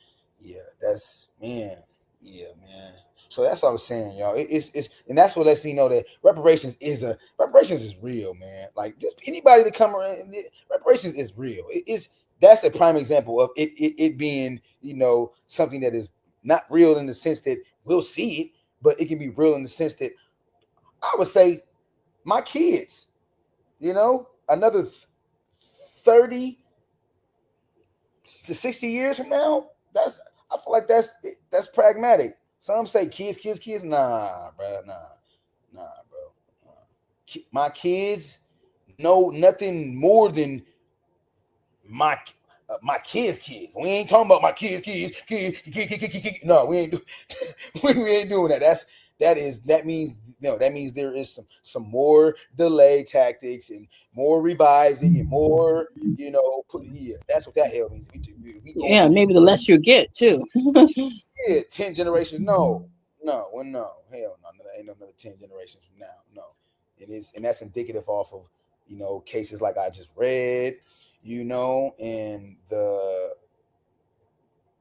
man. So that's what I was saying, y'all. It's and that's what lets me know that reparations is real, man. Like just anybody to come around, reparations is real. That's a prime example of it being, something that is not real in the sense that we'll see it, but it can be real in the sense that I would say my kids, another 30 to 60 years from now, I feel like that's pragmatic. Some say kids. Nah, bro. Nah, bro. My kids know nothing more than my kids. We ain't talking about my kids. No, we ain't we ain't doing that. That means there is some more delay tactics and more revising and more, that's what that hell means. Yeah, maybe the less you get too. 10 generations. No, hell no. Ain't another 10 generations from now. No. It is, and that's indicative off of, cases like I just read, and the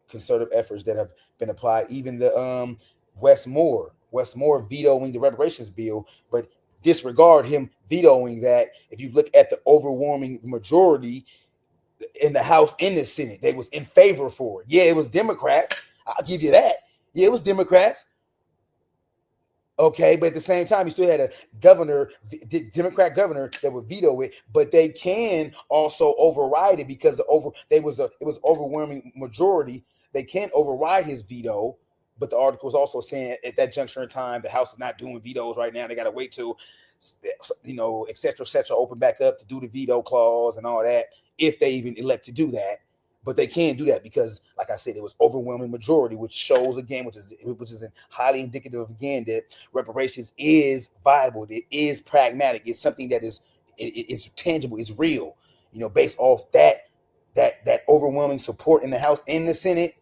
concerted efforts that have been applied, even the Wes Moore vetoing the reparations bill, but disregard him vetoing that. If you look at the overwhelming majority in the House and the Senate, they was in favor for it. Yeah, it was Democrats. I'll give you that. Yeah, it was Democrats. Okay, but at the same time, you still had a Democrat governor that would veto it, but they can also override it because it was overwhelming majority. They can't override his veto, but the article is also saying at that juncture in time, the House is not doing vetoes right now. They got to wait till, et cetera, open back up to do the veto clause and all that, if they even elect to do that. But they can't do that because, like I said, it was overwhelming majority, which shows again, which is highly indicative of again that reparations is viable, it is pragmatic, it's something that is it's tangible, it's real. Based off that overwhelming support in the House and the Senate,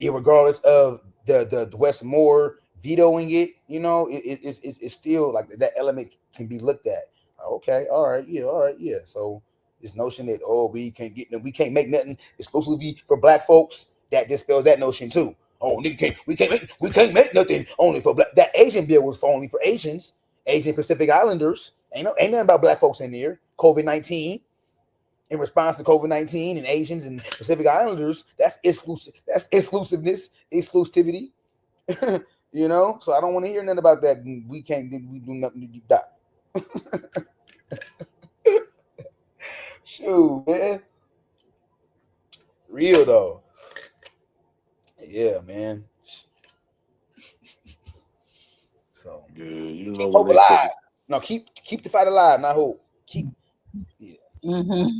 regardless of the Wes Moore vetoing it, it's still like that element can be looked at. Okay, all right, yeah. So this notion that we can't make nothing exclusively for black folks, that dispels that notion too. Oh, nigga, we can't make nothing only for black. That Asian bill was only for Asians, Asian Pacific Islanders. Ain't nothing about black folks in there. COVID-19, in response to COVID-19 and Asians and Pacific Islanders, that's exclusive. That's exclusivity. So I don't want to hear nothing about that. We do nothing to do that. Shoot, man. Real though. Yeah, man. So yeah, keep hope alive. No, keep the fight alive, not hope. Keep Mm-hmm.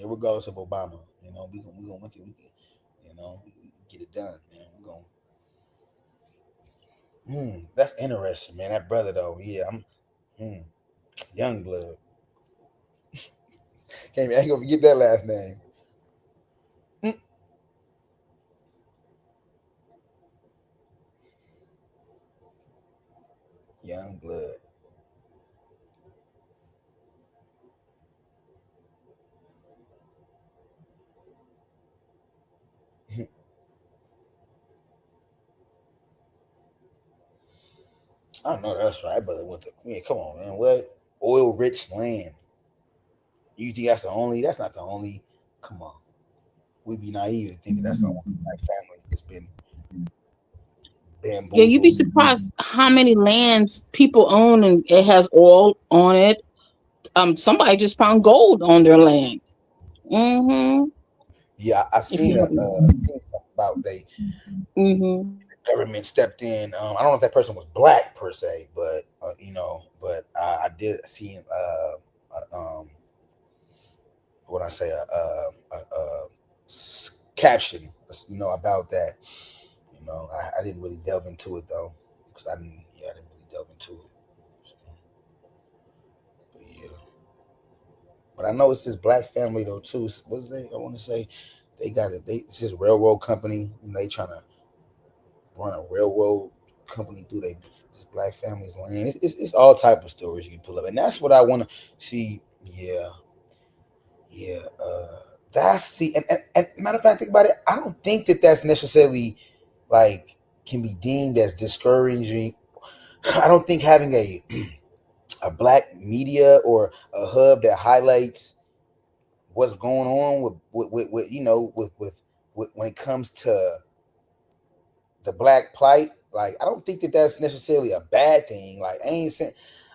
Regardless of Obama, we gonna make it. Get it done, man. That's interesting, man. That brother though, yeah, I'm young blood. I ain't gonna forget that last name. Young blood. I know that's right, brother. Come on, man. What oil-rich land? You think that's the only? That's not the only. Come on, we'd be naive to think that's the only black family that's been bamboozled. Yeah, you'd be surprised how many lands people own and it has oil on it. Somebody just found gold on their land. Mm-hmm. Yeah, I seen something about the government stepped in. I don't know if that person was black per se, but but I did see what I say a caption, about that. I didn't really delve into it though, because I didn't really delve into it. But yeah, but I know it's this black family though too. What's they? I want to say they got it. It's just railroad company. They trying to run a railroad company through this black family's land. It's all type of stories you can pull up, and that's what I want to see. Yeah. And matter of fact, think about it. I don't think that's necessarily like can be deemed as discouraging. I don't think having a black media or a hub that highlights what's going on with when it comes to the black plight. Like, I don't think that's necessarily a bad thing. Like, I ain't saying.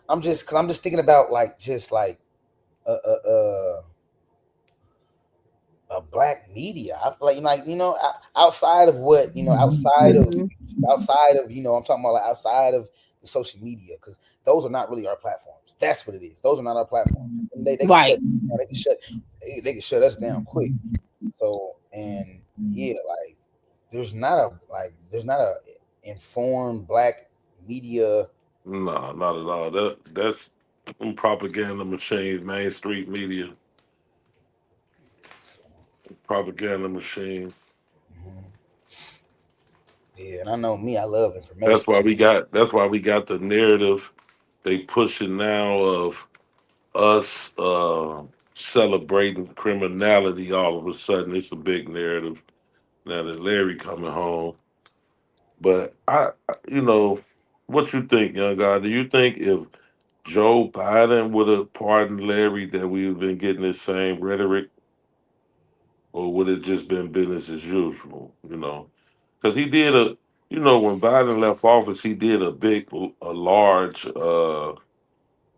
I'm just thinking about like black media. I feel like outside of what outside of I'm talking about like outside of the social media, because those are not really our platforms. That's what it is. Those are not our platforms. They can Right. they can shut us down quick. So and yeah, like there's not a informed black media. No, not at all. That's propaganda machines, Main Street media, propaganda machine. Yeah, and I know me, I love information. That's why we got the narrative they pushing now of us celebrating criminality. All of a sudden, it's a big narrative now that Larry coming home. But what you think, young guy? Do you think if Joe Biden would have pardoned Larry, that we would have been getting the same rhetoric, or would it just been business as usual? Because he did when Biden left office, he did a large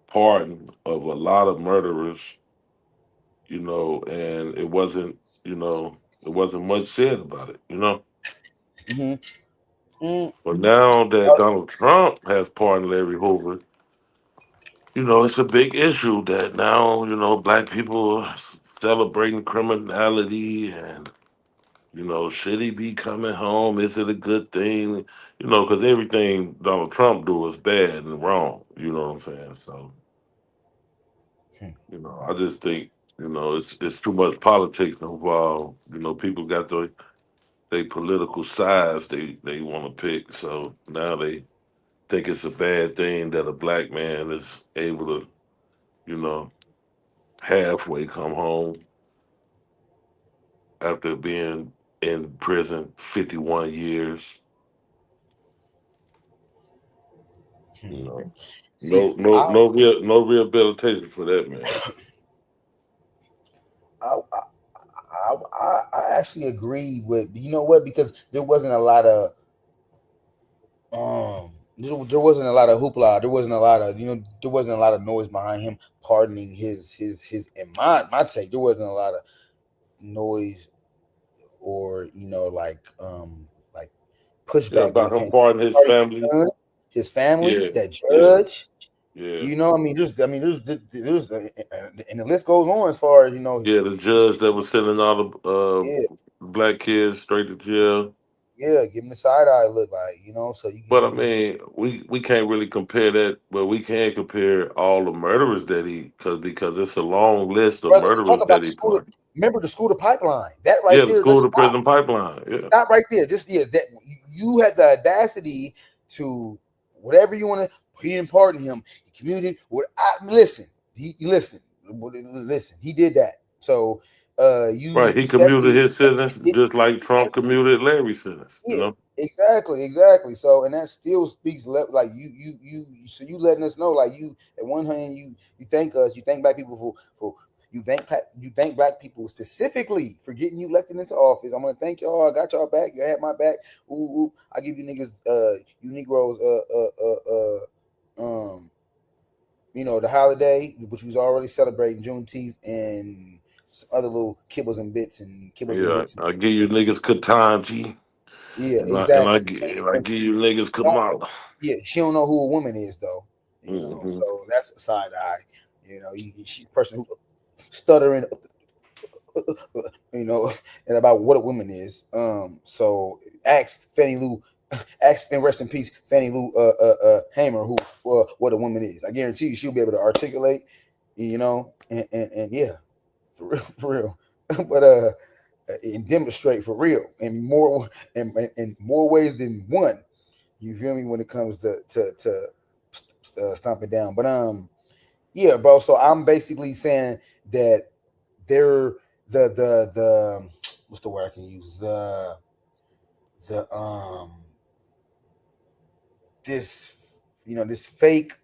pardon of a lot of murderers. And it wasn't much said about it. But now that Donald Trump has pardoned Larry Hoover, it's a big issue that now, black people are celebrating criminality and, should he be coming home? Is it a good thing? Because everything Donald Trump do is bad and wrong. You know what I'm saying? So, I just think, it's too much politics involved. People got they political sides they want to pick. So now they think it's a bad thing that a black man is able to, halfway come home after being in prison 51 years. No rehabilitation for that man. I actually agree with because there wasn't a lot of there wasn't a lot of hoopla. There wasn't a lot of there wasn't a lot of noise behind him pardoning his in my take. There wasn't a lot of noise or like pushback about him pardoning his family. His family, that judge. Yeah. There's and the list goes on as far as Yeah, the judge that was sending all the black kids straight to jail. Yeah, give him the side eye look, like so you. But I mean, we can't really compare that, but we can compare all the murderers that because it's a long list of murderers that he pardoned. Remember the school to pipeline? That right there. The school to prison pipeline. Yeah. Stop right there. Just that you had the audacity to whatever you want to. He didn't pardon him. He commuted. Listen. He did that. So he commuted his sentence just like Trump commuted Larry's sentence. Exactly. So, and that still speaks like so you letting us know, like you at one hand you thank us, you thank black people for you thank black people specifically for getting you elected into office. I'm gonna thank y'all. I got y'all back. You had my back. Ooh. I give you niggas, you Negroes, the holiday, which was already celebrating Juneteenth and some other little kibbles and bits and bits. I give you niggas Katanji. Yeah, exactly. And I give you niggas Kamala. Yeah, she don't know who a woman is though. So that's a side eye. She's a person who stuttering, and about what a woman is. So ask Fannie Lou. And rest in peace, Fannie Lou Hamer, who what a woman is. I guarantee you she'll be able to articulate, and yeah, for real. But and demonstrate for real in more ways than one. You feel me when it comes to stomping down. But yeah, bro. So I'm basically saying that they're the what's the word I can use? This fake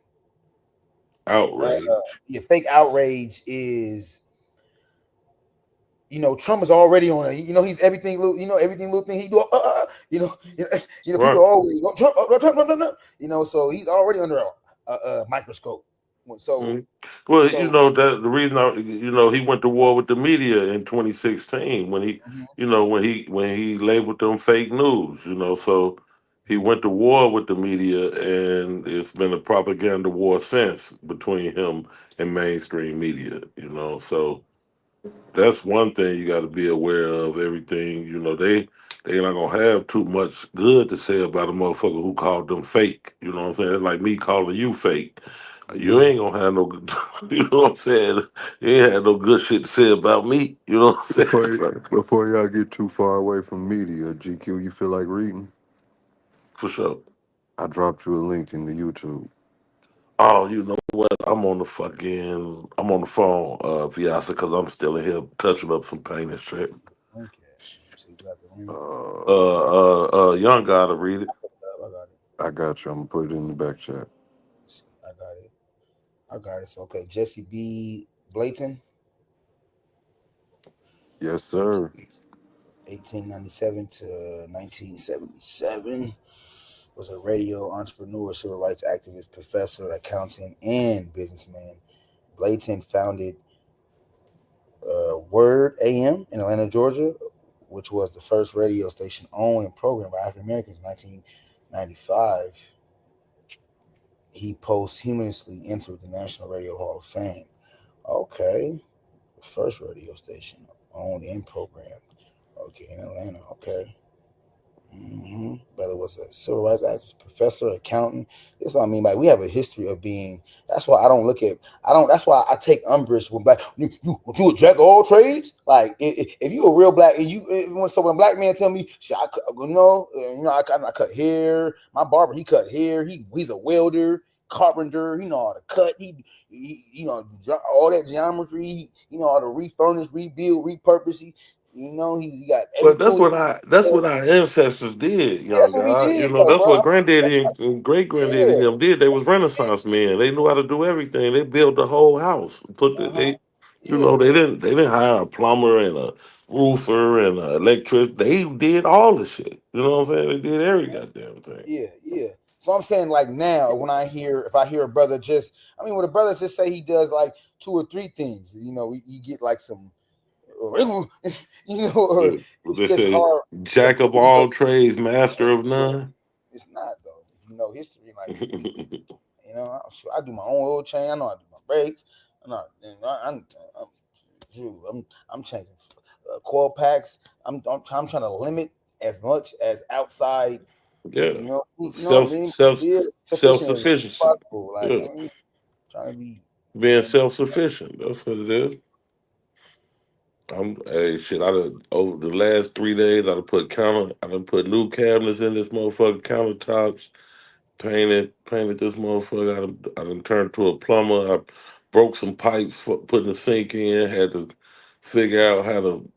outrage. Fake outrage is, Trump is already on a, he's everything, everything little thing he do, people always Trump, so he's already under a microscope. So, well, you know that the reason he went to war with the media in 2016 when he, when he labeled them fake news, so he went to war with the media, and it's been a propaganda war since between him and mainstream media, so that's one thing you got to be aware of. Everything, they're not gonna have too much good to say about a motherfucker who called them fake. You know what I'm saying? It's like me calling you fake. You ain't gonna have no good, you know what I'm saying? You ain't had no good shit to say about me. You know what I'm saying? Before y'all get too far away from media, GQ, you feel like reading? For sure. I dropped you a link in the YouTube. Oh, you know what? I'm on the phone, Viasa, because I'm still in here touching up some paint and shit. Young guy to read it. I got you. I'm gonna put it in the back chat. I got it. So, okay, Jesse B. Blayton. Yes, sir. 1897 to 1977. Was a radio entrepreneur, civil rights activist, professor, accountant, and businessman. Blayton founded Word AM in Atlanta, Georgia, which was the first radio station owned and programmed by African Americans in 1995. He posthumously entered the National Radio Hall of Fame. Okay. The first radio station owned and programmed. Okay, in Atlanta. Okay. Brother was a civil rights activist, professor, accountant. That's what I mean by we have a history of being. That's why that's why I take umbrage with black. You a jack of all trades? Like if you a real black, and when a black man tell me, I cut hair. My barber, he cut hair. He's a welder, carpenter. He know how to cut. He all that geometry. He know how to refurnish, rebuild, repurpose. He got every But that's what our ancestors did, young that's what we guy. did, That's bro. what granddaddy and great granddaddy them did. They was Renaissance men. They knew how to do everything. They built the whole house. They didn't hire a plumber and a roofer and an electrician. They did all the shit. You know what I'm saying? They did every goddamn thing. Yeah. So I'm saying, like, now if I hear a brother when a brother just say he does like 2 or 3 things, you get like some, or it's They just say hard. jack of all trades, master of none. It's not though. History, like I'm sure I do my own oil change. I know I do my brakes. I'm changing coil packs. I'm trying to limit as much as outside. Yeah. Self-sufficiency. Possible. Like, Yeah. I ain't trying to be Being self-sufficient. That's what it is. Over the last 3 days, I done put new cabinets in this motherfucker, countertops, painted this motherfucker. I done turned to a plumber. I broke some pipes for putting the sink in. Had to figure out how to.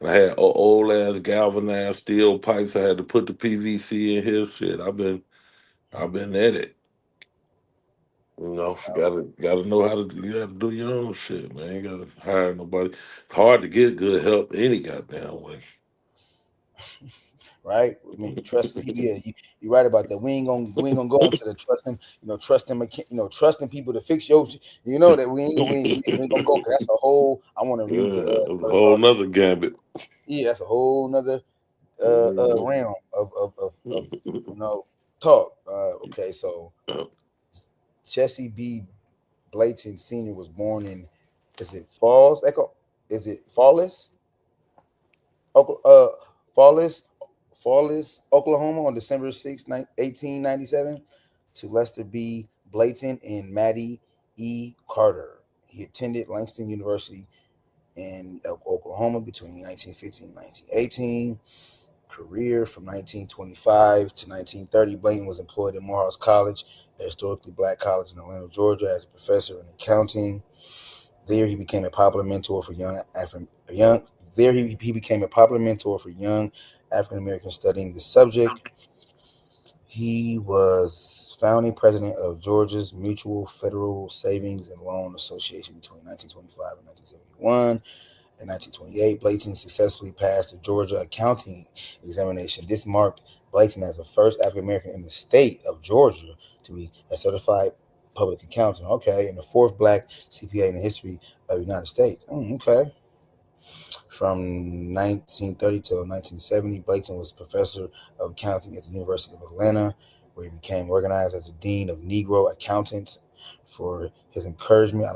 I had old ass galvanized steel pipes. I had to put the PVC in here. Shit, I've been at it. Gotta know how to. You have to do your own shit, man. You gotta hire nobody. It's hard to get good help any goddamn way. Right? I mean, trusting people. Yeah, you're right about that. We ain't gonna go into the trusting people to fix your. That we ain't gonna go. That's a whole. I want to read a whole nother gambit. Yeah, that's a whole nother realm of talk. Okay, so Jesse B. Blayton Sr. was born in Falls, Oklahoma on December 6, 1897 to Lester B. Blayton and Maddie E. Carter. He attended Langston University in Oklahoma between 1915 and 1918. Career from 1925 to 1930, Blayton was employed at Morehouse College, a historically black college in Atlanta, Georgia, as a professor in accounting. There, he became a popular mentor for young African Americans studying the subject. He was founding president of Georgia's Mutual Federal Savings and Loan Association between 1925 and 1971. In 1928, Blayton successfully passed the Georgia accounting examination. This marked Blayton as the first African American in the state of Georgia to be a certified public accountant. Okay, and the fourth black CPA in the history of the United States. Okay. From 1930 till 1970, Blayton was professor of accounting at the University of Atlanta, where he became organized as a dean of Negro accountants. For his encouragement,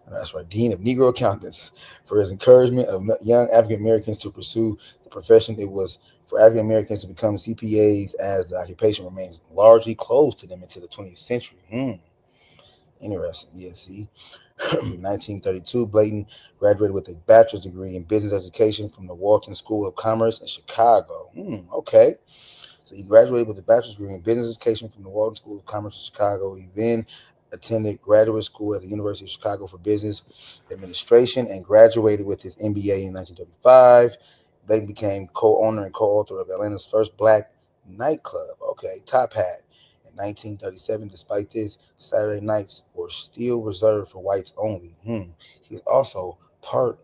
that's right, dean of Negro accountants, for his encouragement of young African Americans to pursue the profession. It was for African Americans to become CPAs, as the occupation remains largely closed to them into the 20th century. Interesting. Yeah, see. 1932, Blayton graduated with a bachelor's degree in business education from the Walton School of Commerce in Chicago. Okay. So he graduated with a bachelor's degree in business education from the Walton School of Commerce in Chicago. He then attended graduate school at the University of Chicago for Business Administration and graduated with his MBA in 1935. Blayton became co-owner and co-author of Atlanta's first black nightclub. Okay, Top Hat. In 1937, despite this, Saturday nights were still reserved for whites only. He was also part.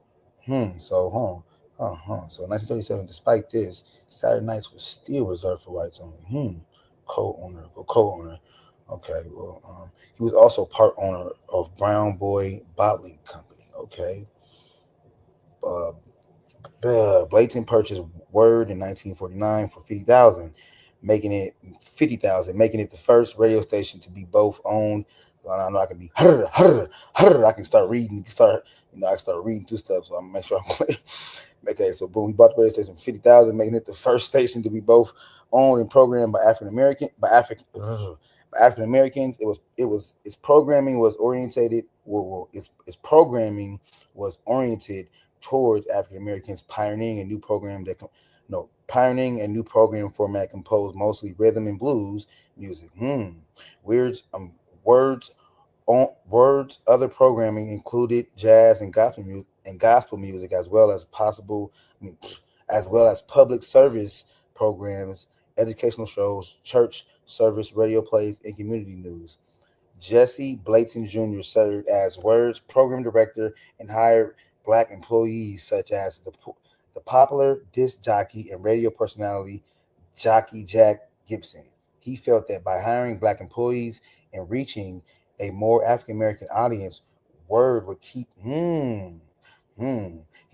So 1937, despite this, Saturday nights were still reserved for whites only. Co-owner. Okay, well, he was also part owner of Brown Boy Bottling Company. Okay. Blayton purchased Word in 1949 for $50,000, making it the first radio station to be both owned. I know I can be I can start reading. I can start reading through stuff. So I'm gonna make sure I'm playing. Okay, so boom, he bought the radio station for $50,000, making it the first station to be both owned and programmed by African Americans. Its programming was oriented. Its programming was oriented towards African Americans, pioneering a new program format composed mostly rhythm and blues music. Words. Other programming included jazz and gospel music, as well as public service programs, educational shows, church service, radio plays, and community news. Jesse Blayton Jr. served as Word's program director and hired black employees such as the popular disc jockey and radio personality Jockey Jack Gibson. He felt that by hiring black employees and reaching a more African American audience, Word would keep. He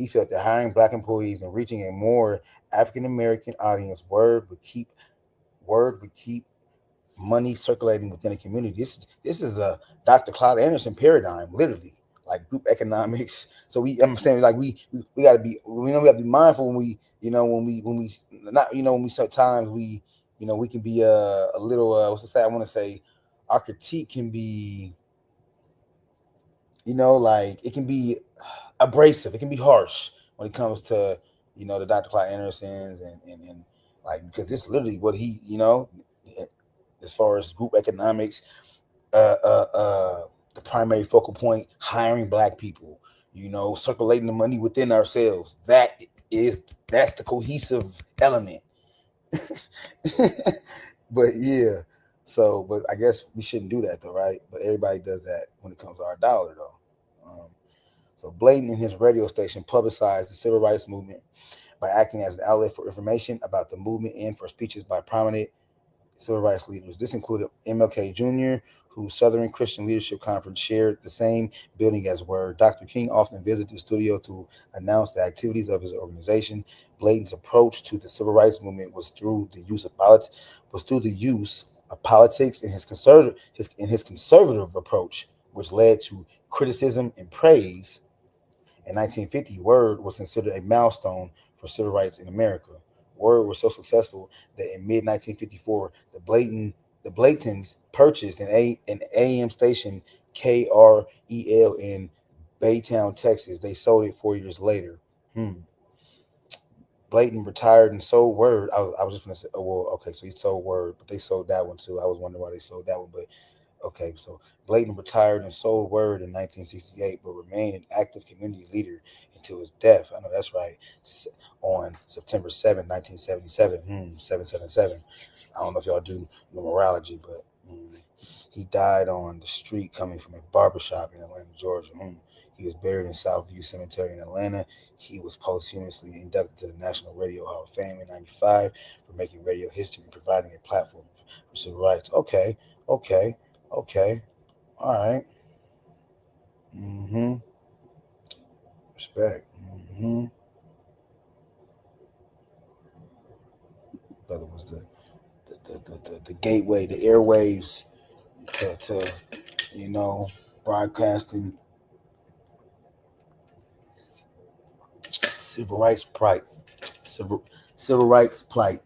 felt that hiring black employees and reaching a more African American audience, Word would keep money circulating within the community. This is a Dr. Cloud Anderson paradigm, literally, like group economics. So I'm saying like we got to be, we have to be mindful when we sometimes we can be a little what's to say, I want to say our critique can be, like it can be abrasive, it can be harsh when it comes to the Dr. Clyde Andersons and like, because this is literally what he as far as group economics, the primary focal point, hiring black people, circulating the money within ourselves. That's the cohesive element. But yeah, but I guess we shouldn't do that though, right? But everybody does that when it comes to our dollar though. So Blayton and his radio station publicized the civil rights movement by acting as an outlet for information about the movement and for speeches by prominent civil rights leaders. This included MLK Jr., whose Southern Christian Leadership Conference shared the same building as Word. Dr. King often visited the studio to announce the activities of his organization. Blayton's approach to the civil rights movement was through the use of politics and his conservative approach, which led to criticism and praise. In 1950, Word was considered a milestone for civil rights in America. Word was so successful that in mid-1954, the Blaytons purchased an AM station, KREL, in Baytown, Texas. They sold it 4 years later. Blayton retired and sold Word. I was just going to say, so he sold Word, but they sold that one too. I was wondering why they sold that one, but okay, so Blayton retired and sold Word in 1968, but remained an active community leader until his death. I know that's right. On September 7, 1977, 777. I don't know if y'all do numerology, but he died on the street coming from a barbershop in Atlanta, Georgia. He was buried in Southview Cemetery in Atlanta. He was posthumously inducted to the National Radio Hall of Fame in 1995 for making radio history and providing a platform for civil rights. Okay. All right. Respect. Brother was the gateway, the airwaves to broadcasting civil rights plight, civil rights plight.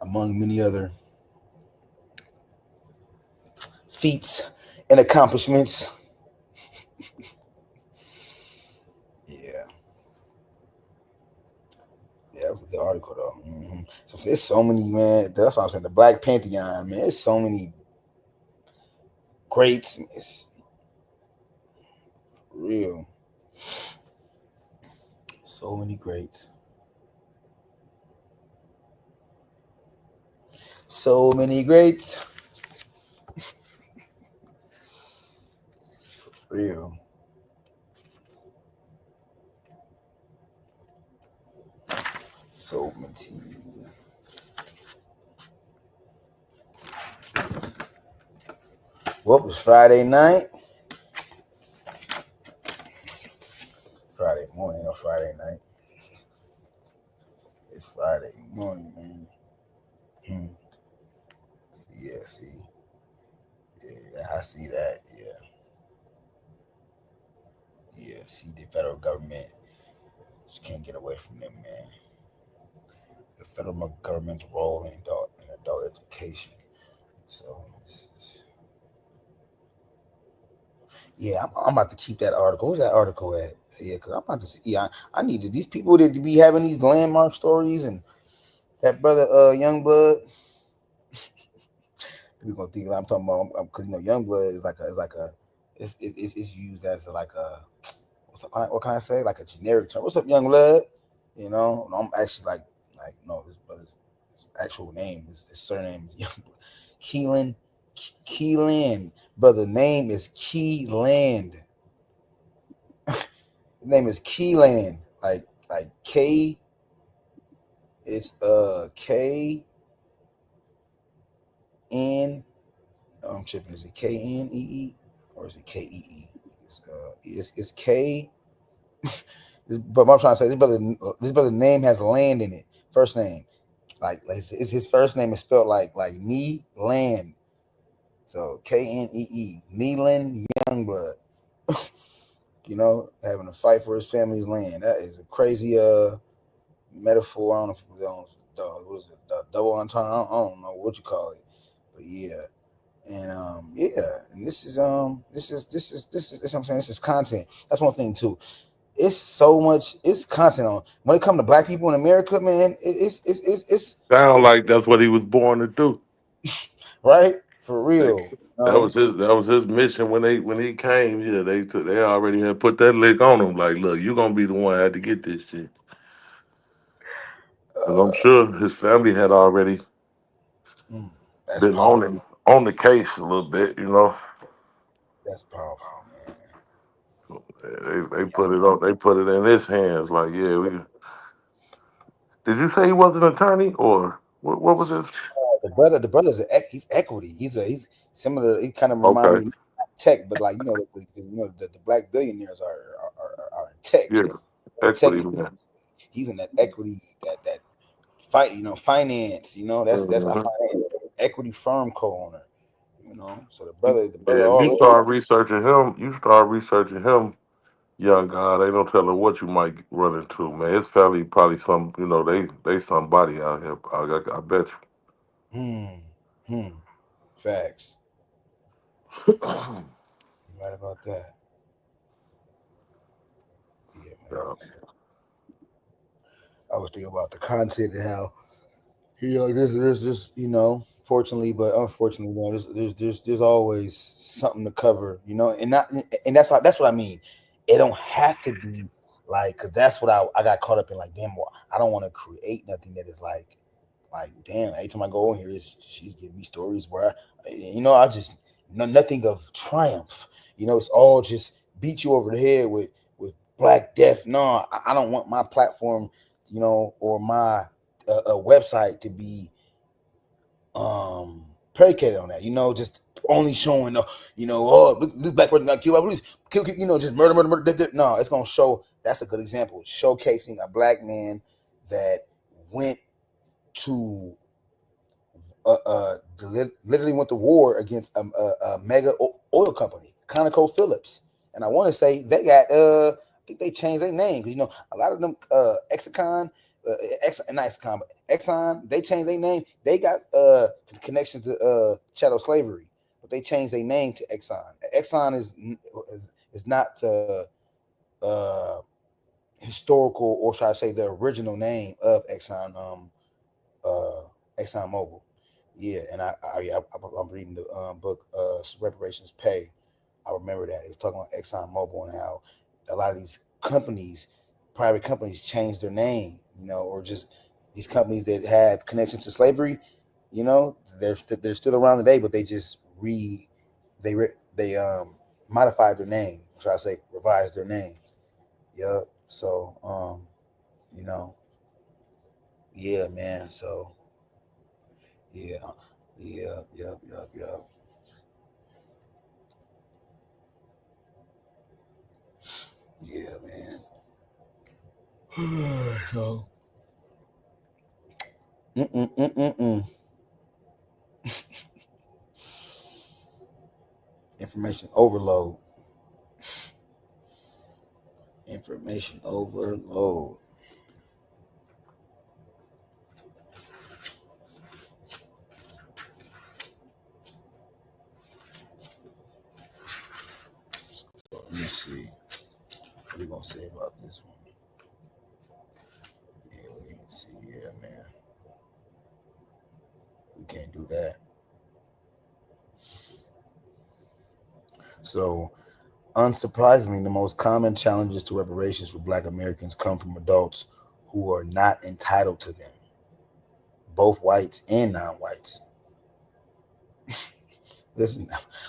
Among many other feats and accomplishments. Yeah, that was a good article though. So there's so many, man. That's what I'm saying. The Black Pantheon, man. There's so many greats. It's real. So many greats. So many greats. Real. So many. What was Friday night? Friday morning or Friday night? It's Friday morning, man. Yeah, see. Yeah, I see that. Yeah, see the federal government just can't get away from them, man. The federal government's role in adult education. So, yeah, I'm about to keep that article. Where's that article at? Yeah, because I'm about to see. Yeah, I need these people to be having these landmark stories, and that brother, Youngblood. We're gonna think I'm talking about because Youngblood is it's used as like a what can I say, like a generic term. What's up, Youngblood? I'm actually no, this brother's actual name his surname is Youngblood. Keyland. Brother name is Keyland. His name is Keyland. Like K. It's K. N. I'm tripping. Is it KNEE or is it KEE? It's K. But what I'm trying to say, this brother name has land in it. First name, like his first name is spelled like me land. So KNEE, Neeland Youngblood. Having to fight for his family's land. That is a crazy metaphor. I don't know if it was double entendre. I don't know what you call it, but yeah. And and this is what I'm saying. This is content. That's one thing too. It's so much. It's content on when it comes to black people in America, man. It's Sound like that's what he was born to do. Right, for real. That was his mission when he came here. They already had put that lick on him. Like, look, you gonna be the one that had to get this shit. And I'm sure his family had already been on the case a little bit, That's powerful, man. They put it on. They put it in his hands. Like, yeah, we. Did you say he was an attorney or what was this? The brother's he's equity. He's similar. He kind of reminds me of tech, but the black billionaires are in tech. Yeah, equity. Man. He's in that equity that fight. Finance. That's equity firm co-owner. So the brother. You start researching him. Young God, ain't no telling what you might run into, man. His family probably some, they somebody out here. I bet you. Facts. You're right about that. Yeah, man. I was thinking about the content and how, there's fortunately, but unfortunately, there's always something to cover, and that's what I mean. It don't have to be like, because that's what I got caught up in. Like, damn, well, I don't want to create nothing that is like damn. Every time I go in here, she's giving me stories where I just nothing of triumph. It's all just beat you over the head with Black Death. No, I don't want my platform, or my a website to be predicated on that, just only showing, oh, this black person got killed by police, kill, just murder. No, it's gonna show. That's a good example, showcasing a black man that went to literally went to war against a mega oil company, ConocoPhillips, and I want to say they got I think they changed their name because a lot of them Exxon, they changed their name. They got connections to chattel slavery, but they changed their name to Exxon. Exxon is not the historical, or should I say the original name of Exxon Mobil. Yeah, and I'm reading the book Reparations Pay. I remember that it was talking about Exxon Mobil and how a lot of these companies, private companies, changed their name, or just these companies that have connections to slavery, they're still around today, but they just modified their name. Try to say revised their name. Yep. So yeah, man. So yeah. Yep. Yeah, man. So information overload. Information overload. So let me see. What are we gonna say about this one? Yeah, we can see. Yeah, man. We can't do that. So, unsurprisingly, the most common challenges to reparations for Black Americans come from adults who are not entitled to them, both whites and non-whites. Listen,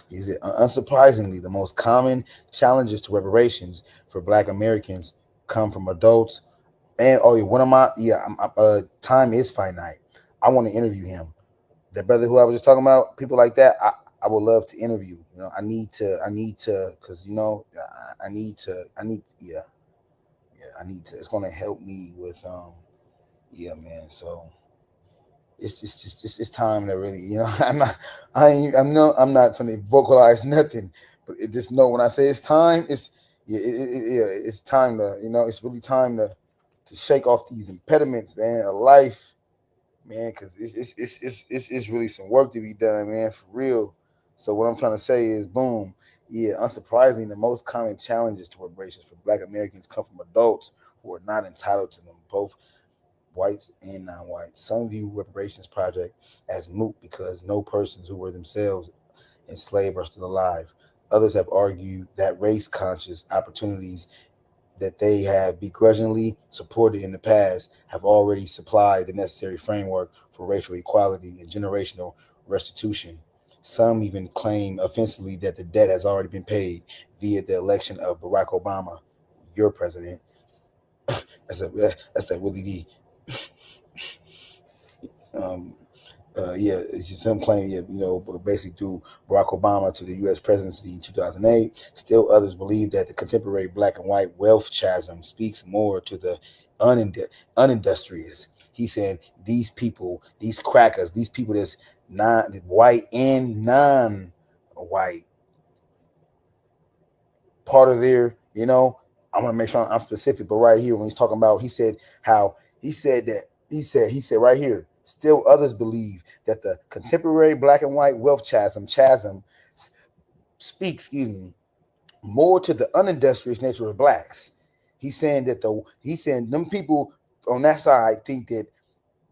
is it unsurprisingly the most common challenges to reparations for Black Americans come from adults and time is finite. I want to interview him. That brother who I was just talking about, people like that, I would love to interview. I need to, because I need to. It's going to help me with, man. So it's time to really, I'm not trying to vocalize nothing, but just know when I say it's time, it's time to, it's really time to shake off these impediments, man, of life, man, because it's really some work to be done, man, for real. So what I'm trying to say is, boom, unsurprisingly, the most common challenges to reparations for Black Americans come from adults who are not entitled to them, both whites and non-whites. Some view reparations project as moot because no persons who were themselves enslaved are still alive. Others have argued that race-conscious opportunities that they have begrudgingly supported in the past have already supplied the necessary framework for racial equality and generational restitution. Some even claim offensively that the debt has already been paid via the election of Barack Obama, your president. That's that Willie D. Some claim, basically through Barack Obama to the U.S. presidency in 2008. Still others believe that the contemporary Black and white wealth chasm speaks more to the unindustrious. He said these people, these crackers, these people that's not white and non-white, part of their, I want to make sure I'm specific, but right here when he's talking about, he said right here, still others believe that the contemporary Black and white wealth chasm speaks, more to the unindustrious nature of Blacks. He's saying that them people on that side think that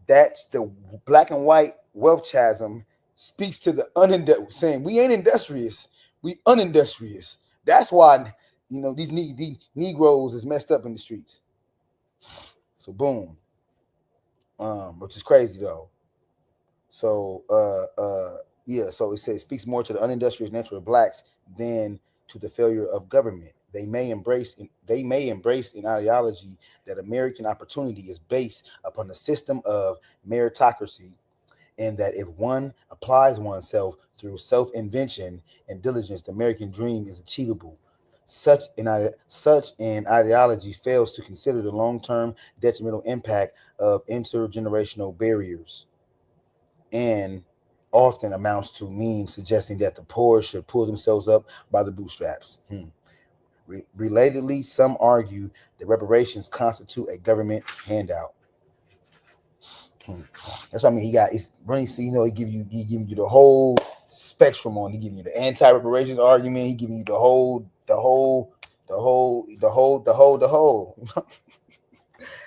that's the Black and white wealth chasm speaks to the unindustrious, saying we ain't industrious, we unindustrious. That's why these Negroes is messed up in the streets. So boom. Which is crazy though. So so it says it speaks more to the unindustrious nature of Blacks than to the failure of government. They may embrace an ideology that American opportunity is based upon a system of meritocracy and that if one applies oneself through self-invention and diligence, the American dream is achievable. Such an ideology fails to consider the long-term detrimental impact of intergenerational barriers and often amounts to memes suggesting that the poor should pull themselves up by the bootstraps. Relatedly, some argue that reparations constitute a government handout. That's what I mean. It's Bernie C, he giving you the whole spectrum on. He giving you the anti-reparations argument. He giving you the whole.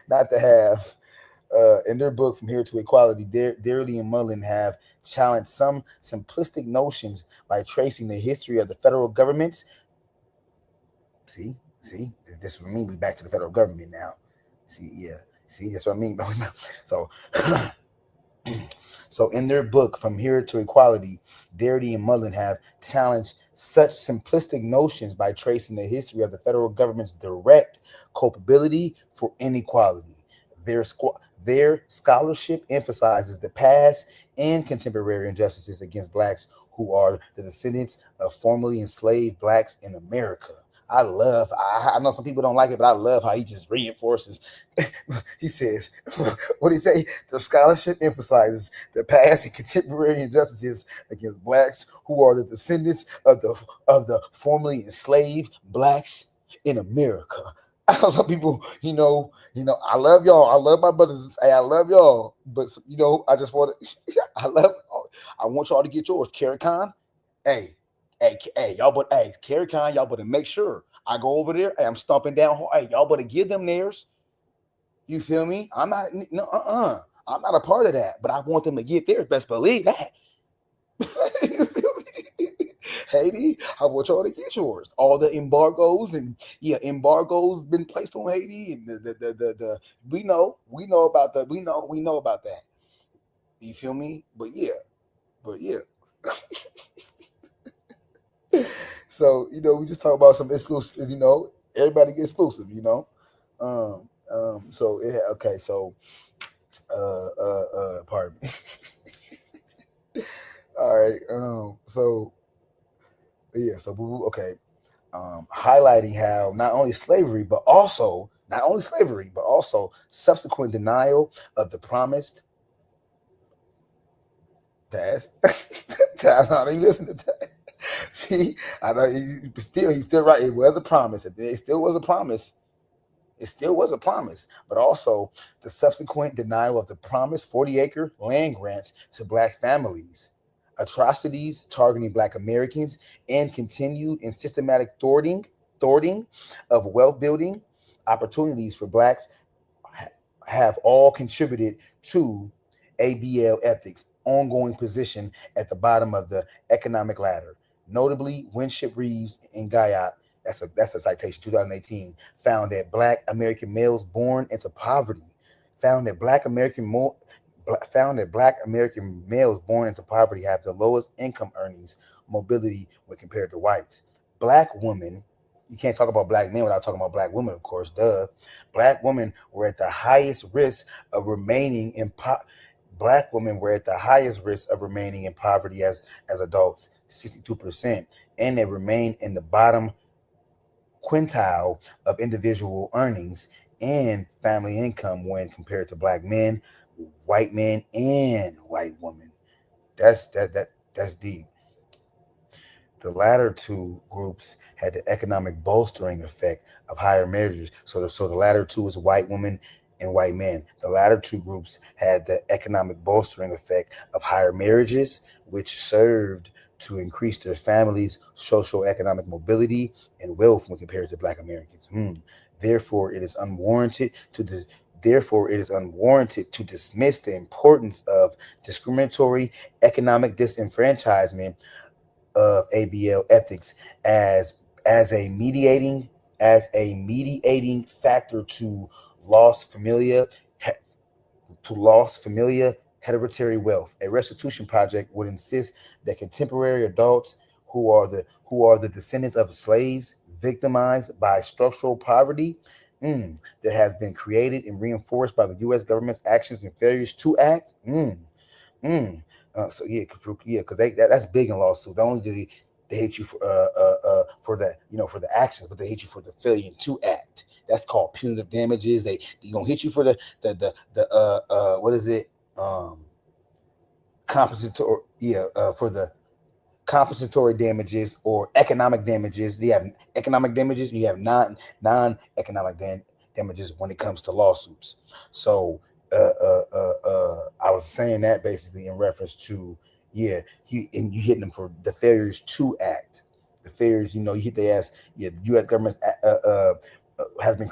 Not to have. In their book From Here to Equality, Darity and Mullen have challenged some simplistic notions by tracing the history of the federal governments. See, this would mean we back to the federal government now. See, that's what I mean. So in their book From Here to Equality, Darity and Mullen have challenged such simplistic notions by tracing the history of the federal government's direct culpability for inequality. Their scholarship emphasizes the past and contemporary injustices against blacks who are the descendants of formerly enslaved blacks in America. I know some people don't like it, but I love how he just reinforces. He says, what do he say? The scholarship emphasizes the past and contemporary injustices against blacks who are the descendants of the formerly enslaved blacks in America. I know some people, I love y'all. I love my brothers. Hey, I love y'all. But I just want to, I want y'all to get yours. Carrie Khan, hey, y'all, but Carrie Khan, y'all better make sure I go over there. Hey, I'm stomping down. Hey, y'all better give them theirs. You feel me? I'm not a part of that, but I want them to get theirs. Best believe that. You feel me? Haiti, I want y'all to get yours. All the embargoes embargoes been placed on Haiti, and the we know about that. We know about that. You feel me? But yeah. So we just talk about some exclusive. Everybody get exclusive. So okay. So pardon me. All right. So okay. Highlighting how not only slavery, but also subsequent denial of the promised. Taz, not even listening to that. See, I know he's still right. It was a promise. It still was a promise. But also the subsequent denial of the promised 40-acre land grants to black families, atrocities targeting black Americans, and continued and systematic thwarting of wealth building opportunities for blacks have all contributed to ABL Ethics' ongoing position at the bottom of the economic ladder. Notably, Winship Reeves and Guyot, that's a citation, 2018, found that black American males born into poverty black American males born into poverty have the lowest income earnings mobility when compared to whites. Black women, you can't talk about black men without talking about black women, of course, duh. Black women were at the highest risk of remaining in Black women were at the highest risk of remaining in poverty as adults, 62%, and they remain in the bottom quintile of individual earnings and family income when compared to black men, white men, and white women. That's deep. The latter two groups had the economic bolstering effect of higher marriages. So the latter two is white women and white men. The latter two groups had the economic bolstering effect of higher marriages, which served to increase their families' social economic mobility and wealth when compared to black Americans. Therefore, it is unwarranted to dismiss the importance of discriminatory economic disenfranchisement of ABL ethics as a mediating factor to lost familia hereditary wealth. A restitution project would insist that contemporary adults who are the descendants of slaves victimized by structural poverty that has been created and reinforced by the U.S. government's actions and failures to act So yeah, because that's big in lawsuit. Not only do they hate you for the for the actions, but they hate you for the failure to act. That's called punitive damages. They gonna hit you for the what is it compensatory for the compensatory damages or economic damages. You have economic damages. You have non-economic damages when it comes to lawsuits. So I was saying that basically in reference to you hitting them for the failures to act. The failures, you hit their ass. Yeah, the U.S. government has been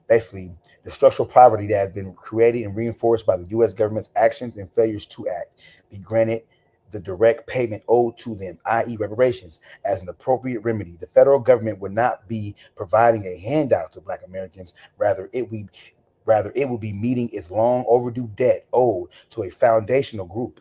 basically the structural poverty that has been created and reinforced by the U.S. government's actions and failures to act be granted the direct payment owed to them, i.e. reparations, as an appropriate remedy. The federal government would not be providing a handout to Black Americans. Rather, it will be meeting its long overdue debt owed to a foundational group.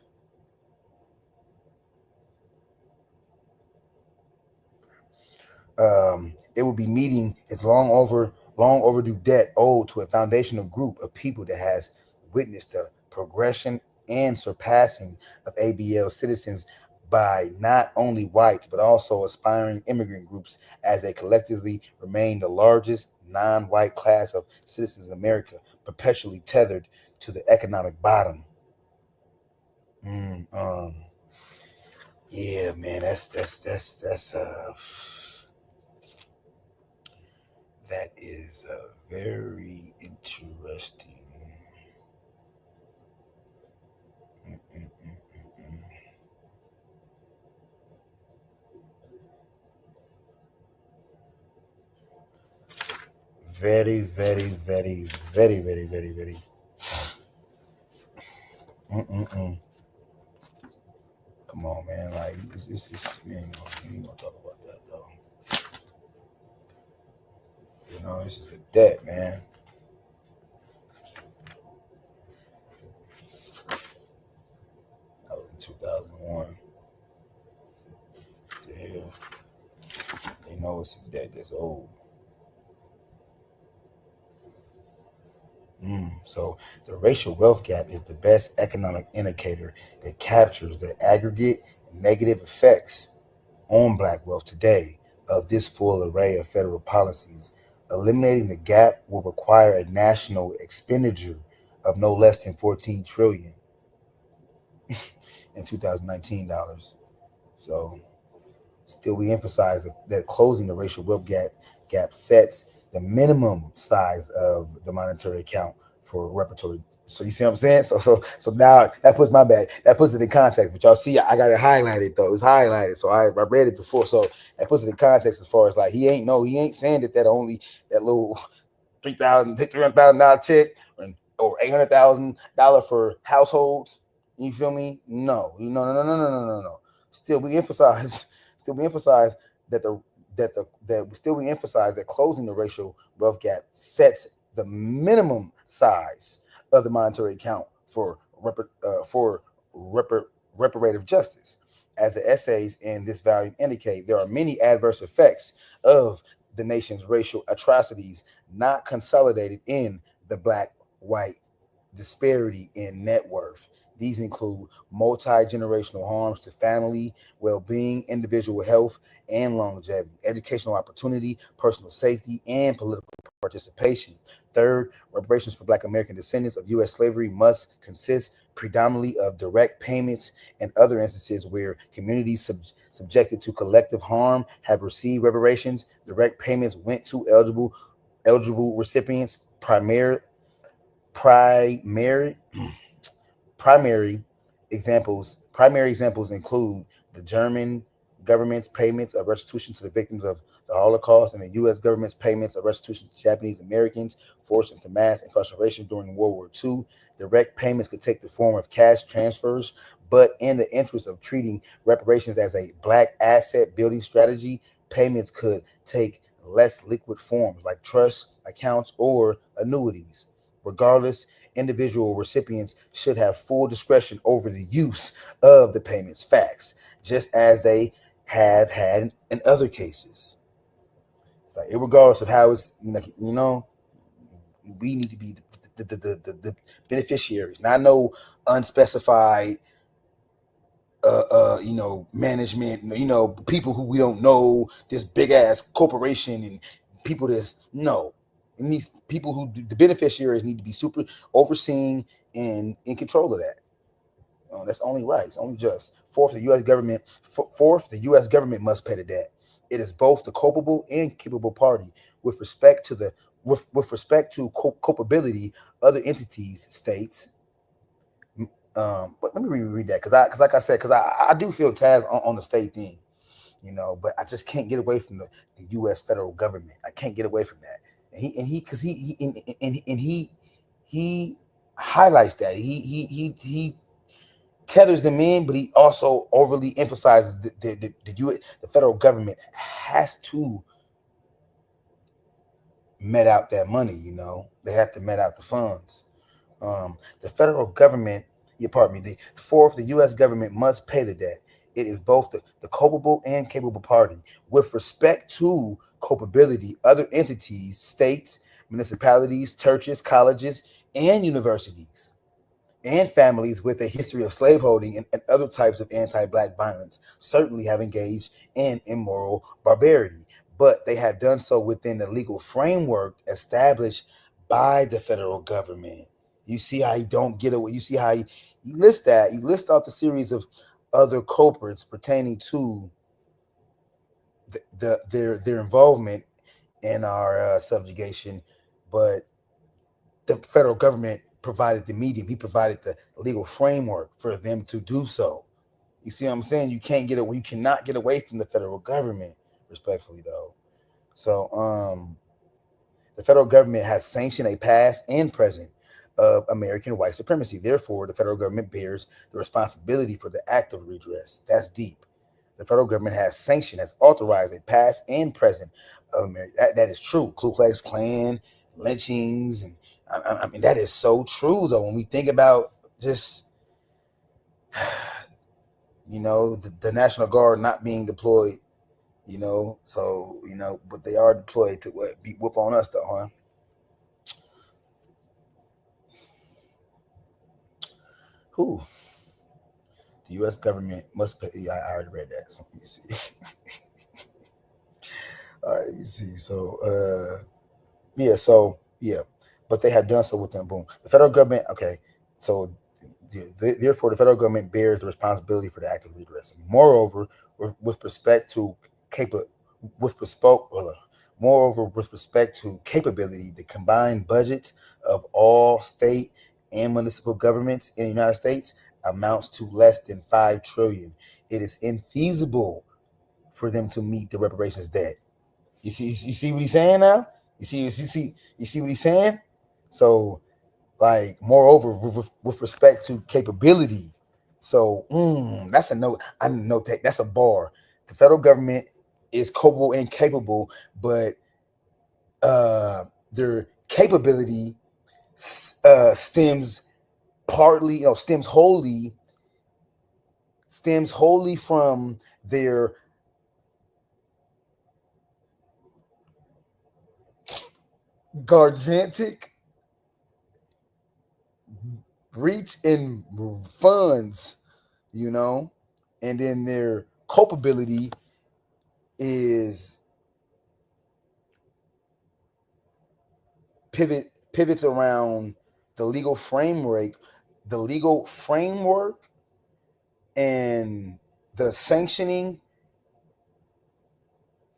It will be meeting its long overdue debt owed to a foundational group of people that has witnessed the progression and surpassing of ABL citizens by not only whites but also aspiring immigrant groups, as they collectively remain the largest non-white class of citizens in America, perpetually tethered to the economic bottom. Yeah, man, that's that is very interesting. Very, very, very, very, very, very, very. Come on, man. Like, we ain't gonna talk about that, though. This is a debt, man. That was in 2001. What the hell? They know it's a debt that's old. So the racial wealth gap is the best economic indicator that captures the aggregate negative effects on Black wealth today of this full array of federal policies. Eliminating the gap will require a national expenditure of no less than $14 trillion in 2019 dollars. So still we emphasize that closing the racial wealth gap sets the minimum size of the monetary account for repertory. So you see what I'm saying? So now that puts it in context. But y'all see, I got it highlighted though. It's highlighted. So I read it before. So that puts it in context as far as like he ain't saying that only that little $300,000 check or $800,000 for households. You feel me? No. Still we emphasize that closing the racial wealth gap sets the minimum size of the monetary account for reparative justice. As the essays in this volume indicate, there are many adverse effects of the nation's racial atrocities not consolidated in the Black-white disparity in net worth. These include multi-generational harms to family well-being, individual health and longevity, educational opportunity, personal safety, and political participation. Third, reparations for Black American descendants of U.S. slavery must consist predominantly of direct payments. And other instances where communities subjected to collective harm have received reparations, direct payments went to eligible recipients. Primary examples include the German government's payments of restitution to the victims of the Holocaust and the U.S. government's payments of restitution to Japanese Americans forced into mass incarceration during World War II. Direct payments could take the form of cash transfers, but in the interest of treating reparations as a Black asset building strategy, payments could take less liquid forms like trust accounts or annuities. Regardless, individual recipients should have full discretion over the use of the payments facts, just as they have had in other cases. It's like, regardless of how it's, we need to be the beneficiaries, not no unspecified management, people who we don't know, this big ass corporation and people it needs people who the beneficiaries need to be super overseeing and in control of that. That's only right. It's only just. Fourth, the U.S. government must pay the debt. It is both the culpable and capable party with respect to culpability. Other entities, states. But let me reread that because like I said, I do feel Taz on the state thing, but I just can't get away from the U.S. federal government. I can't get away from that. And he highlights that he tethers them in, but he also overly emphasizes the federal government has to met out that money. They have to met out the funds. The federal government, the U.S. government must pay the debt. It is both the culpable and capable party with respect to culpability. Other entities, states, municipalities, churches, colleges, and universities, and families with a history of slaveholding and other types of anti-black violence certainly have engaged in immoral barbarity, but they have done so within the legal framework established by the federal government. You see how you don't get away. You see how you list that. You list out the series of other culprits pertaining to their involvement in our subjugation, but the federal government provided the medium. He provided the legal framework for them to do so. You see what I'm saying? You can't get away. You cannot get away from the federal government, respectfully, though. So, the federal government has sanctioned a past and present of American white supremacy. Therefore, the federal government bears the responsibility for the act of redress. That's deep. The federal government has sanctioned, has authorized a past and present of America. That is true. Ku Klux Klan, lynchings, and I mean, that is so true, though, when we think about just, the National Guard not being deployed, but they are deployed to whoop on us, though, huh? Who? The U.S. government must pay. Yeah, I already read that. So let me see. All right, let me see. So, but they have done so with them. Boom. The federal government. Okay, so therefore, the federal government bears the responsibility for the act of redress. Moreover, with respect to capability, the combined budget of all state and municipal governments in the United States amounts to less than $5 trillion. It is infeasible for them to meet the reparations debt. You see what he's saying now? You see what he's saying? So, like, moreover, with respect to capability, so that's a note. I note that that's a bar. The federal government is culpable and capable, but their capability stems wholly from their gigantic reach in funds, and then their culpability is pivots around the legal framework and the sanctioning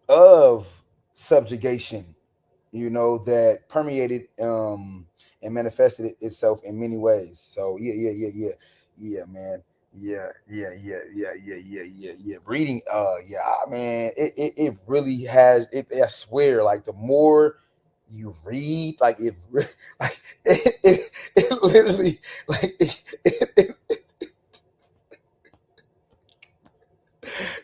of subjugation, that permeated and manifested itself in many ways. So yeah, man. Yeah. Reading, man, it really has it. I swear, like, the more you read, like, it literally, like,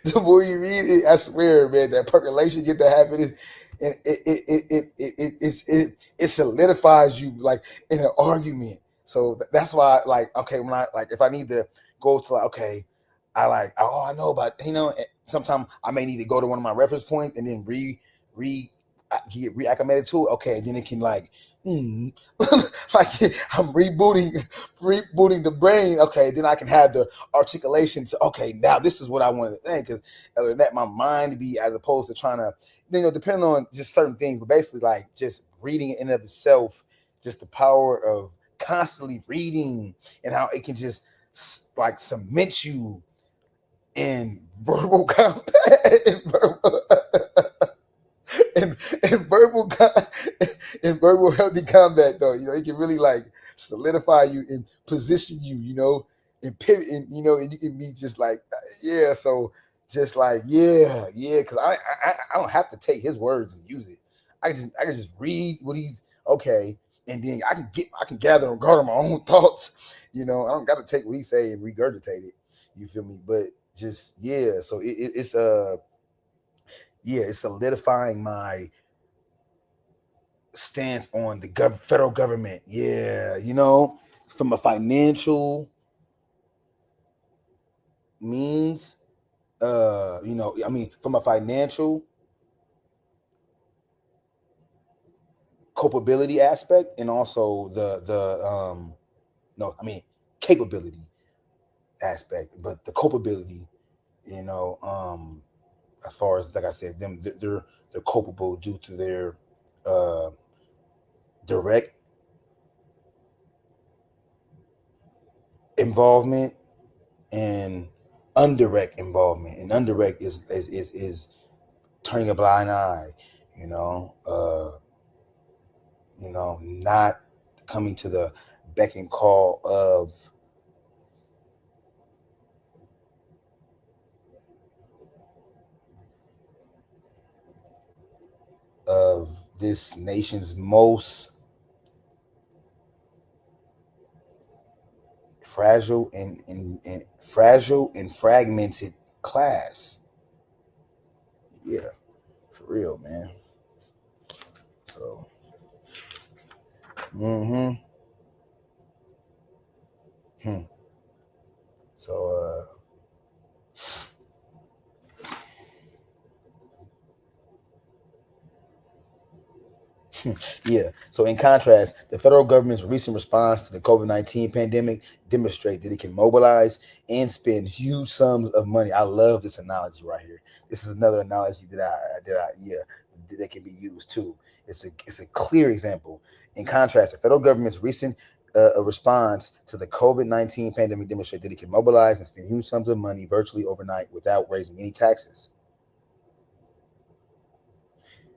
the more you read it, I swear, man, that percolation get to happen, and it solidifies you, like, in an argument. So that's why, like, okay, when if I need to go to, like, okay, I know about, sometimes I may need to go to one of my reference points and then read get reacclimated to it. Okay, then it can like, like I'm rebooting the brain. Okay, then I can have the articulation to, okay, now this is what I want to think. Because other than that, my mind be, as opposed to trying to, depending on just certain things, but basically like just reading in and of itself, just the power of constantly reading and how it can just like cement you in verbal combat, in verbal healthy combat, though. It can really like solidify you and position you, and pivot, and and you can be just like, yeah. So just like, yeah, because I don't have to take his words and use it. I can just read what he's okay, and then I can gather and garner my own thoughts. I don't got to take what he say and regurgitate it. You feel me? But just, yeah. So it's it's solidifying my stance on the federal government. Yeah, from a financial means, from a financial culpability aspect, and also the capability aspect, but the culpability, as far as, like I said, they're culpable due to their direct involvement and indirect involvement. And indirect is turning a blind eye, not coming to the beck and call of this nation's most fragile and fragmented class. Yeah, for real, man. So, So, yeah. So in contrast, the federal government's recent response to the COVID-19 pandemic demonstrate that it can mobilize and spend huge sums of money. I love this analogy right here. This is another analogy that can be used too. It's a clear example. In contrast, the federal government's recent response to the COVID-19 pandemic demonstrate that it can mobilize and spend huge sums of money virtually overnight without raising any taxes.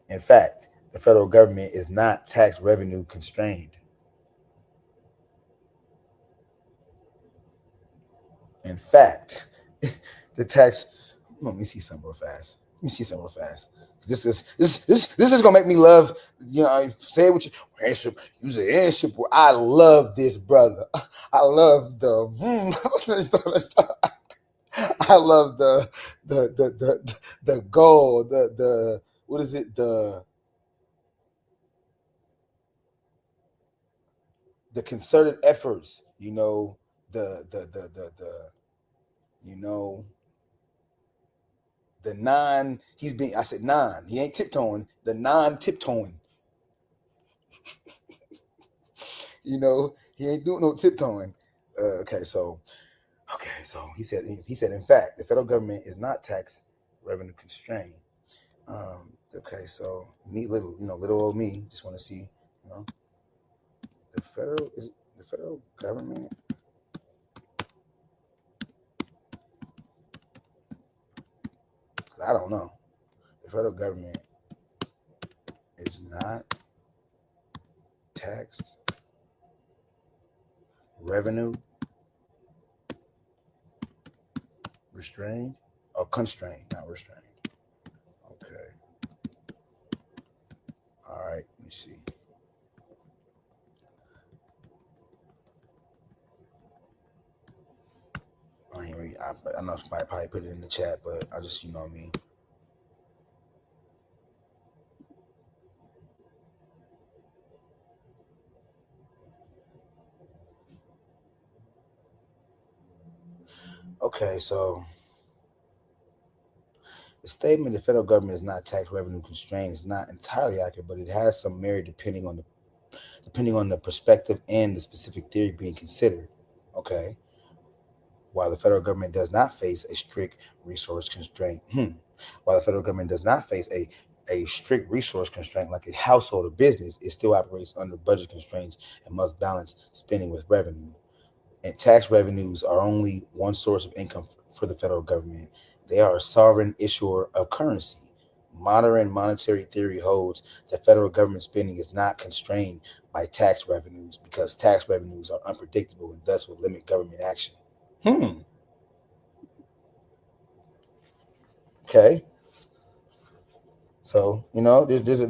In fact, the federal government is not tax revenue constrained. In fact, the tax. Let me see something real fast. This is gonna make me love. Say what you airship. Use an airship. I love this, brother. I love the. I love the goal. The what is it? The concerted efforts, I said non, he ain't tiptoeing, the non-tiptoeing, he ain't doing no tiptoeing. So he said, in fact, the federal government is not tax revenue constrained. So me, little old me, just want to see, the federal government. I don't know. The federal government is not taxed revenue restrained or constrained, not restrained. Okay. All right. Let me see. I ain't read. I know somebody probably put it in the chat, but I just, what I mean. Okay, so The statement the federal government is not tax revenue constrained is not entirely accurate, but it has some merit depending on the perspective and the specific theory being considered. Okay. While the federal government does not face a strict resource constraint, while the federal government does not face a strict resource constraint like a household or business, it still operates under budget constraints and must balance spending with revenue. And tax revenues are only one source of income for the federal government. They are a sovereign issuer of currency. Modern monetary theory holds that federal government spending is not constrained by tax revenues because tax revenues are unpredictable and thus will limit government action. Okay. So, there's a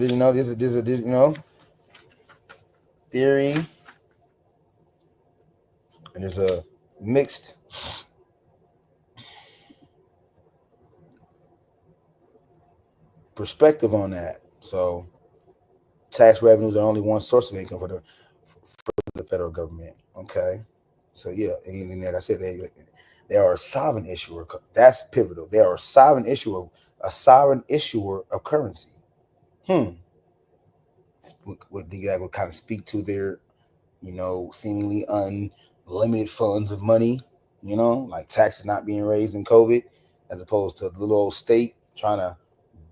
theory, and there's a mixed perspective on that. So, tax revenues are only one source of income for the federal government. Okay. So, yeah, and like I said, they are a sovereign issuer. That's pivotal. They are a sovereign issuer of currency. What that would kind of speak to their, seemingly unlimited funds of money, like taxes not being raised in COVID, as opposed to the little old state trying to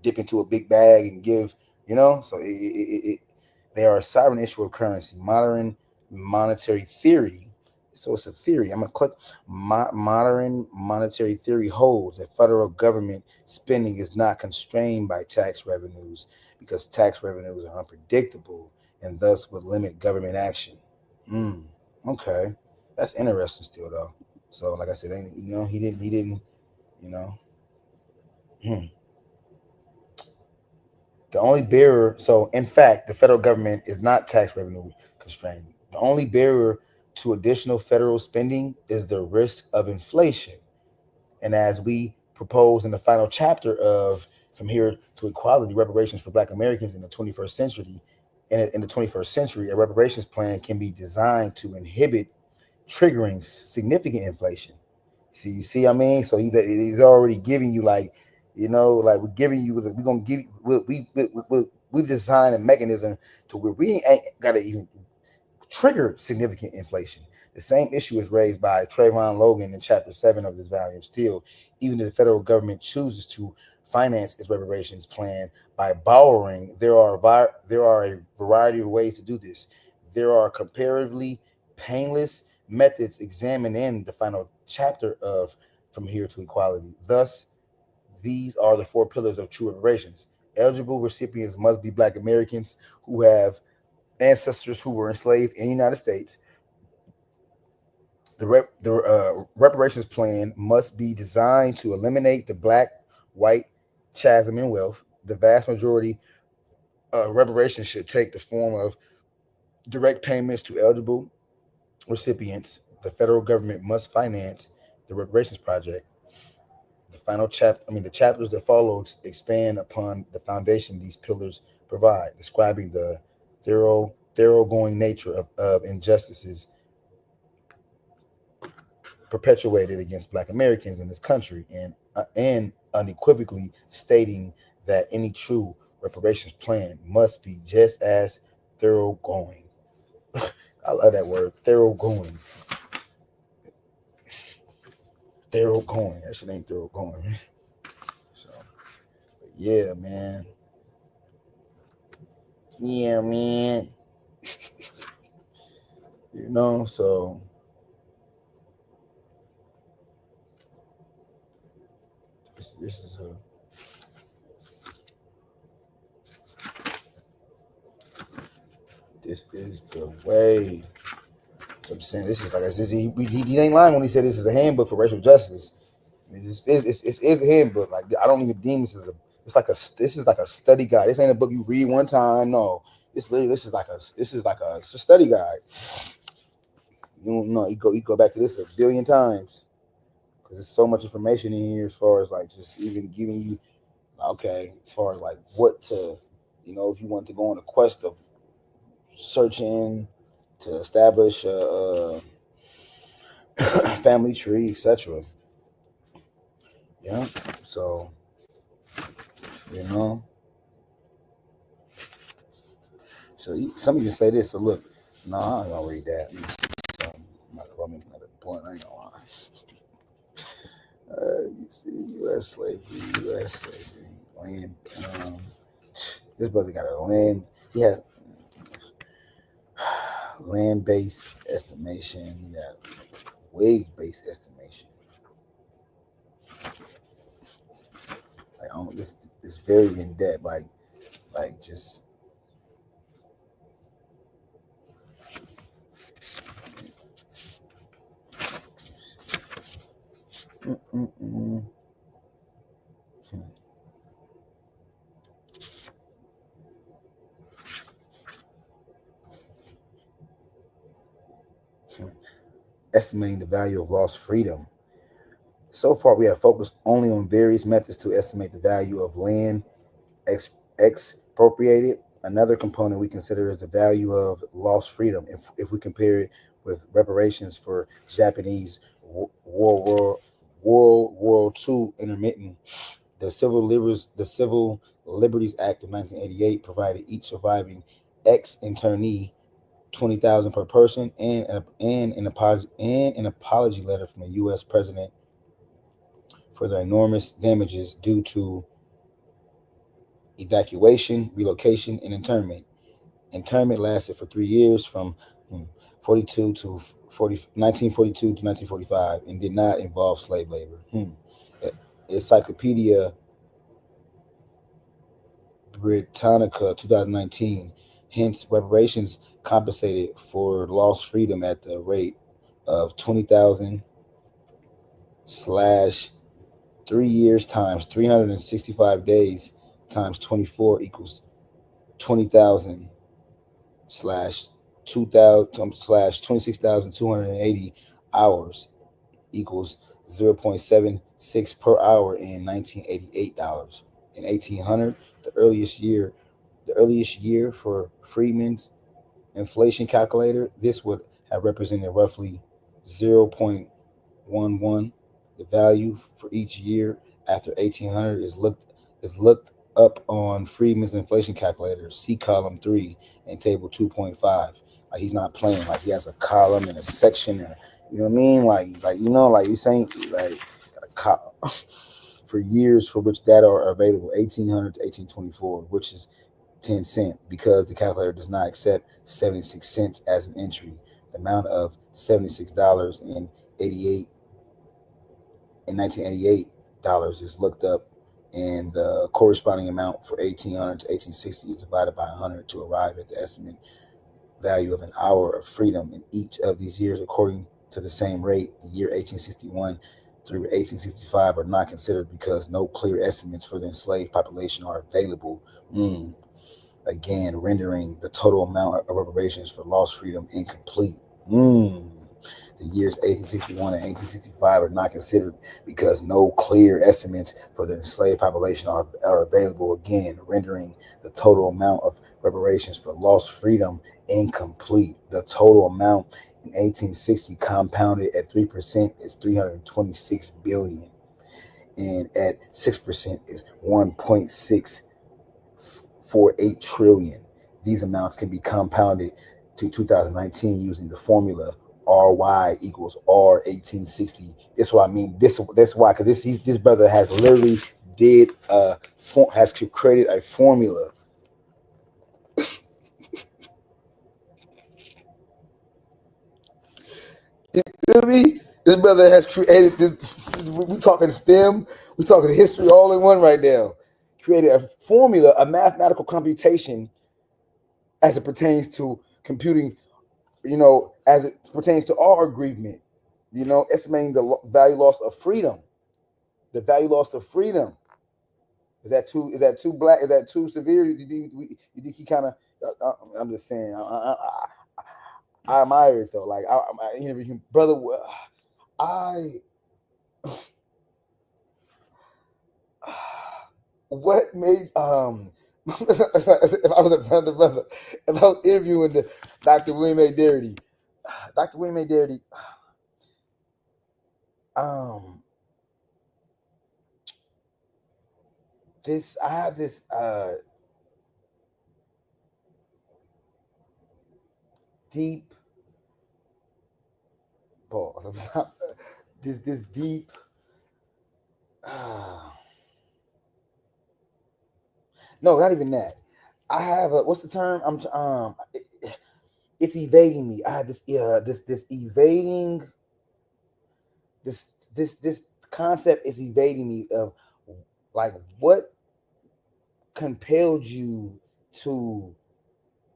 dip into a big bag and give, so they are a sovereign issuer of currency. Modern monetary theory. So it's a theory. I'm going to click. Modern monetary theory holds that federal government spending is not constrained by tax revenues because tax revenues are unpredictable and thus would limit government action. Okay. That's interesting still, though. So, like I said, he didn't, The only barrier, so in fact, the federal government is not tax revenue constrained. The only barrier to additional federal spending is the risk of inflation. And as we propose in the final chapter of From Here to Equality, Reparations for Black Americans in the 21st Century, in the 21st century, a reparations plan can be designed to inhibit triggering significant inflation. You see what I mean? So he's already giving you we're giving you, we're going to give you, we've designed a mechanism to where we ain't got to even trigger significant inflation. The same issue is raised by Trayvon Logan in Chapter 7 of this volume. Still, even if the federal government chooses to finance its reparations plan by borrowing, there are a variety of ways to do this. There are comparatively painless methods examined in the final chapter of From Here to Equality. Thus, these are the 4 pillars of true reparations. Eligible recipients must be Black Americans who have ancestors who were enslaved in the United States. The reparations plan must be designed to eliminate the Black-white chasm in wealth. The vast majority of reparations should take the form of direct payments to eligible recipients. The federal government must finance the reparations project. The chapters that follow expand upon the foundation these pillars provide, describing the thoroughgoing nature of injustices perpetuated against Black Americans in this country, and unequivocally stating that any true reparations plan must be just as thoroughgoing. I love that word, thoroughgoing. Thoroughgoing. That shit ain't thoroughgoing. So, yeah, man. Yeah, man. So this is the way. So I'm saying this is, like I said, he ain't lying when he said this is a handbook for racial justice. It's a handbook. Like, I don't even deem this as this is like a study guide. This ain't a book you read one time. No, this is like a study guide. You go back to this a billion times because there's so much information in here as far as like just even giving you, okay, as far as like what to, if you want to go on a quest of searching to establish a family tree, etc. Yeah. So You know. So some even say this. So look, no, I ain't gonna read that. Let me see some. Another point. I ain't gonna lie. Let me see. U.S. slavery, land. This brother got a land. He has land-based estimation. He got wage-based estimation. Like, this is very in depth. Like just. Estimating the value of lost freedom. So far, we have focused only on various methods to estimate the value of land expropriated. Another component we consider is the value of lost freedom. If we compare it with reparations for Japanese World War II intermittent, the Civil Liberties Act of 1988 provided each surviving ex-internee $20,000 per person and an apology letter from the U.S. president for the enormous damages due to evacuation, relocation, and internment. Internment lasted for 3 years, from 1942 to 1945, and did not involve slave labor. Encyclopedia Britannica 2019. Hence, reparations compensated for lost freedom at the rate of 20,000 / 3 years times 365 days times 24 equals 20,000 / 2,000 / 26,280 hours equals 0.76 per hour in $1988. In 1800, the earliest year for Friedman's inflation calculator, this would have represented roughly 0.11. The value for each year after 1800 is looked up on Friedman's inflation calculator. See column 3 and table 2.5. Like, he's not playing. Like, he has a column and a section, and you know what I mean. Like he's saying, like, for years for which data are available, 1800 to 1824, which is 10 cents, because the calculator does not accept 76 cents as an entry. The amount of $76.88 in 1988 is looked up, and the corresponding amount for 1800 to 1860 is divided by 100 to arrive at the estimate value of an hour of freedom in each of these years according to the same rate. The year 1861 through 1865 are not considered because no clear estimates for the enslaved population are available. Again, rendering the total amount of reparations for lost freedom incomplete. The years 1861 and 1865 are not considered because no clear estimates for the enslaved population are available. Again, rendering the total amount of reparations for lost freedom incomplete. The total amount in 1860 compounded at 3% is $326 billion, and at 6% is $1.648 trillion. These amounts can be compounded to 2019 using the formula RY equals R 1860. That's what I mean. That's why, because this brother has literally has created a formula. You feel me? This brother has created this. We talking STEM. We talking history all in one right now. Created a formula, a mathematical computation, as it pertains to computing. As it pertains to our aggrievement. Estimating the value loss of freedom. The value loss of freedom. Is that too black? Is that too severe? You think he kind of? I'm just saying. I admire it though. Like I interview him, brother. What made if I was a brother, if I was interviewing Dr. William A. Darity, I have this deep pause. this deep no, not even that. I have a what's the term? It's evading me. I have this evading this concept is evading me of like what compelled you to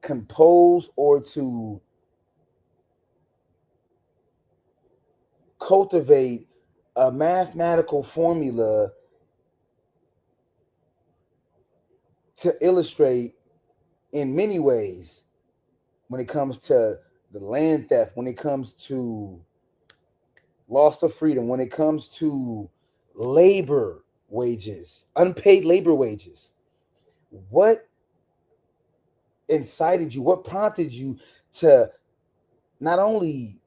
compose or to cultivate a mathematical formula to illustrate in many ways when it comes to the land theft, when it comes to loss of freedom, when it comes to labor wages, unpaid labor wages. What incited you? What prompted you to not only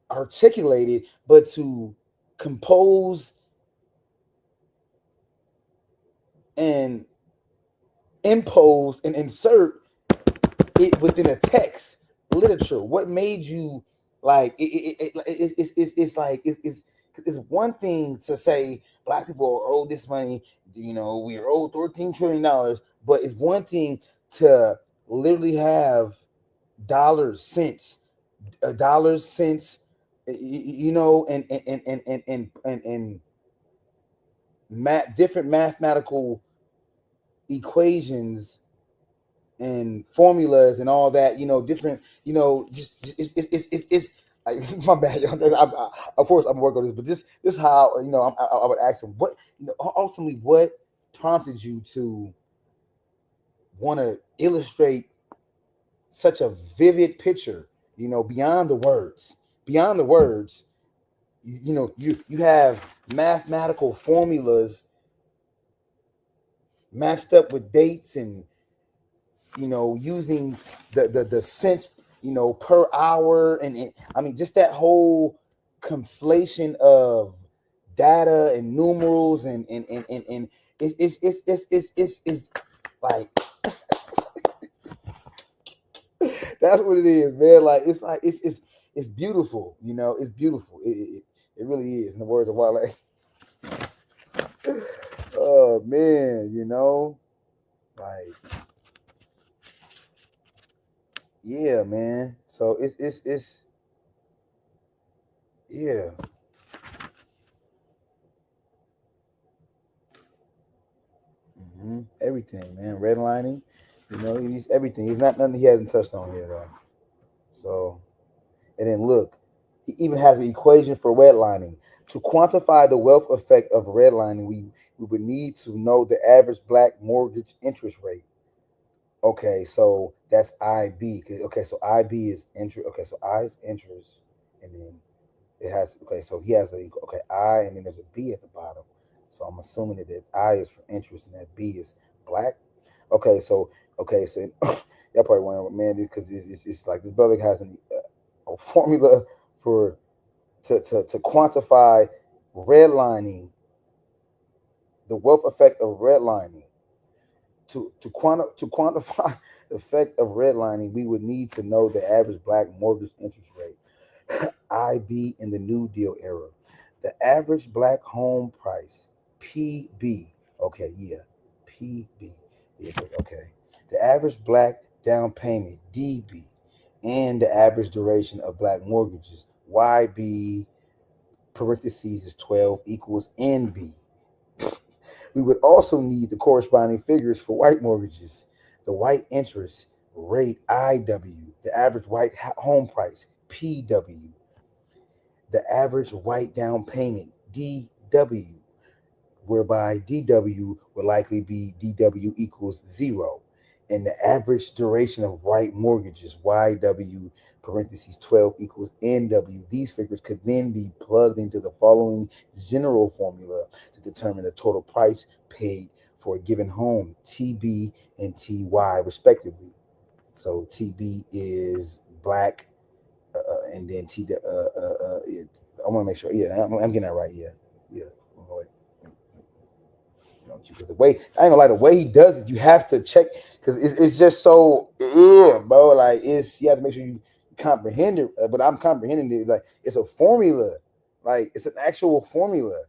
articulate it, but to compose and impose and insert it within a text literature? What made you like it's one thing to say black people are owed this money, we are owed $13 trillion, but it's one thing to literally have dollars, cents, and different mathematical equations and formulas and all that, different, just it's my bad, y'all. Of course I'm working on this, but this is how I would ask them what ultimately what prompted you to want to illustrate such a vivid picture, beyond the words, you have mathematical formulas matched up with dates and using the cents, per hour, and I mean just that whole conflation of data and numerals and it's like that's what it is, man. Like it's beautiful, it's beautiful. It really is. In the words of Wale. Oh man, like. Yeah, man. So it's yeah. Everything, man. Redlining, he's everything. He's not nothing he hasn't touched on here though. So, and then look, he even has an equation for redlining. To quantify the wealth effect of redlining, we would need to know the average black mortgage interest rate. Okay, so that's IB. Okay, so IB is interest. Okay, so I is interest, and then it has. Okay, so he has I, and then there's a B at the bottom. So I'm assuming that I is for interest and that B is black. Okay, so y'all probably wondering, man, because it's like this brother has a formula for to quantify redlining, the wealth effect of redlining. To quantify the effect of redlining, we would need to know the average black mortgage interest rate, IB, in the New Deal era. The average black home price, PB. Okay, yeah, PB. Yeah, okay. The average black down payment, DB, and the average duration of black mortgages, YB, parentheses is 12 equals NB. We would also need the corresponding figures for white mortgages, the white interest rate, IW, the average white home price, PW, the average white down payment, DW, whereby DW would likely be DW equals 0, and the average duration of white mortgages, YW, parentheses 12 equals NW. These figures could then be plugged into the following general formula to determine the total price paid for a given home, TB and TY respectively. So TB is black, and then I want to make sure. Yeah, I'm getting that right. Yeah. because the way I ain't gonna lie, the way he does it, you have to check because it's just so bro. Like you have to make sure you comprehend it. But I'm comprehending it like it's a formula, like it's an actual formula.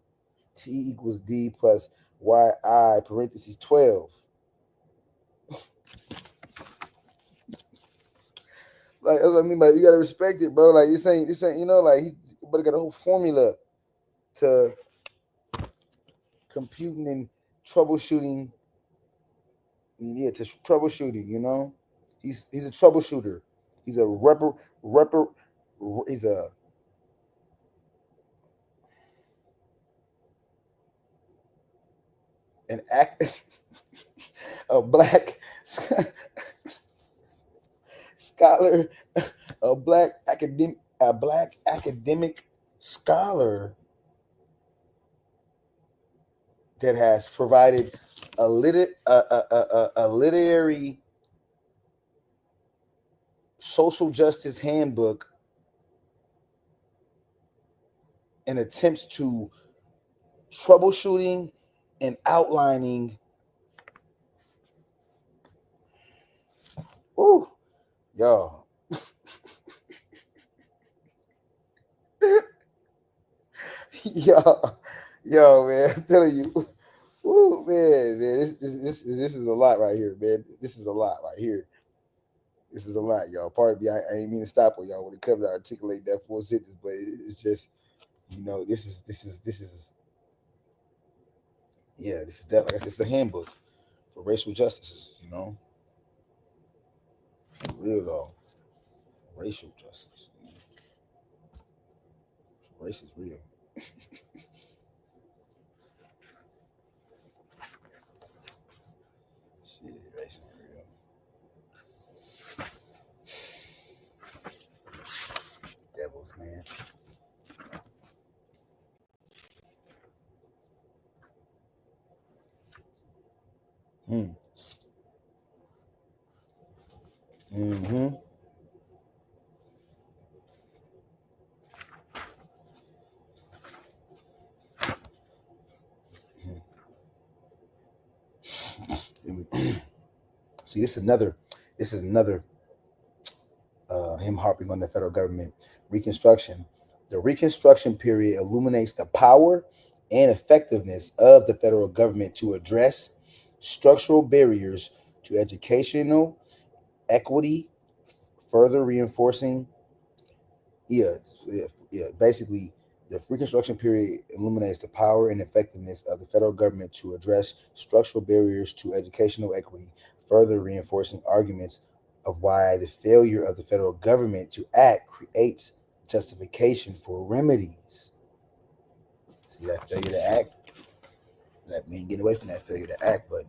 T equals D plus yi parentheses 12. Like that's what I mean. Like you gotta respect it, bro. Like this ain't like he got a whole formula to computing and troubleshooting. Yeah, to troubleshooting. He's a troubleshooter. He's a he's a black scholar, a black academic scholar that has provided a literary social justice handbook and attempts to troubleshooting and outlining. Ooh, y'all. yo, man, I'm telling you. Ooh, man, this is a lot right here, man. This is a lot right here. This is a lot, y'all. Pardon me, I ain't mean to stop on y'all when it comes to articulate that full sentence, but it's just, this is definitely, like I said, it's a handbook for racial justice, For real though. Racial justice. Race is real. Shit, race is real. Devils, man. Mm-hmm. See, this is another him harping on the federal government. Reconstruction. The Reconstruction period illuminates the power and effectiveness of the federal government to address structural barriers to educational equity, further reinforcing. Basically, the Reconstruction period illuminates the power and effectiveness of the federal government to address structural barriers to educational equity, further reinforcing arguments of why the failure of the federal government to act creates justification for remedies. See that failure to act? That we ain't getting away from that failure to act, but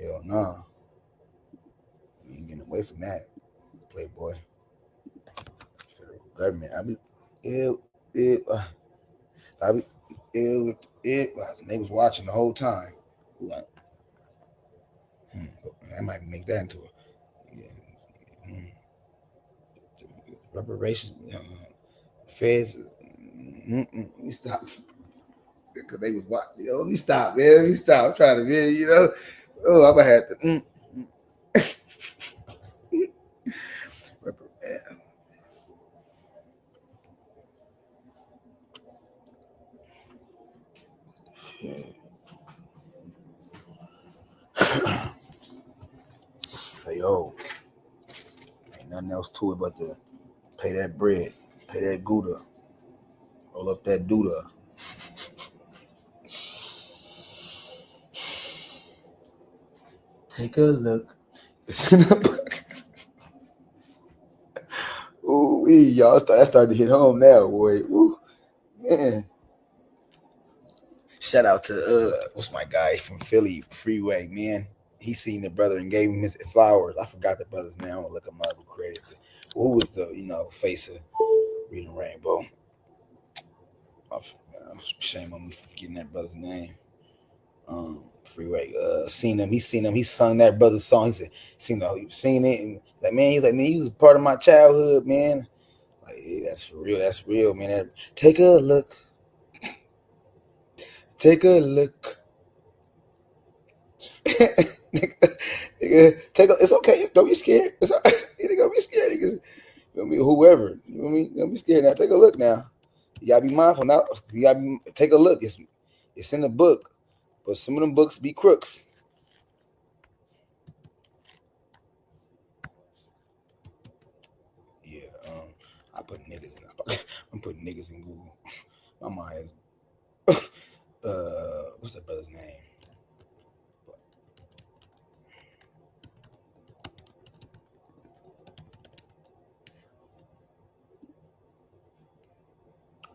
hell no. We ain't getting away from that, playboy. Federal government. They was watching the whole time. I might make that into a reparations. Feds. Let me stop. Because they was watching. Let me stop, man. Let me stop. I'm trying to be, Oh, I'm gonna have to. Hey, yo, ain't nothing else to it but to pay that bread, pay that Gouda, roll up that Duda. Take a look. It's in the book. Ooh, y'all, that started to hit home now, boy. Ooh, man. Shout out to what's my guy from Philly, Freeway, man. He seen the brother and gave him his flowers. I forgot the brother's name. I'm gonna look him up. Who created it? Who was the face of Reading Rainbow? Shame on me for forgetting that brother's name. Freeway. Seen him. He sung that brother's song. He said, seen it, and he's like, man, he was a part of my childhood, man. Like, hey, that's for real. That's real, man. Take a look. Take a look. Nigga, it's okay. Don't be scared. It's all right. You don't be scared, niggas. Whoever. You know what I mean? Don't be scared now. Take a look now. You gotta be mindful now. You gotta take a look. It's in the book, but some of them books be crooks. Yeah, I'm putting niggas in Google. My mind is what's that brother's name?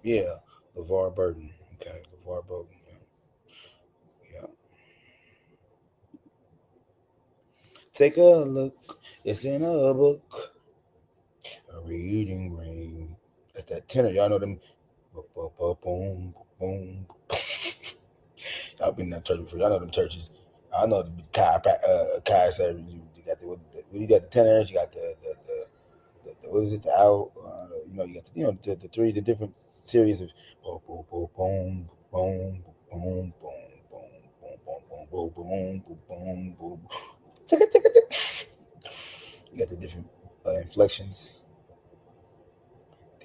Yeah, LeVar Burton. Okay, LeVar Burton. Yeah. Take a look. It's in a book. A reading rain. That's that tenor. Y'all know them. Boom, boom. Y'all been in that church before. Y'all know them churches. I know the Kai service. You got you got the tenors. You got the what is it? The out. You got the three different series of boom, boom, boom, boom, boom, boom, boom, boom, boom, boom, boom, boom. You got the different inflections.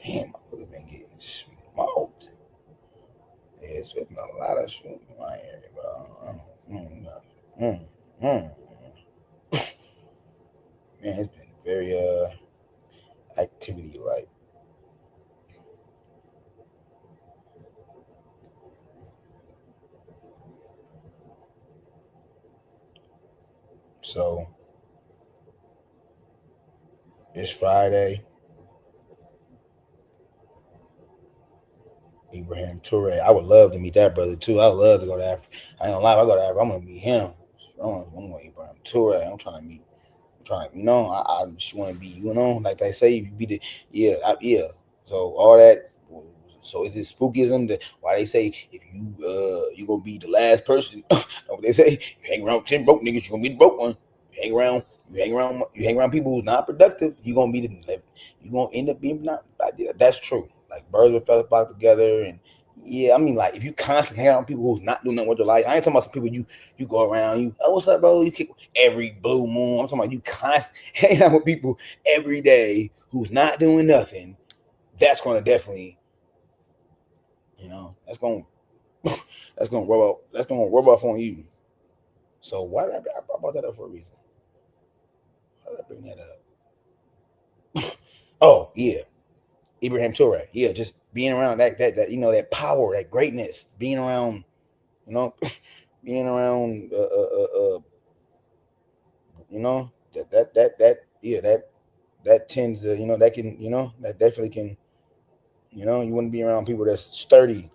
Damn, I would have been getting smoked. Yeah, it's been a lot of shit in my area, but man, it's been very activity like. So it's Friday. Ibrahim Toure. I would love to meet that brother too. I would love to go to Africa. I ain't gonna lie, if I go to Africa, I'm gonna meet him. I'm gonna Ibrahim Toure. I'm trying to, I just want to be, like they say, if you be the, yeah. So all that. So is it spookism that why they say if you gonna be the last person? What they say, you hang around 10 broke niggas, you gonna be the broke one. You hang around people who's not productive, you gonna be you gonna end up being not. That's true. Like birds of feathers flock together, and yeah, I mean, like if you constantly hang out with people who's not doing nothing with their life, I ain't talking about some people you go around, what's up, bro? You kick every blue moon. I'm talking about you constantly hanging out with people every day who's not doing nothing. That's gonna definitely, that's gonna rub off on you. So why did I brought that up for a reason? Why did I bring that up? Oh yeah. Ibrahim Toure, yeah, just being around that power, that greatness, being around, being around, that tends to, that can, that definitely can, you want to be around people that's sturdy,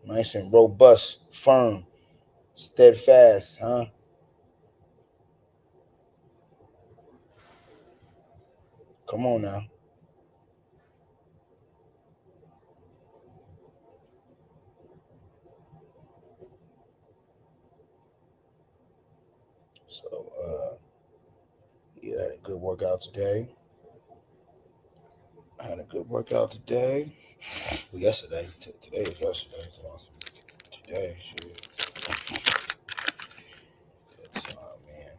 nice and robust, firm, steadfast, huh? Come on now. So, I had a good workout today. Well, yesterday. Today was yesterday. It's awesome. Today, shit. Man.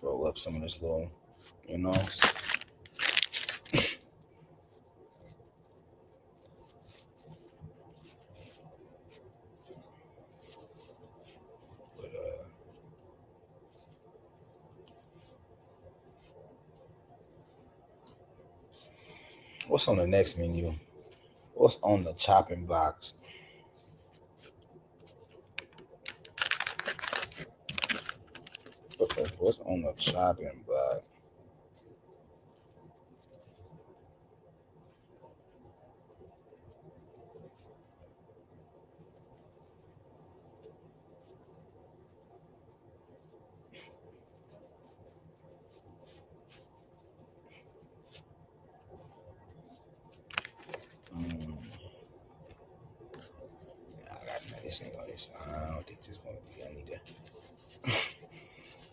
Roll up some of this little, what's on the next menu? What's on the chopping blocks? What's on the chopping block? This ain't gonna. I don't think this is gonna be. I need to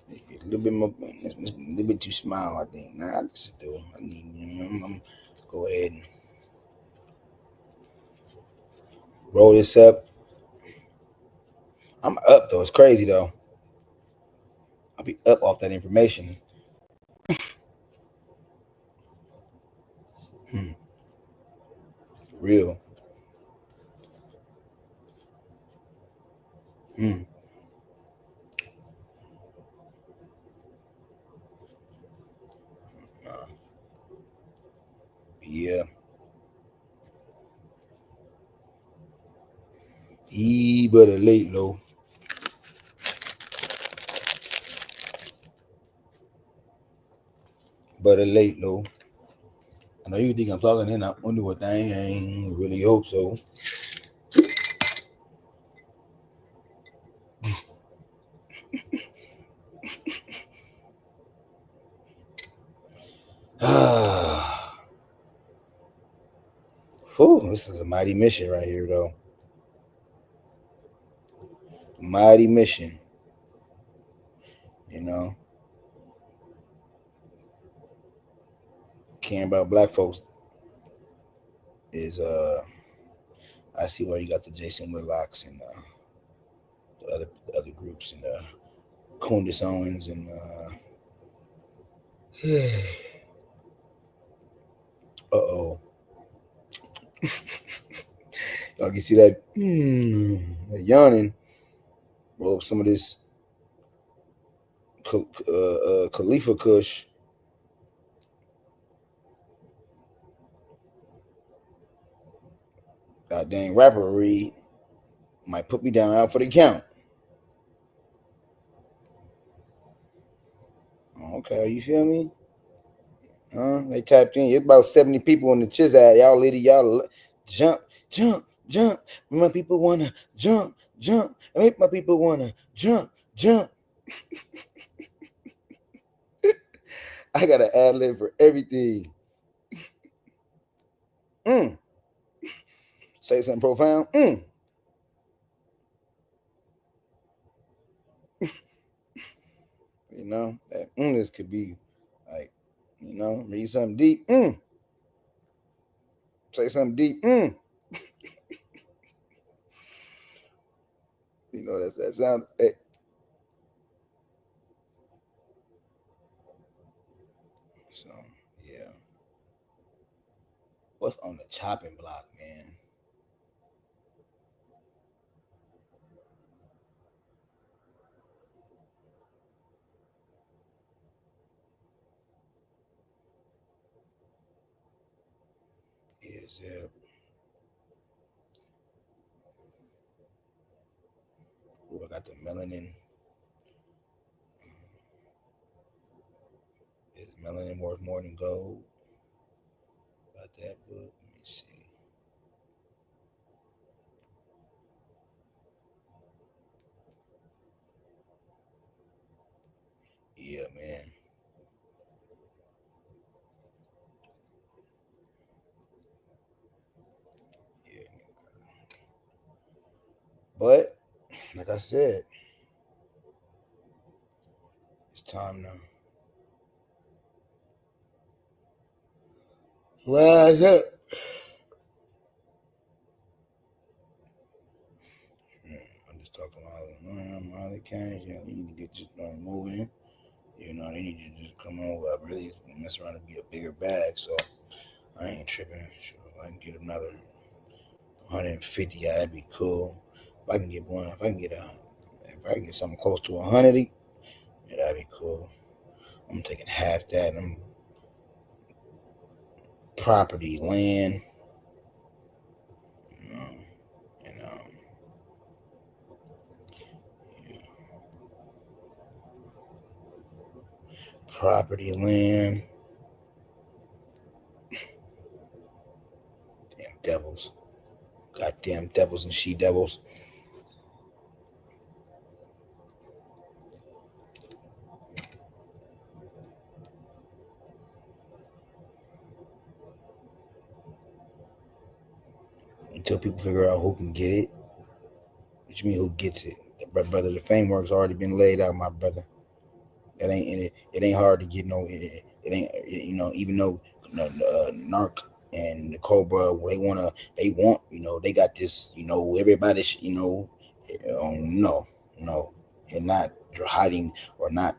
make it a little bit more, a little bit too small. I think. Nah, I just do. I need. Go ahead and roll this up. I'm up though. It's crazy though. I'll be up off that information. Real. Yeah. But a late low. But a late low. I know you think I'm talking in. I wonder what thing. I ain't really hope so. This is a mighty mission right here, though. Mighty mission. You know, caring about black folks is I see why you got the Jason Whitlocks and the other groups and Candace Owens and y'all can see that that yawning. Roll up some of this Khalifa Kush. God dang rapper Reed might put me down out for the count. Okay, you feel me? They tapped in. It's about 70 people in the Chizad. Y'all lady, y'all jump. My people wanna jump. Make my people wanna jump. I got an ad lib for everything. Say something profound. You know, that this could be like, you know, read something deep. Say something deep. You know, that sound. Hey. So yeah. What's on the chopping block, man? Is it? Ooh, I got the melanin. Is melanin worth more than gold? About that book. Let me see. Yeah, man. Yeah. But like I said, it's time now. Rise up. I'm just talking about Molly Cash. You know, you need to get just moving. You know, they need you to just come over. I really mess around and be a bigger bag, so I ain't tripping. Sure, if I can get another 150, yeah, that'd be cool. If I can get one, if I can get something close to 100, yeah, that'd be cool. I'm taking half that. I'm property, land, property, land. Damn devils. Goddamn devils and she devils. Until people figure out who can get it. What you mean who gets it? Brother, the framework's already been laid out, my brother. It ain't hard to get no. It ain't, you know, even though narc and the Cobra, they want, they got this, everybody, no, and not hiding or not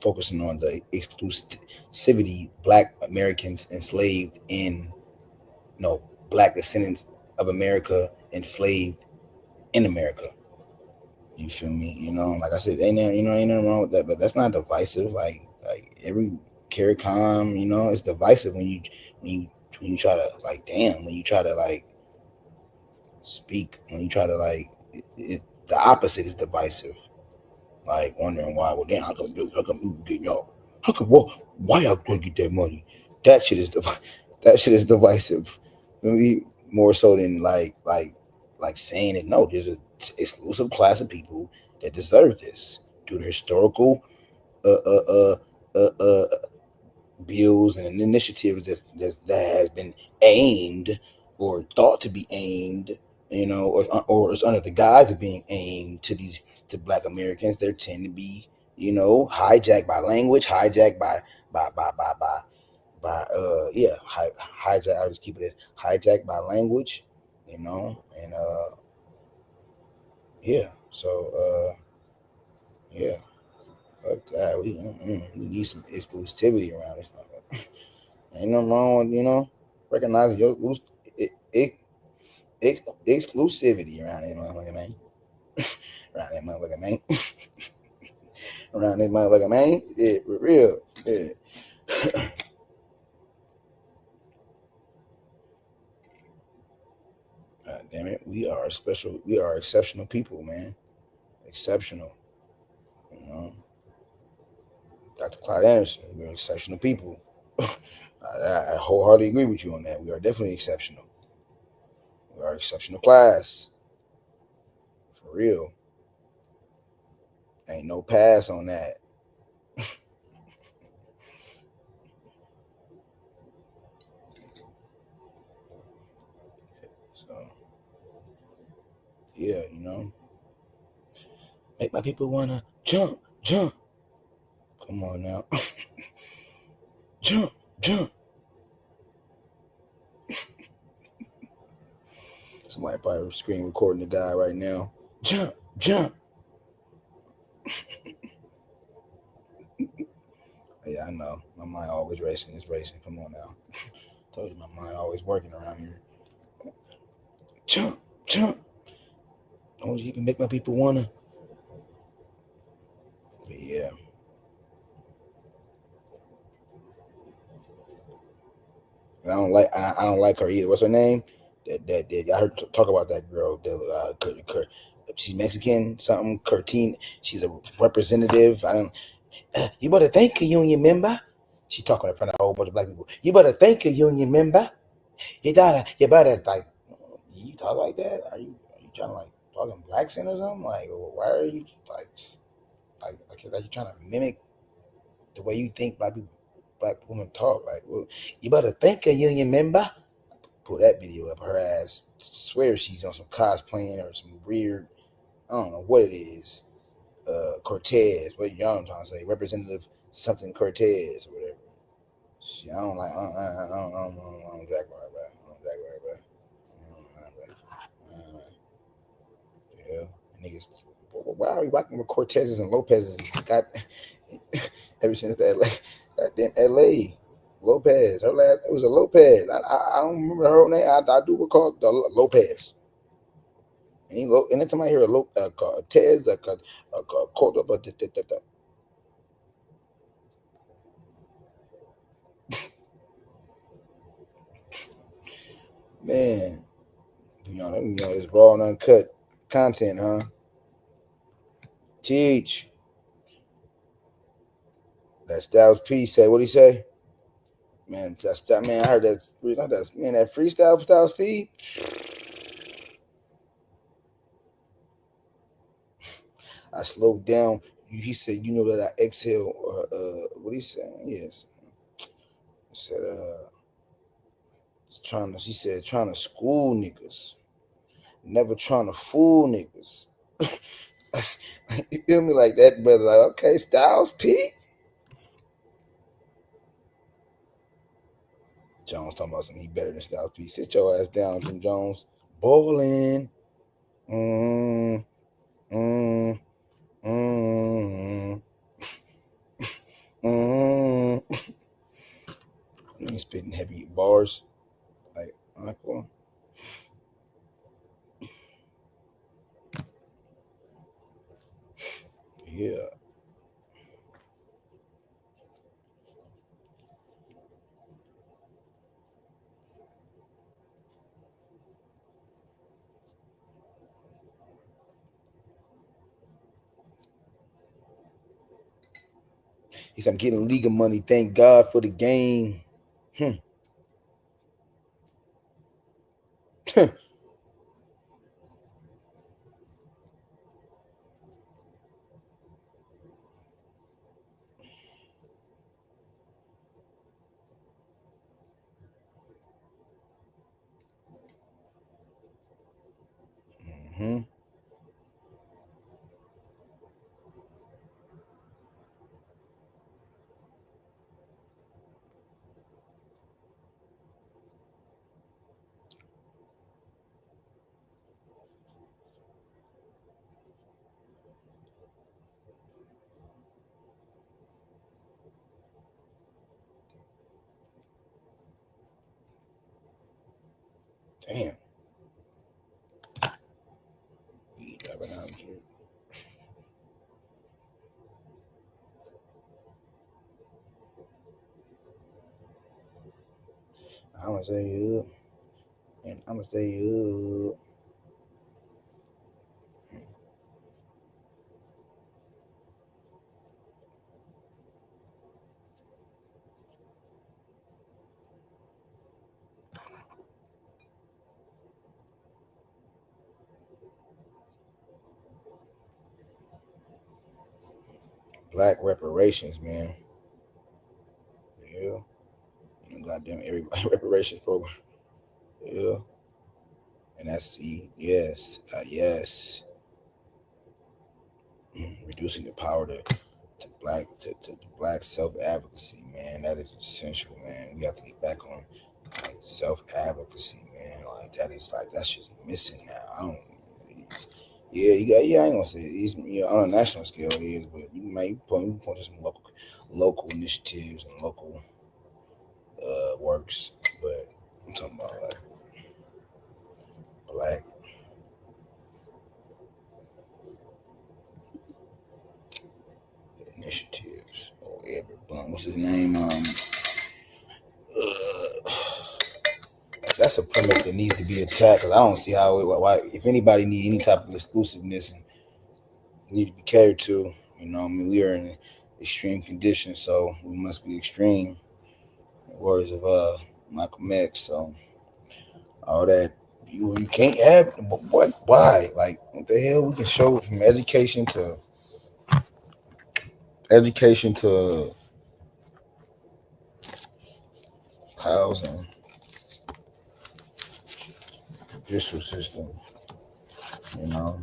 focusing on the exclusivity Black Americans enslaved in, Black descendants of America enslaved in America. You feel me? Like I said, ain't nothing wrong with that, but that's not divisive. Like every CARICOM, it's divisive when you try to when you try to speak, when you try to the opposite is divisive. Like wondering why, well, damn, how come you getting y'all? How come why y'all gonna get that money? That shit is divisive. Maybe more so than like saying it. No, there's an exclusive class of people that deserve this due to historical bills and initiatives that has been aimed or thought to be aimed, or it's under the guise of being aimed to Black Americans. They tend to be, hijacked by language, hijacked by hijack. I'll just keep it hijacked by language, and so yeah. Fuck that. We need some exclusivity around this. Ain't nothing wrong with, recognizing your exclusivity around this motherfucker, man. Around that motherfucker, man. Around this motherfucker, man. Yeah, for real. Yeah. God damn it. We are special. We are exceptional people, man. Exceptional. Dr. Clyde Anderson, we're exceptional people. I wholeheartedly agree with you on that. We are definitely exceptional. We are exceptional class. For real. Ain't no pass on that. So, yeah, make my people wanna jump. Come on now. Jump. Somebody probably screen recording the guy right now. Jump. Yeah, I know. My mind always racing. It's racing. Come on now. Told you my mind always working around here. Jump. Don't you even make my people wanna. But yeah. I don't like her either. What's her name? That I heard talk about that girl. She's Mexican, something. Curtin. She's a representative. You better thank a union member. She talking in front of a whole bunch of Black people. You better thank a union member. You better you talk like that? Are you trying to talking black accent or something? Like, why are you like you trying to mimic the way you think black women talk? Like, well, you better thank a union member. Pull that video up. Her ass swears she's on some cosplaying or some weird, I don't know what it is. Cortez, what y'all trying to say? Representative something Cortez or whatever. She, I don't like. I don't Jack right, bro. I don't Jack right, bro. Yeah, niggas. Why are we rocking with Cortezes and Lopezes? Got ever since that goddamn L.A. Lopez. Her last it was a Lopez. I don't remember her name. I do recall the Lopez. Anytime I hear a Cortez, man, it's raw and uncut content, huh? Teach. That Styles P said, what'd he say? Man, that man, I heard that freestyle Styles P. I slowed down. He said, that I exhale. What he said? Yes. He said, she said, trying to school niggas. Never trying to fool niggas. You feel me like that, brother? Like, okay, Styles P. Jones talking about something. He better than Styles P. Sit your ass down, Jim Jones. Bowling. You ain't spitting heavy bars. Like, cool. Yeah. He said, I'm getting legal money. Thank God for the game. Damn. I'm gonna say up, and I'm gonna say up. Black reparations, man. Yeah. Goddamn everybody reparations program. Yeah. And that's yes. Yes. Reducing the power to black self-advocacy, man. That is essential, man. We have to get back on like self-advocacy, man. Like that's just missing now. I ain't gonna say it's on a national scale it is, but you point to some local initiatives and local works, but I'm talking about like black initiatives. Oh, Edward Blunt, what's his name? That's a premise that needs to be attacked because I don't see why if anybody need any type of exclusiveness and need to be catered to. You know, I mean, we are in extreme conditions, so we must be extreme. Words of Malcolm X. So all that you can't have. What? Why? Like what the hell? We can show from education to housing, judicial system. You know,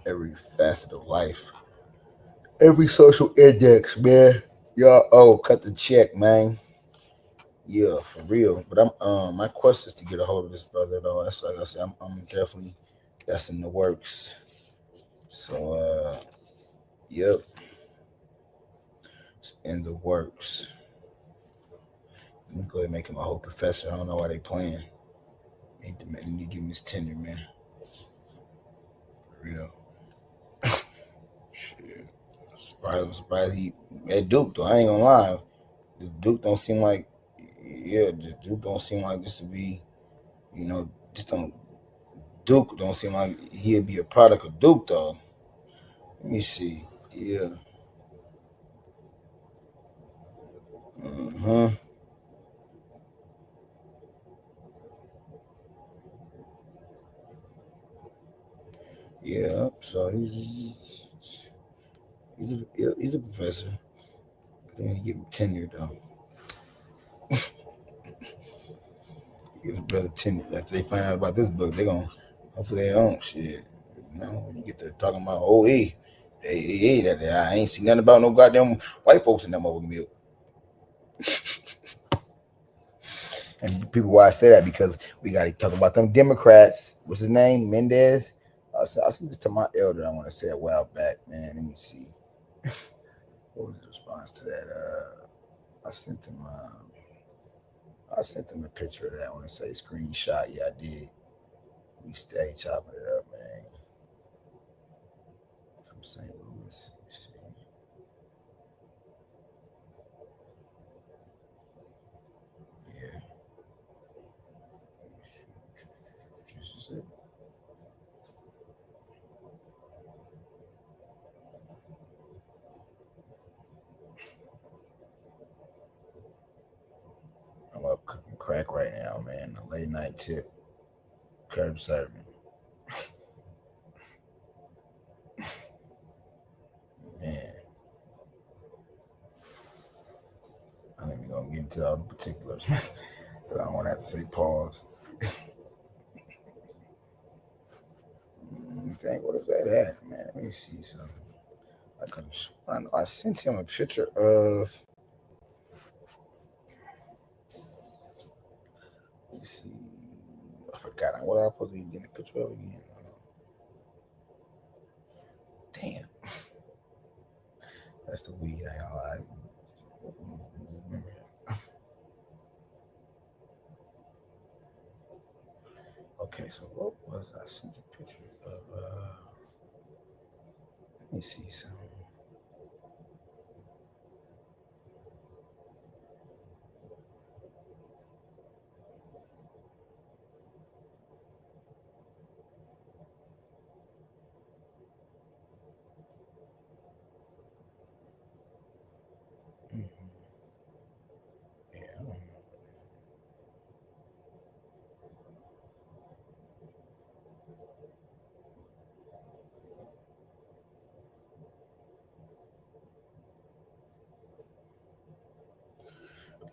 every facet of life, every social index, man. Y'all, cut the check, man. Yeah, for real. But I'm my quest is to get a hold of this brother though. That's like I said, I'm definitely that's in the works. So yep. It's in the works. Let me go ahead and make him a whole professor. I don't know why they playing. They need to give him his tenure, man. For real. Shit. I'm surprised he at Duke though. I ain't gonna lie. The Duke don't seem like this would be, Duke don't seem like he'd be a product of Duke though. Let me see. Yeah. Yeah. So he's a professor. They need to give him tenure though. Get a better tenure. After they find out about this book, they're gonna hopefully they don't shit. You know, when you get to talking about that I ain't seen nothing about no goddamn white folks in that motherfucking milk. And people, why I say that, because we got to talk about them Democrats. What's his name? Mendez. I sent this to my elder. I want to say a while back, man. Let me see. What was the response to that? I sent him a picture of that. I want to say screenshot. Yeah, I did. We stay chopping it up, man. From St. Louis. Let me see. Yeah. This is it. I'm up cooking crack right now, man. A late night tip. Curb serving. Man. I'm not even gonna get into all the particulars. I don't want to have to say pause. Dang, what is that at, man? Let me see something. I sent him a picture of. Let me see. I forgot what I was supposed to be getting a picture of again. Damn. That's the weed. I ain't gonna lie. Okay, so what was I sent a picture of? Let me see something. Yeah, I don't know.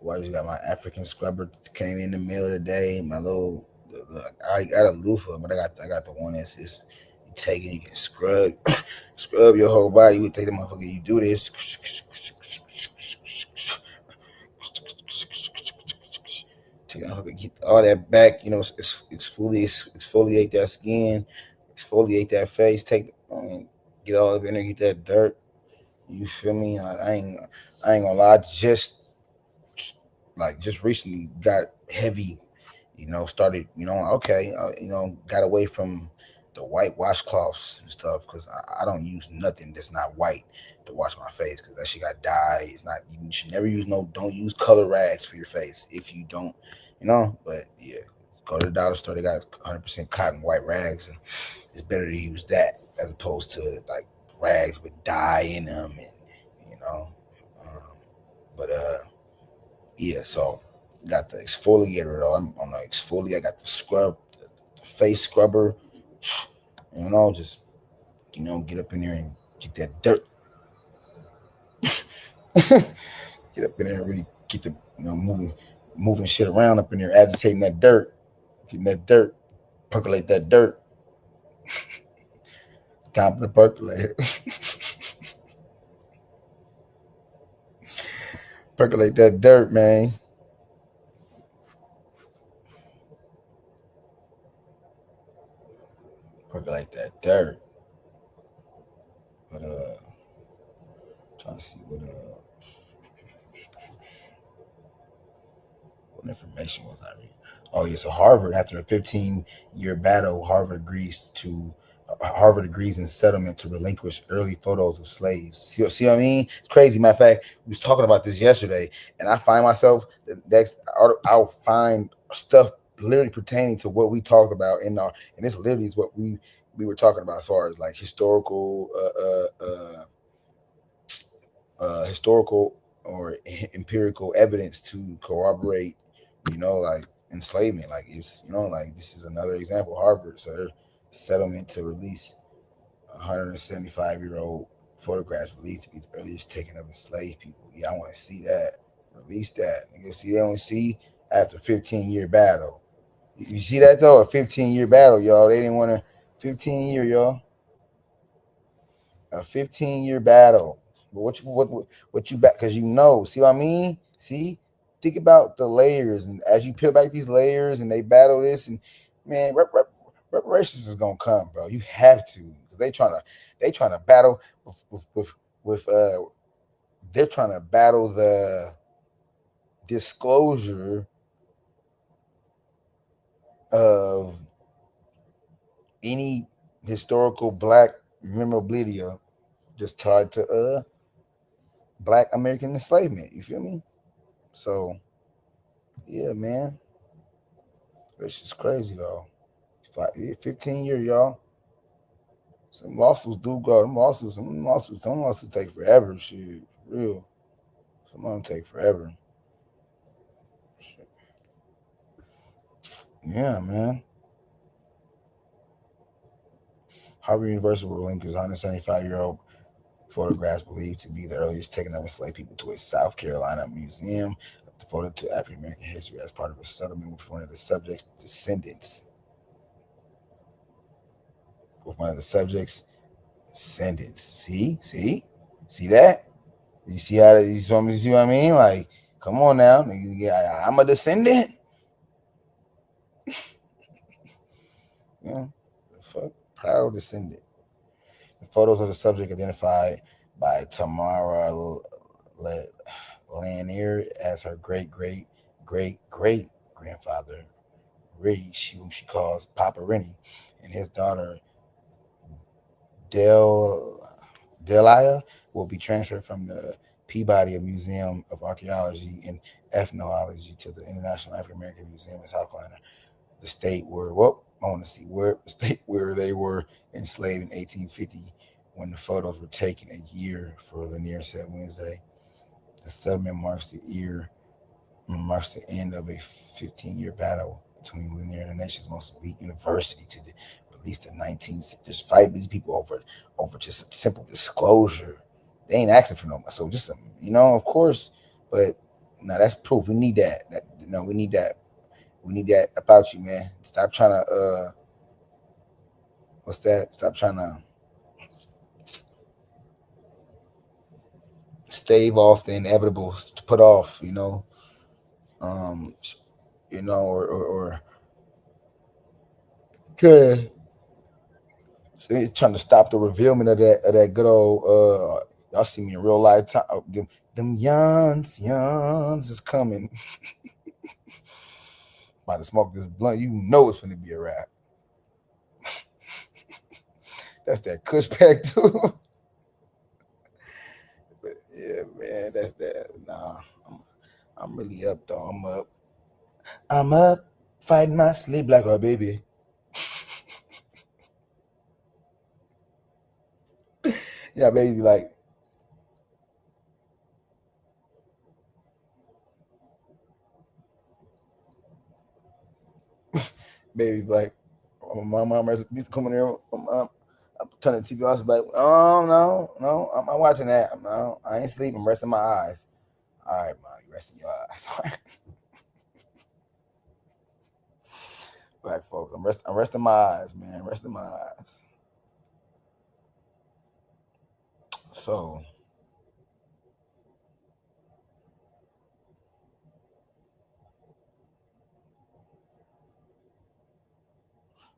Well, I just got my African scrubber came in the mail today. My little, I got a loofah, but I got the one that's you take it, you can scrub your whole body. You would take the motherfucker, you do this. Take it, get all that back, exfoliate that skin, exfoliate that face, get all of it in there, get that dirt. You feel me? I ain't gonna lie, just recently got heavy, started, got away from the white washcloths and stuff, because I don't use nothing that's not white to wash my face, because that shit got dye. It's not, you should never don't use color rags for your face if you don't, but yeah, go to the dollar store, they got 100% cotton white rags, and it's better to use that as opposed to like rags with dye in them, and but yeah, so got the exfoliator though. I'm on the exfoliate. I got the scrub, the face scrubber. Just get up in there and get that dirt. Get up in there and really get the moving shit around up in there, agitating that dirt, getting that dirt, percolate that dirt. It's time for the percolator. Percolate that dirt, man. Percolate that dirt. But trying to see what information was I reading? Oh yeah, so Harvard, after a 15-year battle, Harvard agrees in settlement to relinquish early photos of slaves. See what I mean? It's crazy. Matter of fact, we was talking about this yesterday, and I find myself the next I'll find stuff literally pertaining to what we talked about and this literally is what we were talking about as far as like historical or empirical evidence to corroborate, like enslavement. Like it's, like this is another example. Harvard, so their settlement to release 175-year-old photographs believed to be the earliest taken of enslaved people. Yeah, I want to see that. Release that. You see, they only see after 15-year battle. You see that though? A 15-year battle, y'all. They didn't want to 15-year, y'all. A 15-year battle. But what you back? Because see what I mean? See, think about the layers, and as you peel back these layers, and they battle this, and man, reparations is gonna come, bro. You have to, because they trying to battle with they're trying to battle the disclosure of any historical black memorabilia just tied to black American enslavement. You feel me? So yeah, man, this is crazy though. 15 years, y'all. Some lawsuits do go. Some lawsuits take forever. Shit, real. Some of them take forever. Shit. Yeah, man. Harvard University will link his 175-year-old photographs believed to be the earliest taken of enslaved people to a South Carolina museum devoted to African American history as part of a settlement with one of the subjects' descendants. See that? You see how you see what I mean? Like, come on now, I'm a descendant. Yeah, the fuck, proud descendant. The photos of the subject identified by Tamara Lanier as her great grandfather, Rennie, whom she calls Papa Rennie, and his daughter Delia will be transferred from the Peabody Museum of Archaeology and Ethnology to the International African American Museum in South Carolina, the state where they were enslaved in 1850 when the photos were taken. A year, for Lanier said Wednesday. The settlement marks the end of a 15-year battle between Lanier and the nation's most elite university to release the 19th. Just fight these people over just a simple disclosure. They ain't asking for no more. So just of course, but now that's proof. We need that. We need that. We need that about you, man. Stop trying to what's that? Stop trying to stave off the inevitable to put off, or okay. So he's trying to stop the revealment of that good old y'all see me in real life time. Them yawns is coming. About to smoke this blunt, you know it's gonna be a wrap. That's that Kush pack too. But yeah, man, that's that. Nah, I'm really up though. I'm up, fighting my sleep like a baby. Yeah, baby, like. Baby, like, my mom used to come in there. I'm turning the TV off. Like, oh no, I'm watching that. No, I ain't sleeping. I'm resting my eyes. All right, mom, you resting your eyes. Black folks, I'm resting my eyes, man. Resting my eyes. So.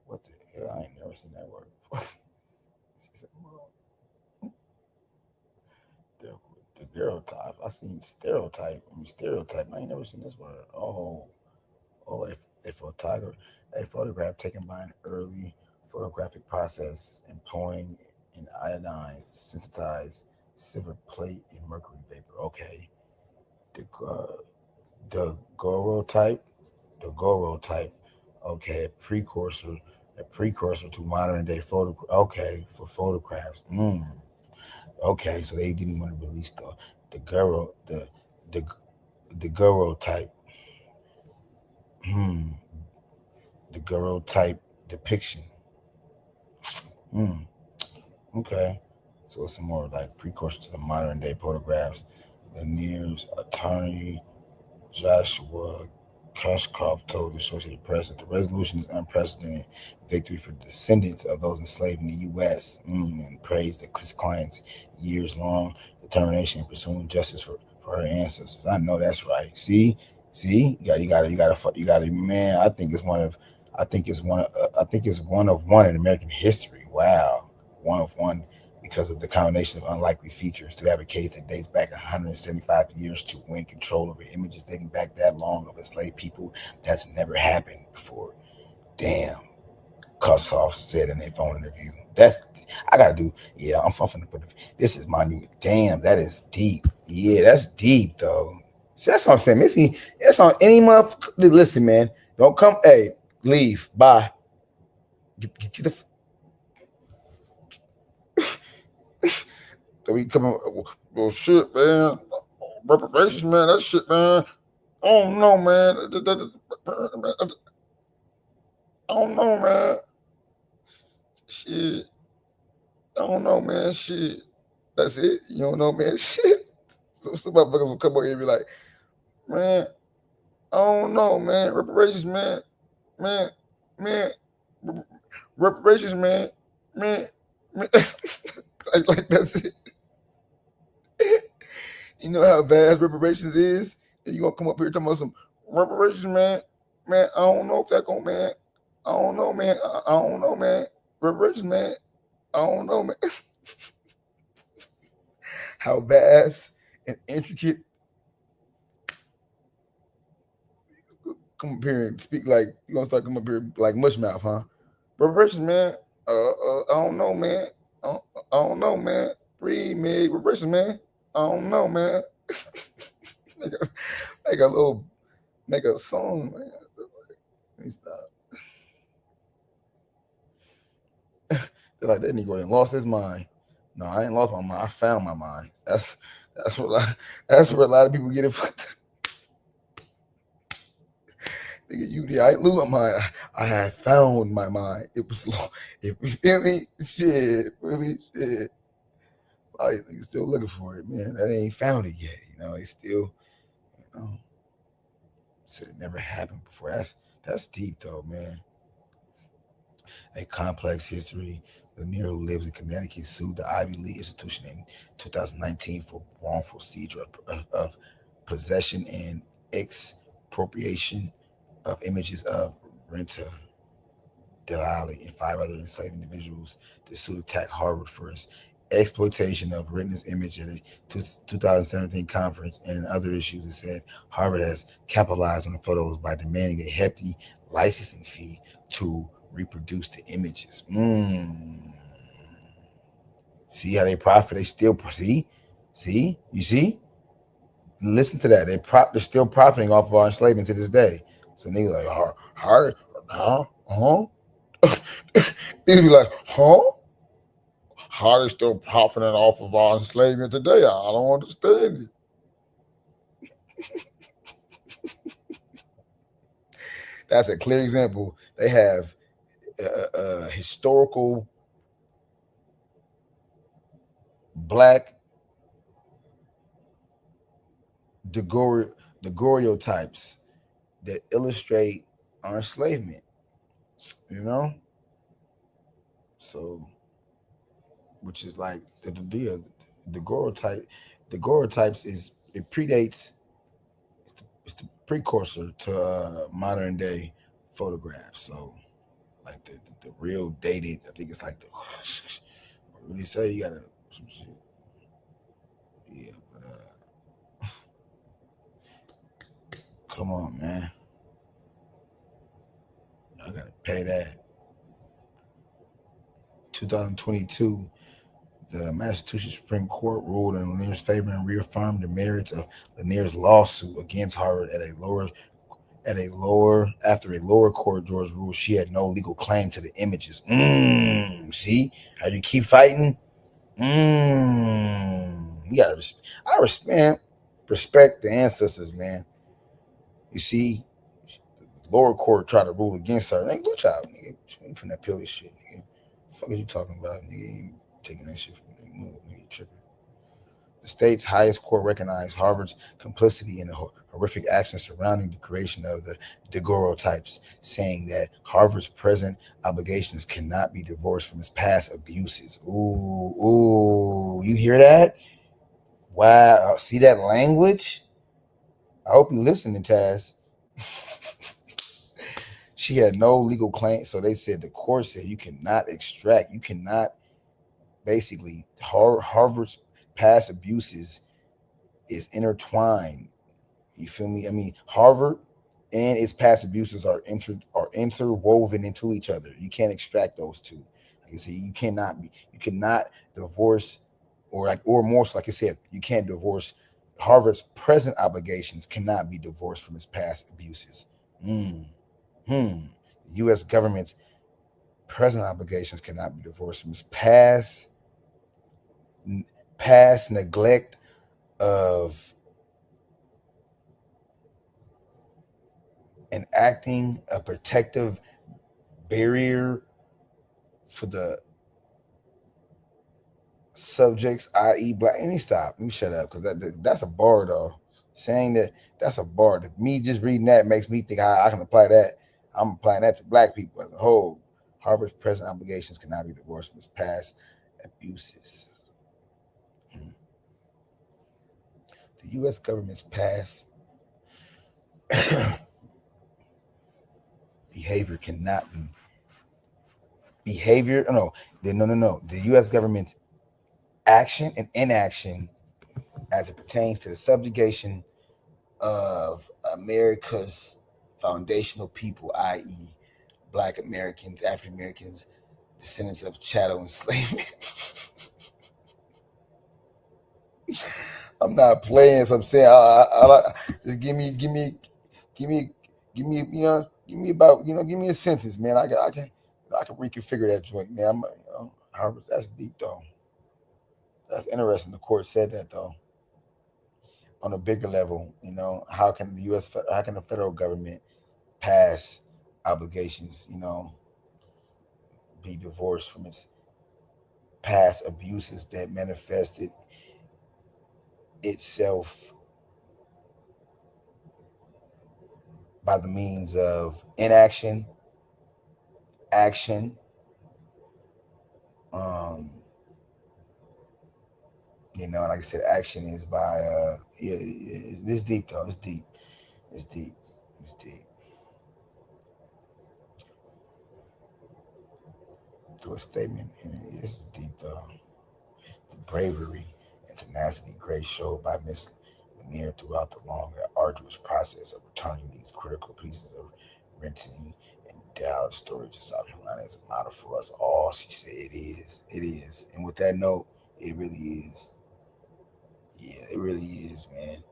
What the hell? I ain't never seen that word before. The girl type. I seen stereotype. I ain't never seen this word. A photograph taken by an early photographic process employing an iodine sensitized silver plate and mercury vapor. Okay. The Goro type. Okay, a precursor to modern day photo. Okay, for photographs. Okay, so they didn't want to release the Goro type. The Goro type depiction. Okay, so it's some more like precursor to the modern day photographs. Lanier's attorney Joshua Kashkov told the Associated Press that the resolution is unprecedented victory for descendants of those enslaved in the U.S. And praised his client's years-long determination in pursuing justice for for her ancestors. I know that's right. See, you got, man. I think it's one of one in American history. Wow, one of one, because of the combination of unlikely features to have a case that dates back 175 years to win control over images dating back that long of enslaved people. That's never happened before. Damn, Kussoff said in a phone interview. I gotta do. Yeah, I'm finna put it. This is my new. Damn, that is deep. Yeah, that's deep though. See, that's what I'm saying. Makes me. That's on any motherfucker. Listen, man. Don't come. Hey, leave. Bye. Get the. We come on. Well, shit, man. Reparations, man. That shit, man. I don't know, man. I don't know, man. Shit. I don't know, man. Shit. That's it. You don't know, man. Shit. So some motherfuckers will come up here and be like, man, I don't know, man. Reparations, man. Man. Reparations, man. Man. like that's it. You know how vast reparations is? And you gonna come up here talking about some reparations, man. Man, I don't know if that gonna, man. I don't know, man. I don't know, man. Reparations, man. I don't know, man. How vast and intricate. Come up here and speak like you gonna start coming up here like mushmouth, huh? Reparations, man. I don't know, man. I don't know, man. Breathe, man. Reparations, man. I don't know, man. make a song, man. Let me stop. They're like, that nigga lost his mind. No, I ain't lost my mind. I found my mind. That's where a lot of people get it fucked. Nigga, I ain't lose my mind. I had found my mind. It was long. You feel me? Shit. Really? Shit. Like, niggas still looking for it, man. That ain't found it yet. You know, it's still, it never happened before. That's deep though, man. A complex history. Lanier, who lives in Connecticut, sued the Ivy League institution in 2019 for wrongful seizure of possession and expropriation of images of Renta Delali and 5 other enslaved individuals. The suit attacked Harvard for its exploitation of Ritten's image at a 2017 conference, and in other issues, it said Harvard has capitalized on the photos by demanding a hefty licensing fee to reproduce the images. See how they profit? They still see? You see? Listen to that. They're still profiting off of our enslavement to this day. So niggas like, Harvard, niggas be like, How they still profiting off of our enslavement today? I don't understand it. That's a clear example. They have historical black daguerreotypes that illustrate our enslavement. So, which is like the daguerreotypes it predates. It's the precursor to modern day photographs. So, like the real dated. I think it's like the. What do you say? You gotta some shit. Yeah, but come on, man. I gotta pay that. 2022, the Massachusetts Supreme Court ruled in Lanier's favor and reaffirmed the merits of Lanier's lawsuit against Harvard after a lower court judge ruled she had no legal claim to the images. See how you keep fighting? You gotta respect the ancestors, man. You see, the lower court tried to rule against her. Like, watch out, nigga. You ain't finna appeal this shit, nigga. The fuck are you talking about, nigga? You ain't taking that shit from me. Move, nigga, tripping. The state's highest court recognized Harvard's complicity in the horrific actions surrounding the creation of the daguerreotypes, saying that Harvard's present obligations cannot be divorced from its past abuses. Ooh, you hear that? Wow. Wow. See that language? I hope you listening, Taz. She had no legal claim. So they said the court said you cannot extract, you cannot basically Harvard's past abuses is intertwined. You feel me? I mean, Harvard and its past abuses are interwoven into each other. You can't extract those two. Like I said, you cannot divorce, or more so, like I said, you can't divorce Harvard's present obligations cannot be divorced from its past abuses. The U.S. government's present obligations cannot be divorced from its past neglect of enacting a protective barrier for the subjects, i.e. black. Let me stop. Let me shut up, because that's a bar, though. Saying that's a bar. Me just reading that makes me think I can apply that. I'm applying that to black people as a whole. Harvard's present obligations cannot be divorced from its past abuses. The U.S. government's past behavior cannot be no. The U.S. government's action and inaction as it pertains to the subjugation of America's foundational people, i.e., Black Americans, African Americans, descendants of chattel enslavement. I'm not playing, so I'm saying, just give me, give me a sentence, man. I can reconfigure that joint, man. Harvard, that's deep though. That's interesting. The court said that though. On a bigger level, how can the federal government pass obligations, be divorced from its past abuses that manifested itself by the means of inaction, action, like I said, action is by it's deep though. It's deep. To a statement, and this is deep though. The bravery and tenacity grace showed by Miss Lanier throughout the long and arduous process of returning these critical pieces of Renton and Dallas storage to South Carolina is a model for us all. She said it is. And with that note, it really is. Yeah, it really is, man.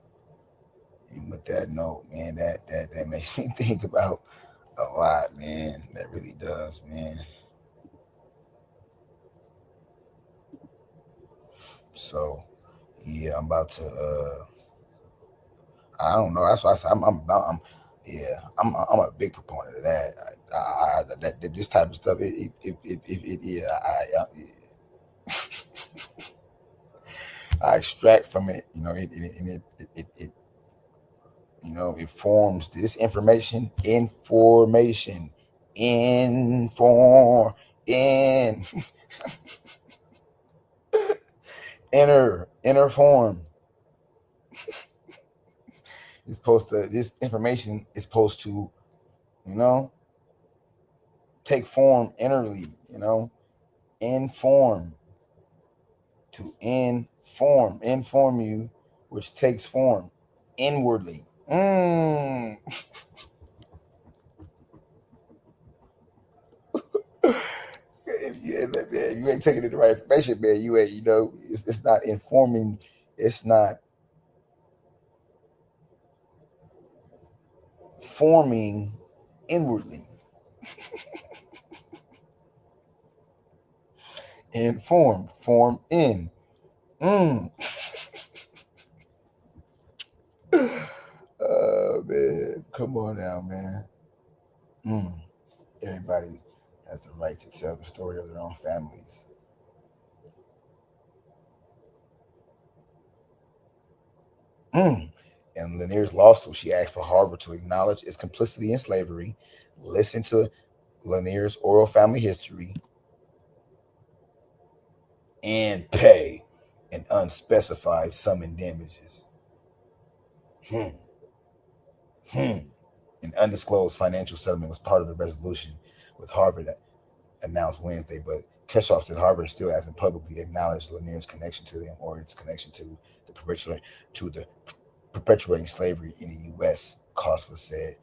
And with that note, man, that makes me think about a lot, man. That really does, man. So, yeah, I'm about to. I don't know. That's why I said I'm a big proponent of that. That this type of stuff. I extract from it. It forms this information. Inner form. This information is supposed to, take form innerly, inform you, which takes form inwardly. If you ain't taking the right information, man, you ain't, it's not informing, it's not forming inwardly. Inform, form in. Oh man, come on now, man. Everybody has the right to tell the story of their own families. In Lanier's lawsuit, she asked for Harvard to acknowledge its complicity in slavery, listen to Lanier's oral family history, and pay an unspecified sum in damages. An undisclosed financial settlement was part of the resolution, with Harvard announced Wednesday, but Keshoff said Harvard still hasn't publicly acknowledged Lanier's connection to them or its connection to the perpetuating slavery in the U.S. Kosova said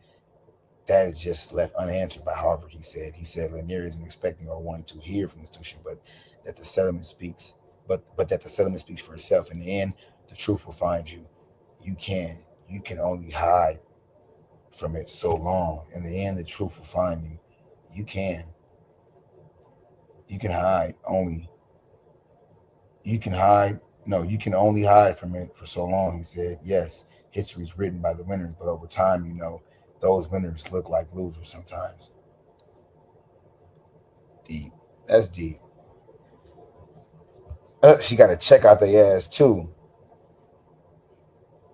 that is just left unanswered by Harvard. He said Lanier isn't expecting or wanting to hear from the institution, but that the settlement speaks for itself. In the end, the truth will find you. You can only hide from it so long. In the end, the truth will find you. You can only hide from it for so long, he said. Yes, history is written by the winners, but over time, those winners look like losers sometimes. Deep. That's deep. She got to check out their ass too.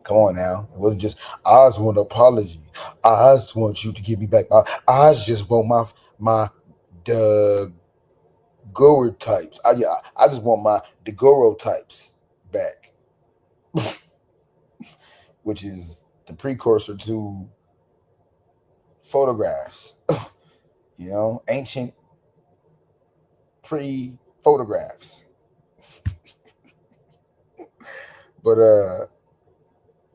Come on now. It wasn't just, I just want an apology. I just want you to give me back. I just want my daguerreotypes. I just want my daguerreotypes back, which is the precursor to photographs. Ancient pre-photographs. But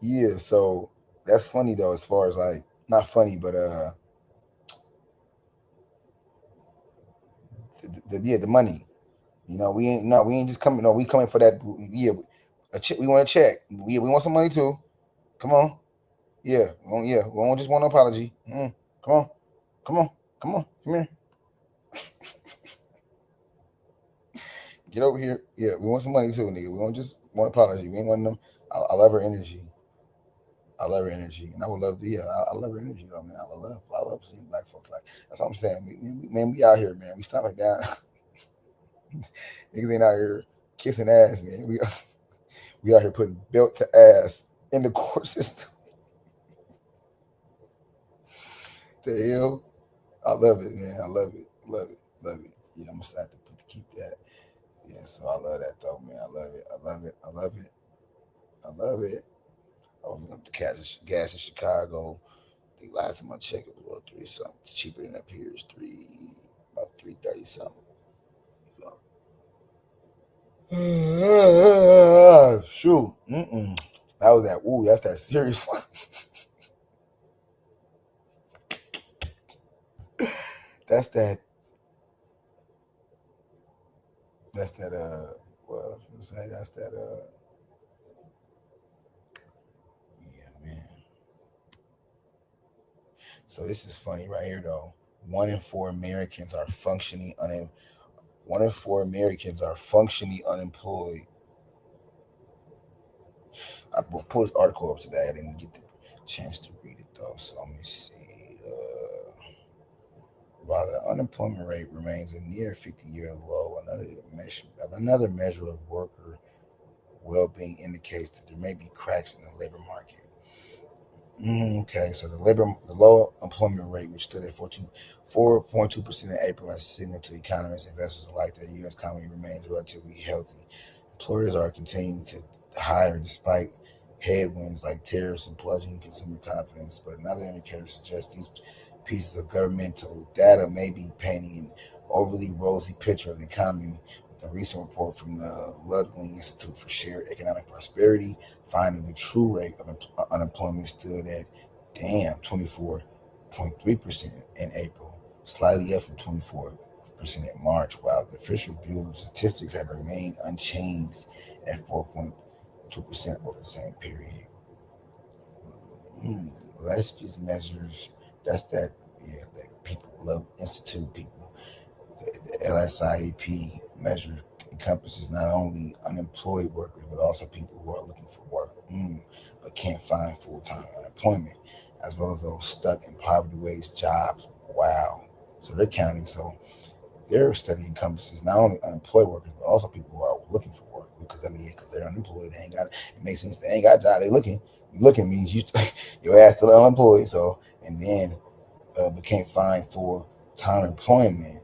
yeah, so that's funny though, as far as like, not funny, but the money. We ain't just coming. No, we coming for that. Yeah, we want a check. We want some money too. Come on. Yeah, we don't just want an apology. Come on, come here. Get over here. Yeah, we want some money too, nigga. We don't just want an apology. We ain't want them. I love her energy. And I would love to. I love her energy though, man. I love seeing black folks like. That's what I'm saying. We out here, man. We stop it down. Niggas ain't out here kissing ass, man. We out here putting belt to ass in the court system. The hell? I love it, man. I love it. Yeah, I'm gonna have to keep that. Yeah, so I love that though, man. I love it. I was looking up the gas in Chicago. I think last time I checked it was about 3 something. It's cheaper than up here. It's about 330 something. So shoot. That was that. Ooh, that's that serious one. That's that. Well, I was gonna say that's that. Yeah, man. So this is funny right here, though. 1 in 4 Americans are functionally unemployed. I pulled this article up today. I didn't get the chance to read it though, so let me see. While the unemployment rate remains a near 50-year low, another measure of worker well-being indicates that there may be cracks in the labor market. Okay, so the low employment rate, which stood at 4.2% in April, has signaled to economists and investors alike that the U.S. economy remains relatively healthy. Employers are continuing to hire despite headwinds like tariffs and plunging consumer confidence, but another indicator suggests these pieces of governmental data may be painting an overly rosy picture of the economy, with a recent report from the Ludwig Institute for Shared Economic Prosperity finding the true rate of unemployment stood at 24.3% in April, slightly up from 24% in March, while the official Bureau of Statistics have remained unchanged at 4.2% over the same period. Leslie's measures, that's that people love institute people. The LSIEP measure encompasses not only unemployed workers, but also people who are looking for work, but can't find full-time employment, as well as those stuck in poverty wage jobs. Wow. So they're counting. So their study encompasses not only unemployed workers, but also people who are looking for work, because they're unemployed. They ain't got it. It makes sense. They ain't got a job. They looking. Looking means your ass still unemployed. So, and then but can't find full-time employment,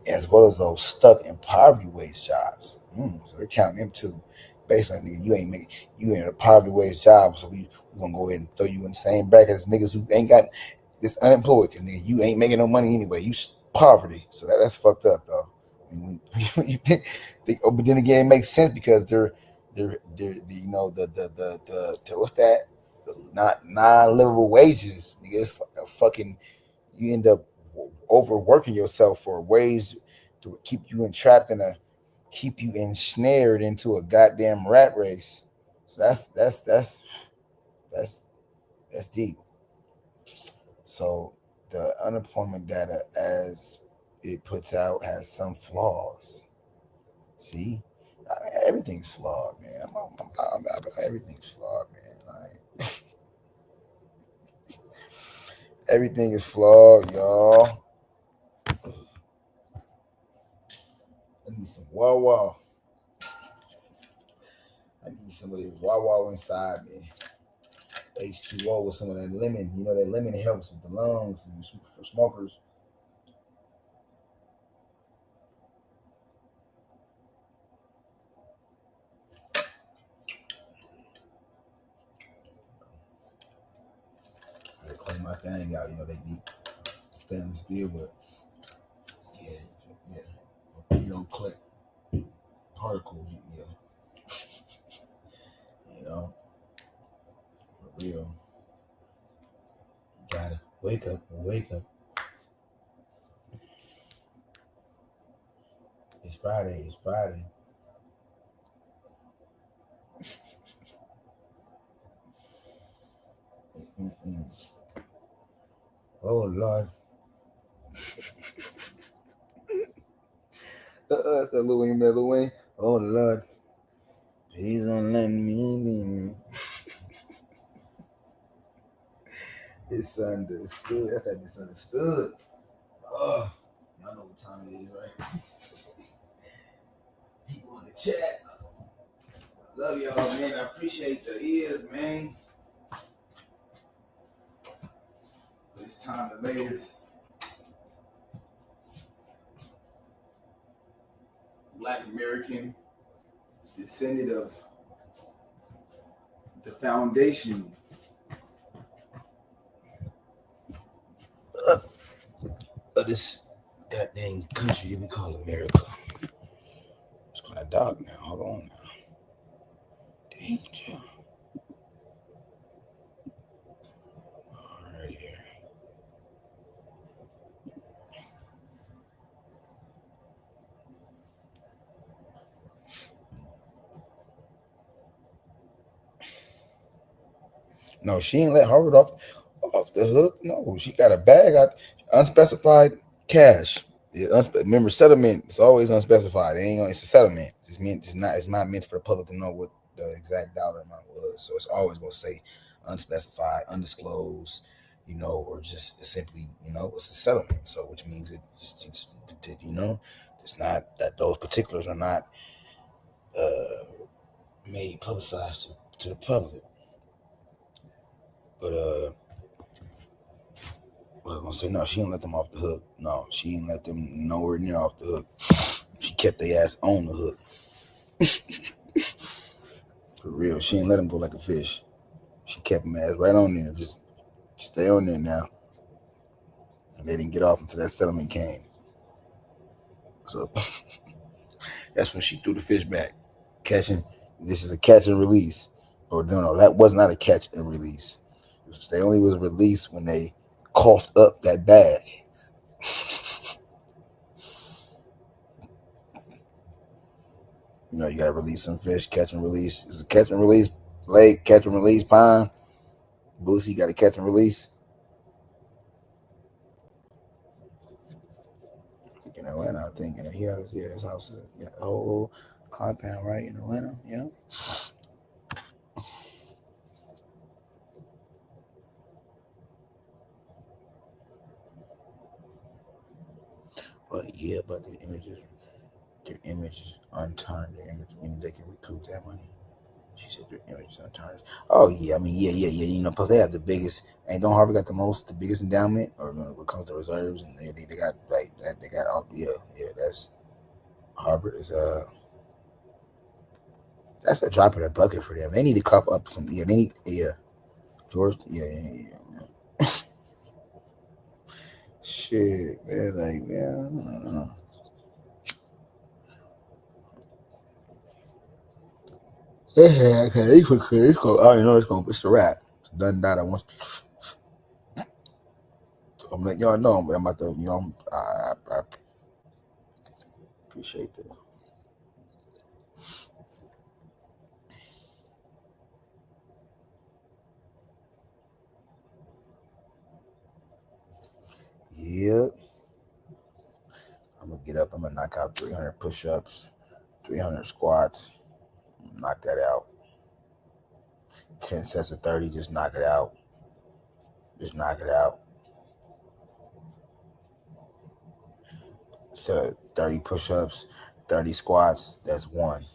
as well as those stuck in poverty wage jobs. So they're counting them too. basically, nigga, you in a poverty wage job, so we gonna go ahead and throw you in the same bracket as niggas who ain't got this unemployed. Cause nigga, you ain't making no money anyway. You poverty, so that's fucked up though. I mean, you think, but then again, it makes sense because they're you know the what's that? The not non-livable wages. Nigga, it's like a fucking, you end up overworking yourself for a wage to keep you entrapped keep you ensnared into a goddamn rat race. So that's deep. So the unemployment data as it puts out has some flaws. See, everything's flawed, man. Everything's flawed, man. Like, everything is flawed, y'all. I need some Wawa. I need some of this Wawa inside me. H2O with some of that lemon. You know that lemon helps with the lungs and for smokers. I gotta clean my thing out. You know they need stainless steel, but yeah, you don't collect particles. Yeah, you know, for real. You gotta wake up. It's Friday. Oh Lord. That's that Lil Wayne. Oh Lord. Please don't let me be. It's understood. That's that misunderstood. Oh, y'all know what time it is, right? People in the chat. I love y'all, man. I appreciate the ears, man. But it's time to lay this Black American descendant of the foundation of this goddamn country that we call America. It's kind of dark now. Hold on now. Danger. All right here. No, she ain't let Harvard off the hook. No, she got a bag out, unspecified cash. Remember, settlement is always unspecified. It's a settlement. It's not meant for the public to know what the exact dollar amount was. So it's always going to say unspecified, undisclosed, you know, or just simply, you know, it's a settlement. So which means it's you know, it's not that those particulars are not made publicized to the public. But I was gonna say no, she didn't let them off the hook. No, she didn't let them nowhere near off the hook. She kept their ass on the hook. For real, she didn't let them go like a fish. She kept them ass right on there. Just stay on there now. And they didn't get off until that settlement came. So that's when she threw the fish back. Catching. This is a catch and release. Or no, that was not a catch and release. They only was released when they coughed up that bag. You know, you gotta release some fish, catch and release. It's a catch and release lake, catch and release pond. Boosie got to catch and release. In Atlanta, I think. He had his house, a whole little compound right in Atlanta. Yeah. But yeah, but their image is unturned. Their image, I mean, they can recoup that money. She said their image is unturned. Oh yeah, I mean, yeah. You know, plus they have the biggest. And don't Harvard got the biggest endowment, or when it comes to reserves, and they got like that. They got all yeah. That's Harvard is That's a drop in the bucket for them. They need to cup up some. Yeah, they need. Yeah, George. Yeah. Shit, man. Like, yeah. I don't know. Yeah, okay. It's go. I already know it's a wrap. It's done. That I want. I'm letting y'all know. I'm about to. I appreciate that. Yep. I'm gonna get up. I'm gonna knock out 300 push-ups, 300 squats. Knock that out. 10 sets of 30. Just knock it out. Just knock it out. Set of 30 push-ups, 30 squats. That's one.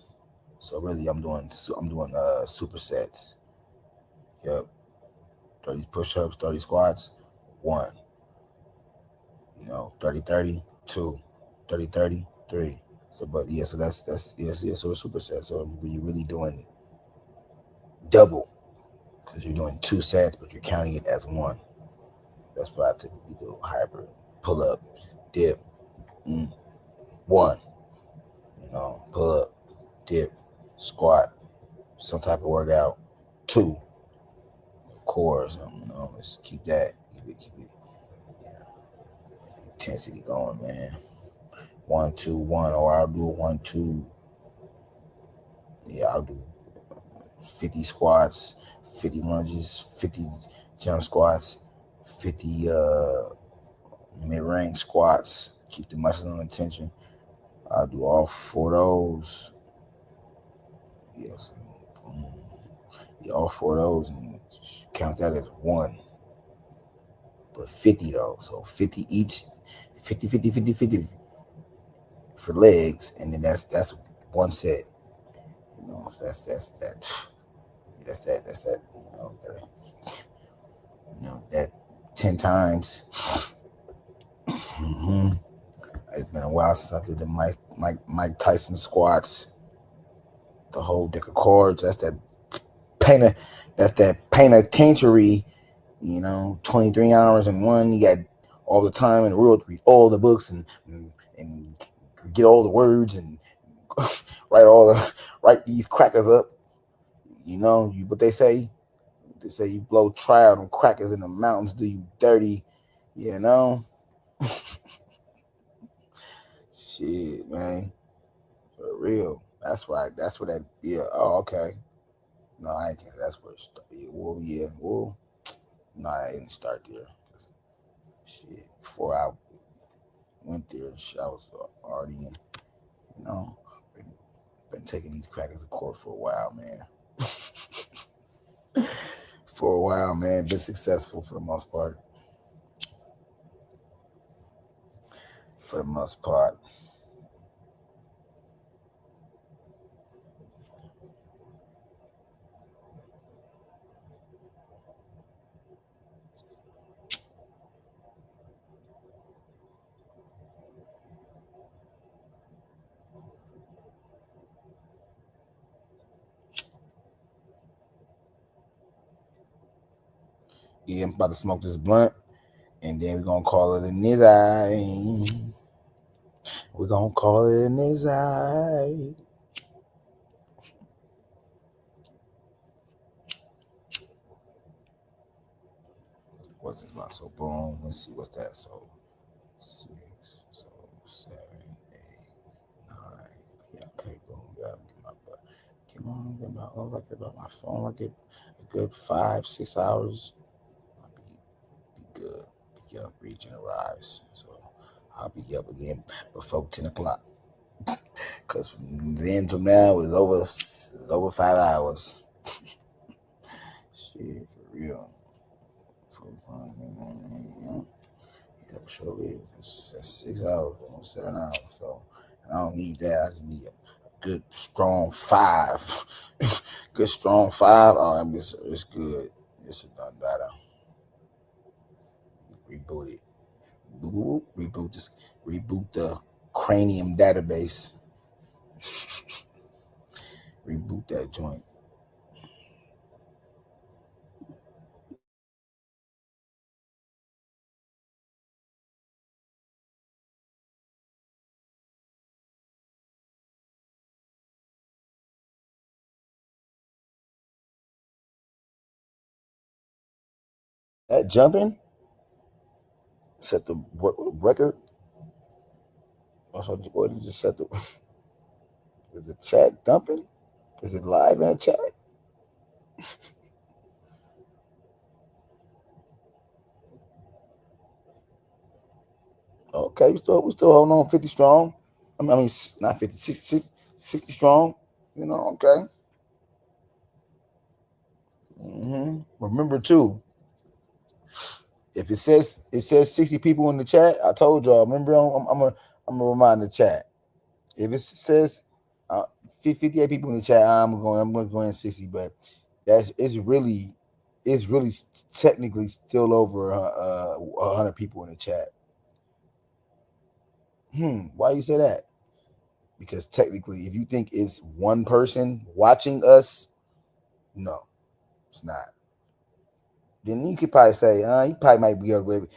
So really, I'm doing supersets. Yep. 30 push-ups, 30 squats, one. 30-30, two. 30-30, three. So, but yeah, so that's so a superset. So when you're really doing double, because you're doing two sets, but you're counting it as one. That's what I typically do. Hybrid, pull up, dip, one. Pull up, dip, squat, some type of workout, two. Core, let's keep that. Keep it. Yeah. Intensity going, man. 1, 2, 1, or I'll do 1, 2. Yeah, I'll do 50 squats, 50 lunges, 50 jump squats, 50 mid-range squats. Keep the muscles on tension. I'll do all 4 of those. Yes. Yeah, all 4 of those, and count that as one. But 50 though, so 50 each, 50 for legs, and then that's one set. So that's that. That 10 times. It's been a while since I did the Mike Tyson squats. The whole deck of cards. That's that penitentiary. 23 hours in one. You got all the time in the world to read all the books and get all the words and write these crackers up. What they say? They say you blow trial them crackers in the mountains, do you dirty, Shit, man. For real. That's right. That's what that, yeah. Oh, okay. No, I ain't. That's where it started. Well, no, I didn't start there. Shit, before I went there, I was already in, been taking these crackers to court for a while, man. Been successful for the most part. Yeah, I'm about to smoke this blunt, and then we're gonna call it a nizai. We're gonna call it a nizai. What's this about? So boom. Let's see what's that. So 6, so 7, 8, 9. Yeah, okay, boom. Got my butt. Get my. I was like about my phone. Like a good 5-6 hours. I'll be good. Be up, reach and rise. So I'll be up again before 10 o'clock. Cause from then to now it's over 5 hours. Shit, for real. Yeah, for sure is. That's 6 hours, almost 7 hours. So I don't need that. I just need a good strong 5. Good strong 5. Oh, it's good. It's a done better. Reboot it. Reboot the cranium database. Reboot that joint. That jumping set the record. Also, what did you set the? Is the chat dumping? Is it live in the chat? Okay, we still holding on 50 strong. I mean not 50, 60 strong. You know, okay. Remember too, if it says 60 people in the chat, I told y'all. Remember, I'm gonna remind the chat. If it says 58 people in the chat, I'm gonna go in 60, but it's really technically still over 100 people in the chat. Why you say that? Because technically, if you think it's one person watching us, no, it's not. Then you could probably say, you probably might be able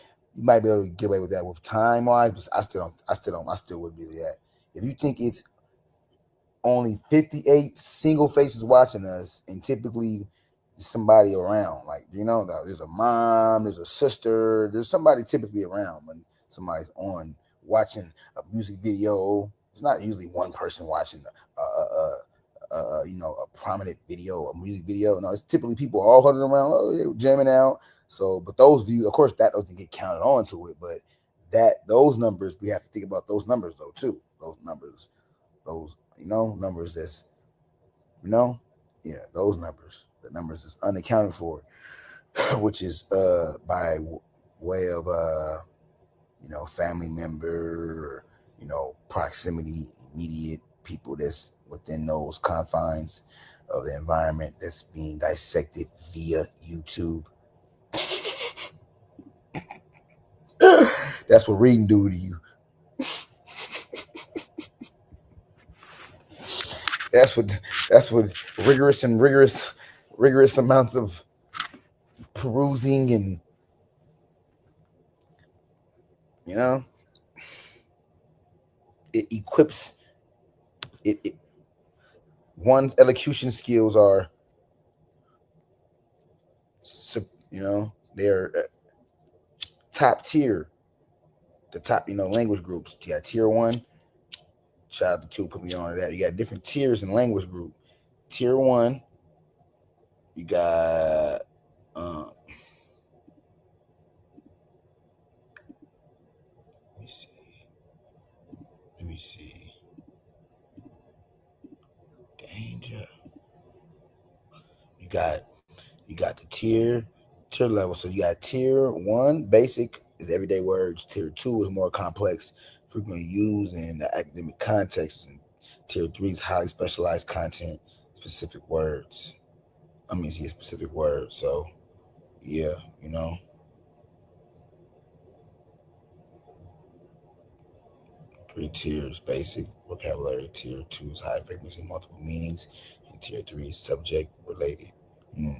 to get away with that with time wise, but I still would be that. If you think it's only 58 single faces watching us, and typically somebody around, like, you know, there's a mom, there's a sister, there's somebody typically around when somebody's on watching a music video. It's not usually one person watching a prominent video, a music video. No, it's typically people all huddling around, jamming out. So, but those views, of course, that doesn't get counted onto it. But those numbers, we have to think about those numbers though too. Those numbers that's, those numbers, the numbers that's unaccounted for, which is by way of family member, proximity, immediate people that's within those confines of the environment that's being dissected via YouTube. That's what reading do to you. That's what rigorous amounts of perusing and it equips it one's elocution skills are they're top tier, the top language groups. You got tier 1. Shout out to Q, put me on that. You got different tiers in language group. Tier 1, you got let me see. Danger. You got the tier level. So you got tier 1, basic is everyday words. Tier 2 is more complex, frequently used in the academic context. And tier 3 is highly specialized content, specific words. Specific words. So yeah, 3 tiers: basic vocabulary. Tier 2 is high frequency, multiple meanings, and tier 3 is subject related.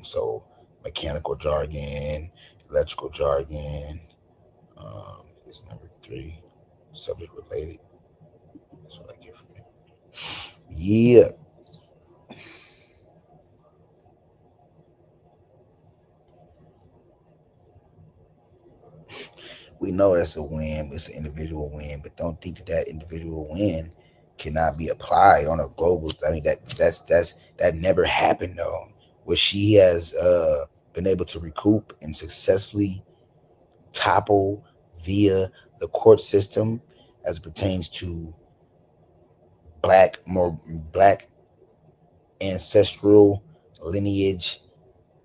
So mechanical jargon, electrical jargon, is number 3. Subject related. That's what I get from it. Yeah. We know that's a win. It's an individual win, but don't think that individual win cannot be applied on a global. I mean, that never happened though. What she has been able to recoup and successfully topple via the court system as it pertains to black ancestral lineage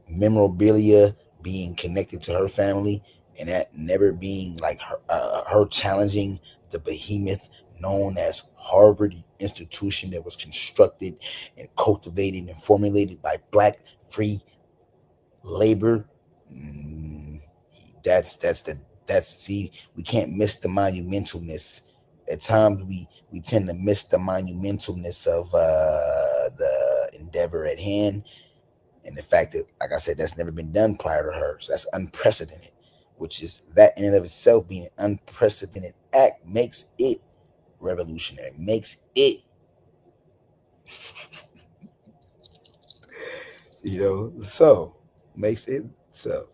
memorabilia being connected to her family, and that never being like her challenging the behemoth known as Harvard institution that was constructed and cultivated and formulated by black free labor. See, we can't miss the monumentalness. At times we tend to miss the monumentalness of the ever at hand. And the fact that, like I said, that's never been done prior to her. So that's unprecedented, which is that in and of itself being an unprecedented act makes it revolutionary, makes it, so makes it so.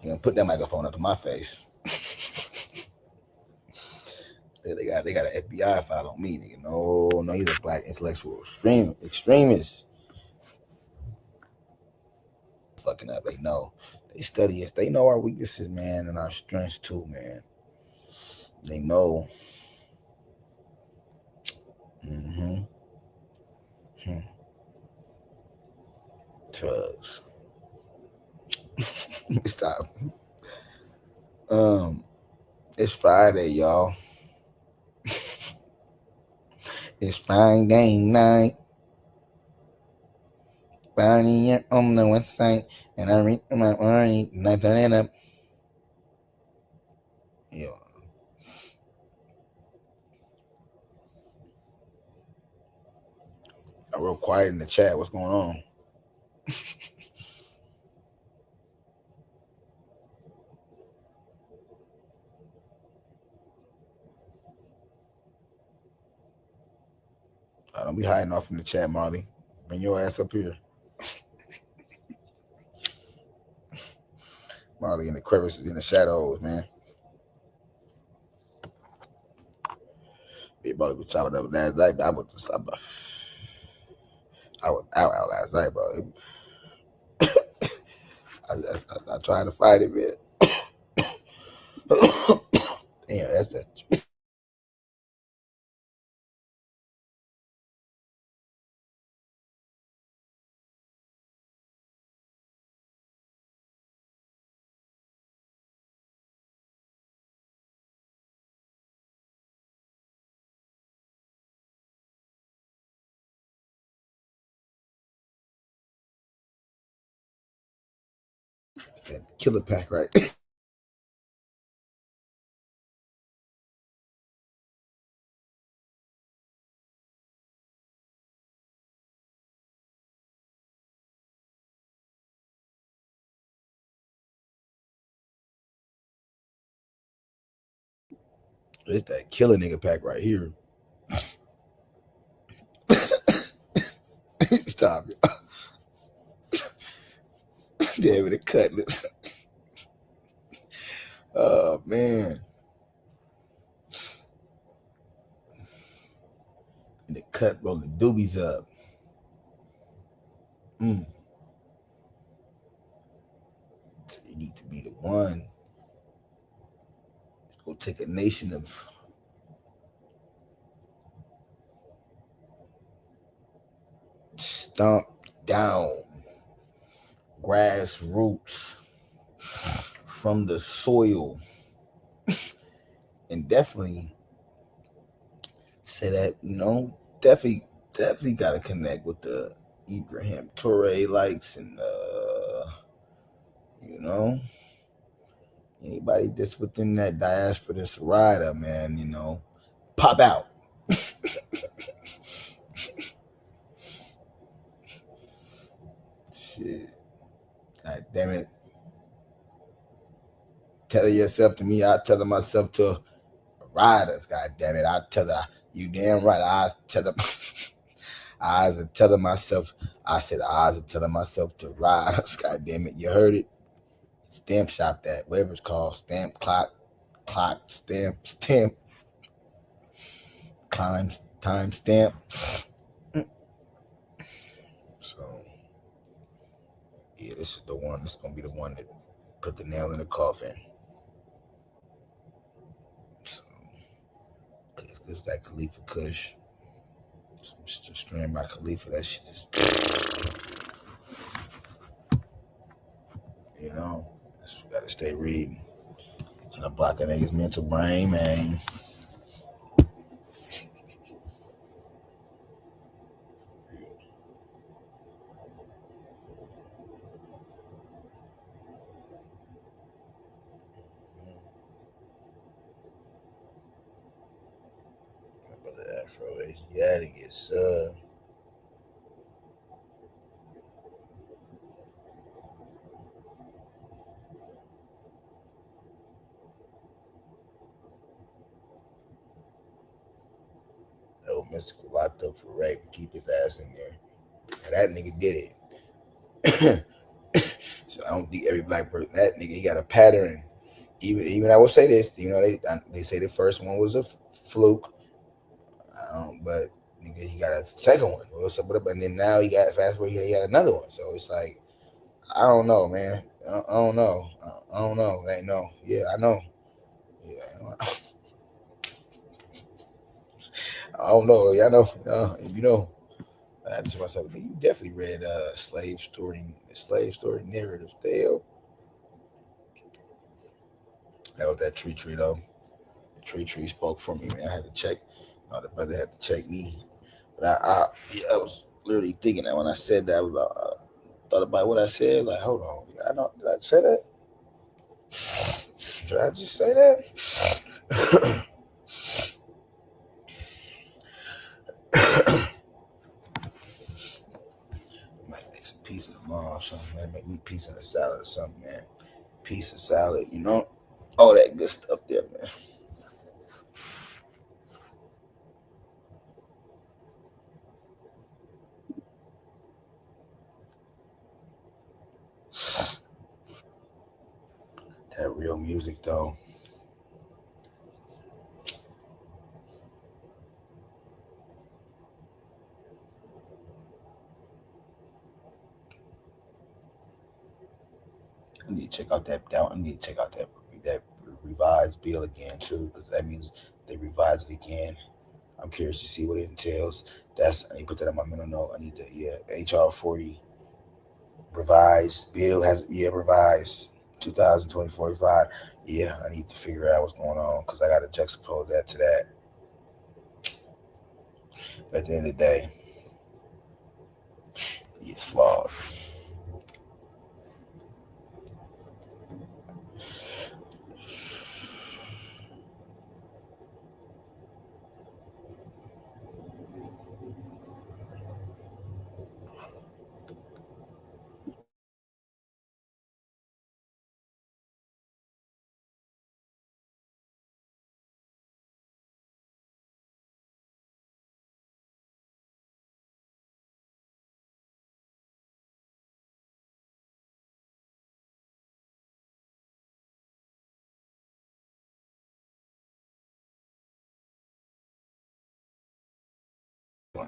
You know, put that microphone up to my face. They got an FBI file on me, nigga. No, he's a black intellectual extremist. Fucking up. They know. They study us. They know our weaknesses, man, and our strengths too, man. They know. Drugs. Stop. It's Friday, y'all. It's Friday night. Friday on the west side, and I read my morning, and I turn it up. Yeah. I'm real quiet in the chat. What's going on? Don't be hiding off in the chat, Marley. Bring your ass up here. Marley in the crevices, in the shadows, man. Big brother was chopping up last night, but I was out last night, bro. I tried to fight it, man. Damn, that's that. It's that killer pack, right? It's that killer nigga pack right here. Stop it. Damn it, cut lips. Oh, man. And the cut roll the doobies up. So you need to be the one. Go take a nation of stomp down grassroots from the soil, and definitely say that, definitely got to connect with the Ibrahim Toure likes and anybody that's within that diaspora that's a rider, man, pop out. Shit. God damn it. Tell yourself to me, I tell myself to riders, god damn it. I tell her, you damn right. I tell them eyes are telling myself, I said eyes are telling myself to riders, god damn it. You heard it. Stamp shop that, whatever it's called. Stamp clock, stamp, time stamp. So yeah, this is the one. This is gonna be the one that put the nail in the coffin. So it's that Khalifa Kush. Just strain by Khalifa. That shit just, you gotta stay reading. Trying to block a nigga's mental brain, man. Afro-Asiatic is Oh, Mystical locked up for rape. Keep his ass in there. And that nigga did it. So I don't think every black person, that nigga, he got a pattern. Even I will say this, they say the first one was a fluke, but nigga, he got a second one. And then now he got fast forward, he got another one. So it's like, I don't know, man. I don't know. I don't know. Ain't no. Yeah, I know. Yeah, I don't know. Yeah, I know. You know. I just myself. You definitely read slave story narrative. Dale. That was that tree though. Tree spoke for me, man. I had to check. The brother had to check me. But I was literally thinking that when I said that, I was thought about what I said. Like, hold on, did I say that? Did I just say that? Might make some pizza tomorrow or something, man. Make me pizza and a salad or something, man. Pizza, salad, all that good stuff there, man. That real music, though. I need to check out that revised bill again too, because that means they revise it again. I'm curious to see what it entails. I need to put that on my mental note. I need to HR 40 revised bill revised 2020-45. Yeah, I need to figure out what's going on because I got to juxtapose that to that. At the end of the day, it's flawed.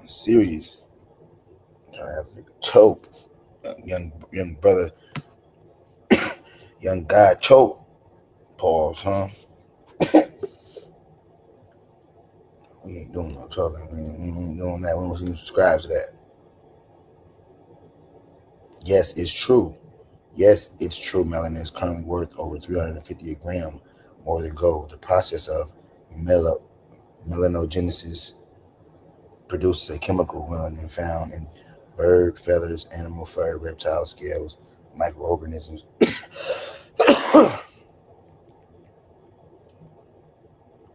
Serious. Trying to have a nigga choke. Young brother, young guy choke. Pause, huh? We ain't doing no choking. We ain't doing that. We don't even subscribe to that. Yes, it's true. Melanin is currently worth over $350 a gram more than gold. The process of melanogenesis produces a chemical melanin found in bird feathers, animal fur, reptile scales, microorganisms,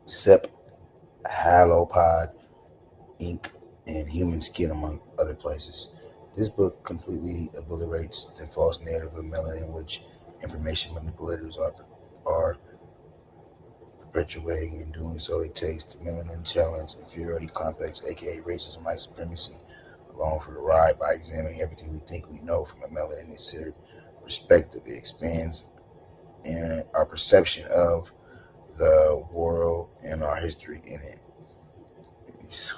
cephalopods, ink, and human skin, among other places. This book completely obliterates the false narrative of melanin, which information manipulators are perpetuating. In doing so, it takes the melanin challenge, inferiority complex, aka racism, white supremacy, along for the ride by examining everything we think we know from a melanin-centered perspective. It expands in our perception of the world and our history in it.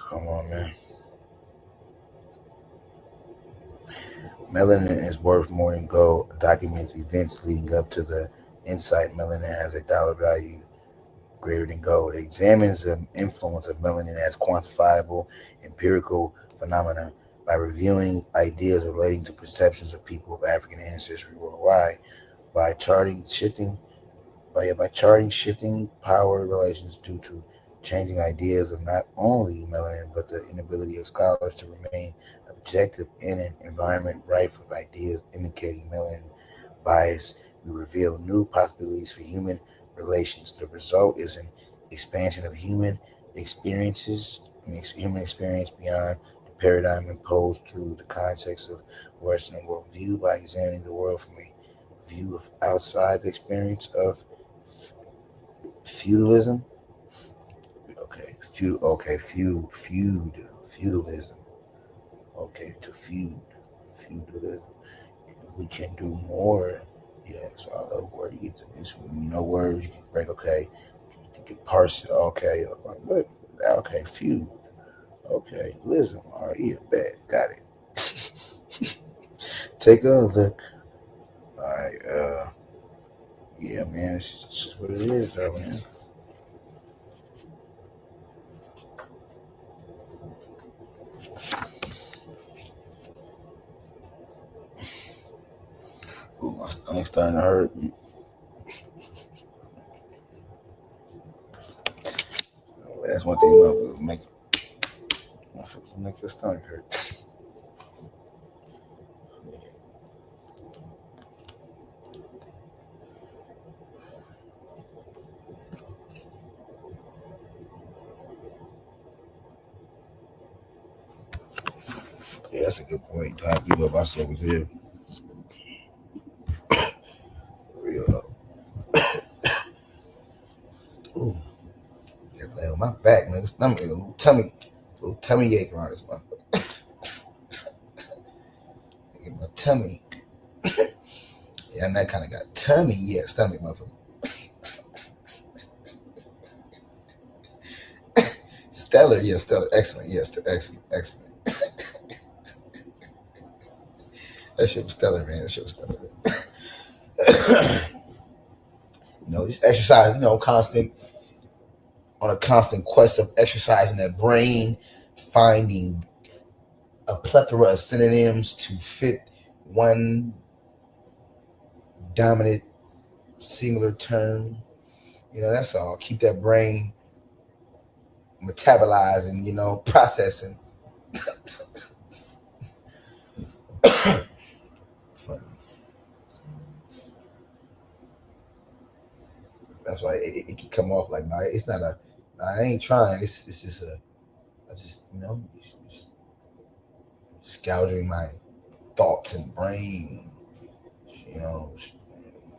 Come on, man. Melanin is worth more than gold. Documents events leading up to the insight melanin has a dollar value greater than gold. It examines the influence of melanin as quantifiable empirical phenomena by reviewing ideas relating to perceptions of people of African ancestry worldwide, by charting shifting power relations due to changing ideas of not only melanin but the inability of scholars to remain objective in an environment rife with ideas indicating melanin bias. We reveal new possibilities for human relations. The result is an expansion of human experiences human experience beyond the paradigm imposed through the context of Western worldview by examining the world from a view of outside the experience of feudalism. Feudalism. Okay, to feudalism. We can do more. Yeah, that's why I love word. You get to this when you know words, you can break. Okay, you can parse it. Okay, like what? Okay, feud. Okay, lism. All right, yeah, bet, got it. Take a look. All right, yeah, man, it's just what it is, though, man. Ooh, my stomach's starting to hurt. That's one thing will make your stomach hurt. Yeah, that's a good point. How people about so was here. Real though. Ooh, yeah, man, my back, man. Stomach, little tummy ache around this motherfucker. My tummy. Yeah, and that kind of got tummy. Yeah, stomach, motherfucker. Stellar, yeah, stellar, excellent, yes, excellent. That shit was stellar, man. That shit was stellar. Just exercise. On a constant quest of exercising that brain, finding a plethora of synonyms to fit one dominant singular term. That's all. Keep that brain metabolizing, processing. Funny. That's why it can come off like, nah, it's not I ain't trying. It's just I just, scourging my thoughts and brain,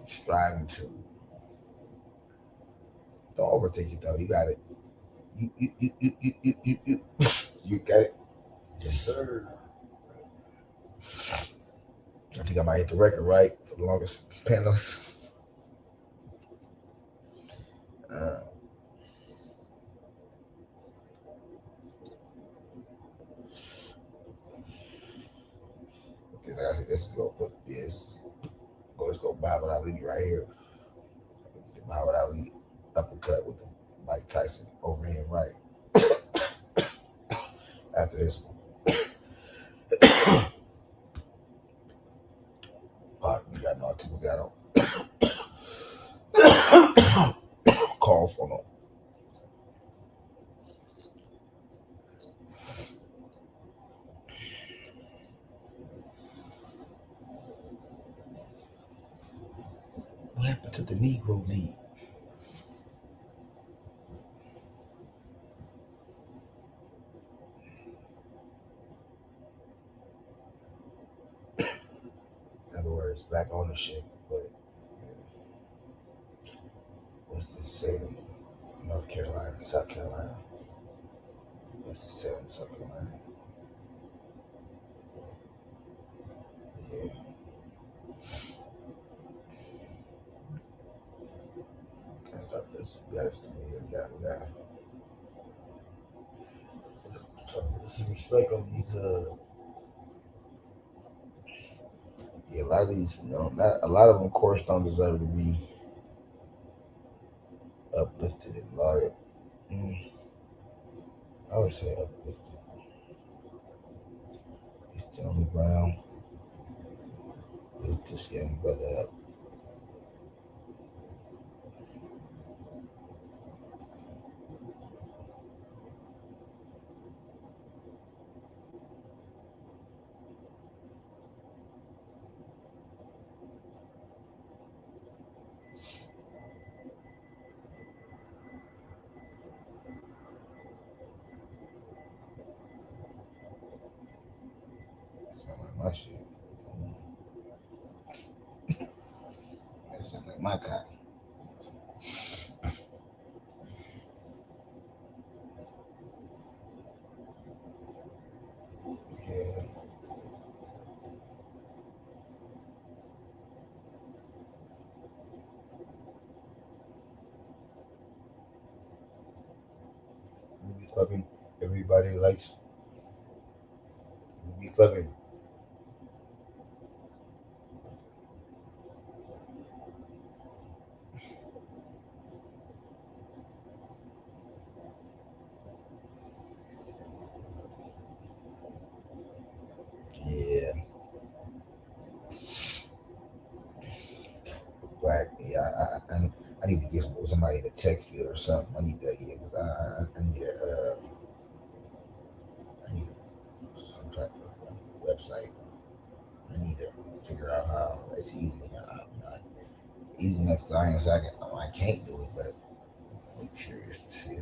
striving to. Don't overthink it, though. You got it. You got it. Yes, sir. I think I might hit the record, right? For the longest panelist. Let's go put this. Let's go Muhammad Ali right here. Get the Muhammad Ali uppercut with the Mike Tyson overhand right. After this one. Pardon me, I know people got on. Call for them. What happened to the Negro League? In other words, black ownership, but what's the say? North Carolina, South Carolina. What's the say in South Carolina? Yeah. Can't stop this. We got some respect on these. Yeah, a lot of these, not a lot of them, of course, don't deserve to be uplifted and lauded. I would say uplifted. He's still on the ground. Lift this young brother up. my shit. That sound like my cotton. Yeah. We be clubbing. Everybody likes. We be clubbing. Yeah. Black. Yeah. I need to get somebody in the tech field or something. I need that. Yeah. Because I need a. I need some type of website. I need to figure out how. It's easy. Not easy enough that I can't do it, but I'm curious to see.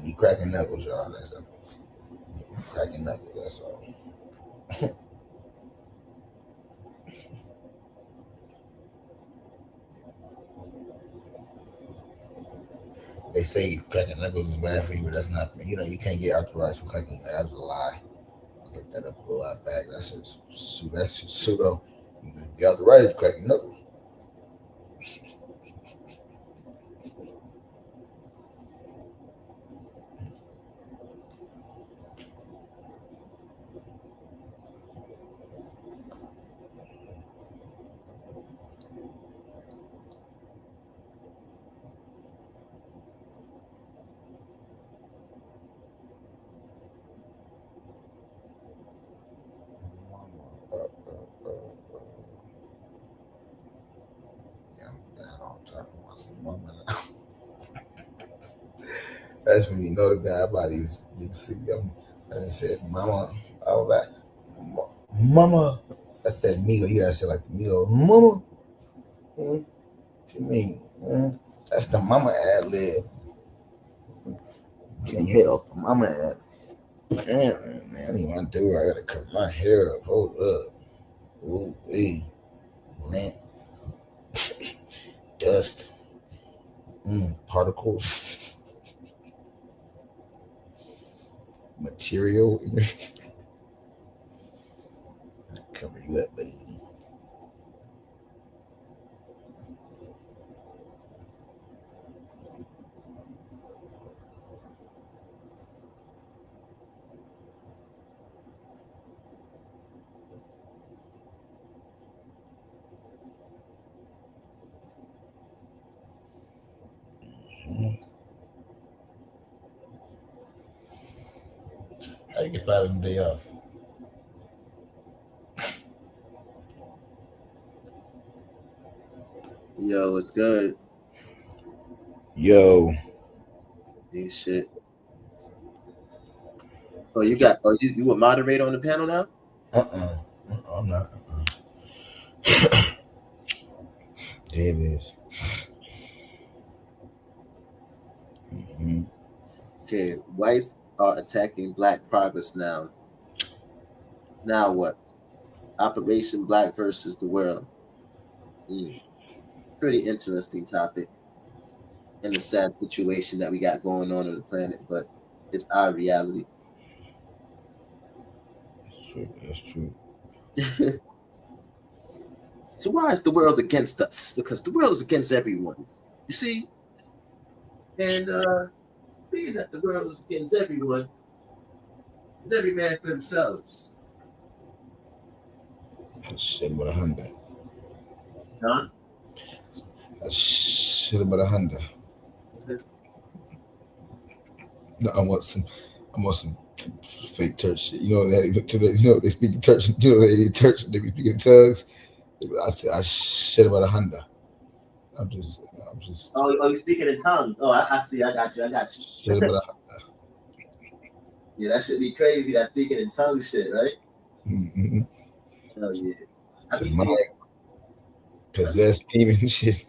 Be cracking knuckles, y'all. That's a cracking knuckles. That's all. They say cracking knuckles is bad for you, but that's not. You can't get arthritis from cracking. That's a lie. I looked that up a while back. That's pseudo. You can get arthritis cracking knuckles. That's when you know the guy body's you see him and he said, Mama, I was like, Mama. That's that Migo. You gotta say like the Migo, Mama. What you mean? That's the mama ad lib. Can you help mama ad? Damn, man, I need my dude. I gotta cut my hair up. Hold up. Ooh, lint, dust, particles, material. Cover you up, buddy. How you get 5 of them day off? Yo, it's good. Yo. New shit. Oh, you would moderate on the panel now? I'm not. There it is. Okay, whites are attacking black progress now. Now what? Operation Black versus the world. Pretty interesting topic and a sad situation that we got going on the planet, but it's our reality. That's true. So why is the world against us? Because the world is against everyone. You see? And being that the world is against everyone, is every man for themselves. I should have bought a Honda. Huh? I should have bought a Honda. No, I want I'm on some fake church shit. You know that they speak in church. You know they church. They be speaking in tongues. I said I shit about 100. I'm just. Oh, you speaking in tongues? Oh, I see. I got you. Shit about 100. Yeah, that should be crazy. That speaking in tongues shit, right? Mm-hmm. Hell yeah. I be seeing possessed demon shit.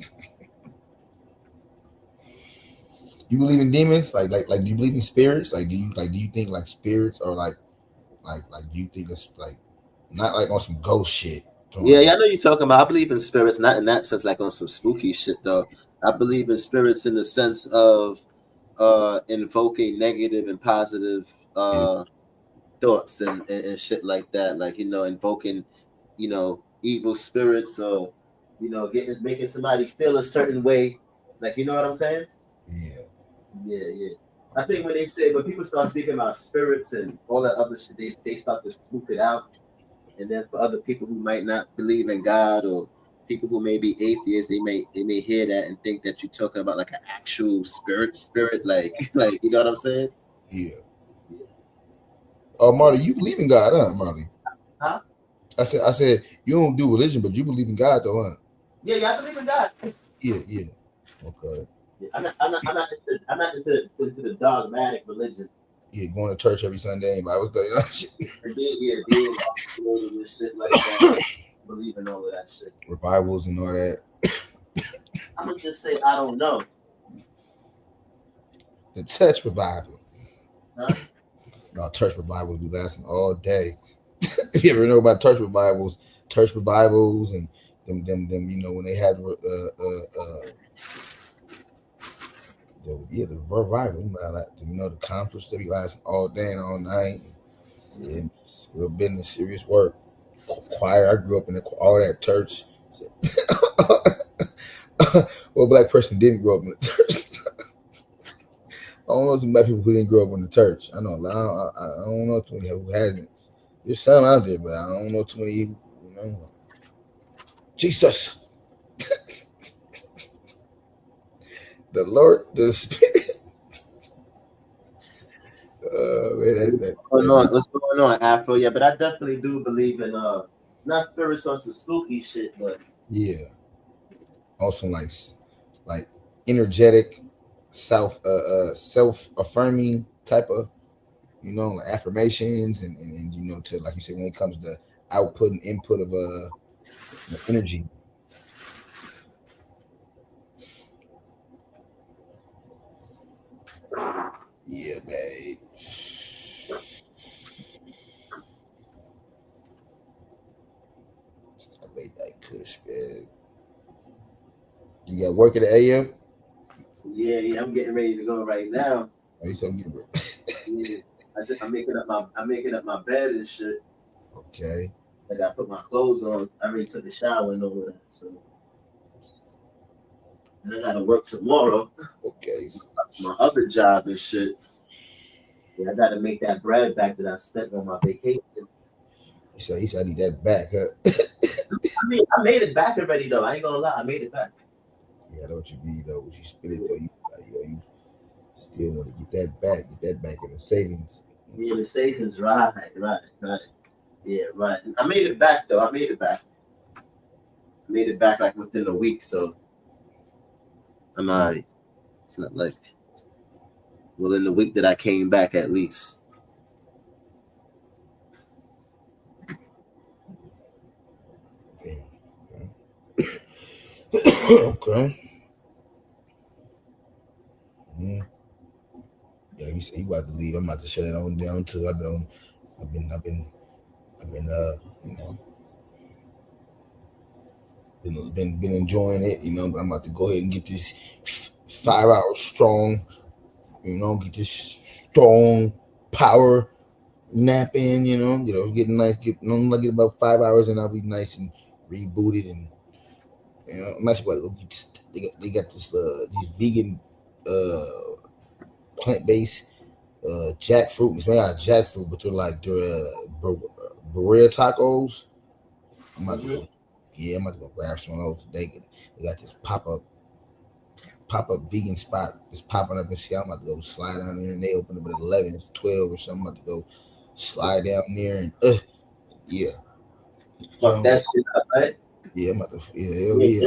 You believe in demons? Like do you believe in spirits? Do you think like spirits are like do you think it's like not like on some ghost shit? Yeah, I know you're talking about. I believe in spirits, not in that sense, like on some spooky shit though. I believe in spirits in the sense of invoking negative and positive thoughts and shit like that. Like, invoking, evil spirits or, making somebody feel a certain way. Like, you know what I'm saying? Yeah. I think when people start speaking about spirits and all that other shit, they start to spook it out. And then for other people who might not believe in God or people who may be atheists, they may hear that and think that you're talking about like an actual spirit, like you know what I'm saying? Yeah. Oh, Marley, you believe in God, huh, Marley? Huh? I said you don't do religion, but you believe in God, though, huh? Yeah, I believe in God. Yeah. Okay. Yeah, I'm not into the dogmatic religion. Yeah, going to church every Sunday and Bible study, shit. Yeah, shit like that. Believe in all of that shit. Revivals and all that. I'm gonna just say I don't know. The church revival. Huh? No, church revivals be lasting all day. You ever know about church revivals? Church revivals and them when they had the revival, the conference, they be lasting all day and all night. Yeah, still been in serious work. Choir, I grew up in all that church. Well, black person didn't grow up in the church. I don't know some black people who didn't grow up in the church. I know. I don't know too many who hasn't. There's some out there, but I don't know too many. Jesus, the Lord, the Spirit. What's going on, Afro? Yeah, but I definitely do believe in not spirits or some spooky shit, but yeah. Also like energetic, self affirming type of like affirmations and to like you said when it comes to output and input of energy. Yeah, babe. I made that kush, man. You got work at the AM? Yeah, I'm getting ready to go right now. Oh, you said I'm getting ready. Yeah, I'm making up my bed and shit. Okay. I gotta put my clothes on. I already took a shower and all of that, so. And I gotta work tomorrow. Okay. My other job and shit. Yeah, I gotta make that bread back that I spent on my vacation. He said I need that back, huh? I made it back already though. I ain't gonna lie, I made it back. Yeah, I know what you mean though. When you spit it though, you still want to get that back in the savings. Yeah, the savings, right. Yeah, right. I made it back though. I made it back like within a week, so I'm alright. It's not like in the week that I came back at least. Okay. Mm. Yeah, you say you about to leave. I'm about to shut it on down too. I've been been enjoying it, but I'm about to go ahead and get this 5 hours strong, get this strong power nap in, getting nice, I'm gonna get about 5 hours and I'll be nice and rebooted and I'm actually they got this these vegan plant-based jackfruit. It's made out of jackfruit, but they're burrito tacos. I'm about to go grab some of those today. They got this pop-up pop-up vegan spot is popping up in Seattle. I'm about to go slide down there, and they open up at 11. It's 12 or something. I'm about to go slide down there and yeah. Fuck that shit up, right? Yeah, I'm about to, yeah.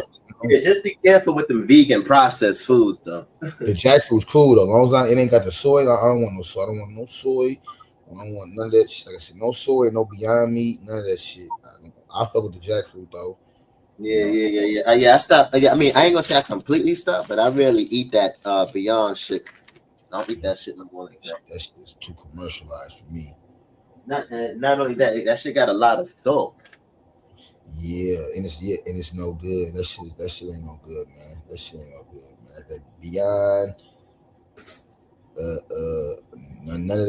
Just be careful with the vegan processed foods, though. The jackfruit's cool though. As long as it ain't got the soy, I don't want no soy. I don't want no soy. I don't want none of that shit. Like I said, no soy, no Beyond Meat, none of that shit. I fuck with the jackfruit though. Yeah. I stopped. I mean, I ain't gonna say I completely stopped, but I rarely eat that Beyond shit. I don't eat that shit no more like that. That shit is too commercialized for me. Not only that shit got a lot of thought. Yeah, and it's no good. That shit ain't no good, man. That shit ain't no good, man. That Beyond, none of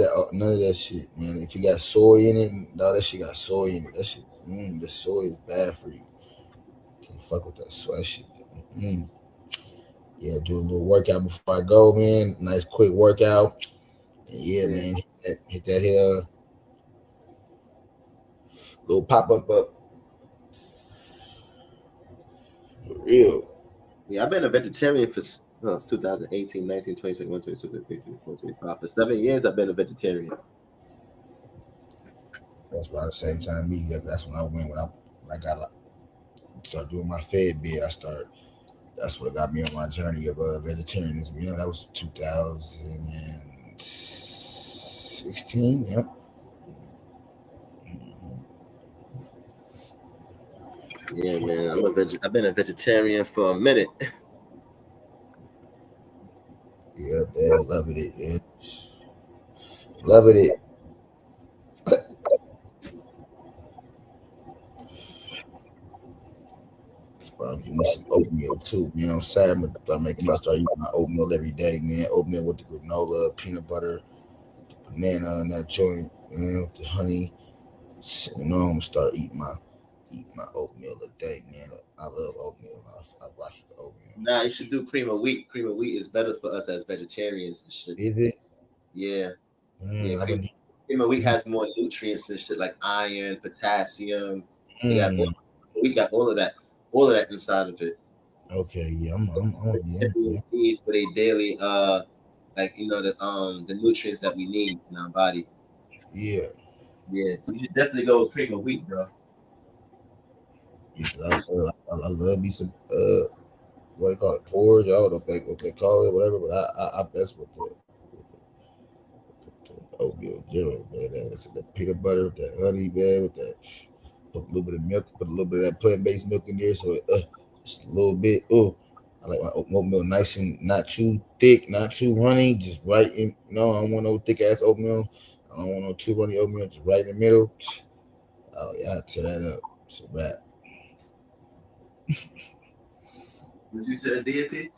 that shit, man. If you got soy in it, no, that shit got soy in it. That shit, the soy is bad for you. Can't fuck with that soy. That shit. Yeah, do a little workout before I go, man. Nice quick workout. And yeah, man, hit that here little pop-up up. For real. Yeah, I've been a vegetarian for 2018, 19, 20, 21, 22, 23, 24, 25. For 7 years, I've been a vegetarian. That's about the same time me. That's when I went when I got start doing my Fitbit. That's what got me on my journey of vegetarianism. You know, that was 2016. Yep. Yeah, man. I've been a vegetarian for a minute. Yeah, man. Loving it, man. Loving it. Give me some oatmeal too, man. On Saturday, I start eating my oatmeal every day, man. Oatmeal with the granola, peanut butter, banana, and that joint, with the honey. You know, I'm gonna start eating my oatmeal a day, man. I love oatmeal. I rock the oatmeal. Nah, you should do cream of wheat. Cream of wheat is better for us as vegetarians and shit. Is it? Yeah. Cream of wheat has more nutrients and shit like iron, potassium. We got all of that inside of it. Okay, yeah, I'm needs for their daily like the nutrients that we need in our body. Yeah. You should definitely go with cream of wheat, bro. Yeah, I love me some what they call it, porridge. I don't know what they call it, whatever, but I best with the oatmeal general, man. That's the peanut butter, with that honey, man, with that. Put a little bit of milk, put a little bit of that plant-based milk in there, so just a little bit. I like my oatmeal nice and not too thick, not too runny, just right in. I don't want no thick ass oatmeal. I don't want no too runny oatmeal, just right in the middle. Oh yeah, I tear that up. It's a wrap. Would you say a deity?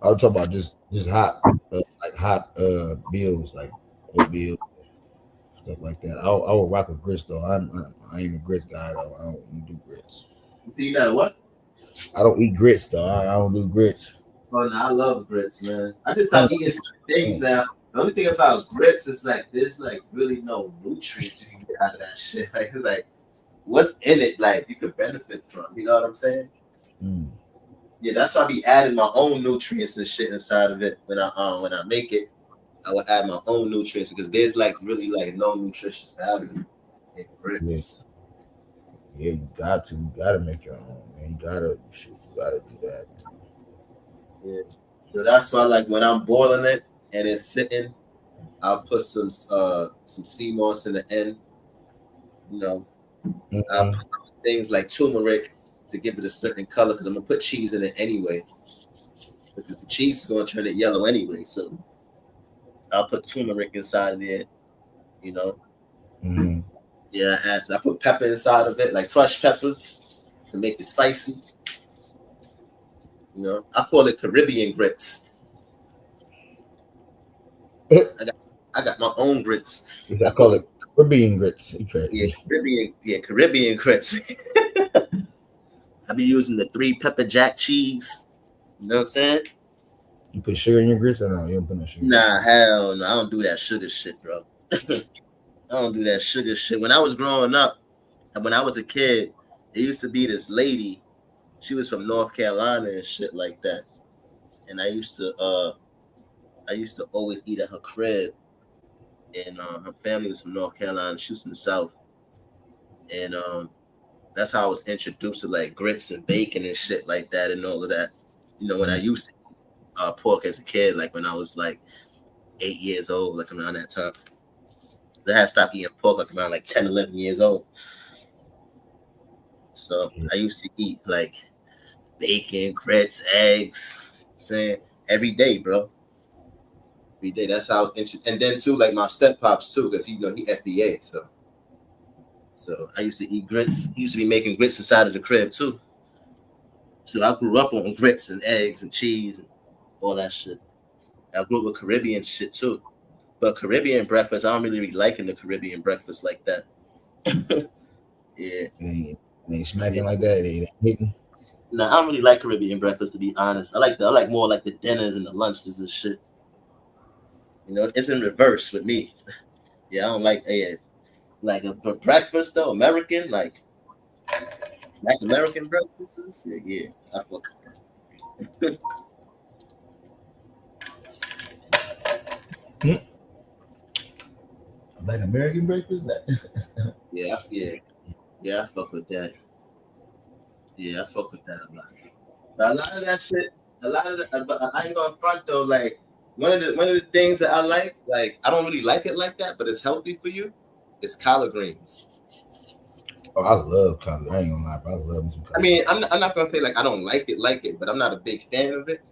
I was talking about just hot, like hot meals, like oatmeal. Stuff like that. I would rock with grits though. I ain't a grits guy though. I don't do grits. So you got what? I don't eat grits though. I don't do grits. Oh no, I love grits, man. I just start eating some things now. The only thing about grits is like there's like really no nutrients you can get out of that shit. Like it's like what's in it like you could benefit from. You know what I'm saying? Yeah, that's why I be adding my own nutrients and shit inside of it when I make it. I would add my own nutrients because there's like really like no nutritious value in grits. Yeah, you gotta make your own, man. You gotta do that, man. Yeah. So that's why like when I'm boiling it and it's sitting, I'll put some sea moss in the end. I'll put things like turmeric to give it a certain color because I'm gonna put cheese in it anyway. Because the cheese is gonna turn it yellow anyway. So I'll put turmeric inside of it, Yeah, I put pepper inside of it, like crushed peppers to make it spicy. I call it Caribbean grits. I got my own grits. I call it Caribbean grits. Caribbean grits. I be using the 3 pepper jack cheese. You know what I'm saying? You put sugar in your grits or no? You don't put no sugar. Nah, hell no. I don't do that sugar shit, bro. I don't do that sugar shit. When I was growing up, and when I was a kid, there used to be this lady. She was from North Carolina and shit like that. and I used to always eat at her crib. And her family was from North Carolina, she was from the South, and that's how I was introduced to like grits and bacon and shit like that and all of that. You know, when I used to eat pork as a kid, like when I was like 8 years old, like around that time. I had stopped eating pork like around like 10, 11 years old. So I used to eat like bacon, grits, eggs, saying every day, bro. Every day. That's how I was interested. And then too, like my step pops too, because he FBA. So I used to eat grits. He used to be making grits inside of the crib too. So I grew up on grits and eggs and cheese and all that shit. I grew up with Caribbean shit too. But Caribbean breakfast, I don't really liking the Caribbean breakfast like that. Yeah. They smacking like that. They hitting. No, I don't really like Caribbean breakfast, to be honest. I like more like the dinners and the lunches and shit. You know, it's in reverse with me. Yeah, I don't like like a breakfast though, American, like American breakfasts. Yeah, I fuck with that. Like American breakfast. Yeah, I fuck with that. Yeah, I fuck with that a lot. But a lot of that shit, but I ain't gonna front though. Like one of the things that I like I don't really like it like that, but it's healthy for you. It's collard greens. Oh, I love collard. I ain't gonna lie, but I love some collard. I mean, I'm not gonna say like I don't like it, but I'm not a big fan of it.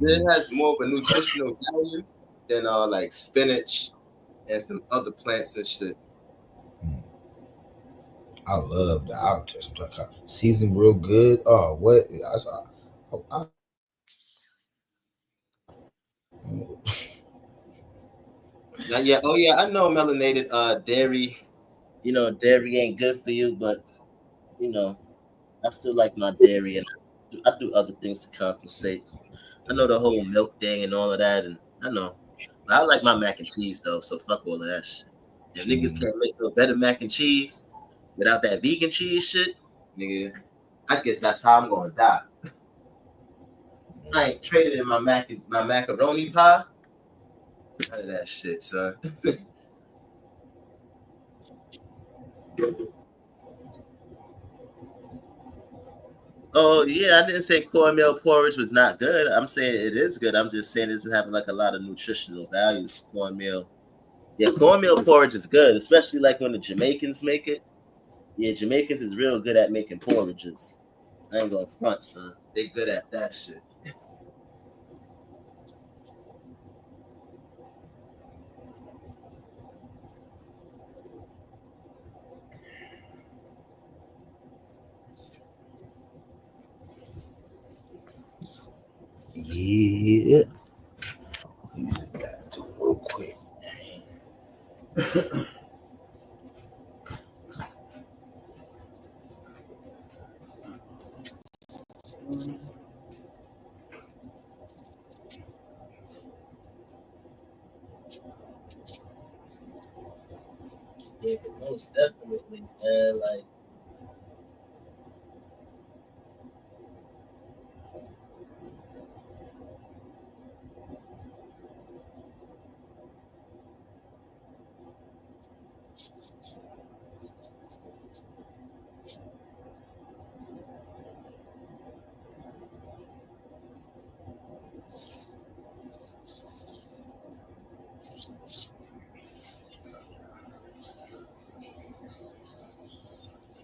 It has more of a nutritional value than like spinach and some other plants and shit. I love that. I'll just season real good. Oh, what? Yeah. Oh yeah. I know melanated dairy. You know, dairy ain't good for you, but you know, I still like my dairy, and I do other things to compensate. I know the whole milk thing and all of that, and I know. But I like my mac and cheese though, so fuck all of that shit. If niggas can't make no better mac and cheese without that vegan cheese shit, nigga, I guess that's how I'm gonna die. I ain't trading in my macaroni pie. None of that shit, son. Oh yeah, I didn't say cornmeal porridge was not good. I'm saying it is good. I'm just saying it doesn't have like a lot of nutritional values. Cornmeal, yeah, cornmeal porridge is good, especially like when the Jamaicans make it. Yeah, Jamaicans is real good at making porridges. I ain't gonna front, son. They good at that shit. Yeah. Use it back to real quick. Yeah, most definitely, man. Like,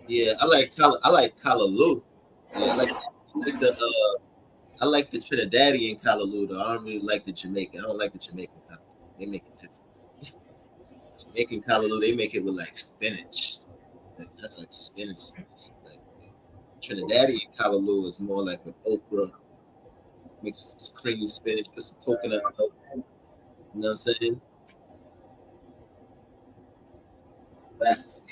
yeah, I like callaloo. Yeah, I like the Trinidadian callaloo though. I don't really like the Jamaican. I don't like the Jamaican callaloo. They make it different. Jamaican callaloo, they make it with like spinach. Like, that's like spinach. Like, Trinidadian callaloo is more like with okra, mixed with some creamy spinach, put some coconut milk. You know what I'm saying? Facts.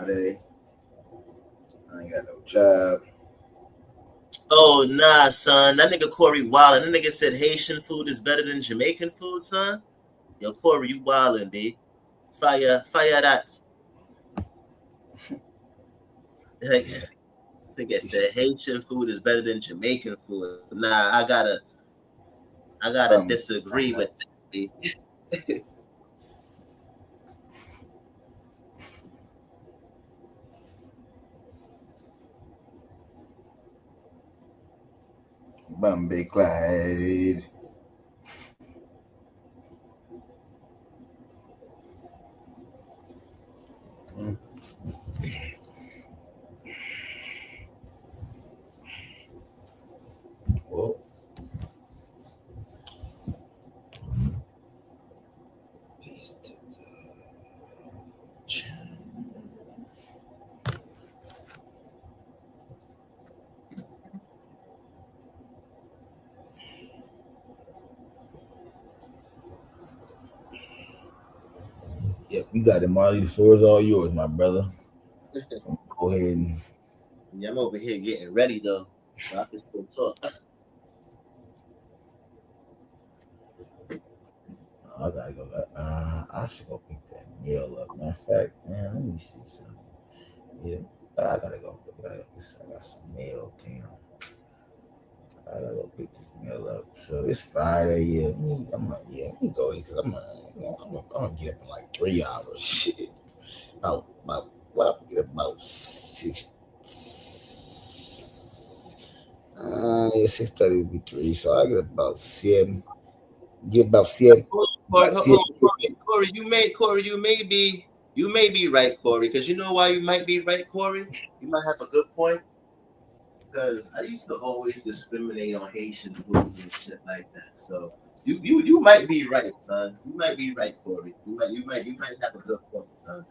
Friday. I ain't got no job. Oh nah, son. That nigga Corey wildin'. That nigga said Haitian food is better than Jamaican food, son. Yo, Corey, you wildin', B. Fire that. Nigga said Haitian food is better than Jamaican food. Nah, I gotta disagree with that, B. Bombay Clyde. Well, yeah, we got it, Marley. The floor is all yours, my brother. Go ahead and. Yeah, I'm over here getting ready though. So I can still talk. I gotta go. I should go pick that meal up. Matter of fact, man, let me see something. Yeah, but I gotta go. I got some mail. Damn, I gotta go pick this meal up. So it's Friday. Yeah, let me go because I'm gonna get up in like 3 hours. Shit, about well, I get up about 6. Yeah, 6:30 would be 3. So I get up about 7. Get about 7. Corey, you may be right, Corey, because you know why you might be right, Corey? You might have a good point. Because I used to always discriminate on Haitian foods and shit like that. So you might be right, son. You might be right, Corey. You might have a good point, son.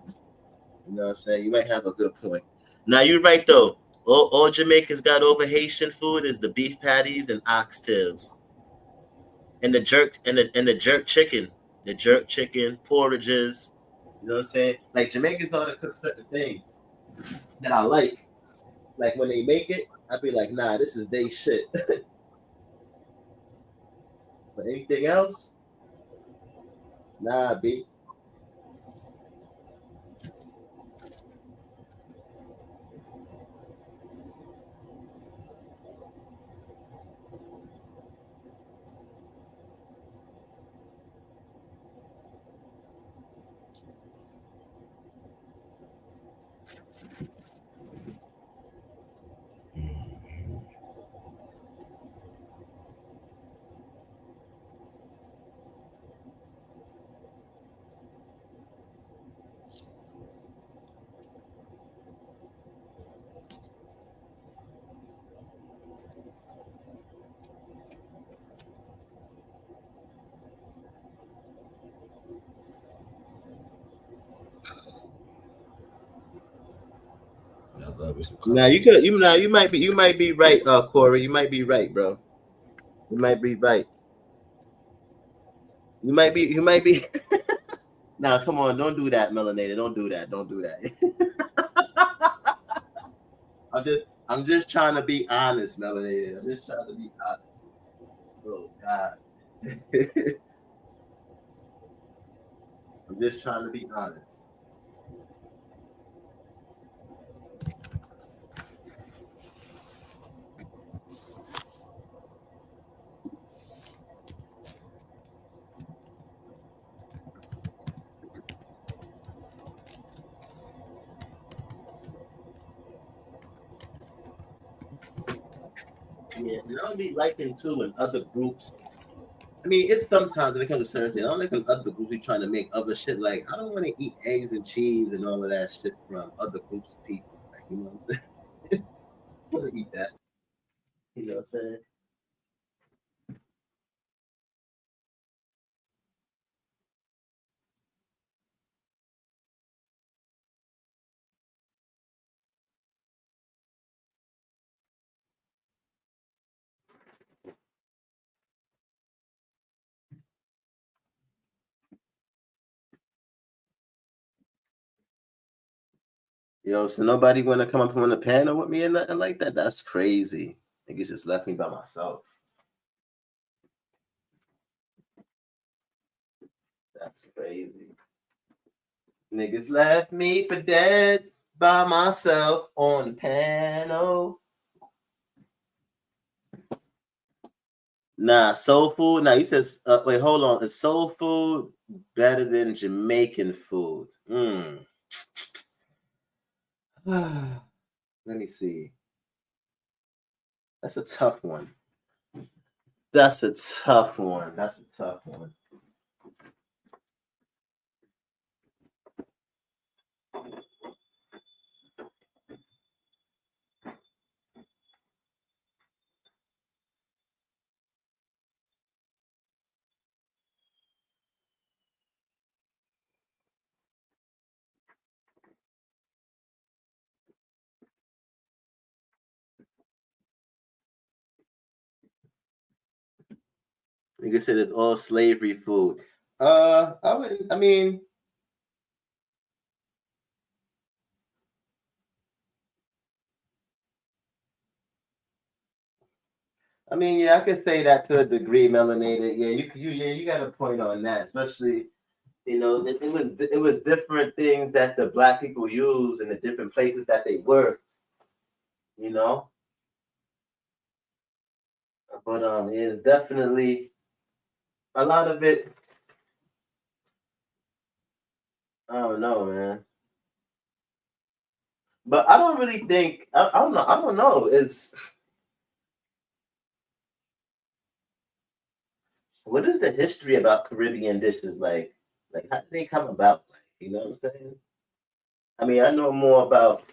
You know what I'm saying? You might have a good point. Now you're right though. All Jamaicans got over Haitian food is the beef patties and oxtails. And the jerk chicken. The jerk chicken, porridges. You know what I'm saying? Like Jamaicans know how to cook certain things that I like. Like when they make it, I'd be like, nah, this is they shit. But anything else, nah, B. Now you might be right, Corey. You might be right, bro. You might be right. You might be. Now, come on, don't do that, Melanated. Don't do that. Don't do that. I'm just trying to be honest, Melanated. I'm just trying to be honest. Oh God. I'm just trying to be honest. Yeah, and I'll be liking too in other groups. I mean, it's sometimes when it comes to certain things, I don't like when other groups be trying to make other shit. Like, I don't want to eat eggs and cheese and all of that shit from other groups of people. Like, you know what I'm saying? I want to eat that. You know what I'm saying? Yo, so nobody want to come up on the panel with me and nothing like that? That's crazy. Niggas just left me by myself. That's crazy. Niggas left me for dead by myself on the panel. Nah, soul food. Nah, you said, wait, hold on. Is soul food better than Jamaican food? Let me see. That's a tough one. That's a tough one. That's a tough one. Nigga said it's all slavery food. I mean, yeah, I could say that to a degree, melanated. Yeah, you got a point on that. Especially, it was different things that the black people use in the different places that they were. You know, but it's definitely a lot of it. I don't know, man. But I don't really think I don't know. I don't know. What is the history about Caribbean dishes like? Like how did they come about? Like, you know what I'm saying? I mean, I know more about.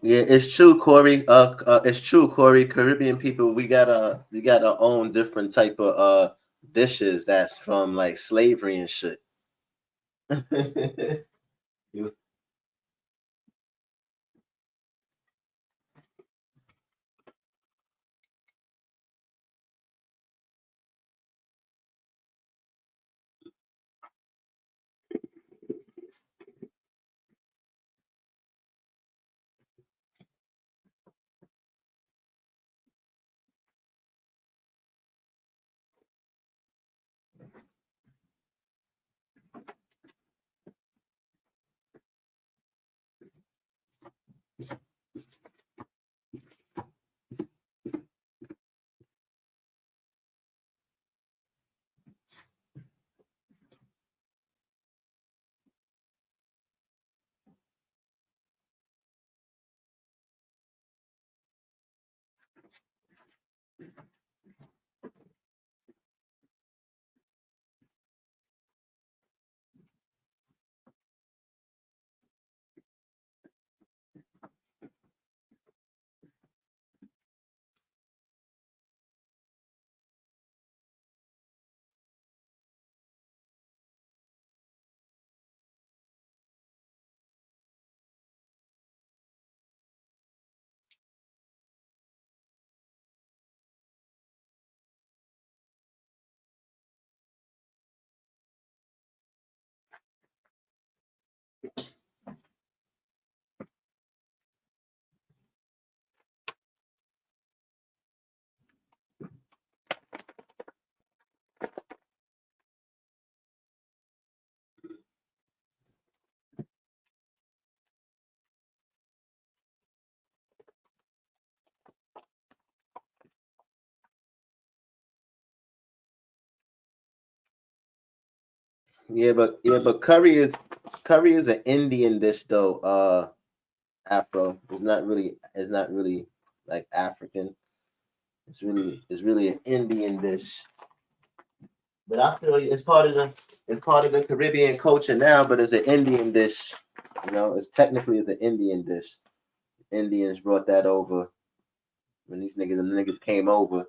Yeah, it's true, Corey. It's true, Corey. Caribbean people, we got our own different type of dishes that's from like slavery and shit. You- but curry is an Indian dish though. Afro. It's not really like African. It's really an Indian dish. But I feel it's part of the Caribbean culture now, but it's an Indian dish. You know, it's an Indian dish. Indians brought that over when the niggas came over.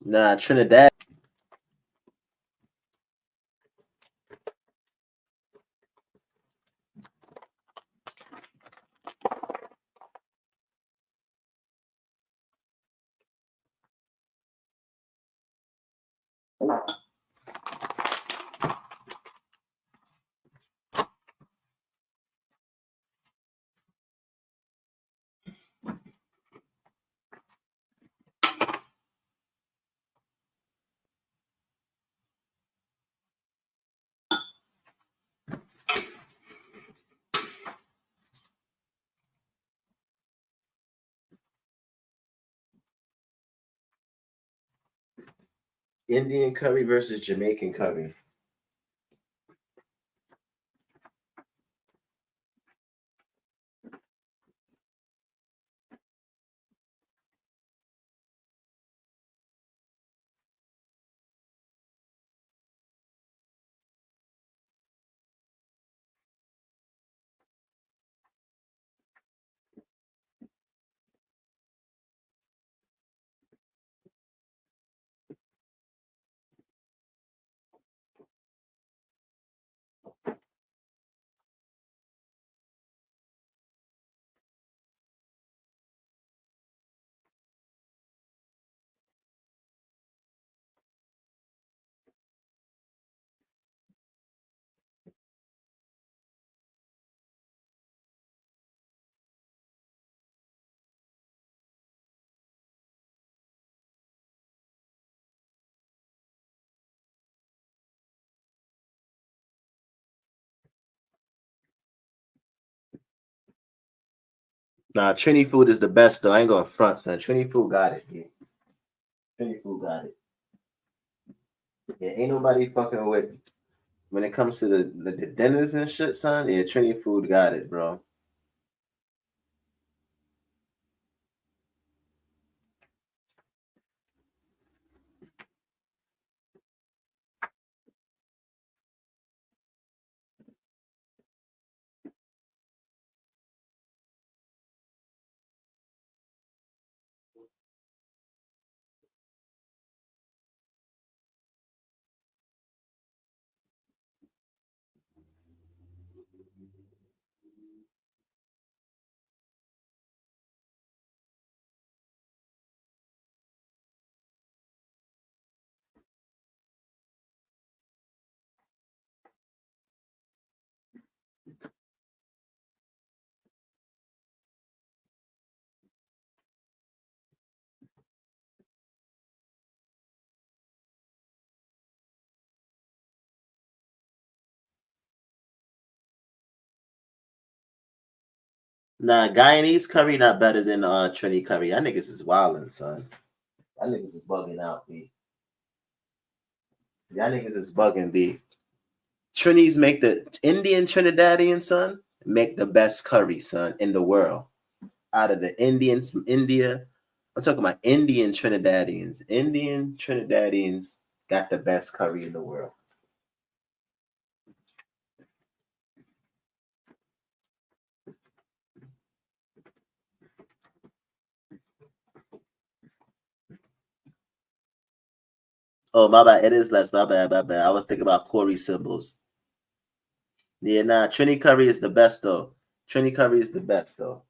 Nah, Trinidad. Indian curry versus Jamaican curry. Nah, Trini food is the best though. I ain't going front, son. Trini food got it. Yeah. Trini food got it. Yeah, ain't nobody fucking with when it comes to the dinners and shit, son. Yeah, Trini food got it, bro. Nah, Guyanese curry not better than Trini curry. Y'all niggas is wildin', son. Y'all niggas is bugging out, B. Y'all niggas is bugging, B. Trinis make the Indian Trinidadian, son, make the best curry, son, in the world. Out of the Indians from India, I'm talking about Indian Trinidadians. Indian Trinidadians got the best curry in the world. Oh, my bad. It is less. My bad. My bad. I was thinking about Corey symbols. Yeah, nah. Trini curry is the best, though. Trini curry is the best, though.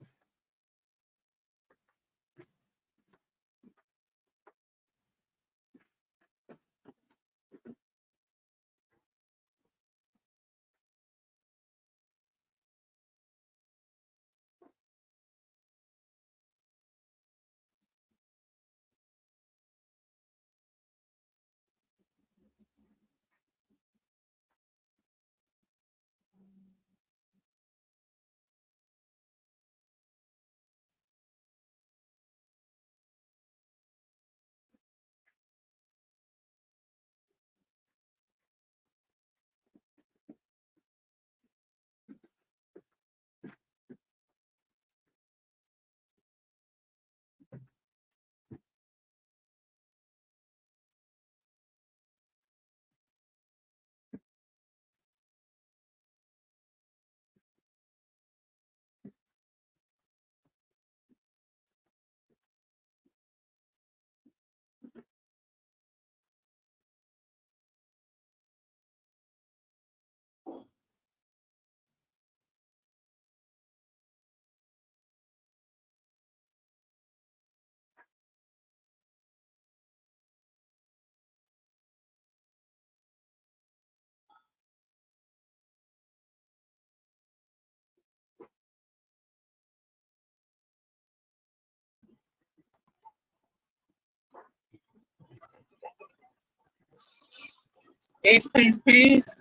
Peace, peace, peace.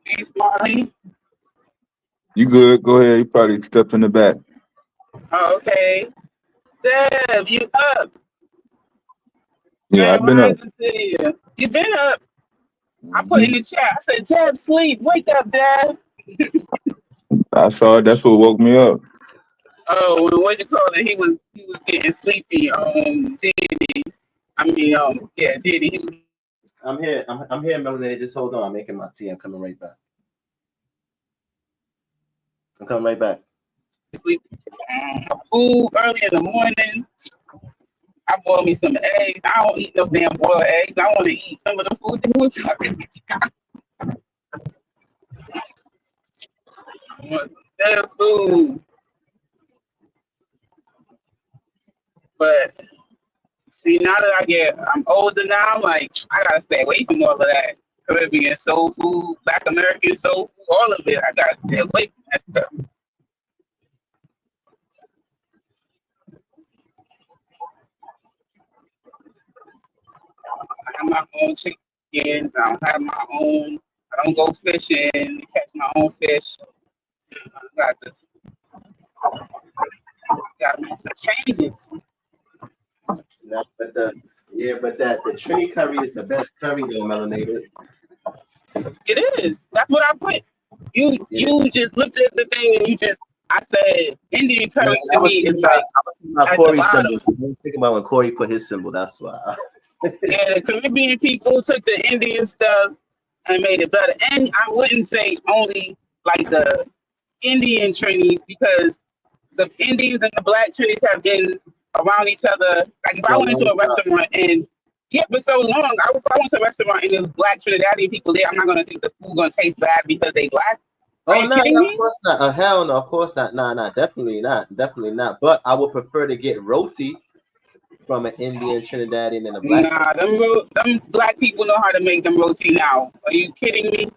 Peace, Marley. You good? Go ahead. You probably stepped in the back. Oh, okay. Deb, you up? Yeah, I've been up. Rising to you. You been up? I put in the chat. I said, Deb, sleep. Wake up, Deb. I saw it. That's what woke me up. Oh, well, what you call it? He was getting sleepy. Diddy. Yeah, Diddy. He was I'm here. I'm here, Melanated. Just hold on. I'm making my tea. I'm coming right back. I'm coming right back. sleepy. Food early in the morning. I boiled me some eggs. I don't eat no damn boiled eggs. I want to eat some of the food that we're talking about. I want some good food. But see, now that I'm older now, I'm like, I gotta stay away from all of that. Caribbean soul food, Black American soul food, all of it. I gotta stay away from that stuff. I have my own chickens. I don't have my own. I don't go fishing to catch my own fish. I got this. Got to make some changes. No, but the Trini curry is the best curry though, Melanated. It is. That's what I put. You just looked at the thing and I said Indian curry to me is like at Corey's the bottom. symbol. I'm thinking about when Corey put his symbol. That's why. Yeah, the Caribbean people took the Indian stuff and made it better. And I wouldn't say only like the Indian Trinis, because the Indians and the Black Trinis have been around each other. Like if I went into a restaurant and for so long, if I went to a restaurant and there's Black Trinidadian people there, I'm not gonna think the food gonna taste bad because they Black. Oh no, of course not. Hell no, of course not. Nah, definitely not. But I would prefer to get roti from an Indian, Trinidadian, and a Black. Nah, them Black people know how to make them roti now. Are you kidding me?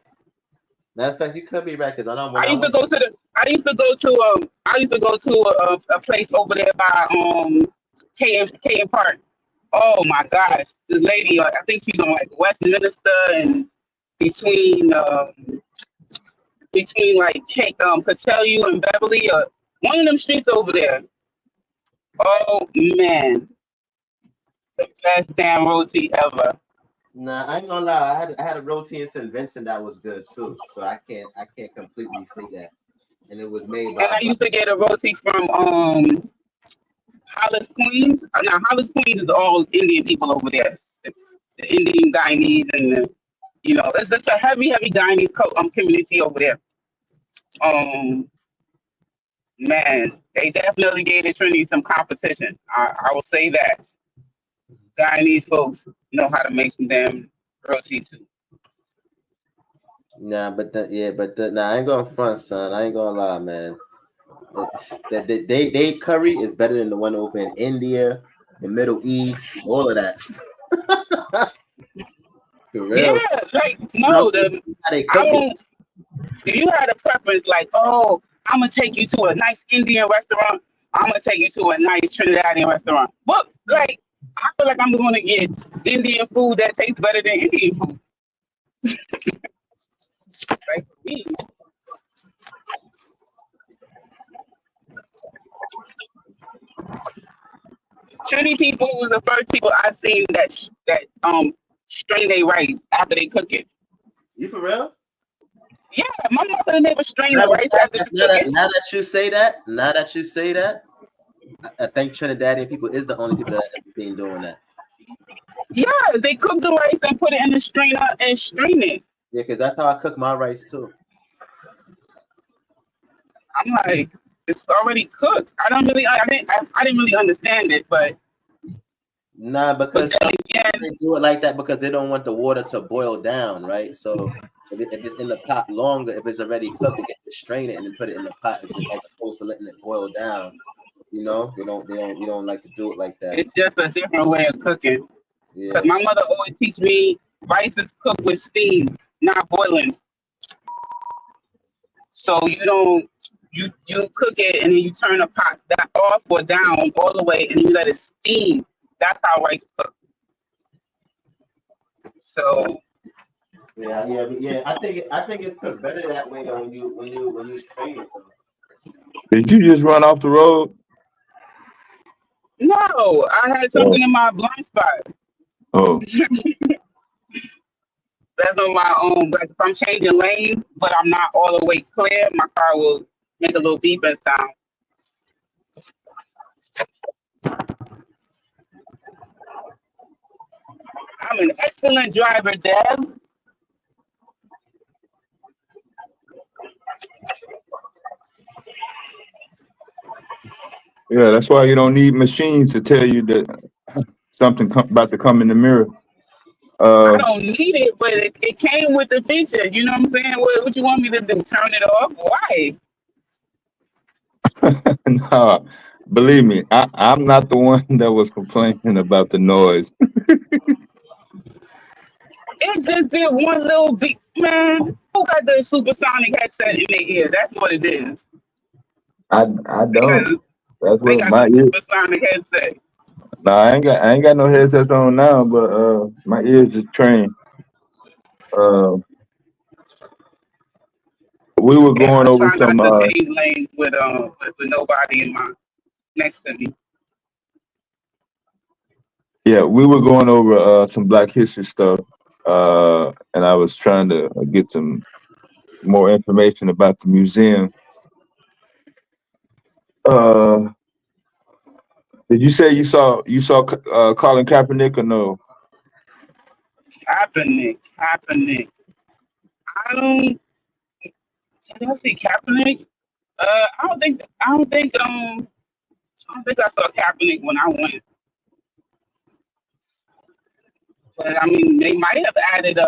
Matter of fact, you could be right, because I used to go to a place over there by K&M Park. Oh my gosh, the lady, I think she's on like Westminster and between like Patelia and Beverly, one of them streets over there. Oh man, the best damn roti ever. Nah, I ain't gonna lie. I had a roti in St. Vincent that was good too. So I can't completely say that. And it was made by. And I used to get a roti from Hollis, Queens. Now Hollis, Queens is all Indian people over there. The Indian Guyanese and it's just a heavy Guyanese community over there. Man, they definitely gave the Trinity some competition. I will say that. Guyanese folks know how to make some damn roti too. Nah, I ain't going front, son. I ain't gonna lie, man. They curry is better than the one over in India, the Middle East, all of that. For real. Yeah, like no, if you had a preference, like, oh, I'm gonna take you to a nice Indian restaurant, I'm gonna take you to a nice Trinidadian restaurant. But like, I feel like I'm gonna get Indian food that tastes better than Indian food. Like for me. Trini people was the first people I seen that strain their rice after they cook it. You for real? Yeah, my mother never strained the rice after they cook it. Now that you say that, I think Trinidadian people is the only people that I've seen doing that. Yeah, they cook the rice and put it in the strainer and strain it. Yeah, because that's how I cook my rice too. I'm like, it's already cooked. I didn't really understand it, but nah, because some people they do it like that because they don't want the water to boil down, right? So if it's in the pot longer, if it's already cooked, they get to strain it and then put it in the pot as opposed to letting it boil down. You know, you don't like to do it like that. It's just a different way of cooking. Yeah. Because my mother always teach me rice is cooked with steam, not boiling. So you don't you cook it and then you turn the pot that off or down all the way and you let it steam. That's how rice cooks. So Yeah. I think it's cooked better that way than when you strain it. Did you just run off the road? no, I had something in my blind spot. Oh, That's on my own. Like if I'm changing lanes, but I'm not all the way clear, my car will make a little beeping sound. I'm an excellent driver, Deb. yeah. That's why you don't need machines to tell you that something about to come in the mirror. I don't need it, but it came with the feature. You know what I'm saying? What you want me to do? Turn it off? Why? No, believe me, I'm not the one that was complaining about the noise. It just did one little beep. Man, who got the supersonic headset in their ear? That's what it is. I don't. That's They what got my the ear. supersonic headset. No, I ain't got no headsets on now, but my ears is trained. We were Yeah, I going was over trying some. not to change lanes with nobody in my next to me. Yeah, we were going over some Black History stuff, and I was trying to get some more information about the museum. Did you say you saw Colin Kaepernick or no? Kaepernick. I don't. Did I see Kaepernick? I don't think I saw Kaepernick when I went. But I mean, they might have added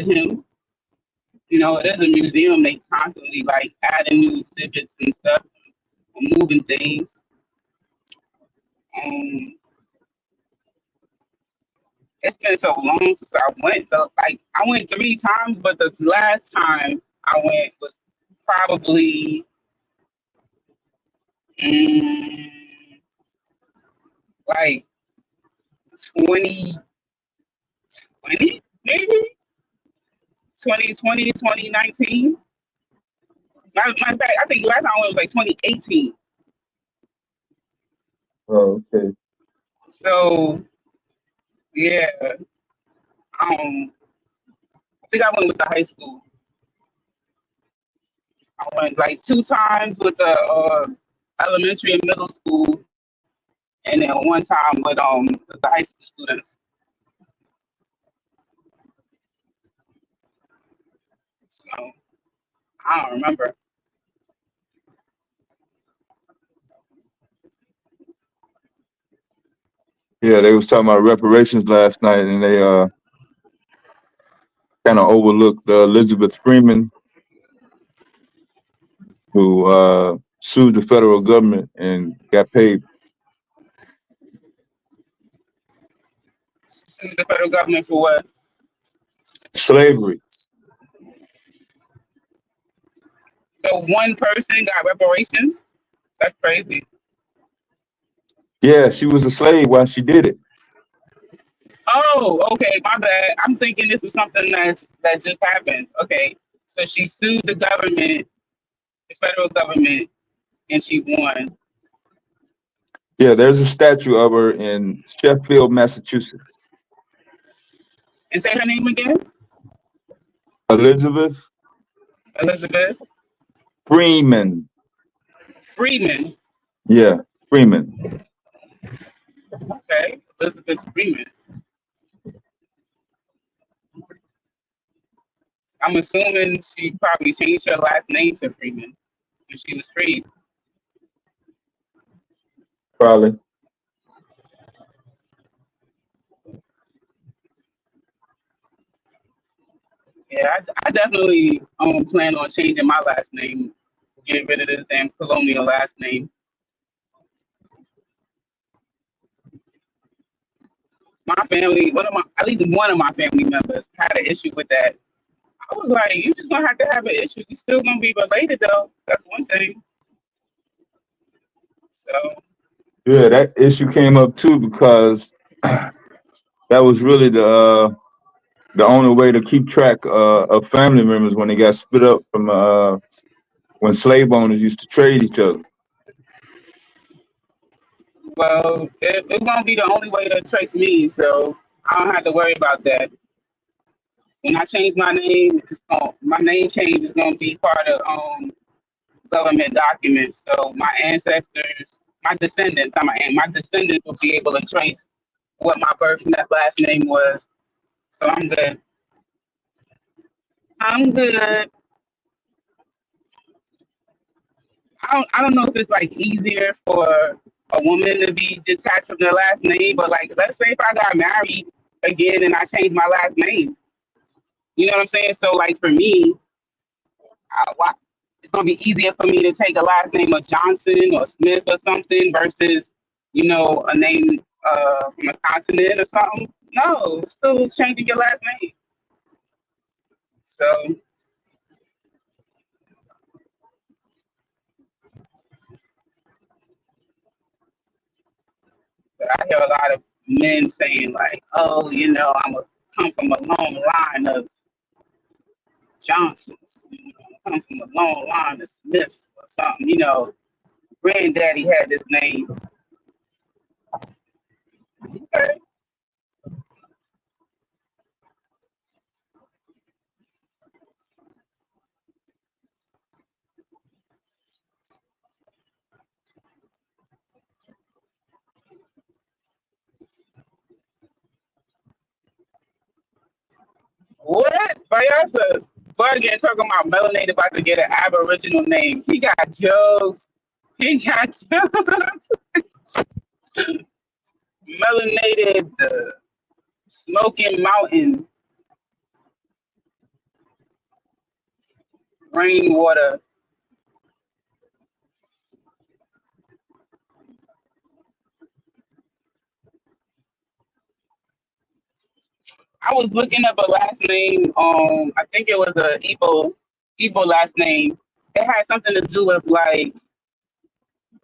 him. You know, it is a museum. They constantly like adding new exhibits and stuff, moving things. It's been so long since I went. Though, like I went 3 times, but the last time I went was probably like 2020, maybe 2020, 2019. Matter of fact, I think last time I went was like 2018. Oh, okay. So yeah, I think I went with the high school. I went like 2 times with the elementary and middle school, and then 1 time with the high school students. So I don't remember. Yeah, they was talking about reparations last night, and they kind of overlooked Elizabeth Freeman, who sued the federal government and got paid. Sued the federal government for what? Slavery. So 1 person got reparations? That's crazy. Yeah, she was a slave while she did it. Oh, okay, my bad. I'm thinking this is something that just happened. Okay, so she sued the government, the federal government, and she won. Yeah, there's a statue of her in Sheffield, Massachusetts. And say her name again? Elizabeth Freeman. Freeman. Yeah, Freeman. Okay, Elizabeth Freeman. I'm assuming she probably changed her last name to Freeman when she was freed. Probably. Yeah, I definitely plan on changing my last name, getting rid of this damn colonial last name. My family, at least one of my family members had an issue with that. I was like, you just gonna have to have an issue. You still gonna be related though. That's one thing. So Yeah, that issue came up too because that was really the only way to keep track of family members when they got split up from when slave owners used to trade each other. well, it won't be the only way to trace me, so I don't have to worry about that. When I change my name, my name change is gonna be part of government documents. So my ancestors, my descendants, my descendants will be able to trace what my birth and last name was. So I'm good. I'm good. I don't know if it's like easier for a woman to be detached from their last name, but like let's say if I got married again and I changed my last name, you know what I'm saying? So like for me, it's gonna be easier for me to take a last name of Johnson or Smith or something versus, a name from a continent or something. No, it's still changing your last name. So but I hear a lot of men saying like, oh, I'm a come from a long line of Johnsons, come from a long line of Smiths or something. Granddaddy had this name. Okay. What? Vayasa? Bud again talking about melanated about to get an Aboriginal name. He got jokes. He got jokes. Melanated Smoking Mountain rainwater. I was looking up a last name. I think it was a Igbo last name. It had something to do with like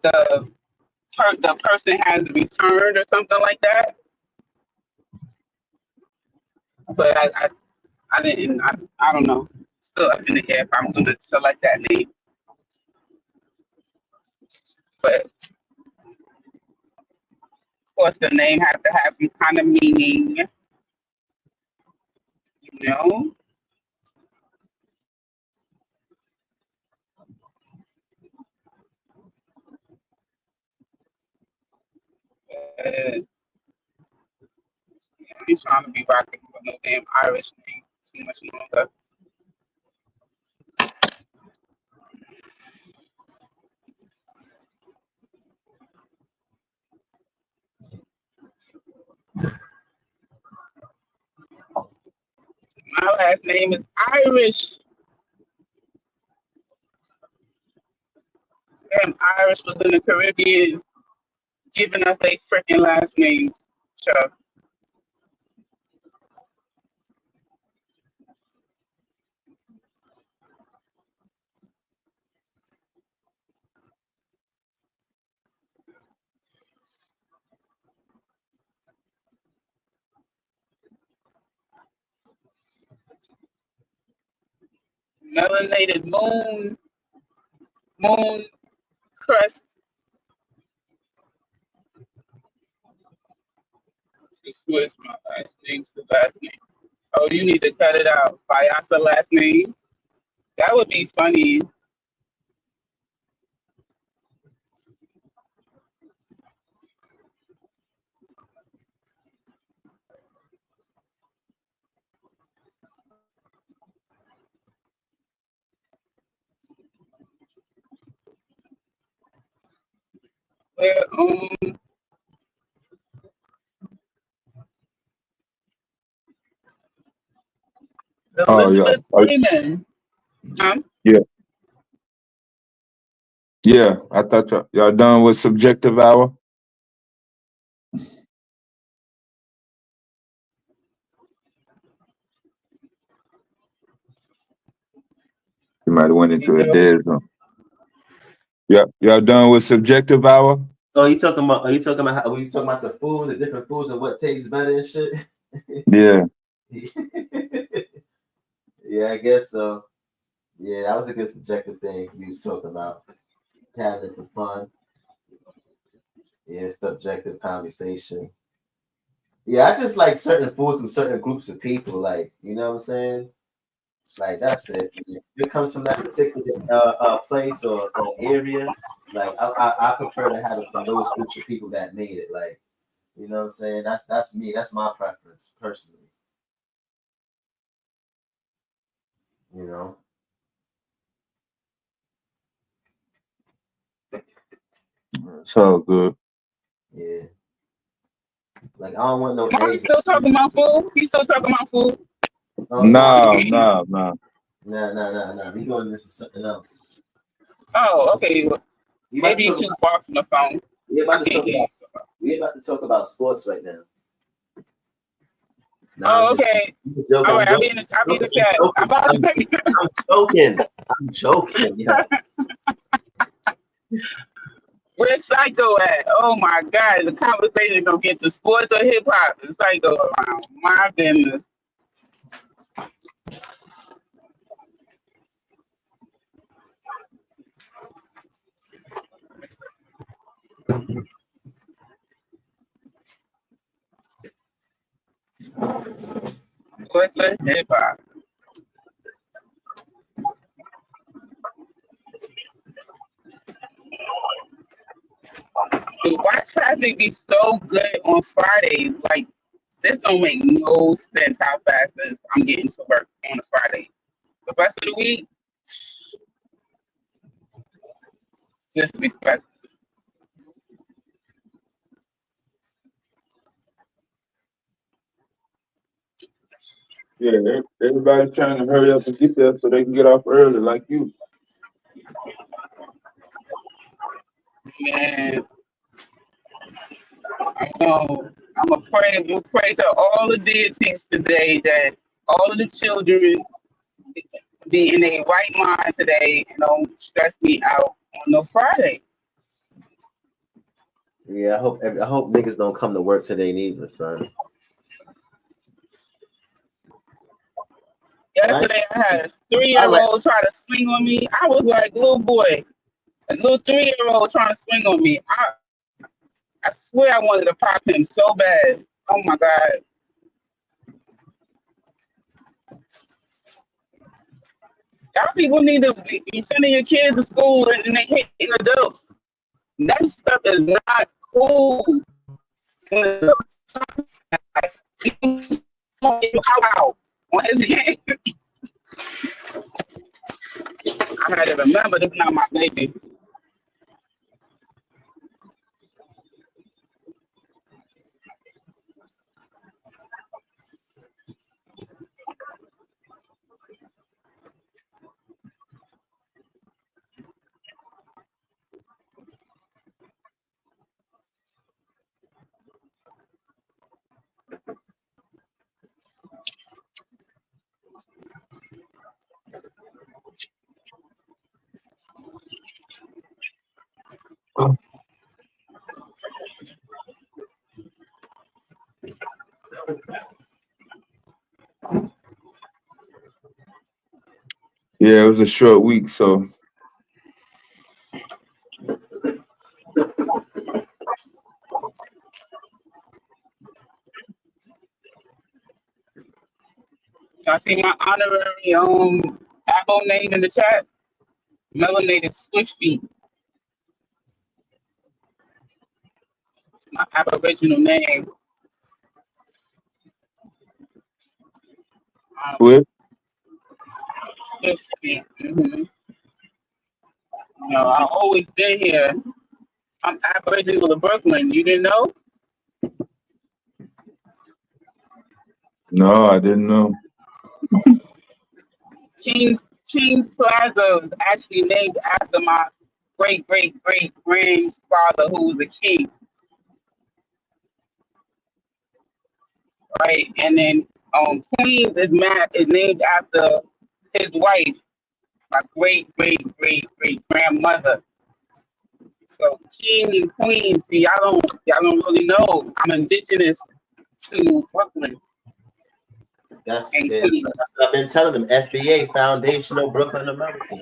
the the person has returned or something like that. But I didn't. I don't know. Still up in the air if I'm gonna select that name. But of course, the name has to have some kind of meaning. You know. He's trying to be rocking with no damn Irish name too much longer. My last name is Irish. Damn, Irish was in the Caribbean giving us their freaking last names. Chuck. Melanated moon crust. To switch my last name to last name. Oh, you need to cut it out. Vayasa last name. That would be funny. Where Oh yeah, Elizabeth Freeman. Huh? yeah, yeah. I thought y'all done with subjective hour. Somebody went You into a do? dead zone. Yeah, y'all done with subjective hour? Oh, you talking about? Are you talking about how? Are you talking about the foods, the different foods, and what tastes better and shit? Yeah. Yeah, I guess so. Yeah, that was a good subjective thing we was talking about. Having it for fun. Yeah, subjective conversation. Yeah, I just like certain foods from certain groups of people. Like, you know what I'm saying? Like that's it. If it comes from that particular place or area, like I prefer to have it from those groups of people that made it. Like, you know what I'm saying? That's me. That's my preference personally. You know? It's all good. Yeah. Like I don't want no Mark eggs. still talking about food? He's still talking about food? Oh, No. Nah. We going into something else. Oh, okay. Well, You about maybe to you're talk too about, far from the phone. we I about to can't talk hear you. about we about to talk about sports right now. Oh, I'm okay. joking. All I'm right, I'll be in joking. the chat. I'm about to take it. I'm joking. I'm joking. Yeah. Where's Psycho at? Oh my God, the conversation gonna get to sports or hip hop and Psycho around. My goodness. Sports or hip hop. Dude, why traffic be so good on Fridays? Like, this don't make no sense how fast it is I'm getting to work on a Friday. The rest of the week, just respect. Yeah, everybody's trying to hurry up and get there so they can get off early, like you. Man, I'm gonna pray to all the deities today that all of the children be in a right mind today and don't stress me out on no Friday. Yeah, I hope niggas don't come to work today neither, son. Yesterday I had a 3-year-old try to swing on me. I was like, little boy, a little 3-year-old trying to swing on me. I swear I wanted to pop him so bad. Oh my God. Y'all people need to be sending your kids to school and they hitting adults. That stuff is not cool. Out on his game. I had to remember this is not my baby. Yeah, it was a short week, so Y'all see my honorary Apple name in the chat? Melanated Swift Feet. It's my Aboriginal name. Swift. Swift Feet. Mm-hmm. You know, I've always been here. I'm Aboriginal of Brooklyn. You didn't know? No, I didn't know. King's Plaza was actually named after my great grandfather who was a king. Right? And then Queens is named after his wife, my great grandmother. So king and queen, see, y'all don't really know. I'm indigenous to Brooklyn That's and it. Queens. I've been telling them FBA, Foundational Brooklyn American.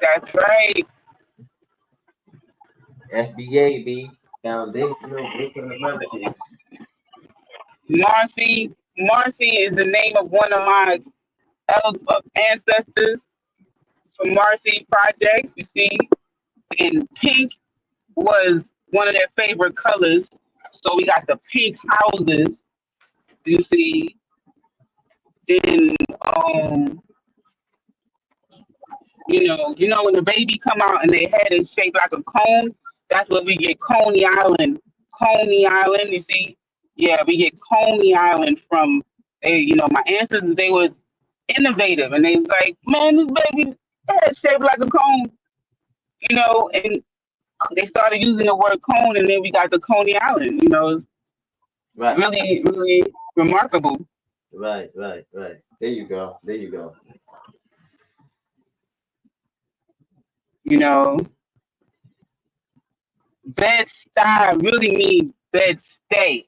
That's right. FBA, B, Foundational Brooklyn American. Marcy is the name of one of my ancestors from Marcy Projects, you see. And pink was one of their favorite colors. So we got the pink houses, you see. Then you know when the baby come out and their head is shaped like a cone, that's what we get Coney Island. Coney Island, you see? Yeah, we get Coney Island from my ancestors, they was innovative and they was like, man, this baby head shaped like a cone, and they started using the word cone and then we got the Coney Island, it's Right. really, really remarkable. Right. There you go. Bed-Stuy really means bed stay.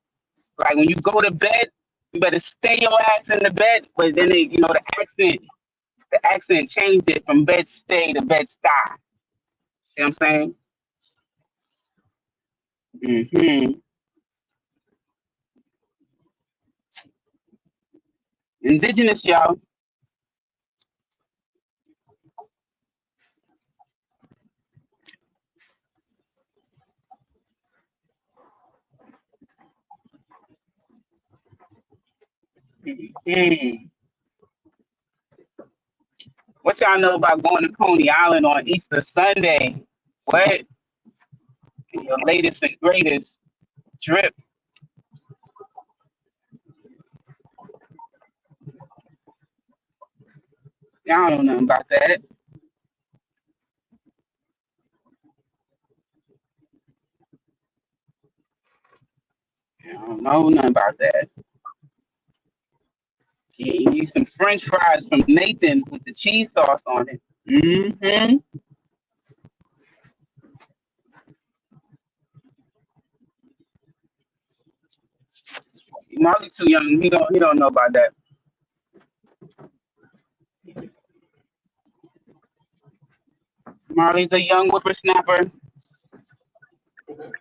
Like when you go to bed, you better stay your ass in the bed. But then the accent changed it from bed stay to Bed-Stuy. See what I'm saying? Indigenous, y'all. What y'all know about going to Coney Island on Easter Sunday? What? Your latest and greatest trip. Y'all don't know nothing about that. I don't know nothing about that. You need some French fries from Nathan's with the cheese sauce on it. Marley's too young. He don't know about that. Marley's a young whippersnapper. You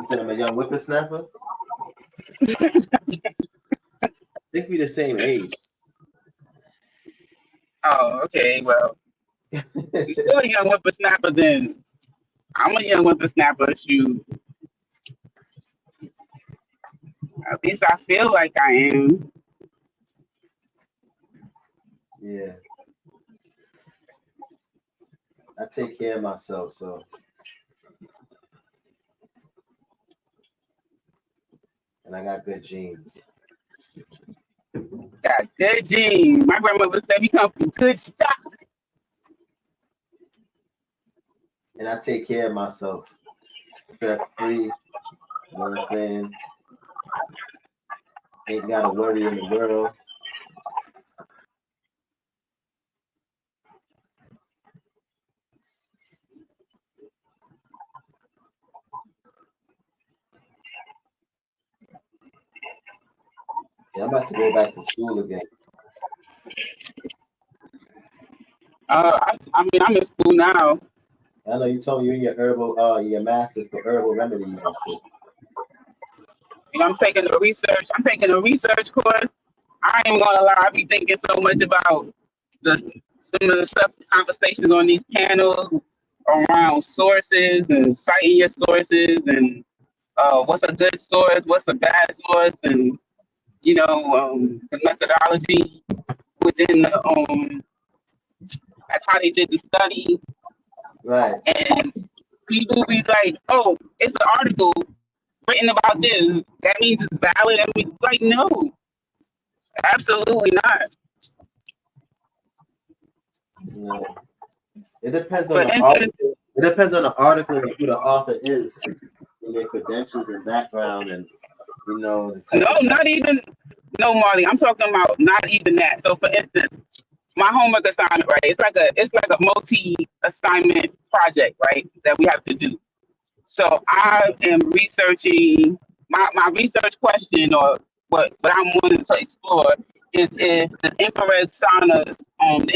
said I'm a young whippersnapper? I think we the same age. Oh, okay. Well, you're still a young whippersnapper then. I'm a young whippersnapper. Shoot. At least I feel like I am. Yeah. I take care of myself, so. And I got good genes. Got good genes. My grandmother said we come from good stock. And I take care of myself. Stress free. You know what I'm saying? Ain't got to worry in the world. Yeah, I'm about to go back to school again. I mean, I'm in school now. I know you told me you're in your herbal, your master's for herbal remedies and shit. I'm taking a research course. I ain't gonna lie, I be thinking so much about some of the stuff, conversations on these panels around sources and citing your sources and what's a good source, what's a bad source, and the methodology within the that's how they did the study. Right. And people be like, oh, it's an article written about this. That means it's valid. And we like, no, absolutely not. No. It depends on the article. It depends on the article and who the author is, and their credentials and background, and No, not even. No, Marley. I'm talking about not even that. So, for instance, my homework assignment, right? It's like a multi-assignment project, right? That we have to do. So I am researching my research question, or what I'm wanting to explore is if the infrared saunas, the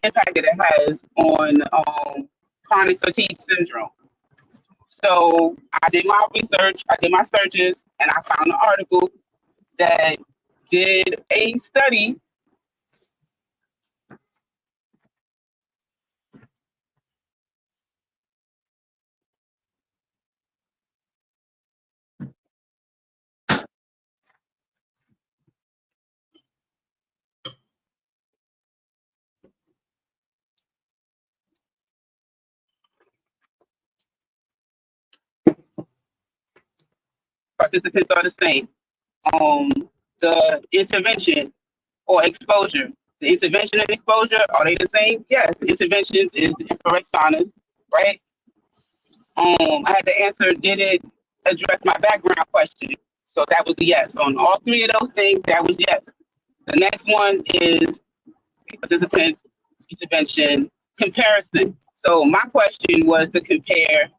impact that it has on chronic fatigue syndrome. So I did my research, I did my searches, and I found an article that did a study. Participants are the same. The intervention or exposure. The intervention and exposure, are they the same? Yes, the interventions is infrared saunas, right? I had to answer, did it address my background question? So that was a yes. On all three of those things, that was yes. The next one is participants, intervention, comparison. So my question was to compare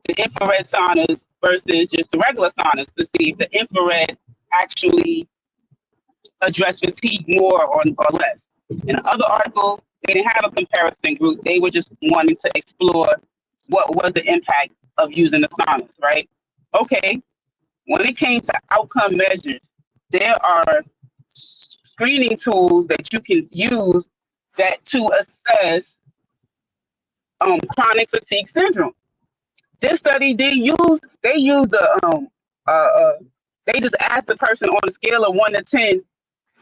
the infrared saunas versus just the regular saunas to see if the infrared actually address fatigue more or less. In the other article, they didn't have a comparison group. They were just wanting to explore what was the impact of using the saunas, right? Okay, when it came to outcome measures, there are screening tools that you can use that to assess chronic fatigue syndrome. This study they just asked the person on a scale of 1 to 10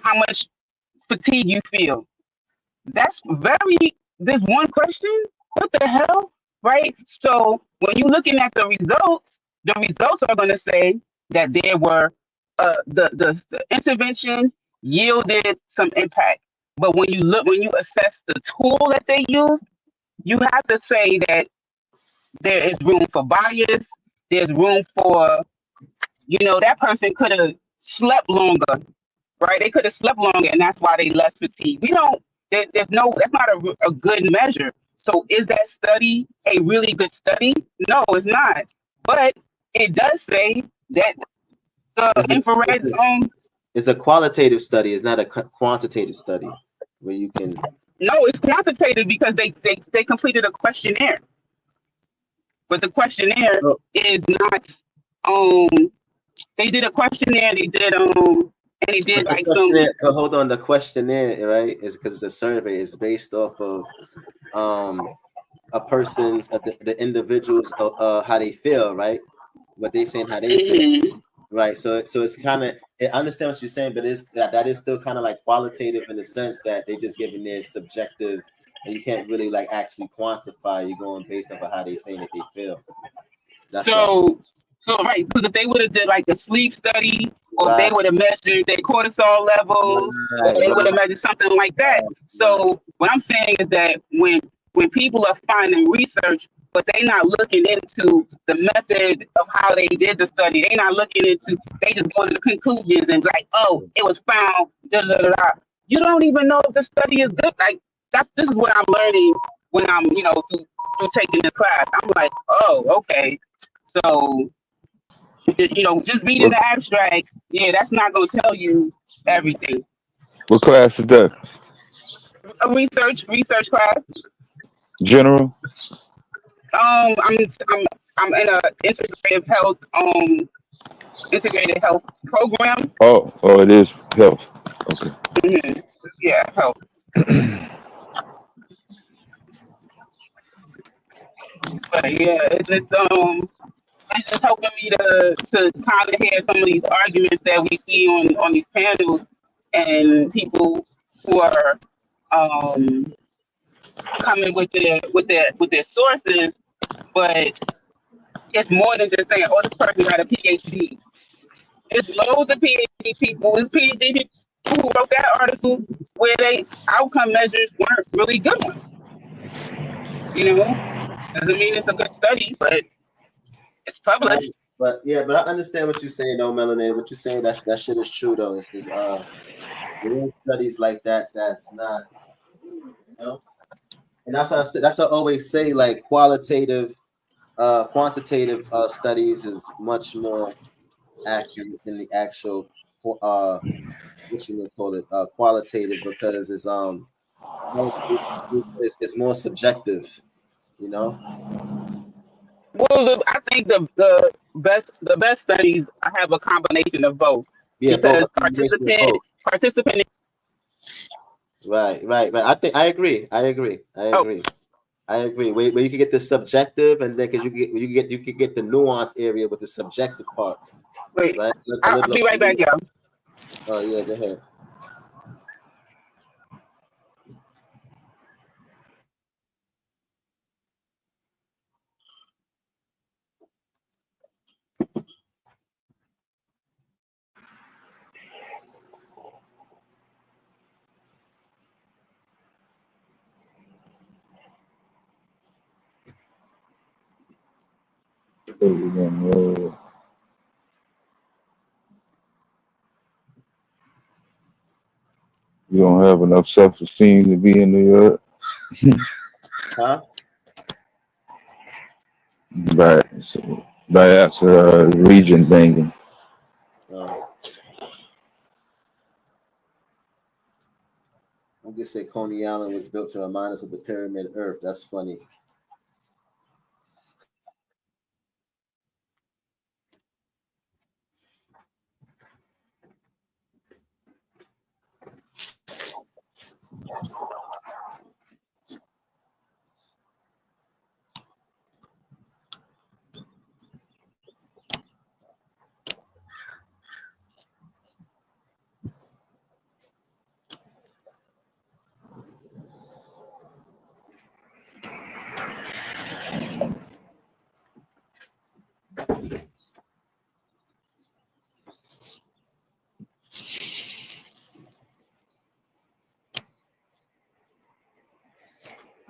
how much fatigue you feel. That's this one question. What the hell, right? So when you're looking at the results are going to say that there were the intervention yielded some impact. But when you assess the tool that they use, you have to say that there is room for bias. There's room for, that person could have slept longer, right? They could have slept longer, and that's why they less fatigued. That's not a good measure. So is that study a really good study? No, it's not. But it does say that the infrared It's a qualitative study. It's not a quantitative study where you can. No, it's quantitative because they completed a questionnaire. But the questionnaire is not. They did a questionnaire. They did and they did like some. So hold on, the questionnaire, right? Is because the survey is based off of a person's the individuals how they feel, right? What they saying, how they feel, right? So it's kind of, I understand what you're saying, but that is still kind of like qualitative in the sense that they just giving their subjective, and you can't really like actually quantify. You're going based off of how they saying that they feel. That's so right, because if they would have did like a sleep study, or they would have measured their cortisol levels, or they would have measured something like that. So what I'm saying is that when people are finding research, but they're not looking into the method of how they did the study, they're not looking into, they just go to the conclusions and like, oh, it was found, da, da, da, da. You don't even know if the study is good. Like this is what I'm learning when I'm, through taking this class. I'm like, oh, okay. So, just reading the abstract, that's not going to tell you everything. What class is that? A research class. General? I'm in a integrated health program. Oh, it is health. Okay. Mm-hmm. Yeah, health. But it's just helping me to kind of hear some of these arguments that we see on these panels, and people who are coming with their sources, but it's more than just saying, oh, this person got a PhD. There's loads of PhD people. There's PhD people who wrote that article where they outcome measures weren't really good ones. Doesn't mean it's a good study, but it's published. But I understand what you're saying though, Melanin. What you're saying, that shit is true though. It's There are studies like that that's not, you know. And that's what I said. That's what I always say. Like quantitative studies is much more accurate than the actual what you would call it qualitative, because it's more subjective, you know. Well, I think the best studies have a combination of both, Yeah, both, because a combination of both. participant. Right. I think I agree. Oh, Where you can get the subjective, and then because you can get the nuance area with the subjective part, wait, right? I'll be right back, y'all. Oh yeah, go ahead. You don't have enough self-esteem to be in New York. Huh? Right. So, that's region banging. I'm just say Coney Island was built to remind us of the pyramid Earth. That's funny.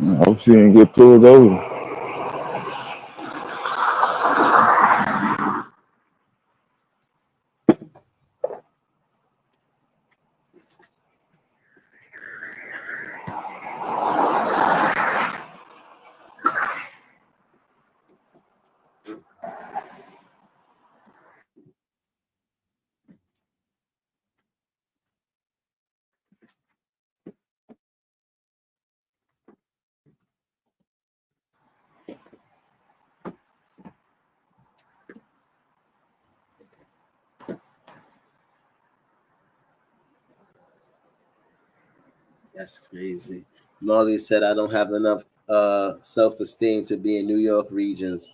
I hope she didn't get pulled over. That's crazy. Molly said I don't have enough self-esteem to be in New York regions.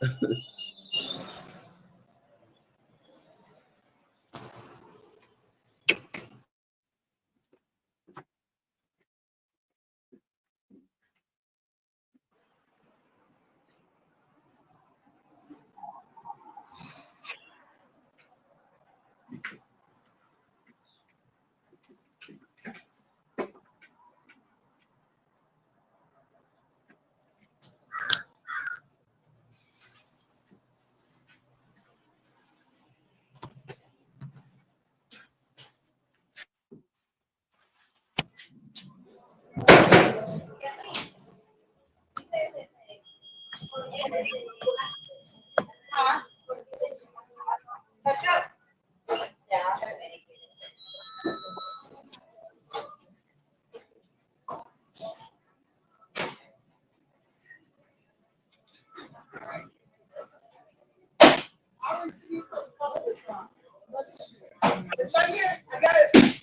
It's right here. I got it.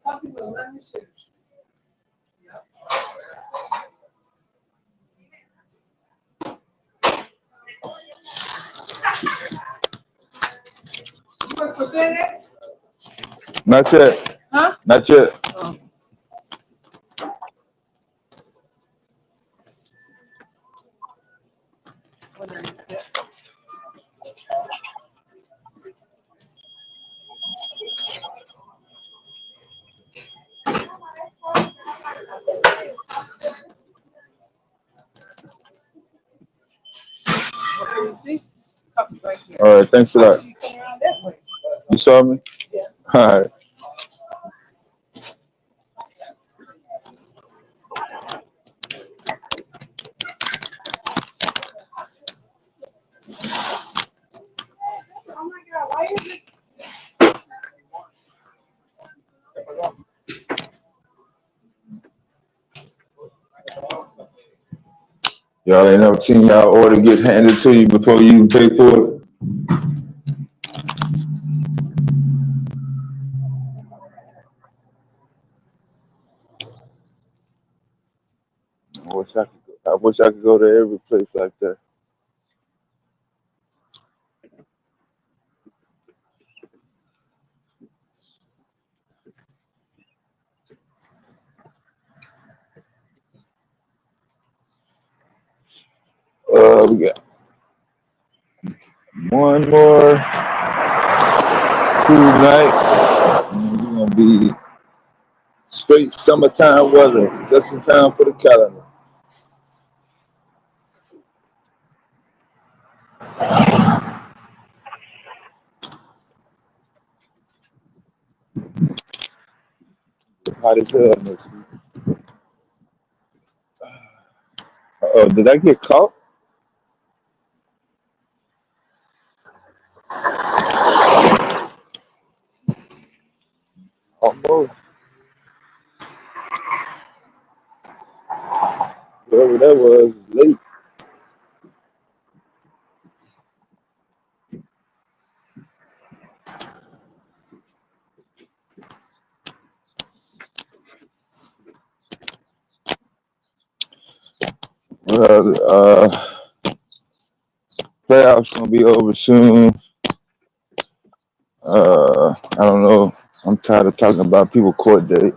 Some people let me shoot. You work for FedEx? Not yet. Huh? Not yet. Oh. All right. Thanks a lot. You saw me? Yeah. All right. Y'all ain't never seen y'all order get handed to you before you pay for it. I wish I could go to every place like that. We got one more cool night. And we're gonna be straight summertime weather, just in time for the calendar. Hot as hell next week. Oh, did I get caught? Almost. Whatever that was, late. Playoffs gonna be over soon. I don't know. I'm tired of talking about people court date.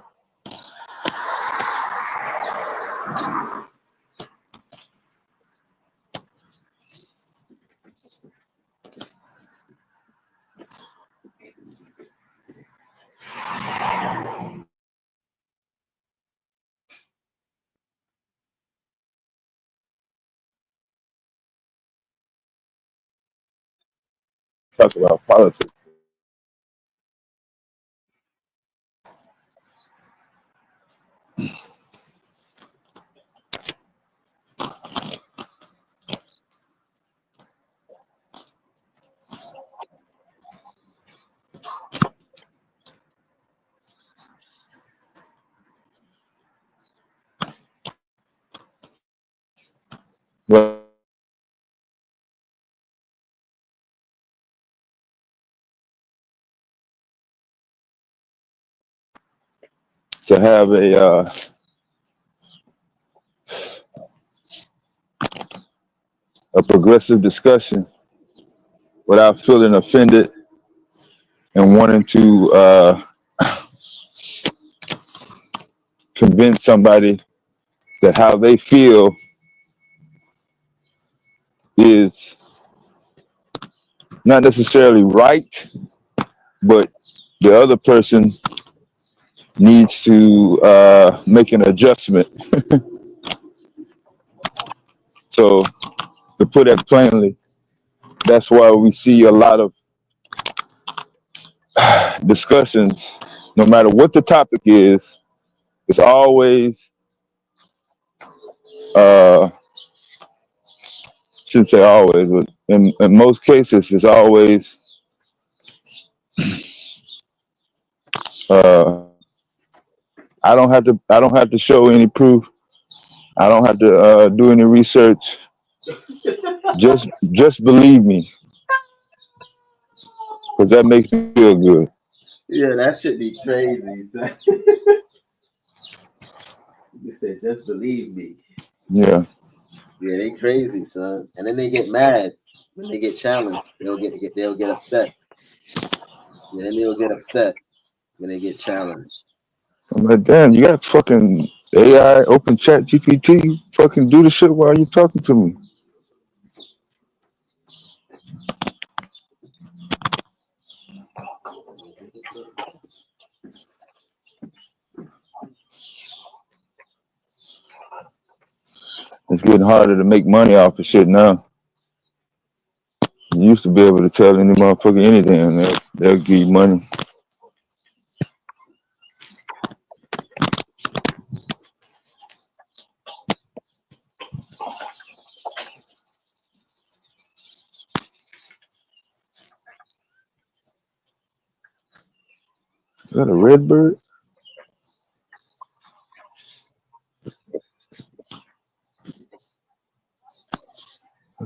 Talk about politics. But to have a progressive discussion without feeling offended and wanting to convince somebody that how they feel is not necessarily right, but the other person needs to make an adjustment. So to put it plainly, that's why we see a lot of discussions, no matter what the topic is, it's always, shouldn't say always, but in most cases, it's always, I don't have to show any proof. I don't have to do any research. Just believe me, because that makes me feel good. Yeah, that should be crazy. You said, just believe me. Yeah. Yeah, they crazy, son. And then they get mad when they get challenged. They'll get upset. Yeah, then they'll get upset when they get challenged. I'm like, damn, you got fucking AI, open chat GPT, fucking do the shit while you're talking to me. It's getting harder to make money off of shit now. You used to be able to tell any motherfucker anything, and they'll give you money. Is that a red bird?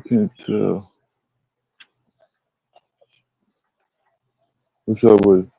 Can't tell. What's up with it?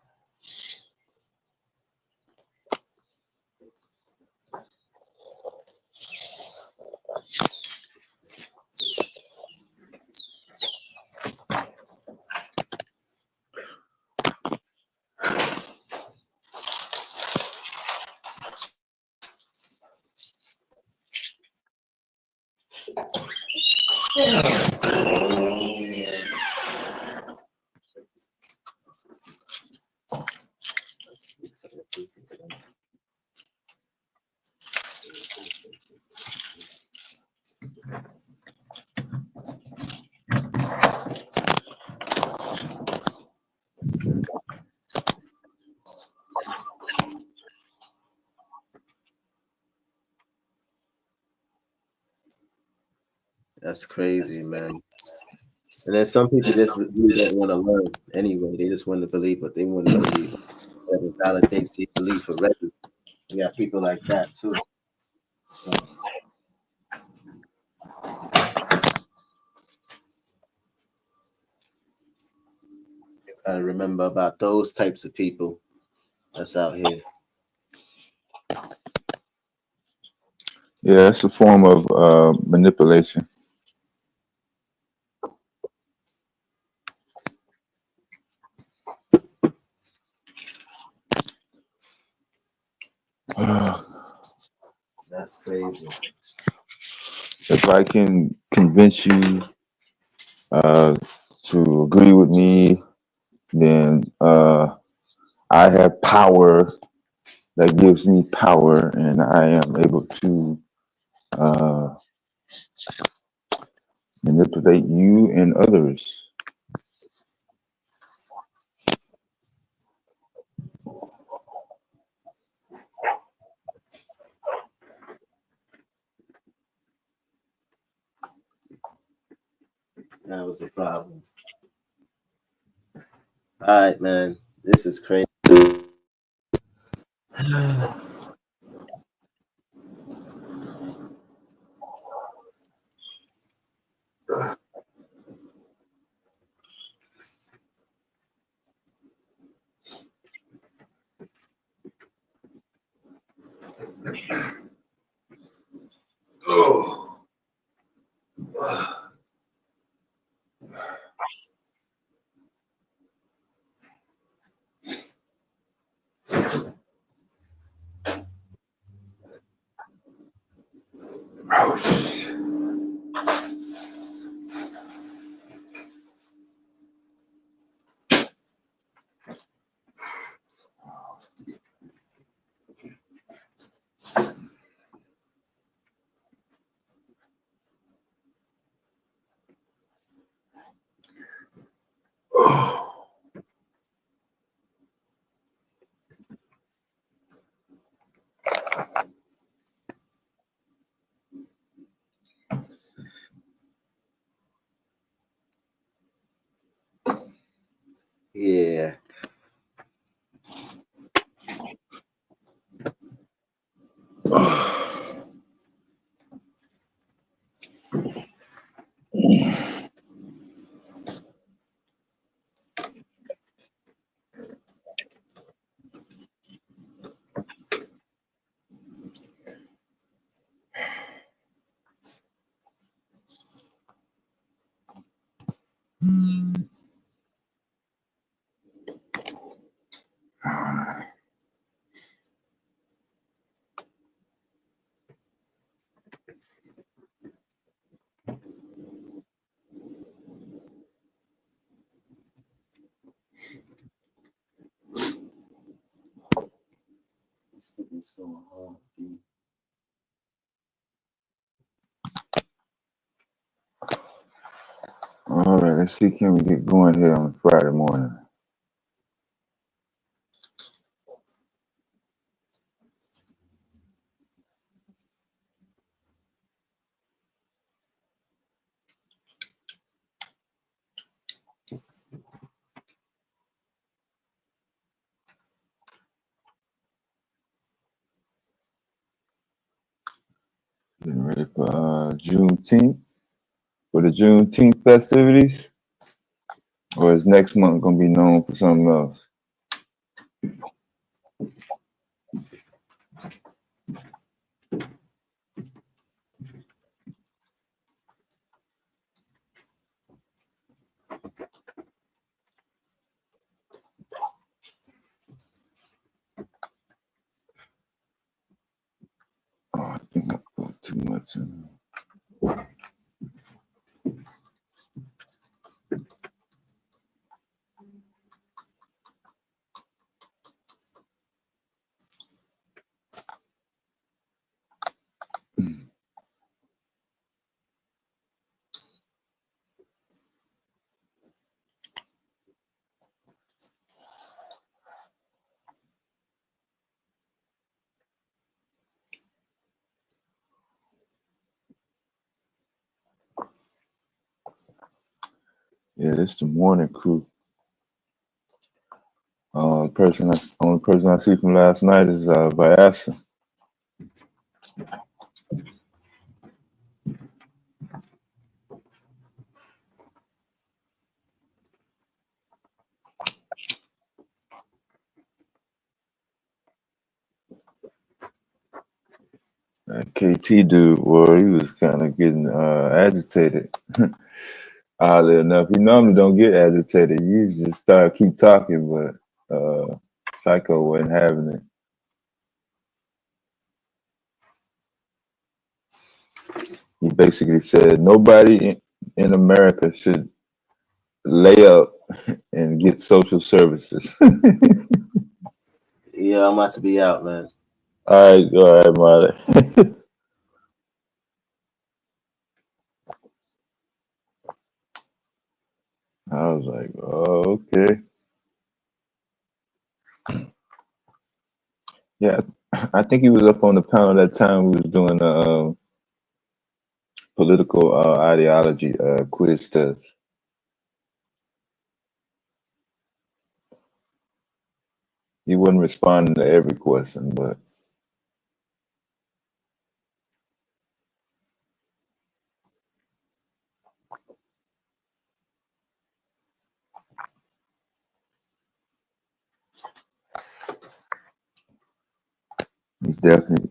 That's crazy, man. And then some people just really don't want to learn anyway. They just want to believe what they want to believe. That validates their belief already. We got people like that too. So, you gotta remember about those types of people that's out here. Yeah, it's a form of manipulation. That's crazy. If I can convince you to agree with me, then I have power that gives me power, and I am able to manipulate you and others. That was a problem. All right, man. This is crazy. Oh. Yeah. So hard, dude. All right, let's see. Can we get going here on Friday morning? Getting ready for Juneteenth. for the Juneteenth festivities, or is next month gonna be known for something else? Oh, I think I put too much in. Yeah, this the morning crew. Only person I see from last night is Vyasa. That KT dude, boy, he was kind of getting agitated. Oddly enough, he normally don't get agitated. You just keep talking, but Psycho wasn't having it. He basically said nobody in America should lay up and get social services. Yeah, I'm about to be out, man. All right, Marley. I was like, oh, okay. Yeah, I think he was up on the panel that time we was doing the political ideology quiz test. He wasn't responding to every question, but he definitely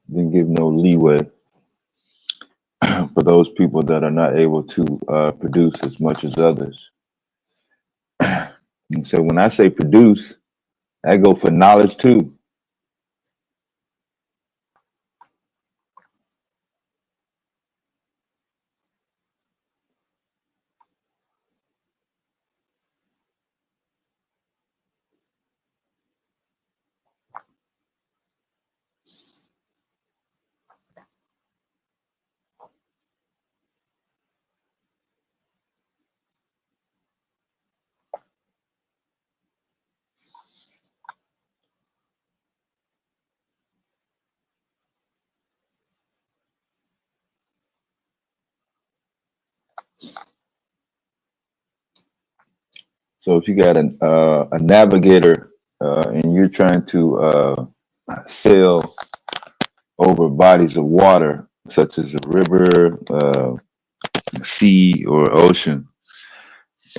didn't give no leeway for those people that are not able to produce as much as others. And so when I say produce, I go for knowledge too. So if you got a navigator and you're trying to sail over bodies of water, such as a river, sea, or ocean,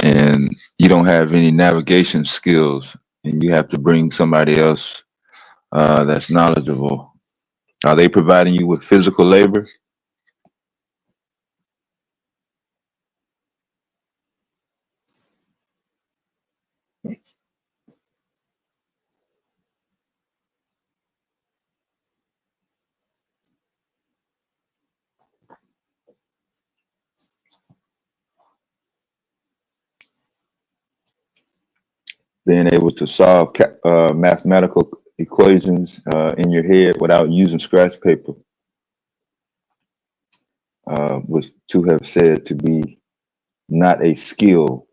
and you don't have any navigation skills, and you have to bring somebody else that's knowledgeable, are they providing you with physical labor? Being able to solve mathematical equations in your head without using scratch paper was to have said to be not a skill,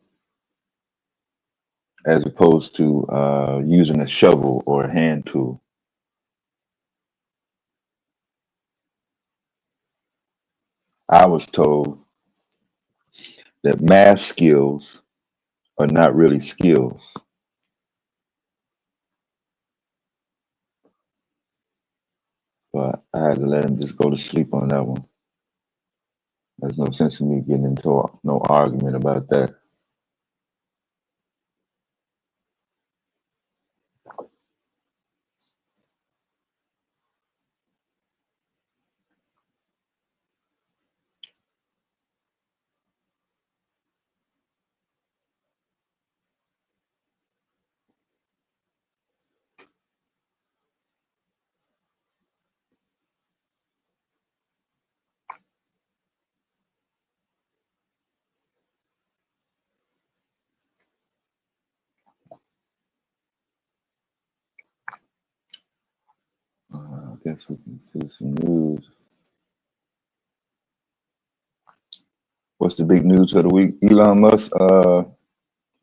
as opposed to using a shovel or a hand tool. I was told that math skills are not really skills. But I had to let him just go to sleep on that one. There's no sense in me getting into no argument about that. I guess we can do some news. What's the big news of the week? Elon Musk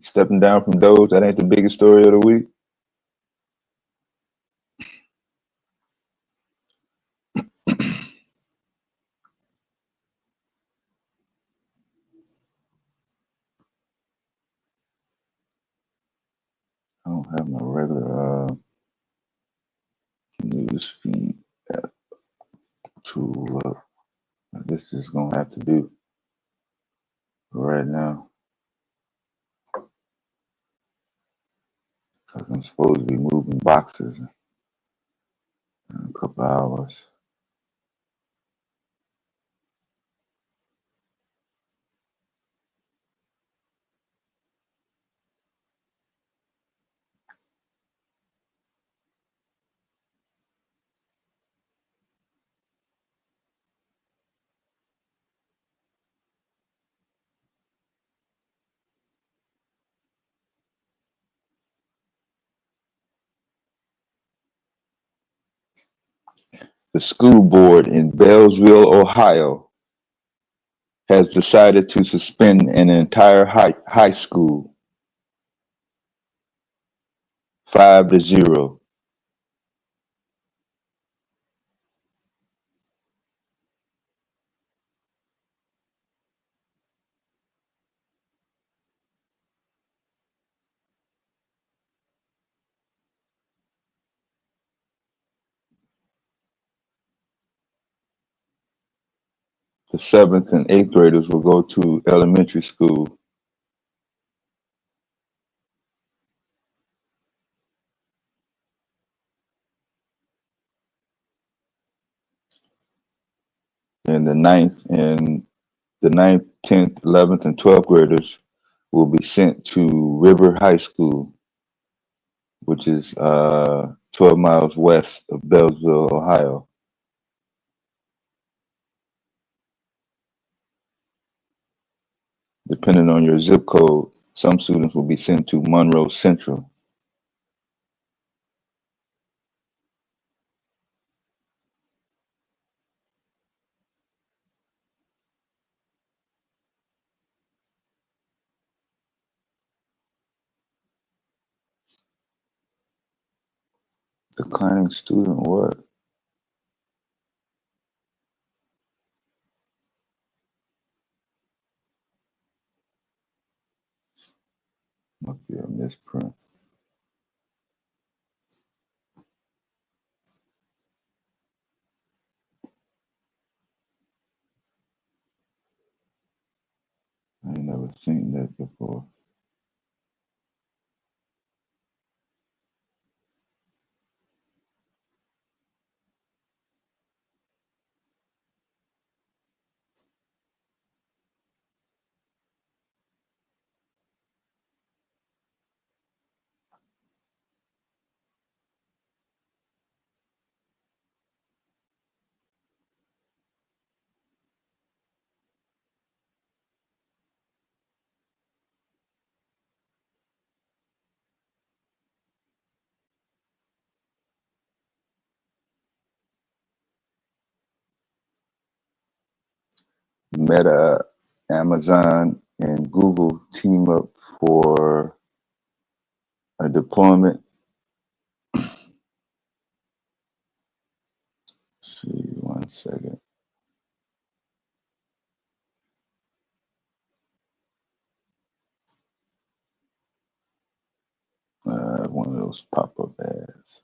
stepping down from Doge. That ain't the biggest story of the week. I don't have my regular news feed tool up. This is gonna have to do right now because I'm supposed to be moving boxes in a couple hours. The school board in Bellsville, Ohio, has decided to suspend an entire high school 5-0. The 7th and 8th graders will go to elementary school. And the 9th, 10th, 11th, and 12th graders will be sent to River High School, which is 12 miles west of Bellsville, Ohio. Depending on your zip code, some students will be sent to Monroe Central. Declining student what? Must be a misprint. I ain't never seen that before. Meta, Amazon, and Google team up for a deployment. Let's see, 1 second. One of those pop-up ads.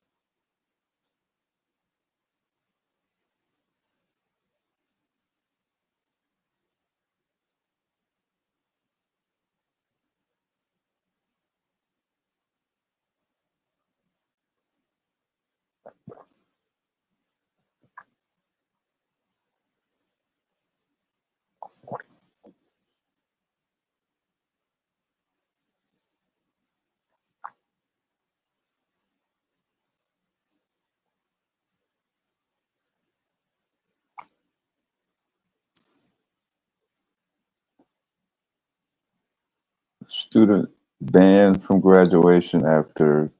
Student banned from graduation after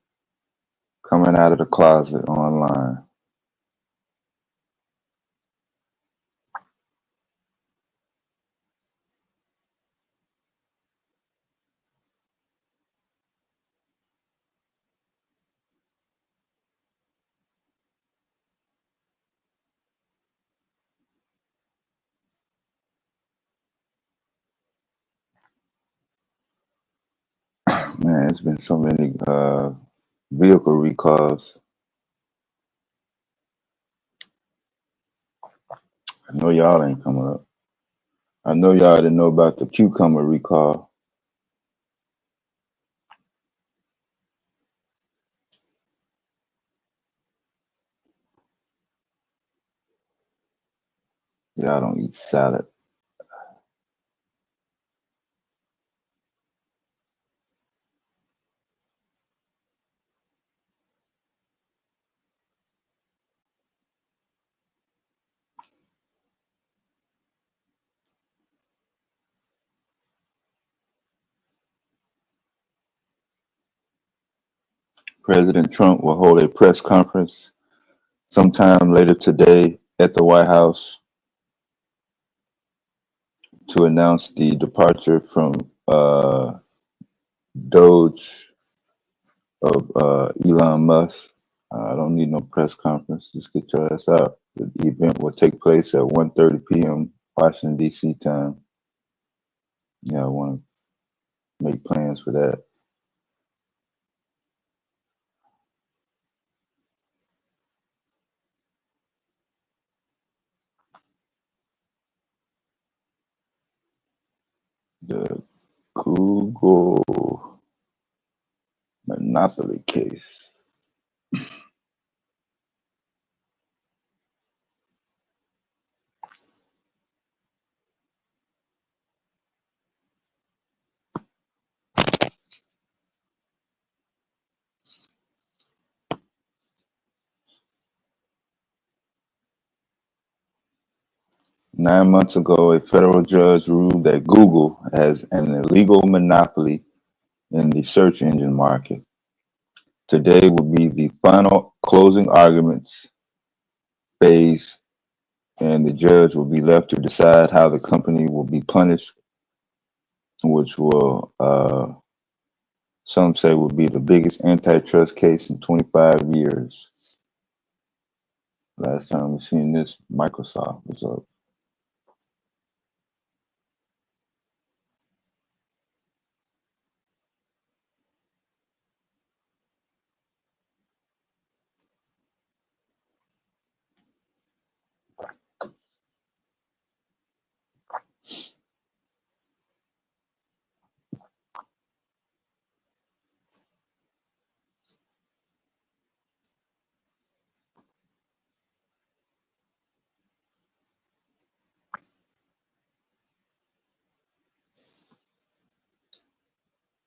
coming out of the closet online. Man, it's been so many vehicle recalls. I know y'all ain't coming up. I know y'all didn't know about the cucumber recall. Y'all don't eat salad. President Trump will hold a press conference sometime later today at the White House to announce the departure from Doge of Elon Musk. I don't need no press conference. Just get your ass out. The event will take place at 1:30 p.m. Washington, D.C. time. Yeah, I want to make plans for that. The Google monopoly case. 9 months ago, a federal judge ruled that Google has an illegal monopoly in the search engine market. Today will be the final closing arguments phase, and the judge will be left to decide how the company will be punished, which will, some say, will be the biggest antitrust case in 25 years. Last time we seen this, Microsoft was up.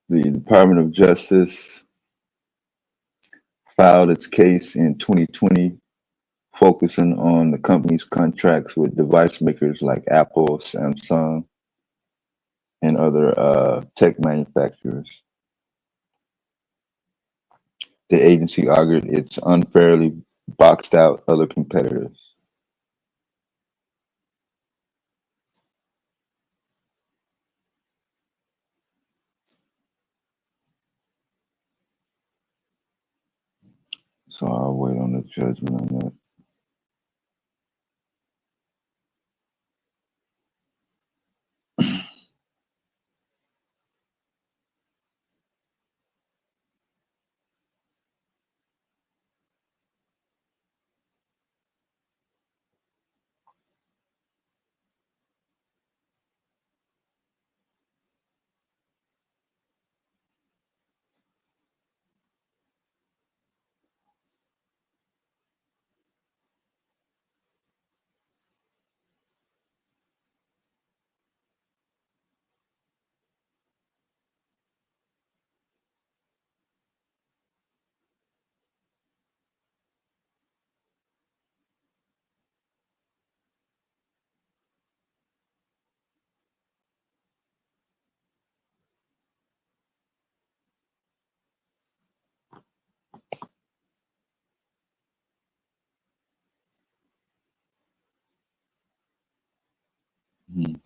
The Department of Justice filed its case in 2020, focusing on the company's contracts with device makers like Apple, Samsung, and other tech manufacturers. The agency argued it's unfairly boxed out other competitors. So I'll wait on the judgment on that. Mhm.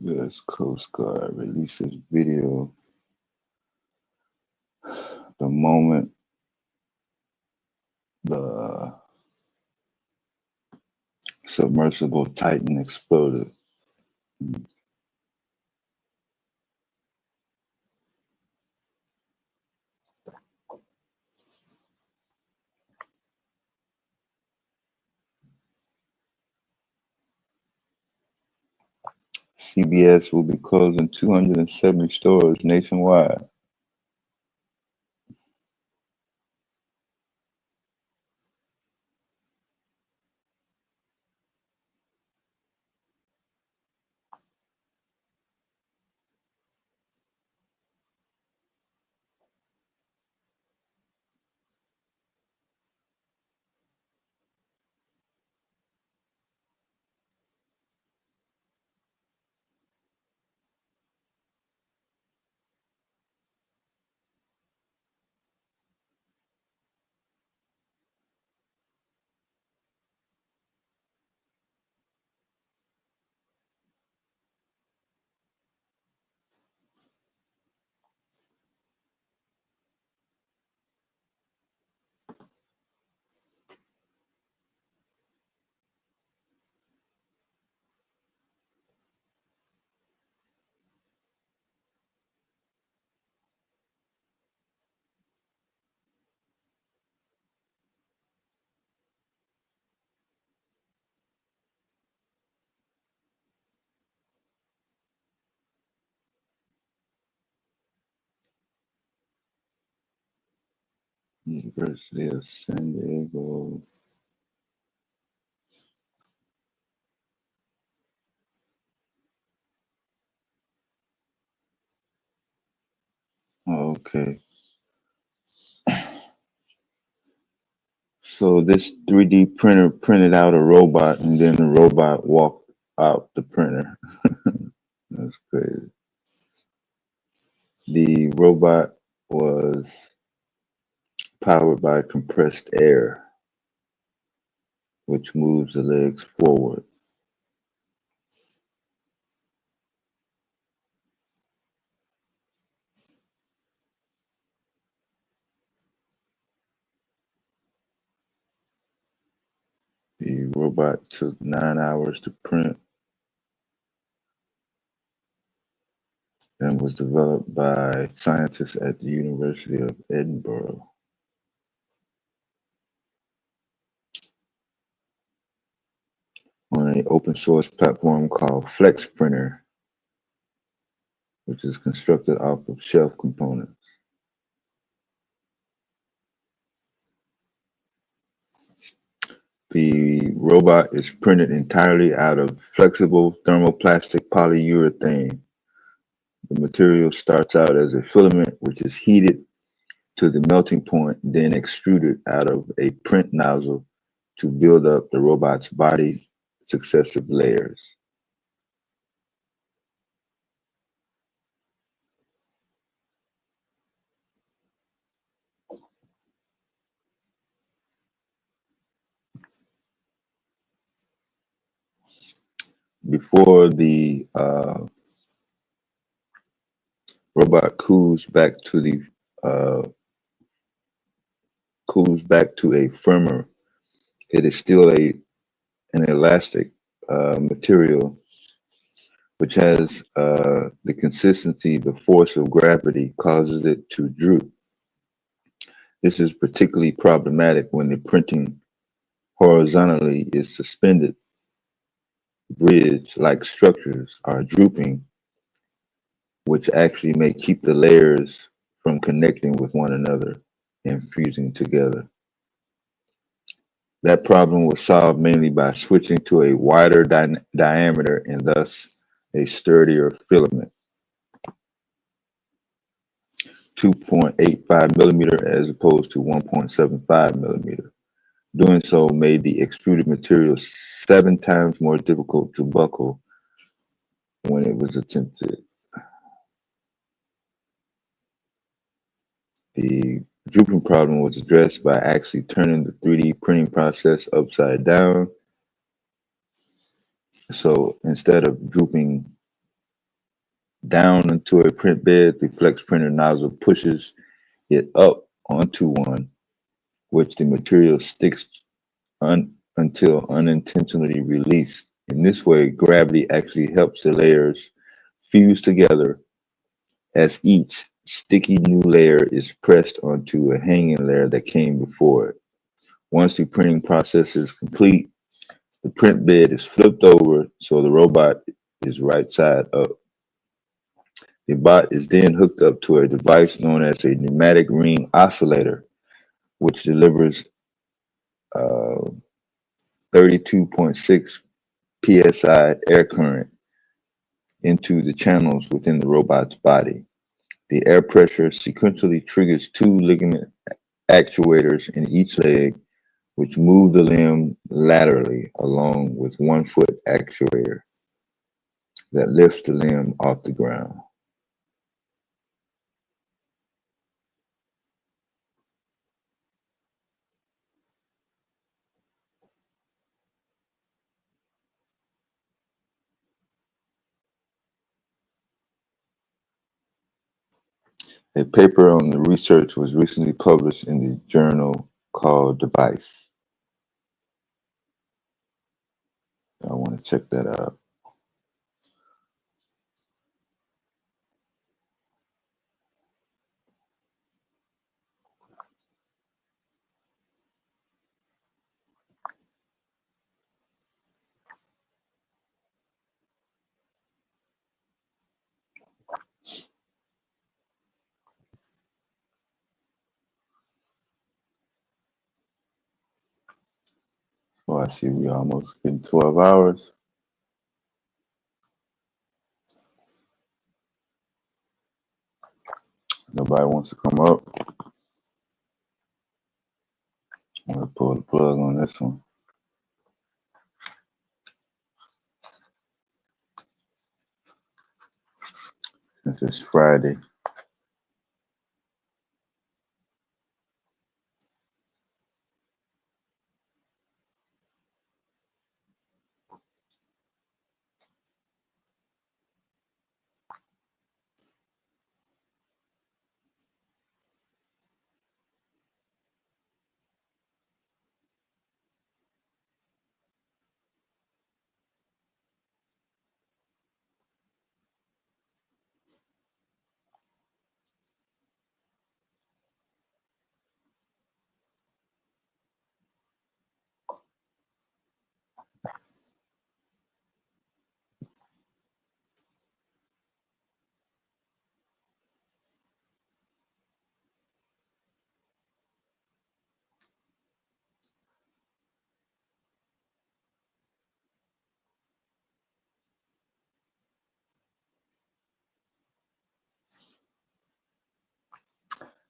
U.S. Coast Guard releases video the moment the submersible Titan exploded. CBS will be closing 270 stores nationwide. University of San Diego. Okay. So this 3D printer printed out a robot and then the robot walked out the printer. That's crazy. The robot was powered by compressed air, which moves the legs forward. The robot took 9 hours to print and was developed by scientists at the University of Edinburgh. On an open source platform called Flex Printer, which is constructed off of shelf components. The robot is printed entirely out of flexible thermoplastic polyurethane. The material starts out as a filament which is heated to the melting point, then extruded out of a print nozzle to build up the robot's body's successive layers. Before the robot cools back to a firmer, it is still an elastic material which has the consistency, the force of gravity causes it to droop. This is particularly problematic when the printing horizontally is suspended. Bridge-like structures are drooping, which actually may keep the layers from connecting with one another and fusing together. That problem was solved mainly by switching to a wider diameter and thus a sturdier filament, 2.85 millimeter as opposed to 1.75 millimeter. Doing so made the extruded material 7 times more difficult to buckle when it was attempted. The drooping problem was addressed by actually turning the 3D printing process upside down. So instead of drooping down into a print bed, the flex printer nozzle pushes it up onto one, which the material sticks until unintentionally released. In this way, gravity actually helps the layers fuse together as each sticky new layer is pressed onto a hanging layer that came before it. Once the printing process is complete, the print bed is flipped over so the robot is right side up. The bot is then hooked up to a device known as a pneumatic ring oscillator, which delivers 32.6 psi air current into the channels within the robot's body. The air pressure sequentially triggers 2 ligament actuators in each leg, which move the limb laterally along with 1 foot actuator that lifts the limb off the ground. A paper on the research was recently published in the journal called Device. I want to check that out. Oh, I see we almost getting 12 hours. Nobody wants to come up. I'm going to pull the plug on this one. Since it's Friday.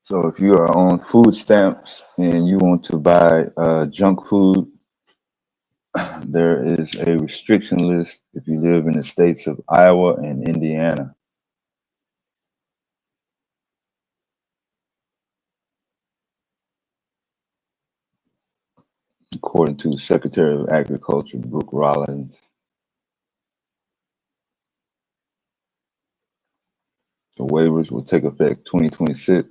So if you are on food stamps and you want to buy junk food, there is a restriction list if you live in the states of Iowa and Indiana. According to the Secretary of Agriculture, Brooke Rollins. The waivers will take effect 2026.